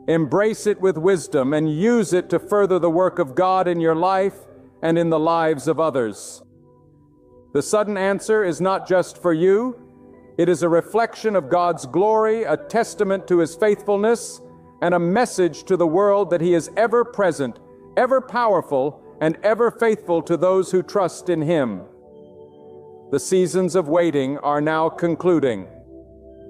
Embrace it with wisdom and use it to further the work of God in your life and in the lives of others. The sudden answer is not just for you. It is a reflection of God's glory, a testament to His faithfulness, and a message to the world that He is ever present, ever powerful, and ever faithful to those who trust in Him. The seasons of waiting are now concluding.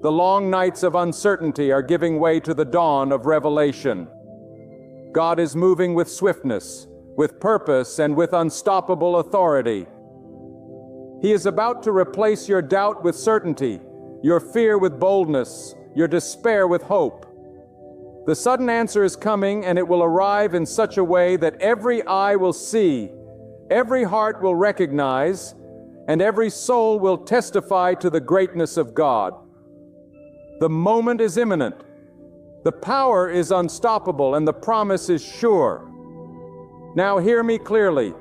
The long nights of uncertainty are giving way to the dawn of revelation. God is moving with swiftness, with purpose, and with unstoppable authority. He is about to replace your doubt with certainty, your fear with boldness, your despair with hope. The sudden answer is coming, and it will arrive in such a way that every eye will see, every heart will recognize, and every soul will testify to the greatness of God. The moment is imminent. The power is unstoppable, and the promise is sure. Now hear me clearly.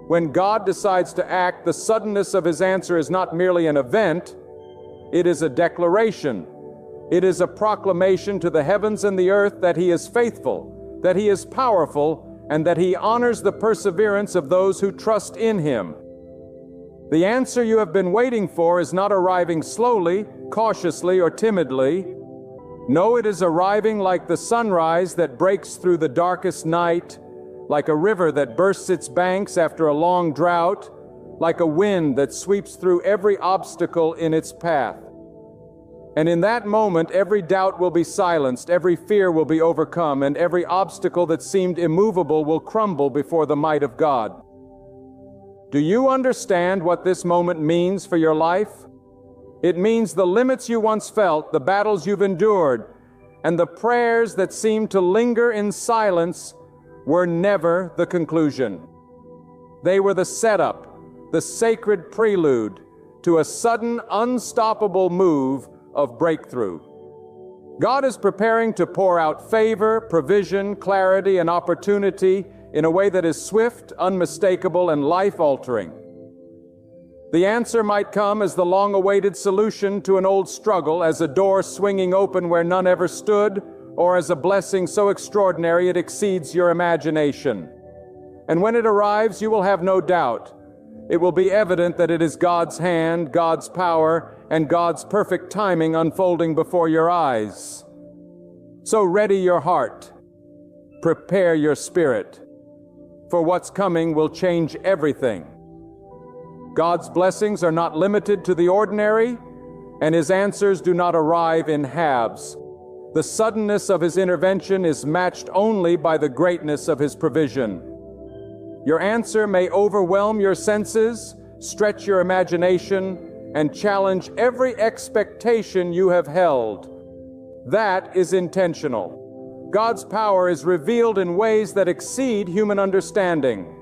When God decides to act, the suddenness of His answer is not merely an event, it is a declaration. It is a proclamation to the heavens and the earth that He is faithful, that He is powerful, and that He honors the perseverance of those who trust in Him. The answer you have been waiting for is not arriving slowly, cautiously, or timidly. No, it is arriving like the sunrise that breaks through the darkest night, like a river that bursts its banks after a long drought, like a wind that sweeps through every obstacle in its path. And in that moment, every doubt will be silenced, every fear will be overcome, and every obstacle that seemed immovable will crumble before the might of God. Do you understand what this moment means for your life? It means the limits you once felt, the battles you've endured, and the prayers that seemed to linger in silence were never the conclusion. They were the setup, the sacred prelude to a sudden, unstoppable move of breakthrough. God is preparing to pour out favor, provision, clarity, and opportunity in a way that is swift, unmistakable, and life-altering. The answer might come as the long-awaited solution to an old struggle, as a door swinging open where none ever stood, or as a blessing so extraordinary it exceeds your imagination. And when it arrives, you will have no doubt. It will be evident that it is God's hand, God's power, and God's perfect timing unfolding before your eyes. So ready your heart. Prepare your spirit. For what's coming will change everything. God's blessings are not limited to the ordinary, and His answers do not arrive in halves. The suddenness of His intervention is matched only by the greatness of His provision. Your answer may overwhelm your senses, stretch your imagination, and challenge every expectation you have held. That is intentional. God's power is revealed in ways that exceed human understanding.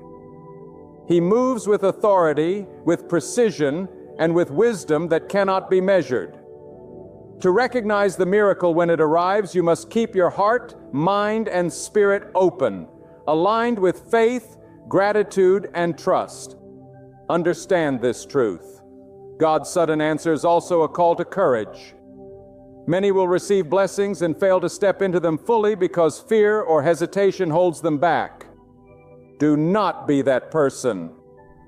He moves with authority, with precision, and with wisdom that cannot be measured. To recognize the miracle when it arrives, you must keep your heart, mind, and spirit open, aligned with faith, gratitude, and trust. Understand this truth. God's sudden answer is also a call to courage. Many will receive blessings and fail to step into them fully because fear or hesitation holds them back. Do not be that person.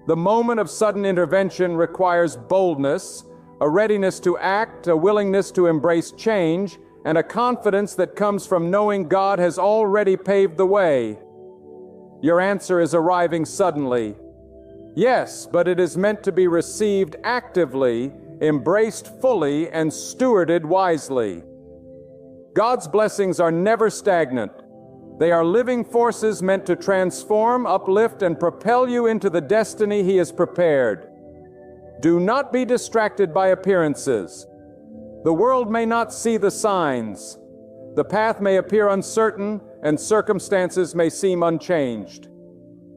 The moment of sudden intervention requires boldness, a readiness to act, a willingness to embrace change, and a confidence that comes from knowing God has already paved the way. Your answer is arriving suddenly. Yes, but it is meant to be received actively, embraced fully, and stewarded wisely. God's blessings are never stagnant. They are living forces meant to transform, uplift, and propel you into the destiny He has prepared. Do not be distracted by appearances. The world may not see the signs. The path may appear uncertain, and circumstances may seem unchanged.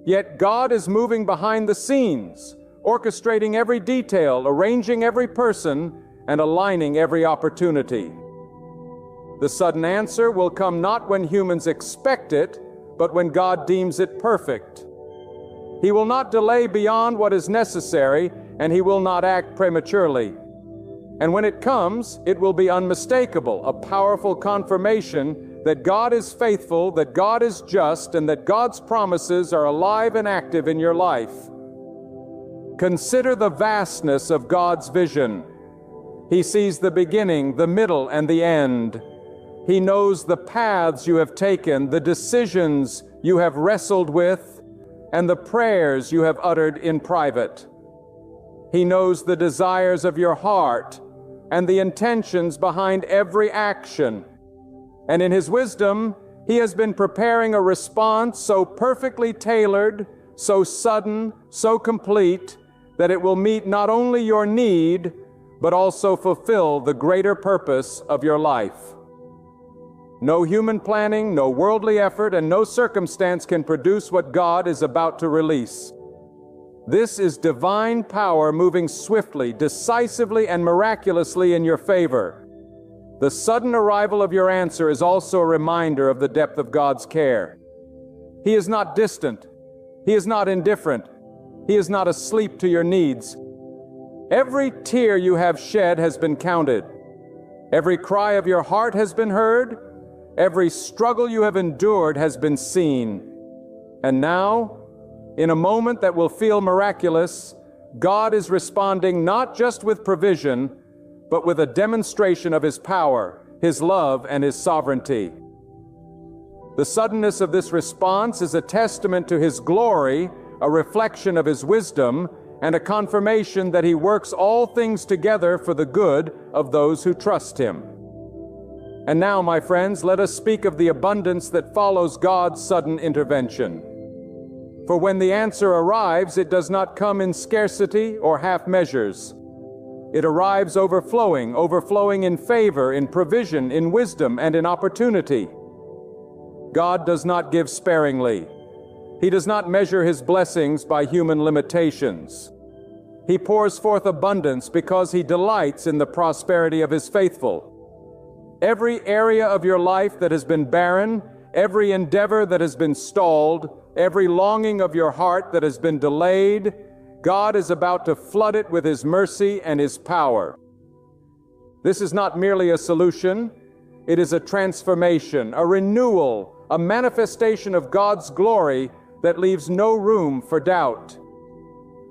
Yet God is moving behind the scenes, orchestrating every detail, arranging every person, and aligning every opportunity. The sudden answer will come not when humans expect it, but when God deems it perfect. He will not delay beyond what is necessary, and He will not act prematurely. And when it comes, it will be unmistakable, a powerful confirmation that God is faithful, that God is just, and that God's promises are alive and active in your life. Consider the vastness of God's vision. He sees the beginning, the middle, and the end. He knows the paths you have taken, the decisions you have wrestled with, and the prayers you have uttered in private. He knows the desires of your heart and the intentions behind every action. And in His wisdom, He has been preparing a response so perfectly tailored, so sudden, so complete, that it will meet not only your need, but also fulfill the greater purpose of your life. No human planning, no worldly effort, and no circumstance can produce what God is about to release. This is divine power moving swiftly, decisively, and miraculously in your favor. The sudden arrival of your answer is also a reminder of the depth of God's care. He is not distant. He is not indifferent. He is not asleep to your needs. Every tear you have shed has been counted. Every cry of your heart has been heard. Every struggle you have endured has been seen. And now, in a moment that will feel miraculous, God is responding not just with provision, but with a demonstration of His power, His love, and His sovereignty. The suddenness of this response is a testament to His glory, a reflection of His wisdom, and a confirmation that He works all things together for the good of those who trust Him. And now, my friends, let us speak of the abundance that follows God's sudden intervention. For when the answer arrives, it does not come in scarcity or half measures. It arrives overflowing in favor, in provision, in wisdom, and in opportunity. God does not give sparingly. He does not measure His blessings by human limitations. He pours forth abundance because He delights in the prosperity of His faithful. Every area of your life that has been barren, every endeavor that has been stalled, every longing of your heart that has been delayed, God is about to flood it with His mercy and His power. This is not merely a solution, it is a transformation, a renewal, a manifestation of God's glory that leaves no room for doubt.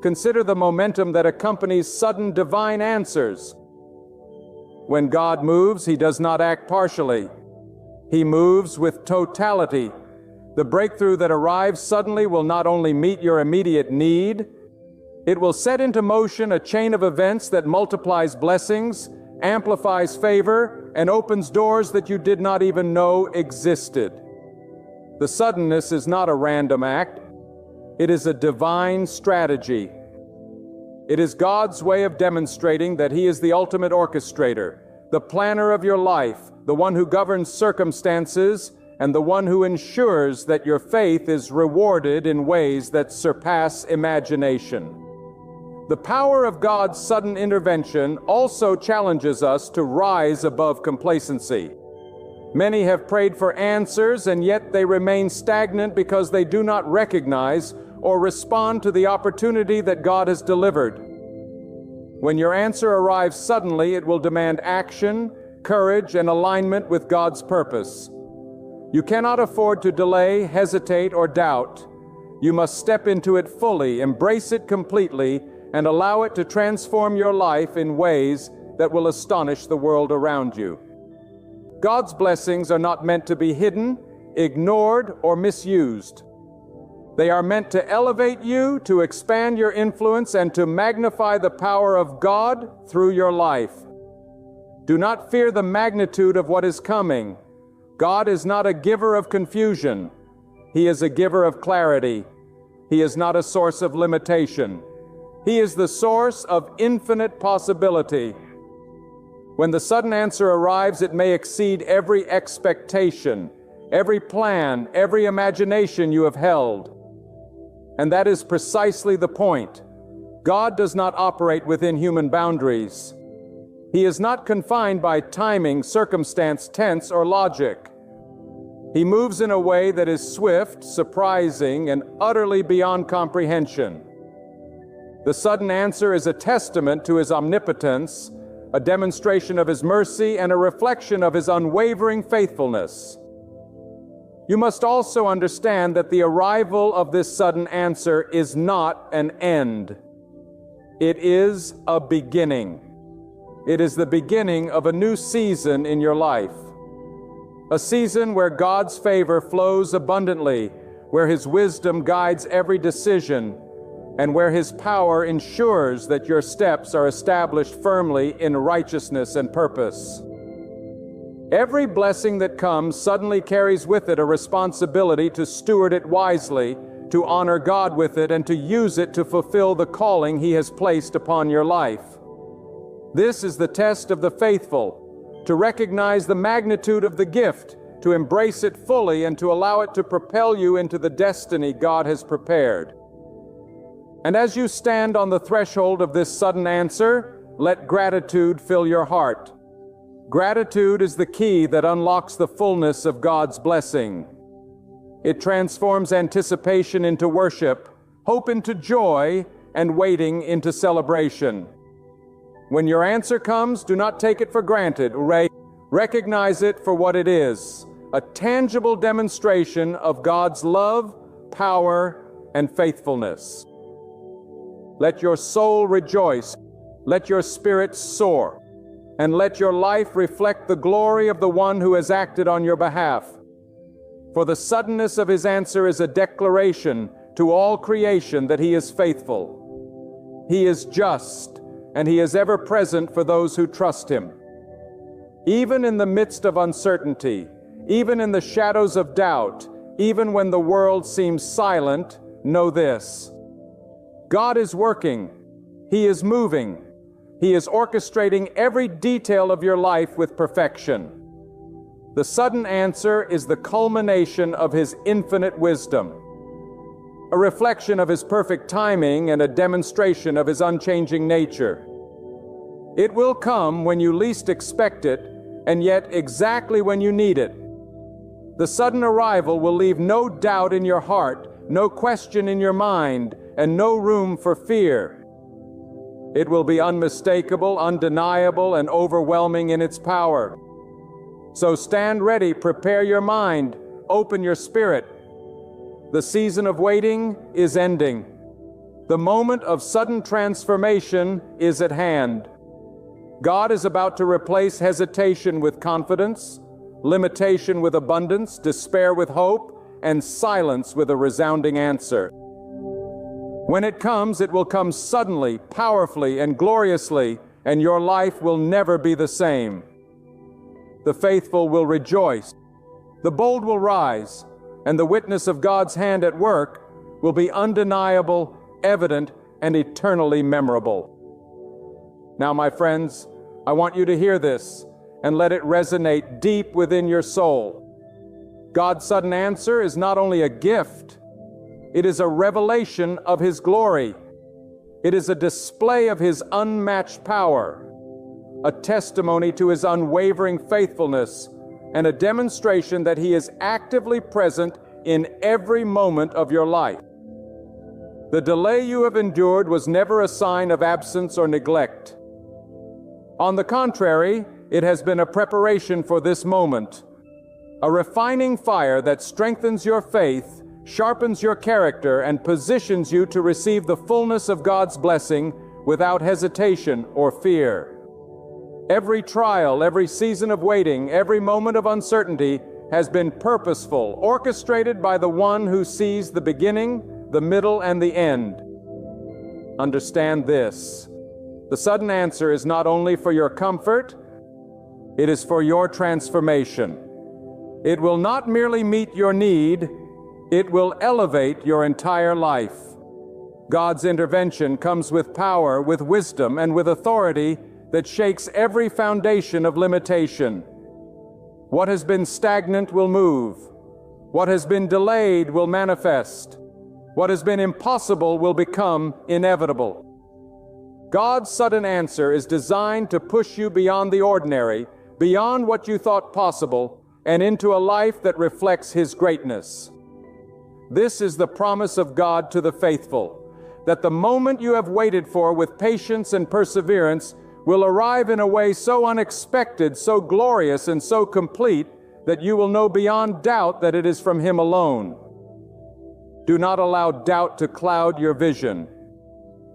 Consider the momentum that accompanies sudden divine answers. When God moves, He does not act partially. He moves with totality. The breakthrough that arrives suddenly will not only meet your immediate need, it will set into motion a chain of events that multiplies blessings, amplifies favor, and opens doors that you did not even know existed. The suddenness is not a random act. It is a divine strategy. It is God's way of demonstrating that He is the ultimate orchestrator, the planner of your life, the one who governs circumstances, and the one who ensures that your faith is rewarded in ways that surpass imagination. The power of God's sudden intervention also challenges us to rise above complacency. Many have prayed for answers, and yet they remain stagnant because they do not recognize or respond to the opportunity that God has delivered. When your answer arrives suddenly, it will demand action, courage, and alignment with God's purpose. You cannot afford to delay, hesitate, or doubt. You must step into it fully, embrace it completely, and allow it to transform your life in ways that will astonish the world around you. God's blessings are not meant to be hidden, ignored, or misused. They are meant to elevate you, to expand your influence, and to magnify the power of God through your life. Do not fear the magnitude of what is coming. God is not a giver of confusion. He is a giver of clarity. He is not a source of limitation. He is the source of infinite possibility. When the sudden answer arrives, it may exceed every expectation, every plan, every imagination you have held. And that is precisely the point. God does not operate within human boundaries. He is not confined by timing, circumstance, tense, or logic. He moves in a way that is swift, surprising, and utterly beyond comprehension. The sudden answer is a testament to His omnipotence, a demonstration of His mercy, and a reflection of His unwavering faithfulness. You must also understand that the arrival of this sudden answer is not an end. It is a beginning. It is the beginning of a new season in your life. A season where God's favor flows abundantly, where His wisdom guides every decision, and where His power ensures that your steps are established firmly in righteousness and purpose. Every blessing that comes suddenly carries with it a responsibility to steward it wisely, to honor God with it, and to use it to fulfill the calling He has placed upon your life. This is the test of the faithful, to recognize the magnitude of the gift, to embrace it fully, and to allow it to propel you into the destiny God has prepared. And as you stand on the threshold of this sudden answer, let gratitude fill your heart. Gratitude is the key that unlocks the fullness of God's blessing. It transforms anticipation into worship, hope into joy, and waiting into celebration. When your answer comes, do not take it for granted. Recognize it for what it is, a tangible demonstration of God's love, power, and faithfulness. Let your soul rejoice, let your spirit soar, and let your life reflect the glory of the one who has acted on your behalf. For the suddenness of his answer is a declaration to all creation that he is faithful. He is just, and he is ever present for those who trust him. Even in the midst of uncertainty, even in the shadows of doubt, even when the world seems silent, know this: God is working. He is moving. He is orchestrating every detail of your life with perfection. The sudden answer is the culmination of his infinite wisdom, a reflection of his perfect timing and a demonstration of his unchanging nature. It will come when you least expect it, and yet exactly when you need it. The sudden arrival will leave no doubt in your heart, no question in your mind, and no room for fear. It will be unmistakable, undeniable, and overwhelming in its power. So stand ready, prepare your mind, open your spirit. The season of waiting is ending. The moment of sudden transformation is at hand. God is about to replace hesitation with confidence, limitation with abundance, despair with hope, and silence with a resounding answer. When it comes, it will come suddenly, powerfully, and gloriously, and your life will never be the same. The faithful will rejoice, the bold will rise, and the witness of God's hand at work will be undeniable, evident, and eternally memorable. Now, my friends, I want you to hear this and let it resonate deep within your soul. God's sudden answer is not only a gift, it is a revelation of his glory. It is a display of his unmatched power, a testimony to his unwavering faithfulness, and a demonstration that he is actively present in every moment of your life. The delay you have endured was never a sign of absence or neglect. On the contrary, it has been a preparation for this moment, a refining fire that strengthens your faith, sharpens your character, and positions you to receive the fullness of God's blessing without hesitation or fear. Every trial, every season of waiting, every moment of uncertainty has been purposeful, orchestrated by the one who sees the beginning, the middle, and the end. Understand this: the sudden answer is not only for your comfort, it is for your transformation. It will not merely meet your need, it will elevate your entire life. God's intervention comes with power, with wisdom, and with authority that shakes every foundation of limitation. What has been stagnant will move. What has been delayed will manifest. What has been impossible will become inevitable. God's sudden answer is designed to push you beyond the ordinary, beyond what you thought possible, and into a life that reflects his greatness. This is the promise of God to the faithful, that the moment you have waited for with patience and perseverance will arrive in a way so unexpected, so glorious, and so complete that you will know beyond doubt that it is from him alone. Do not allow doubt to cloud your vision.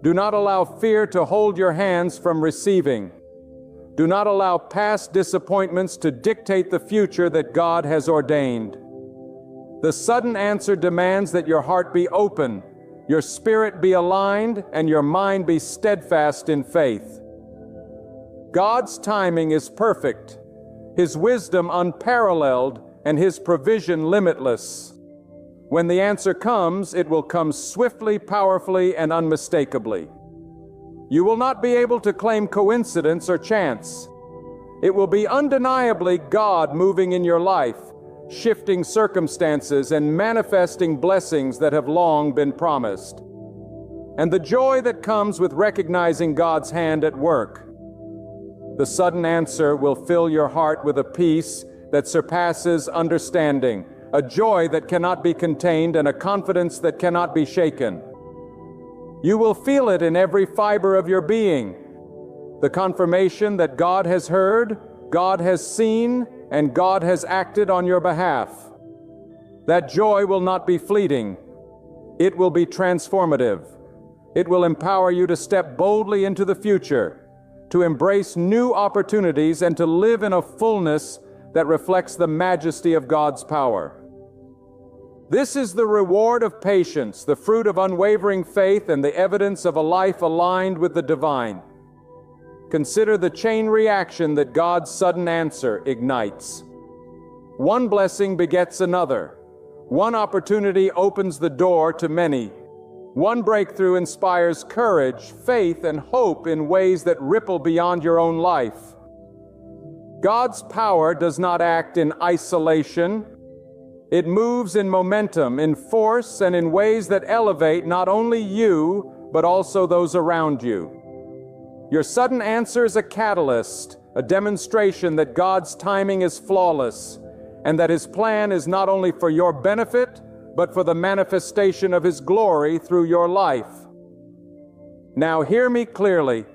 Do not allow fear to hold your hands from receiving. Do not allow past disappointments to dictate the future that God has ordained. The sudden answer demands that your heart be open, your spirit be aligned, and your mind be steadfast in faith. God's timing is perfect, his wisdom unparalleled, and his provision limitless. When the answer comes, it will come swiftly, powerfully, and unmistakably. You will not be able to claim coincidence or chance. It will be undeniably God moving in your life, shifting circumstances and manifesting blessings that have long been promised. And the joy that comes with recognizing God's hand at work. The sudden answer will fill your heart with a peace that surpasses understanding, a joy that cannot be contained, and a confidence that cannot be shaken. You will feel it in every fiber of your being, the confirmation that God has heard, God has seen, and God has acted on your behalf. That joy will not be fleeting. It will be transformative. It will empower you to step boldly into the future, to embrace new opportunities, and to live in a fullness that reflects the majesty of God's power. This is the reward of patience, the fruit of unwavering faith, and the evidence of a life aligned with the divine. Consider the chain reaction that God's sudden answer ignites. One blessing begets another. One opportunity opens the door to many. One breakthrough inspires courage, faith, and hope in ways that ripple beyond your own life. God's power does not act in isolation. It moves in momentum, in force, and in ways that elevate not only you, but also those around you. Your sudden answer is a catalyst, a demonstration that God's timing is flawless, and that His plan is not only for your benefit, but for the manifestation of His glory through your life. Now hear me clearly.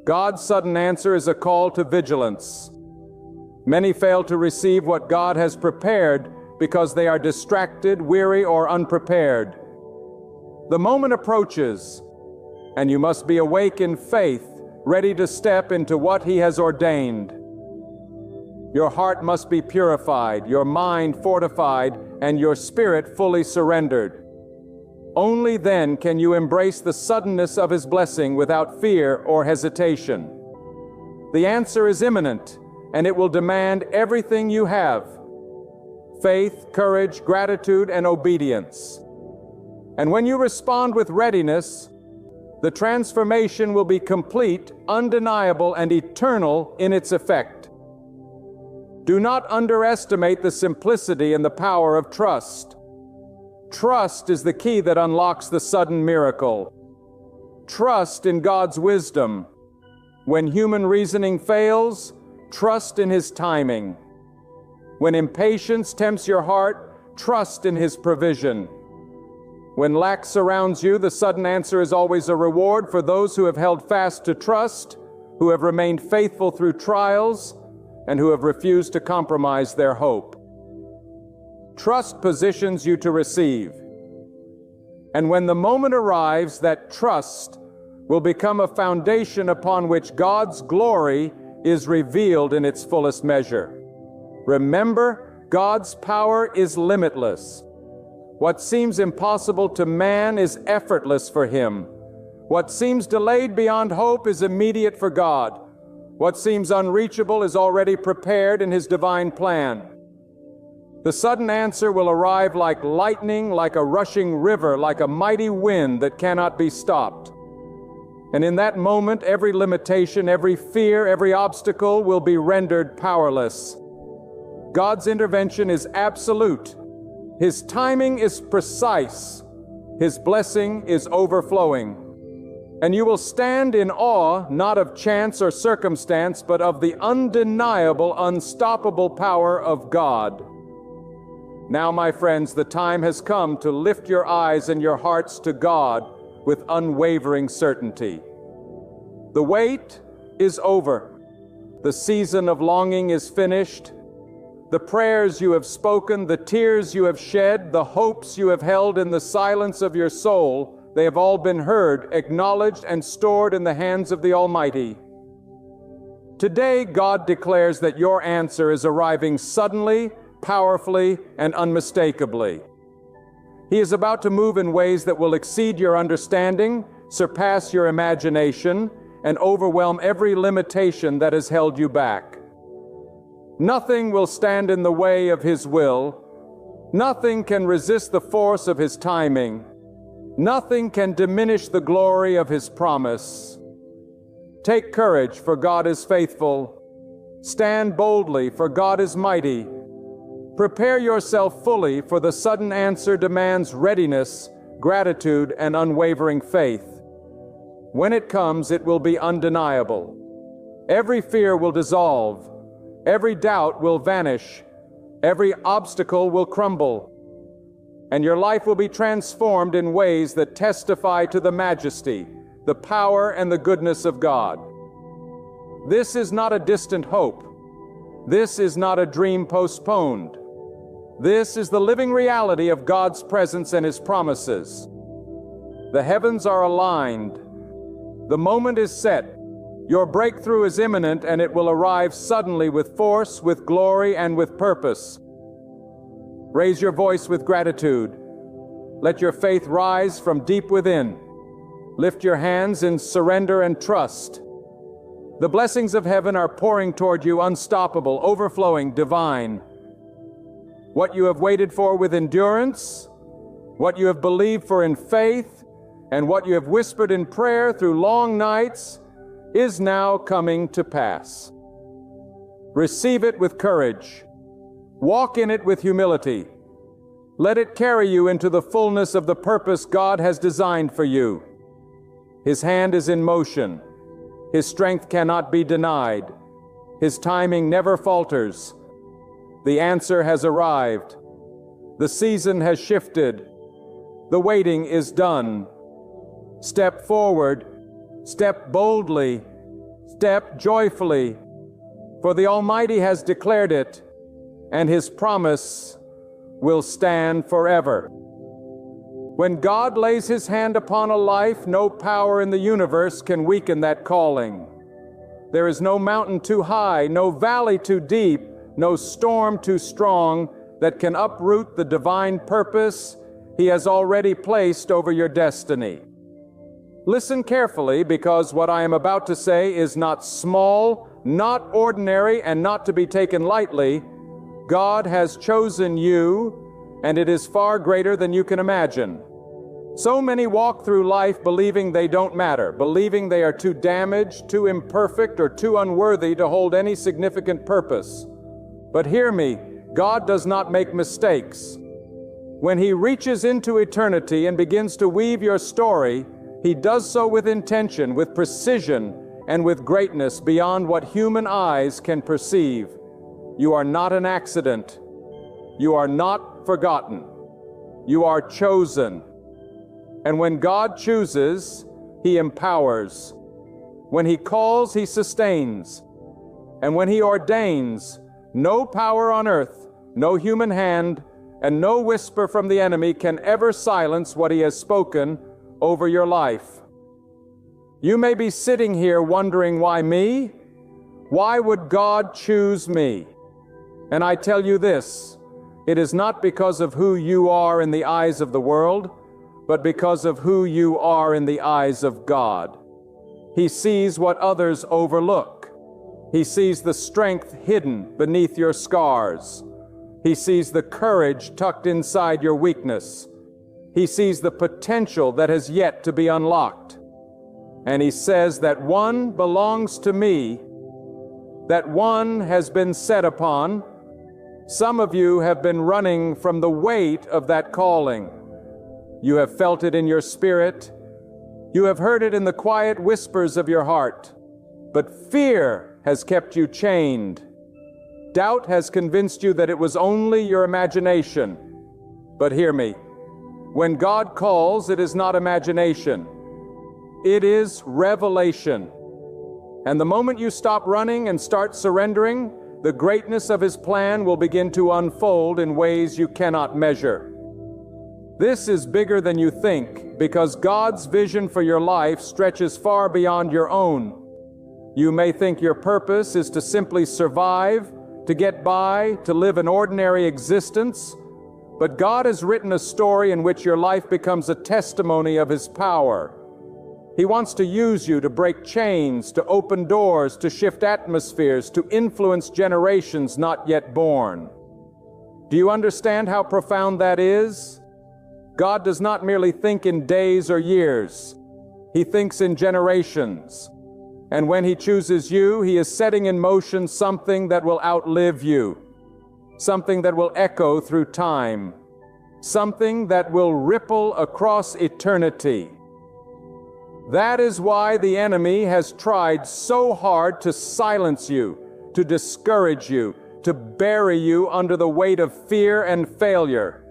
God's sudden answer is a call to vigilance. Many fail to receive what God has prepared because they are distracted, weary, or unprepared. The moment approaches, and you must be awake in faith, ready to step into what He has ordained. Your heart must be purified, your mind fortified, and your spirit fully surrendered. Only then can you embrace the suddenness of His blessing without fear or hesitation. The answer is imminent, and it will demand everything you have: faith, courage, gratitude, and obedience. And when you respond with readiness, the transformation will be complete, undeniable, and eternal in its effect. Do not underestimate the simplicity and the power of trust. Trust is the key that unlocks the sudden miracle. Trust in God's wisdom. When human reasoning fails, trust in His timing. When impatience tempts your heart, trust in His provision. When lack surrounds you, the sudden answer is always a reward for those who have held fast to trust, who have remained faithful through trials, and who have refused to compromise their hope. Trust positions you to receive. And when the moment arrives, that trust will become a foundation upon which God's glory is revealed in its fullest measure. Remember, God's power is limitless. What seems impossible to man is effortless for Him. What seems delayed beyond hope is immediate for God. What seems unreachable is already prepared in His divine plan. The sudden answer will arrive like lightning, like a rushing river, like a mighty wind that cannot be stopped. And in that moment, every limitation, every fear, every obstacle will be rendered powerless. God's intervention is absolute. His timing is precise. His blessing is overflowing. And you will stand in awe, not of chance or circumstance, but of the undeniable, unstoppable power of God. Now, my friends, the time has come to lift your eyes and your hearts to God with unwavering certainty. The wait is over. The season of longing is finished. The prayers you have spoken, the tears you have shed, the hopes you have held in the silence of your soul, they have all been heard, acknowledged, and stored in the hands of the Almighty. Today, God declares that your answer is arriving suddenly, powerfully, and unmistakably. He is about to move in ways that will exceed your understanding, surpass your imagination, and overwhelm every limitation that has held you back. Nothing will stand in the way of His will. Nothing can resist the force of His timing. Nothing can diminish the glory of His promise. Take courage, for God is faithful. Stand boldly, for God is mighty. Prepare yourself fully, for the sudden answer demands readiness, gratitude, and unwavering faith. When it comes, it will be undeniable. Every fear will dissolve. Every doubt will vanish. Every obstacle will crumble. And your life will be transformed in ways that testify to the majesty, the power, and the goodness of God. This is not a distant hope. This is not a dream postponed. This is the living reality of God's presence and His promises. The heavens are aligned. The moment is set. Your breakthrough is imminent, and it will arrive suddenly with force, with glory, and with purpose. Raise your voice with gratitude. Let your faith rise from deep within. Lift your hands in surrender and trust. The blessings of heaven are pouring toward you, unstoppable, overflowing, divine. What you have waited for with endurance, what you have believed for in faith, and what you have whispered in prayer through long nights is now coming to pass. Receive it with courage. Walk in it with humility. Let it carry you into the fullness of the purpose God has designed for you. His hand is in motion. His strength cannot be denied. His timing never falters. The answer has arrived. The season has shifted. The waiting is done. Step forward. Step boldly. Step joyfully. For the Almighty has declared it, and His promise will stand forever. When God lays His hand upon a life, no power in the universe can weaken that calling. There is no mountain too high, no valley too deep, no storm too strong that can uproot the divine purpose He has already placed over your destiny. Listen carefully, because what I am about to say is not small, not ordinary, and not to be taken lightly. God has chosen you, and it is far greater than you can imagine. So many walk through life believing they don't matter, believing they are too damaged, too imperfect, or too unworthy to hold any significant purpose. But hear me, God does not make mistakes. When He reaches into eternity and begins to weave your story, He does so with intention, with precision, and with greatness beyond what human eyes can perceive. You are not an accident. You are not forgotten. You are chosen. And when God chooses, He empowers. When He calls, He sustains. And when He ordains, no power on earth, no human hand, and no whisper from the enemy can ever silence what He has spoken over your life. You may be sitting here wondering, why me? Why would God choose me? And I tell you this, it is not because of who you are in the eyes of the world, but because of who you are in the eyes of God. He sees what others overlook. He sees the strength hidden beneath your scars. He sees the courage tucked inside your weakness. He sees the potential that has yet to be unlocked. And He says that one belongs to me, that one has been set upon. Some of you have been running from the weight of that calling. You have felt it in your spirit. You have heard it in the quiet whispers of your heart. But fear has kept you chained. Doubt has convinced you that it was only your imagination. But hear me. When God calls, it is not imagination. It is revelation. And the moment you stop running and start surrendering, the greatness of His plan will begin to unfold in ways you cannot measure. This is bigger than you think, because God's vision for your life stretches far beyond your own. You may think your purpose is to simply survive, to get by, to live an ordinary existence, but God has written a story in which your life becomes a testimony of His power. He wants to use you to break chains, to open doors, to shift atmospheres, to influence generations not yet born. Do you understand how profound that is? God does not merely think in days or years. He thinks in generations. And when He chooses you, He is setting in motion something that will outlive you, something that will echo through time, something that will ripple across eternity. That is why the enemy has tried so hard to silence you, to discourage you, to bury you under the weight of fear and failure.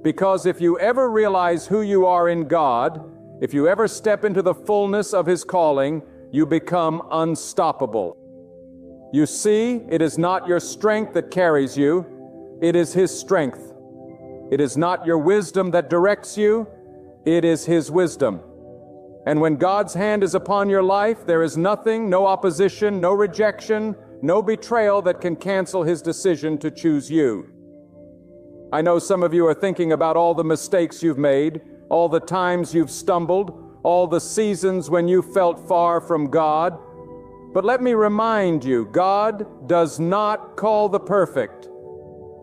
Because if you ever realize who you are in God, if you ever step into the fullness of His calling, you become unstoppable. You see, it is not your strength that carries you, it is His strength. It is not your wisdom that directs you, It is His wisdom. And when God's hand is upon your life, there is nothing, no opposition, no rejection, no betrayal that can cancel His decision to choose you. I know some of you are thinking about all the mistakes you've made, all the times you've stumbled, all the seasons when you felt far from God. But let me remind you, God does not call the perfect.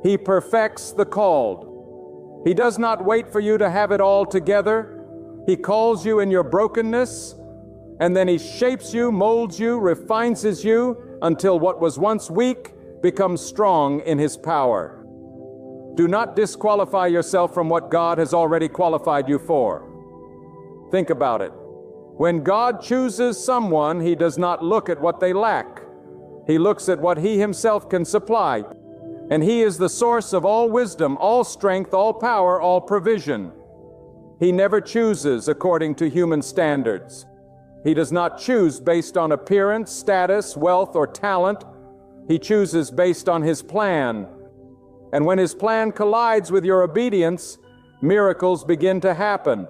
He perfects the called. He does not wait for you to have it all together. He calls you in your brokenness, and then He shapes you, molds you, refines you until what was once weak becomes strong in His power. Do not disqualify yourself from what God has already qualified you for. Think about it. When God chooses someone, He does not look at what they lack. He looks at what He Himself can supply. And He is the source of all wisdom, all strength, all power, all provision. He never chooses according to human standards. He does not choose based on appearance, status, wealth, or talent. He chooses based on His plan. And when His plan collides with your obedience, miracles begin to happen.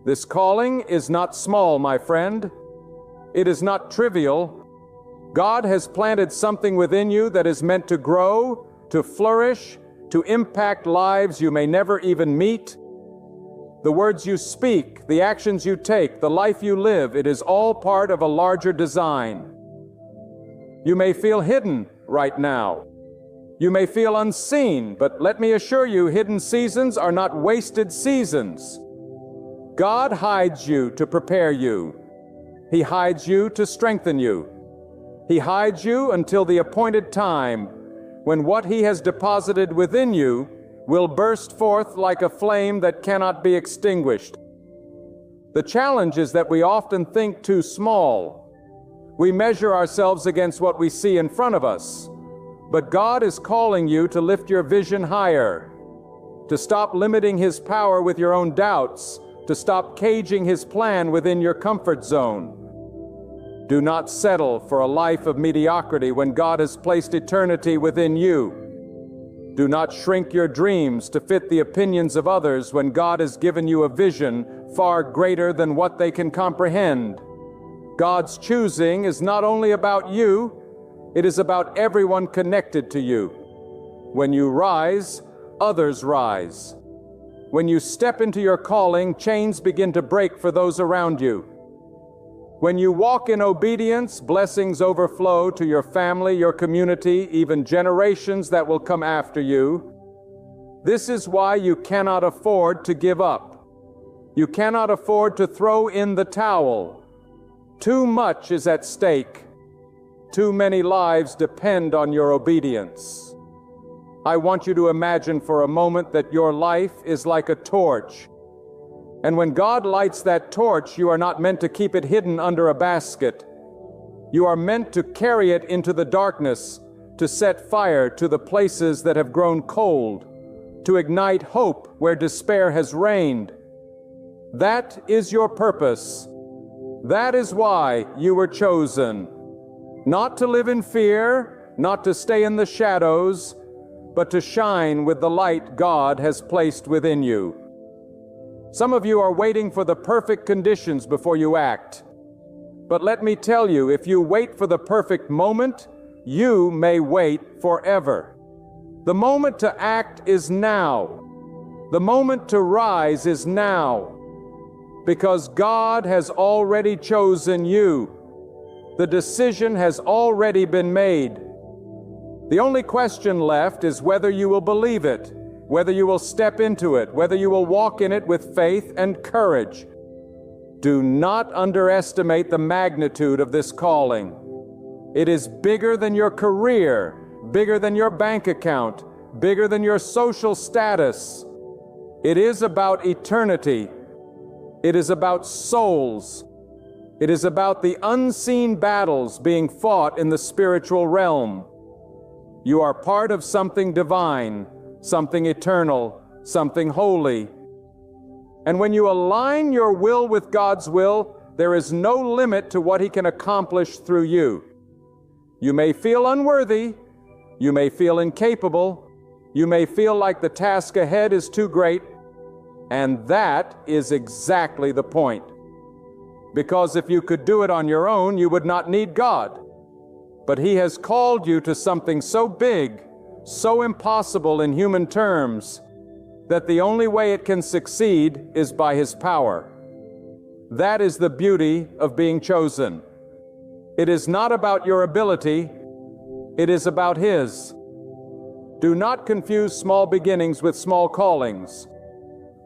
This calling is not small, my friend. It is not trivial. God has planted something within you that is meant to grow, to flourish, to impact lives you may never even meet. The words you speak, the actions you take, the life you live, it is all part of a larger design. You may feel hidden right now. You may feel unseen, but let me assure you, hidden seasons are not wasted seasons. God hides you to prepare you. He hides you to strengthen you. He hides you until the appointed time when what He has deposited within you will burst forth like a flame that cannot be extinguished. The challenge is that we often think too small. We measure ourselves against what we see in front of us. But God is calling you to lift your vision higher, to stop limiting His power with your own doubts, to stop caging His plan within your comfort zone. Do not settle for a life of mediocrity when God has placed eternity within you. Do not shrink your dreams to fit the opinions of others when God has given you a vision far greater than what they can comprehend. God's choosing is not only about you, it is about everyone connected to you. When you rise, others rise. When you step into your calling, chains begin to break for those around you. When you walk in obedience, blessings overflow to your family, your community, even generations that will come after you. This is why you cannot afford to give up. You cannot afford to throw in the towel. Too much is at stake. Too many lives depend on your obedience. I want you to imagine for a moment that your life is like a torch. And when God lights that torch, you are not meant to keep it hidden under a basket. You are meant to carry it into the darkness, to set fire to the places that have grown cold, to ignite hope where despair has reigned. That is your purpose. That is why you were chosen. Not to live in fear, not to stay in the shadows, but to shine with the light God has placed within you. Some of you are waiting for the perfect conditions before you act. But let me tell you, if you wait for the perfect moment, you may wait forever. The moment to act is now. The moment to rise is now. Because God has already chosen you. The decision has already been made. The only question left is whether you will believe it, whether you will step into it, whether you will walk in it with faith and courage. Do not underestimate the magnitude of this calling. It is bigger than your career, bigger than your bank account, bigger than your social status. It is about eternity. It is about souls. It is about the unseen battles being fought in the spiritual realm. You are part of something divine, something eternal, something holy. And when you align your will with God's will, there is no limit to what He can accomplish through you. You may feel unworthy, you may feel incapable, you may feel like the task ahead is too great, And that is exactly the point. Because if you could do it on your own, you would not need God. But He has called you to something so big, so impossible in human terms, that the only way it can succeed is by His power. That is the beauty of being chosen. It is not about your ability, it is about His. Do not confuse small beginnings with small callings.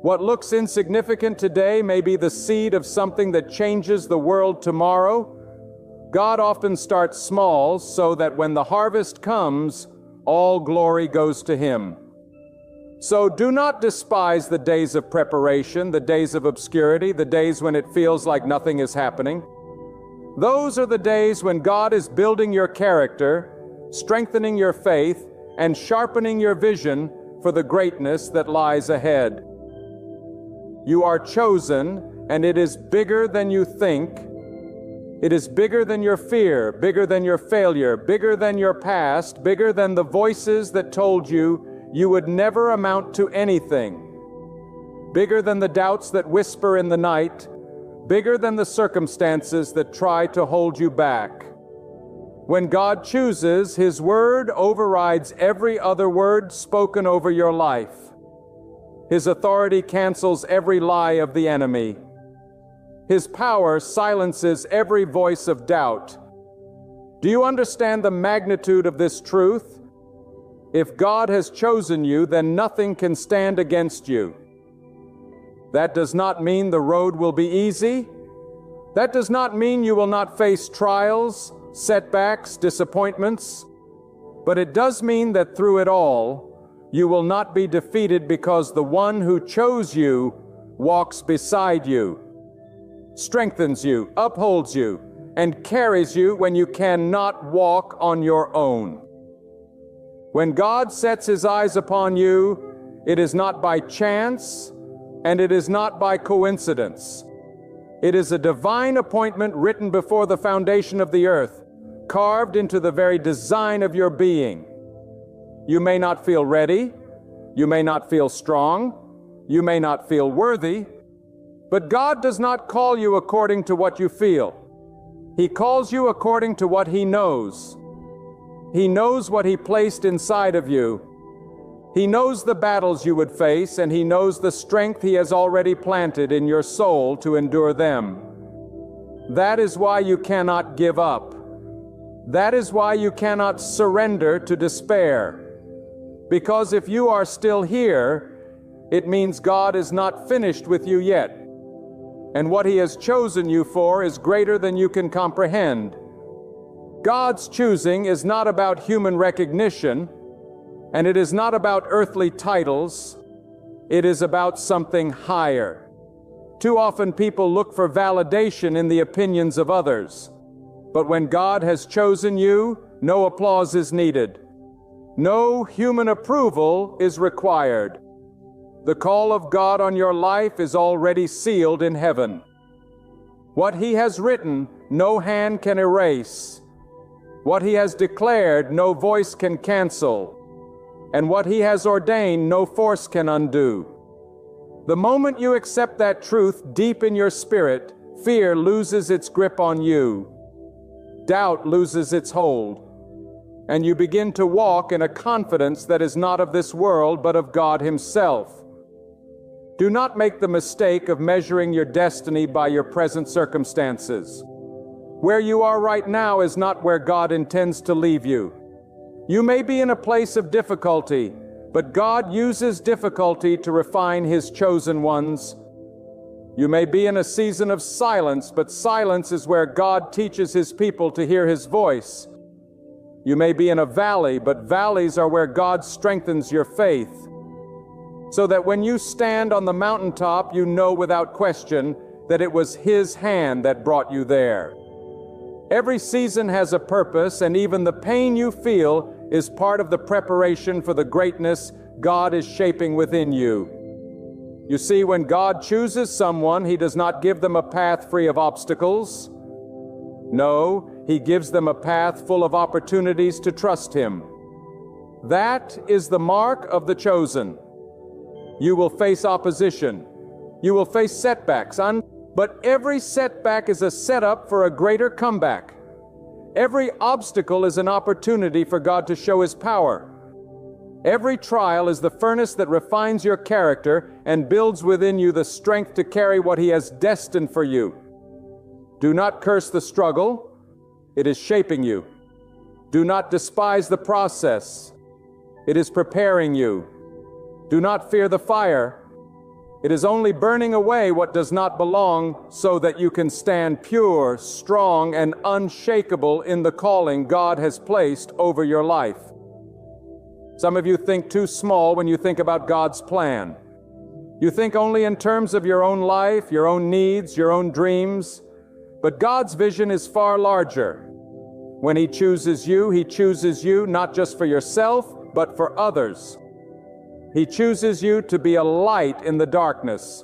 What looks insignificant today may be the seed of something that changes the world tomorrow. God often starts small so that when the harvest comes, all glory goes to Him. So do not despise the days of preparation, the days of obscurity, the days when it feels like nothing is happening. Those are the days when God is building your character, strengthening your faith, and sharpening your vision for the greatness that lies ahead. You are chosen, and it is bigger than you think. It is bigger than your fear, bigger than your failure, bigger than your past, bigger than the voices that told you you would never amount to anything, bigger than the doubts that whisper in the night, bigger than the circumstances that try to hold you back. When God chooses, His word overrides every other word spoken over your life. His authority cancels every lie of the enemy. His power silences every voice of doubt. Do you understand the magnitude of this truth? If God has chosen you, then nothing can stand against you. That does not mean the road will be easy. That does not mean you will not face trials, setbacks, disappointments. But it does mean that through it all, you will not be defeated because the one who chose you walks beside you, strengthens you, upholds you, and carries you when you cannot walk on your own. When God sets His eyes upon you, it is not by chance, and it is not by coincidence. It is a divine appointment written before the foundation of the earth, carved into the very design of your being. You may not feel ready, you may not feel strong, you may not feel worthy, but God does not call you according to what you feel. He calls you according to what He knows. He knows what He placed inside of you. He knows the battles you would face, and He knows the strength He has already planted in your soul to endure them. That is why you cannot give up. That is why you cannot surrender to despair. Because if you are still here, it means God is not finished with you yet. And what He has chosen you for is greater than you can comprehend. God's choosing is not about human recognition, and it is not about earthly titles. It is about something higher. Too often people look for validation in the opinions of others. But when God has chosen you, no applause is needed. No human approval is required. The call of God on your life is already sealed in heaven. What He has written, no hand can erase. What He has declared, no voice can cancel. And what He has ordained, no force can undo. The moment you accept that truth deep in your spirit, fear loses its grip on you. Doubt loses its hold. And you begin to walk in a confidence that is not of this world, but of God Himself. Do not make the mistake of measuring your destiny by your present circumstances. Where you are right now is not where God intends to leave you. You may be in a place of difficulty, but God uses difficulty to refine His chosen ones. You may be in a season of silence, but silence is where God teaches His people to hear His voice. You may be in a valley, but valleys are where God strengthens your faith. So that when you stand on the mountaintop, you know without question that it was His hand that brought you there. Every season has a purpose, and even the pain you feel is part of the preparation for the greatness God is shaping within you. You see, when God chooses someone, He does not give them a path free of obstacles. No, He gives them a path full of opportunities to trust Him. That is the mark of the chosen. You will face opposition. You will face setbacks, but every setback is a setup for a greater comeback. Every obstacle is an opportunity for God to show His power. Every trial is the furnace that refines your character and builds within you the strength to carry what He has destined for you. Do not curse the struggle. It is shaping you. Do not despise the process. It is preparing you. Do not fear the fire. It is only burning away what does not belong so that you can stand pure, strong, and unshakable in the calling God has placed over your life. Some of you think too small when you think about God's plan. You think only in terms of your own life, your own needs, your own dreams. But God's vision is far larger. When He chooses you not just for yourself, but for others. He chooses you to be a light in the darkness,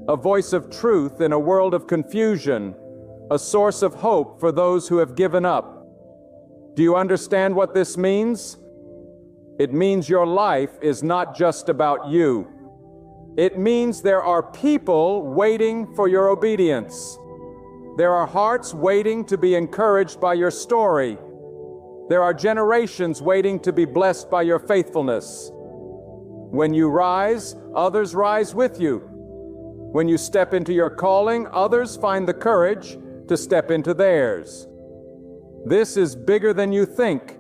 a voice of truth in a world of confusion, a source of hope for those who have given up. Do you understand what this means? It means your life is not just about you. It means there are people waiting for your obedience. There are hearts waiting to be encouraged by your story. There are generations waiting to be blessed by your faithfulness. When you rise, others rise with you. When you step into your calling, others find the courage to step into theirs. This is bigger than you think,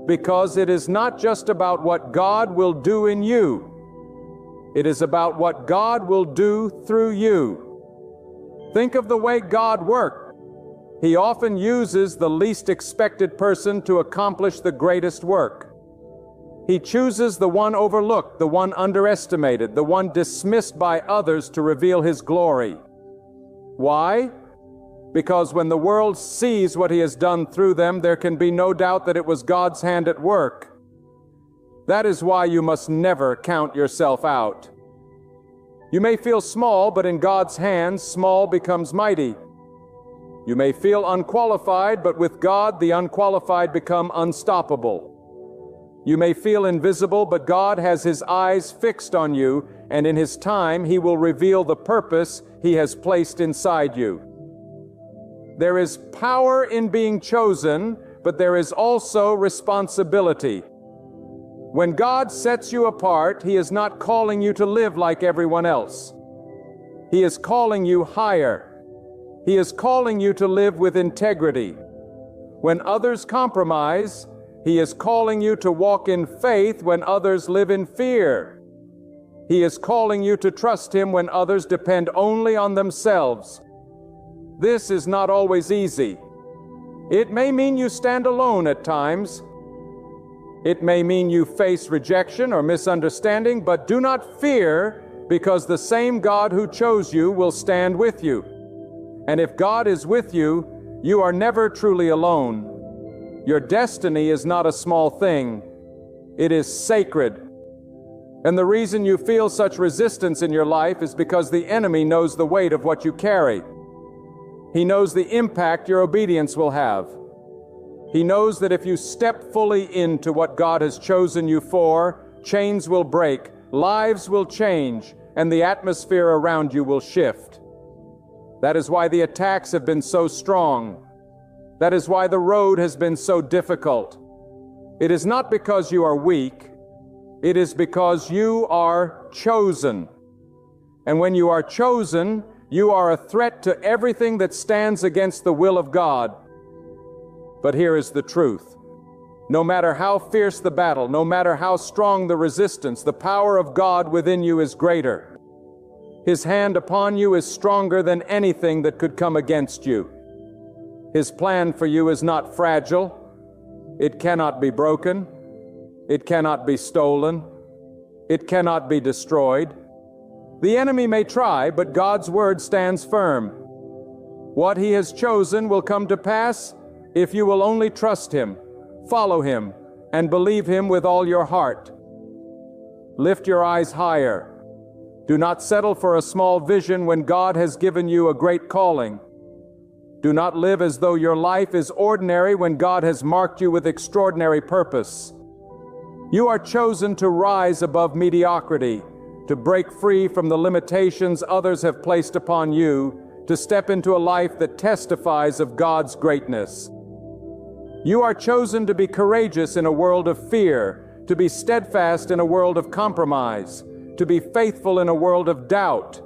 because it is not just about what God will do in you. It is about what God will do through you. Think of the way God works. He often uses the least expected person to accomplish the greatest work. He chooses the one overlooked, the one underestimated, the one dismissed by others to reveal His glory. Why? Because when the world sees what He has done through them, there can be no doubt that it was God's hand at work. That is why you must never count yourself out. You may feel small, but in God's hands, small becomes mighty. You may feel unqualified, but with God, the unqualified become unstoppable. You may feel invisible, but God has His eyes fixed on you, and in His time, He will reveal the purpose He has placed inside you. There is power in being chosen, but there is also responsibility. When God sets you apart, He is not calling you to live like everyone else. He is calling you higher. He is calling you to live with integrity. When others compromise, He is calling you to walk in faith when others live in fear. He is calling you to trust Him when others depend only on themselves. This is not always easy. It may mean you stand alone at times. It may mean you face rejection or misunderstanding, but do not fear, because the same God who chose you will stand with you. And if God is with you, you are never truly alone. Your destiny is not a small thing. It is sacred. And the reason you feel such resistance in your life is because the enemy knows the weight of what you carry. He knows the impact your obedience will have. He knows that if you step fully into what God has chosen you for, chains will break, lives will change, and the atmosphere around you will shift. That is why the attacks have been so strong. That is why the road has been so difficult. It is not because you are weak. It is because you are chosen. And when you are chosen, you are a threat to everything that stands against the will of God. But here is the truth. No matter how fierce the battle, no matter how strong the resistance, the power of God within you is greater. His hand upon you is stronger than anything that could come against you. His plan for you is not fragile. It cannot be broken. It cannot be stolen. It cannot be destroyed. The enemy may try, but God's word stands firm. What He has chosen will come to pass if you will only trust Him, follow Him, and believe Him with all your heart. Lift your eyes higher. Do not settle for a small vision when God has given you a great calling. Do not live as though your life is ordinary when God has marked you with extraordinary purpose. You are chosen to rise above mediocrity, to break free from the limitations others have placed upon you, to step into a life that testifies of God's greatness. You are chosen to be courageous in a world of fear, to be steadfast in a world of compromise, to be faithful in a world of doubt.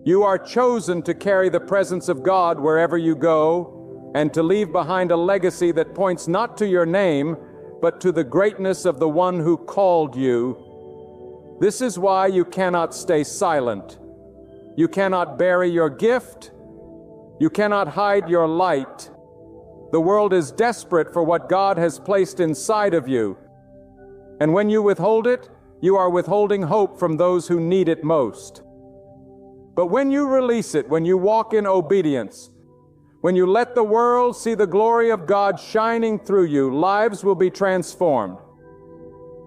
You are chosen to carry the presence of God wherever you go, and to leave behind a legacy that points not to your name, but to the greatness of the one who called you. This is why you cannot stay silent. You cannot bury your gift. You cannot hide your light. The world is desperate for what God has placed inside of you. And when you withhold it, you are withholding hope from those who need it most. But when you release it, when you walk in obedience, when you let the world see the glory of God shining through you, lives will be transformed.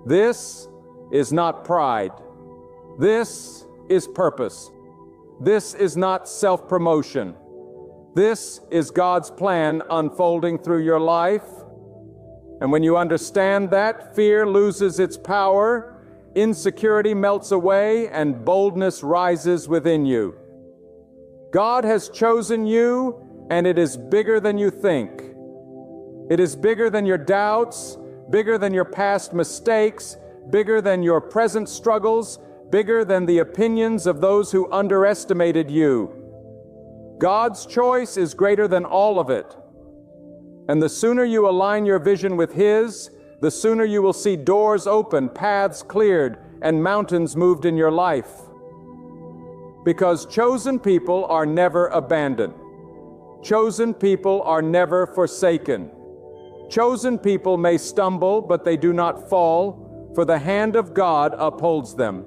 This is not pride. This is purpose. This is not self-promotion. This is God's plan unfolding through your life. And when you understand that, fear loses its power, insecurity melts away, and boldness rises within you. God has chosen you, and it is bigger than you think. It is bigger than your doubts, bigger than your past mistakes, bigger than your present struggles, bigger than the opinions of those who underestimated you. God's choice is greater than all of it. And the sooner you align your vision with His, the sooner you will see doors open, paths cleared, and mountains moved in your life. Because chosen people are never abandoned. Chosen people are never forsaken. Chosen people may stumble, but they do not fall, for the hand of God upholds them.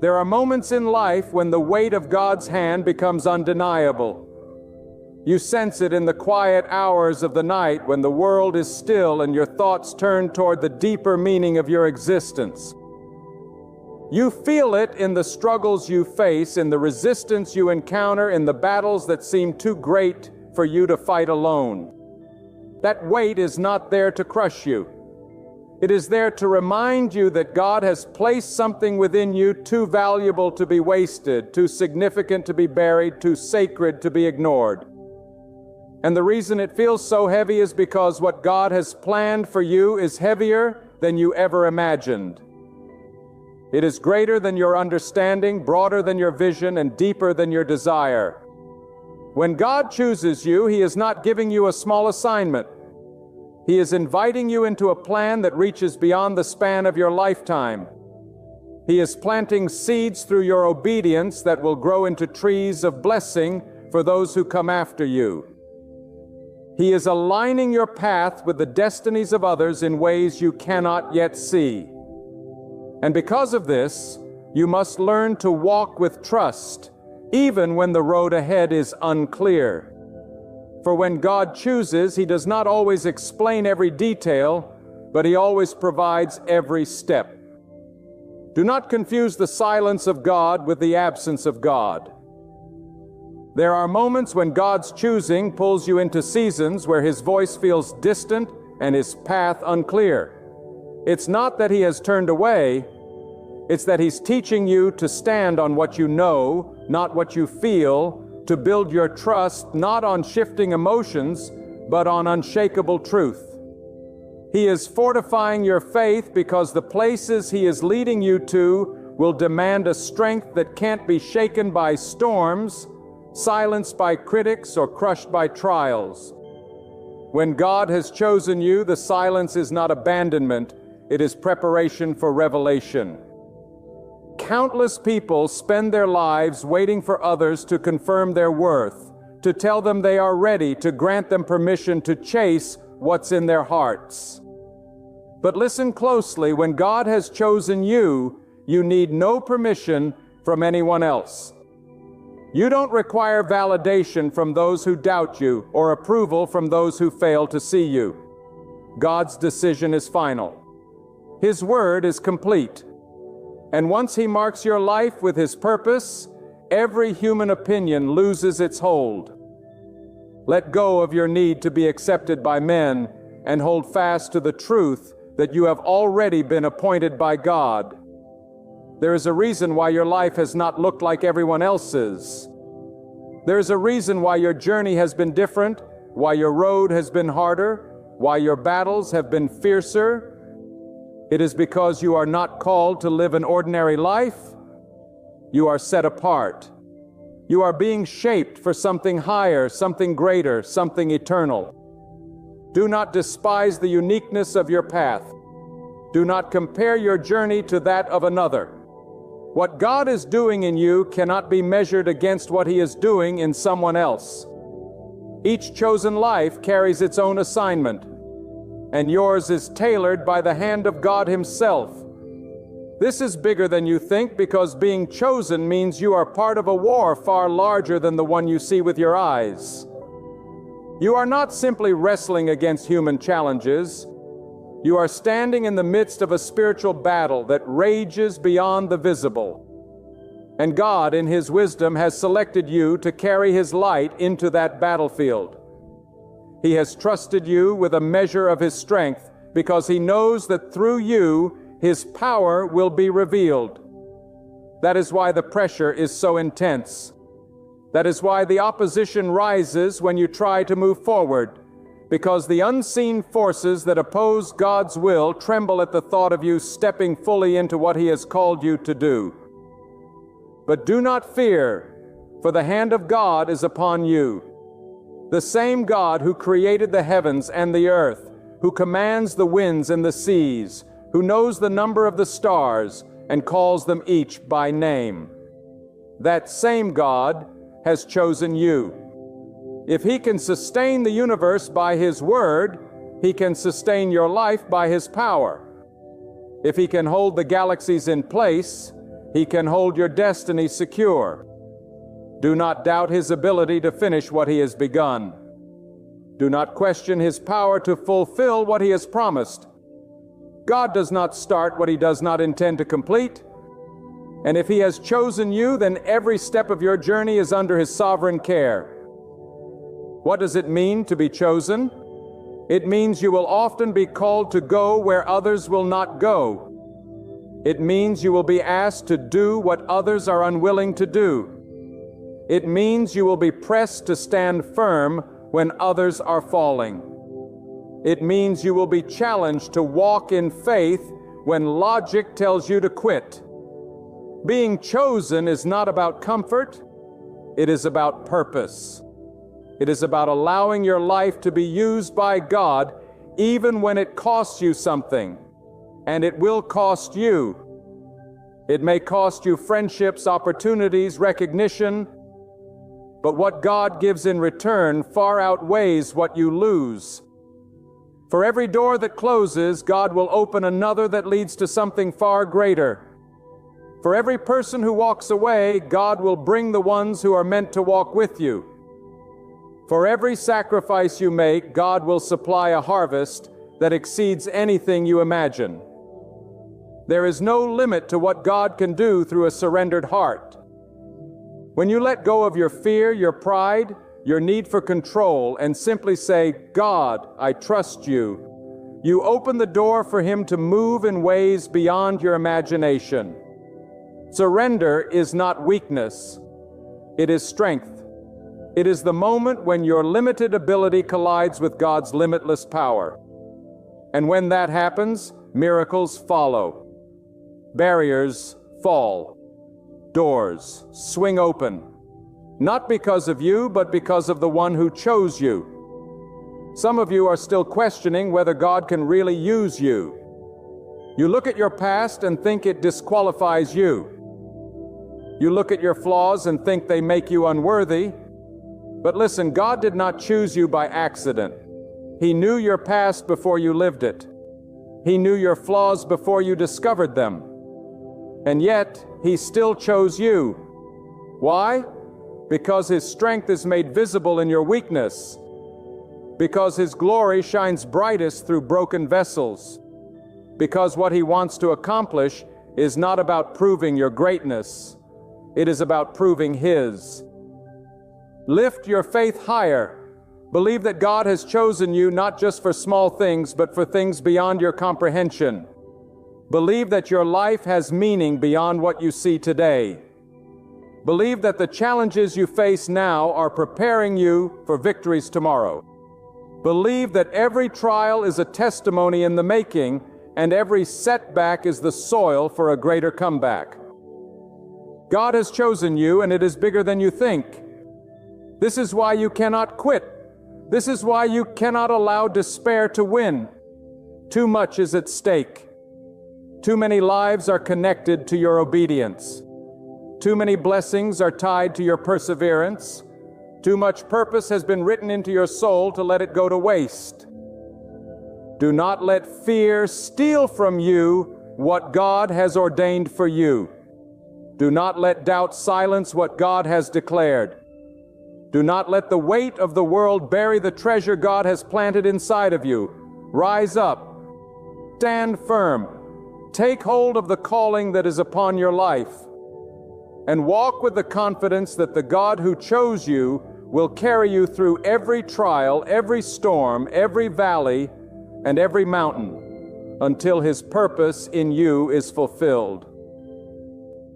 There are moments in life when the weight of God's hand becomes undeniable. You sense it in the quiet hours of the night when the world is still and your thoughts turn toward the deeper meaning of your existence. You feel it in the struggles you face, in the resistance you encounter, in the battles that seem too great for you to fight alone. That weight is not there to crush you. It is there to remind you that God has placed something within you too valuable to be wasted, too significant to be buried, too sacred to be ignored. And the reason it feels so heavy is because what God has planned for you is heavier than you ever imagined. It is greater than your understanding, broader than your vision, and deeper than your desire. When God chooses you, He is not giving you a small assignment. He is inviting you into a plan that reaches beyond the span of your lifetime. He is planting seeds through your obedience that will grow into trees of blessing for those who come after you. He is aligning your path with the destinies of others in ways you cannot yet see. And because of this, you must learn to walk with trust, even when the road ahead is unclear. For when God chooses, He does not always explain every detail, but He always provides every step. Do not confuse the silence of God with the absence of God. There are moments when God's choosing pulls you into seasons where His voice feels distant and His path unclear. It's not that He has turned away, it's that He's teaching you to stand on what you know, not what you feel, to build your trust not on shifting emotions, but on unshakable truth. He is fortifying your faith because the places He is leading you to will demand a strength that can't be shaken by storms, silenced by critics, or crushed by trials. When God has chosen you, the silence is not abandonment, it is preparation for revelation. Countless people spend their lives waiting for others to confirm their worth, to tell them they are ready, to grant them permission to chase what's in their hearts. But listen closely, when God has chosen you, you need no permission from anyone else. You don't require validation from those who doubt you or approval from those who fail to see you. God's decision is final. His word is complete. And once He marks your life with His purpose, every human opinion loses its hold. Let go of your need to be accepted by men and hold fast to the truth that you have already been appointed by God. There is a reason why your life has not looked like everyone else's. There is a reason why your journey has been different, why your road has been harder, why your battles have been fiercer. It is because you are not called to live an ordinary life. You are set apart. You are being shaped for something higher, something greater, something eternal. Do not despise the uniqueness of your path. Do not compare your journey to that of another. What God is doing in you cannot be measured against what He is doing in someone else. Each chosen life carries its own assignment, and yours is tailored by the hand of God Himself. This is bigger than you think, because being chosen means you are part of a war far larger than the one you see with your eyes. You are not simply wrestling against human challenges. You are standing in the midst of a spiritual battle that rages beyond the visible. And God, in His wisdom, has selected you to carry His light into that battlefield. He has trusted you with a measure of His strength, because He knows that through you, His power will be revealed. That is why the pressure is so intense. That is why the opposition rises when you try to move forward, because the unseen forces that oppose God's will tremble at the thought of you stepping fully into what He has called you to do. But do not fear, for the hand of God is upon you. The same God who created the heavens and the earth, who commands the winds and the seas, who knows the number of the stars and calls them each by name. That same God has chosen you. If He can sustain the universe by His word, He can sustain your life by His power. If He can hold the galaxies in place, He can hold your destiny secure. Do not doubt His ability to finish what He has begun. Do not question His power to fulfill what He has promised. God does not start what He does not intend to complete. And if He has chosen you, then every step of your journey is under His sovereign care. What does it mean to be chosen? It means you will often be called to go where others will not go. It means you will be asked to do what others are unwilling to do. It means you will be pressed to stand firm when others are falling. It means you will be challenged to walk in faith when logic tells you to quit. Being chosen is not about comfort. It is about purpose. It is about allowing your life to be used by God even when it costs you something. And it will cost you. It may cost you friendships, opportunities, recognition, but what God gives in return far outweighs what you lose. For every door that closes, God will open another that leads to something far greater. For every person who walks away, God will bring the ones who are meant to walk with you. For every sacrifice you make, God will supply a harvest that exceeds anything you imagine. There is no limit to what God can do through a surrendered heart. When you let go of your fear, your pride, your need for control, and simply say, God, I trust you, you open the door for Him to move in ways beyond your imagination. Surrender is not weakness. It is strength. It is the moment when your limited ability collides with God's limitless power. And when that happens, miracles follow. Barriers fall. Doors swing open. Not because of you, but because of the one who chose you. Some of you are still questioning whether God can really use you. You look at your past and think it disqualifies you. You look at your flaws and think they make you unworthy. But listen, God did not choose you by accident. He knew your past before you lived it. He knew your flaws before you discovered them. And yet, He still chose you. Why? Because His strength is made visible in your weakness. Because His glory shines brightest through broken vessels. Because what He wants to accomplish is not about proving your greatness. It is about proving His. Lift your faith higher. Believe that God has chosen you not just for small things, but for things beyond your comprehension. Believe that your life has meaning beyond what you see today. Believe that the challenges you face now are preparing you for victories tomorrow. Believe that every trial is a testimony in the making, and every setback is the soil for a greater comeback. God has chosen you, and it is bigger than you think. This is why you cannot quit. This is why you cannot allow despair to win. Too much is at stake. Too many lives are connected to your obedience. Too many blessings are tied to your perseverance. Too much purpose has been written into your soul to let it go to waste. Do not let fear steal from you what God has ordained for you. Do not let doubt silence what God has declared. Do not let the weight of the world bury the treasure God has planted inside of you. Rise up. Stand firm. Take hold of the calling that is upon your life, and walk with the confidence that the God who chose you will carry you through every trial, every storm, every valley, and every mountain, until His purpose in you is fulfilled.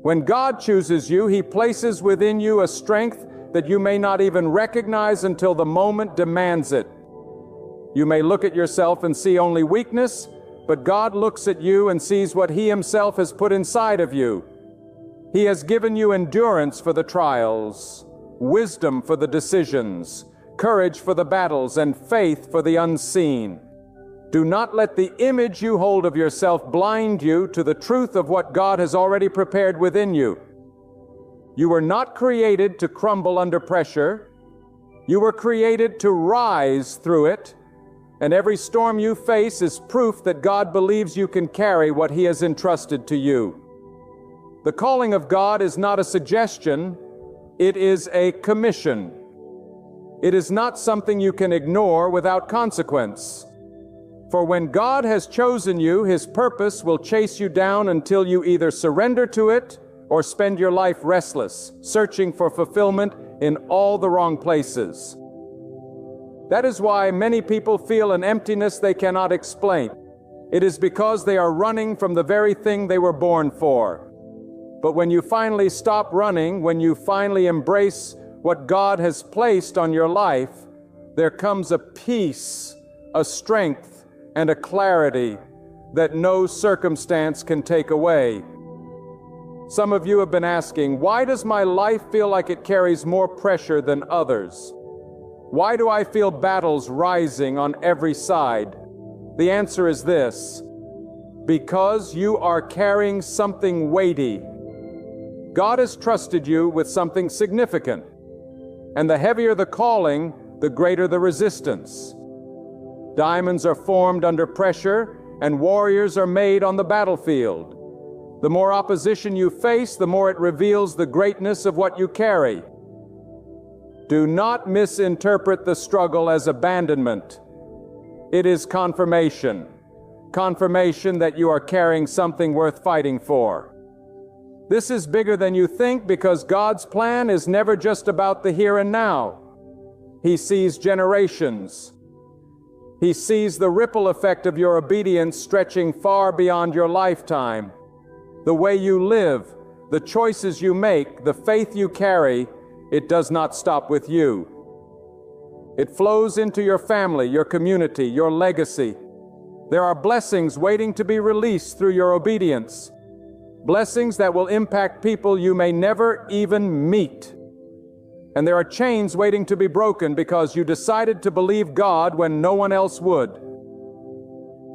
When God chooses you, He places within you a strength that you may not even recognize until the moment demands it. You may look at yourself and see only weakness, but God looks at you and sees what He Himself has put inside of you. He has given you endurance for the trials, wisdom for the decisions, courage for the battles, and faith for the unseen. Do not let the image you hold of yourself blind you to the truth of what God has already prepared within you. You were not created to crumble under pressure. You were created to rise through it. And every storm you face is proof that God believes you can carry what He has entrusted to you. The calling of God is not a suggestion, it is a commission. It is not something you can ignore without consequence. For when God has chosen you, His purpose will chase you down until you either surrender to it or spend your life restless, searching for fulfillment in all the wrong places. That is why many people feel an emptiness they cannot explain. It is because they are running from the very thing they were born for. But when you finally stop running, when you finally embrace what God has placed on your life, there comes a peace, a strength, and a clarity that no circumstance can take away. Some of you have been asking, why does my life feel like it carries more pressure than others? Why do I feel battles rising on every side? The answer is this: because you are carrying something weighty. God has trusted you with something significant, and the heavier the calling, the greater the resistance. Diamonds are formed under pressure, and warriors are made on the battlefield. The more opposition you face, the more it reveals the greatness of what you carry. Do not misinterpret the struggle as abandonment. It is confirmation. Confirmation that you are carrying something worth fighting for. This is bigger than you think because God's plan is never just about the here and now. He sees generations. He sees the ripple effect of your obedience stretching far beyond your lifetime. The way you live, the choices you make, the faith you carry, it does not stop with you. It flows into your family, your community, your legacy. There are blessings waiting to be released through your obedience. Blessings that will impact people you may never even meet. And there are chains waiting to be broken because you decided to believe God when no one else would.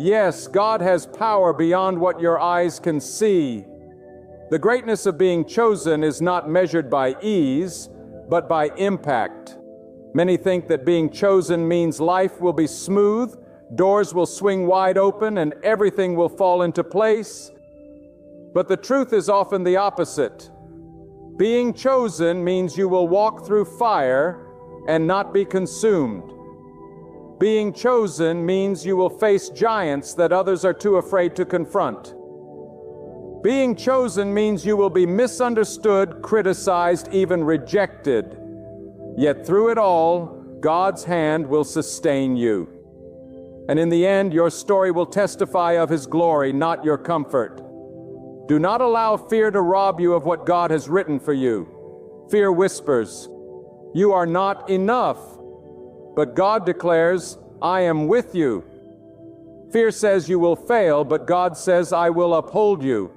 Yes, God has power beyond what your eyes can see. The greatness of being chosen is not measured by ease, but by impact. Many think that being chosen means life will be smooth, doors will swing wide open, and everything will fall into place. But the truth is often the opposite. Being chosen means you will walk through fire and not be consumed. Being chosen means you will face giants that others are too afraid to confront. Being chosen means you will be misunderstood, criticized, even rejected. Yet through it all, God's hand will sustain you. And in the end, your story will testify of His glory, not your comfort. Do not allow fear to rob you of what God has written for you. Fear whispers, "You are not enough." But God declares, "I am with you." Fear says you will fail, but God says, "I will uphold you."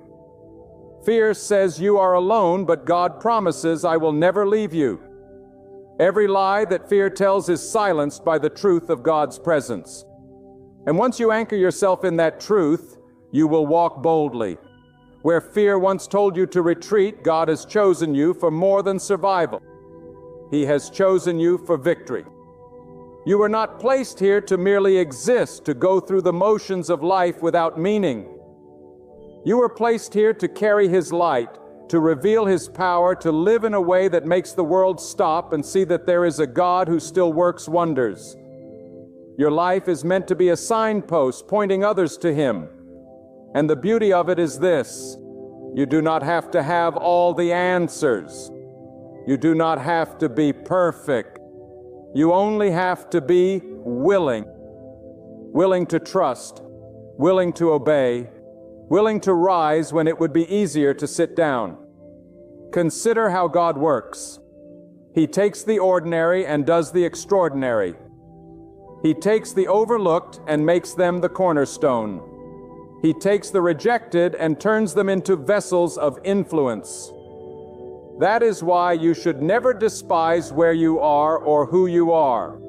Fear says you are alone, but God promises, "I will never leave you." Every lie that fear tells is silenced by the truth of God's presence. And once you anchor yourself in that truth, you will walk boldly. Where fear once told you to retreat, God has chosen you for more than survival. He has chosen you for victory. You were not placed here to merely exist, to go through the motions of life without meaning. You were placed here to carry His light, to reveal His power, to live in a way that makes the world stop and see that there is a God who still works wonders. Your life is meant to be a signpost pointing others to Him. And the beauty of it is this: you do not have to have all the answers. You do not have to be perfect. You only have to be willing. Willing to trust, willing to obey, willing to rise when it would be easier to sit down. Consider how God works. He takes the ordinary and does the extraordinary. He takes the overlooked and makes them the cornerstone. He takes the rejected and turns them into vessels of influence. That is why you should never despise where you are or who you are.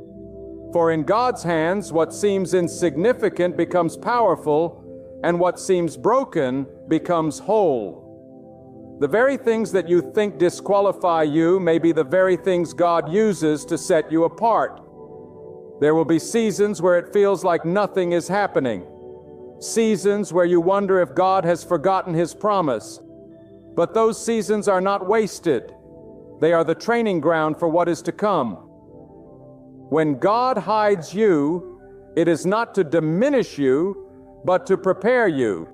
For in God's hands, what seems insignificant becomes powerful, and what seems broken becomes whole. The very things that you think disqualify you may be the very things God uses to set you apart. There will be seasons where it feels like nothing is happening. Seasons where you wonder if God has forgotten His promise. But those seasons are not wasted. They are the training ground for what is to come. When God hides you, it is not to diminish you, but to prepare you.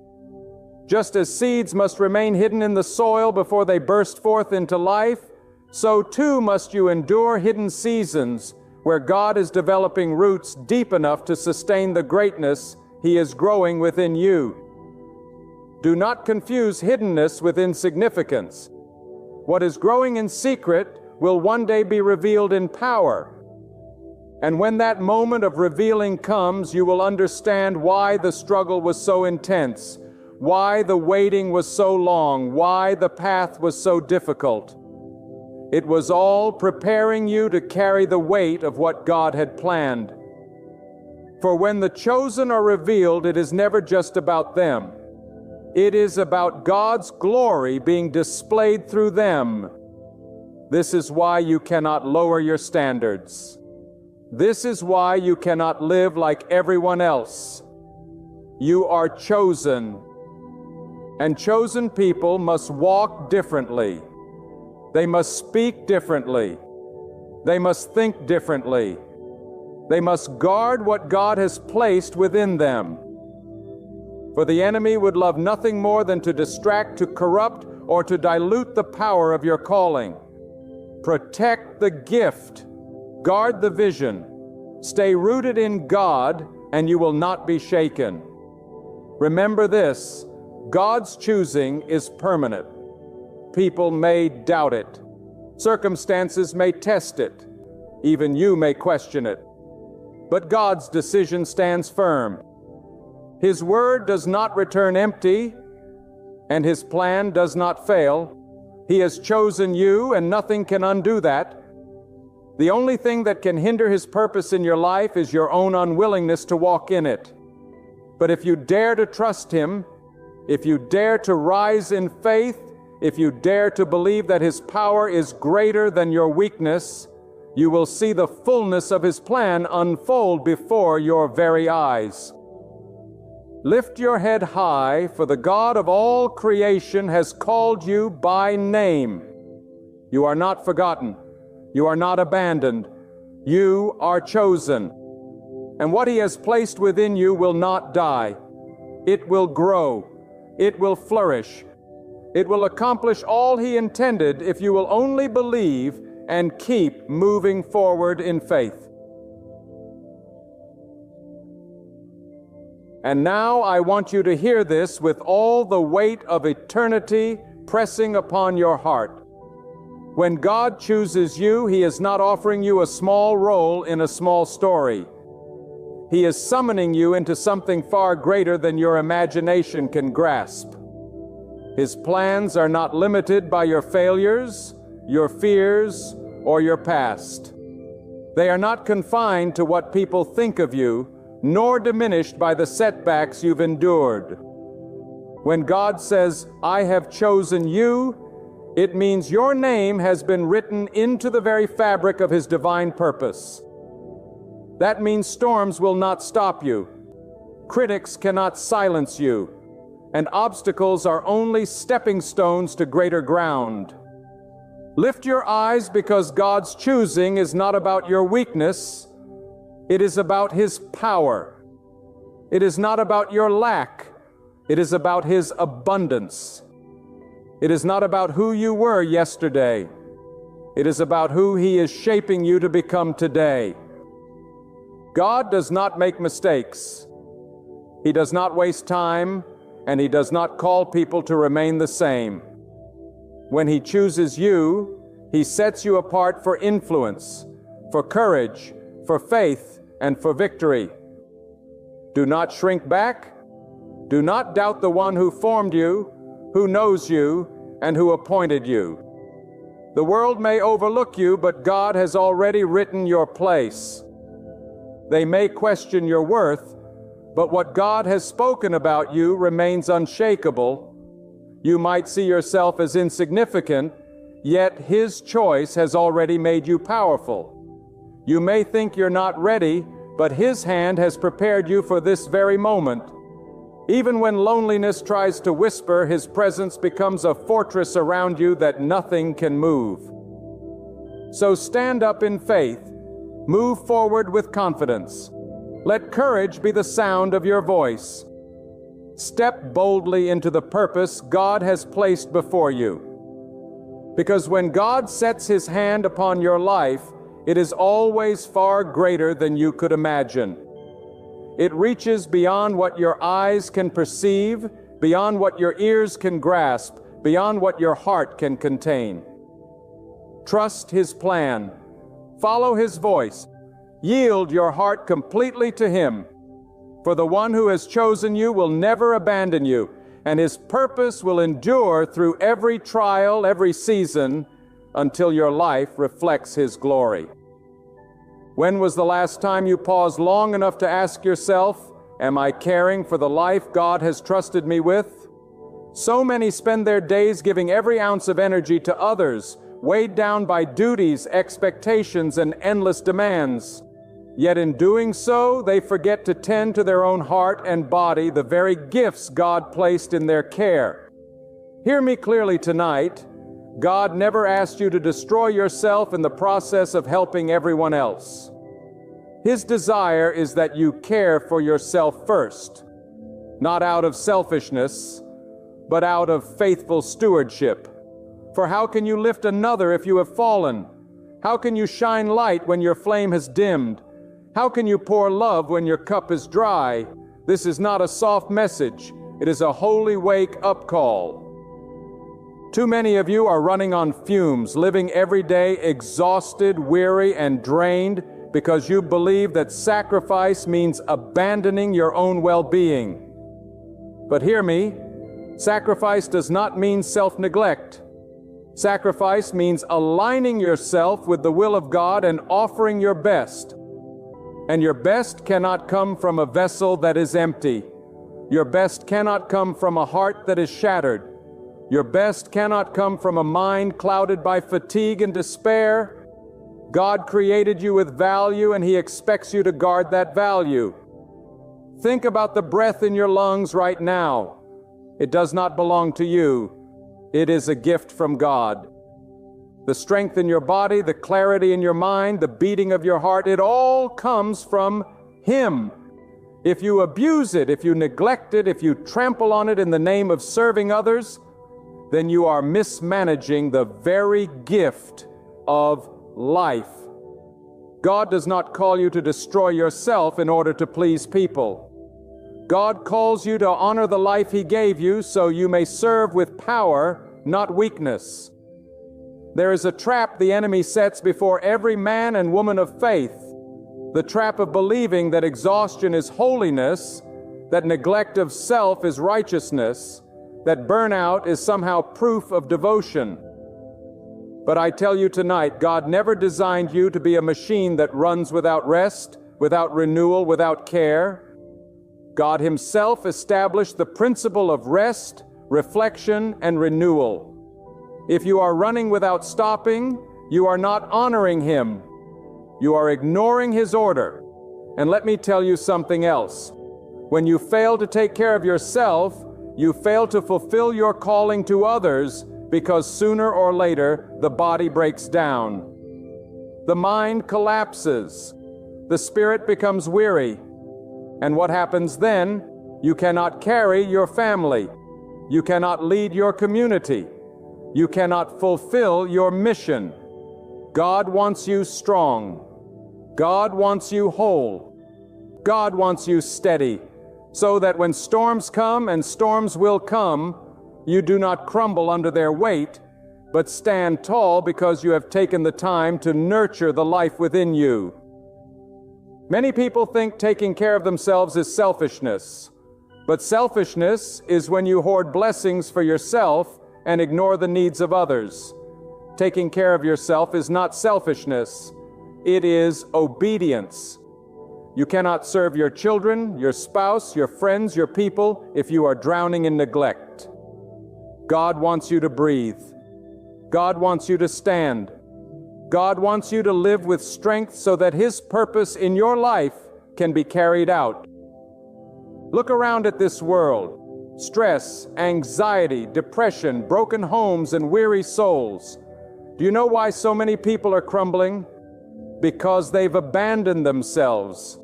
Just as seeds must remain hidden in the soil before they burst forth into life, so too must you endure hidden seasons where God is developing roots deep enough to sustain the greatness He is growing within you. Do not confuse hiddenness with insignificance. What is growing in secret will one day be revealed in power. And when that moment of revealing comes, you will understand why the struggle was so intense, why the waiting was so long, why the path was so difficult. It was all preparing you to carry the weight of what God had planned. For when the chosen are revealed, it is never just about them. It is about God's glory being displayed through them. This is why you cannot lower your standards. This is why you cannot live like everyone else. You are chosen, and chosen people must walk differently. They must speak differently. They must think differently. They must guard what God has placed within them. For the enemy would love nothing more than to distract, to corrupt, or to dilute the power of your calling. Protect the gift. Guard the vision. Stay rooted in God, and you will not be shaken. Remember this: God's choosing is permanent. People may doubt it. Circumstances may test it. Even you may question it. But God's decision stands firm. His word does not return empty, and His plan does not fail. He has chosen you, and nothing can undo that. The only thing that can hinder His purpose in your life is your own unwillingness to walk in it. But if you dare to trust Him, if you dare to rise in faith, if you dare to believe that His power is greater than your weakness, you will see the fullness of His plan unfold before your very eyes. Lift your head high, for the God of all creation has called you by name. You are not forgotten. You are not abandoned. You are chosen. And what He has placed within you will not die. It will grow. It will flourish. It will accomplish all He intended if you will only believe and keep moving forward in faith. And now I want you to hear this with all the weight of eternity pressing upon your heart. When God chooses you, He is not offering you a small role in a small story. He is summoning you into something far greater than your imagination can grasp. His plans are not limited by your failures, your fears, or your past. They are not confined to what people think of you, nor diminished by the setbacks you've endured. When God says, "I have chosen you," it means your name has been written into the very fabric of His divine purpose. That means storms will not stop you. Critics cannot silence you. And obstacles are only stepping stones to greater ground. Lift your eyes, because God's choosing is not about your weakness. It is about His power. It is not about your lack. It is about His abundance. It is not about who you were yesterday. It is about who He is shaping you to become today. God does not make mistakes. He does not waste time, and He does not call people to remain the same. When He chooses you, He sets you apart for influence, for courage, for faith, and for victory. Do not shrink back. Do not doubt the one who formed you, who knows you, and who appointed you. The world may overlook you, but God has already written your place. They may question your worth, but what God has spoken about you remains unshakable. You might see yourself as insignificant, yet His choice has already made you powerful. You may think you're not ready, but His hand has prepared you for this very moment. Even when loneliness tries to whisper, His presence becomes a fortress around you that nothing can move. So stand up in faith. Move forward with confidence. Let courage be the sound of your voice. Step boldly into the purpose God has placed before you. Because when God sets His hand upon your life, it is always far greater than you could imagine. It reaches beyond what your eyes can perceive, beyond what your ears can grasp, beyond what your heart can contain. Trust His plan. Follow His voice. Yield your heart completely to Him. For the one who has chosen you will never abandon you, and His purpose will endure through every trial, every season, until your life reflects His glory. When was the last time you paused long enough to ask yourself, "Am I caring for the life God has trusted me with?" So many spend their days giving every ounce of energy to others, weighed down by duties, expectations, and endless demands. Yet in doing so, they forget to tend to their own heart and body, the very gifts God placed in their care. Hear me clearly tonight. God never asked you to destroy yourself in the process of helping everyone else. His desire is that you care for yourself first, not out of selfishness, but out of faithful stewardship. For how can you lift another if you have fallen? How can you shine light when your flame has dimmed? How can you pour love when your cup is dry? This is not a soft message. It is a holy wake-up call. Too many of you are running on fumes, living every day exhausted, weary, and drained because you believe that sacrifice means abandoning your own well-being. But hear me, sacrifice does not mean self-neglect. Sacrifice means aligning yourself with the will of God and offering your best. And your best cannot come from a vessel that is empty. Your best cannot come from a heart that is shattered. Your best cannot come from a mind clouded by fatigue and despair. God created you with value, and He expects you to guard that value. Think about the breath in your lungs right now. It does not belong to you. It is a gift from God. The strength in your body, the clarity in your mind, the beating of your heart, it all comes from Him. If you abuse it, if you neglect it, if you trample on it in the name of serving others, then you are mismanaging the very gift of life. God does not call you to destroy yourself in order to please people. God calls you to honor the life He gave you so you may serve with power, not weakness. There is a trap the enemy sets before every man and woman of faith, the trap of believing that exhaustion is holiness, that neglect of self is righteousness, that burnout is somehow proof of devotion. But I tell you tonight, God never designed you to be a machine that runs without rest, without renewal, without care. God Himself established the principle of rest, reflection, and renewal. If you are running without stopping, you are not honoring Him. You are ignoring His order. And let me tell you something else. When you fail to take care of yourself, you fail to fulfill your calling to others, because sooner or later the body breaks down. The mind collapses. The spirit becomes weary. And what happens then? You cannot carry your family. You cannot lead your community. You cannot fulfill your mission. God wants you strong. God wants you whole. God wants you steady, so that when storms come, and storms will come, you do not crumble under their weight, but stand tall because you have taken the time to nurture the life within you. Many people think taking care of themselves is selfishness, but selfishness is when you hoard blessings for yourself and ignore the needs of others. Taking care of yourself is not selfishness, it is obedience. You cannot serve your children, your spouse, your friends, your people if you are drowning in neglect. God wants you to breathe. God wants you to stand. God wants you to live with strength so that His purpose in your life can be carried out. Look around at this world. Stress, anxiety, depression, broken homes, and weary souls. Do you know why so many people are crumbling? Because they've abandoned themselves.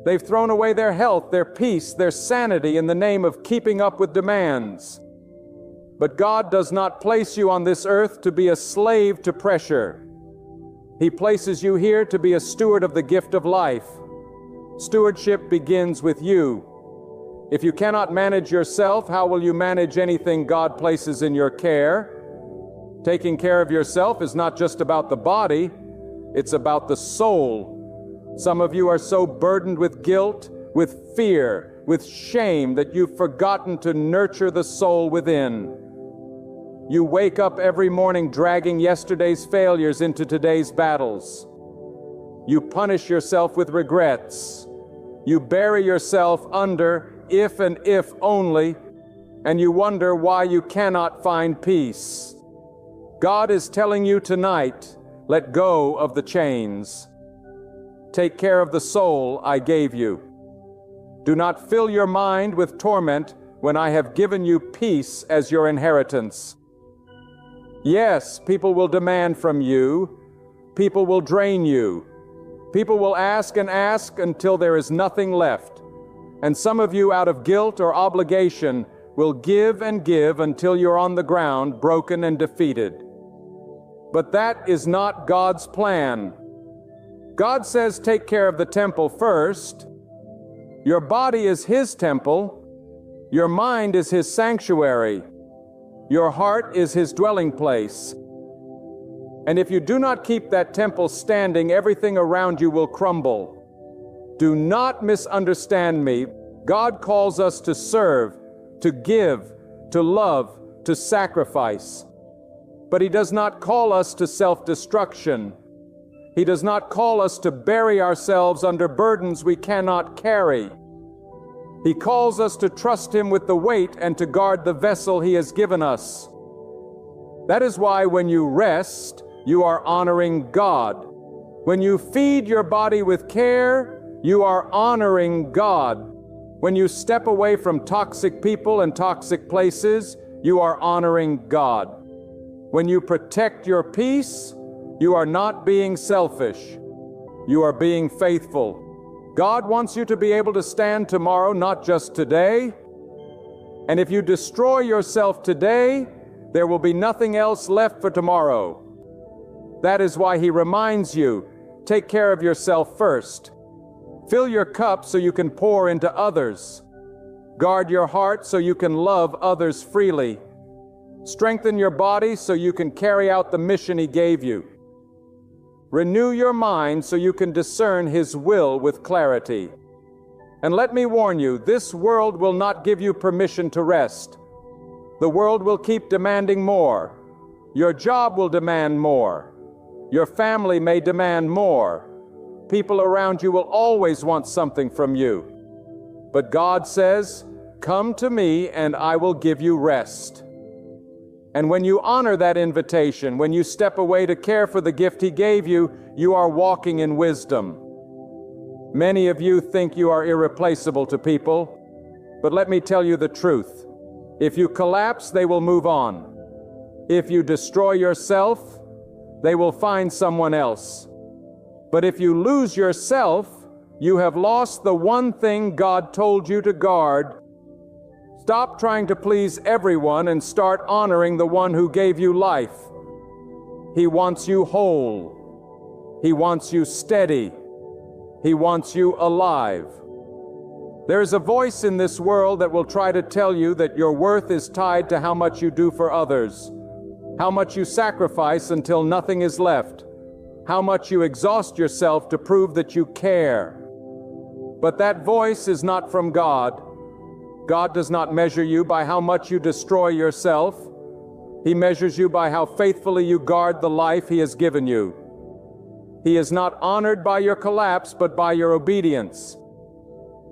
They've thrown away their health, their peace, their sanity in the name of keeping up with demands. But God does not place you on this earth to be a slave to pressure. He places you here to be a steward of the gift of life. Stewardship begins with you. If you cannot manage yourself, how will you manage anything God places in your care? Taking care of yourself is not just about the body, it's about the soul. Some of you are so burdened with guilt, with fear, with shame that you've forgotten to nurture the soul within. You wake up every morning dragging yesterday's failures into today's battles. You punish yourself with regrets. You bury yourself under if and if only, and you wonder why you cannot find peace. God is telling you tonight, let go of the chains. Take care of the soul I gave you. Do not fill your mind with torment when I have given you peace as your inheritance. Yes, people will demand from you. People will drain you. People will ask and ask until there is nothing left. And some of you, out of guilt or obligation, will give and give until you're on the ground, broken and defeated. But that is not God's plan. God says take care of the temple first. Your body is His temple. Your mind is His sanctuary. Your heart is His dwelling place. And if you do not keep that temple standing, everything around you will crumble. Do not misunderstand me. God calls us to serve, to give, to love, to sacrifice. But He does not call us to self-destruction. He does not call us to bury ourselves under burdens we cannot carry. He calls us to trust Him with the weight and to guard the vessel He has given us. That is why when you rest, you are honoring God. When you feed your body with care, you are honoring God. When you step away from toxic people and toxic places, you are honoring God. When you protect your peace, you are not being selfish. You are being faithful. God wants you to be able to stand tomorrow, not just today. And if you destroy yourself today, there will be nothing else left for tomorrow. That is why He reminds you, take care of yourself first. Fill your cup so you can pour into others. Guard your heart so you can love others freely. Strengthen your body so you can carry out the mission He gave you. Renew your mind so you can discern His will with clarity. And let me warn you, this world will not give you permission to rest. The world will keep demanding more. Your job will demand more. Your family may demand more. People around you will always want something from you. But God says, "Come to me and I will give you rest." And when you honor that invitation, when you step away to care for the gift He gave you, you are walking in wisdom. Many of you think you are irreplaceable to people, but let me tell you the truth. If you collapse, they will move on. If you destroy yourself, they will find someone else. But if you lose yourself, you have lost the one thing God told you to guard. Stop trying to please everyone and start honoring the one who gave you life. He wants you whole. He wants you steady. He wants you alive. There is a voice in this world that will try to tell you that your worth is tied to how much you do for others, how much you sacrifice until nothing is left, how much you exhaust yourself to prove that you care. But that voice is not from God. God does not measure you by how much you destroy yourself. He measures you by how faithfully you guard the life He has given you. He is not honored by your collapse, but by your obedience.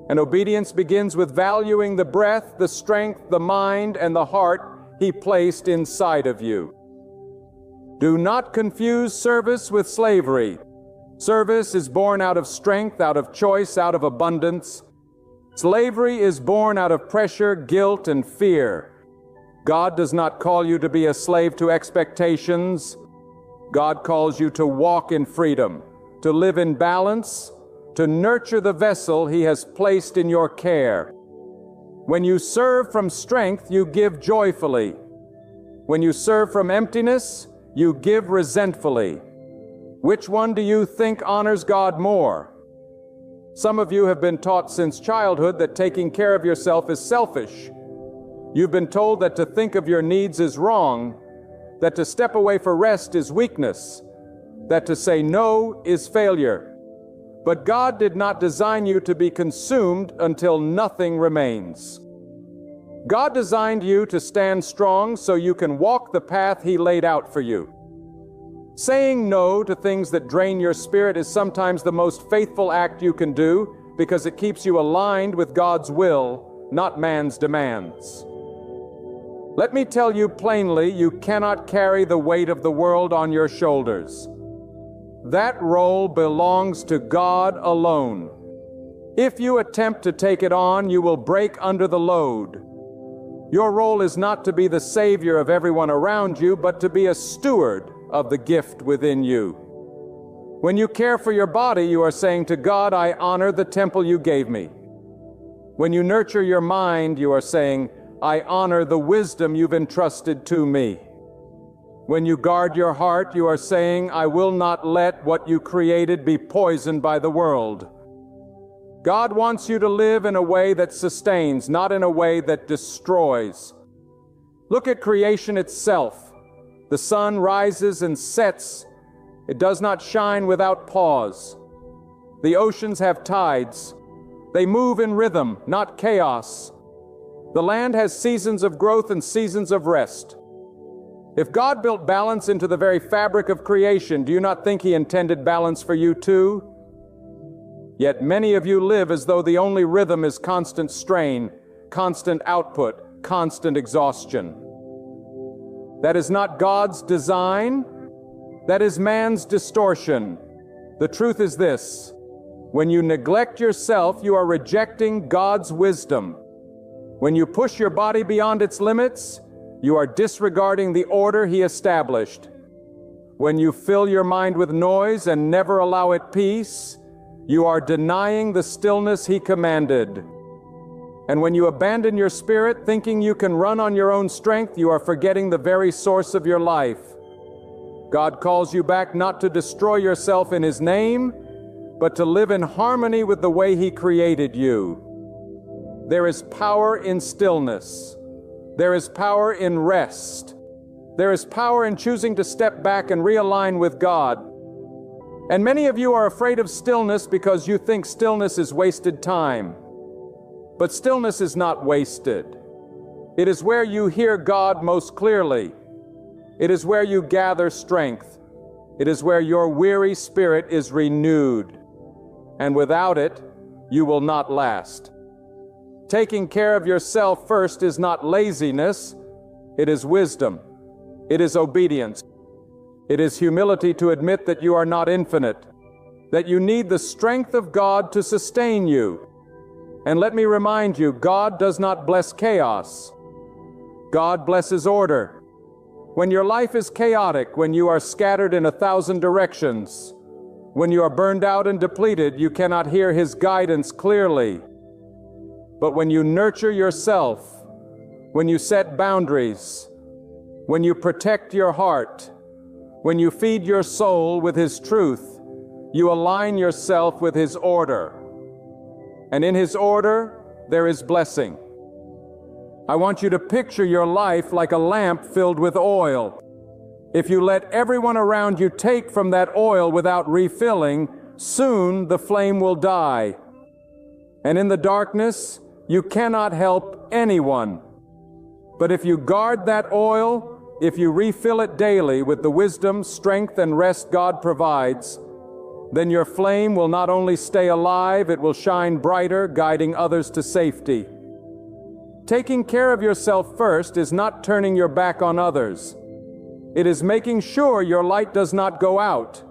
And obedience begins with valuing the breath, the strength, the mind, and the heart He placed inside of you. Do not confuse service with slavery. Service is born out of strength, out of choice, out of abundance. Slavery is born out of pressure, guilt, and fear. God does not call you to be a slave to expectations. God calls you to walk in freedom, to live in balance, to nurture the vessel He has placed in your care. When you serve from strength, you give joyfully. When you serve from emptiness, you give resentfully. Which one do you think honors God more? Some of you have been taught since childhood that taking care of yourself is selfish. You've been told that to think of your needs is wrong, that to step away for rest is weakness, that to say no is failure. But God did not design you to be consumed until nothing remains. God designed you to stand strong so you can walk the path He laid out for you. Saying no to things that drain your spirit is sometimes the most faithful act you can do because it keeps you aligned with God's will, not man's demands. Let me tell you plainly, you cannot carry the weight of the world on your shoulders. That role belongs to God alone. If you attempt to take it on, you will break under the load. Your role is not to be the savior of everyone around you, but to be a steward of the gift within you. When you care for your body, you are saying to God, "I honor the temple you gave me." When you nurture your mind, you are saying, "I honor the wisdom you've entrusted to me." When you guard your heart, you are saying, "I will not let what you created be poisoned by the world." God wants you to live in a way that sustains, not in a way that destroys. Look at creation itself. The sun rises and sets. It does not shine without pause. The oceans have tides. They move in rhythm, not chaos. The land has seasons of growth and seasons of rest. If God built balance into the very fabric of creation, do you not think He intended balance for you too? Yet many of you live as though the only rhythm is constant strain, constant output, constant exhaustion. That is not God's design. That is man's distortion. The truth is this: when you neglect yourself, you are rejecting God's wisdom. When you push your body beyond its limits, you are disregarding the order He established. When you fill your mind with noise and never allow it peace, you are denying the stillness He commanded. And when you abandon your spirit, thinking you can run on your own strength, you are forgetting the very source of your life. God calls you back not to destroy yourself in His name, but to live in harmony with the way He created you. There is power in stillness. There is power in rest. There is power in choosing to step back and realign with God. And many of you are afraid of stillness because you think stillness is wasted time. But stillness is not wasted. It is where you hear God most clearly. It is where you gather strength. It is where your weary spirit is renewed. And without it, you will not last. Taking care of yourself first is not laziness. It is wisdom. It is obedience. It is humility to admit that you are not infinite, that you need the strength of God to sustain you. And let me remind you, God does not bless chaos. God blesses order. When your life is chaotic, when you are scattered in 1,000 directions, when you are burned out and depleted, you cannot hear His guidance clearly. But when you nurture yourself, when you set boundaries, when you protect your heart, when you feed your soul with His truth, you align yourself with His order. And in His order, there is blessing. I want you to picture your life like a lamp filled with oil. If you let everyone around you take from that oil without refilling, soon the flame will die. And in the darkness, you cannot help anyone. But if you guard that oil, if you refill it daily with the wisdom, strength, and rest God provides, then your flame will not only stay alive, it will shine brighter, guiding others to safety. Taking care of yourself first is not turning your back on others. It is making sure your light does not go out.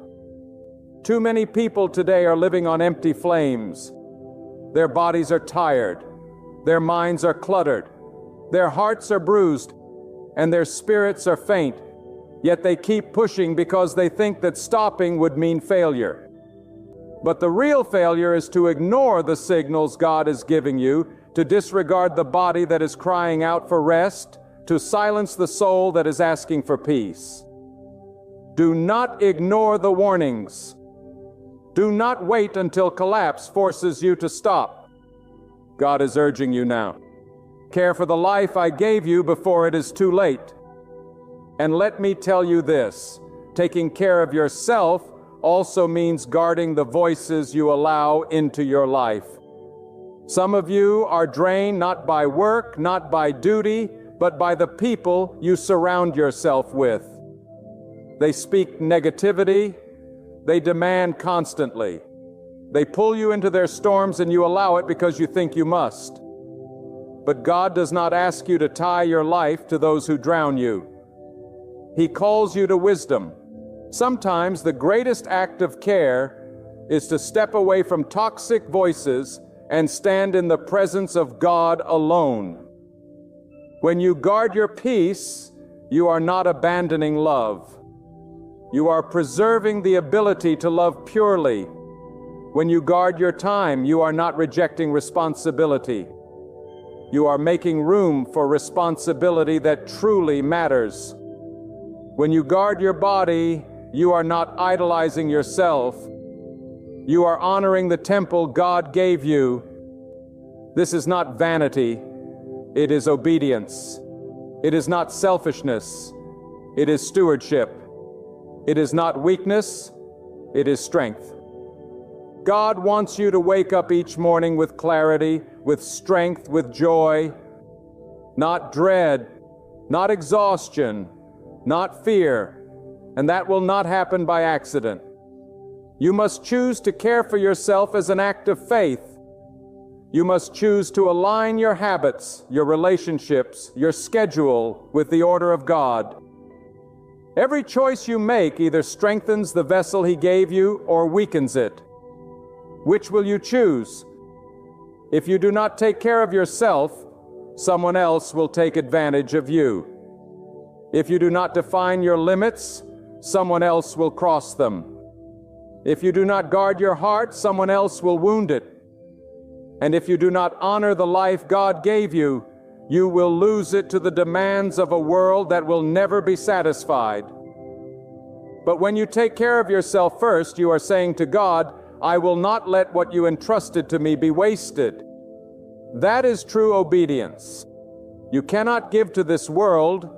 Too many people today are living on empty flames. Their bodies are tired. Their minds are cluttered. Their hearts are bruised, and their spirits are faint. Yet they keep pushing because they think that stopping would mean failure. But the real failure is to ignore the signals God is giving you, to disregard the body that is crying out for rest, to silence the soul that is asking for peace. Do not ignore the warnings. Do not wait until collapse forces you to stop. God is urging you now. Care for the life I gave you before it is too late. And let me tell you this, taking care of yourself also means guarding the voices you allow into your life. Some of you are drained not by work, not by duty, but by the people you surround yourself with. They speak negativity. They demand constantly. They pull you into their storms and you allow it because you think you must. But God does not ask you to tie your life to those who drown you. He calls you to wisdom. Sometimes the greatest act of care is to step away from toxic voices and stand in the presence of God alone. When you guard your peace, you are not abandoning love. You are preserving the ability to love purely. When you guard your time, you are not rejecting responsibility. You are making room for responsibility that truly matters. When you guard your body, you are not idolizing yourself. You are honoring the temple God gave you. This is not vanity. It is obedience. It is not selfishness. It is stewardship. It is not weakness. It is strength. God wants you to wake up each morning with clarity, with strength, with joy, not dread, not exhaustion, not fear, and that will not happen by accident. You must choose to care for yourself as an act of faith. You must choose to align your habits, your relationships, your schedule with the order of God. Every choice you make either strengthens the vessel He gave you or weakens it. Which will you choose? If you do not take care of yourself, someone else will take advantage of you. If you do not define your limits, someone else will cross them. If you do not guard your heart, someone else will wound it. And if you do not honor the life God gave you, you will lose it to the demands of a world that will never be satisfied. But when you take care of yourself first, you are saying to God, I will not let what you entrusted to me be wasted. That is true obedience. You cannot give to this world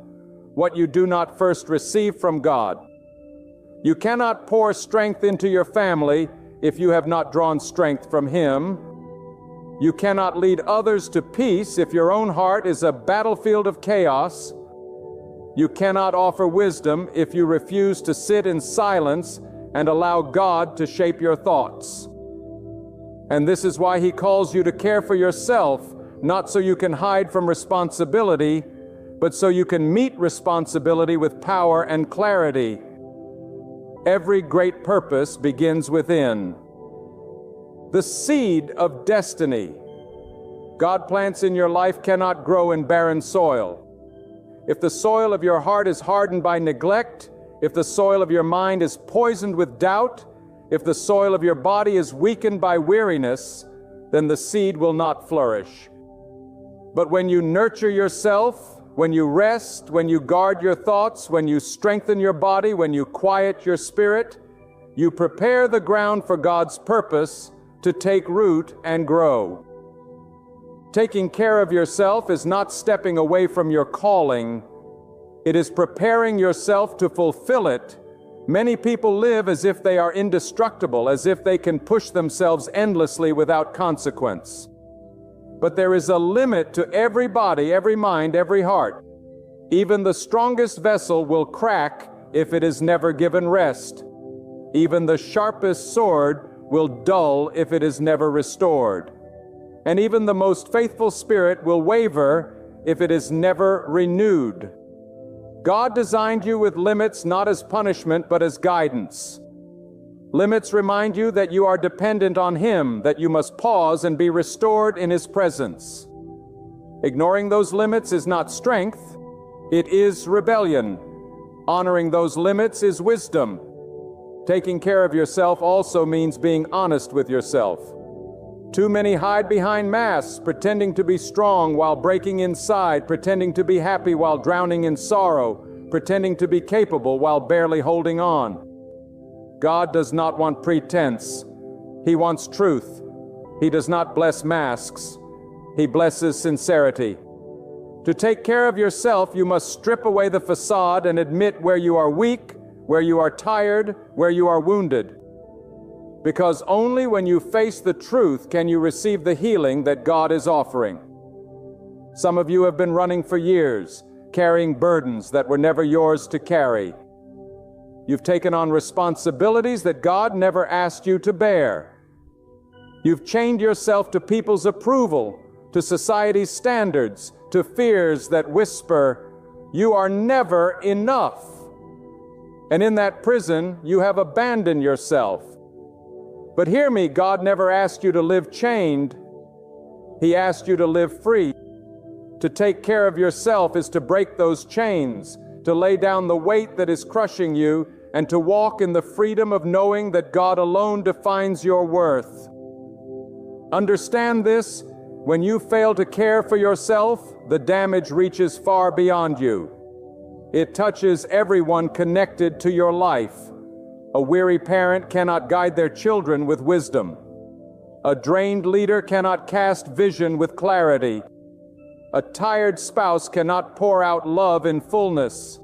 what you do not first receive from God. You cannot pour strength into your family if you have not drawn strength from Him. You cannot lead others to peace if your own heart is a battlefield of chaos. You cannot offer wisdom if you refuse to sit in silence and allow God to shape your thoughts. And this is why He calls you to care for yourself, not so you can hide from responsibility, but so you can meet responsibility with power and clarity. Every great purpose begins within. The seed of destiny God plants in your life cannot grow in barren soil. If the soil of your heart is hardened by neglect, if the soil of your mind is poisoned with doubt, if the soil of your body is weakened by weariness, then the seed will not flourish. But when you nurture yourself, when you rest, when you guard your thoughts, when you strengthen your body, when you quiet your spirit, you prepare the ground for God's purpose to take root and grow. Taking care of yourself is not stepping away from your calling. It is preparing yourself to fulfill it. Many people live as if they are indestructible, as if they can push themselves endlessly without consequence. But there is a limit to every body, every mind, every heart. Even the strongest vessel will crack if it is never given rest. Even the sharpest sword will dull if it is never restored. And even the most faithful spirit will waver if it is never renewed. God designed you with limits not as punishment but as guidance. Limits remind you that you are dependent on Him, that you must pause and be restored in His presence. Ignoring those limits is not strength, it is rebellion. Honoring those limits is wisdom. Taking care of yourself also means being honest with yourself. Too many hide behind masks, pretending to be strong while breaking inside, pretending to be happy while drowning in sorrow, pretending to be capable while barely holding on. God does not want pretense. He wants truth. He does not bless masks. He blesses sincerity. To take care of yourself, you must strip away the facade and admit where you are weak, where you are tired, where you are wounded. Because only when you face the truth can you receive the healing that God is offering. Some of you have been running for years, carrying burdens that were never yours to carry. You've taken on responsibilities that God never asked you to bear. You've chained yourself to people's approval, to society's standards, to fears that whisper, "You are never enough." And in that prison, you have abandoned yourself. But hear me, God never asked you to live chained. He asked you to live free. To take care of yourself is to break those chains, to lay down the weight that is crushing you, and to walk in the freedom of knowing that God alone defines your worth. Understand this: when you fail to care for yourself, the damage reaches far beyond you. It touches everyone connected to your life. A weary parent cannot guide their children with wisdom. A drained leader cannot cast vision with clarity. A tired spouse cannot pour out love in fullness.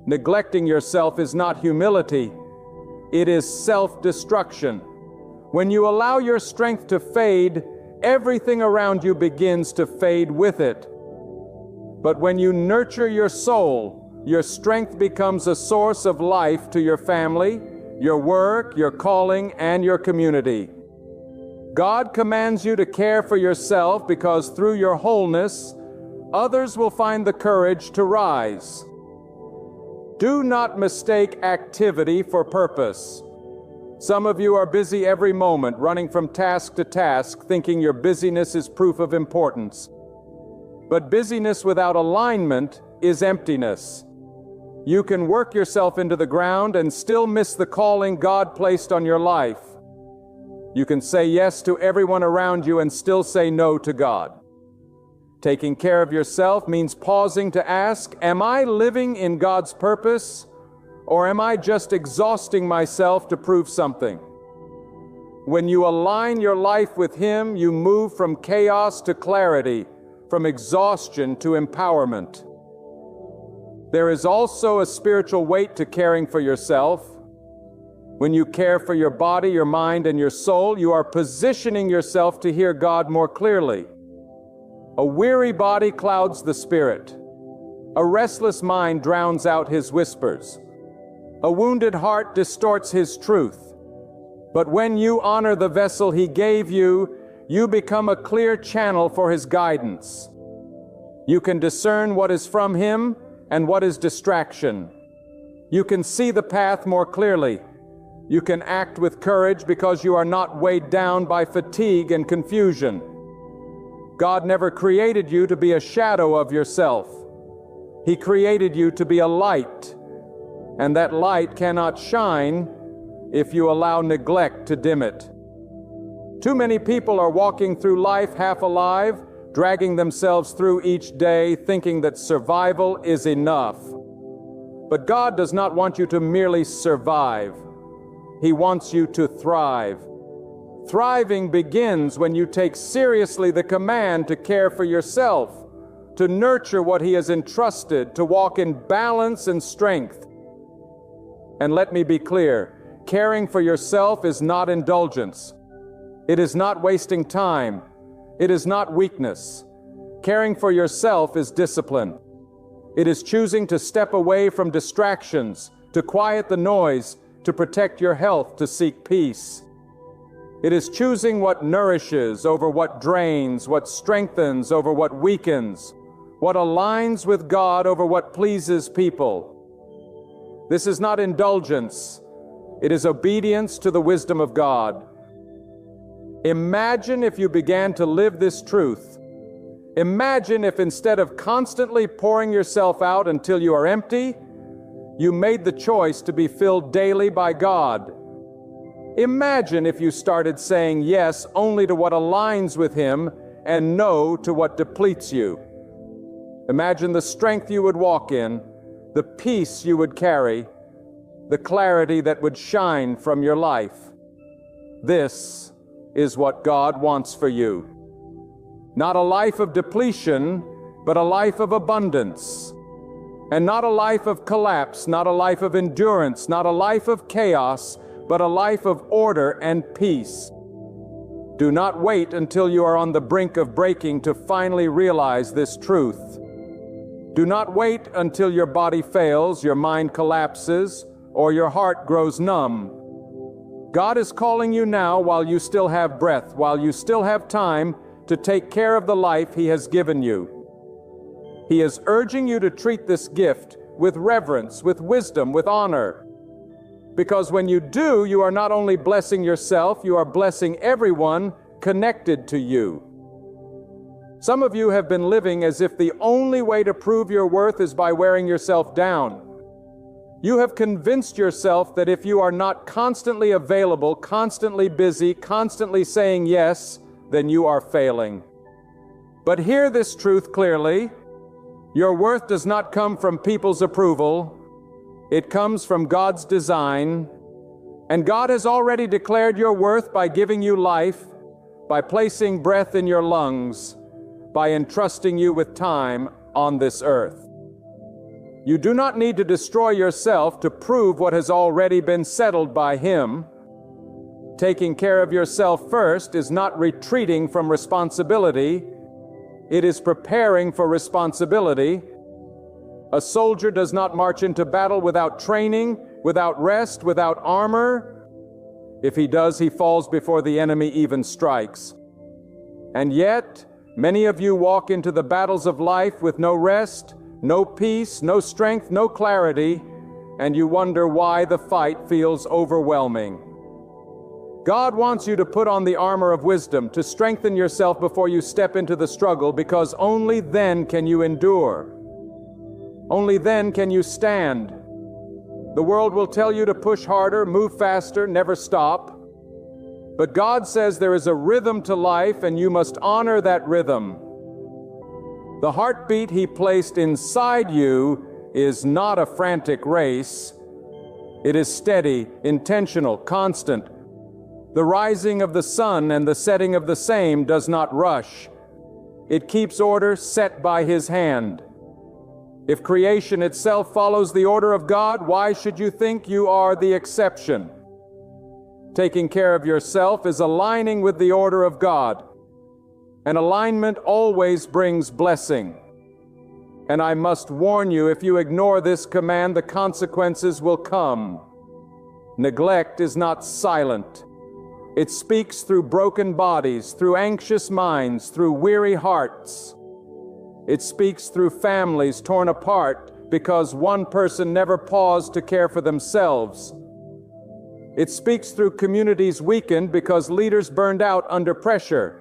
Neglecting yourself is not humility. It is self-destruction. When you allow your strength to fade, everything around you begins to fade with it. But when you nurture your soul, your strength becomes a source of life to your family, your work, your calling, and your community. God commands you to care for yourself because through your wholeness, others will find the courage to rise. Do not mistake activity for purpose. Some of you are busy every moment, running from task to task, thinking your busyness is proof of importance. But busyness without alignment is emptiness. You can work yourself into the ground and still miss the calling God placed on your life. You can say yes to everyone around you and still say no to God. Taking care of yourself means pausing to ask, am I living in God's purpose, or am I just exhausting myself to prove something? When you align your life with Him, you move from chaos to clarity, from exhaustion to empowerment. There is also a spiritual weight to caring for yourself. When you care for your body, your mind, and your soul, you are positioning yourself to hear God more clearly. A weary body clouds the spirit. A restless mind drowns out His whispers. A wounded heart distorts His truth. But when you honor the vessel He gave you, you become a clear channel for His guidance. You can discern what is from Him and what is distraction. You can see the path more clearly. You can act with courage because you are not weighed down by fatigue and confusion. God never created you to be a shadow of yourself. He created you to be a light, and that light cannot shine if you allow neglect to dim it. Too many people are walking through life half alive, dragging themselves through each day, thinking that survival is enough. But God does not want you to merely survive. He wants you to thrive. Thriving begins when you take seriously the command to care for yourself, to nurture what He has entrusted, to walk in balance and strength. And let me be clear, caring for yourself is not indulgence. It is not wasting time. It is not weakness. Caring for yourself is discipline. It is choosing to step away from distractions, to quiet the noise, to protect your health, to seek peace. It is choosing what nourishes over what drains, what strengthens over what weakens, what aligns with God over what pleases people. This is not indulgence. It is obedience to the wisdom of God. Imagine if you began to live this truth. Imagine if instead of constantly pouring yourself out until you are empty, you made the choice to be filled daily by God. Imagine if you started saying yes only to what aligns with Him and no to what depletes you. Imagine the strength you would walk in, the peace you would carry, the clarity that would shine from your life. This is what God wants for you. Not a life of depletion, but a life of abundance. And not a life of collapse, not a life of endurance, not a life of chaos, but a life of order and peace. Do not wait until you are on the brink of breaking to finally realize this truth. Do not wait until your body fails, your mind collapses, or your heart grows numb. God is calling you now while you still have breath, while you still have time to take care of the life He has given you. He is urging you to treat this gift with reverence, with wisdom, with honor. Because when you do, you are not only blessing yourself, you are blessing everyone connected to you. Some of you have been living as if the only way to prove your worth is by wearing yourself down. You have convinced yourself that if you are not constantly available, constantly busy, constantly saying yes, then you are failing. But hear this truth clearly. Your worth does not come from people's approval. It comes from God's design. And God has already declared your worth by giving you life, by placing breath in your lungs, by entrusting you with time on this earth. You do not need to destroy yourself to prove what has already been settled by Him. Taking care of yourself first is not retreating from responsibility. It is preparing for responsibility. A soldier does not march into battle without training, without rest, without armor. If he does, he falls before the enemy even strikes. And yet, many of you walk into the battles of life with no rest, no peace, no strength, no clarity, and you wonder why the fight feels overwhelming. God wants you to put on the armor of wisdom, to strengthen yourself before you step into the struggle, because only then can you endure. Only then can you stand. The world will tell you to push harder, move faster, never stop. But God says there is a rhythm to life, and you must honor that rhythm. The heartbeat He placed inside you is not a frantic race. It is steady, intentional, constant. The rising of the sun and the setting of the same does not rush. It keeps order set by His hand. If creation itself follows the order of God, why should you think you are the exception? Taking care of yourself is aligning with the order of God. And alignment always brings blessing. And I must warn you, if you ignore this command, the consequences will come. Neglect is not silent. It speaks through broken bodies, through anxious minds, through weary hearts. It speaks through families torn apart because one person never paused to care for themselves. It speaks through communities weakened because leaders burned out under pressure.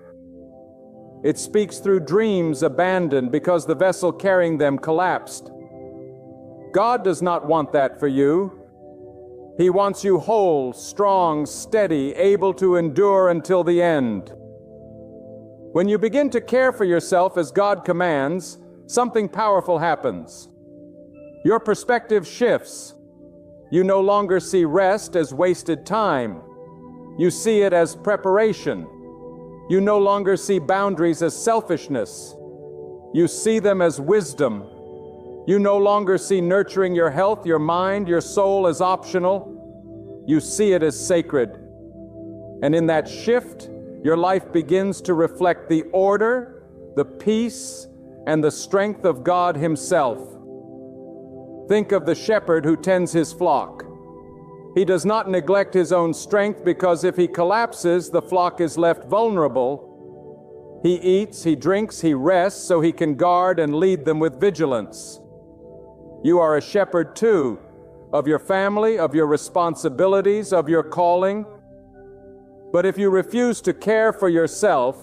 It speaks through dreams abandoned because the vessel carrying them collapsed. God does not want that for you. He wants you whole, strong, steady, able to endure until the end. When you begin to care for yourself as God commands, something powerful happens. Your perspective shifts. You no longer see rest as wasted time. You see it as preparation. You no longer see boundaries as selfishness. You see them as wisdom. You no longer see nurturing your health, your mind, your soul as optional. You see it as sacred. And in that shift, your life begins to reflect the order, the peace, and the strength of God Himself. Think of the shepherd who tends his flock. He does not neglect his own strength because if he collapses, the flock is left vulnerable. He eats, he drinks, he rests so he can guard and lead them with vigilance. You are a shepherd too, of your family, of your responsibilities, of your calling. But if you refuse to care for yourself,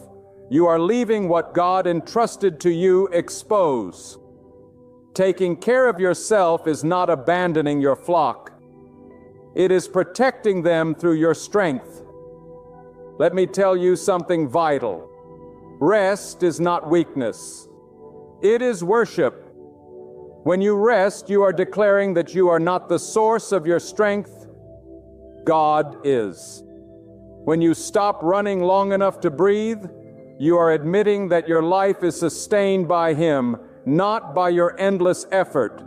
you are leaving what God entrusted to you exposed. Taking care of yourself is not abandoning your flock. It is protecting them through your strength. Let me tell you something vital. Rest is not weakness. It is worship. When you rest, you are declaring that you are not the source of your strength. God is. When you stop running long enough to breathe, you are admitting that your life is sustained by Him, not by your endless effort.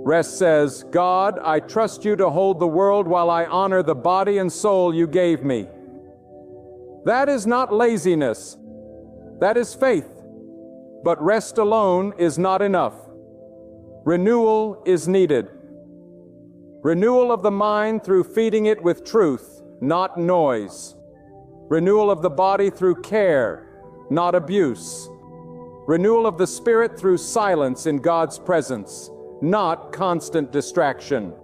Rest says, God, I trust you to hold the world while I honor the body and soul you gave me. That is not laziness. That is faith. But rest alone is not enough. Renewal is needed. Renewal of the mind through feeding it with truth, not noise. Renewal of the body through care, not abuse. Renewal of the spirit through silence in God's presence, not constant distraction.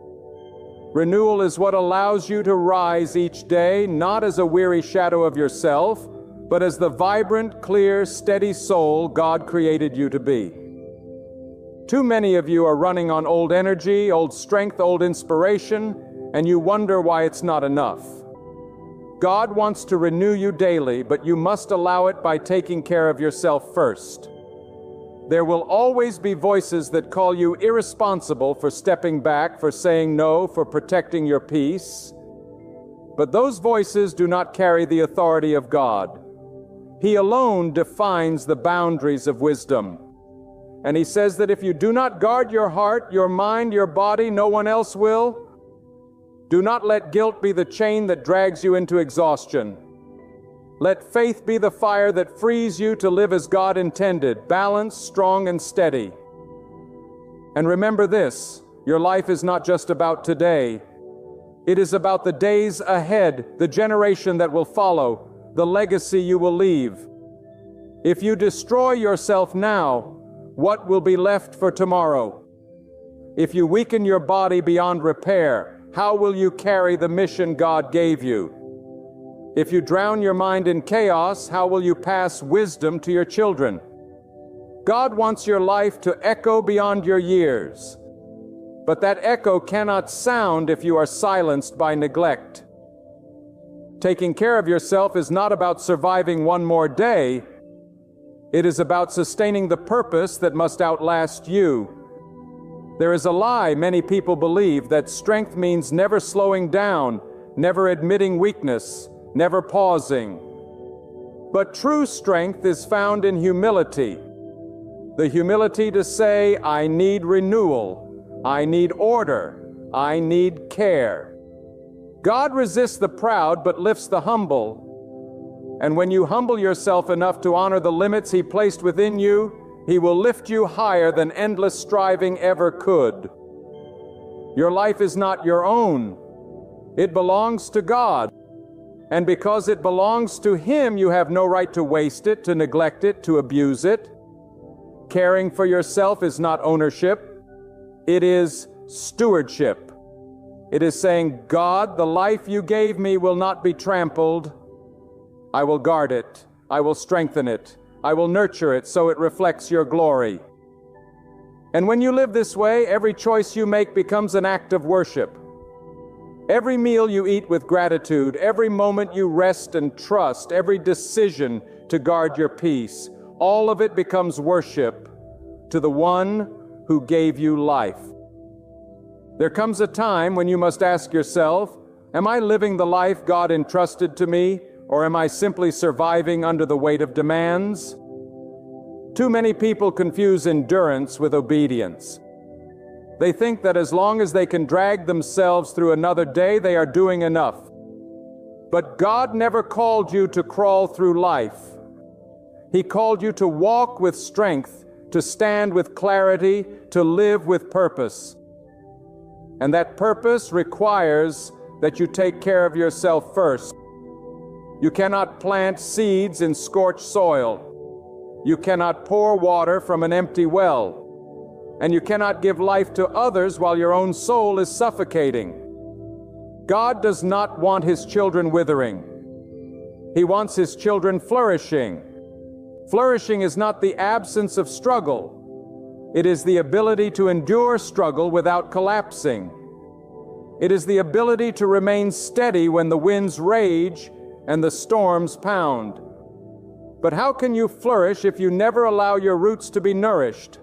Renewal is what allows you to rise each day, not as a weary shadow of yourself, but as the vibrant, clear, steady soul God created you to be. Too many of you are running on old energy, old strength, old inspiration, and you wonder why it's not enough. God wants to renew you daily, but you must allow it by taking care of yourself first. There will always be voices that call you irresponsible for stepping back, for saying no, for protecting your peace. But those voices do not carry the authority of God. He alone defines the boundaries of wisdom. And He says that if you do not guard your heart, your mind, your body, no one else will. Do not let guilt be the chain that drags you into exhaustion. Let faith be the fire that frees you to live as God intended, balanced, strong, and steady. And remember this, your life is not just about today. It is about the days ahead, the generation that will follow, the legacy you will leave. If you destroy yourself now, what will be left for tomorrow? If you weaken your body beyond repair, how will you carry the mission God gave you? If you drown your mind in chaos, how will you pass wisdom to your children? God wants your life to echo beyond your years. But that echo cannot sound if you are silenced by neglect. Taking care of yourself is not about surviving one more day. It is about sustaining the purpose that must outlast you. There is a lie many people believe that strength means never slowing down, never admitting weakness, never pausing. But true strength is found in humility. The humility to say, I need renewal, I need order, I need care. God resists the proud but lifts the humble. And when you humble yourself enough to honor the limits He placed within you, He will lift you higher than endless striving ever could. Your life is not your own. It belongs to God. And because it belongs to Him, you have no right to waste it, to neglect it, to abuse it. Caring for yourself is not ownership. It is stewardship. It is saying, God, the life you gave me will not be trampled. I will guard it. I will strengthen it. I will nurture it so it reflects your glory. And when you live this way, every choice you make becomes an act of worship. Every meal you eat with gratitude, every moment you rest and trust, every decision to guard your peace, all of it becomes worship to the one who gave you life. There comes a time when you must ask yourself, am I living the life God entrusted to me, or am I simply surviving under the weight of demands? Too many people confuse endurance with obedience. They think that as long as they can drag themselves through another day, they are doing enough. But God never called you to crawl through life. He called you to walk with strength, to stand with clarity, to live with purpose. And that purpose requires that you take care of yourself first. You cannot plant seeds in scorched soil. You cannot pour water from an empty well. And you cannot give life to others while your own soul is suffocating. God does not want His children withering. He wants His children flourishing. Flourishing is not the absence of struggle. It is the ability to endure struggle without collapsing. It is the ability to remain steady when the winds rage and the storms pound. But how can you flourish if you never allow your roots to be nourished?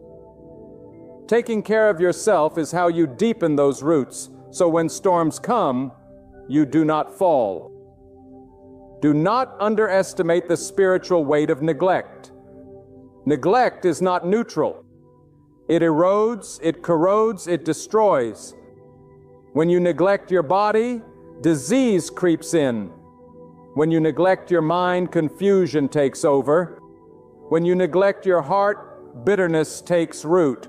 Taking care of yourself is how you deepen those roots, so when storms come, you do not fall. Do not underestimate the spiritual weight of neglect. Neglect is not neutral. It erodes, it corrodes, it destroys. When you neglect your body, disease creeps in. When you neglect your mind, confusion takes over. When you neglect your heart, bitterness takes root.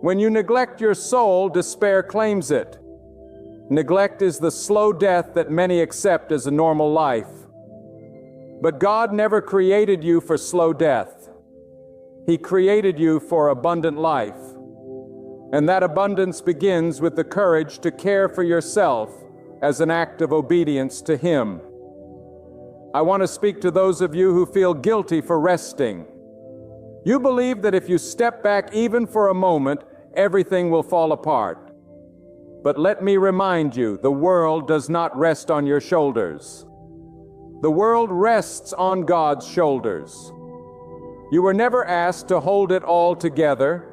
When you neglect your soul, despair claims it. Neglect is the slow death that many accept as a normal life. But God never created you for slow death. He created you for abundant life. And that abundance begins with the courage to care for yourself as an act of obedience to Him. I want to speak to those of you who feel guilty for resting. You believe that if you step back even for a moment, everything will fall apart. But let me remind you, the world does not rest on your shoulders. The world rests on God's shoulders. You were never asked to hold it all together.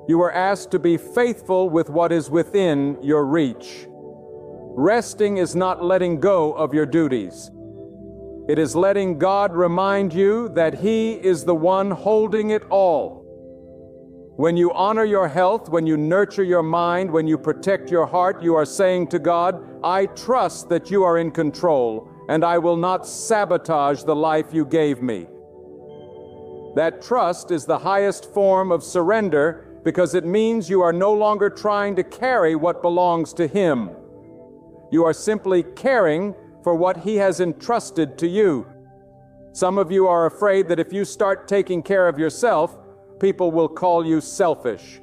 You were asked to be faithful with what is within your reach. Resting is not letting go of your duties. It is letting God remind you that He is the one holding it all. When you honor your health, when you nurture your mind, when you protect your heart, you are saying to God, I trust that you are in control, and I will not sabotage the life you gave me. That trust is the highest form of surrender because it means you are no longer trying to carry what belongs to Him. You are simply caring for what He has entrusted to you. Some of you are afraid that if you start taking care of yourself, people will call you selfish.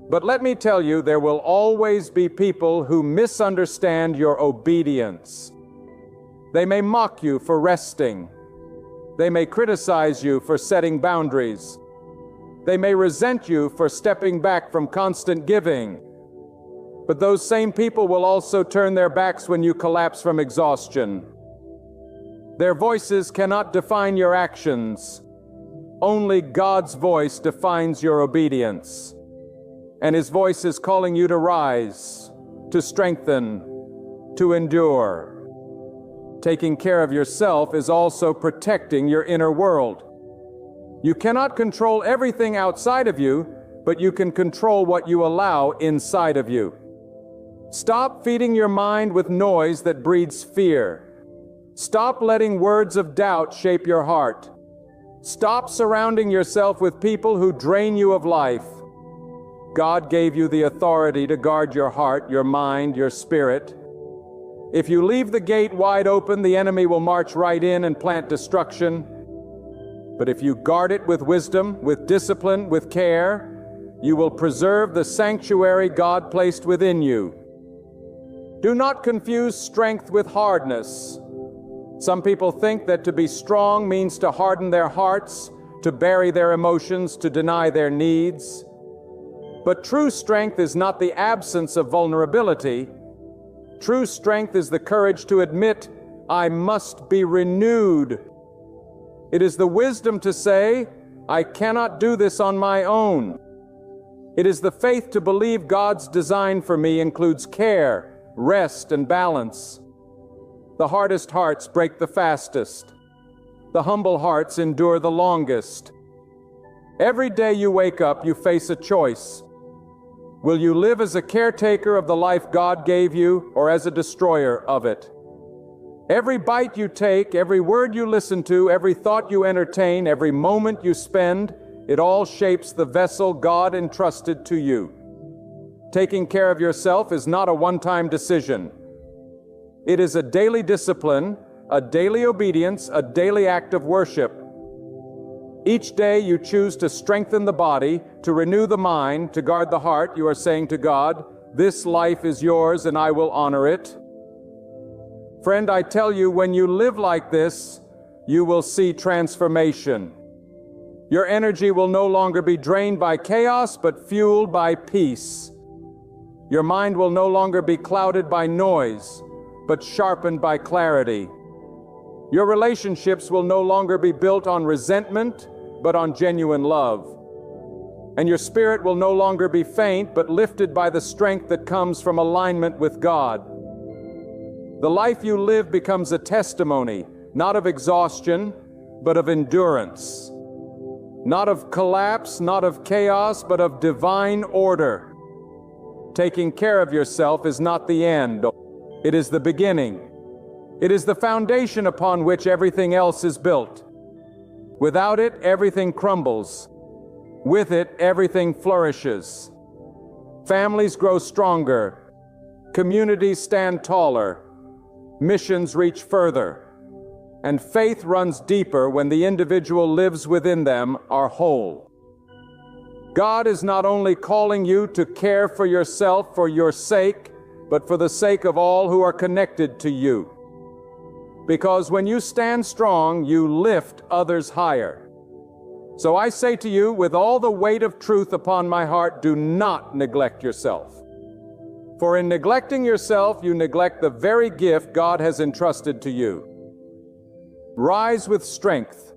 But let me tell you, there will always be people who misunderstand your obedience. They may mock you for resting. They may criticize you for setting boundaries. They may resent you for stepping back from constant giving. But those same people will also turn their backs when you collapse from exhaustion. Their voices cannot define your actions. Only God's voice defines your obedience. And His voice is calling you to rise, to strengthen, to endure. Taking care of yourself is also protecting your inner world. You cannot control everything outside of you, but you can control what you allow inside of you. Stop feeding your mind with noise that breeds fear. Stop letting words of doubt shape your heart. Stop surrounding yourself with people who drain you of life. God gave you the authority to guard your heart, your mind, your spirit. If you leave the gate wide open, the enemy will march right in and plant destruction. But if you guard it with wisdom, with discipline, with care, you will preserve the sanctuary God placed within you. Do not confuse strength with hardness. Some people think that to be strong means to harden their hearts, to bury their emotions, to deny their needs. But true strength is not the absence of vulnerability. True strength is the courage to admit, I must be renewed. It is the wisdom to say, I cannot do this on my own. It is the faith to believe God's design for me includes care, rest, and balance. The hardest hearts break the fastest. The humble hearts endure the longest. Every day you wake up, you face a choice. Will you live as a caretaker of the life God gave you, or as a destroyer of it? Every bite you take, every word you listen to, every thought you entertain, every moment you spend, it all shapes the vessel God entrusted to you. Taking care of yourself is not a one-time decision. It is a daily discipline, a daily obedience, a daily act of worship. Each day you choose to strengthen the body, to renew the mind, to guard the heart. You are saying to God, this life is yours and I will honor it. Friend, I tell you, when you live like this, you will see transformation. Your energy will no longer be drained by chaos, but fueled by peace. Your mind will no longer be clouded by noise, but sharpened by clarity. Your relationships will no longer be built on resentment, but on genuine love. And your spirit will no longer be faint, but lifted by the strength that comes from alignment with God. The life you live becomes a testimony, not of exhaustion, but of endurance. Not of collapse, not of chaos, but of divine order. Taking care of yourself is not the end. It is the beginning. It is the foundation upon which everything else is built. Without it, everything crumbles. With it, everything flourishes. Families grow stronger. Communities stand taller. Missions reach further. And faith runs deeper when the individual lives within them are whole. God is not only calling you to care for yourself for your sake, but for the sake of all who are connected to you. Because when you stand strong, you lift others higher. So I say to you, with all the weight of truth upon my heart, do not neglect yourself. For in neglecting yourself, you neglect the very gift God has entrusted to you. Rise with strength.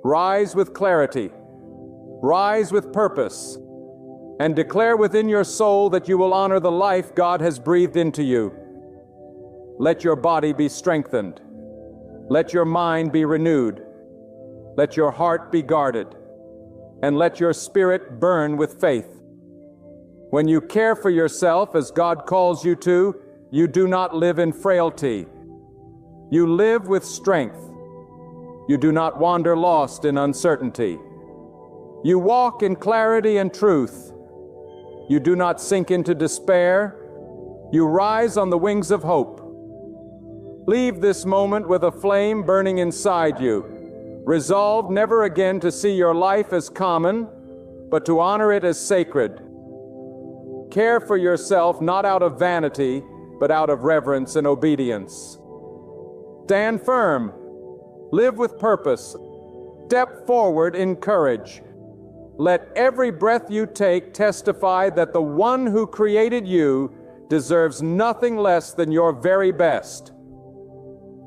Rise with clarity. Rise with purpose. And declare within your soul that you will honor the life God has breathed into you. Let your body be strengthened. Let your mind be renewed. Let your heart be guarded. And let your spirit burn with faith. When you care for yourself as God calls you to, you do not live in frailty. You live with strength. You do not wander lost in uncertainty. You walk in clarity and truth. You do not sink into despair. You rise on the wings of hope. Leave this moment with a flame burning inside you, resolved never again to see your life as common, but to honor it as sacred. Care for yourself not out of vanity, but out of reverence and obedience. Stand firm. Live with purpose. Step forward in courage. Let every breath you take testify that the one who created you deserves nothing less than your very best.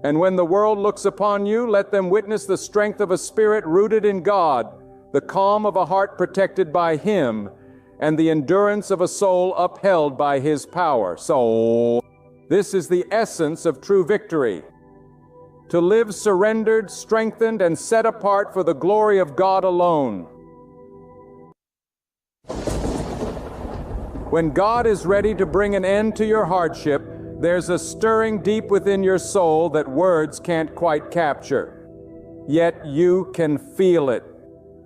And when the world looks upon you, let them witness the strength of a spirit rooted in God, the calm of a heart protected by Him, and the endurance of a soul upheld by His power. So, This is the essence of true victory. To live surrendered, strengthened, and set apart for the glory of God alone. When God is ready to bring an end to your hardship, there's a stirring deep within your soul that words can't quite capture. Yet you can feel it.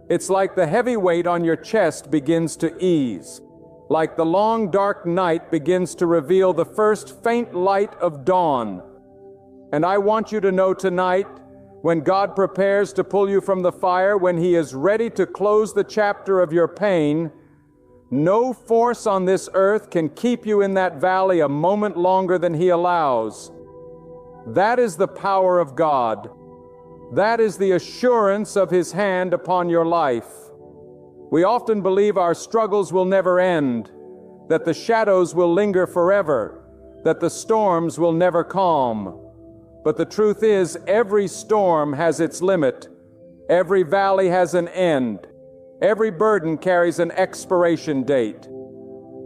It's like the heavy weight on your chest begins to ease. Like the long dark night begins to reveal the first faint light of dawn. And I want you to know tonight, when God prepares to pull you from the fire, when He is ready to close the chapter of your pain, no force on this earth can keep you in that valley a moment longer than He allows. That is the power of God. That is the assurance of His hand upon your life. We often believe our struggles will never end, that the shadows will linger forever, that the storms will never calm. But the truth is, every storm has its limit. Every valley has an end. Every burden carries an expiration date.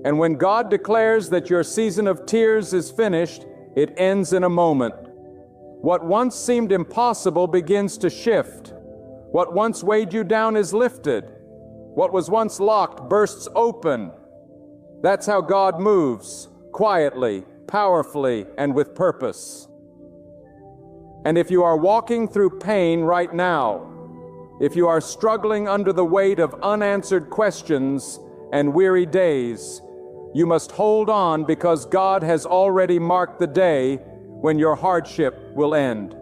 And when God declares that your season of tears is finished, it ends in a moment. What once seemed impossible begins to shift. What once weighed you down is lifted. What was once locked bursts open. That's how God moves, quietly, powerfully, and with purpose. And if you are walking through pain right now, if you are struggling under the weight of unanswered questions and weary days, you must hold on, because God has already marked the day when your hardship will end.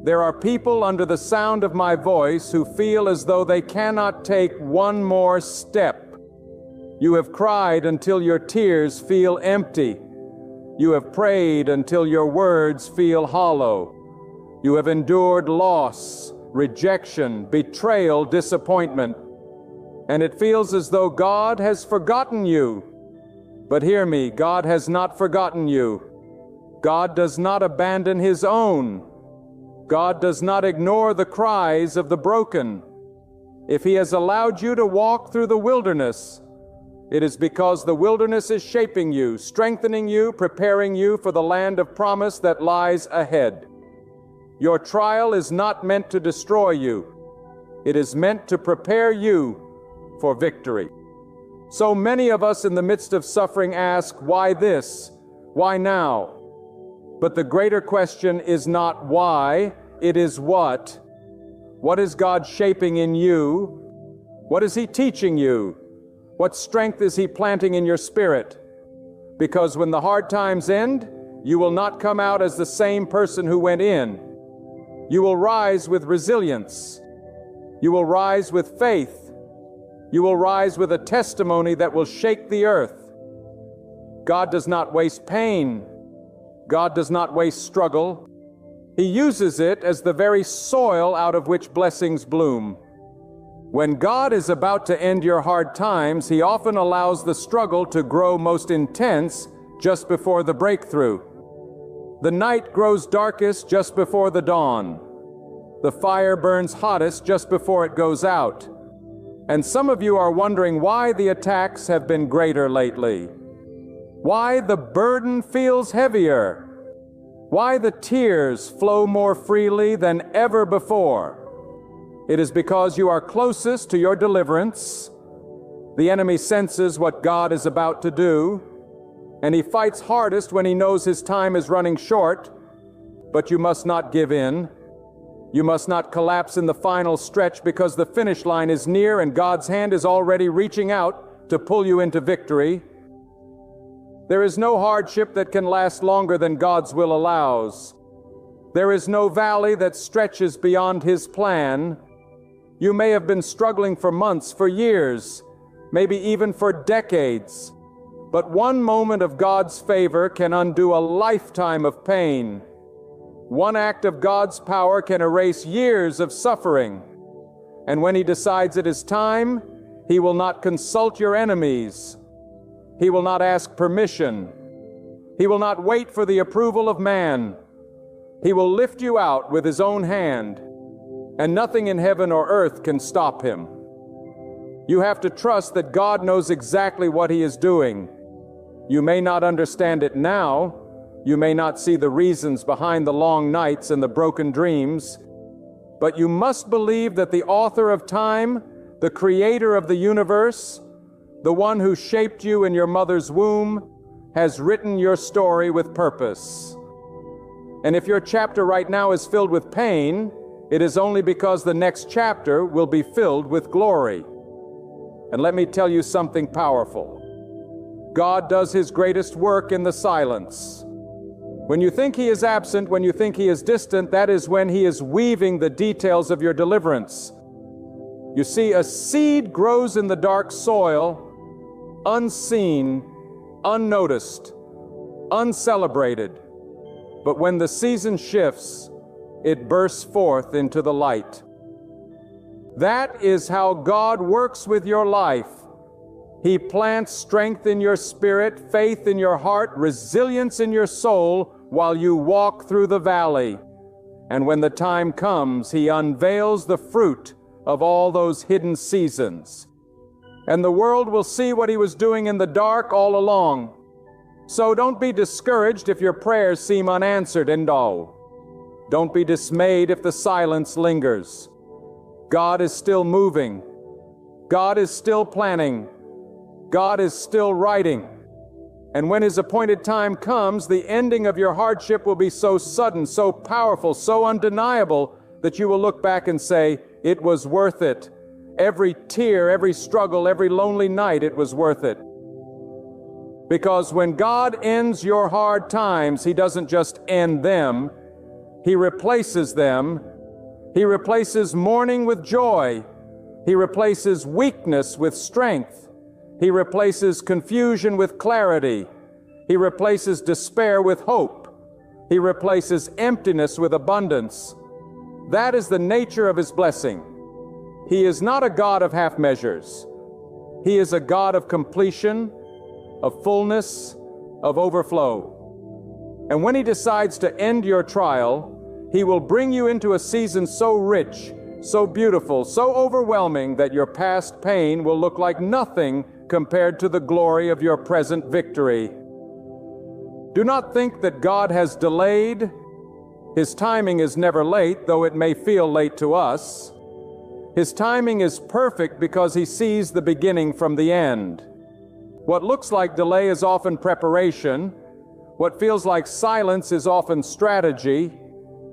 There are people under the sound of my voice who feel as though they cannot take one more step. You have cried until your tears feel empty. You have prayed until your words feel hollow. You have endured loss, rejection, betrayal, disappointment, and it feels as though God has forgotten you. But hear me, God has not forgotten you. God does not abandon His own. God does not ignore the cries of the broken. If He has allowed you to walk through the wilderness, it is because the wilderness is shaping you, strengthening you, preparing you for the land of promise that lies ahead. Your trial is not meant to destroy you. It is meant to prepare you for victory. So many of us in the midst of suffering ask, why this? Why now? But the greater question is not why, it is what. What is God shaping in you? What is He teaching you? What strength is He planting in your spirit? Because when the hard times end, you will not come out as the same person who went in. You will rise with resilience. You will rise with faith. You will rise with a testimony that will shake the earth. God does not waste pain. God does not waste struggle. He uses it as the very soil out of which blessings bloom. When God is about to end your hard times, He often allows the struggle to grow most intense just before the breakthrough. The night grows darkest just before the dawn. The fire burns hottest just before it goes out. And some of you are wondering why the attacks have been greater lately. Why the burden feels heavier. Why the tears flow more freely than ever before. It is because you are closest to your deliverance. The enemy senses what God is about to do, and he fights hardest when he knows his time is running short. But you must not give in. You must not collapse in the final stretch, because the finish line is near and God's hand is already reaching out to pull you into victory. There is no hardship that can last longer than God's will allows. There is no valley that stretches beyond His plan. You may have been struggling for months, for years, maybe even for decades. But one moment of God's favor can undo a lifetime of pain. One act of God's power can erase years of suffering. And when He decides it is time, He will not consult your enemies. He will not ask permission. He will not wait for the approval of man. He will lift you out with His own hand, and nothing in heaven or earth can stop Him. You have to trust that God knows exactly what He is doing. You may not understand it now, You may not see the reasons behind the long nights and the broken dreams, but you must believe that the author of time, the creator of the universe, the one who shaped you in your mother's womb, has written your story with purpose. And if your chapter right now is filled with pain, it is only because the next chapter will be filled with glory. And let me tell you something powerful. God does His greatest work in the silence. When you think He is absent, when you think He is distant, that is when He is weaving the details of your deliverance. You see, a seed grows in the dark soil, unseen, unnoticed, uncelebrated. But when the season shifts, it bursts forth into the light. That is how God works with your life. He plants strength in your spirit, faith in your heart, resilience in your soul while you walk through the valley. And when the time comes, He unveils the fruit of all those hidden seasons. And the world will see what He was doing in the dark all along. So don't be discouraged if your prayers seem unanswered and dull. Don't be dismayed if the silence lingers. God is still moving. God is still planning. God is still writing. And when His appointed time comes, the ending of your hardship will be so sudden, so powerful, so undeniable that you will look back and say, it was worth it. Every tear, every struggle, every lonely night, it was worth it. Because when God ends your hard times, He doesn't just end them, He replaces them. He replaces mourning with joy. He replaces weakness with strength. He replaces confusion with clarity. He replaces despair with hope. He replaces emptiness with abundance. That is the nature of His blessing. He is not a God of half measures. He is a God of completion, of fullness, of overflow. And when He decides to end your trial, He will bring you into a season so rich, so beautiful, so overwhelming that your past pain will look like nothing compared to the glory of your present victory. Do not think that God has delayed. His timing is never late, though it may feel late to us. His timing is perfect because He sees the beginning from the end. What looks like delay is often preparation. What feels like silence is often strategy.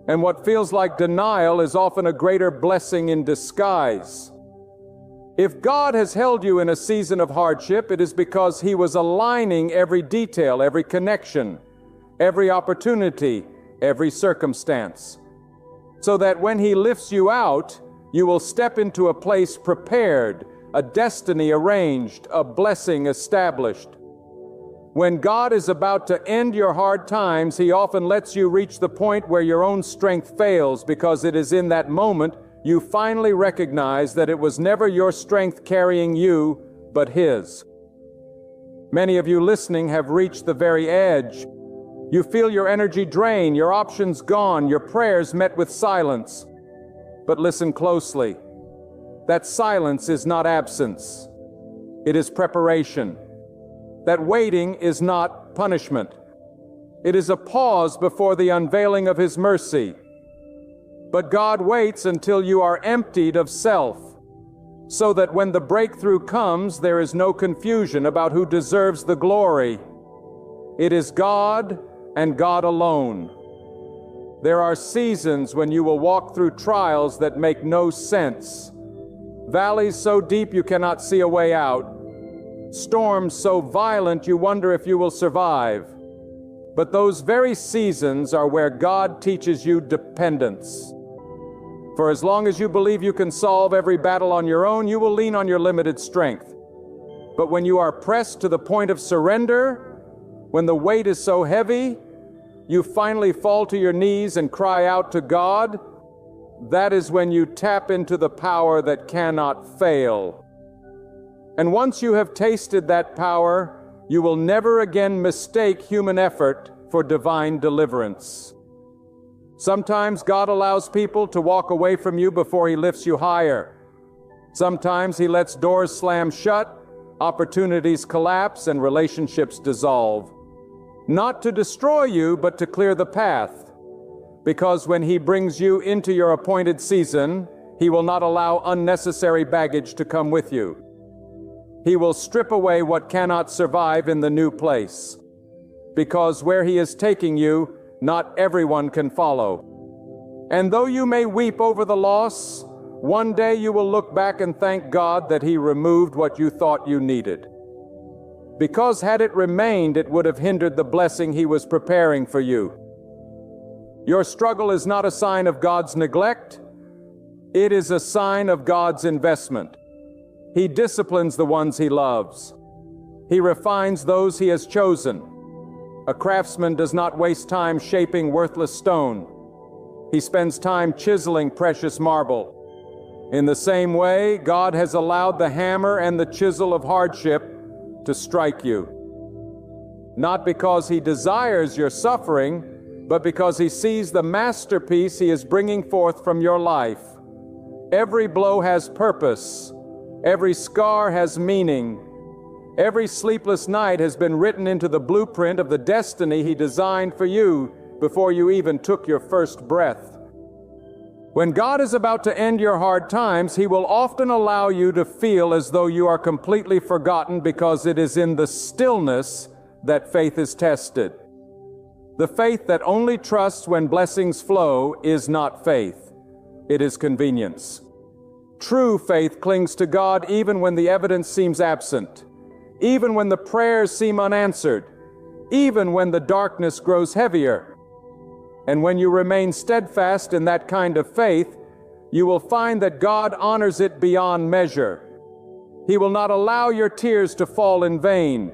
And what feels like denial is often a greater blessing in disguise. If God has held you in a season of hardship, it is because He was aligning every detail, every connection, every opportunity, every circumstance, so that when He lifts you out, you will step into a place prepared, a destiny arranged, a blessing established. When God is about to end your hard times, He often lets you reach the point where your own strength fails, because it is in that moment you finally recognize that it was never your strength carrying you, but His. Many of you listening have reached the very edge. You feel your energy drain, your options gone, your prayers met with silence. But listen closely. That silence is not absence. It is preparation. That waiting is not punishment. It is a pause before the unveiling of His mercy. But God waits until you are emptied of self, so that when the breakthrough comes, there is no confusion about who deserves the glory. It is God and God alone. There are seasons when you will walk through trials that make no sense. Valleys so deep you cannot see a way out. Storms so violent you wonder if you will survive. But those very seasons are where God teaches you dependence. For as long as you believe you can solve every battle on your own, you will lean on your limited strength. But when you are pressed to the point of surrender, when the weight is so heavy, you finally fall to your knees and cry out to God, that is when you tap into the power that cannot fail. And once you have tasted that power, you will never again mistake human effort for divine deliverance. Sometimes God allows people to walk away from you before He lifts you higher. Sometimes He lets doors slam shut, opportunities collapse, and relationships dissolve. not to destroy you, but to clear the path. Because when He brings you into your appointed season, He will not allow unnecessary baggage to come with you. He will strip away what cannot survive in the new place. Because where He is taking you, not everyone can follow. And though you may weep over the loss, one day you will look back and thank God that He removed what you thought you needed. Because had it remained, it would have hindered the blessing He was preparing for you. Your struggle is not a sign of God's neglect. It is a sign of God's investment. He disciplines the ones He loves. He refines those He has chosen. A craftsman does not waste time shaping worthless stone. He spends time chiseling precious marble. In the same way, God has allowed the hammer and the chisel of hardship to strike you. Not because He desires your suffering, but because He sees the masterpiece He is bringing forth from your life. Every blow has purpose. Every scar has meaning. Every sleepless night has been written into the blueprint of the destiny He designed for you before you even took your first breath. When God is about to end your hard times, He will often allow you to feel as though you are completely forgotten, because it is in the stillness that faith is tested. The faith that only trusts when blessings flow is not faith. It is convenience. True faith clings to God even when the evidence seems absent, even when the prayers seem unanswered, even when the darkness grows heavier. And when you remain steadfast in that kind of faith, you will find that God honors it beyond measure. He will not allow your tears to fall in vain.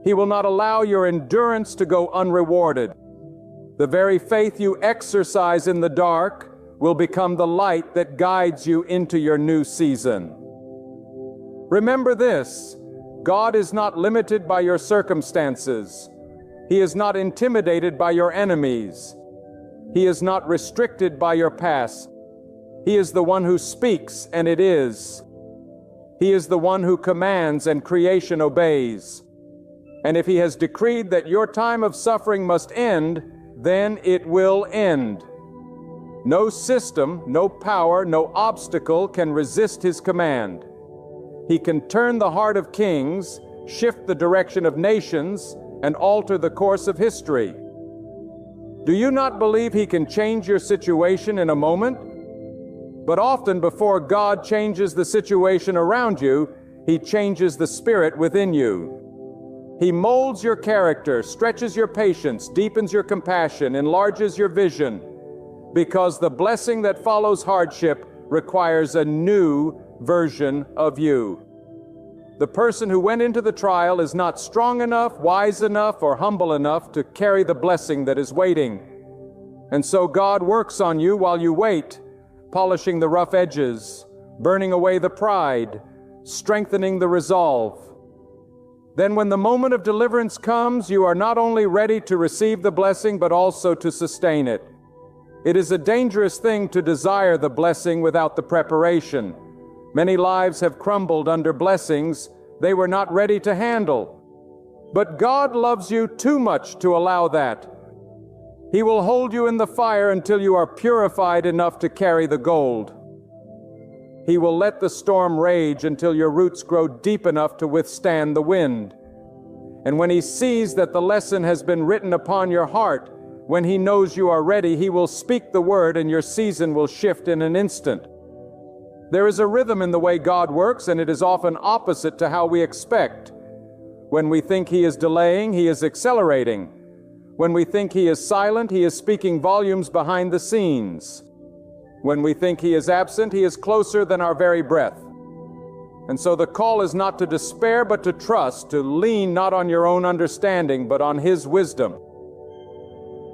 He will not allow your endurance to go unrewarded. The very faith you exercise in the dark will become the light that guides you into your new season. Remember this: God is not limited by your circumstances. He is not intimidated by your enemies. He is not restricted by your past. He is the one who speaks, and it is. He is the one who commands, and creation obeys. And if He has decreed that your time of suffering must end, then it will end. No system, no power, no obstacle can resist His command. He can turn the heart of kings, shift the direction of nations, and alter the course of history. Do you not believe He can change your situation in a moment? But often before God changes the situation around you, He changes the spirit within you. He molds your character, stretches your patience, deepens your compassion, enlarges your vision, because the blessing that follows hardship requires a new version of you. The person who went into the trial is not strong enough, wise enough, or humble enough to carry the blessing that is waiting. And so God works on you while you wait, polishing the rough edges, burning away the pride, strengthening the resolve. Then when the moment of deliverance comes, you are not only ready to receive the blessing, but also to sustain it. It is a dangerous thing to desire the blessing without the preparation. Many lives have crumbled under blessings they were not ready to handle. But God loves you too much to allow that. He will hold you in the fire until you are purified enough to carry the gold. He will let the storm rage until your roots grow deep enough to withstand the wind. And when He sees that the lesson has been written upon your heart, when He knows you are ready, He will speak the word and your season will shift in an instant. There is a rhythm in the way God works, and it is often opposite to how we expect. When we think He is delaying, He is accelerating. When we think He is silent, He is speaking volumes behind the scenes. When we think He is absent, He is closer than our very breath. And so the call is not to despair, but to trust, to lean not on your own understanding, but on His wisdom.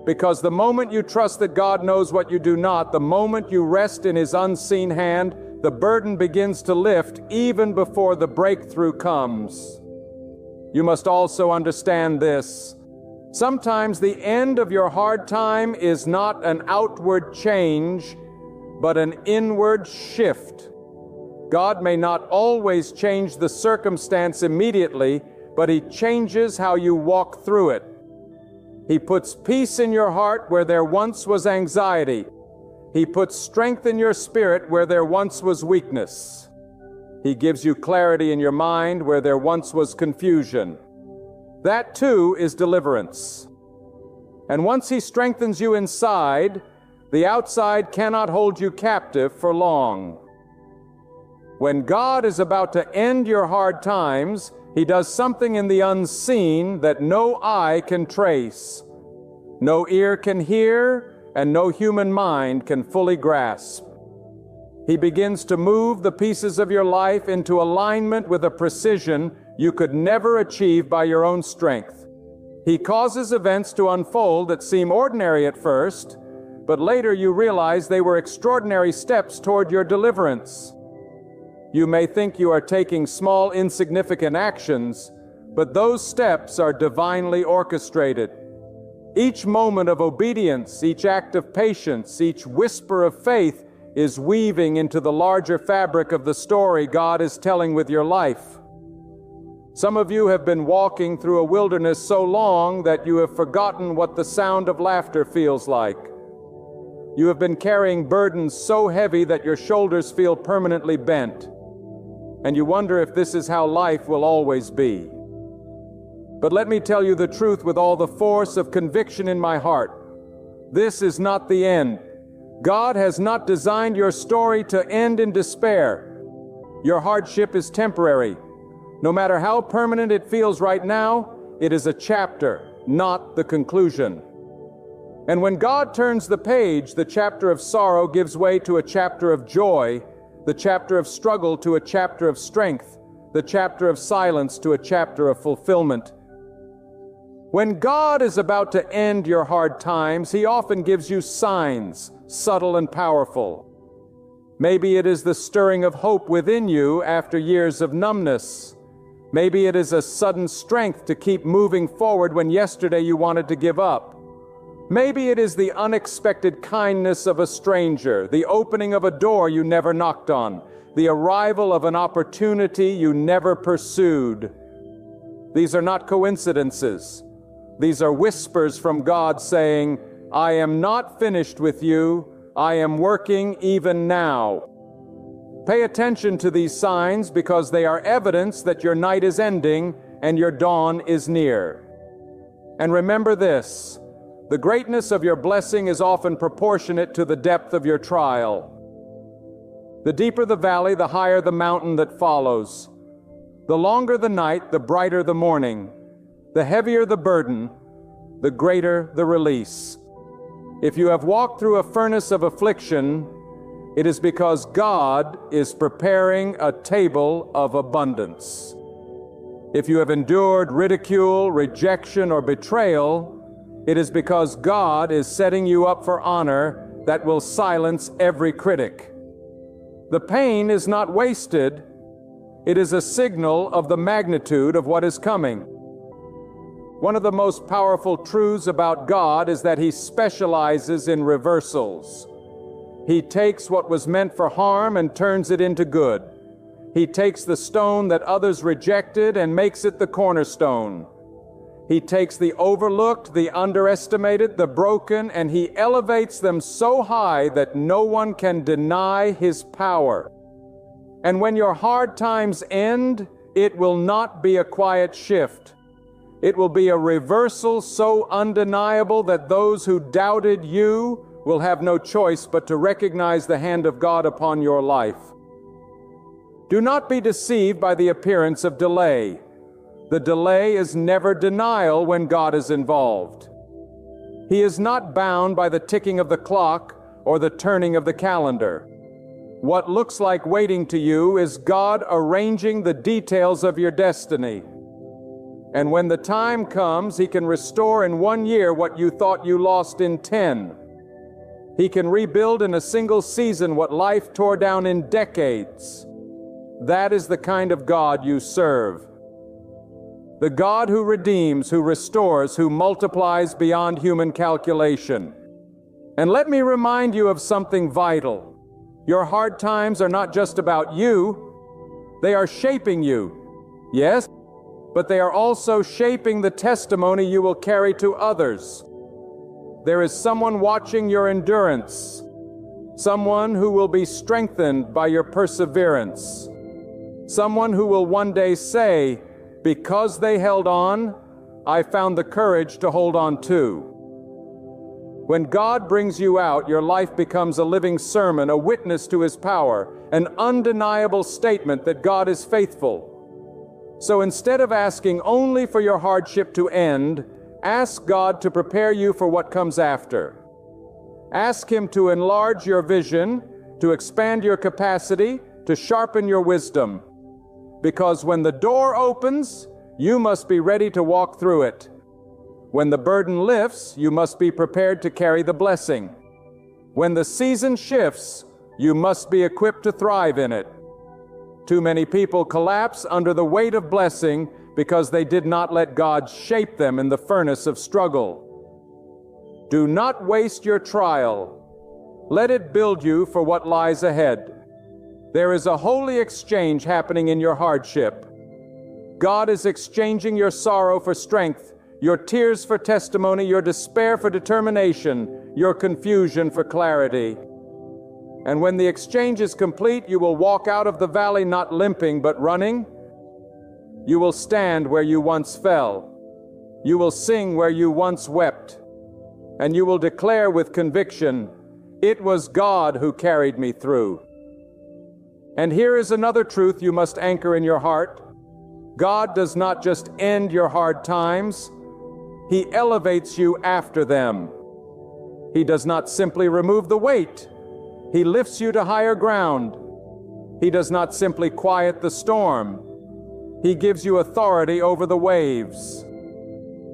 Because the moment you trust that God knows what you do not, the moment you rest in His unseen hand, the burden begins to lift even before the breakthrough comes. You must also understand this. Sometimes the end of your hard time is not an outward change, but an inward shift. God may not always change the circumstance immediately, but He changes how you walk through it. He puts peace in your heart where there once was anxiety. He puts strength in your spirit where there once was weakness. He gives you clarity in your mind where there once was confusion. That too is deliverance. And once He strengthens you inside, the outside cannot hold you captive for long. When God is about to end your hard times, He does something in the unseen that no eye can trace, no ear can hear, and no human mind can fully grasp. He begins to move the pieces of your life into alignment with a precision you could never achieve by your own strength. He causes events to unfold that seem ordinary at first, but later you realize they were extraordinary steps toward your deliverance. You may think you are taking small, insignificant actions, but those steps are divinely orchestrated. Each moment of obedience, each act of patience, each whisper of faith is weaving into the larger fabric of the story God is telling with your life. Some of you have been walking through a wilderness so long that you have forgotten what the sound of laughter feels like. You have been carrying burdens so heavy that your shoulders feel permanently bent, and you wonder if this is how life will always be. But let me tell you the truth with all the force of conviction in my heart. This is not the end. God has not designed your story to end in despair. Your hardship is temporary. No matter how permanent it feels right now, it is a chapter, not the conclusion. And when God turns the page, the chapter of sorrow gives way to a chapter of joy, the chapter of struggle to a chapter of strength, the chapter of silence to a chapter of fulfillment. When God is about to end your hard times, He often gives you signs, subtle and powerful. Maybe it is the stirring of hope within you after years of numbness. Maybe it is a sudden strength to keep moving forward when yesterday you wanted to give up. Maybe it is the unexpected kindness of a stranger, the opening of a door you never knocked on, the arrival of an opportunity you never pursued. These are not coincidences. These are whispers from God saying, I am not finished with you. I am working even now. Pay attention to these signs because they are evidence that your night is ending and your dawn is near. And remember this, the greatness of your blessing is often proportionate to the depth of your trial. The deeper the valley, the higher the mountain that follows. The longer the night, the brighter the morning. The heavier the burden, the greater the release. If you have walked through a furnace of affliction, it is because God is preparing a table of abundance. If you have endured ridicule, rejection, or betrayal, it is because God is setting you up for honor that will silence every critic. The pain is not wasted. It is a signal of the magnitude of what is coming. One of the most powerful truths about God is that He specializes in reversals. He takes what was meant for harm and turns it into good. He takes the stone that others rejected and makes it the cornerstone. He takes the overlooked, the underestimated, the broken, and He elevates them so high that no one can deny His power. And when your hard times end, it will not be a quiet shift. It will be a reversal so undeniable that those who doubted you will have no choice but to recognize the hand of God upon your life. Do not be deceived by the appearance of delay. The delay is never denial when God is involved. He is not bound by the ticking of the clock or the turning of the calendar. What looks like waiting to you is God arranging the details of your destiny. And when the time comes, He can restore in 1 year what you thought you lost in 10. He can rebuild in a single season what life tore down in decades. That is the kind of God you serve. The God who redeems, who restores, who multiplies beyond human calculation. And let me remind you of something vital. Your hard times are not just about you. They are shaping you. Yes, but they are also shaping the testimony you will carry to others. There is someone watching your endurance, someone who will be strengthened by your perseverance, someone who will one day say, "Because they held on, I found the courage to hold on too." When God brings you out, your life becomes a living sermon, a witness to His power, an undeniable statement that God is faithful. So instead of asking only for your hardship to end, ask God to prepare you for what comes after. Ask Him to enlarge your vision, to expand your capacity, to sharpen your wisdom. Because when the door opens, you must be ready to walk through it. When the burden lifts, you must be prepared to carry the blessing. When the season shifts, you must be equipped to thrive in it. Too many people collapse under the weight of blessing because they did not let God shape them in the furnace of struggle. Do not waste your trial. Let it build you for what lies ahead. There is a holy exchange happening in your hardship. God is exchanging your sorrow for strength, your tears for testimony, your despair for determination, your confusion for clarity. And when the exchange is complete, you will walk out of the valley not limping but running. You will stand where you once fell. You will sing where you once wept. And you will declare with conviction, "It was God who carried me through." And here is another truth you must anchor in your heart. God does not just end your hard times, He elevates you after them. He does not simply remove the weight, He lifts you to higher ground. He does not simply quiet the storm, He gives you authority over the waves.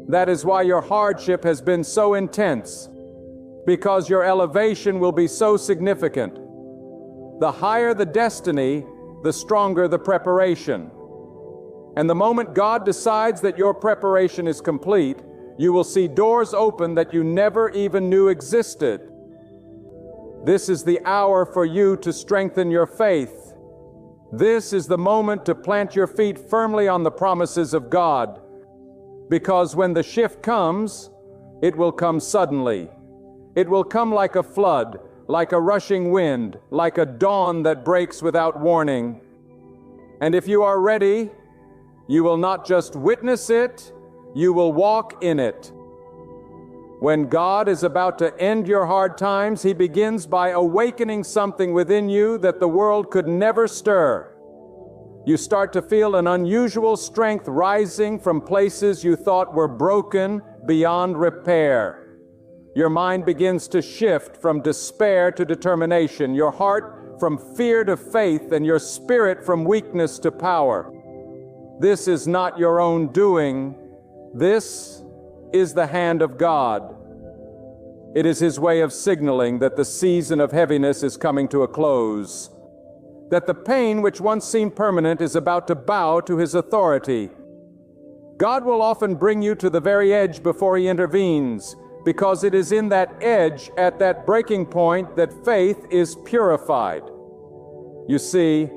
That is why your hardship has been so intense, because your elevation will be so significant. The higher the destiny, the stronger the preparation. And the moment God decides that your preparation is complete, you will see doors open that you never even knew existed. This is the hour for you to strengthen your faith. This is the moment to plant your feet firmly on the promises of God. Because when the shift comes, it will come suddenly. It will come like a flood, like a rushing wind, like a dawn that breaks without warning. And if you are ready, you will not just witness it, you will walk in it. When God is about to end your hard times, He begins by awakening something within you that the world could never stir. You start to feel an unusual strength rising from places you thought were broken beyond repair. Your mind begins to shift from despair to determination, your heart from fear to faith, and your spirit from weakness to power. This is not your own doing. This is the hand of God. It is His way of signaling that the season of heaviness is coming to a close, that the pain which once seemed permanent is about to bow to His authority. God will often bring you to the very edge before He intervenes, because it is in that edge, at that breaking point, that faith is purified. You see,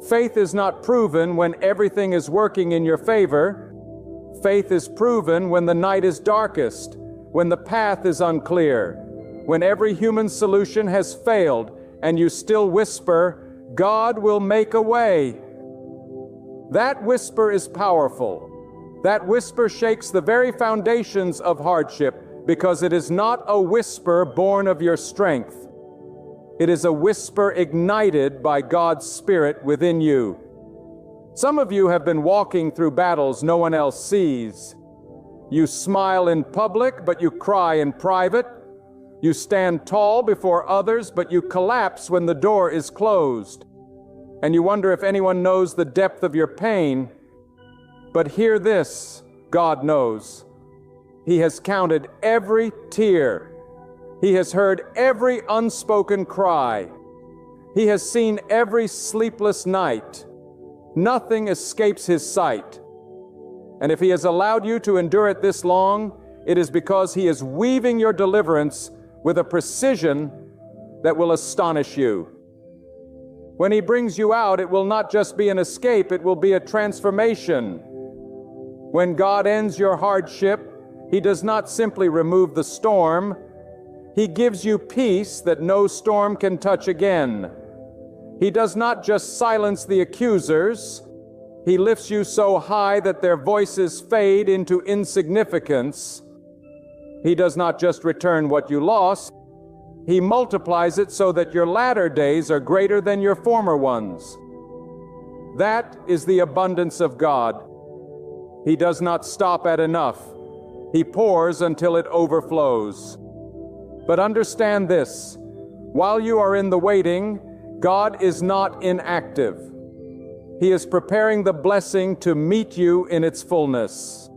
faith is not proven when everything is working in your favor. Faith is proven when the night is darkest, when the path is unclear, when every human solution has failed, and you still whisper, "God will make a way." That whisper is powerful. That whisper shakes the very foundations of hardship, because it is not a whisper born of your strength. It is a whisper ignited by God's Spirit within you. Some of you have been walking through battles no one else sees. You smile in public, but you cry in private. You stand tall before others, but you collapse when the door is closed. And you wonder if anyone knows the depth of your pain. But hear this, God knows. He has counted every tear. He has heard every unspoken cry. He has seen every sleepless night. Nothing escapes His sight. And if He has allowed you to endure it this long, it is because He is weaving your deliverance with a precision that will astonish you. When He brings you out, it will not just be an escape, it will be a transformation. When God ends your hardship, He does not simply remove the storm. He gives you peace that no storm can touch again. He does not just silence the accusers. He lifts you so high that their voices fade into insignificance. He does not just return what you lost. He multiplies it so that your latter days are greater than your former ones. That is the abundance of God. He does not stop at enough. He pours until it overflows. But understand this: while you are in the waiting, God is not inactive. He is preparing the blessing to meet you in its fullness.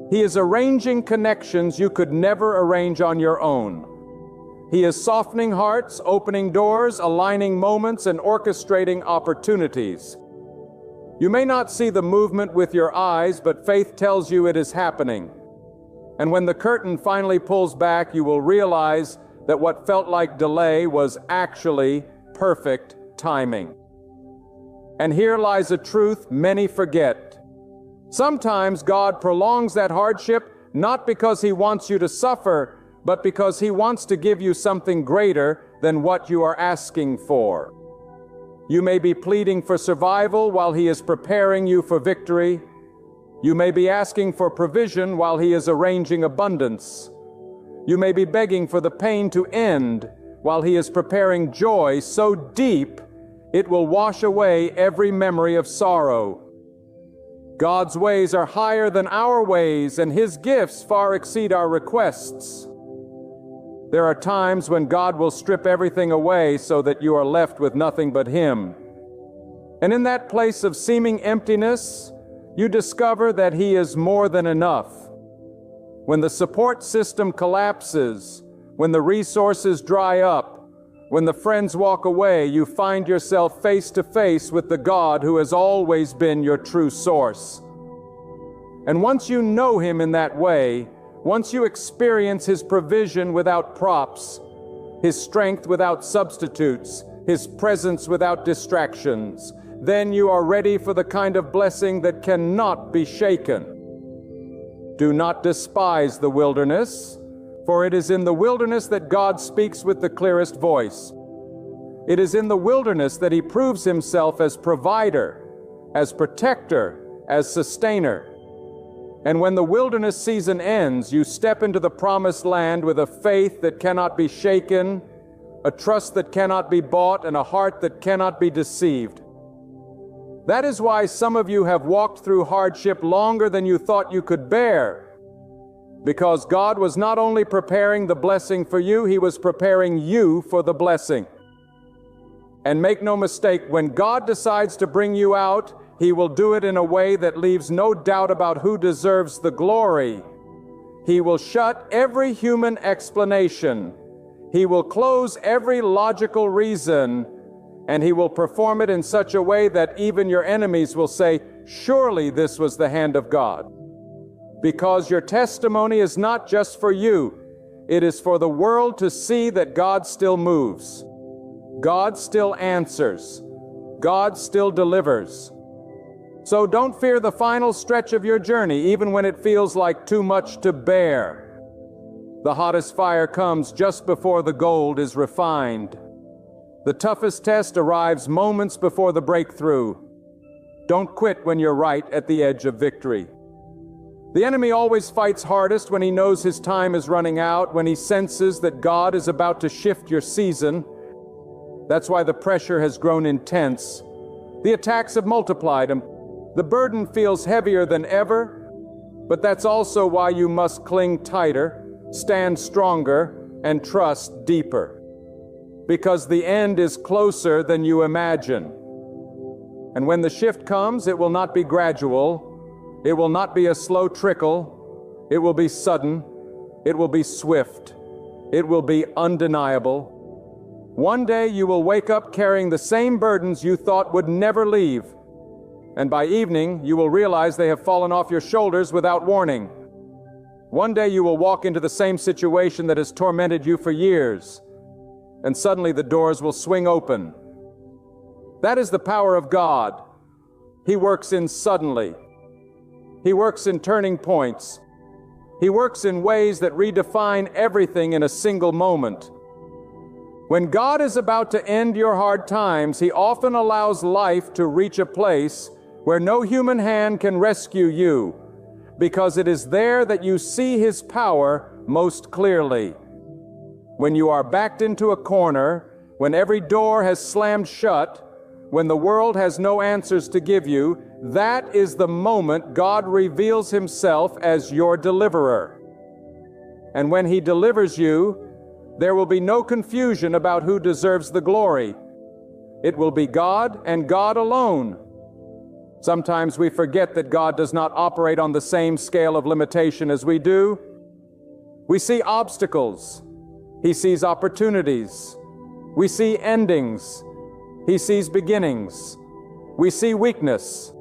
He is arranging connections you could never arrange on your own. He is softening hearts, opening doors, aligning moments, and orchestrating opportunities. You may not see the movement with your eyes, but faith tells you it is happening. And when the curtain finally pulls back, you will realize that what felt like delay was actually perfect timing. And here lies a truth many forget. Sometimes God prolongs that hardship not because He wants you to suffer, but because He wants to give you something greater than what you are asking for. You may be pleading for survival while He is preparing you for victory. You may be asking for provision while He is arranging abundance. You may be begging for the pain to end while He is preparing joy so deep it will wash away every memory of sorrow. God's ways are higher than our ways, and His gifts far exceed our requests. There are times when God will strip everything away so that you are left with nothing but Him. And in that place of seeming emptiness, you discover that He is more than enough. When the support system collapses, when the resources dry up, when the friends walk away, you find yourself face to face with the God who has always been your true source. And once you know Him in that way, once you experience His provision without props, His strength without substitutes, His presence without distractions, then you are ready for the kind of blessing that cannot be shaken. Do not despise the wilderness, for it is in the wilderness that God speaks with the clearest voice. It is in the wilderness that He proves Himself as provider, as protector, as sustainer. And when the wilderness season ends, you step into the promised land with a faith that cannot be shaken, a trust that cannot be bought, and a heart that cannot be deceived. That is why some of you have walked through hardship longer than you thought you could bear. Because God was not only preparing the blessing for you, He was preparing you for the blessing. And make no mistake, when God decides to bring you out, He will do it in a way that leaves no doubt about who deserves the glory. He will shut every human explanation. He will close every logical reason, and He will perform it in such a way that even your enemies will say, "Surely this was the hand of God." Because your testimony is not just for you, it is for the world to see that God still moves. God still answers. God still delivers. So don't fear the final stretch of your journey, even when it feels like too much to bear. The hottest fire comes just before the gold is refined. The toughest test arrives moments before the breakthrough. Don't quit when you're right at the edge of victory. The enemy always fights hardest when he knows his time is running out, when he senses that God is about to shift your season. That's why the pressure has grown intense. The attacks have multiplied, and the burden feels heavier than ever. But that's also why you must cling tighter, stand stronger, and trust deeper. Because the end is closer than you imagine. And when the shift comes, it will not be gradual. It will not be a slow trickle. It will be sudden. It will be swift. It will be undeniable. One day you will wake up carrying the same burdens you thought would never leave. And by evening, you will realize they have fallen off your shoulders without warning. One day you will walk into the same situation that has tormented you for years. And suddenly the doors will swing open. That is the power of God. He works in suddenly. He works in turning points. He works in ways that redefine everything in a single moment. When God is about to end your hard times, He often allows life to reach a place where no human hand can rescue you, because it is there that you see His power most clearly. When you are backed into a corner, when every door has slammed shut, when the world has no answers to give you, that is the moment God reveals Himself as your deliverer. And when He delivers you, there will be no confusion about who deserves the glory. It will be God and God alone. Sometimes we forget that God does not operate on the same scale of limitation as we do. We see obstacles. He sees opportunities. We see endings. He sees beginnings. We see weakness.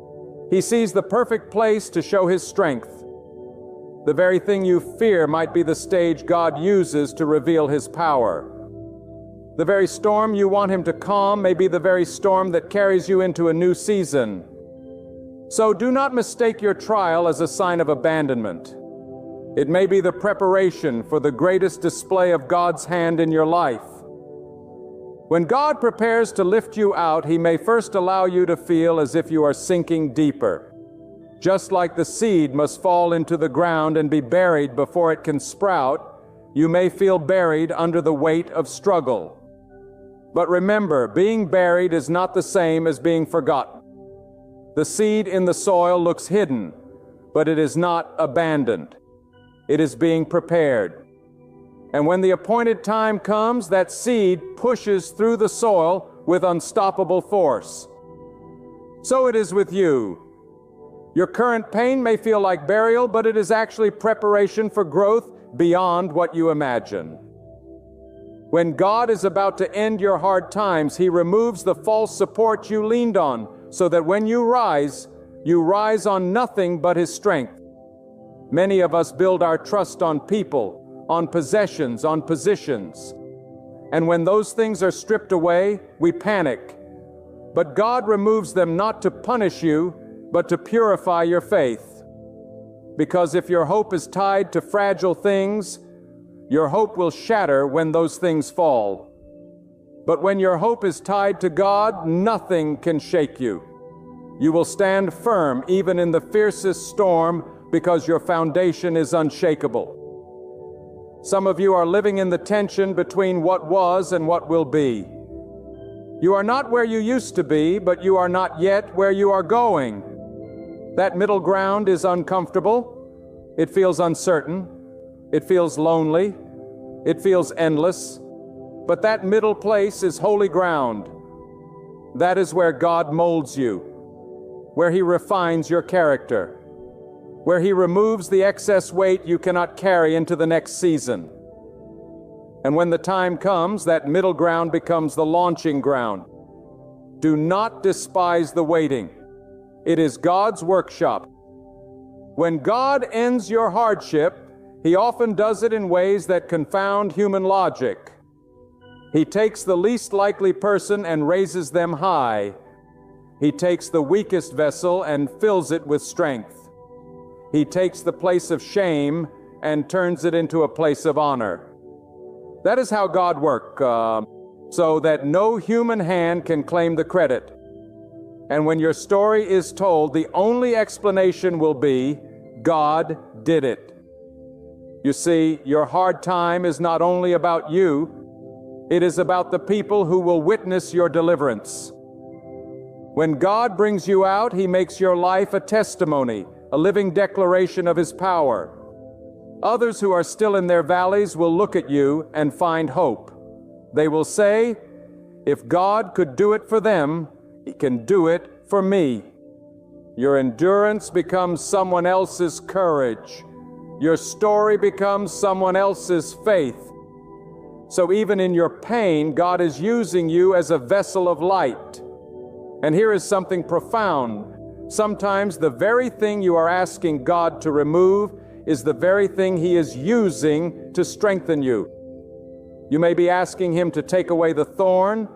He sees the perfect place to show His strength. The very thing you fear might be the stage God uses to reveal His power. The very storm you want Him to calm may be the very storm that carries you into a new season. So do not mistake your trial as a sign of abandonment. It may be the preparation for the greatest display of God's hand in your life. When God prepares to lift you out, He may first allow you to feel as if you are sinking deeper. Just like the seed must fall into the ground and be buried before it can sprout, you may feel buried under the weight of struggle. But remember, being buried is not the same as being forgotten. The seed in the soil looks hidden, but it is not abandoned. It is being prepared. And when the appointed time comes, that seed pushes through the soil with unstoppable force. So it is with you. Your current pain may feel like burial, but it is actually preparation for growth beyond what you imagine. When God is about to end your hard times, He removes the false support you leaned on, so that when you rise on nothing but His strength. Many of us build our trust on people, on possessions, on positions. And when those things are stripped away, we panic. But God removes them not to punish you, but to purify your faith. Because if your hope is tied to fragile things, your hope will shatter when those things fall. But when your hope is tied to God, nothing can shake you. You will stand firm even in the fiercest storm because your foundation is unshakable. Some of you are living in the tension between what was and what will be. You are not where you used to be, but you are not yet where you are going. That middle ground is uncomfortable. It feels uncertain. It feels lonely. It feels endless. But that middle place is holy ground. That is where God molds you, where He refines your character, where He removes the excess weight you cannot carry into the next season. And when the time comes, that middle ground becomes the launching ground. Do not despise the waiting. It is God's workshop. When God ends your hardship, He often does it in ways that confound human logic. He takes the least likely person and raises them high. He takes the weakest vessel and fills it with strength. He takes the place of shame and turns it into a place of honor. That is how God works, so that no human hand can claim the credit. And when your story is told, the only explanation will be, God did it. You see, your hard time is not only about you, it is about the people who will witness your deliverance. When God brings you out, He makes your life a testimony, a living declaration of His power. Others who are still in their valleys will look at you and find hope. They will say, if God could do it for them, He can do it for me. Your endurance becomes someone else's courage. Your story becomes someone else's faith. So even in your pain, God is using you as a vessel of light. And here is something profound. Sometimes the very thing you are asking God to remove is the very thing He is using to strengthen you. You may be asking Him to take away the thorn,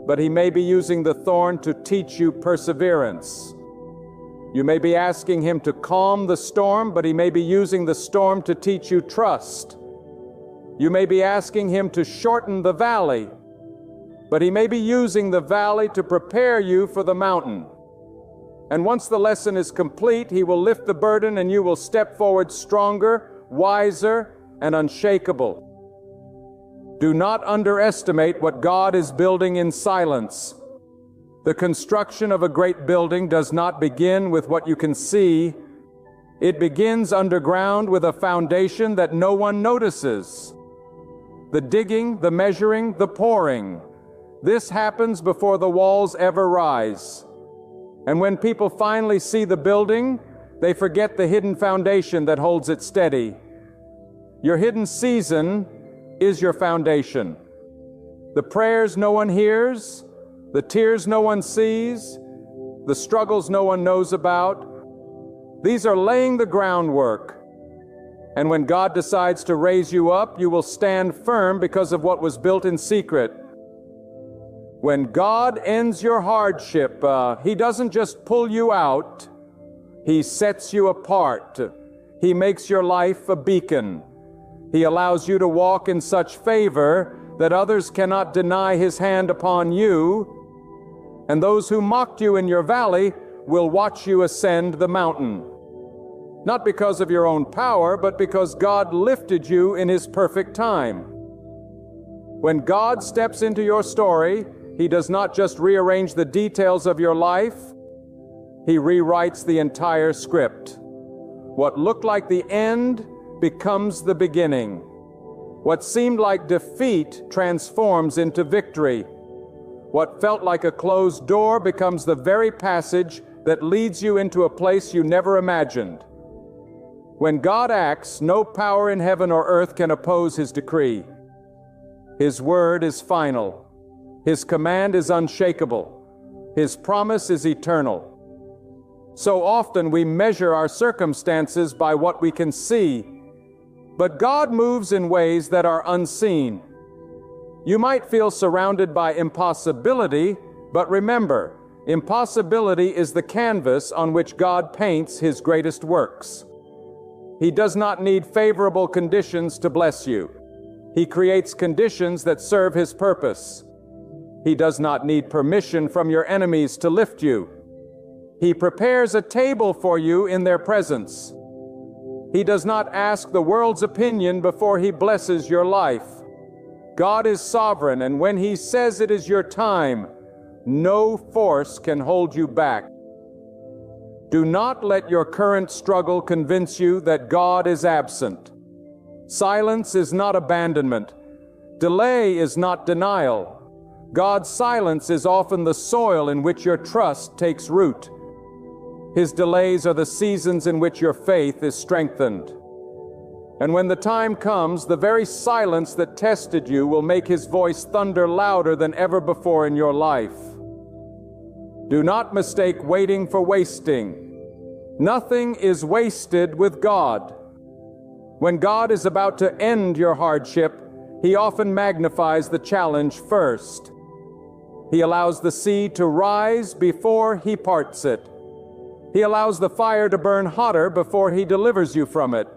but He may be using the thorn to teach you perseverance. You may be asking Him to calm the storm, but He may be using the storm to teach you trust. You may be asking Him to shorten the valley, but He may be using the valley to prepare you for the mountain. And once the lesson is complete, He will lift the burden and you will step forward stronger, wiser, and unshakable. Do not underestimate what God is building in silence. The construction of a great building does not begin with what you can see. It begins underground with a foundation that no one notices. The digging, the measuring, the pouring. This happens before the walls ever rise. And when people finally see the building, they forget the hidden foundation that holds it steady. Your hidden season is your foundation. The prayers no one hears, the tears no one sees, the struggles no one knows about, these are laying the groundwork. And when God decides to raise you up, you will stand firm because of what was built in secret. When God ends your hardship, He doesn't just pull you out, He sets you apart. He makes your life a beacon. He allows you to walk in such favor that others cannot deny His hand upon you, and those who mocked you in your valley will watch you ascend the mountain. Not because of your own power, but because God lifted you in His perfect time. When God steps into your story, He does not just rearrange the details of your life, He rewrites the entire script. What looked like the end becomes the beginning. What seemed like defeat transforms into victory. What felt like a closed door becomes the very passage that leads you into a place you never imagined. When God acts, no power in heaven or earth can oppose His decree. His word is final. His command is unshakable. His promise is eternal. So often we measure our circumstances by what we can see, but God moves in ways that are unseen. You might feel surrounded by impossibility, but remember, impossibility is the canvas on which God paints His greatest works. He does not need favorable conditions to bless you. He creates conditions that serve His purpose. He does not need permission from your enemies to lift you. He prepares a table for you in their presence. He does not ask the world's opinion before He blesses your life. God is sovereign, and when He says it is your time, no force can hold you back. Do not let your current struggle convince you that God is absent. Silence is not abandonment. Delay is not denial. God's silence is often the soil in which your trust takes root. His delays are the seasons in which your faith is strengthened. And when the time comes, the very silence that tested you will make His voice thunder louder than ever before in your life. Do not mistake waiting for wasting. Nothing is wasted with God. When God is about to end your hardship, He often magnifies the challenge first. He allows the sea to rise before He parts it. He allows the fire to burn hotter before He delivers you from it.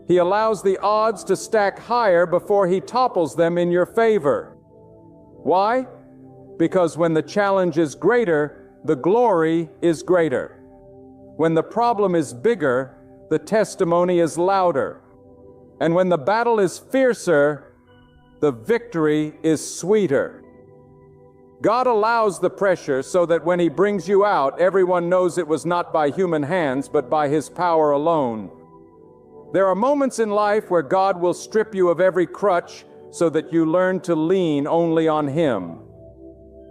He allows the odds to stack higher before He topples them in your favor. Why? Because when the challenge is greater, the glory is greater. When the problem is bigger, the testimony is louder. And when the battle is fiercer, the victory is sweeter. God allows the pressure so that when He brings you out, everyone knows it was not by human hands, but by His power alone. There are moments in life where God will strip you of every crutch so that you learn to lean only on Him.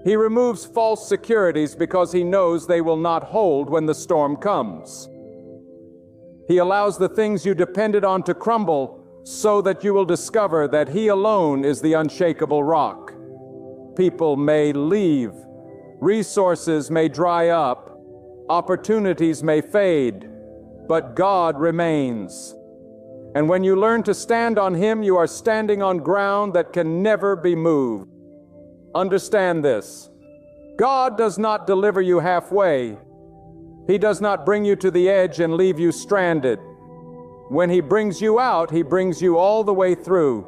He removes false securities because He knows they will not hold when the storm comes. He allows the things you depended on to crumble so that you will discover that He alone is the unshakable rock. People may leave, resources may dry up, opportunities may fade, but God remains. And when you learn to stand on Him, you are standing on ground that can never be moved. Understand this. God does not deliver you halfway. He does not bring you to the edge and leave you stranded. When He brings you out, He brings you all the way through.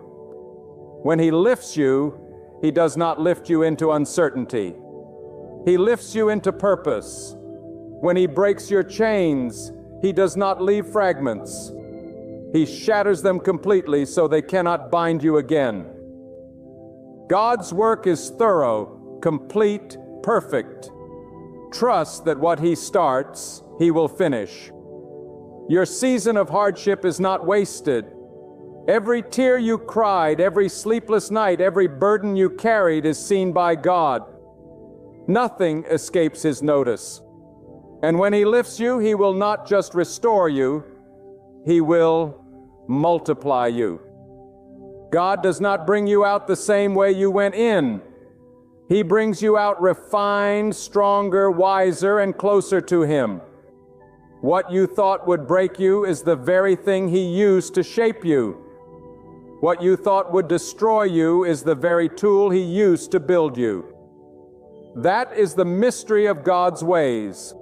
When He lifts you, He does not lift you into uncertainty. He lifts you into purpose. When He breaks your chains, He does not leave fragments. He shatters them completely so they cannot bind you again. God's work is thorough, complete, perfect. Trust that what He starts, He will finish. Your season of hardship is not wasted. Every tear you cried, every sleepless night, every burden you carried is seen by God. Nothing escapes His notice. And when He lifts you, He will not just restore you, He will multiply you. God does not bring you out the same way you went in. He brings you out refined, stronger, wiser, and closer to Him. What you thought would break you is the very thing He used to shape you. What you thought would destroy you is the very tool He used to build you. That is the mystery of God's ways.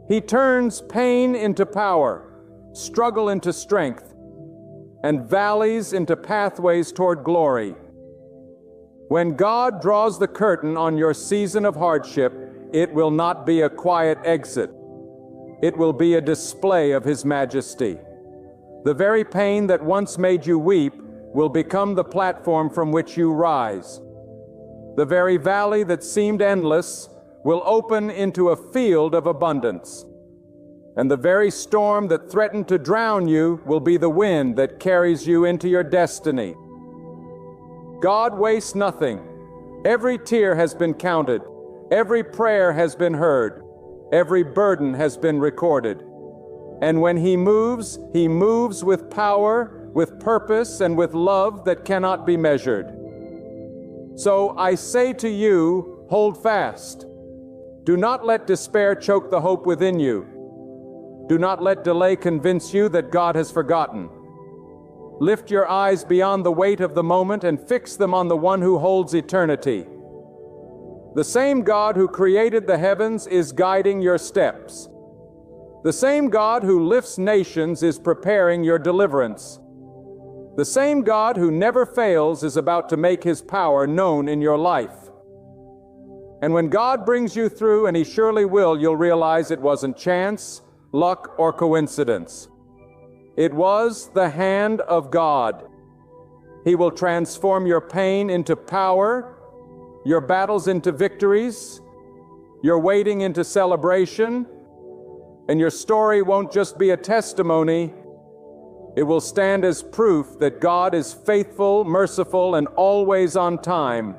He turns pain into power, struggle into strength, and valleys into pathways toward glory. When God draws the curtain on your season of hardship, it will not be a quiet exit. It will be a display of His majesty. The very pain that once made you weep will become the platform from which you rise. The very valley that seemed endless will open into a field of abundance. And the very storm that threatened to drown you will be the wind that carries you into your destiny. God wastes nothing. Every tear has been counted. Every prayer has been heard. Every burden has been recorded. And when He moves with power, with purpose, and with love that cannot be measured. So I say to you, hold fast. Do not let despair choke the hope within you. Do not let delay convince you that God has forgotten. Lift your eyes beyond the weight of the moment and fix them on the one who holds eternity. The same God who created the heavens is guiding your steps. The same God who lifts nations is preparing your deliverance. The same God who never fails is about to make His power known in your life. And when God brings you through, and He surely will, you'll realize it wasn't chance, luck, or coincidence. It was the hand of God. He will transform your pain into power, your battles into victories, your waiting into celebration, and your story won't just be a testimony. It will stand as proof that God is faithful, merciful, and always on time.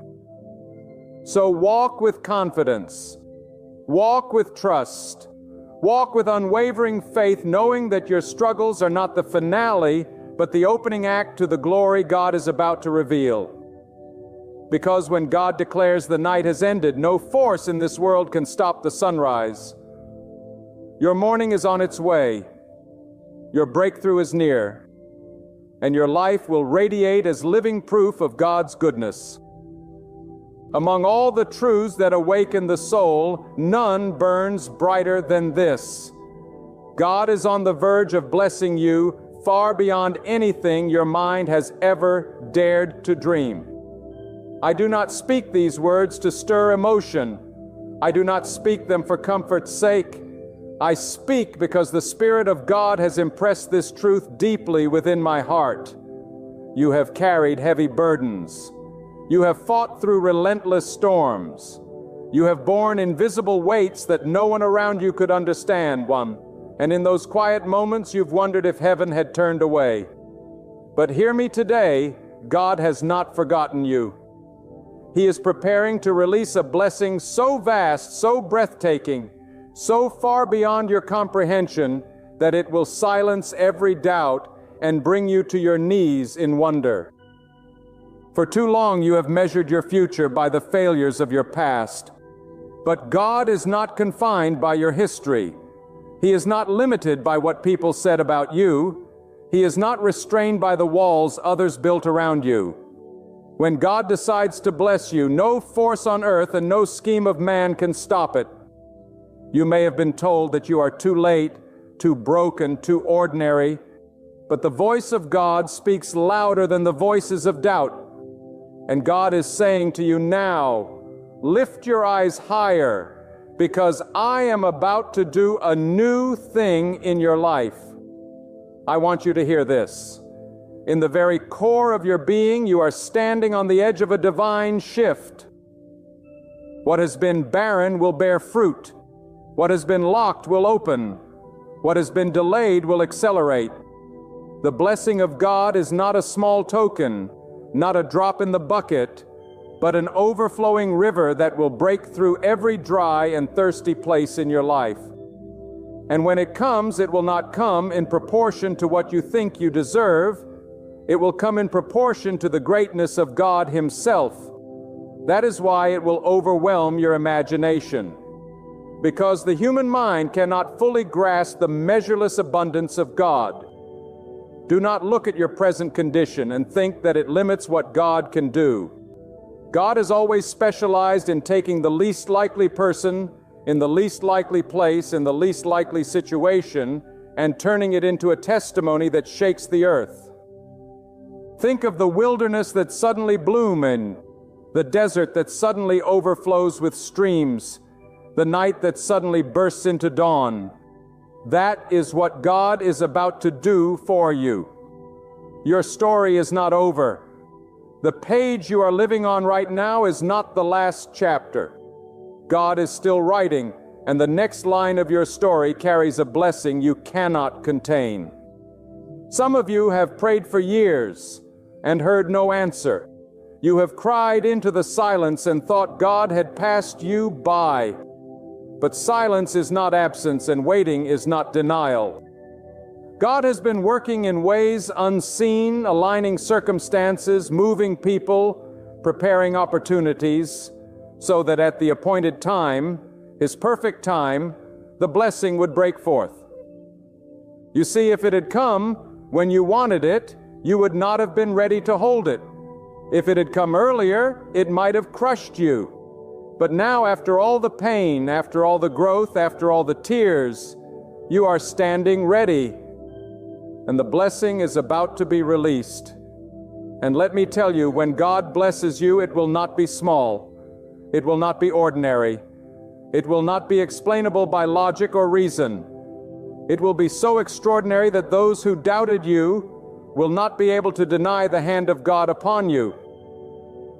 So walk with confidence. Walk with trust. Walk with unwavering faith, knowing that your struggles are not the finale, but the opening act to the glory God is about to reveal. Because when God declares the night has ended, no force in this world can stop the sunrise. Your morning is on its way. Your breakthrough is near, and your life will radiate as living proof of God's goodness. Among all the truths that awaken the soul, none burns brighter than this. God is on the verge of blessing you far beyond anything your mind has ever dared to dream. I do not speak these words to stir emotion. I do not speak them for comfort's sake. I speak because the Spirit of God has impressed this truth deeply within my heart. You have carried heavy burdens. You have fought through relentless storms. You have borne invisible weights that no one around you could understand, and in those quiet moments you've wondered if heaven had turned away. But hear me today, God has not forgotten you. He is preparing to release a blessing so vast, so breathtaking, so far beyond your comprehension that it will silence every doubt and bring you to your knees in wonder. For too long you have measured your future by the failures of your past. But God is not confined by your history. He is not limited by what people said about you. He is not restrained by the walls others built around you. When God decides to bless you, no force on earth and no scheme of man can stop it. You may have been told that you are too late, too broken, too ordinary, but the voice of God speaks louder than the voices of doubt. And God is saying to you now, lift your eyes higher, because I am about to do a new thing in your life. I want you to hear this. In the very core of your being, you are standing on the edge of a divine shift. What has been barren will bear fruit. What has been locked will open. What has been delayed will accelerate. The blessing of God is not a small token, not a drop in the bucket, but an overflowing river that will break through every dry and thirsty place in your life. And when it comes, it will not come in proportion to what you think you deserve. It will come in proportion to the greatness of God Himself. That is why it will overwhelm your imagination. Because the human mind cannot fully grasp the measureless abundance of God. Do not look at your present condition and think that it limits what God can do. God is always specialized in taking the least likely person, in the least likely place, in the least likely situation, and turning it into a testimony that shakes the earth. Think of the wilderness that suddenly blooms and the desert that suddenly overflows with streams, the night that suddenly bursts into dawn. That is what God is about to do for you. Your story is not over. The page you are living on right now is not the last chapter. God is still writing, and the next line of your story carries a blessing you cannot contain. Some of you have prayed for years and heard no answer. You have cried into the silence and thought God had passed you by. But silence is not absence, and waiting is not denial. God has been working in ways unseen, aligning circumstances, moving people, preparing opportunities, so that at the appointed time, His perfect time, the blessing would break forth. You see, if it had come when you wanted it, you would not have been ready to hold it. If it had come earlier, it might have crushed you. But now, after all the pain, after all the growth, after all the tears, you are standing ready. And the blessing is about to be released. And let me tell you, when God blesses you, it will not be small. It will not be ordinary. It will not be explainable by logic or reason. It will be so extraordinary that those who doubted you will not be able to deny the hand of God upon you.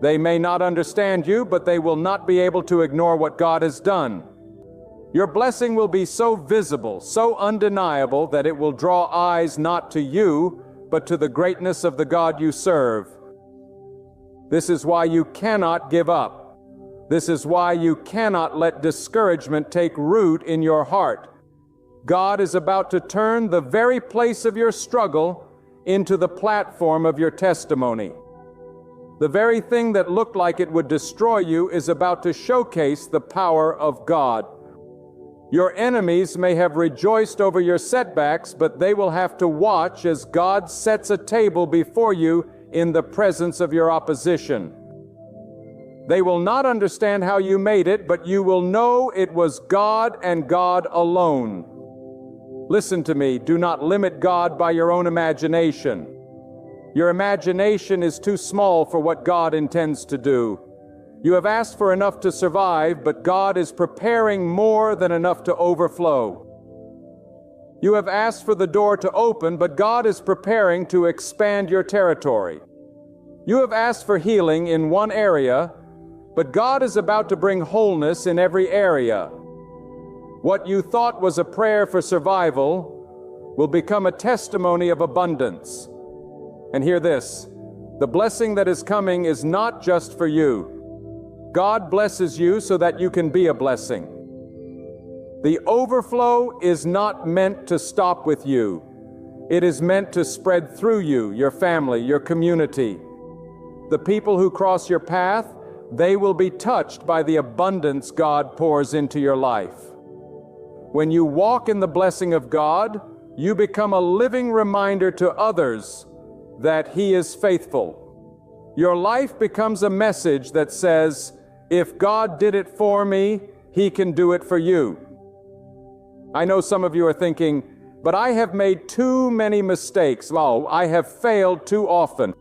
They may not understand you, but they will not be able to ignore what God has done. Your blessing will be so visible, so undeniable, that it will draw eyes not to you, but to the greatness of the God you serve. This is why you cannot give up. This is why you cannot let discouragement take root in your heart. God is about to turn the very place of your struggle into the platform of your testimony. The very thing that looked like it would destroy you is about to showcase the power of God. Your enemies may have rejoiced over your setbacks, but they will have to watch as God sets a table before you in the presence of your opposition. They will not understand how you made it, but you will know it was God and God alone. Listen to me, do not limit God by your own imagination. Your imagination is too small for what God intends to do. You have asked for enough to survive, but God is preparing more than enough to overflow. You have asked for the door to open, but God is preparing to expand your territory. You have asked for healing in one area, but God is about to bring wholeness in every area. What you thought was a prayer for survival will become a testimony of abundance. And hear this, the blessing that is coming is not just for you. God blesses you so that you can be a blessing. The overflow is not meant to stop with you. It is meant to spread through you, your family, your community. The people who cross your path, they will be touched by the abundance God pours into your life. When you walk in the blessing of God, you become a living reminder to others that He is faithful. Your life becomes a message that says, if God did it for me, He can do it for you. I know some of you are thinking, but I have made too many mistakes. Oh, I have failed too often.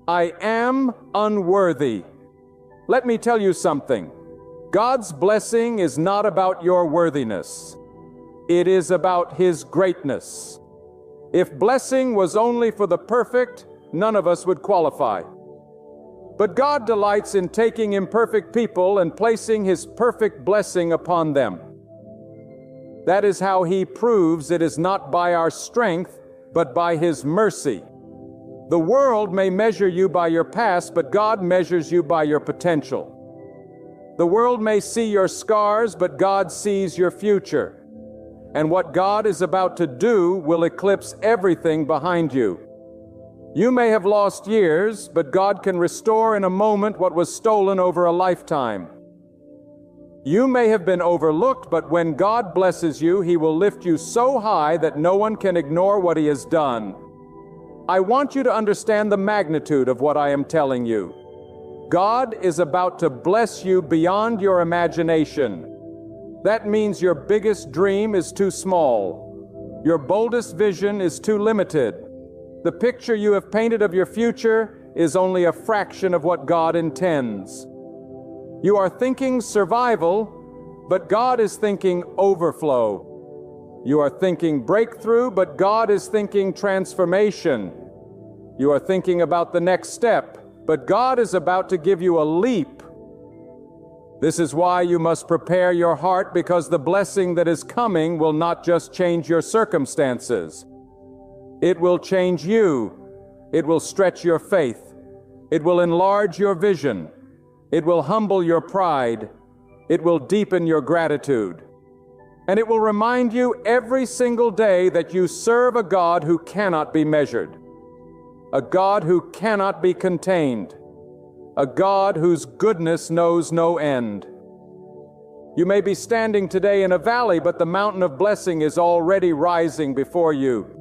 I am unworthy. Let me tell you something. God's blessing is not about your worthiness. It is about His greatness. If blessing was only for the perfect, none of us would qualify. But God delights in taking imperfect people and placing His perfect blessing upon them. That is how He proves it is not by our strength, but by His mercy. The world may measure you by your past, but God measures you by your potential. The world may see your scars, but God sees your future. And what God is about to do will eclipse everything behind you. You may have lost years, but God can restore in a moment what was stolen over a lifetime. You may have been overlooked, but when God blesses you, He will lift you so high that no one can ignore what He has done. I want you to understand the magnitude of what I am telling you. God is about to bless you beyond your imagination. That means your biggest dream is too small. Your boldest vision is too limited. The picture you have painted of your future is only a fraction of what God intends. You are thinking survival, but God is thinking overflow. You are thinking breakthrough, but God is thinking transformation. You are thinking about the next step, but God is about to give you a leap. This is why you must prepare your heart, because the blessing that is coming will not just change your circumstances. It will change you. It will stretch your faith. It will enlarge your vision. It will humble your pride. It will deepen your gratitude. And it will remind you every single day that you serve a God who cannot be measured, a God who cannot be contained, a God whose goodness knows no end. You may be standing today in a valley, but the mountain of blessing is already rising before you.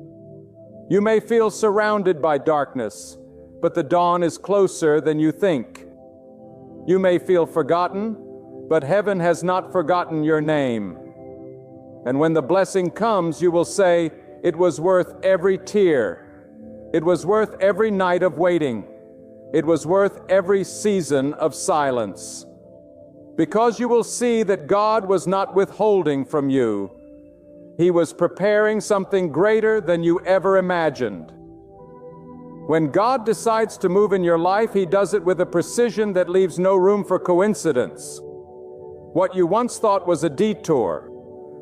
You may feel surrounded by darkness, but the dawn is closer than you think. You may feel forgotten, but heaven has not forgotten your name. And when the blessing comes, you will say, "It was worth every tear. It was worth every night of waiting. It was worth every season of silence." Because you will see that God was not withholding from you. He was preparing something greater than you ever imagined. When God decides to move in your life, He does it with a precision that leaves no room for coincidence. What you once thought was a detour,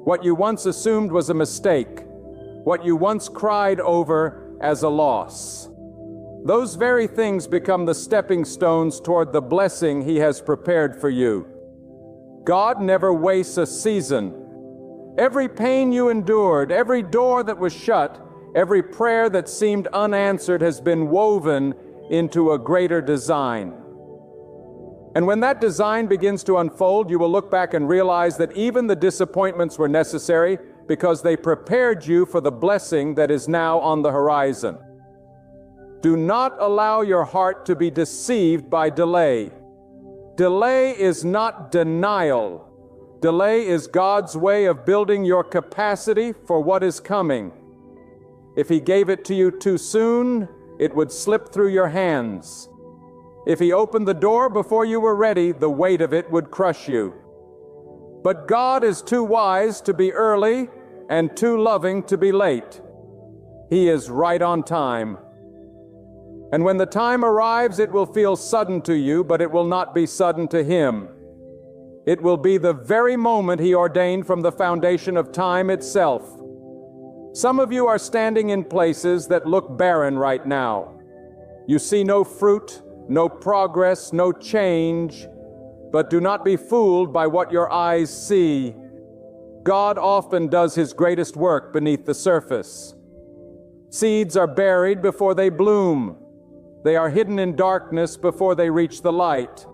what you once assumed was a mistake, what you once cried over as a loss, those very things become the stepping stones toward the blessing He has prepared for you. God never wastes a season. Every pain you endured, every door that was shut, every prayer that seemed unanswered has been woven into a greater design. And when that design begins to unfold, you will look back and realize that even the disappointments were necessary because they prepared you for the blessing that is now on the horizon. Do not allow your heart to be deceived by delay. Delay is not denial. Delay is God's way of building your capacity for what is coming. If He gave it to you too soon, it would slip through your hands. If He opened the door before you were ready, the weight of it would crush you. But God is too wise to be early and too loving to be late. He is right on time. And when the time arrives, it will feel sudden to you, but it will not be sudden to Him. It will be the very moment He ordained from the foundation of time itself. Some of you are standing in places that look barren right now. You see no fruit, no progress, no change, but do not be fooled by what your eyes see. God often does His greatest work beneath the surface. Seeds are buried before they bloom. They are hidden in darkness before they reach the light.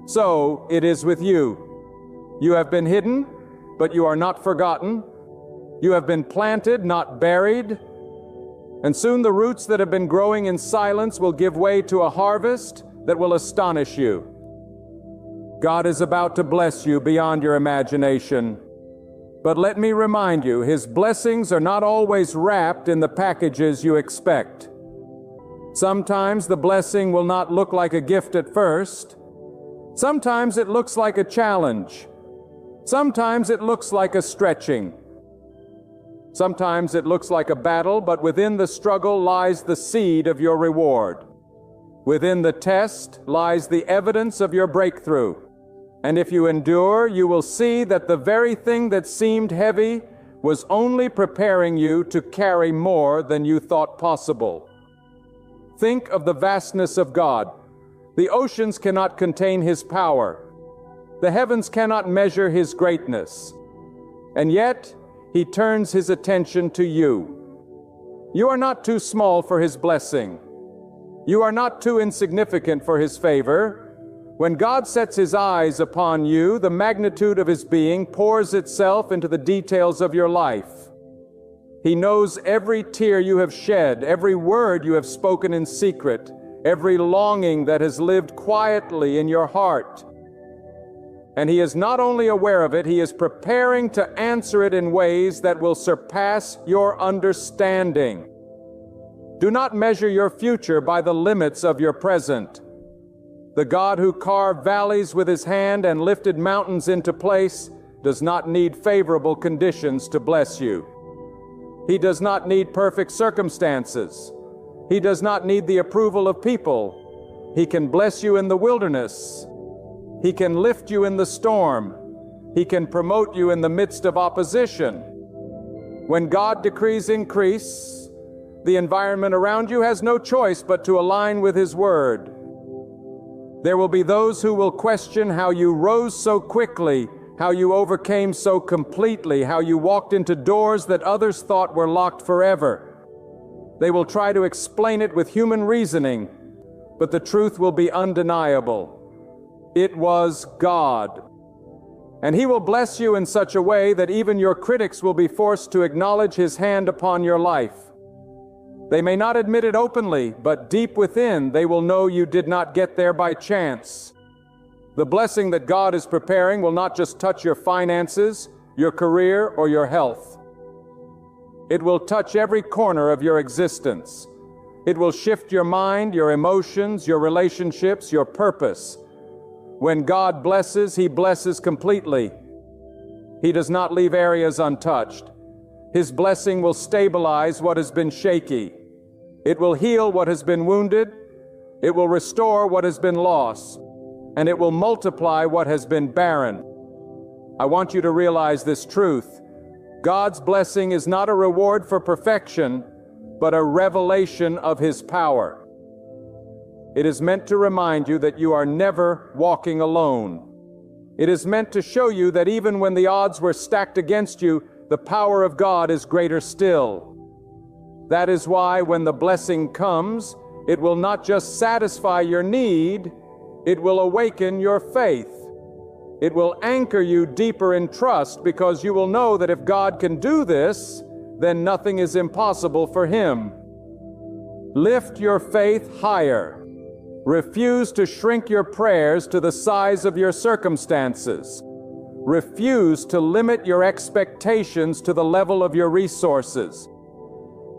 So it is with you. You have been hidden, but you are not forgotten. You have been planted, not buried. And soon the roots that have been growing in silence will give way to a harvest that will astonish you. God is about to bless you beyond your imagination. But let me remind you, His blessings are not always wrapped in the packages you expect. Sometimes the blessing will not look like a gift at first. Sometimes it looks like a challenge. Sometimes it looks like a stretching. Sometimes it looks like a battle, but within the struggle lies the seed of your reward. Within the test lies the evidence of your breakthrough. And if you endure, you will see that the very thing that seemed heavy was only preparing you to carry more than you thought possible. Think of the vastness of God. The oceans cannot contain His power. The heavens cannot measure His greatness. And yet, He turns His attention to you. You are not too small for His blessing. You are not too insignificant for His favor. When God sets His eyes upon you, the magnitude of His being pours itself into the details of your life. He knows every tear you have shed, every word you have spoken in secret, every longing that has lived quietly in your heart. And He is not only aware of it, He is preparing to answer it in ways that will surpass your understanding. Do not measure your future by the limits of your present. The God who carved valleys with His hand and lifted mountains into place does not need favorable conditions to bless you. He does not need perfect circumstances. He does not need the approval of people. He can bless you in the wilderness. He can lift you in the storm. He can promote you in the midst of opposition. When God decrees increase, the environment around you has no choice but to align with His word. There will be those who will question how you rose so quickly, how you overcame so completely, how you walked into doors that others thought were locked forever. They will try to explain it with human reasoning, but the truth will be undeniable. It was God. And He will bless you in such a way that even your critics will be forced to acknowledge His hand upon your life. They may not admit it openly, but deep within they will know you did not get there by chance. The blessing that God is preparing will not just touch your finances, your career, or your health. It will touch every corner of your existence. It will shift your mind, your emotions, your relationships, your purpose. When God blesses, He blesses completely. He does not leave areas untouched. His blessing will stabilize what has been shaky. It will heal what has been wounded. It will restore what has been lost. And it will multiply what has been barren. I want you to realize this truth. God's blessing is not a reward for perfection, but a revelation of His power. It is meant to remind you that you are never walking alone. It is meant to show you that even when the odds were stacked against you, the power of God is greater still. That is why when the blessing comes, it will not just satisfy your need, it will awaken your faith. It will anchor you deeper in trust because you will know that if God can do this, then nothing is impossible for Him. Lift your faith higher. Refuse to shrink your prayers to the size of your circumstances. Refuse to limit your expectations to the level of your resources.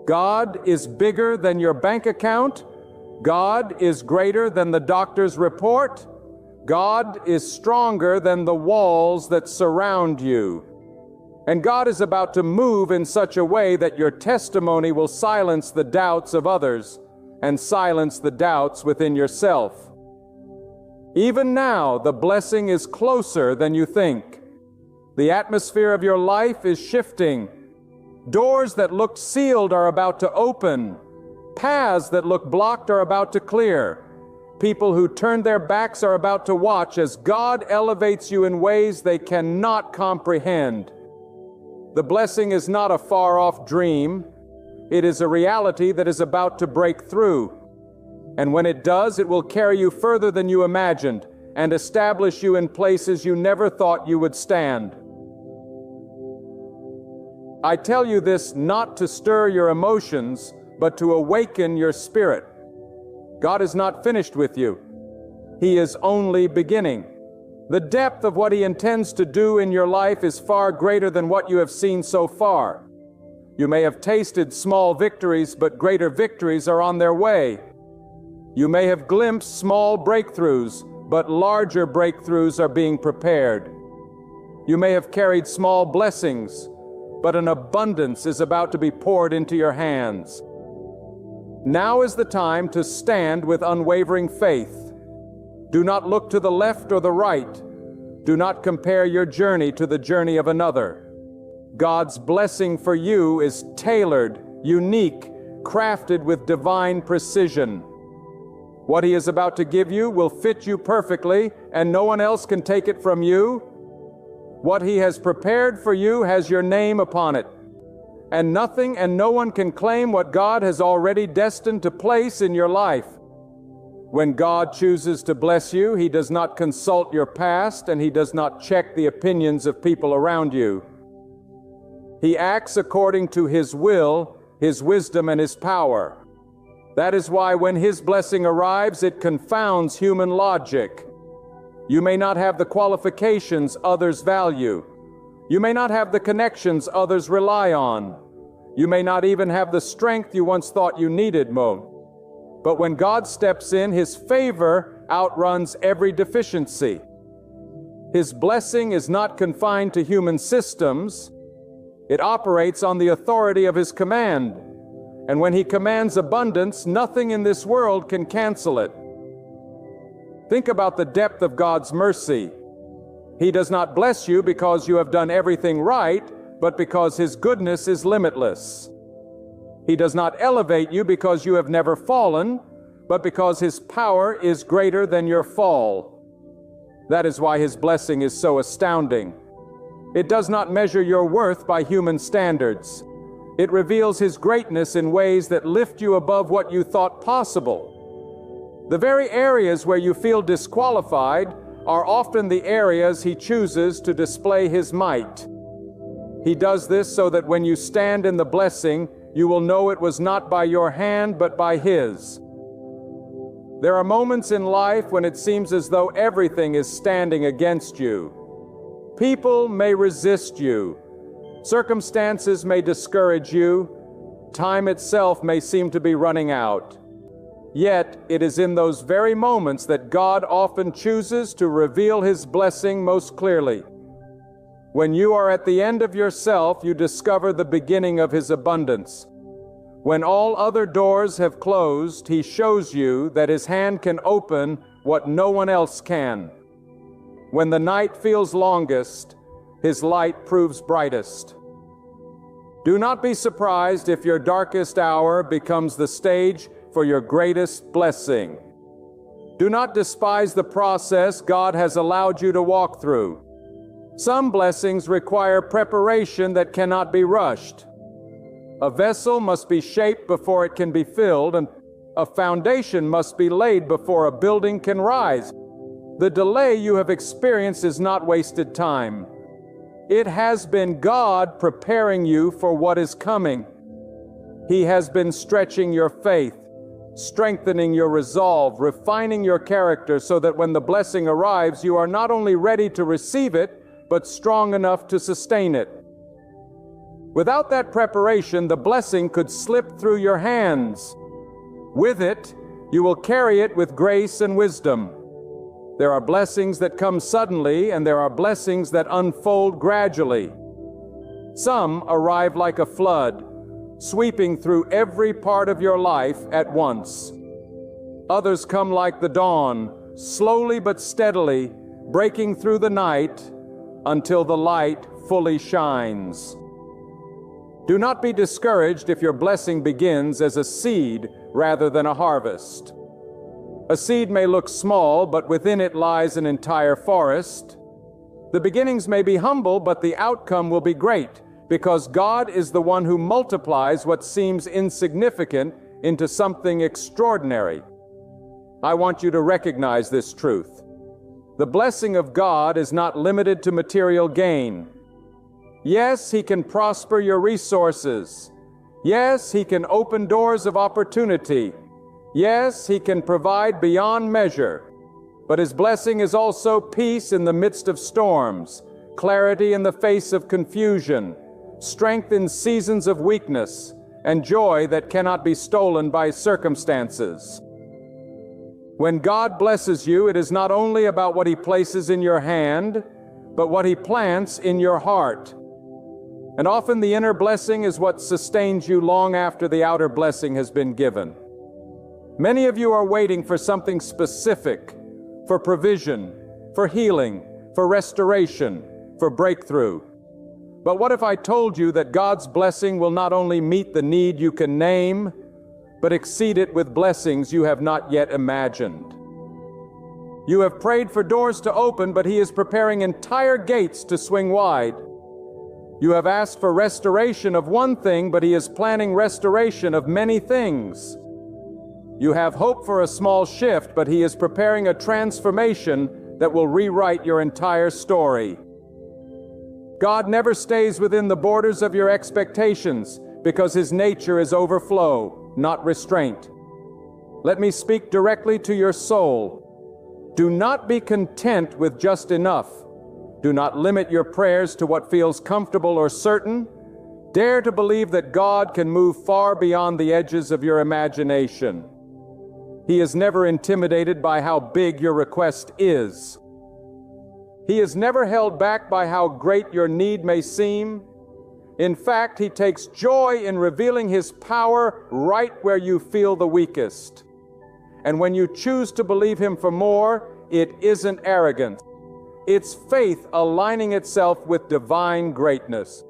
God is bigger than your bank account. God is greater than the doctor's report. God is stronger than the walls that surround you. And God is about to move in such a way that your testimony will silence the doubts of others and silence the doubts within yourself. Even now, the blessing is closer than you think. The atmosphere of your life is shifting. Doors that looked sealed are about to open. Paths that looked blocked are about to clear. People who turned their backs are about to watch as God elevates you in ways they cannot comprehend. The blessing is not a far-off dream. It is a reality that is about to break through. And when it does, it will carry you further than you imagined and establish you in places you never thought you would stand. I tell you this not to stir your emotions, but to awaken your spirit. God is not finished with you. He is only beginning. The depth of what He intends to do in your life is far greater than what you have seen so far. You may have tasted small victories, but greater victories are on their way. You may have glimpsed small breakthroughs, but larger breakthroughs are being prepared. You may have carried small blessings, but an abundance is about to be poured into your hands. Now is the time to stand with unwavering faith. Do not look to the left or the right. Do not compare your journey to the journey of another. God's blessing for you is tailored, unique, crafted with divine precision. What He is about to give you will fit you perfectly, and no one else can take it from you. What He has prepared for you has your name upon it, and nothing and no one can claim what God has already destined to place in your life. When God chooses to bless you, He does not consult your past, and He does not check the opinions of people around you. He acts according to His will, His wisdom, and His power. That is why when His blessing arrives, it confounds human logic. You may not have the qualifications others value. You may not have the connections others rely on. You may not even have the strength you once thought you needed, But when God steps in, His favor outruns every deficiency. His blessing is not confined to human systems. It operates on the authority of His command. And when He commands abundance, nothing in this world can cancel it. Think about the depth of God's mercy. He does not bless you because you have done everything right, but because His goodness is limitless. He does not elevate you because you have never fallen, but because His power is greater than your fall. That is why His blessing is so astounding. It does not measure your worth by human standards. It reveals His greatness in ways that lift you above what you thought possible. The very areas where you feel disqualified are often the areas He chooses to display His might. He does this so that when you stand in the blessing, you will know it was not by your hand, but by His. There are moments in life when it seems as though everything is standing against you. People may resist you. Circumstances may discourage you. Time itself may seem to be running out. Yet, it is in those very moments that God often chooses to reveal His blessing most clearly. When you are at the end of yourself, you discover the beginning of His abundance. When all other doors have closed, He shows you that His hand can open what no one else can. When the night feels longest, His light proves brightest. Do not be surprised if your darkest hour becomes the stage for your greatest blessing. Do not despise the process God has allowed you to walk through. Some blessings require preparation that cannot be rushed. A vessel must be shaped before it can be filled, and a foundation must be laid before a building can rise. The delay you have experienced is not wasted time. It has been God preparing you for what is coming. He has been stretching your faith, strengthening your resolve, refining your character so that when the blessing arrives, you are not only ready to receive it, but strong enough to sustain it. Without that preparation, the blessing could slip through your hands. With it, you will carry it with grace and wisdom. There are blessings that come suddenly, and there are blessings that unfold gradually. Some arrive like a flood, sweeping through every part of your life at once. Others come like the dawn, slowly but steadily, breaking through the night until the light fully shines. Do not be discouraged if your blessing begins as a seed rather than a harvest. A seed may look small, but within it lies an entire forest. The beginnings may be humble, but the outcome will be great, because God is the one who multiplies what seems insignificant into something extraordinary. I want you to recognize this truth. The blessing of God is not limited to material gain. Yes, He can prosper your resources. Yes, He can open doors of opportunity. Yes, He can provide beyond measure. But His blessing is also peace in the midst of storms, clarity in the face of confusion, strength in seasons of weakness, and joy that cannot be stolen by circumstances. When God blesses you, it is not only about what He places in your hand, but what He plants in your heart. And often the inner blessing is what sustains you long after the outer blessing has been given. Many of you are waiting for something specific, for provision, for healing, for restoration, for breakthrough. But what if I told you that God's blessing will not only meet the need you can name, but exceed it with blessings you have not yet imagined? You have prayed for doors to open, but He is preparing entire gates to swing wide. You have asked for restoration of one thing, but He is planning restoration of many things. You have hope for a small shift, but He is preparing a transformation that will rewrite your entire story. God never stays within the borders of your expectations because His nature is overflow, not restraint. Let me speak directly to your soul. Do not be content with just enough. Do not limit your prayers to what feels comfortable or certain. Dare to believe that God can move far beyond the edges of your imagination. He is never intimidated by how big your request is. He is never held back by how great your need may seem. In fact, He takes joy in revealing His power right where you feel the weakest. And when you choose to believe Him for more, it isn't arrogance. It's faith aligning itself with divine greatness.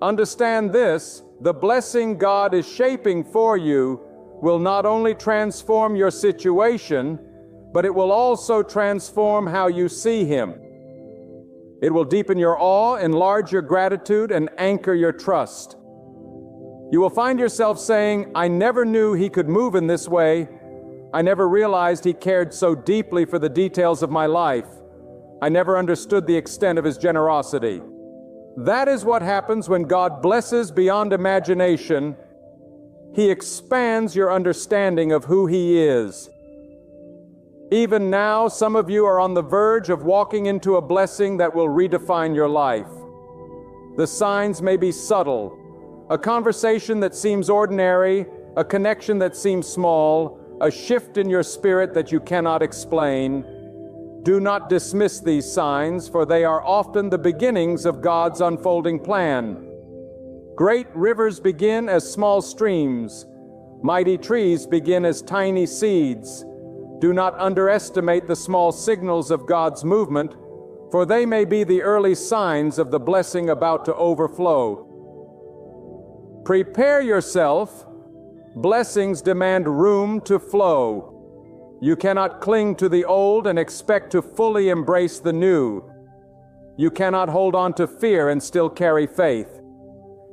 Understand this: the blessing God is shaping for you will not only transform your situation, but it will also transform how you see Him. It will deepen your awe, enlarge your gratitude, and anchor your trust. You will find yourself saying, "I never knew He could move in this way. I never realized He cared so deeply for the details of my life. I never understood the extent of His generosity." That is what happens when God blesses beyond imagination. He expands your understanding of who He is. Even now, some of you are on the verge of walking into a blessing that will redefine your life. The signs may be subtle: a conversation that seems ordinary, a connection that seems small, a shift in your spirit that you cannot explain. Do not dismiss these signs, for they are often the beginnings of God's unfolding plan. Great rivers begin as small streams. Mighty trees begin as tiny seeds. Do not underestimate the small signals of God's movement, for they may be the early signs of the blessing about to overflow. Prepare yourself. Blessings demand room to flow. You cannot cling to the old and expect to fully embrace the new. You cannot hold on to fear and still carry faith.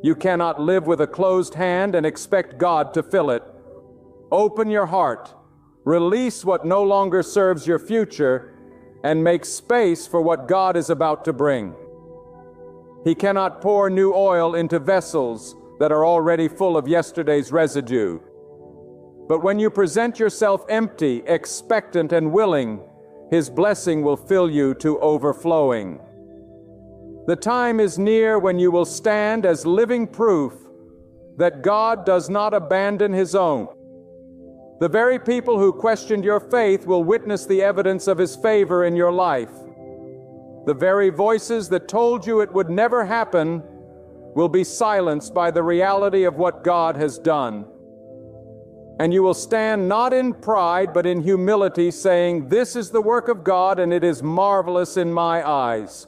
You cannot live with a closed hand and expect God to fill it. Open your heart, release what no longer serves your future, and make space for what God is about to bring. He cannot pour new oil into vessels that are already full of yesterday's residue. But when you present yourself empty, expectant, and willing, His blessing will fill you to overflowing. The time is near when you will stand as living proof that God does not abandon His own. The very people who questioned your faith will witness the evidence of His favor in your life. The very voices that told you it would never happen will be silenced by the reality of what God has done. And you will stand not in pride, but in humility, saying, "This is the work of God, and it is marvelous in my eyes."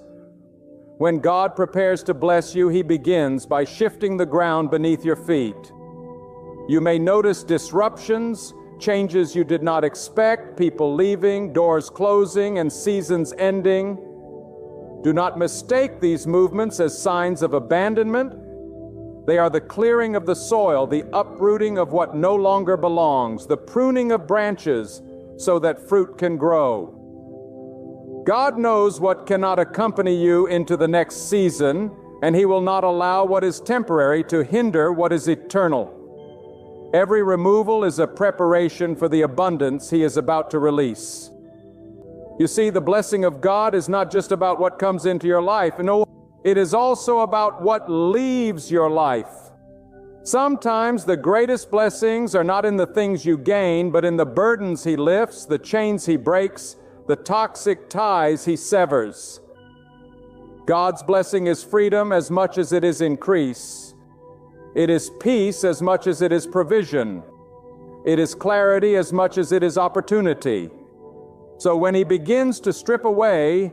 When God prepares to bless you, He begins by shifting the ground beneath your feet. You may notice disruptions, changes you did not expect, people leaving, doors closing, and seasons ending. Do not mistake these movements as signs of abandonment. They are the clearing of the soil, the uprooting of what no longer belongs, the pruning of branches so that fruit can grow. God knows what cannot accompany you into the next season, and He will not allow what is temporary to hinder what is eternal. Every removal is a preparation for the abundance He is about to release. You see, the blessing of God is not just about what comes into your life. No, it is also about what leaves your life. Sometimes the greatest blessings are not in the things you gain, but in the burdens He lifts, the chains He breaks, the toxic ties He severs. God's blessing is freedom as much as it is increase. It is peace as much as it is provision. It is clarity as much as it is opportunity. So when He begins to strip away,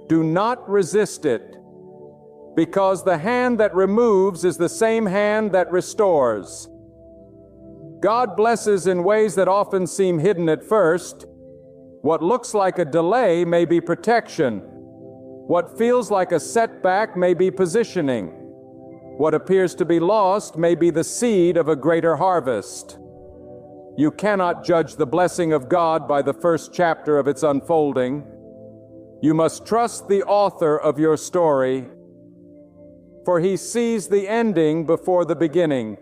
do not resist it, because the hand that removes is the same hand that restores. God blesses in ways that often seem hidden at first. What looks like a delay may be protection. What feels like a setback may be positioning. What appears to be lost may be the seed of a greater harvest. You cannot judge the blessing of God by the first chapter of its unfolding. You must trust the author of your story, for He sees the ending before the beginning.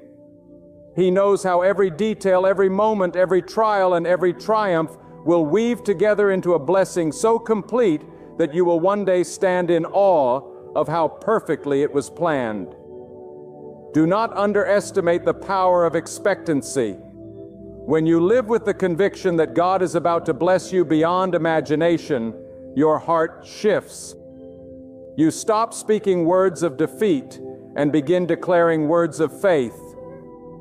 He knows how every detail, every moment, every trial, and every triumph will weave together into a blessing so complete that you will one day stand in awe of how perfectly it was planned. Do not underestimate the power of expectancy. When you live with the conviction that God is about to bless you beyond imagination, your heart shifts. You stop speaking words of defeat and begin declaring words of faith.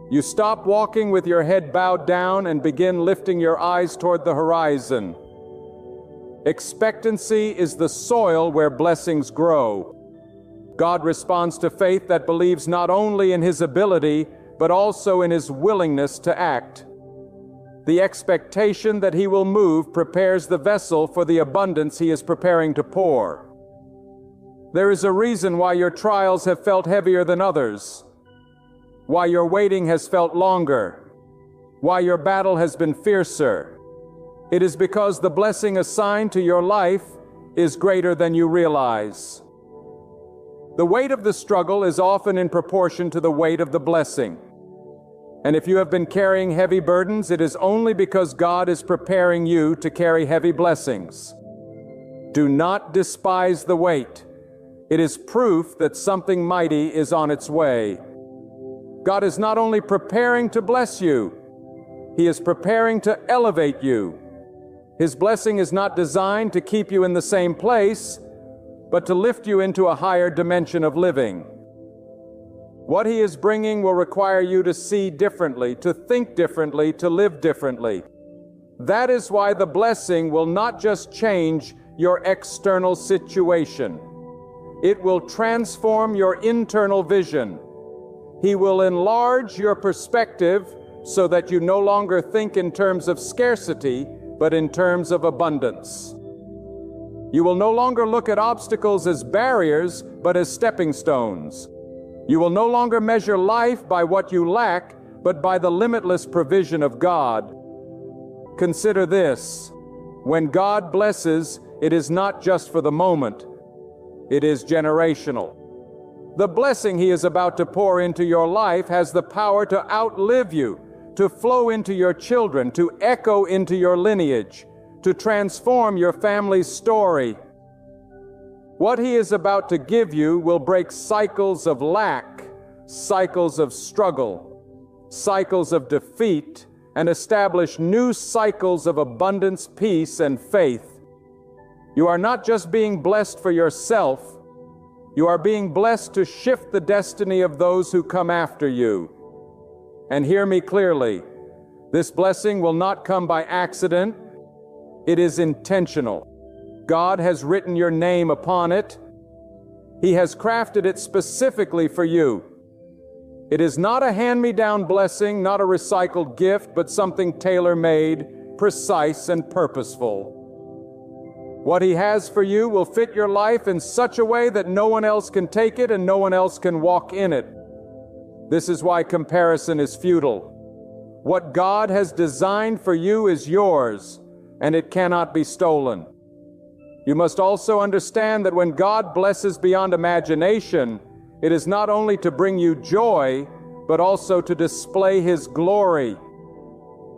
You stop walking with your head bowed down and begin lifting your eyes toward the horizon. Expectancy is the soil where blessings grow. God responds to faith that believes not only in His ability, but also in His willingness to act. The expectation that He will move prepares the vessel for the abundance He is preparing to pour. There is a reason why your trials have felt heavier than others, why your waiting has felt longer, why your battle has been fiercer. It is because the blessing assigned to your life is greater than you realize. The weight of the struggle is often in proportion to the weight of the blessing. And if you have been carrying heavy burdens, it is only because God is preparing you to carry heavy blessings. Do not despise the weight. It is proof that something mighty is on its way. God is not only preparing to bless you, He is preparing to elevate you. His blessing is not designed to keep you in the same place, but to lift you into a higher dimension of living. What He is bringing will require you to see differently, to think differently, to live differently. That is why the blessing will not just change your external situation. It will transform your internal vision. He will enlarge your perspective so that you no longer think in terms of scarcity, but in terms of abundance. You will no longer look at obstacles as barriers, but as stepping stones. You will no longer measure life by what you lack, but by the limitless provision of God. Consider this: when God blesses, it is not just for the moment, it is generational. The blessing He is about to pour into your life has the power to outlive you, to flow into your children, to echo into your lineage, to transform your family's story. What He is about to give you will break cycles of lack, cycles of struggle, cycles of defeat, and establish new cycles of abundance, peace, and faith. You are not just being blessed for yourself, you are being blessed to shift the destiny of those who come after you. And hear me clearly, this blessing will not come by accident, it is intentional. God has written your name upon it. He has crafted it specifically for you. It is not a hand-me-down blessing, not a recycled gift, but something tailor-made, precise, and purposeful. What He has for you will fit your life in such a way that no one else can take it and no one else can walk in it. This is why comparison is futile. What God has designed for you is yours, and it cannot be stolen. You must also understand that when God blesses beyond imagination, it is not only to bring you joy, but also to display His glory.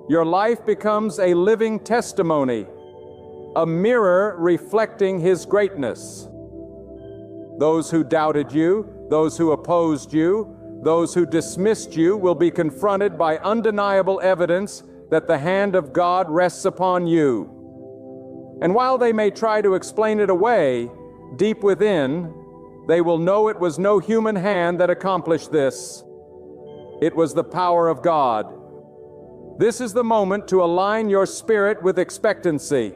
Your life becomes a living testimony. a mirror reflecting His greatness. Those who doubted you, those who opposed you, those who dismissed you will be confronted by undeniable evidence that the hand of God rests upon you. And while they may try to explain it away, deep within, they will know it was no human hand that accomplished this. It was the power of God. This is the moment to align your spirit with expectancy.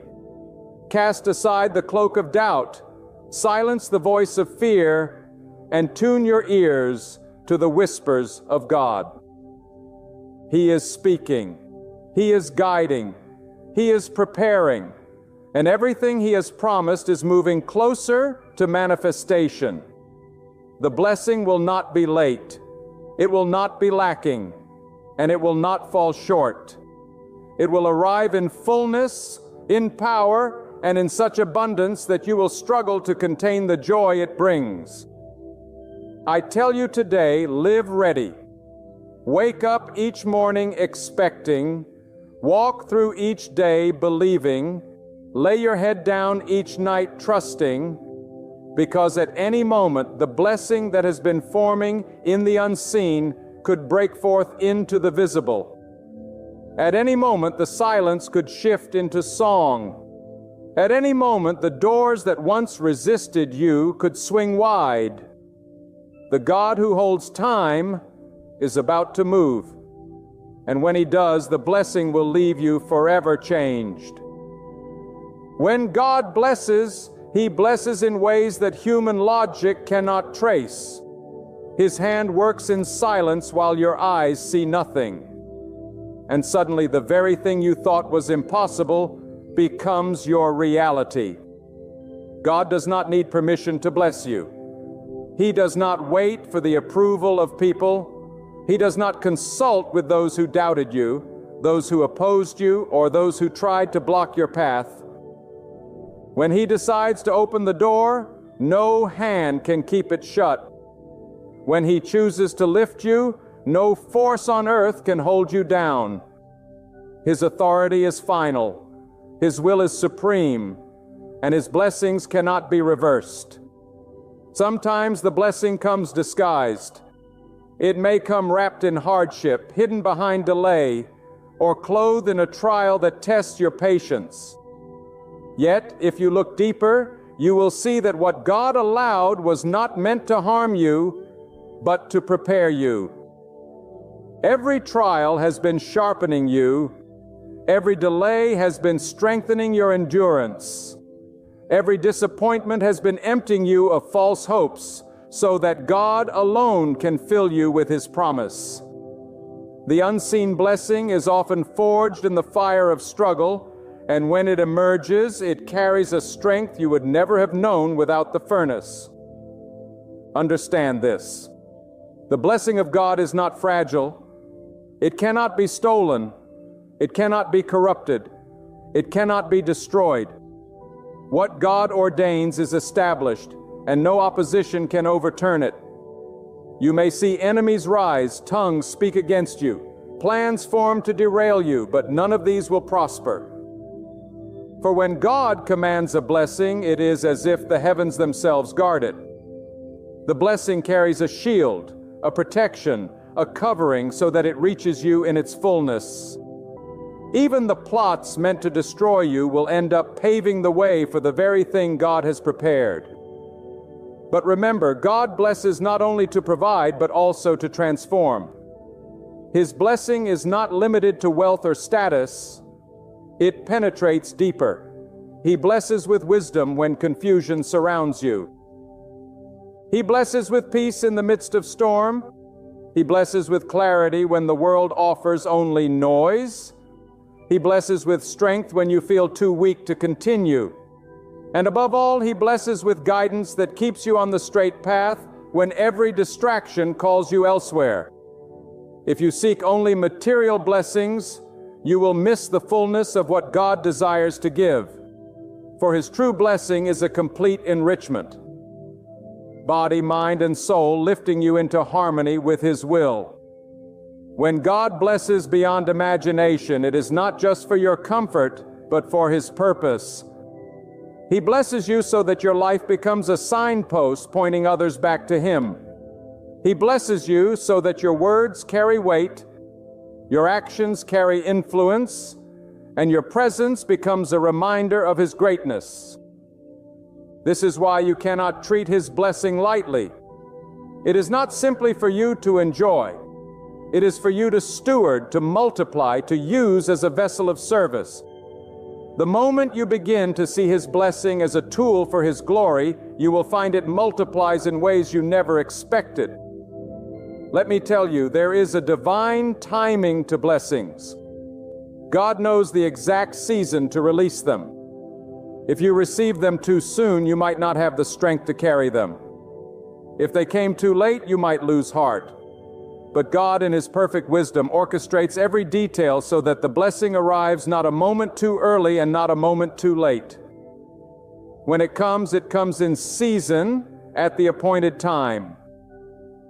Cast aside the cloak of doubt, silence the voice of fear, and tune your ears to the whispers of God. He is speaking. He is guiding. He is preparing. And everything He has promised is moving closer to manifestation. The blessing will not be late. It will not be lacking. And it will not fall short. It will arrive in fullness, in power, and in such abundance that you will struggle to contain the joy it brings. I tell you today, live ready. Wake up each morning expecting, walk through each day believing, lay your head down each night trusting, because at any moment the blessing that has been forming in the unseen could break forth into the visible. At any moment the silence could shift into song. At any moment the doors that once resisted you could swing wide. The God who holds time is about to move, and when He does, the blessing will leave you forever changed. When God blesses, He blesses in ways that human logic cannot trace. His hand works in silence while your eyes see nothing. And suddenly the very thing you thought was impossible becomes your reality. God does not need permission to bless you. He does not wait for the approval of people. He does not consult with those who doubted you, those who opposed you, or those who tried to block your path. When He decides to open the door, no hand can keep it shut. When He chooses to lift you, no force on earth can hold you down. His authority is final. His will is supreme, and His blessings cannot be reversed. Sometimes the blessing comes disguised. It may come wrapped in hardship, hidden behind delay, or clothed in a trial that tests your patience. Yet, if you look deeper, you will see that what God allowed was not meant to harm you, but to prepare you. Every trial has been sharpening you. Every delay has been strengthening your endurance. Every disappointment has been emptying you of false hopes, so that God alone can fill you with His promise. The unseen blessing is often forged in the fire of struggle, and when it emerges, it carries a strength you would never have known without the furnace. Understand this. The blessing of God is not fragile. It cannot be stolen. It cannot be corrupted. It cannot be destroyed. What God ordains is established, and no opposition can overturn it. You may see enemies rise, tongues speak against you, plans form to derail you, but none of these will prosper. For when God commands a blessing, it is as if the heavens themselves guard it. The blessing carries a shield, a protection, a covering, so that it reaches you in its fullness. Even the plots meant to destroy you will end up paving the way for the very thing God has prepared. But remember, God blesses not only to provide, but also to transform. His blessing is not limited to wealth or status. It penetrates deeper. He blesses with wisdom when confusion surrounds you. He blesses with peace in the midst of storm. He blesses with clarity when the world offers only noise. He blesses with strength when you feel too weak to continue. And above all, He blesses with guidance that keeps you on the straight path when every distraction calls you elsewhere. If you seek only material blessings, you will miss the fullness of what God desires to give. For His true blessing is a complete enrichment. Body, mind, and soul lifting you into harmony with His will. When God blesses beyond imagination, it is not just for your comfort, but for His purpose, He blesses you so that your life becomes a signpost pointing others back to Him. He blesses you so that your words carry weight, your actions carry influence, and your presence becomes a reminder of His greatness. This is why you cannot treat His blessing lightly. It is not simply for you to enjoy. It is for you to steward, to multiply, to use as a vessel of service. The moment you begin to see His blessing as a tool for His glory, you will find it multiplies in ways you never expected. Let me tell you, there is a divine timing to blessings. God knows the exact season to release them. If you receive them too soon, you might not have the strength to carry them. If they came too late, you might lose heart. But God, in His perfect wisdom, orchestrates every detail so that the blessing arrives not a moment too early and not a moment too late. When it comes in season at the appointed time.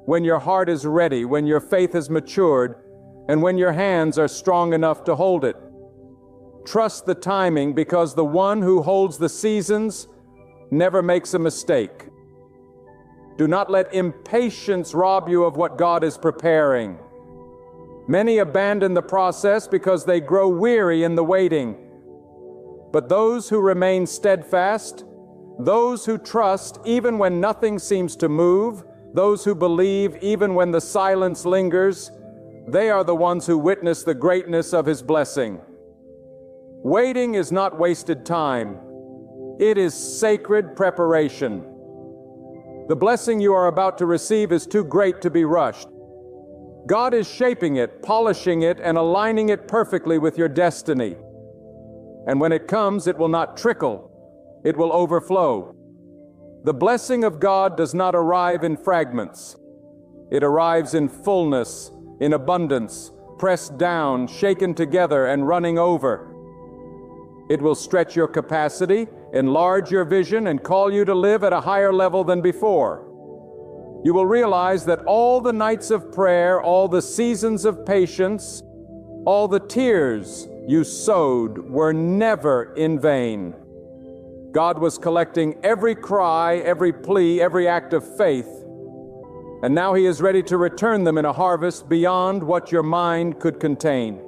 When your heart is ready, when your faith has matured, and when your hands are strong enough to hold it. Trust the timing, because the one who holds the seasons never makes a mistake. Do not let impatience rob you of what God is preparing. Many abandon the process because they grow weary in the waiting. But those who remain steadfast, those who trust even when nothing seems to move, those who believe even when the silence lingers, they are the ones who witness the greatness of His blessing. Waiting is not wasted time. It is sacred preparation. The blessing you are about to receive is too great to be rushed. God is shaping it, polishing it, and aligning it perfectly with your destiny. And when it comes, it will not trickle. It will overflow. The blessing of God does not arrive in fragments. It arrives in fullness, in abundance, pressed down, shaken together, and running over. It will stretch your capacity, enlarge your vision, and call you to live at a higher level than before. You will realize that all the nights of prayer, all the seasons of patience, all the tears you sowed were never in vain. God was collecting every cry, every plea, every act of faith, and now He is ready to return them in a harvest beyond what your mind could contain.